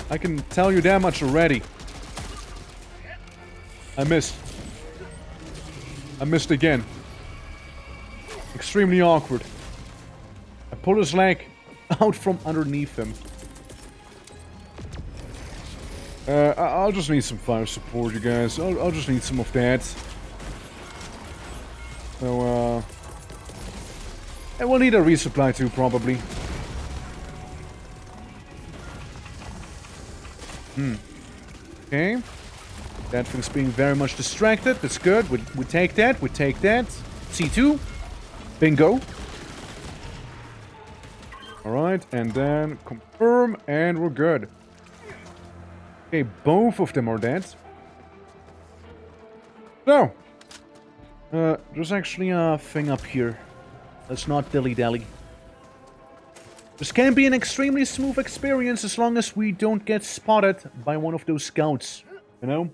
I can tell you that much already. I missed. I missed again. Extremely awkward. I pulled his leg out from underneath him. I'll just need some fire support, you guys. I'll just need some of that. So, and we'll need a resupply too, probably. Okay. That thing's being very much distracted. That's good. We take that. We take that. C2. Bingo. Alright, and then confirm, and we're good. Okay, both of them are dead. So, there's actually a thing up here. Let's not dilly-dally. This can be an extremely smooth experience as long as we don't get spotted by one of those scouts. You know?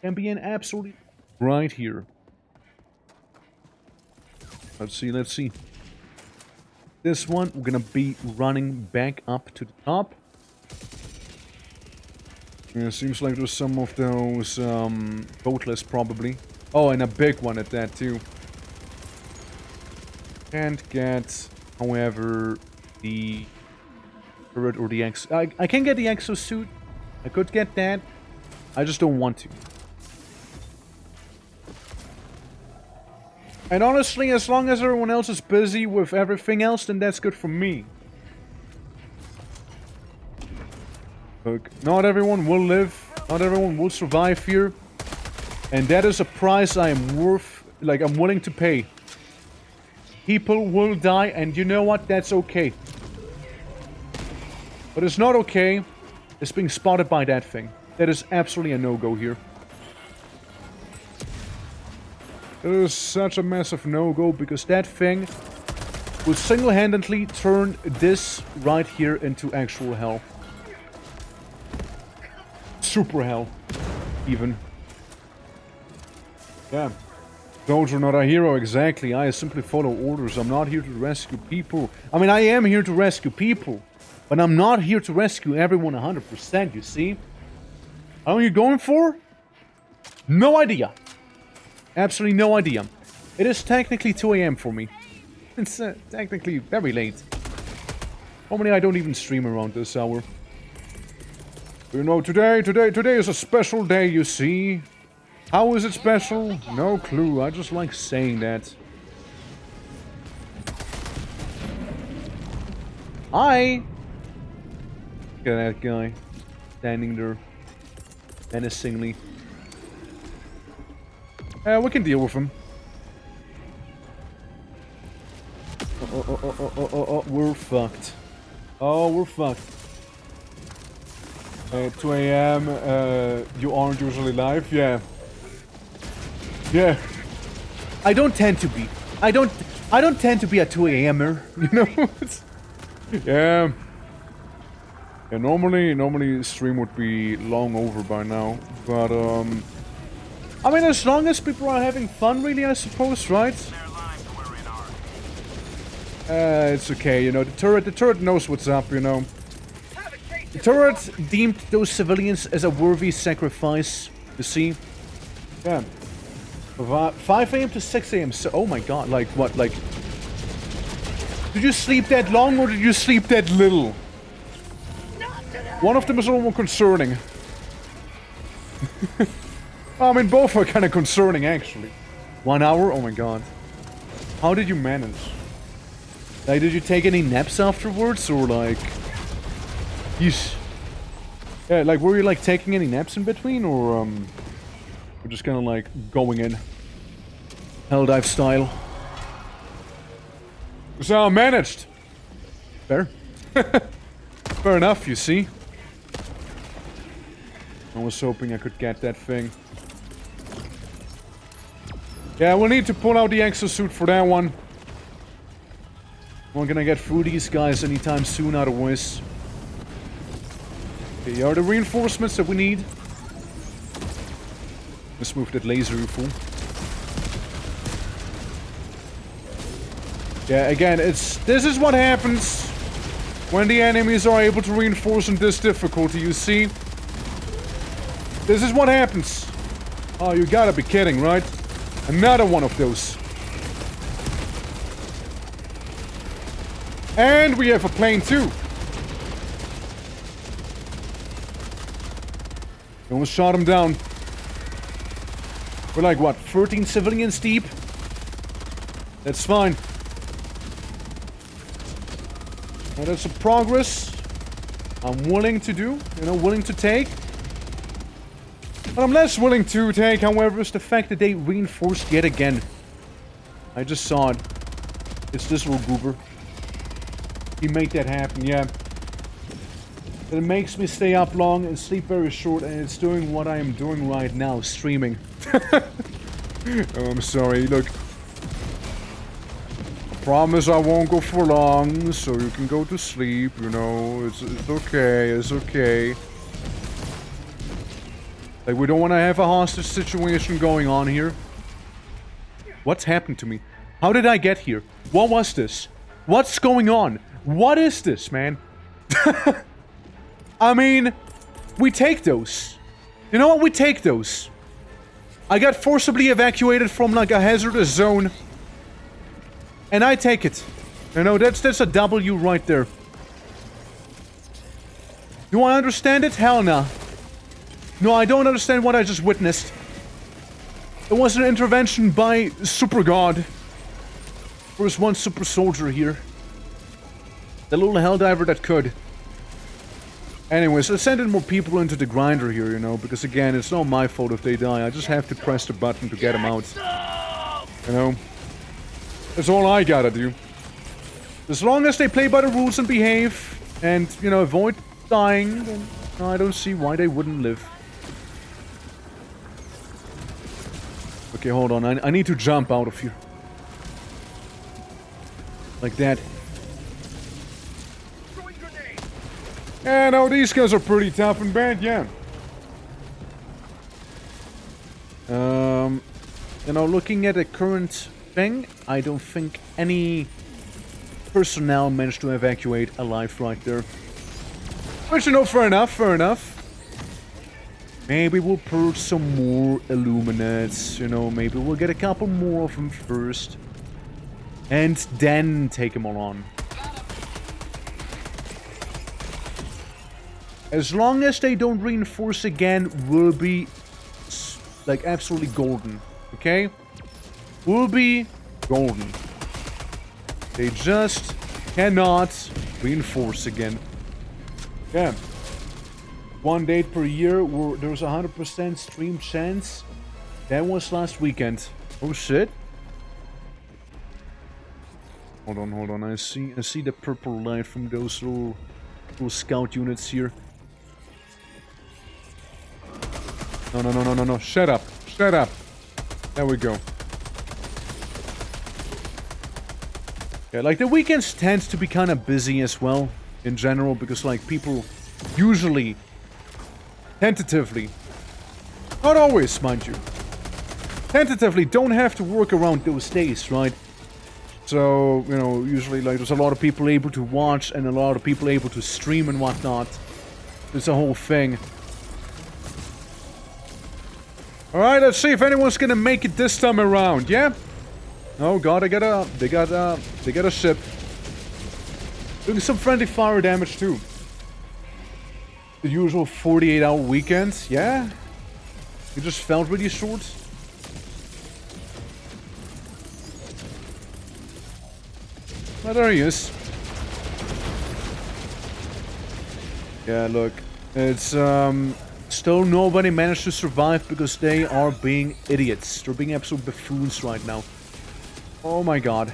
Can be an absolute... Right here. Let's see, let's see. This one, we're gonna be running back up to the top. Yeah, seems like there's some of those boatless probably. Oh, and a big one at that too. Can't get, however, the turret or the I can get the exosuit. I could get that. I just don't want to. And honestly, as long as everyone else is busy with everything else, then that's good for me. Look, not everyone will live. Not everyone will survive here. And that is a price I am worth, like I'm willing to pay. People will die, and you know what? That's okay. But it's not okay. It's being spotted by that thing. That is absolutely a no-go here. It is such a massive no-go because that thing will single-handedly turn this right here into actual hell. Super hell, even. Yeah. Soldier, not a hero, exactly. I simply follow orders. I'm not here to rescue people. I mean, I am here to rescue people. But I'm not here to rescue everyone 100%, you see? How are you going for? No idea. Absolutely no idea. It is technically 2 AM for me. It's technically very late. Normally I don't even stream around this hour. You know, today is a special day, you see. How is it special? No clue. I just like saying that. Hi! Look at that guy. Standing there. Menacingly. We can deal with him. Oh, we're fucked. Oh, we're fucked. 2 AM, you aren't usually live? Yeah. Yeah. I don't tend to be. I don't tend to be a 2 AM-er, you know? Yeah. Yeah, normally stream would be long over by now, but I mean, as long as people are having fun, really, I suppose, right? It's okay, you know, the turret knows what's up, you know. The turret deemed those civilians as a worthy sacrifice, you see? Yeah. 5 AM to 6 AM, so, oh my god, like, what, like... Did you sleep that long, or did you sleep that little? One of them is a little more concerning. I mean, both are kind of concerning, actually. 1 hour? Oh my god. How did you manage? Like, did you take any naps afterwards, or like... Yeesh. Yeah, like, were you like taking any naps in between, or we're just kind of like going in Helldive style? So I managed. Fair. Fair enough, you see. I was hoping I could get that thing. Yeah, we'll need to pull out the exosuit for that one. We're not gonna get through these guys anytime soon, otherwise. Okay, here are the reinforcements that we need. Let's move that laser rifle. Yeah, again, this is what happens when the enemies are able to reinforce in this difficulty, you see? This is what happens. Oh, you gotta be kidding, right? Another one of those. And we have a plane too. Almost shot him down. We're like, what, 13 civilians deep? That's fine. Now that's a progress I'm willing to do, you know, willing to take. What I'm less willing to take, however, is the fact that they reinforced yet again. I just saw it. It's this little goober. He made that happen, yeah. It makes me stay up long and sleep very short, and it's doing what I am doing right now, streaming. Oh, I'm sorry, look. I promise I won't go for long, so you can go to sleep, you know. It's okay, it's okay. Like, we don't want to have a hostage situation going on here. What's happened to me? How did I get here? What was this? What's going on? What is this, man? I mean, we take those. You know what? We take those. I got forcibly evacuated from, like, a hazardous zone. And I take it. You know, that's a W right there. Do I understand it? Hell no. No, I don't understand what I just witnessed. It was an intervention by Super God. There's one super soldier here. The little Helldiver that could. Anyways, let's send in more people into the grinder here, you know, because again, it's not my fault if they die. I just have to press the button to get them out. You know? That's all I gotta do. As long as they play by the rules and behave, and, you know, avoid dying, then no, I don't see why they wouldn't live. Okay, hold on. I need to jump out of here. Like that. Yeah, no, these guys are pretty tough and bad, yeah. You know, looking at the current thing, I don't think any personnel managed to evacuate alive right there. Which, you know, fair enough, fair enough. Maybe we'll purge some more Illuminates, you know, maybe we'll get a couple more of them first. And then take them all on. As long as they don't reinforce again, we'll be, like, absolutely golden, okay? We'll be golden. They just cannot reinforce again. Yeah. 1 date per year where there's a 100% stream chance. That was last weekend. Oh shit. Hold on. I see the purple light from those little scout units here. No. Shut up. There we go. Yeah, like the weekends tend to be kind of busy as well, in general, because like people usually, tentatively, not always, mind you, tentatively don't have to work around those days, right? So, you know, usually like there's a lot of people able to watch and a lot of people able to stream and whatnot. It's a whole thing. Alright, let's see if anyone's gonna make it this time around, yeah? Oh god, they got a ship. Doing some friendly fire damage too. The usual 48-hour weekend, yeah? You just felt really short? Oh, there he is. Yeah, look. It's, still nobody managed to survive because they are being idiots. They're being absolute buffoons right now. Oh my god.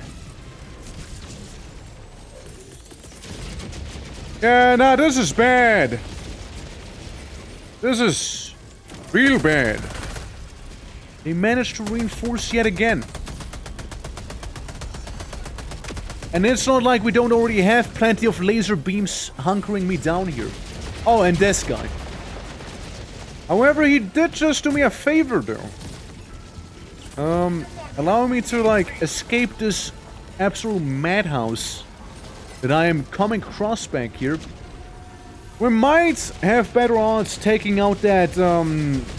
Yeah, nah, this is bad. This is real bad. They managed to reinforce yet again. And it's not like we don't already have plenty of laser beams hunkering me down here. Oh, and this guy. However, he did just do me a favor, though. Allowing me to, like, escape this absolute madhouse that I am coming across back here. We might have better odds taking out that,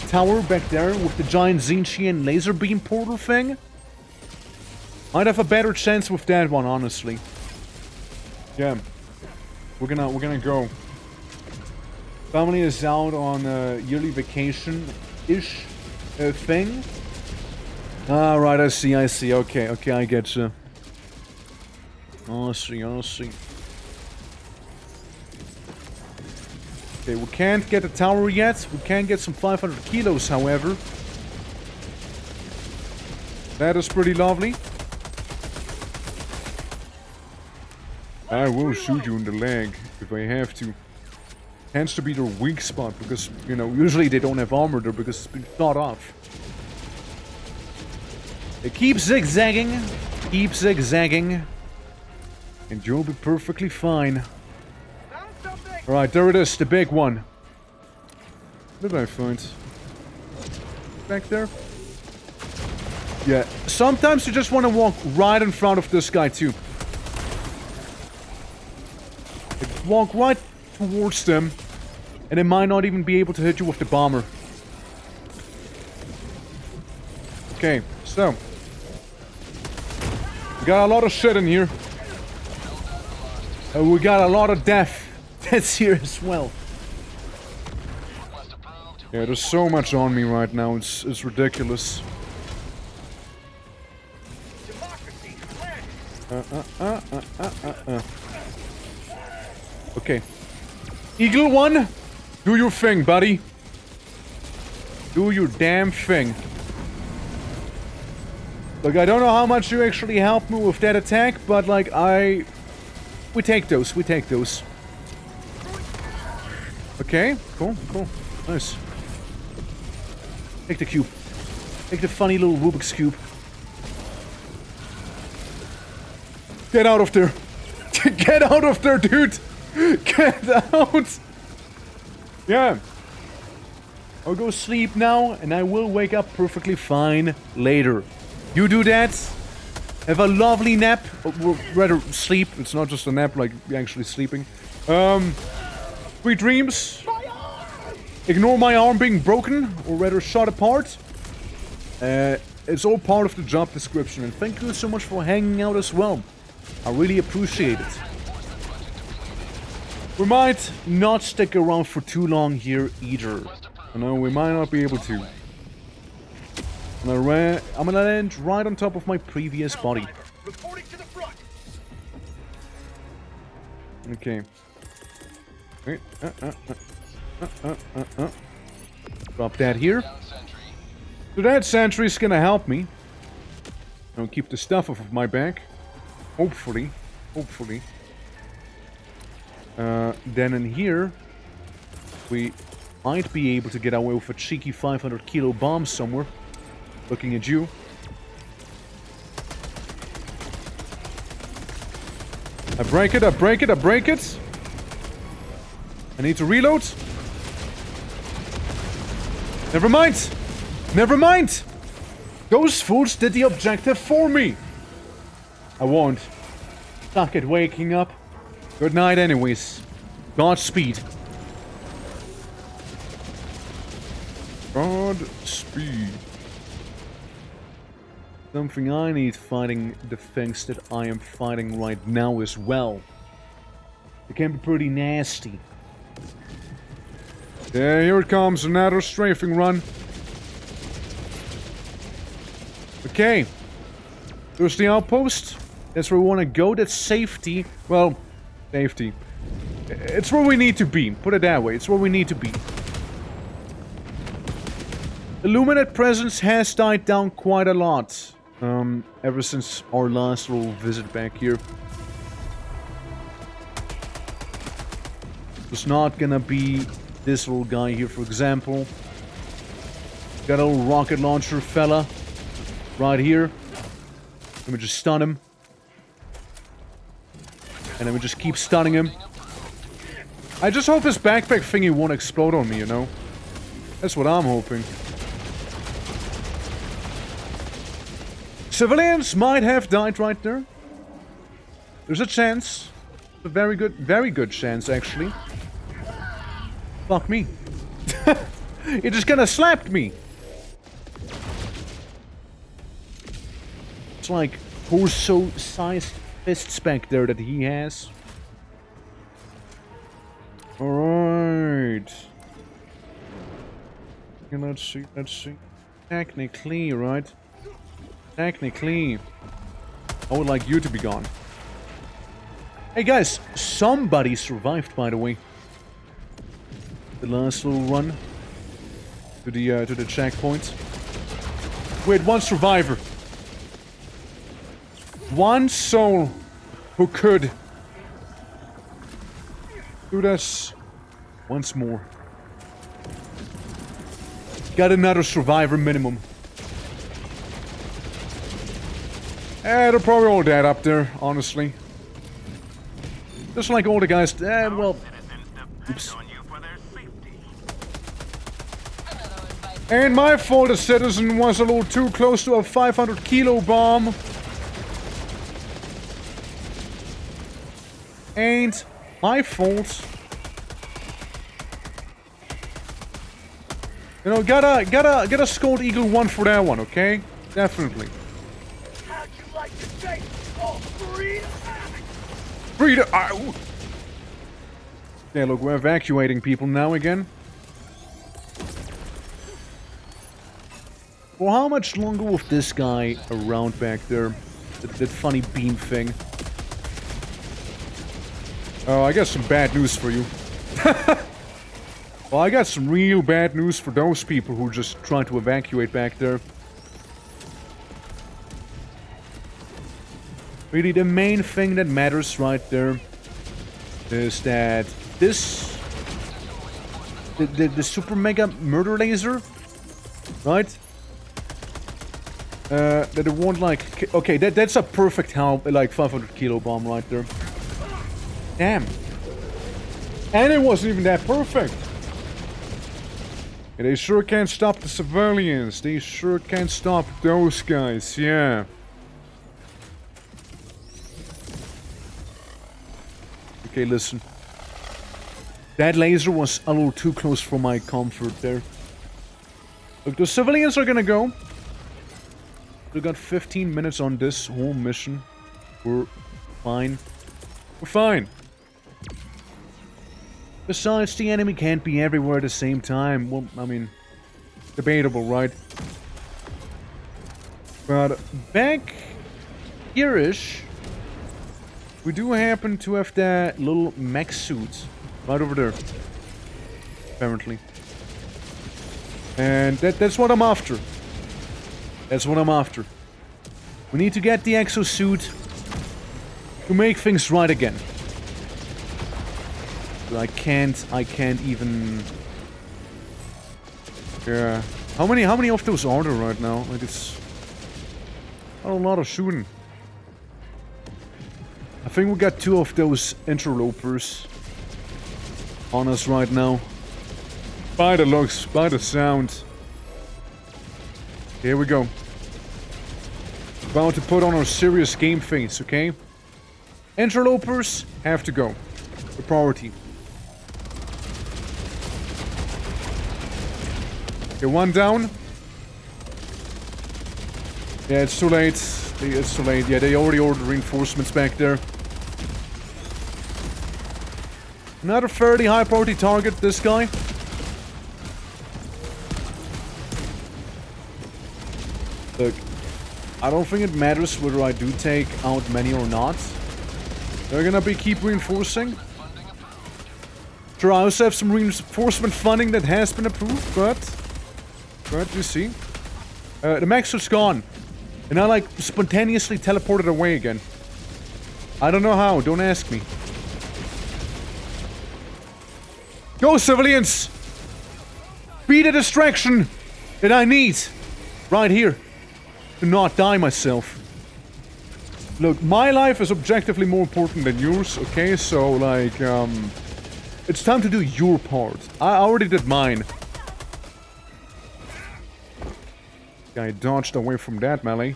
tower back there with the giant Zinchian laser beam portal thing. Might have a better chance with that one, honestly. Yeah. We're gonna go. Family is out on a yearly vacation-ish thing. Ah, right, I see. Okay, I get you. I see. Okay, we can't get the tower yet. We can get some 500 kilos, however. That is pretty lovely. I will shoot you in the leg if I have to. Tends to be their weak spot because, you know, usually they don't have armor there because it's been shot off. They keep zigzagging, and you'll be perfectly fine. Alright, there it is, the big one. What did I find? Back there? Yeah, sometimes you just want to walk right in front of this guy too. Like, walk right towards them, and they might not even be able to hit you with the bomber. Okay, so we got a lot of shit in here. We got a lot of death that's here as well. Yeah, there's so much on me right now, it's ridiculous. Okay. Eagle One, do your thing, buddy. Do your damn thing. Look, I don't know how much you actually helped me with that attack, but like, we take those. Okay, cool. Nice. Take the cube. Take the funny little Rubik's Cube. Get out of there. Get out of there, dude. Get out. Yeah. I'll go sleep now, and I will wake up perfectly fine later. You do that. Have a lovely nap. Or rather, sleep. It's not just a nap, like you're actually sleeping. Sweet dreams. Ignore my arm being broken, or rather shot apart. It's all part of the job description, and thank you so much for hanging out as well. I really appreciate it. We might not stick around for too long here either. I know we might not be able to. I'm gonna land right on top of my previous body. Reporting to the front. Okay. Wait, Drop that here. So that sentry's gonna help me. I'll keep the stuff off of my back. Hopefully. Then in here, we might be able to get away with a cheeky 500 kilo bomb somewhere. Looking at you. I break it. I need to reload. Never mind! Those fools did the objective for me! I won't. Suck it waking up. Good night anyways. Godspeed. Godspeed. Something I need fighting the things that I am fighting right now as well. It can be pretty nasty. Yeah, here it comes, another strafing run. Okay. There's the outpost. That's where we want to go. That's safety. Well, safety. It's where we need to be. Put it that way. It's where we need to be. Illuminate presence has died down quite a lot. Ever since our last little visit back here. It's not gonna be this little guy here, for example. Got a little rocket launcher fella. Right here. Let me just stun him. And then we just keep stunning him. I just hope this backpack thingy won't explode on me, you know? That's what I'm hoping. Civilians might have died right there. There's a chance. A very good chance, actually. Fuck me. It just kinda slapped me. It's like torso-sized fists back there that he has. Alright. Okay, let's see. Technically, right? Technically, I would like you to be gone. Hey guys, somebody survived, by the way. The last little run to the checkpoint. Wait, one survivor. One soul who could do this once more. Got another survivor minimum. They're probably all dead up there, honestly. Just like all the guys. Well. Oops. Ain't my fault a citizen was a little too close to a 500 kilo bomb. Ain't my fault. You know, gotta scold Eagle 1 for that one, okay? Definitely. How'd you like to say, oh, freedom? Freedom! Yeah, look, we're evacuating people now again. For how much longer with this guy around back there? That funny beam thing. Oh, I got some bad news for you. Well, I got some real bad news for those people who just trying to evacuate back there. Really, the main thing that matters right there is that this... The super mega murder laser, right? That it won't like... Okay, that's a perfect help, like 500 kilo bomb right there. Damn. And it wasn't even that perfect. Yeah, they sure can't stop the civilians. They sure can't stop those guys, yeah. Okay, listen. That laser was a little too close for my comfort there. Look, the civilians are gonna go. We got 15 minutes on this whole mission. We're fine. We're fine. Besides, the enemy can't be everywhere at the same time. Well, I mean, debatable, right? But back here-ish, we do happen to have that little mech suit right over there. Apparently. And that's what I'm after. That's what I'm after. We need to get the exosuit to make things right again. But I can't even... Yeah. How many of those are there right now? Like, it's not a lot of shooting. I think we got 2 of those interlopers on us right now. By the looks, by the sound. Here we go. About to put on our serious game face, okay? Interlopers have to go. The priority. Okay, one down. Yeah, it's too late. It's too late. Yeah, they already ordered reinforcements back there. Another fairly high priority target, this guy. Look. I don't think it matters whether I do take out many or not. They're gonna keep reinforcing. Sure, I also have some reinforcement funding that has been approved, but you see. The Maxer's gone. And I like spontaneously teleported away again. I don't know how, don't ask me. Go, civilians! Be the distraction that I need right here to not die myself. Look, my life is objectively more important than yours, okay? So, like, it's time to do your part. I already did mine. Guy dodged away from that melee.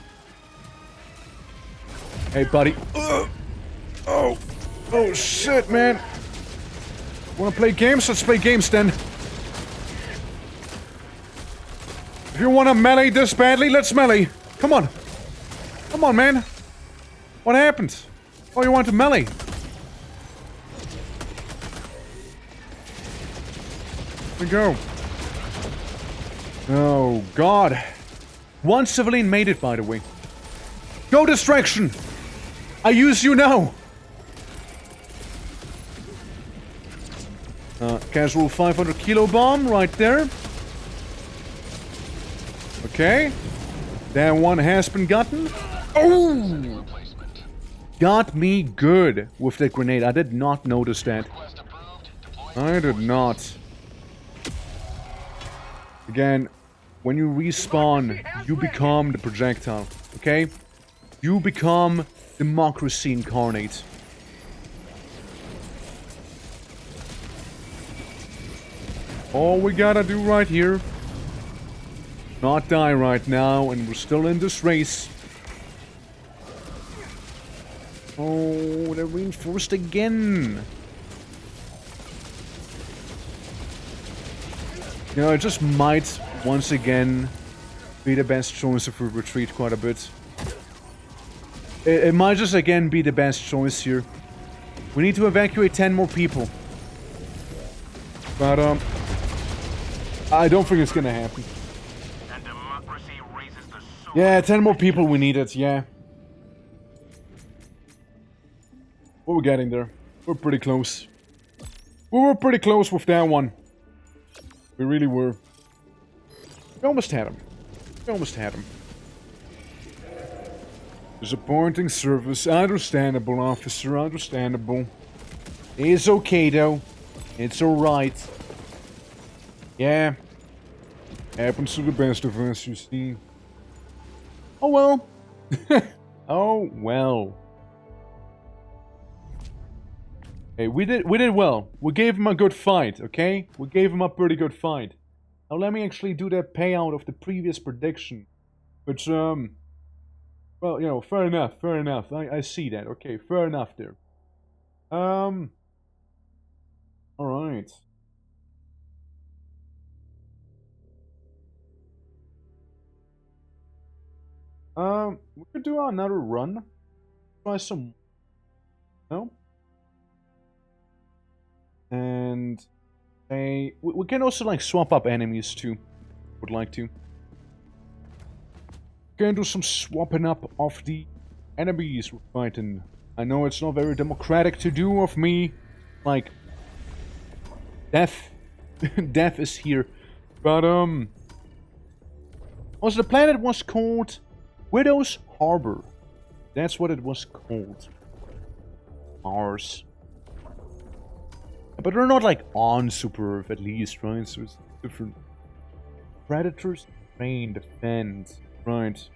Hey, buddy. Oh shit, man. Wanna play games? Let's play games then. If you wanna melee this badly, let's melee. Come on. Come on, man. What happened? Oh, you want to melee? Here we go. Oh, God. One civilian made it, by the way. Go, distraction! I use you now! Casual 500 kilo bomb right there. Okay. That one has been gotten. Oh! Got me good with that grenade. I did not notice that. I did not. Again, when you respawn, you become the projectile. Okay? You become democracy incarnate. All we gotta do right here, not die right now, and we're still in this race. Oh, they're reinforced again. You know, it just might, once again, be the best choice if we retreat quite a bit. It might just again be the best choice here. We need to evacuate 10 more people. But, I don't think it's gonna happen. And democracy raises the sword. Yeah, 10 more people we needed, yeah. We're getting there. We're pretty close. We were pretty close with that one. We really were. We almost had him. We almost had him. Disappointing service. Understandable, officer. Understandable. It's okay, though. It's alright. Yeah. Happens to the best of us, you see. Oh well. Oh well. Hey, we did well. We gave him a good fight, okay? We gave him a pretty good fight. Now let me actually do that payout of the previous prediction. Which, well, you know, fair enough, fair enough. I see that. Okay, fair enough there. Alright. We could do another run. Try some... No? And... we can also, like, swap up enemies, too. Would like to. Can do some swapping up of the enemies we're fighting. I know it's not very democratic to do of me. Like... Death. Death is here. But, also, the planet was called... Widow's Harbor. That's what it was called. Mars. But they're not like on Super Earth at least, right? So it's different. Predators, train, defend. Right.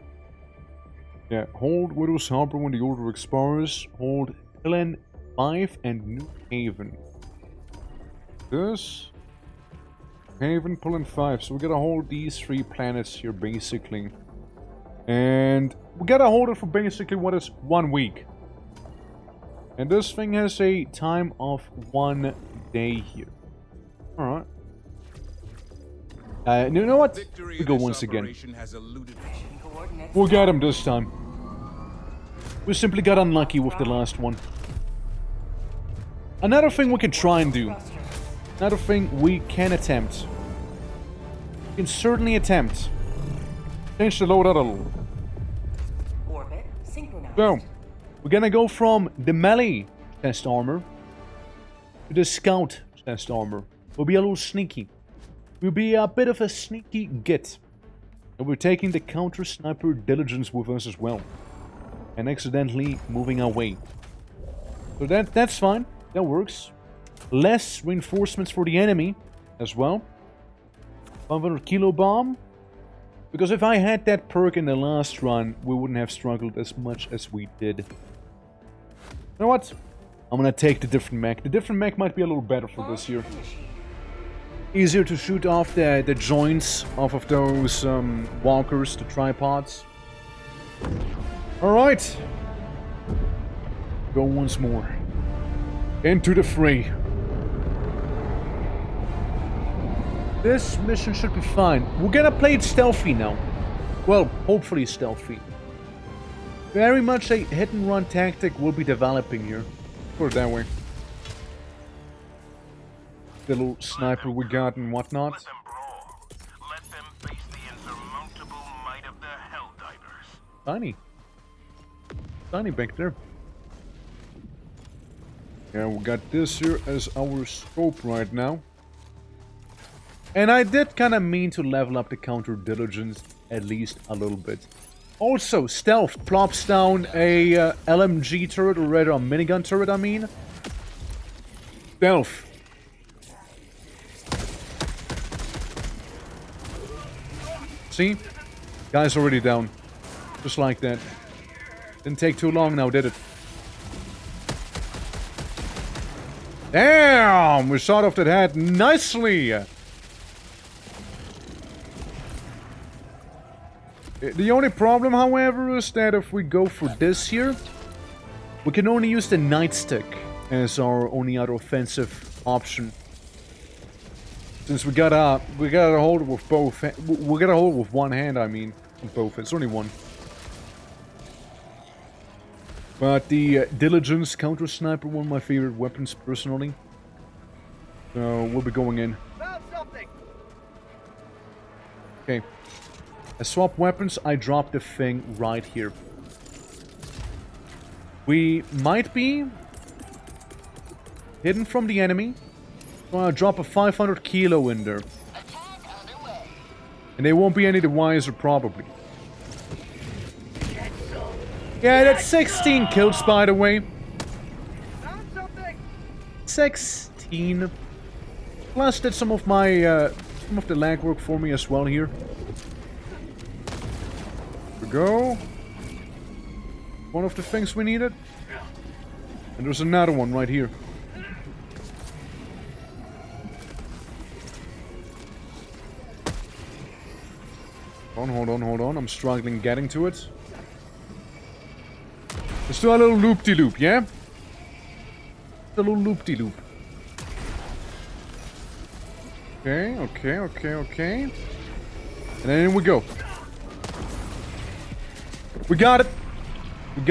Yeah, hold Widow's Harbor when the order expires. Hold Helen 5 and New Haven. This. Haven, Pullen 5. So we gotta hold these 3 planets here basically. And we gotta hold it for basically what is 1 week. And this thing has a time of 1 day here. Alright. You know what? We go once again. We'll get him this time. We simply got unlucky with the last one. Another thing we can try and do. Another thing we can attempt. We can certainly attempt. Change the loadout a little. So, we're gonna go from the melee chest armor to the scout chest armor. We'll be a little sneaky. We'll be a bit of a sneaky git. And we're taking the counter sniper diligence with us as well. And accidentally moving our way. So that's fine. That works. Less reinforcements for the enemy as well. 500 kilo bomb. Because if I had that perk in the last run, we wouldn't have struggled as much as we did. You know what? I'm gonna take the different mech. The different mech might be a little better for this year. Easier to shoot off the joints off of those walkers, the tripods. Alright. Go once more. Into the fray. This mission should be fine. We're gonna play it stealthy now. Well, hopefully stealthy. Very much a hit-and-run tactic we'll be developing here. Put it that way. The little sniper we got and whatnot. Let them brawl. Let them face the insurmountable might of the Helldivers. Tiny. Tiny back there. Yeah, we got this here as our scope right now. And I did kind of mean to level up the counter diligence at least a little bit. Also, stealth plops down a LMG turret, or rather a minigun turret, I mean. Stealth. See? Guy's already down. Just like that. Didn't take too long now, did it? Damn! We shot off that head nicely! The only problem, however, is that if we go for this here, we can only use the nightstick as our only other offensive option. Since we gotta hold it with both. We gotta hold it with one hand. I mean, both. It's only one. But the diligence counter sniper, one of my favorite weapons personally. So we'll be going in. Found something. Okay. I swap weapons, I drop the thing right here. We might be hidden from the enemy. So I'll drop a 500 kilo in there. And they won't be any the wiser, probably. Yeah, that's 16 kills, by the way. Found something. 16. Plus, did some of my some of the legwork for me as well here. Go. One of the things we needed. And there's another one right here. Hold on. I'm struggling getting to it. Let's do a little loop-de-loop, yeah? A little loop-de-loop. Okay. And then in we go. We got it. We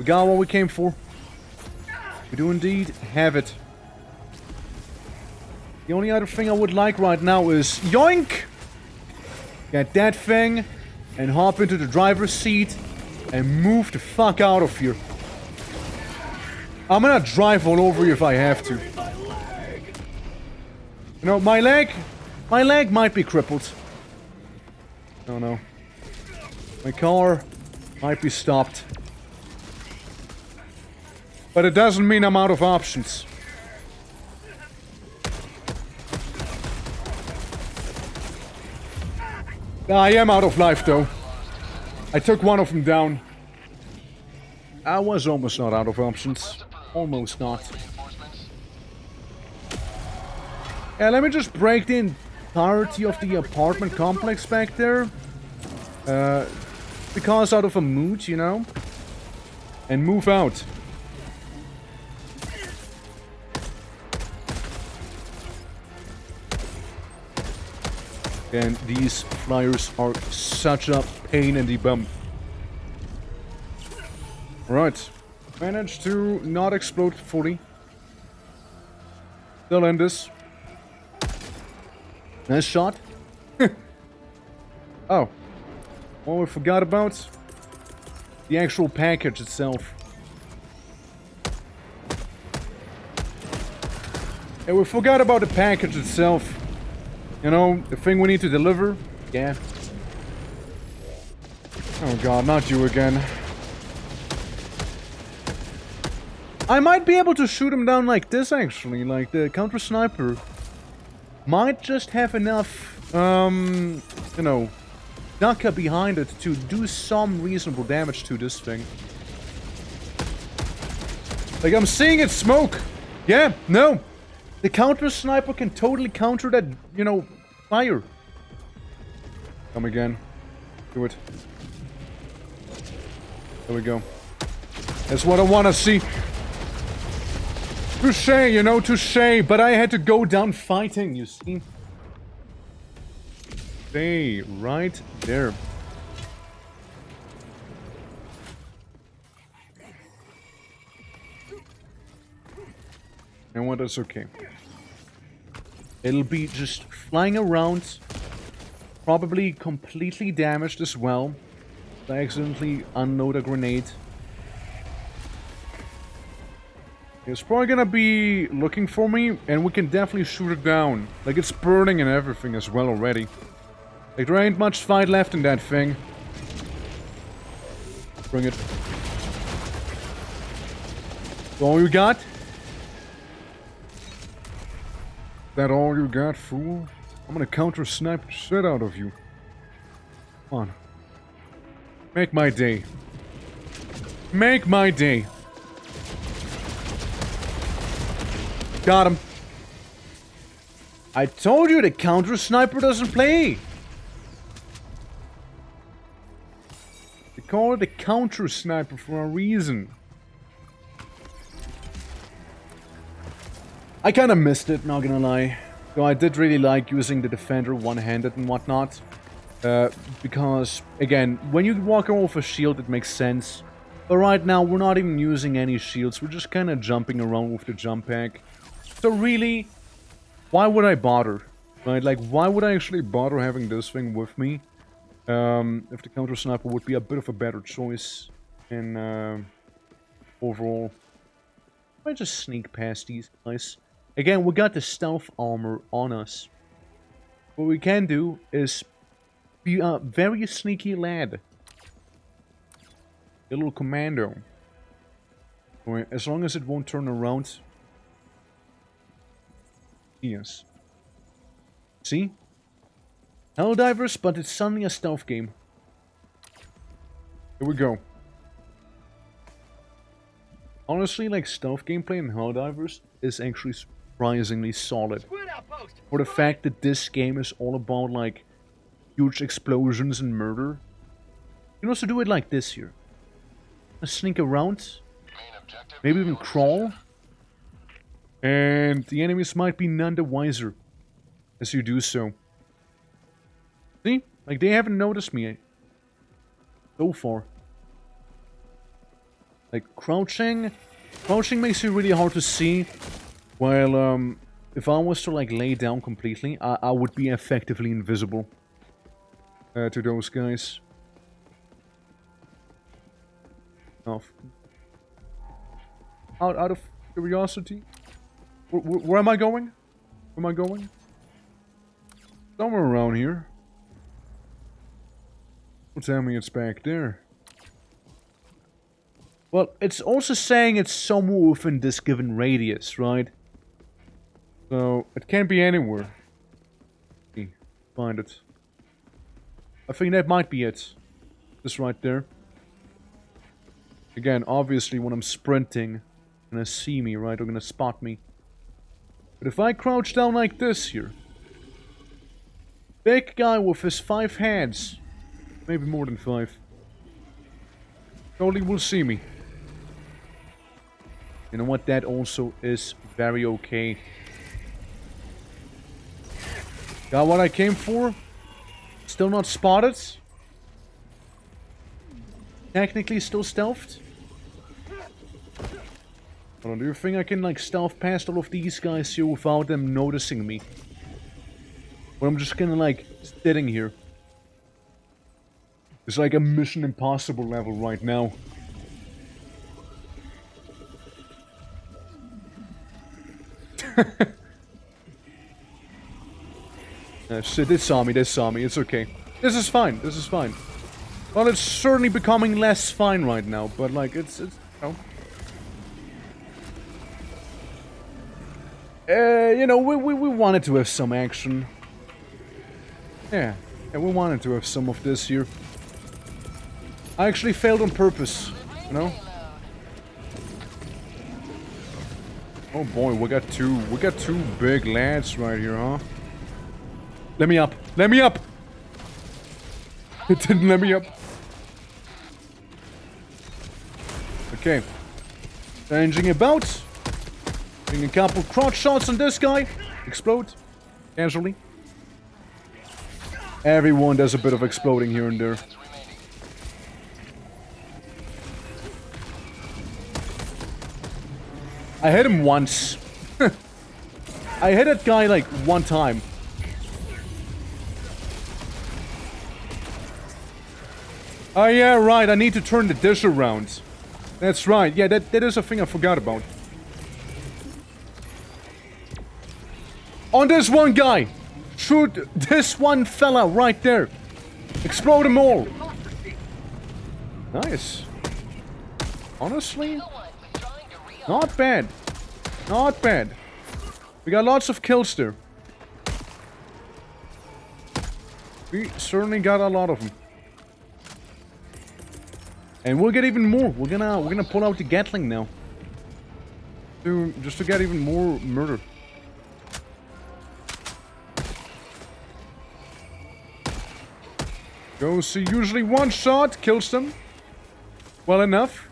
got what we came for. We do indeed have it. The only other thing I would like right now is yoink! Get that thing and hop into the driver's seat and move the fuck out of here. I'm gonna drive all over you if I have to. You know, my leg might be crippled. No. My car might be stopped. But it doesn't mean I'm out of options. I am out of life, though. I took one of them down. I was almost not out of options. Almost not. Yeah, let me just break the entirety of the apartment complex back there. Because out of a mood, you know? And move out. And these flyers are such a pain in the bum. Right. Managed to not explode fully. Still in this. Nice shot. Oh. What we forgot about? The actual package itself. And we forgot about the package itself. You know, the thing we need to deliver. Yeah. Oh god, not you again. I might be able to shoot him down like this, actually. Like, the counter-sniper might just have enough, you know, Daka behind it to do some reasonable damage to this thing. Like, I'm seeing it smoke. Yeah, no. The counter-sniper can totally counter that, you know, fire. Come again. Do it. There we go. That's what I want to see. Touche, you know, touche. But I had to go down fighting, you see. Stay right there. And what is okay. It'll be just flying around. Probably completely damaged as well. I accidentally unload a grenade. It's probably gonna be looking for me, and we can definitely shoot it down. Like, it's burning and everything as well already. Like, there ain't much fight left in that thing. Bring it. All you got? That all you got, fool? I'm gonna counter-snipe the shit out of you. Come on. Make my day. Make my day. Got him. I told you the counter-sniper doesn't play. They call it a counter-sniper for a reason. I kind of missed it, not gonna lie. Though I did really like using the defender one-handed and whatnot. Because, again, when you walk off a shield, it makes sense. But right now, we're not even using any shields. We're just kind of jumping around with the jump pack. So really, why would I bother? Right? Like, why would I actually bother having this thing with me? If the counter-sniper would be a bit of a better choice in overall. I just sneak past these guys. Again, we got the stealth armor on us. What we can do is be a very sneaky lad. A little commando. Alright, as long as it won't turn around. Yes. See? Helldivers, but it's suddenly a stealth game. Here we go. Honestly, like, stealth gameplay in Helldivers is actually surprisingly solid. For the fact that this game is all about, like, huge explosions and murder. You can also do it like this here. Sneak around. Maybe even crawl. And the enemies might be none the wiser as you do so. See? Like, they haven't noticed me so far. Like, crouching makes it really hard to see. While, if I was to, like, lay down completely, I would be effectively invisible to those guys. Out of curiosity, where am I going? Where am I going? Somewhere around here. Well, tell me it's back there. Well, it's also saying it's somewhere within this given radius, right? So, it can't be anywhere. Find it. I think that might be it. This right there. Again, obviously when I'm sprinting, they're gonna see me, right? They're gonna spot me. But if I crouch down like this here. Big guy with his 5 heads. Maybe more than 5. Totally will see me. You know what? That also is very okay. Got what I came for? Still not spotted? Technically still stealthed? Hold on, do you think I can, like, stealth past all of these guys here without them noticing me? Or I'm just kinda, like, sitting here. It's like a Mission Impossible level right now. Shit, they saw me, it's okay. This is fine, Well, it's certainly becoming less fine right now, but like, it's you know. You know, we wanted to have some action. Yeah, we wanted to have some of this here. I actually failed on purpose, you know? Oh boy, we got two big lads right here, huh? Let me up! Let me up! It didn't let me up. Okay. Changing about. Doing a couple crotch shots on this guy. Explode. Casually. Everyone does a bit of exploding here and there. I hit him once. I hit that guy like one time. Oh yeah, right, I need to turn the dish around. That's right, yeah, that is a thing I forgot about. On this one guy! Shoot this one fella right there! Explode them all! Nice. Honestly, not bad. Not bad. We got lots of kills there. We certainly got a lot of them. And we'll get even more. We're gonna pull out the Gatling now. Just to get even more murder. Goes to usually one shot, kills them. Well enough.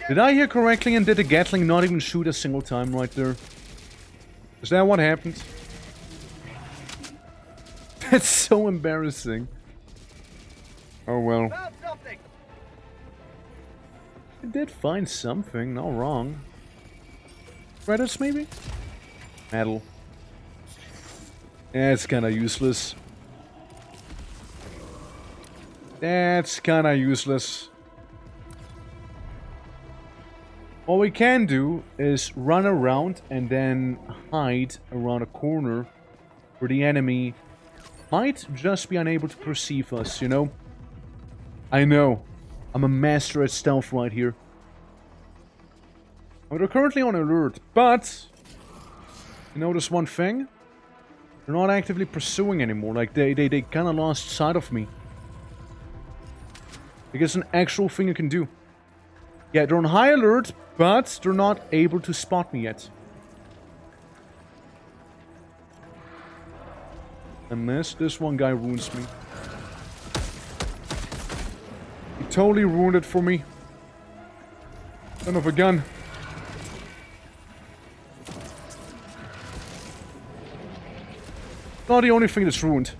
Did I hear correctly, and did the Gatling not even shoot a single time right there? Is that what happened? That's so embarrassing. Oh well. I did find something, not wrong. Credits maybe? Metal. That's kinda useless. That's kinda useless. What we can do is run around and then hide around a corner where the enemy might just be unable to perceive us, you know? I know. I'm a master at stealth right here. They're currently on alert, but you notice one thing? They're not actively pursuing anymore. Like, they kind of lost sight of me. Like, it's an actual thing you can do. Yeah, they're on high alert, but they're not able to spot me yet. Unless this one guy ruins me. He totally ruined it for me. Son of a gun. Not the only thing that's ruined.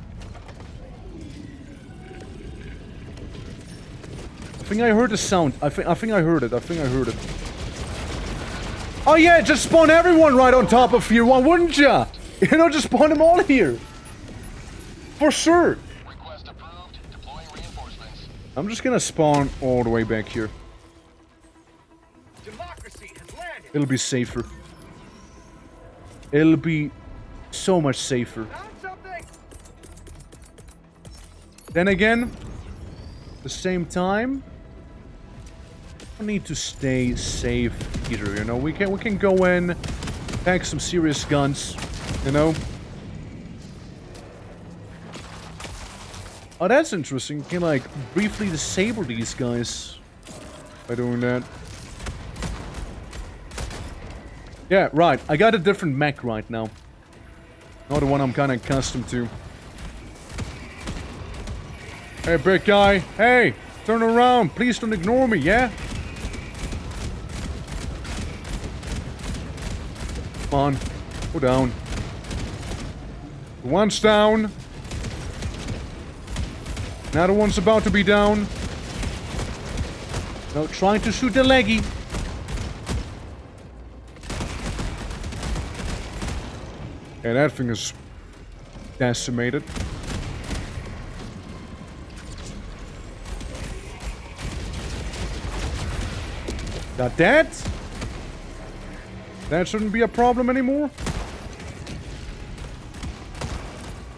I think I heard the sound. I think I heard it. Oh yeah, just spawn everyone right on top of here, why wouldn't ya? You know, just spawn them all here. For sure. Request approved. Deploying reinforcements. I'm just gonna spawn all the way back here. Democracy has landed. It'll be safer. It'll be so much safer. Then again, at the same time, I need to stay safe either, you know? We can go in, pack some serious guns, you know? Oh, that's interesting. You can, like, briefly disable these guys by doing that. Yeah, right. I got a different mech right now. Not the one I'm kind of accustomed to. Hey, big guy. Hey, turn around. Please don't ignore me, yeah? Come on. Go down. One's down. Another one's about to be down. No, trying to shoot the leggy. Okay, that thing is decimated. Got that. That shouldn't be a problem anymore.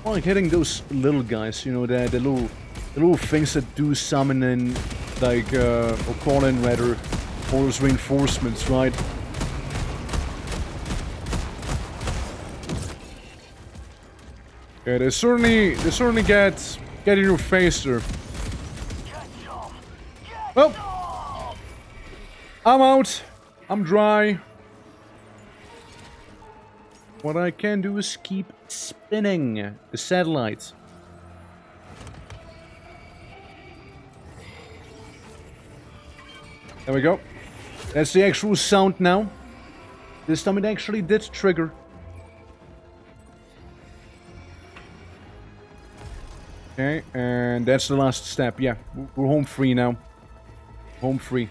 I like hitting those little guys, you know, the little things that do summon in, like, or call in rather, all those reinforcements, right? Yeah, they certainly get in your face there. Well, I'm out. I'm dry. What I can do is keep spinning the satellite. There we go. That's the actual sound now. This time it actually did trigger. Okay, and that's the last step. Yeah, we're home free now. Home free.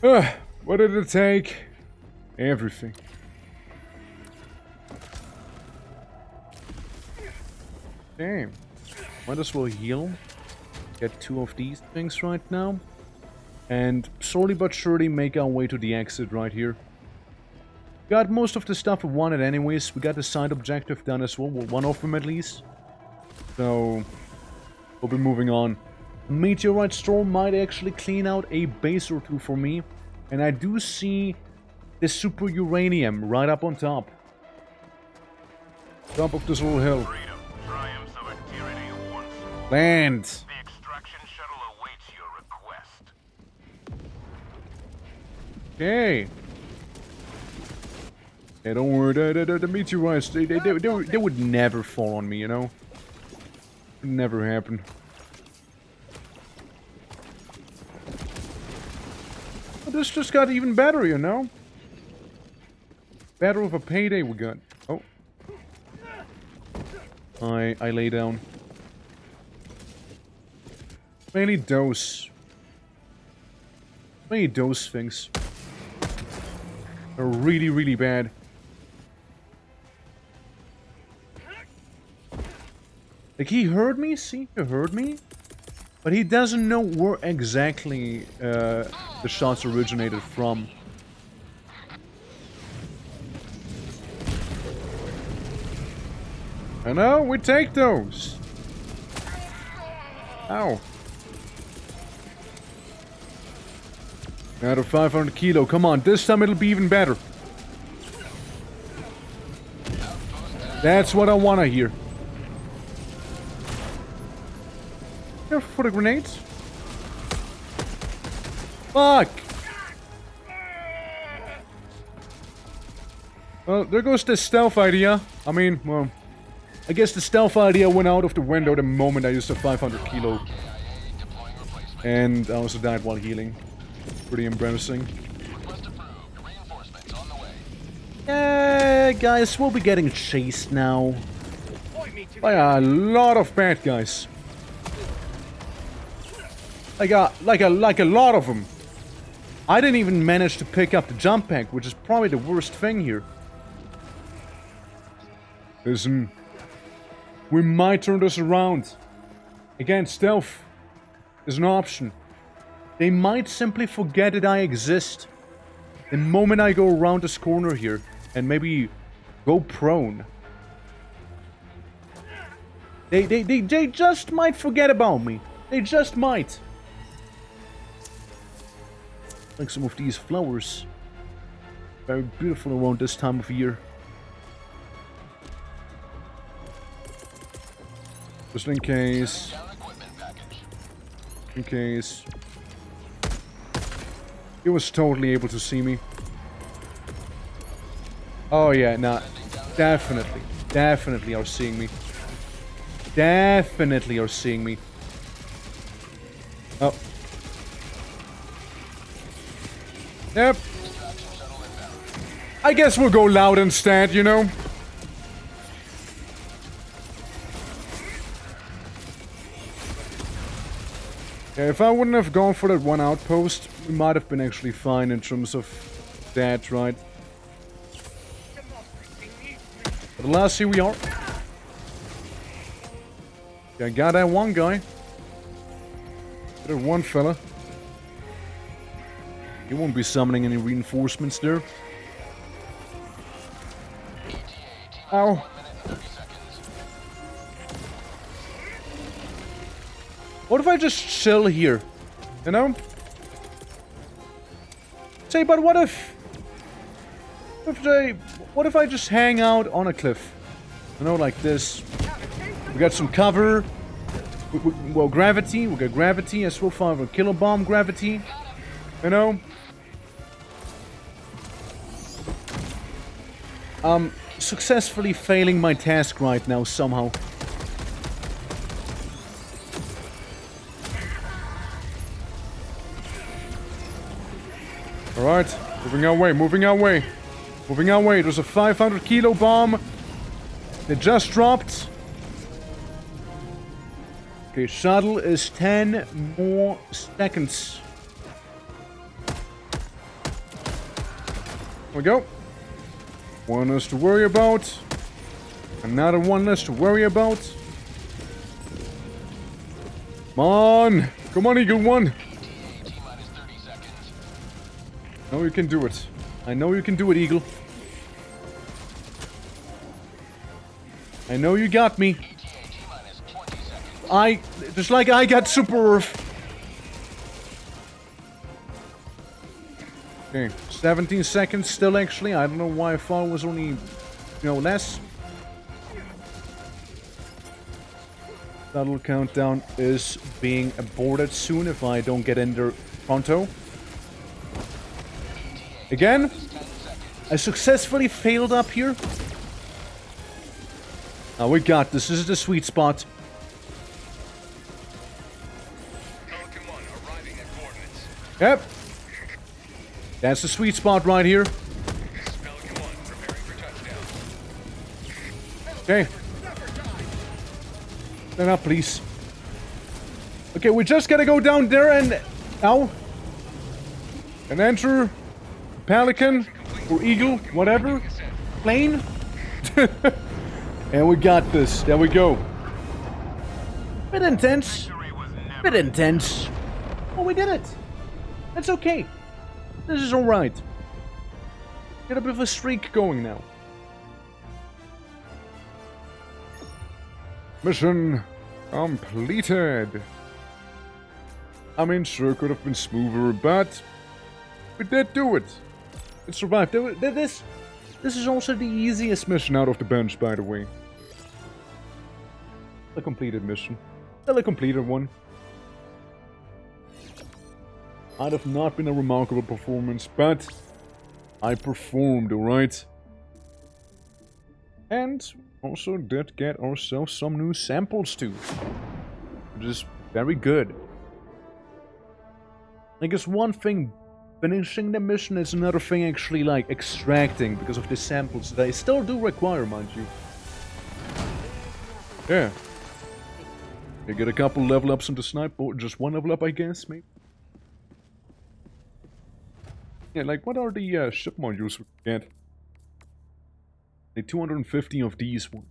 What did it take? Everything. Okay. Might as well heal. Get 2 of these things right now. And slowly but surely make our way to the exit right here. Got most of the stuff we wanted anyways. We got the side objective done as well. One of them at least. So, we'll be moving on. A meteorite storm might actually clean out a base or 2 for me. And I do see the super uranium right up on top. Top of this little hill. Freedom, triumphs of a tyranny once. Land. The extraction shuttle awaits your request. Okay. Yeah, don't worry. The meteorites, they would never fall on me, you know? Would never happen. But this just got even better, you know? Better of a payday we got. Oh. I lay down. Mainly those. Mainly those things. Are really, really bad. Like, he heard me, see? He heard me. But he doesn't know where exactly the shots originated from. I know, we take those. Ow. Out of 500 kilo, come on, this time it'll be even better. That's what I wanna hear. Careful for the grenades. Fuck! Well, there goes the stealth idea. I mean, well, I guess the stealth idea went out of the window the moment I used a 500 kilo. And I also died while healing. Pretty embarrassing. Yeah, guys, we'll be getting chased now. By a lot of bad guys. Like a lot of them. I didn't even manage to pick up the jump pack, which is probably the worst thing here. Listen, we might turn this around. Again, stealth is an option. They might simply forget that I exist the moment I go around this corner here and maybe go prone. They just might forget about me. They just might. Like some of these flowers. Very beautiful around this time of year. Just in case. In case. He was totally able to see me. Oh yeah, nah. Definitely. Definitely are seeing me. Definitely are seeing me. Oh. Yep. I guess we'll go loud instead, you know? Yeah, if I wouldn't have gone for that one outpost, we might have been actually fine in terms of that, right? But alas, here we are. Okay, I got that one guy. That one fella. He won't be summoning any reinforcements there. Ow. What if I just chill here? You know? Say, but what if I just hang out on a cliff? You know, like this. We got some cover. Well, gravity. We got gravity as well. 5 kilo bomb gravity. You know? Successfully failing my task right now somehow. Alright, moving our way, moving our way. Moving our way. There's a 500 kilo bomb. It just dropped. Okay, shuttle is 10 more seconds. There we go. One less to worry about. Another one less to worry about. Come on! Come on, Eagle One! I know you can do it. I know you can do it, Eagle. I know you got me. Just like I got Super Earth. Okay, 17 seconds still, actually. I don't know why I thought it was only, you know, less. Shuttle countdown is being aborted soon if I don't get in there pronto. Again, I successfully failed up here. Now we got this. This is the sweet spot. Yep. That's the sweet spot right here. Okay. Stand up, please. Okay, we just gotta go down there and... Ow. And enter... Pelican. Or Eagle. Whatever. Plane. And we got this. There we go. Bit intense. Bit intense. Well, we did it. That's okay. This is alright. Get a bit of a streak going now. Mission completed. I mean, sure, could have been smoother, but we did do it. It survived. This is also the easiest mission out of the bunch, by the way. A completed mission. Still a completed one. Might have not been a remarkable performance, but I performed, alright? And also did get ourselves some new samples too. Which is very good. I guess one thing finishing the mission is another thing actually like extracting because of the samples that I still do require, mind you. Yeah. You get a couple level ups on the sniper, or just one level up I guess, maybe. Yeah, like, what are the ship modules we get? Like 250 of these ones.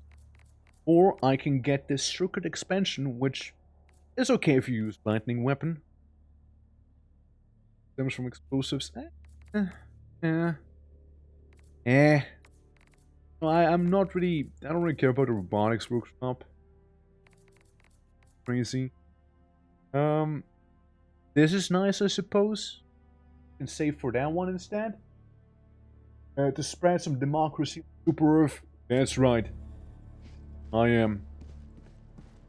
Or I can get this circuit expansion, which is okay if you use lightning weapon. Stems from explosives. No, I'm not really... I don't really care about the robotics workshop. Crazy. This is nice, I suppose. And save for that one instead. To spread some democracy. Super Earth. That's right. I am.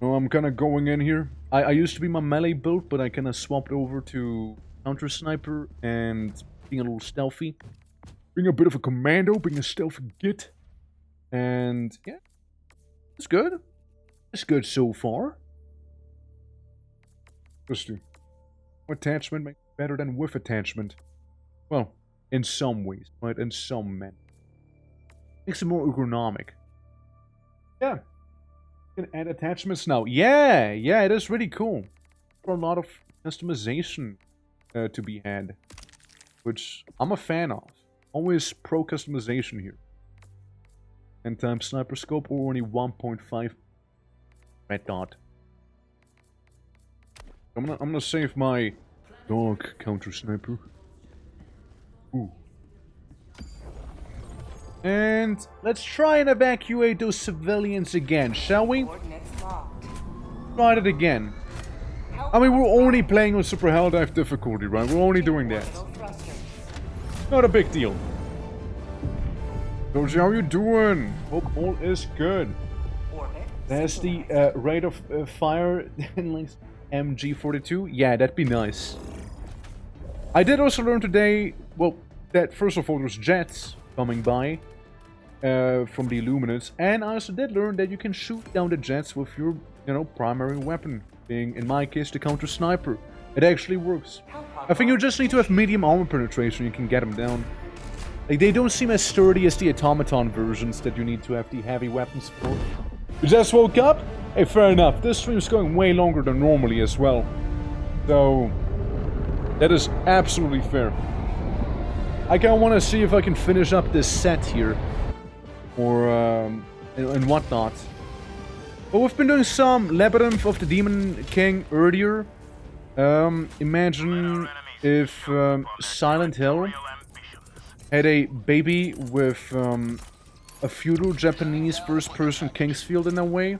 No, I'm kind of going in here. I used to be my melee build, but I kind of swapped over to counter sniper and being a little stealthy. Being a bit of a commando, being a stealthy git. And yeah, it's good. It's good so far. Interesting. Attachment makes it better than with attachment. Well, in some ways, right? In some men. Makes it more ergonomic. Yeah. You can add attachments now. Yeah, it is really cool. For a lot of customization to be had. Which I'm a fan of. Always pro customization here. 10 times sniper scope or only 1.5 red dot. I'm gonna save my dog counter sniper. Ooh. And let's try and evacuate those civilians again, shall we? Coordinates locked. Try it again. I mean, we're only playing on Super Helldive difficulty, right? We're only doing that. Orbital thrusters. Not a big deal. Doji, how you doing? Hope all is good. Orbit. There's the rate of fire in links MG42. Yeah, that'd be nice. I did also learn today, well, that first of all there's jets coming by from the Illuminates, and I also did learn that you can shoot down the jets with your, you know, primary weapon, being in my case the counter sniper. It actually works. I think you just need to have medium armor penetration, you can get them down. Like, they don't seem as sturdy as the automaton versions that you need to have the heavy weapons for. You just woke up? Hey, fair enough. This stream's going way longer than normally as well. So, that is absolutely fair. I kinda wanna see if I can finish up this set here. Or, and whatnot. But we've been doing some Labyrinth of the Demon King earlier. Imagine if Silent Hill had a baby with a feudal Japanese first-person Kingsfield in a way.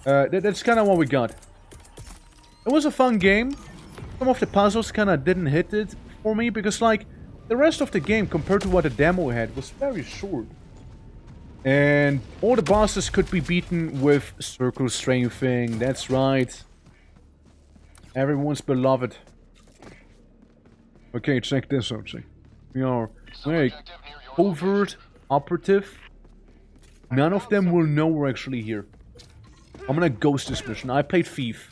That's kind of what we got. It was a fun game. Some of the puzzles kind of didn't hit it for me because, like, the rest of the game compared to what the demo had was very short. And all the bosses could be beaten with circle strafing. That's right. Everyone's beloved. Okay, check this out, see. We are a covert operative. None of them will know we're actually here. I'm gonna ghost this mission. I played Thief.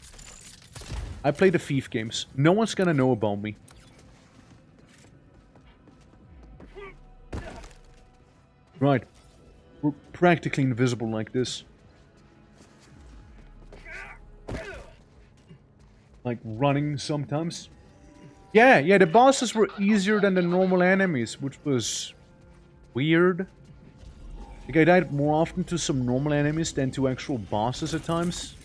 I play the Thief games. No one's gonna know about me. Right. We're practically invisible like this. Like running sometimes. Yeah, the bosses were easier than the normal enemies, which was weird. Like, I died more often to some normal enemies than to actual bosses at times.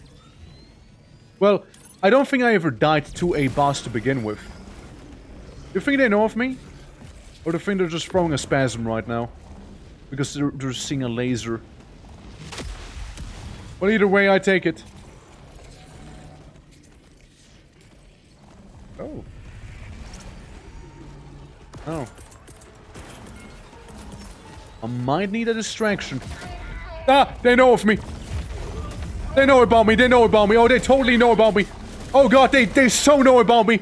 Well, I don't think I ever died to a boss to begin with. You think they know of me? Or do you think they're just throwing a spasm right now? Because they're seeing a laser. Well, either way, I take it. Oh. Oh. I might need a distraction. Ah! They know of me! They know about me, they know about me. Oh, they totally know about me. Oh god, they so know about me.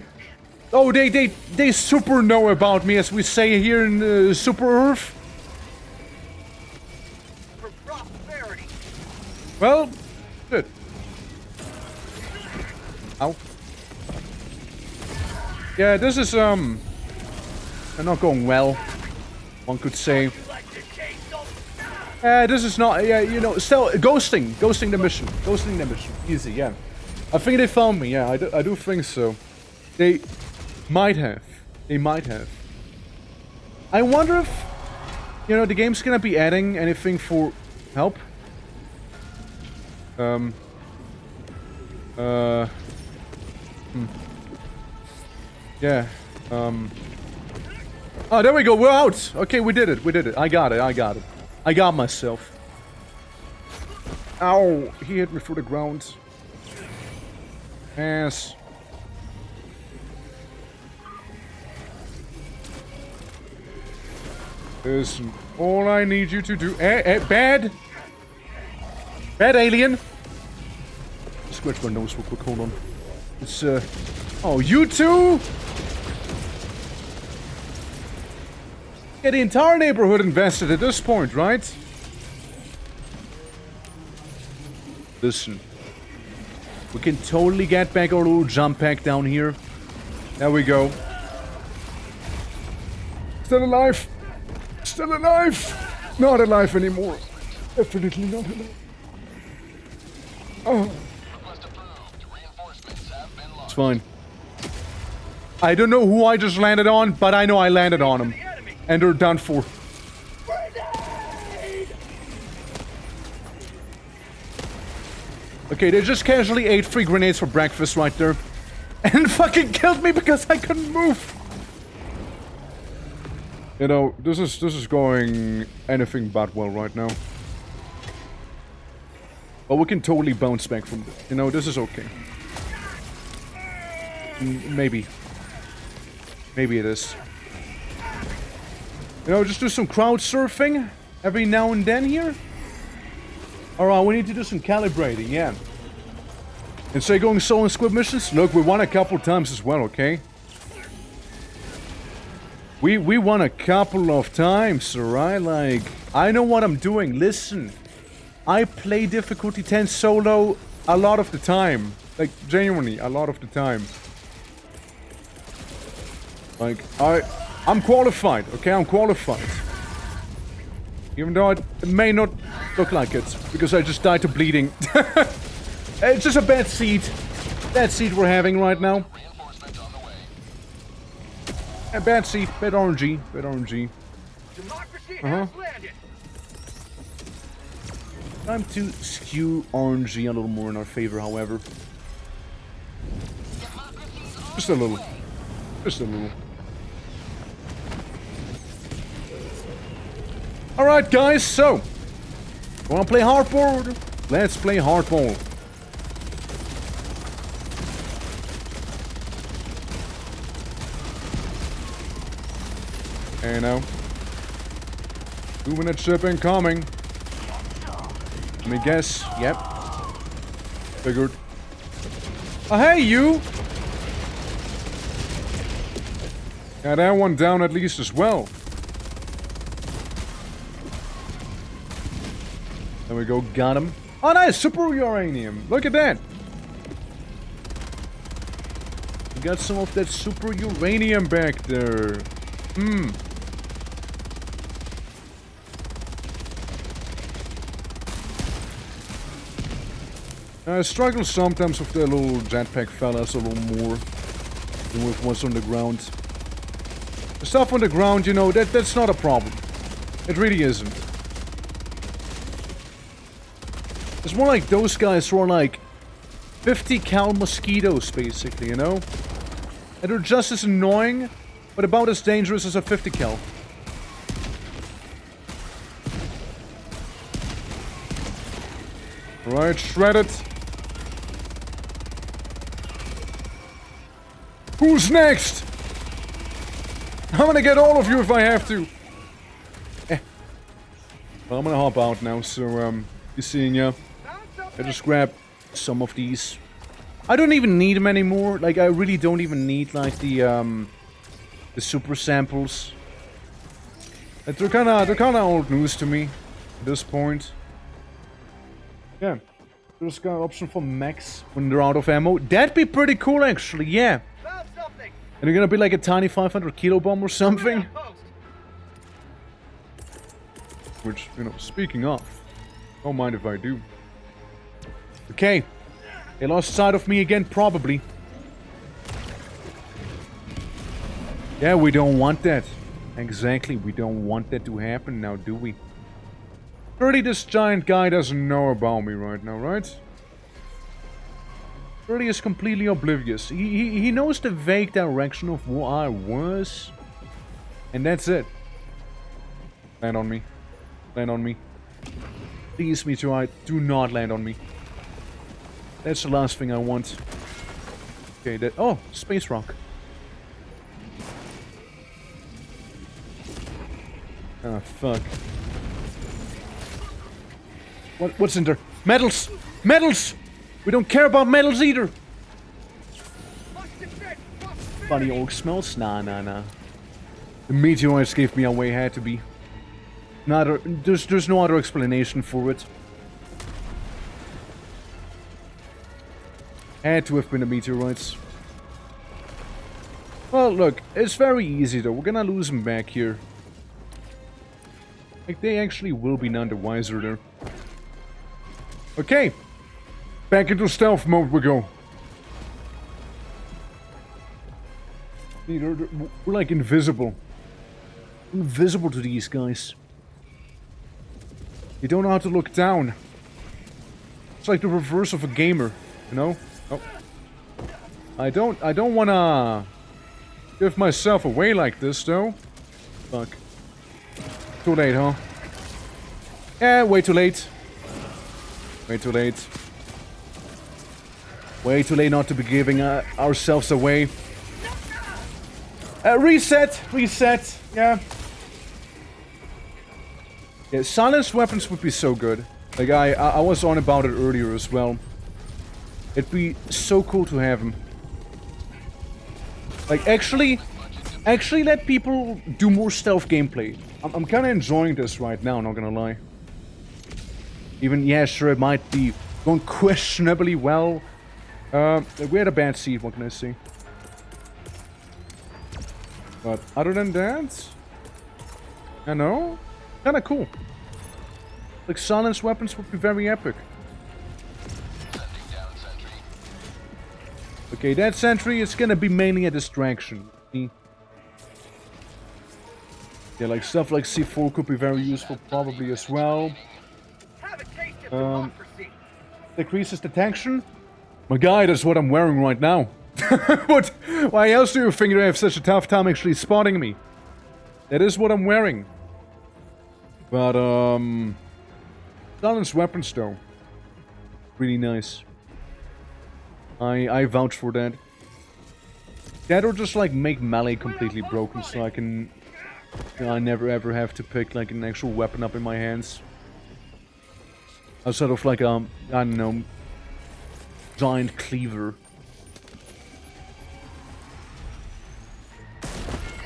Oh, they super know about me, as we say here in Super Earth. For prosperity. Well, good. Ow. Yeah, this is, not going well, one could say. This is not, yeah, you know, still, ghosting the mission, easy, yeah. I think they found me, yeah, I do think so. They might have. I wonder if, you know, the game's gonna be adding anything for help. Yeah, oh, there we go, we're out! Okay, we did it, I got it. I got myself. Ow! He hit me through the ground. Yes. Listen, all I need you to do... bad! Bad alien! Scratch my nose real quick, hold on. It's, oh, you two?! Get the entire neighborhood invested at this point, right? Listen. We can totally get back our little jump pack down here. There we go. Still alive! Still alive! Not alive anymore. Definitely not alive. Oh. It's fine. I don't know who I just landed on, but I know I landed on him. And they're done for. Okay, they just casually ate 3 grenades for breakfast right there. And fucking killed me because I couldn't move. You know, this is going anything but well right now. But we can totally bounce back from this. You know, this is okay. Maybe. Maybe it is. You know, just do some crowd surfing every now and then here. Alright, we need to do some calibrating, yeah. And say going solo in squid missions? Look, we won a couple times as well, okay? We won a couple of times, alright? Like, I know what I'm doing. Listen, I play difficulty 10 solo a lot of the time. Like, genuinely, a lot of the time. Like, I'm qualified, okay? I'm qualified. Even though it may not look like it, because I just died to bleeding. It's just a bad seed. Bad seed we're having right now. A bad seed, bad RNG, bad RNG. Time to skew RNG a little more in our favor, however. Just a little. Just a little. Alright guys, so wanna play hardboard? Let's play hardball. Hey now. 2-minute ship incoming. Let me guess. Yep. Figured. Oh hey you! Got that one down at least as well. There we go, got him. Oh nice, super uranium. Look at that. We got some of that super uranium back there. I struggle sometimes with the little jetpack fellas a little more than with what's on the ground. The stuff on the ground, you know, that's not a problem. It really isn't. It's more like those guys who are like 50 cal mosquitoes, basically, you know? And they're just as annoying, but about as dangerous as a 50 cal. Right, shred it. Who's next? I'm gonna get all of you if I have to. Well, I'm gonna hop out now, so, be seeing ya. I just grab some of these. I don't even need them anymore. Like, I really don't even need, like, the super samples. Like, they're kinda old news to me at this point. Yeah. There's got an option for max when they're out of ammo. That'd be pretty cool, actually, yeah. And you're gonna be like a tiny 500 kilo bomb or something? Which, you know, speaking of, don't mind if I do. Okay. They lost sight of me again, probably. Yeah, we don't want that. Exactly, we don't want that to happen now, do we? Surely this giant guy doesn't know about me right now, right? Surely is completely oblivious. He knows the vague direction of where I was. And that's it. Land on me. Land on me. Please, meteorite, do not land on me. That's the last thing I want. Okay, that... Oh, space rock. Ah, fuck. What's in there? Metals! Metals! We don't care about metals either! Funny old smells? Nah. The meteorites gave me away, had to be. There's no other explanation for it. Had to have been the meteorites. Well, look, it's very easy though. We're gonna lose them back here. Like, they actually will be none the wiser there. Okay. Back into stealth mode we go. We're like invisible. Invisible to these guys. You don't know how to look down. It's like the reverse of a gamer, you know? Oh. I don't wanna give myself away like this, though. Fuck. Too late, huh? Yeah, way too late. Way too late. Way too late not to be giving ourselves away. Reset! Reset! Yeah. Yeah, silenced weapons would be so good. Like, I was on about it earlier as well. It'd be so cool to have them. Like, actually let people do more stealth gameplay. I'm kind of enjoying this right now, not gonna lie. Even, yeah, sure, it might be going questionably well. We had a bad seed, what can I say? But other than that, I know, kind of cool. Like, silenced weapons would be very epic. Okay, that sentry is gonna be mainly a distraction. Yeah, like stuff like C4 could be very useful probably as well. Decreases detection. My guy, that's what I'm wearing right now. But why else do you think you have such a tough time actually spotting me? That is what I'm wearing. But, silenced weapons though. Really nice. I vouch for that. That or just like make melee completely broken so I can... You know, I never ever have to pick like an actual weapon up in my hands. Outside of like I don't know, giant cleaver.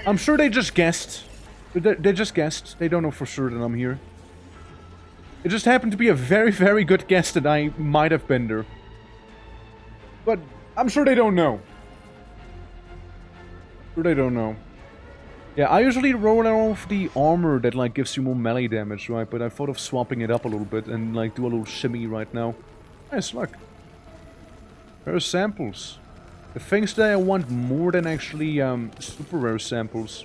I'm sure they just guessed. They just guessed. They don't know for sure that I'm here. It just happened to be a very, very good guess that I might have been there. But I'm sure they don't know. Sure they don't know. Yeah, I usually roll off the armor that like gives you more melee damage, right? But I thought of swapping it up a little bit and like do a little shimmy right now. Nice luck. Rare samples. The things that I want more than actually super rare samples.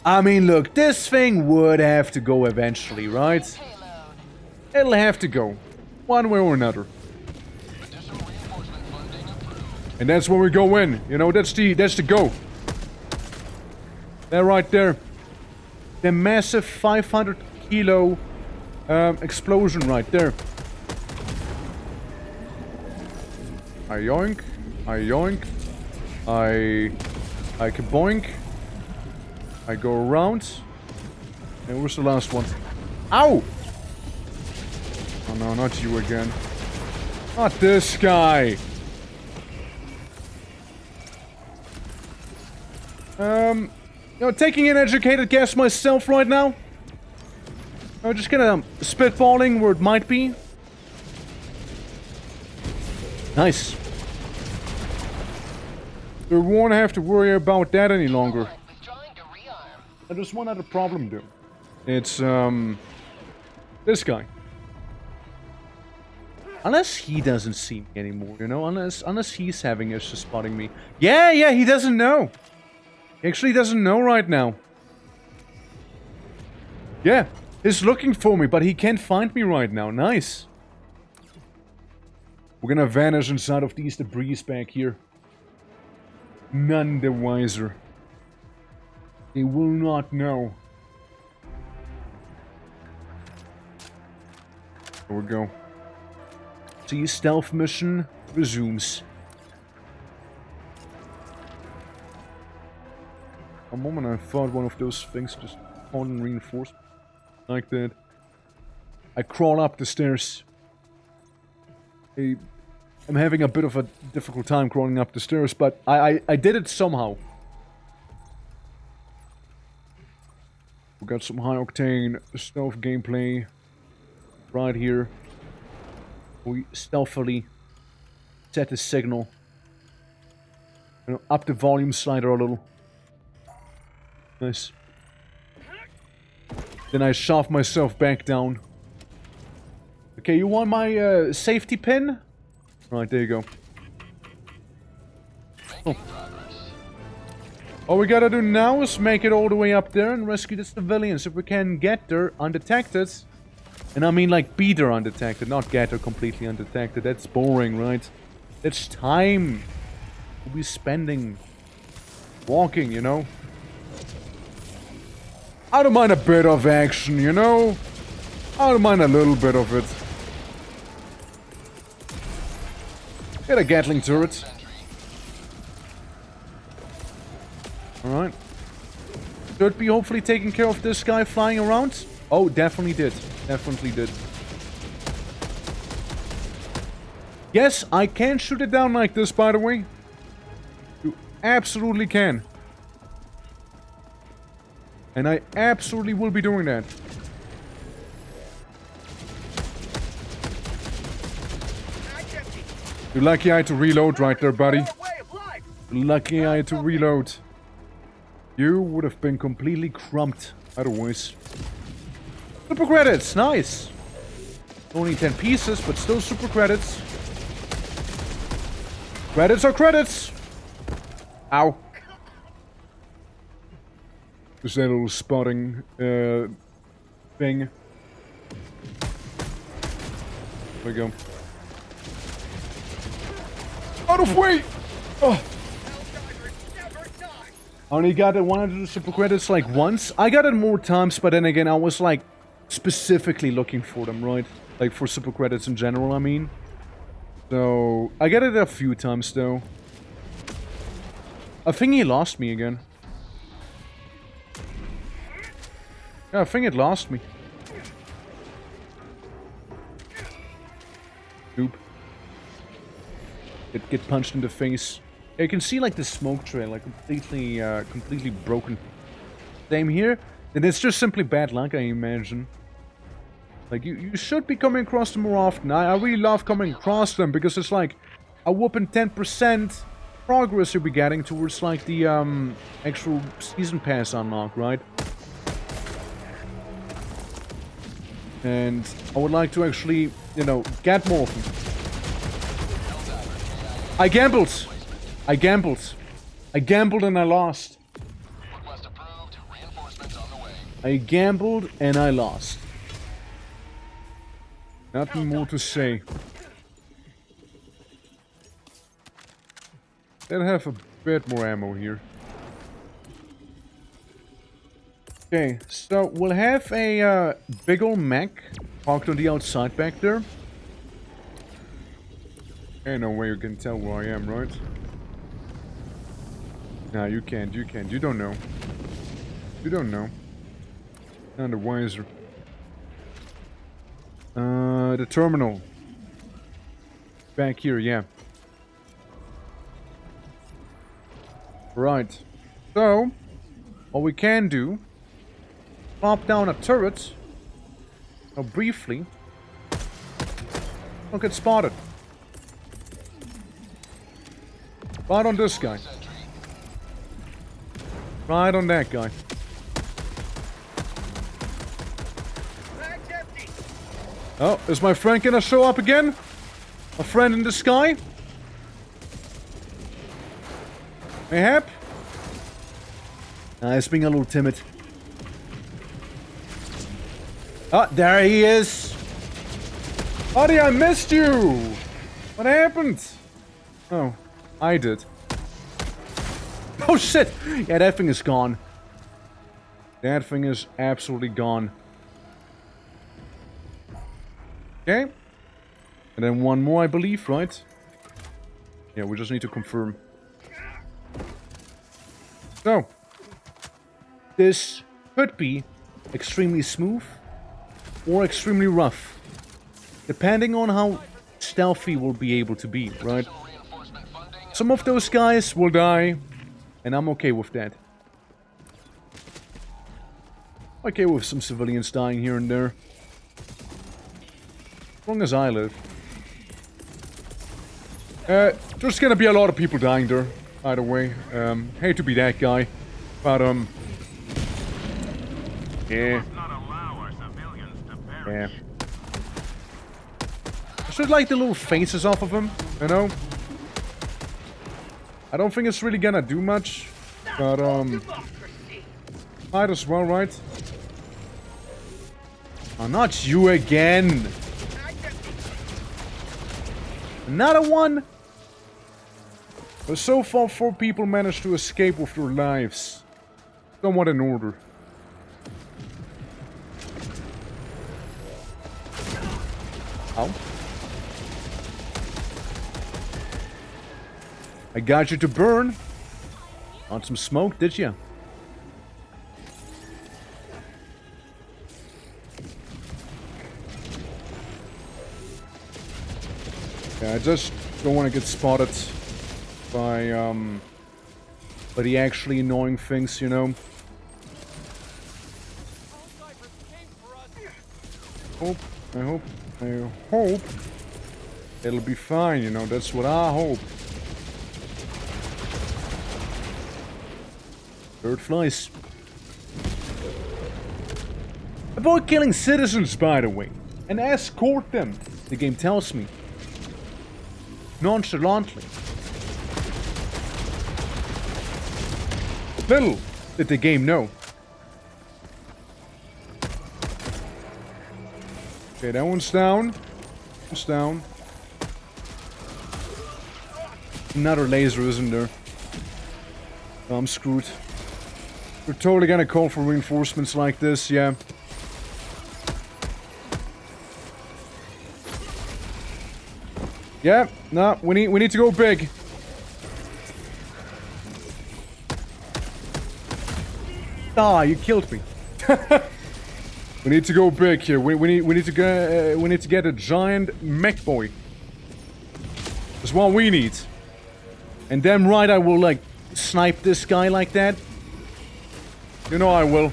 I mean, look, this thing would have to go eventually, right? It'll have to go. One way or another. And that's where we go in. You know, that's the go. That right there. The massive 500 kilo explosion right there. I yoink. I yoink. I kaboink. I go around. And where's the last one? Ow! Oh no, not you again. Not this guy. You know, taking an educated guess myself right now. I'm just gonna spitballing where it might be. Nice. We won't have to worry about that any longer. There's one other problem, though. It's, this guy. Unless he doesn't see me anymore, you know? Unless he's having issues spotting me. Yeah, he doesn't know. He actually doesn't know right now. Yeah, he's looking for me, but he can't find me right now. Nice. We're gonna vanish inside of these debris back here. None the wiser. They will not know. There we go. See, stealth mission resumes. A moment I thought one of those things just on reinforcement. Like that. I crawl up the stairs. I'm having a bit of a difficult time crawling up the stairs, but I did it somehow. We got some high octane stealth gameplay right here. We stealthily set the signal. You know, up the volume slider a little. Nice. Then I shove myself back down. Okay, you want my safety pin? Right, there you go. Oh. All we gotta do now is make it all the way up there and rescue the civilians. If we can get there undetected. And I mean like be there undetected, not get there completely undetected. That's boring, right? That's time we'll be spending walking, you know? I don't mind a bit of action, you know? I don't mind a little bit of it. Get a Gatling turret. Alright. Should be hopefully taking care of this guy flying around. Oh, definitely did. Definitely did. Yes, I can shoot it down like this, by the way. You absolutely can. And I absolutely will be doing that. You're lucky I had to reload right there, buddy. You're lucky I had to reload. You would have been completely crumped otherwise. Super credits, nice. Only 10 pieces, but still super credits. Credits are credits. Ow. Just that little spotting thing. There we go. Out of way! Oh. I only got it 100 super credits like once. I got it more times, but then again, I was like specifically looking for them, right? Like for super credits in general, I mean. So, I got it a few times though. I think he lost me again. Yeah, I think it lost me. Oop. Get punched in the face. Yeah, you can see like the smoke trail, like completely broken. Same here. And it's just simply bad luck, I imagine. Like, you should be coming across them more often. I really love coming across them, because it's like a whooping 10% progress you'll be getting towards, like, the actual season pass unlock, right? And I would like to actually, you know, get more of them. I gambled! I gambled. I gambled and I lost. Request approved. Reinforcements on the way. I gambled and I lost. Nothing more to say. Let's have a bit more ammo here. Okay, so we'll have a big ol' mech parked on the outside back there. Ain't no way you can tell where I am, right? Nah, you can't, you can't. You don't know. You don't know. None the wiser. The terminal. Back here, yeah. Right. So, what we can do, pop down a turret. Now, briefly. Don't get spotted. Right on this guy. Right on that guy. Oh, is my friend gonna show up again? A friend in the sky? Mayhap? He's being a little timid. Oh, there he is. Buddy, I missed you. What happened? Oh, I did. Oh shit! Yeah, that thing is gone. That thing is absolutely gone. Okay. And then one more, I believe, right? Yeah, we just need to confirm. So. This could be extremely smooth or extremely rough. Depending on how stealthy we'll be able to be, right? Some of those guys will die. And I'm okay with that. Okay with some civilians dying here and there. As long as I live. There's gonna be a lot of people dying there, by the way. Hate to be that guy. But, yeah. Yeah. I should like the little faces off of them, you know? I don't think it's really gonna do much. But, might as well, right? Oh, not you again! Another one? But so far, 4 people managed to escape with their lives. Somewhat in order. Ow. I got you to burn. Want some smoke, did ya? Yeah, I just don't want to get spotted by the actually annoying things, you know. I hope it'll be fine, you know, that's what I hope. Bird flies. Avoid killing citizens, by the way, and escort them, the game tells me. Nonchalantly. Little did the game know. Okay, that one's down. One's down. Another laser, isn't there? Oh, I'm screwed. We're totally gonna call for reinforcements like this, yeah. Yeah, no, we need to go big. Ah, you killed me. We need to go big here. We need to get a giant mech boy. That's what we need. And damn right I will like snipe this guy like that. You know I will.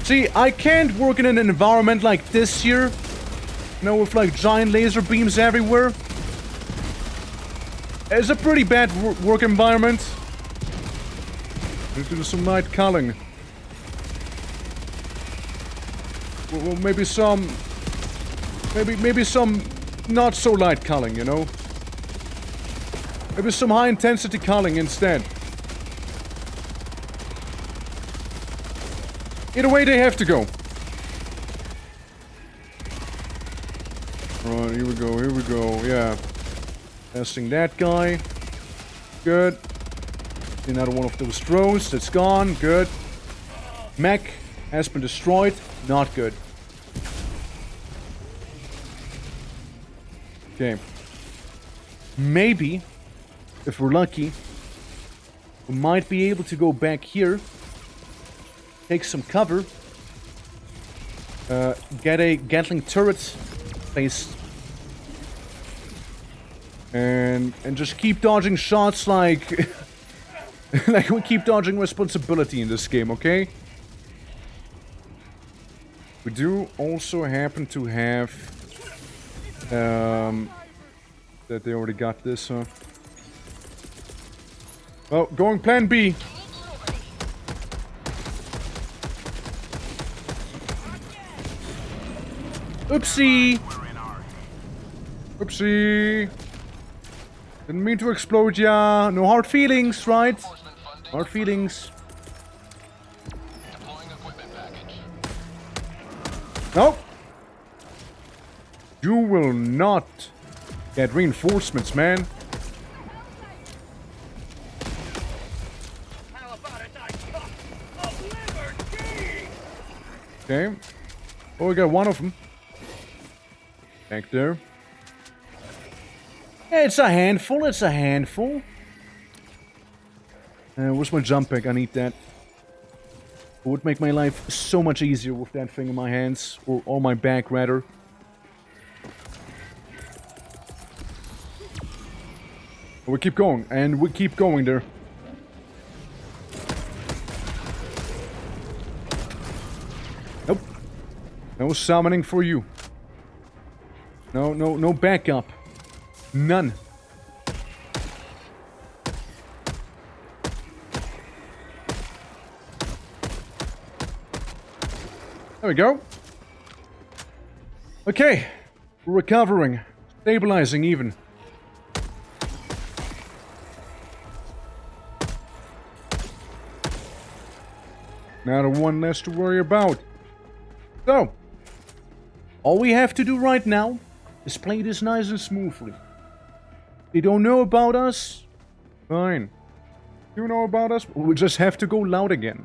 See, I can't work in an environment like this here. You know, with like giant laser beams everywhere. It's a pretty bad work environment. Need to do some light culling. Well, maybe some not so light culling, you know. Maybe some high intensity culling instead. Either way, they have to go. Alright, here we go, yeah. Testing that guy. Good. Another one of those drones, that's gone, good. Mech has been destroyed, not good. Okay. Maybe, if we're lucky, we might be able to go back here. Take some cover. Get a Gatling turret placed. And just keep dodging shots like... like we keep dodging responsibility in this game, okay? We do also happen to have... that they already got this, huh? Well, going plan B. Oopsie! Oopsie! Didn't mean to explode ya. No hard feelings, right? Hard feelings. Deploying equipment package. Nope. You will not get reinforcements, man. Okay. Oh, we got one of them. Back there. Yeah, it's a handful, it's a handful. Where's my jump pack? I need that. It would make my life so much easier with that thing in my hands. Or on my back, rather. But we keep going, and we keep going there. Nope. No summoning for you. No backup. None. There we go. Okay. We're recovering. Stabilizing even. Another one less to worry about. So, all we have to do right now is play this nice and smoothly. They don't know about us? Fine. You know about us? We just have to go loud again.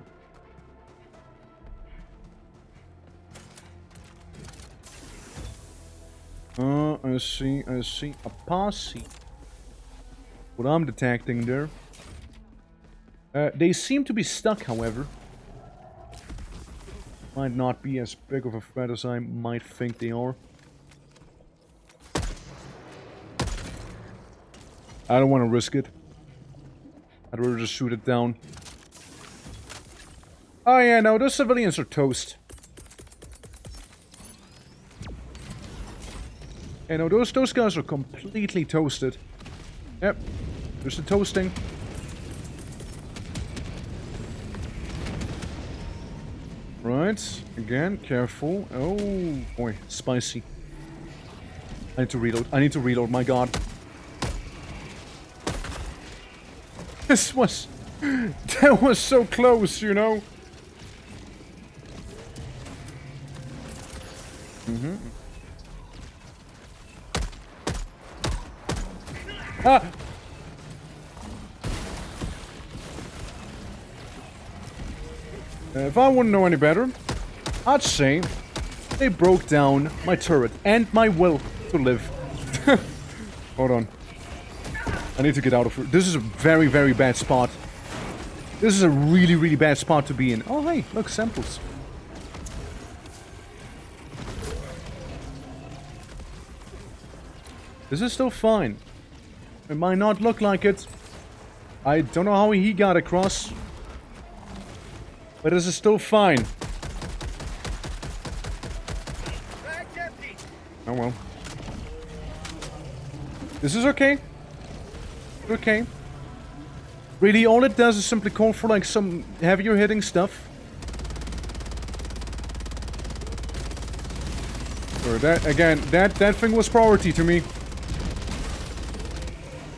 I see. A posse. What I'm detecting there. They seem to be stuck, however. Might not be as big of a threat as I might think they are. I don't want to risk it. I'd rather just shoot it down. Oh yeah, no, those civilians are toast. Yeah, no, those guys are completely toasted. Yep, there's the toasting. Right, again, careful. Oh boy, spicy. I need to reload. I need to reload, my god. This was... That was so close, you know? Ah! If I wouldn't know any better, I'd say they broke down my turret and my will to live. Hold on. I need to get out of here. This is a very, very bad spot. This is a really, really bad spot to be in. Oh, hey, look, samples. This is still fine. It might not look like it. I don't know how he got across. But this is still fine. Oh well. This is okay. Okay. Really, all it does is simply call for like some heavier hitting stuff. Or that again, that thing was priority to me.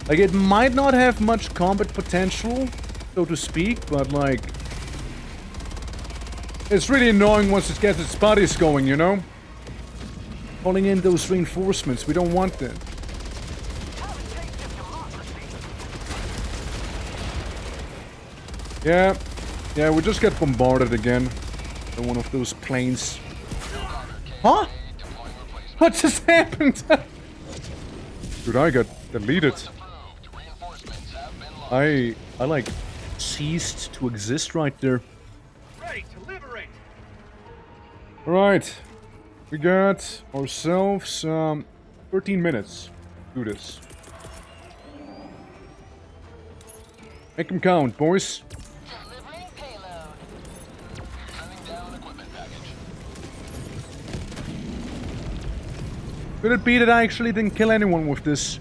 Like, it might not have much combat potential, so to speak, but like, it's really annoying once it gets its bodies going, you know? Calling in those reinforcements, we don't want that. Yeah, we just get bombarded again by one of those planes. Huh? What just happened? Dude, I got deleted. I like ceased to exist right there. Ready to liberate. Alright. We got ourselves 13 minutes. Do this. Make them count, boys. Delivering payload. Sending down equipment package. Could it be that I actually didn't kill anyone with this?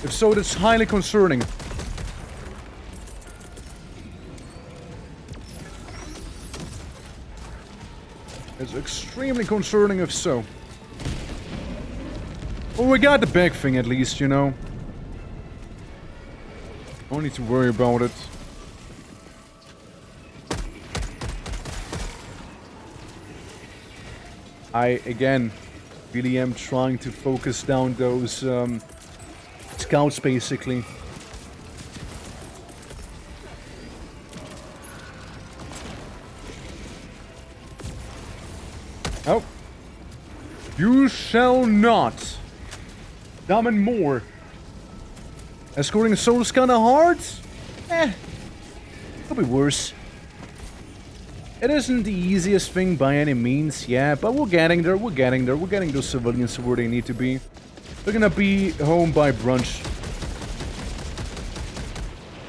If so, that's highly concerning. It's extremely concerning if so. Well, we got the big thing at least, you know. Don't need to worry about it. I, again, really am trying to focus down those scouts, basically. Oh. You shall not. Summon more. Escorting souls kinda hard? Could be worse. It isn't the easiest thing by any means, yeah, but we're getting there, we're getting those civilians to where they need to be. They're gonna be home by brunch.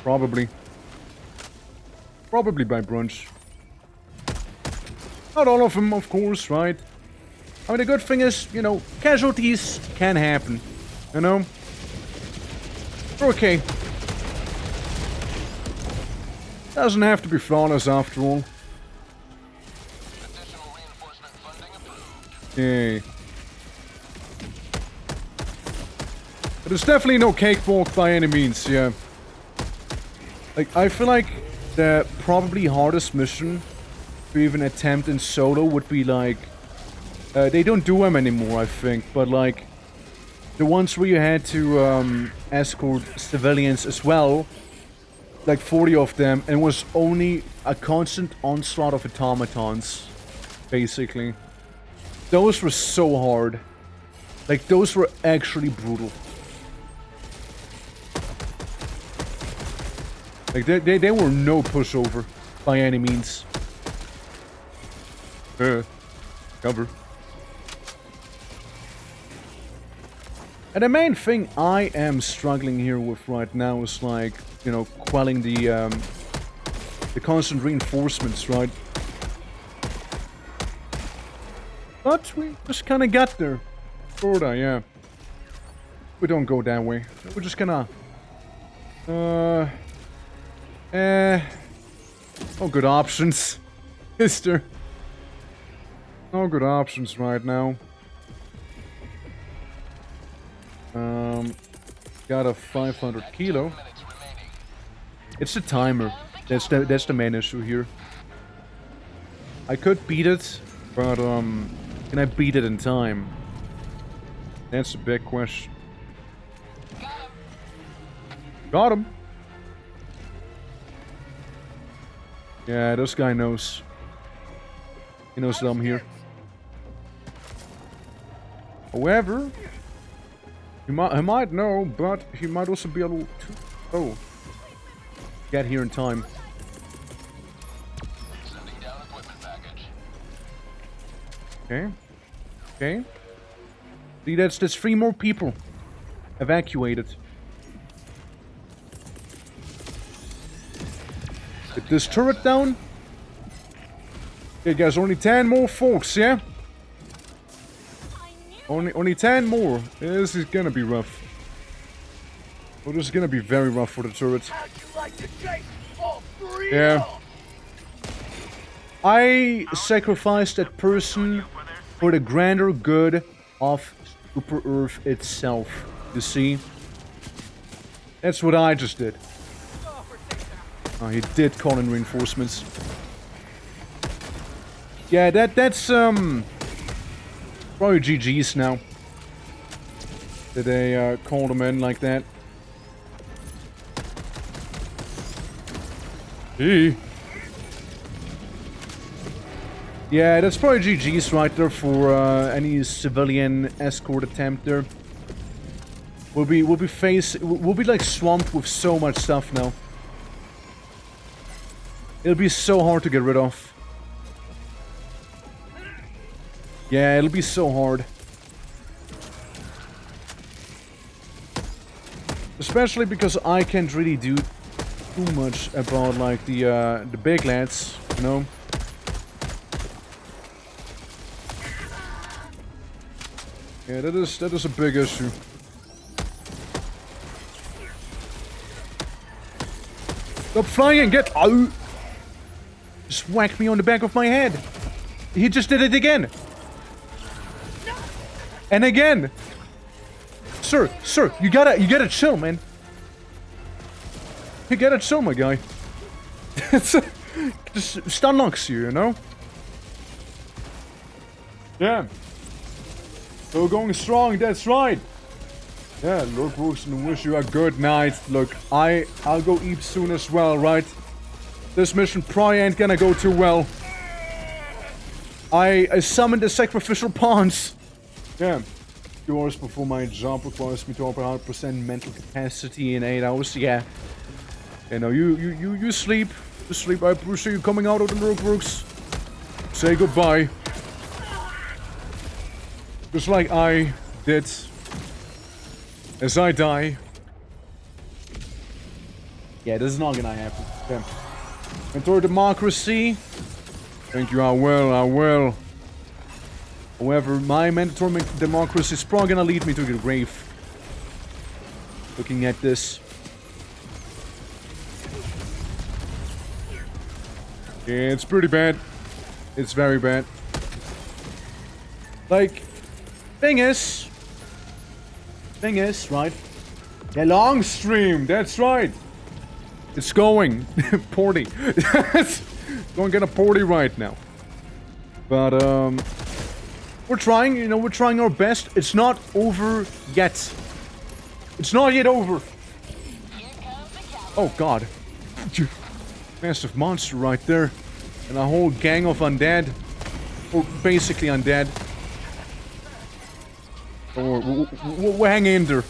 Probably. Probably by brunch. Not all of them, of course, right? I mean, the good thing is, you know, casualties can happen. You know? We're okay. Doesn't have to be flawless after all. Additional reinforcement funding approved. Yay. But it's definitely no cakewalk by any means, yeah. Like, I feel like the probably hardest mission to even attempt in solo would be like... they don't do them anymore, I think, but like... The ones where you had to escort civilians as well. Like 40 of them, and it was only a constant onslaught of automatons, basically. Those were so hard. Like, those were actually brutal. Like, they were no pushover, by any means. Cover. And the main thing I am struggling here with right now is like, you know, quelling the constant reinforcements, right? But we just kind of got there. Sorta, yeah. We don't go that way. We're just gonna... Oh, good options. Is there? No good options right now. Got a 500 kilo. It's the timer. That's the main issue here. I could beat it, but can I beat it in time? That's a big question. Got him. Yeah, this guy knows. He knows that I'm here. However, he might know, but he might also be a little too slow. Get here in time. Sending down equipment package. Okay. Okay. See, that's 3 more people evacuated. Get this turret down. Okay, guys, only 10 more folks, yeah? Only 10 more. This is gonna be rough. Oh, this is gonna be very rough for the turret. Yeah. I sacrificed that person for the grander good of Super Earth itself. You see? That's what I just did. Oh, he did call in reinforcements. Yeah, that's probably GG's now. Did they call them in like that? Hey. Yeah, that's probably GG's right there for any civilian escort attempt there. We'll be like swamped with so much stuff now. It'll be so hard to get rid of. Yeah, it'll be so hard. Especially because I can't really do too much about like the big lads, you know. Yeah, that is a big issue. Stop flying and get out! Just whacked me on the back of my head. He just did it again. And again. Sir, you gotta chill, man. You gotta chill, my guy. Just stun locks you know? Yeah. So going strong, that's right. Yeah, Lord Wilson, wish you a good night. Look, I'll go eat soon as well, right? This mission probably ain't gonna go too well. I summoned the sacrificial pawns. Yeah. 2 hours before my job requires me to operate 100% mental capacity in 8 hours. Yeah. You know, you sleep. You sleep. I appreciate you coming out of the works. Say goodbye. Just like I did. As I die. Yeah, this is not gonna happen. Yeah. Mentor democracy. Thank you, I will. However, my mandatory democracy is probably gonna lead me to the grave. Looking at this. Yeah, it's pretty bad. It's very bad. Like, thing is, right? The long stream, that's right. It's going. Party. Going to get a party right now. But, we're trying, you know, we're trying our best. It's not over yet. It's not yet over. Oh, God. Massive monster right there. And a whole gang of undead. Or basically undead. We're hanging in there.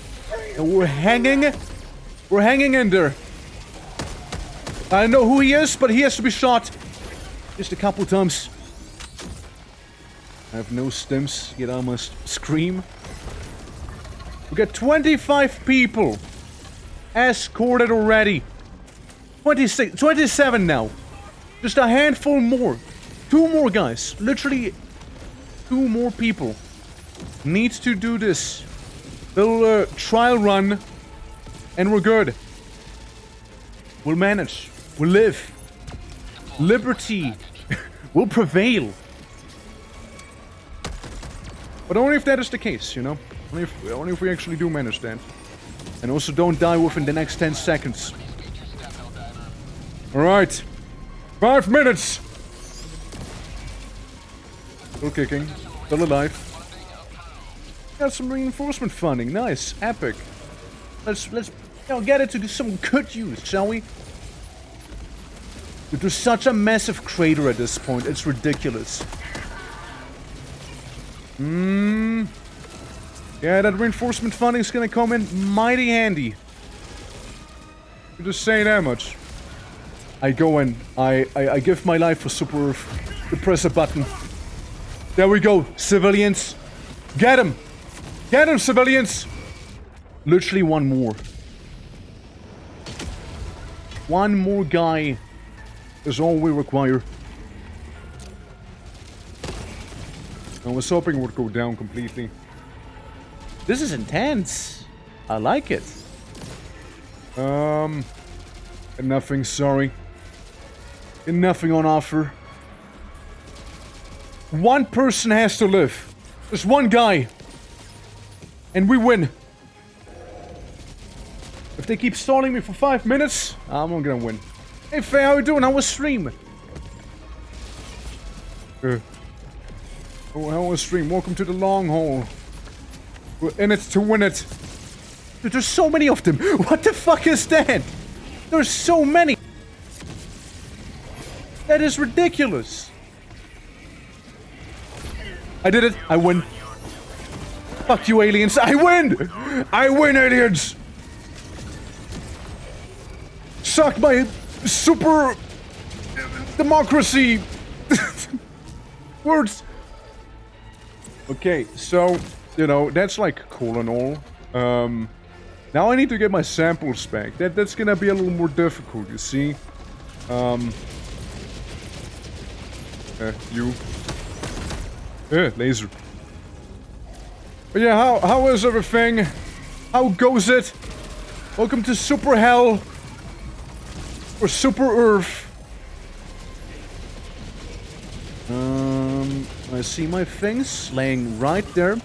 We're hanging in there. I don't know who he is, but he has to be shot. Just a couple times. I have no stims, yet I must scream. We got 25 people escorted already. 26, 27 now. Just a handful more. 2 more guys. Literally 2 more people. Need to do this little trial run. And we're good. We'll manage. We'll live. Liberty will prevail. But only if that is the case, you know? Only if we actually do manage that. And also don't die within the next 10 seconds. Alright. 5 minutes! Still kicking. Still alive. Got some reinforcement funding. Nice. Epic. Let's you know, get it to some good use, shall we? There's such a massive crater at this point. It's ridiculous. Yeah, that reinforcement funding is gonna come in mighty handy. You just say that much. I go in. I give my life for Super Earth. You press a button. There we go, civilians. Get him! Get him, civilians! Literally one more. One more guy is all we require. I was hoping it would go down completely. This is intense. I like it. Nothing, sorry. Nothing on offer. One person has to live. There's one guy. And we win. If they keep stalling me for 5 minutes, I'm not gonna win. Hey Faye, how you doing? How was stream? How was stream? Welcome to the long haul. We're in it to win it. Dude, there's so many of them. What the fuck is that? There's so many. That is ridiculous. I did it. I win. Fuck you, aliens. I win! I win, aliens! Suck my super democracy words. Okay, so, you know, that's like cool and all. Now I need to get my samples back. That's gonna be a little more difficult, you see. Laser. But yeah, how is everything? How goes it? Welcome to Super Hell. Or Super Earth. I see my things laying right there.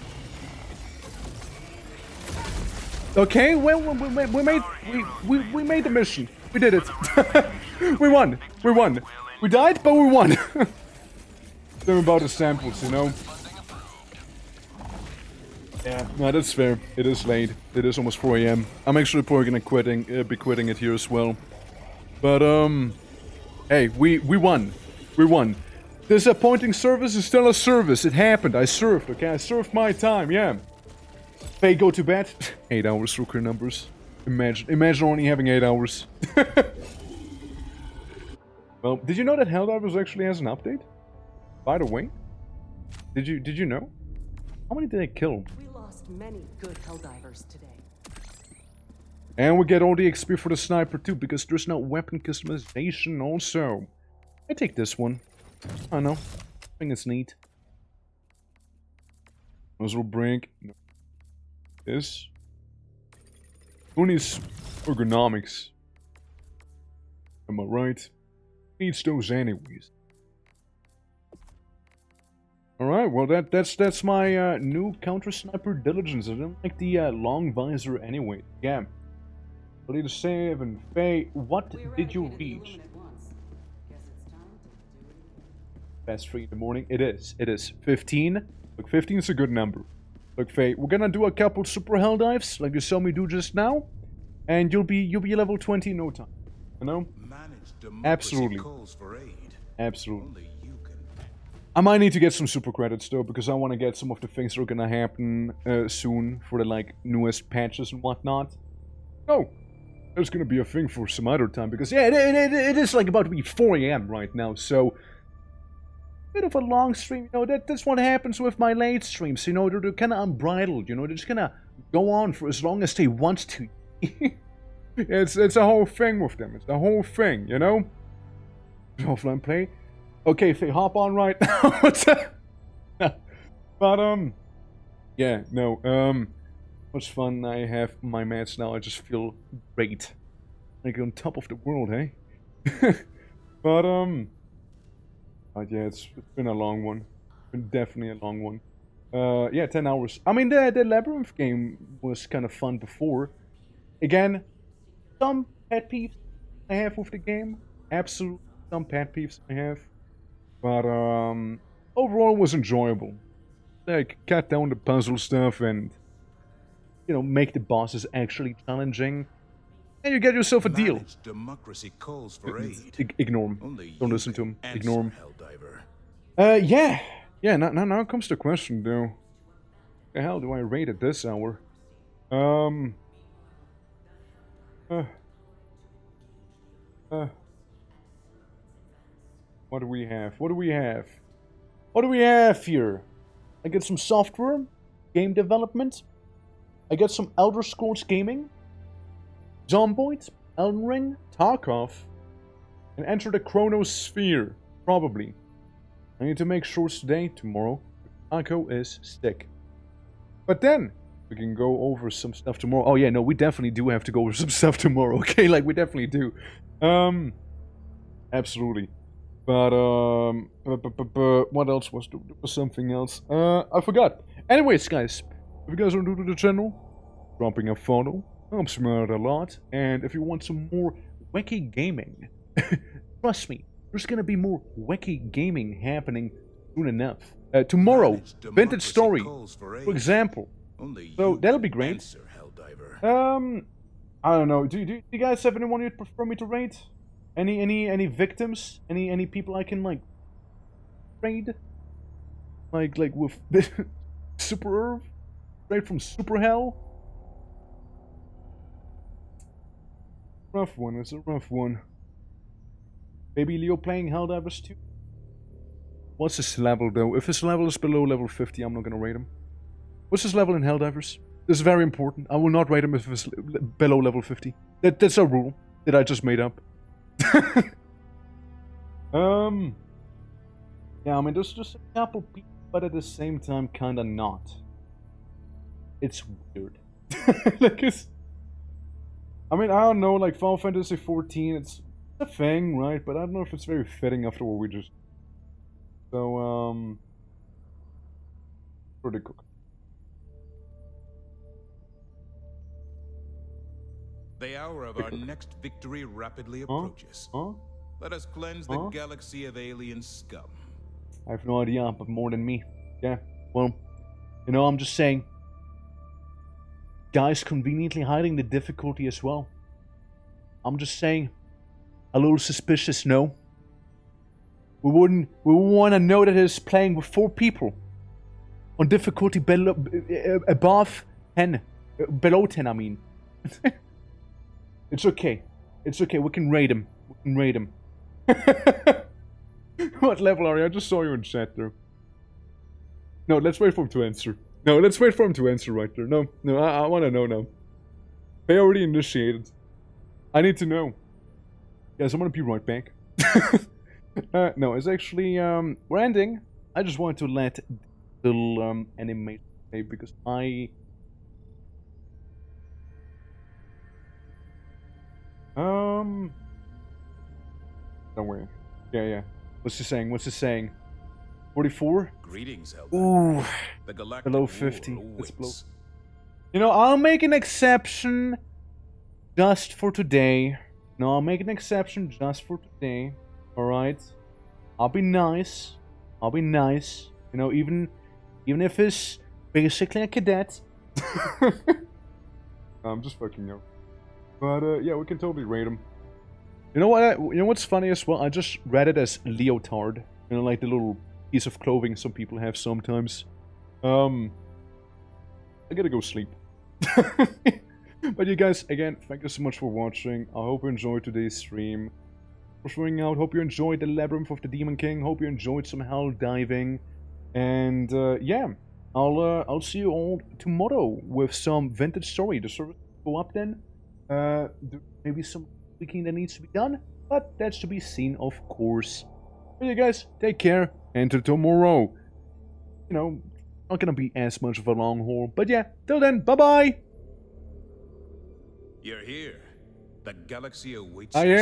Okay, well, we made the mission. We did it. We won. We won. We died, but we won. Something about the samples, you know. Yeah, no, that's fair. It is late. It is almost 4 AM. I'm actually probably gonna be quitting it here as well. But hey, we won. We won. Disappointing service is still a service. It happened. I served. Okay, I served my time. Yeah. Hey, go to bed. 8 hours, Rooker numbers. Imagine only having 8 hours. Well, did you know that Helldivers actually has an update? By the way, did you know? How many did I kill? We lost many good Helldivers today. And we get all the XP for the sniper too, because there's no weapon customization also. I take this one. I don't know. I think it's neat. Muzzle brake. No. This. Who needs ergonomics? Am I right? Needs those anyways. Alright, well that's my new counter sniper diligence. I don't like the long visor anyway. Yeah. Leader 7. Faye, what did you reach? Past 3 in the morning. It is. It is. 15. Look, 15 is a good number. Look, Faye, we're gonna do a couple super hell dives, like you saw me do just now. And you'll be level 20 in no time. You know? Absolutely. Absolutely. I might need to get some super credits though, because I want to get some of the things that are gonna happen soon for the like newest patches and whatnot. Oh, there's gonna be a thing for some other time, because yeah, it is like about to be 4 AM right now, so bit of a long stream, you know. That's what happens with my late streams, you know. They're kind of unbridled, you know. They're just gonna go on for as long as they want to. It's a whole thing with them. It's the whole thing, you know. Offline play. Okay, Faye, hop on right now. What's that? But yeah, no. Much fun I have my match now. I just feel great, like on top of the world, hey. But yeah, it's been a long one. It's been definitely a long one. Yeah, 10 hours. I mean, the Labyrinth game was kind of fun before. Again, some pet peeves I have with the game. Absolutely, some pet peeves I have. But overall, it was enjoyable. Like, cut down the puzzle stuff and, you know, make the bosses actually challenging. And you get yourself a deal. Democracy calls for aid. Ignore him. Don't listen to him. Ignore him. Yeah. Yeah, now comes the question, though. The hell do I rate at this hour? What do we have? What do we have? What do we have here? I get some software, game development. I get some Elder Scrolls gaming, Zomboid, Elden Ring, Tarkov, and enter the Chronosphere. Probably. I need to make sure today, tomorrow, Taco is stick. But then we can go over some stuff tomorrow. Oh yeah, no, we definitely do have to go over some stuff tomorrow. Okay, like we definitely do. Absolutely. But what else was there? There was something else. I forgot. Anyways, guys, if you guys are new to the channel, dropping a follow helps me out a lot. And if you want some more wacky gaming, trust me, there's gonna be more wacky gaming happening soon enough. Tomorrow, Vintage Story, for example. So that'll be great. I don't know. Do you guys have anyone you'd prefer me to raid? Any victims? Any people I can like raid? Like with Super Irv? Straight from Super Hell? Rough one, it's a rough one. Baby Leo playing Helldivers 2? What's his level though? If his level is below level 50, I'm not gonna rate him. What's his level in Helldivers? This is very important. I will not rate him if it's below level 50. That's a rule that I just made up. Yeah, I mean, there's just a couple people, but at the same time, kinda not. It's weird. Like, I mean, I don't know, like, Final Fantasy 14, it's a thing, right? But I don't know if it's very fitting after what we just... So, pretty cool. The hour of our next victory rapidly approaches. Let us cleanse the galaxy of alien scum. I have no idea, but more than me. Yeah, well, you know, I'm just saying. Guys conveniently hiding the difficulty as well. I'm just saying. A little suspicious, no? We wouldn't want to know that he's playing with 4 people. On difficulty above 10. Below 10, I mean. It's okay. It's okay, we can raid him. We can raid him. What level are you? I just saw you in chat there. No, let's wait for him to answer. No, let's wait for him to answer right there. No, I want to know now. They already initiated. I need to know. Yes, I'm gonna be right back. No, it's actually, we're ending. I just wanted to let the little animation play because I... Don't worry. Yeah. What's he saying? What's he saying? 44? Greetings, Ooh. The Below 50. It's below. You know, I'll make an exception just for today. No, I'll make an exception just for today. Alright? I'll be nice. I'll be nice. You know, even if it's basically a cadet. I'm just fucking up. But, yeah, we can totally rate him. You know what? You know what's funny as well? I just read it as leotard. You know, like the little piece of clothing some people have sometimes. I gotta go sleep. But you guys, again, thank you so much for watching. I hope you enjoyed today's stream. For showing out, hope you enjoyed the Labyrinth of the Demon King. Hope you enjoyed some hell diving. And yeah, I'll see you all tomorrow with some vintage story. The service will go up then. There may be some tweaking that needs to be done, but that's to be seen, of course. But you guys, take care, and till tomorrow. You know, not gonna be as much of a long haul, but yeah, till then, bye bye. You're here. The galaxy awaits I you. am.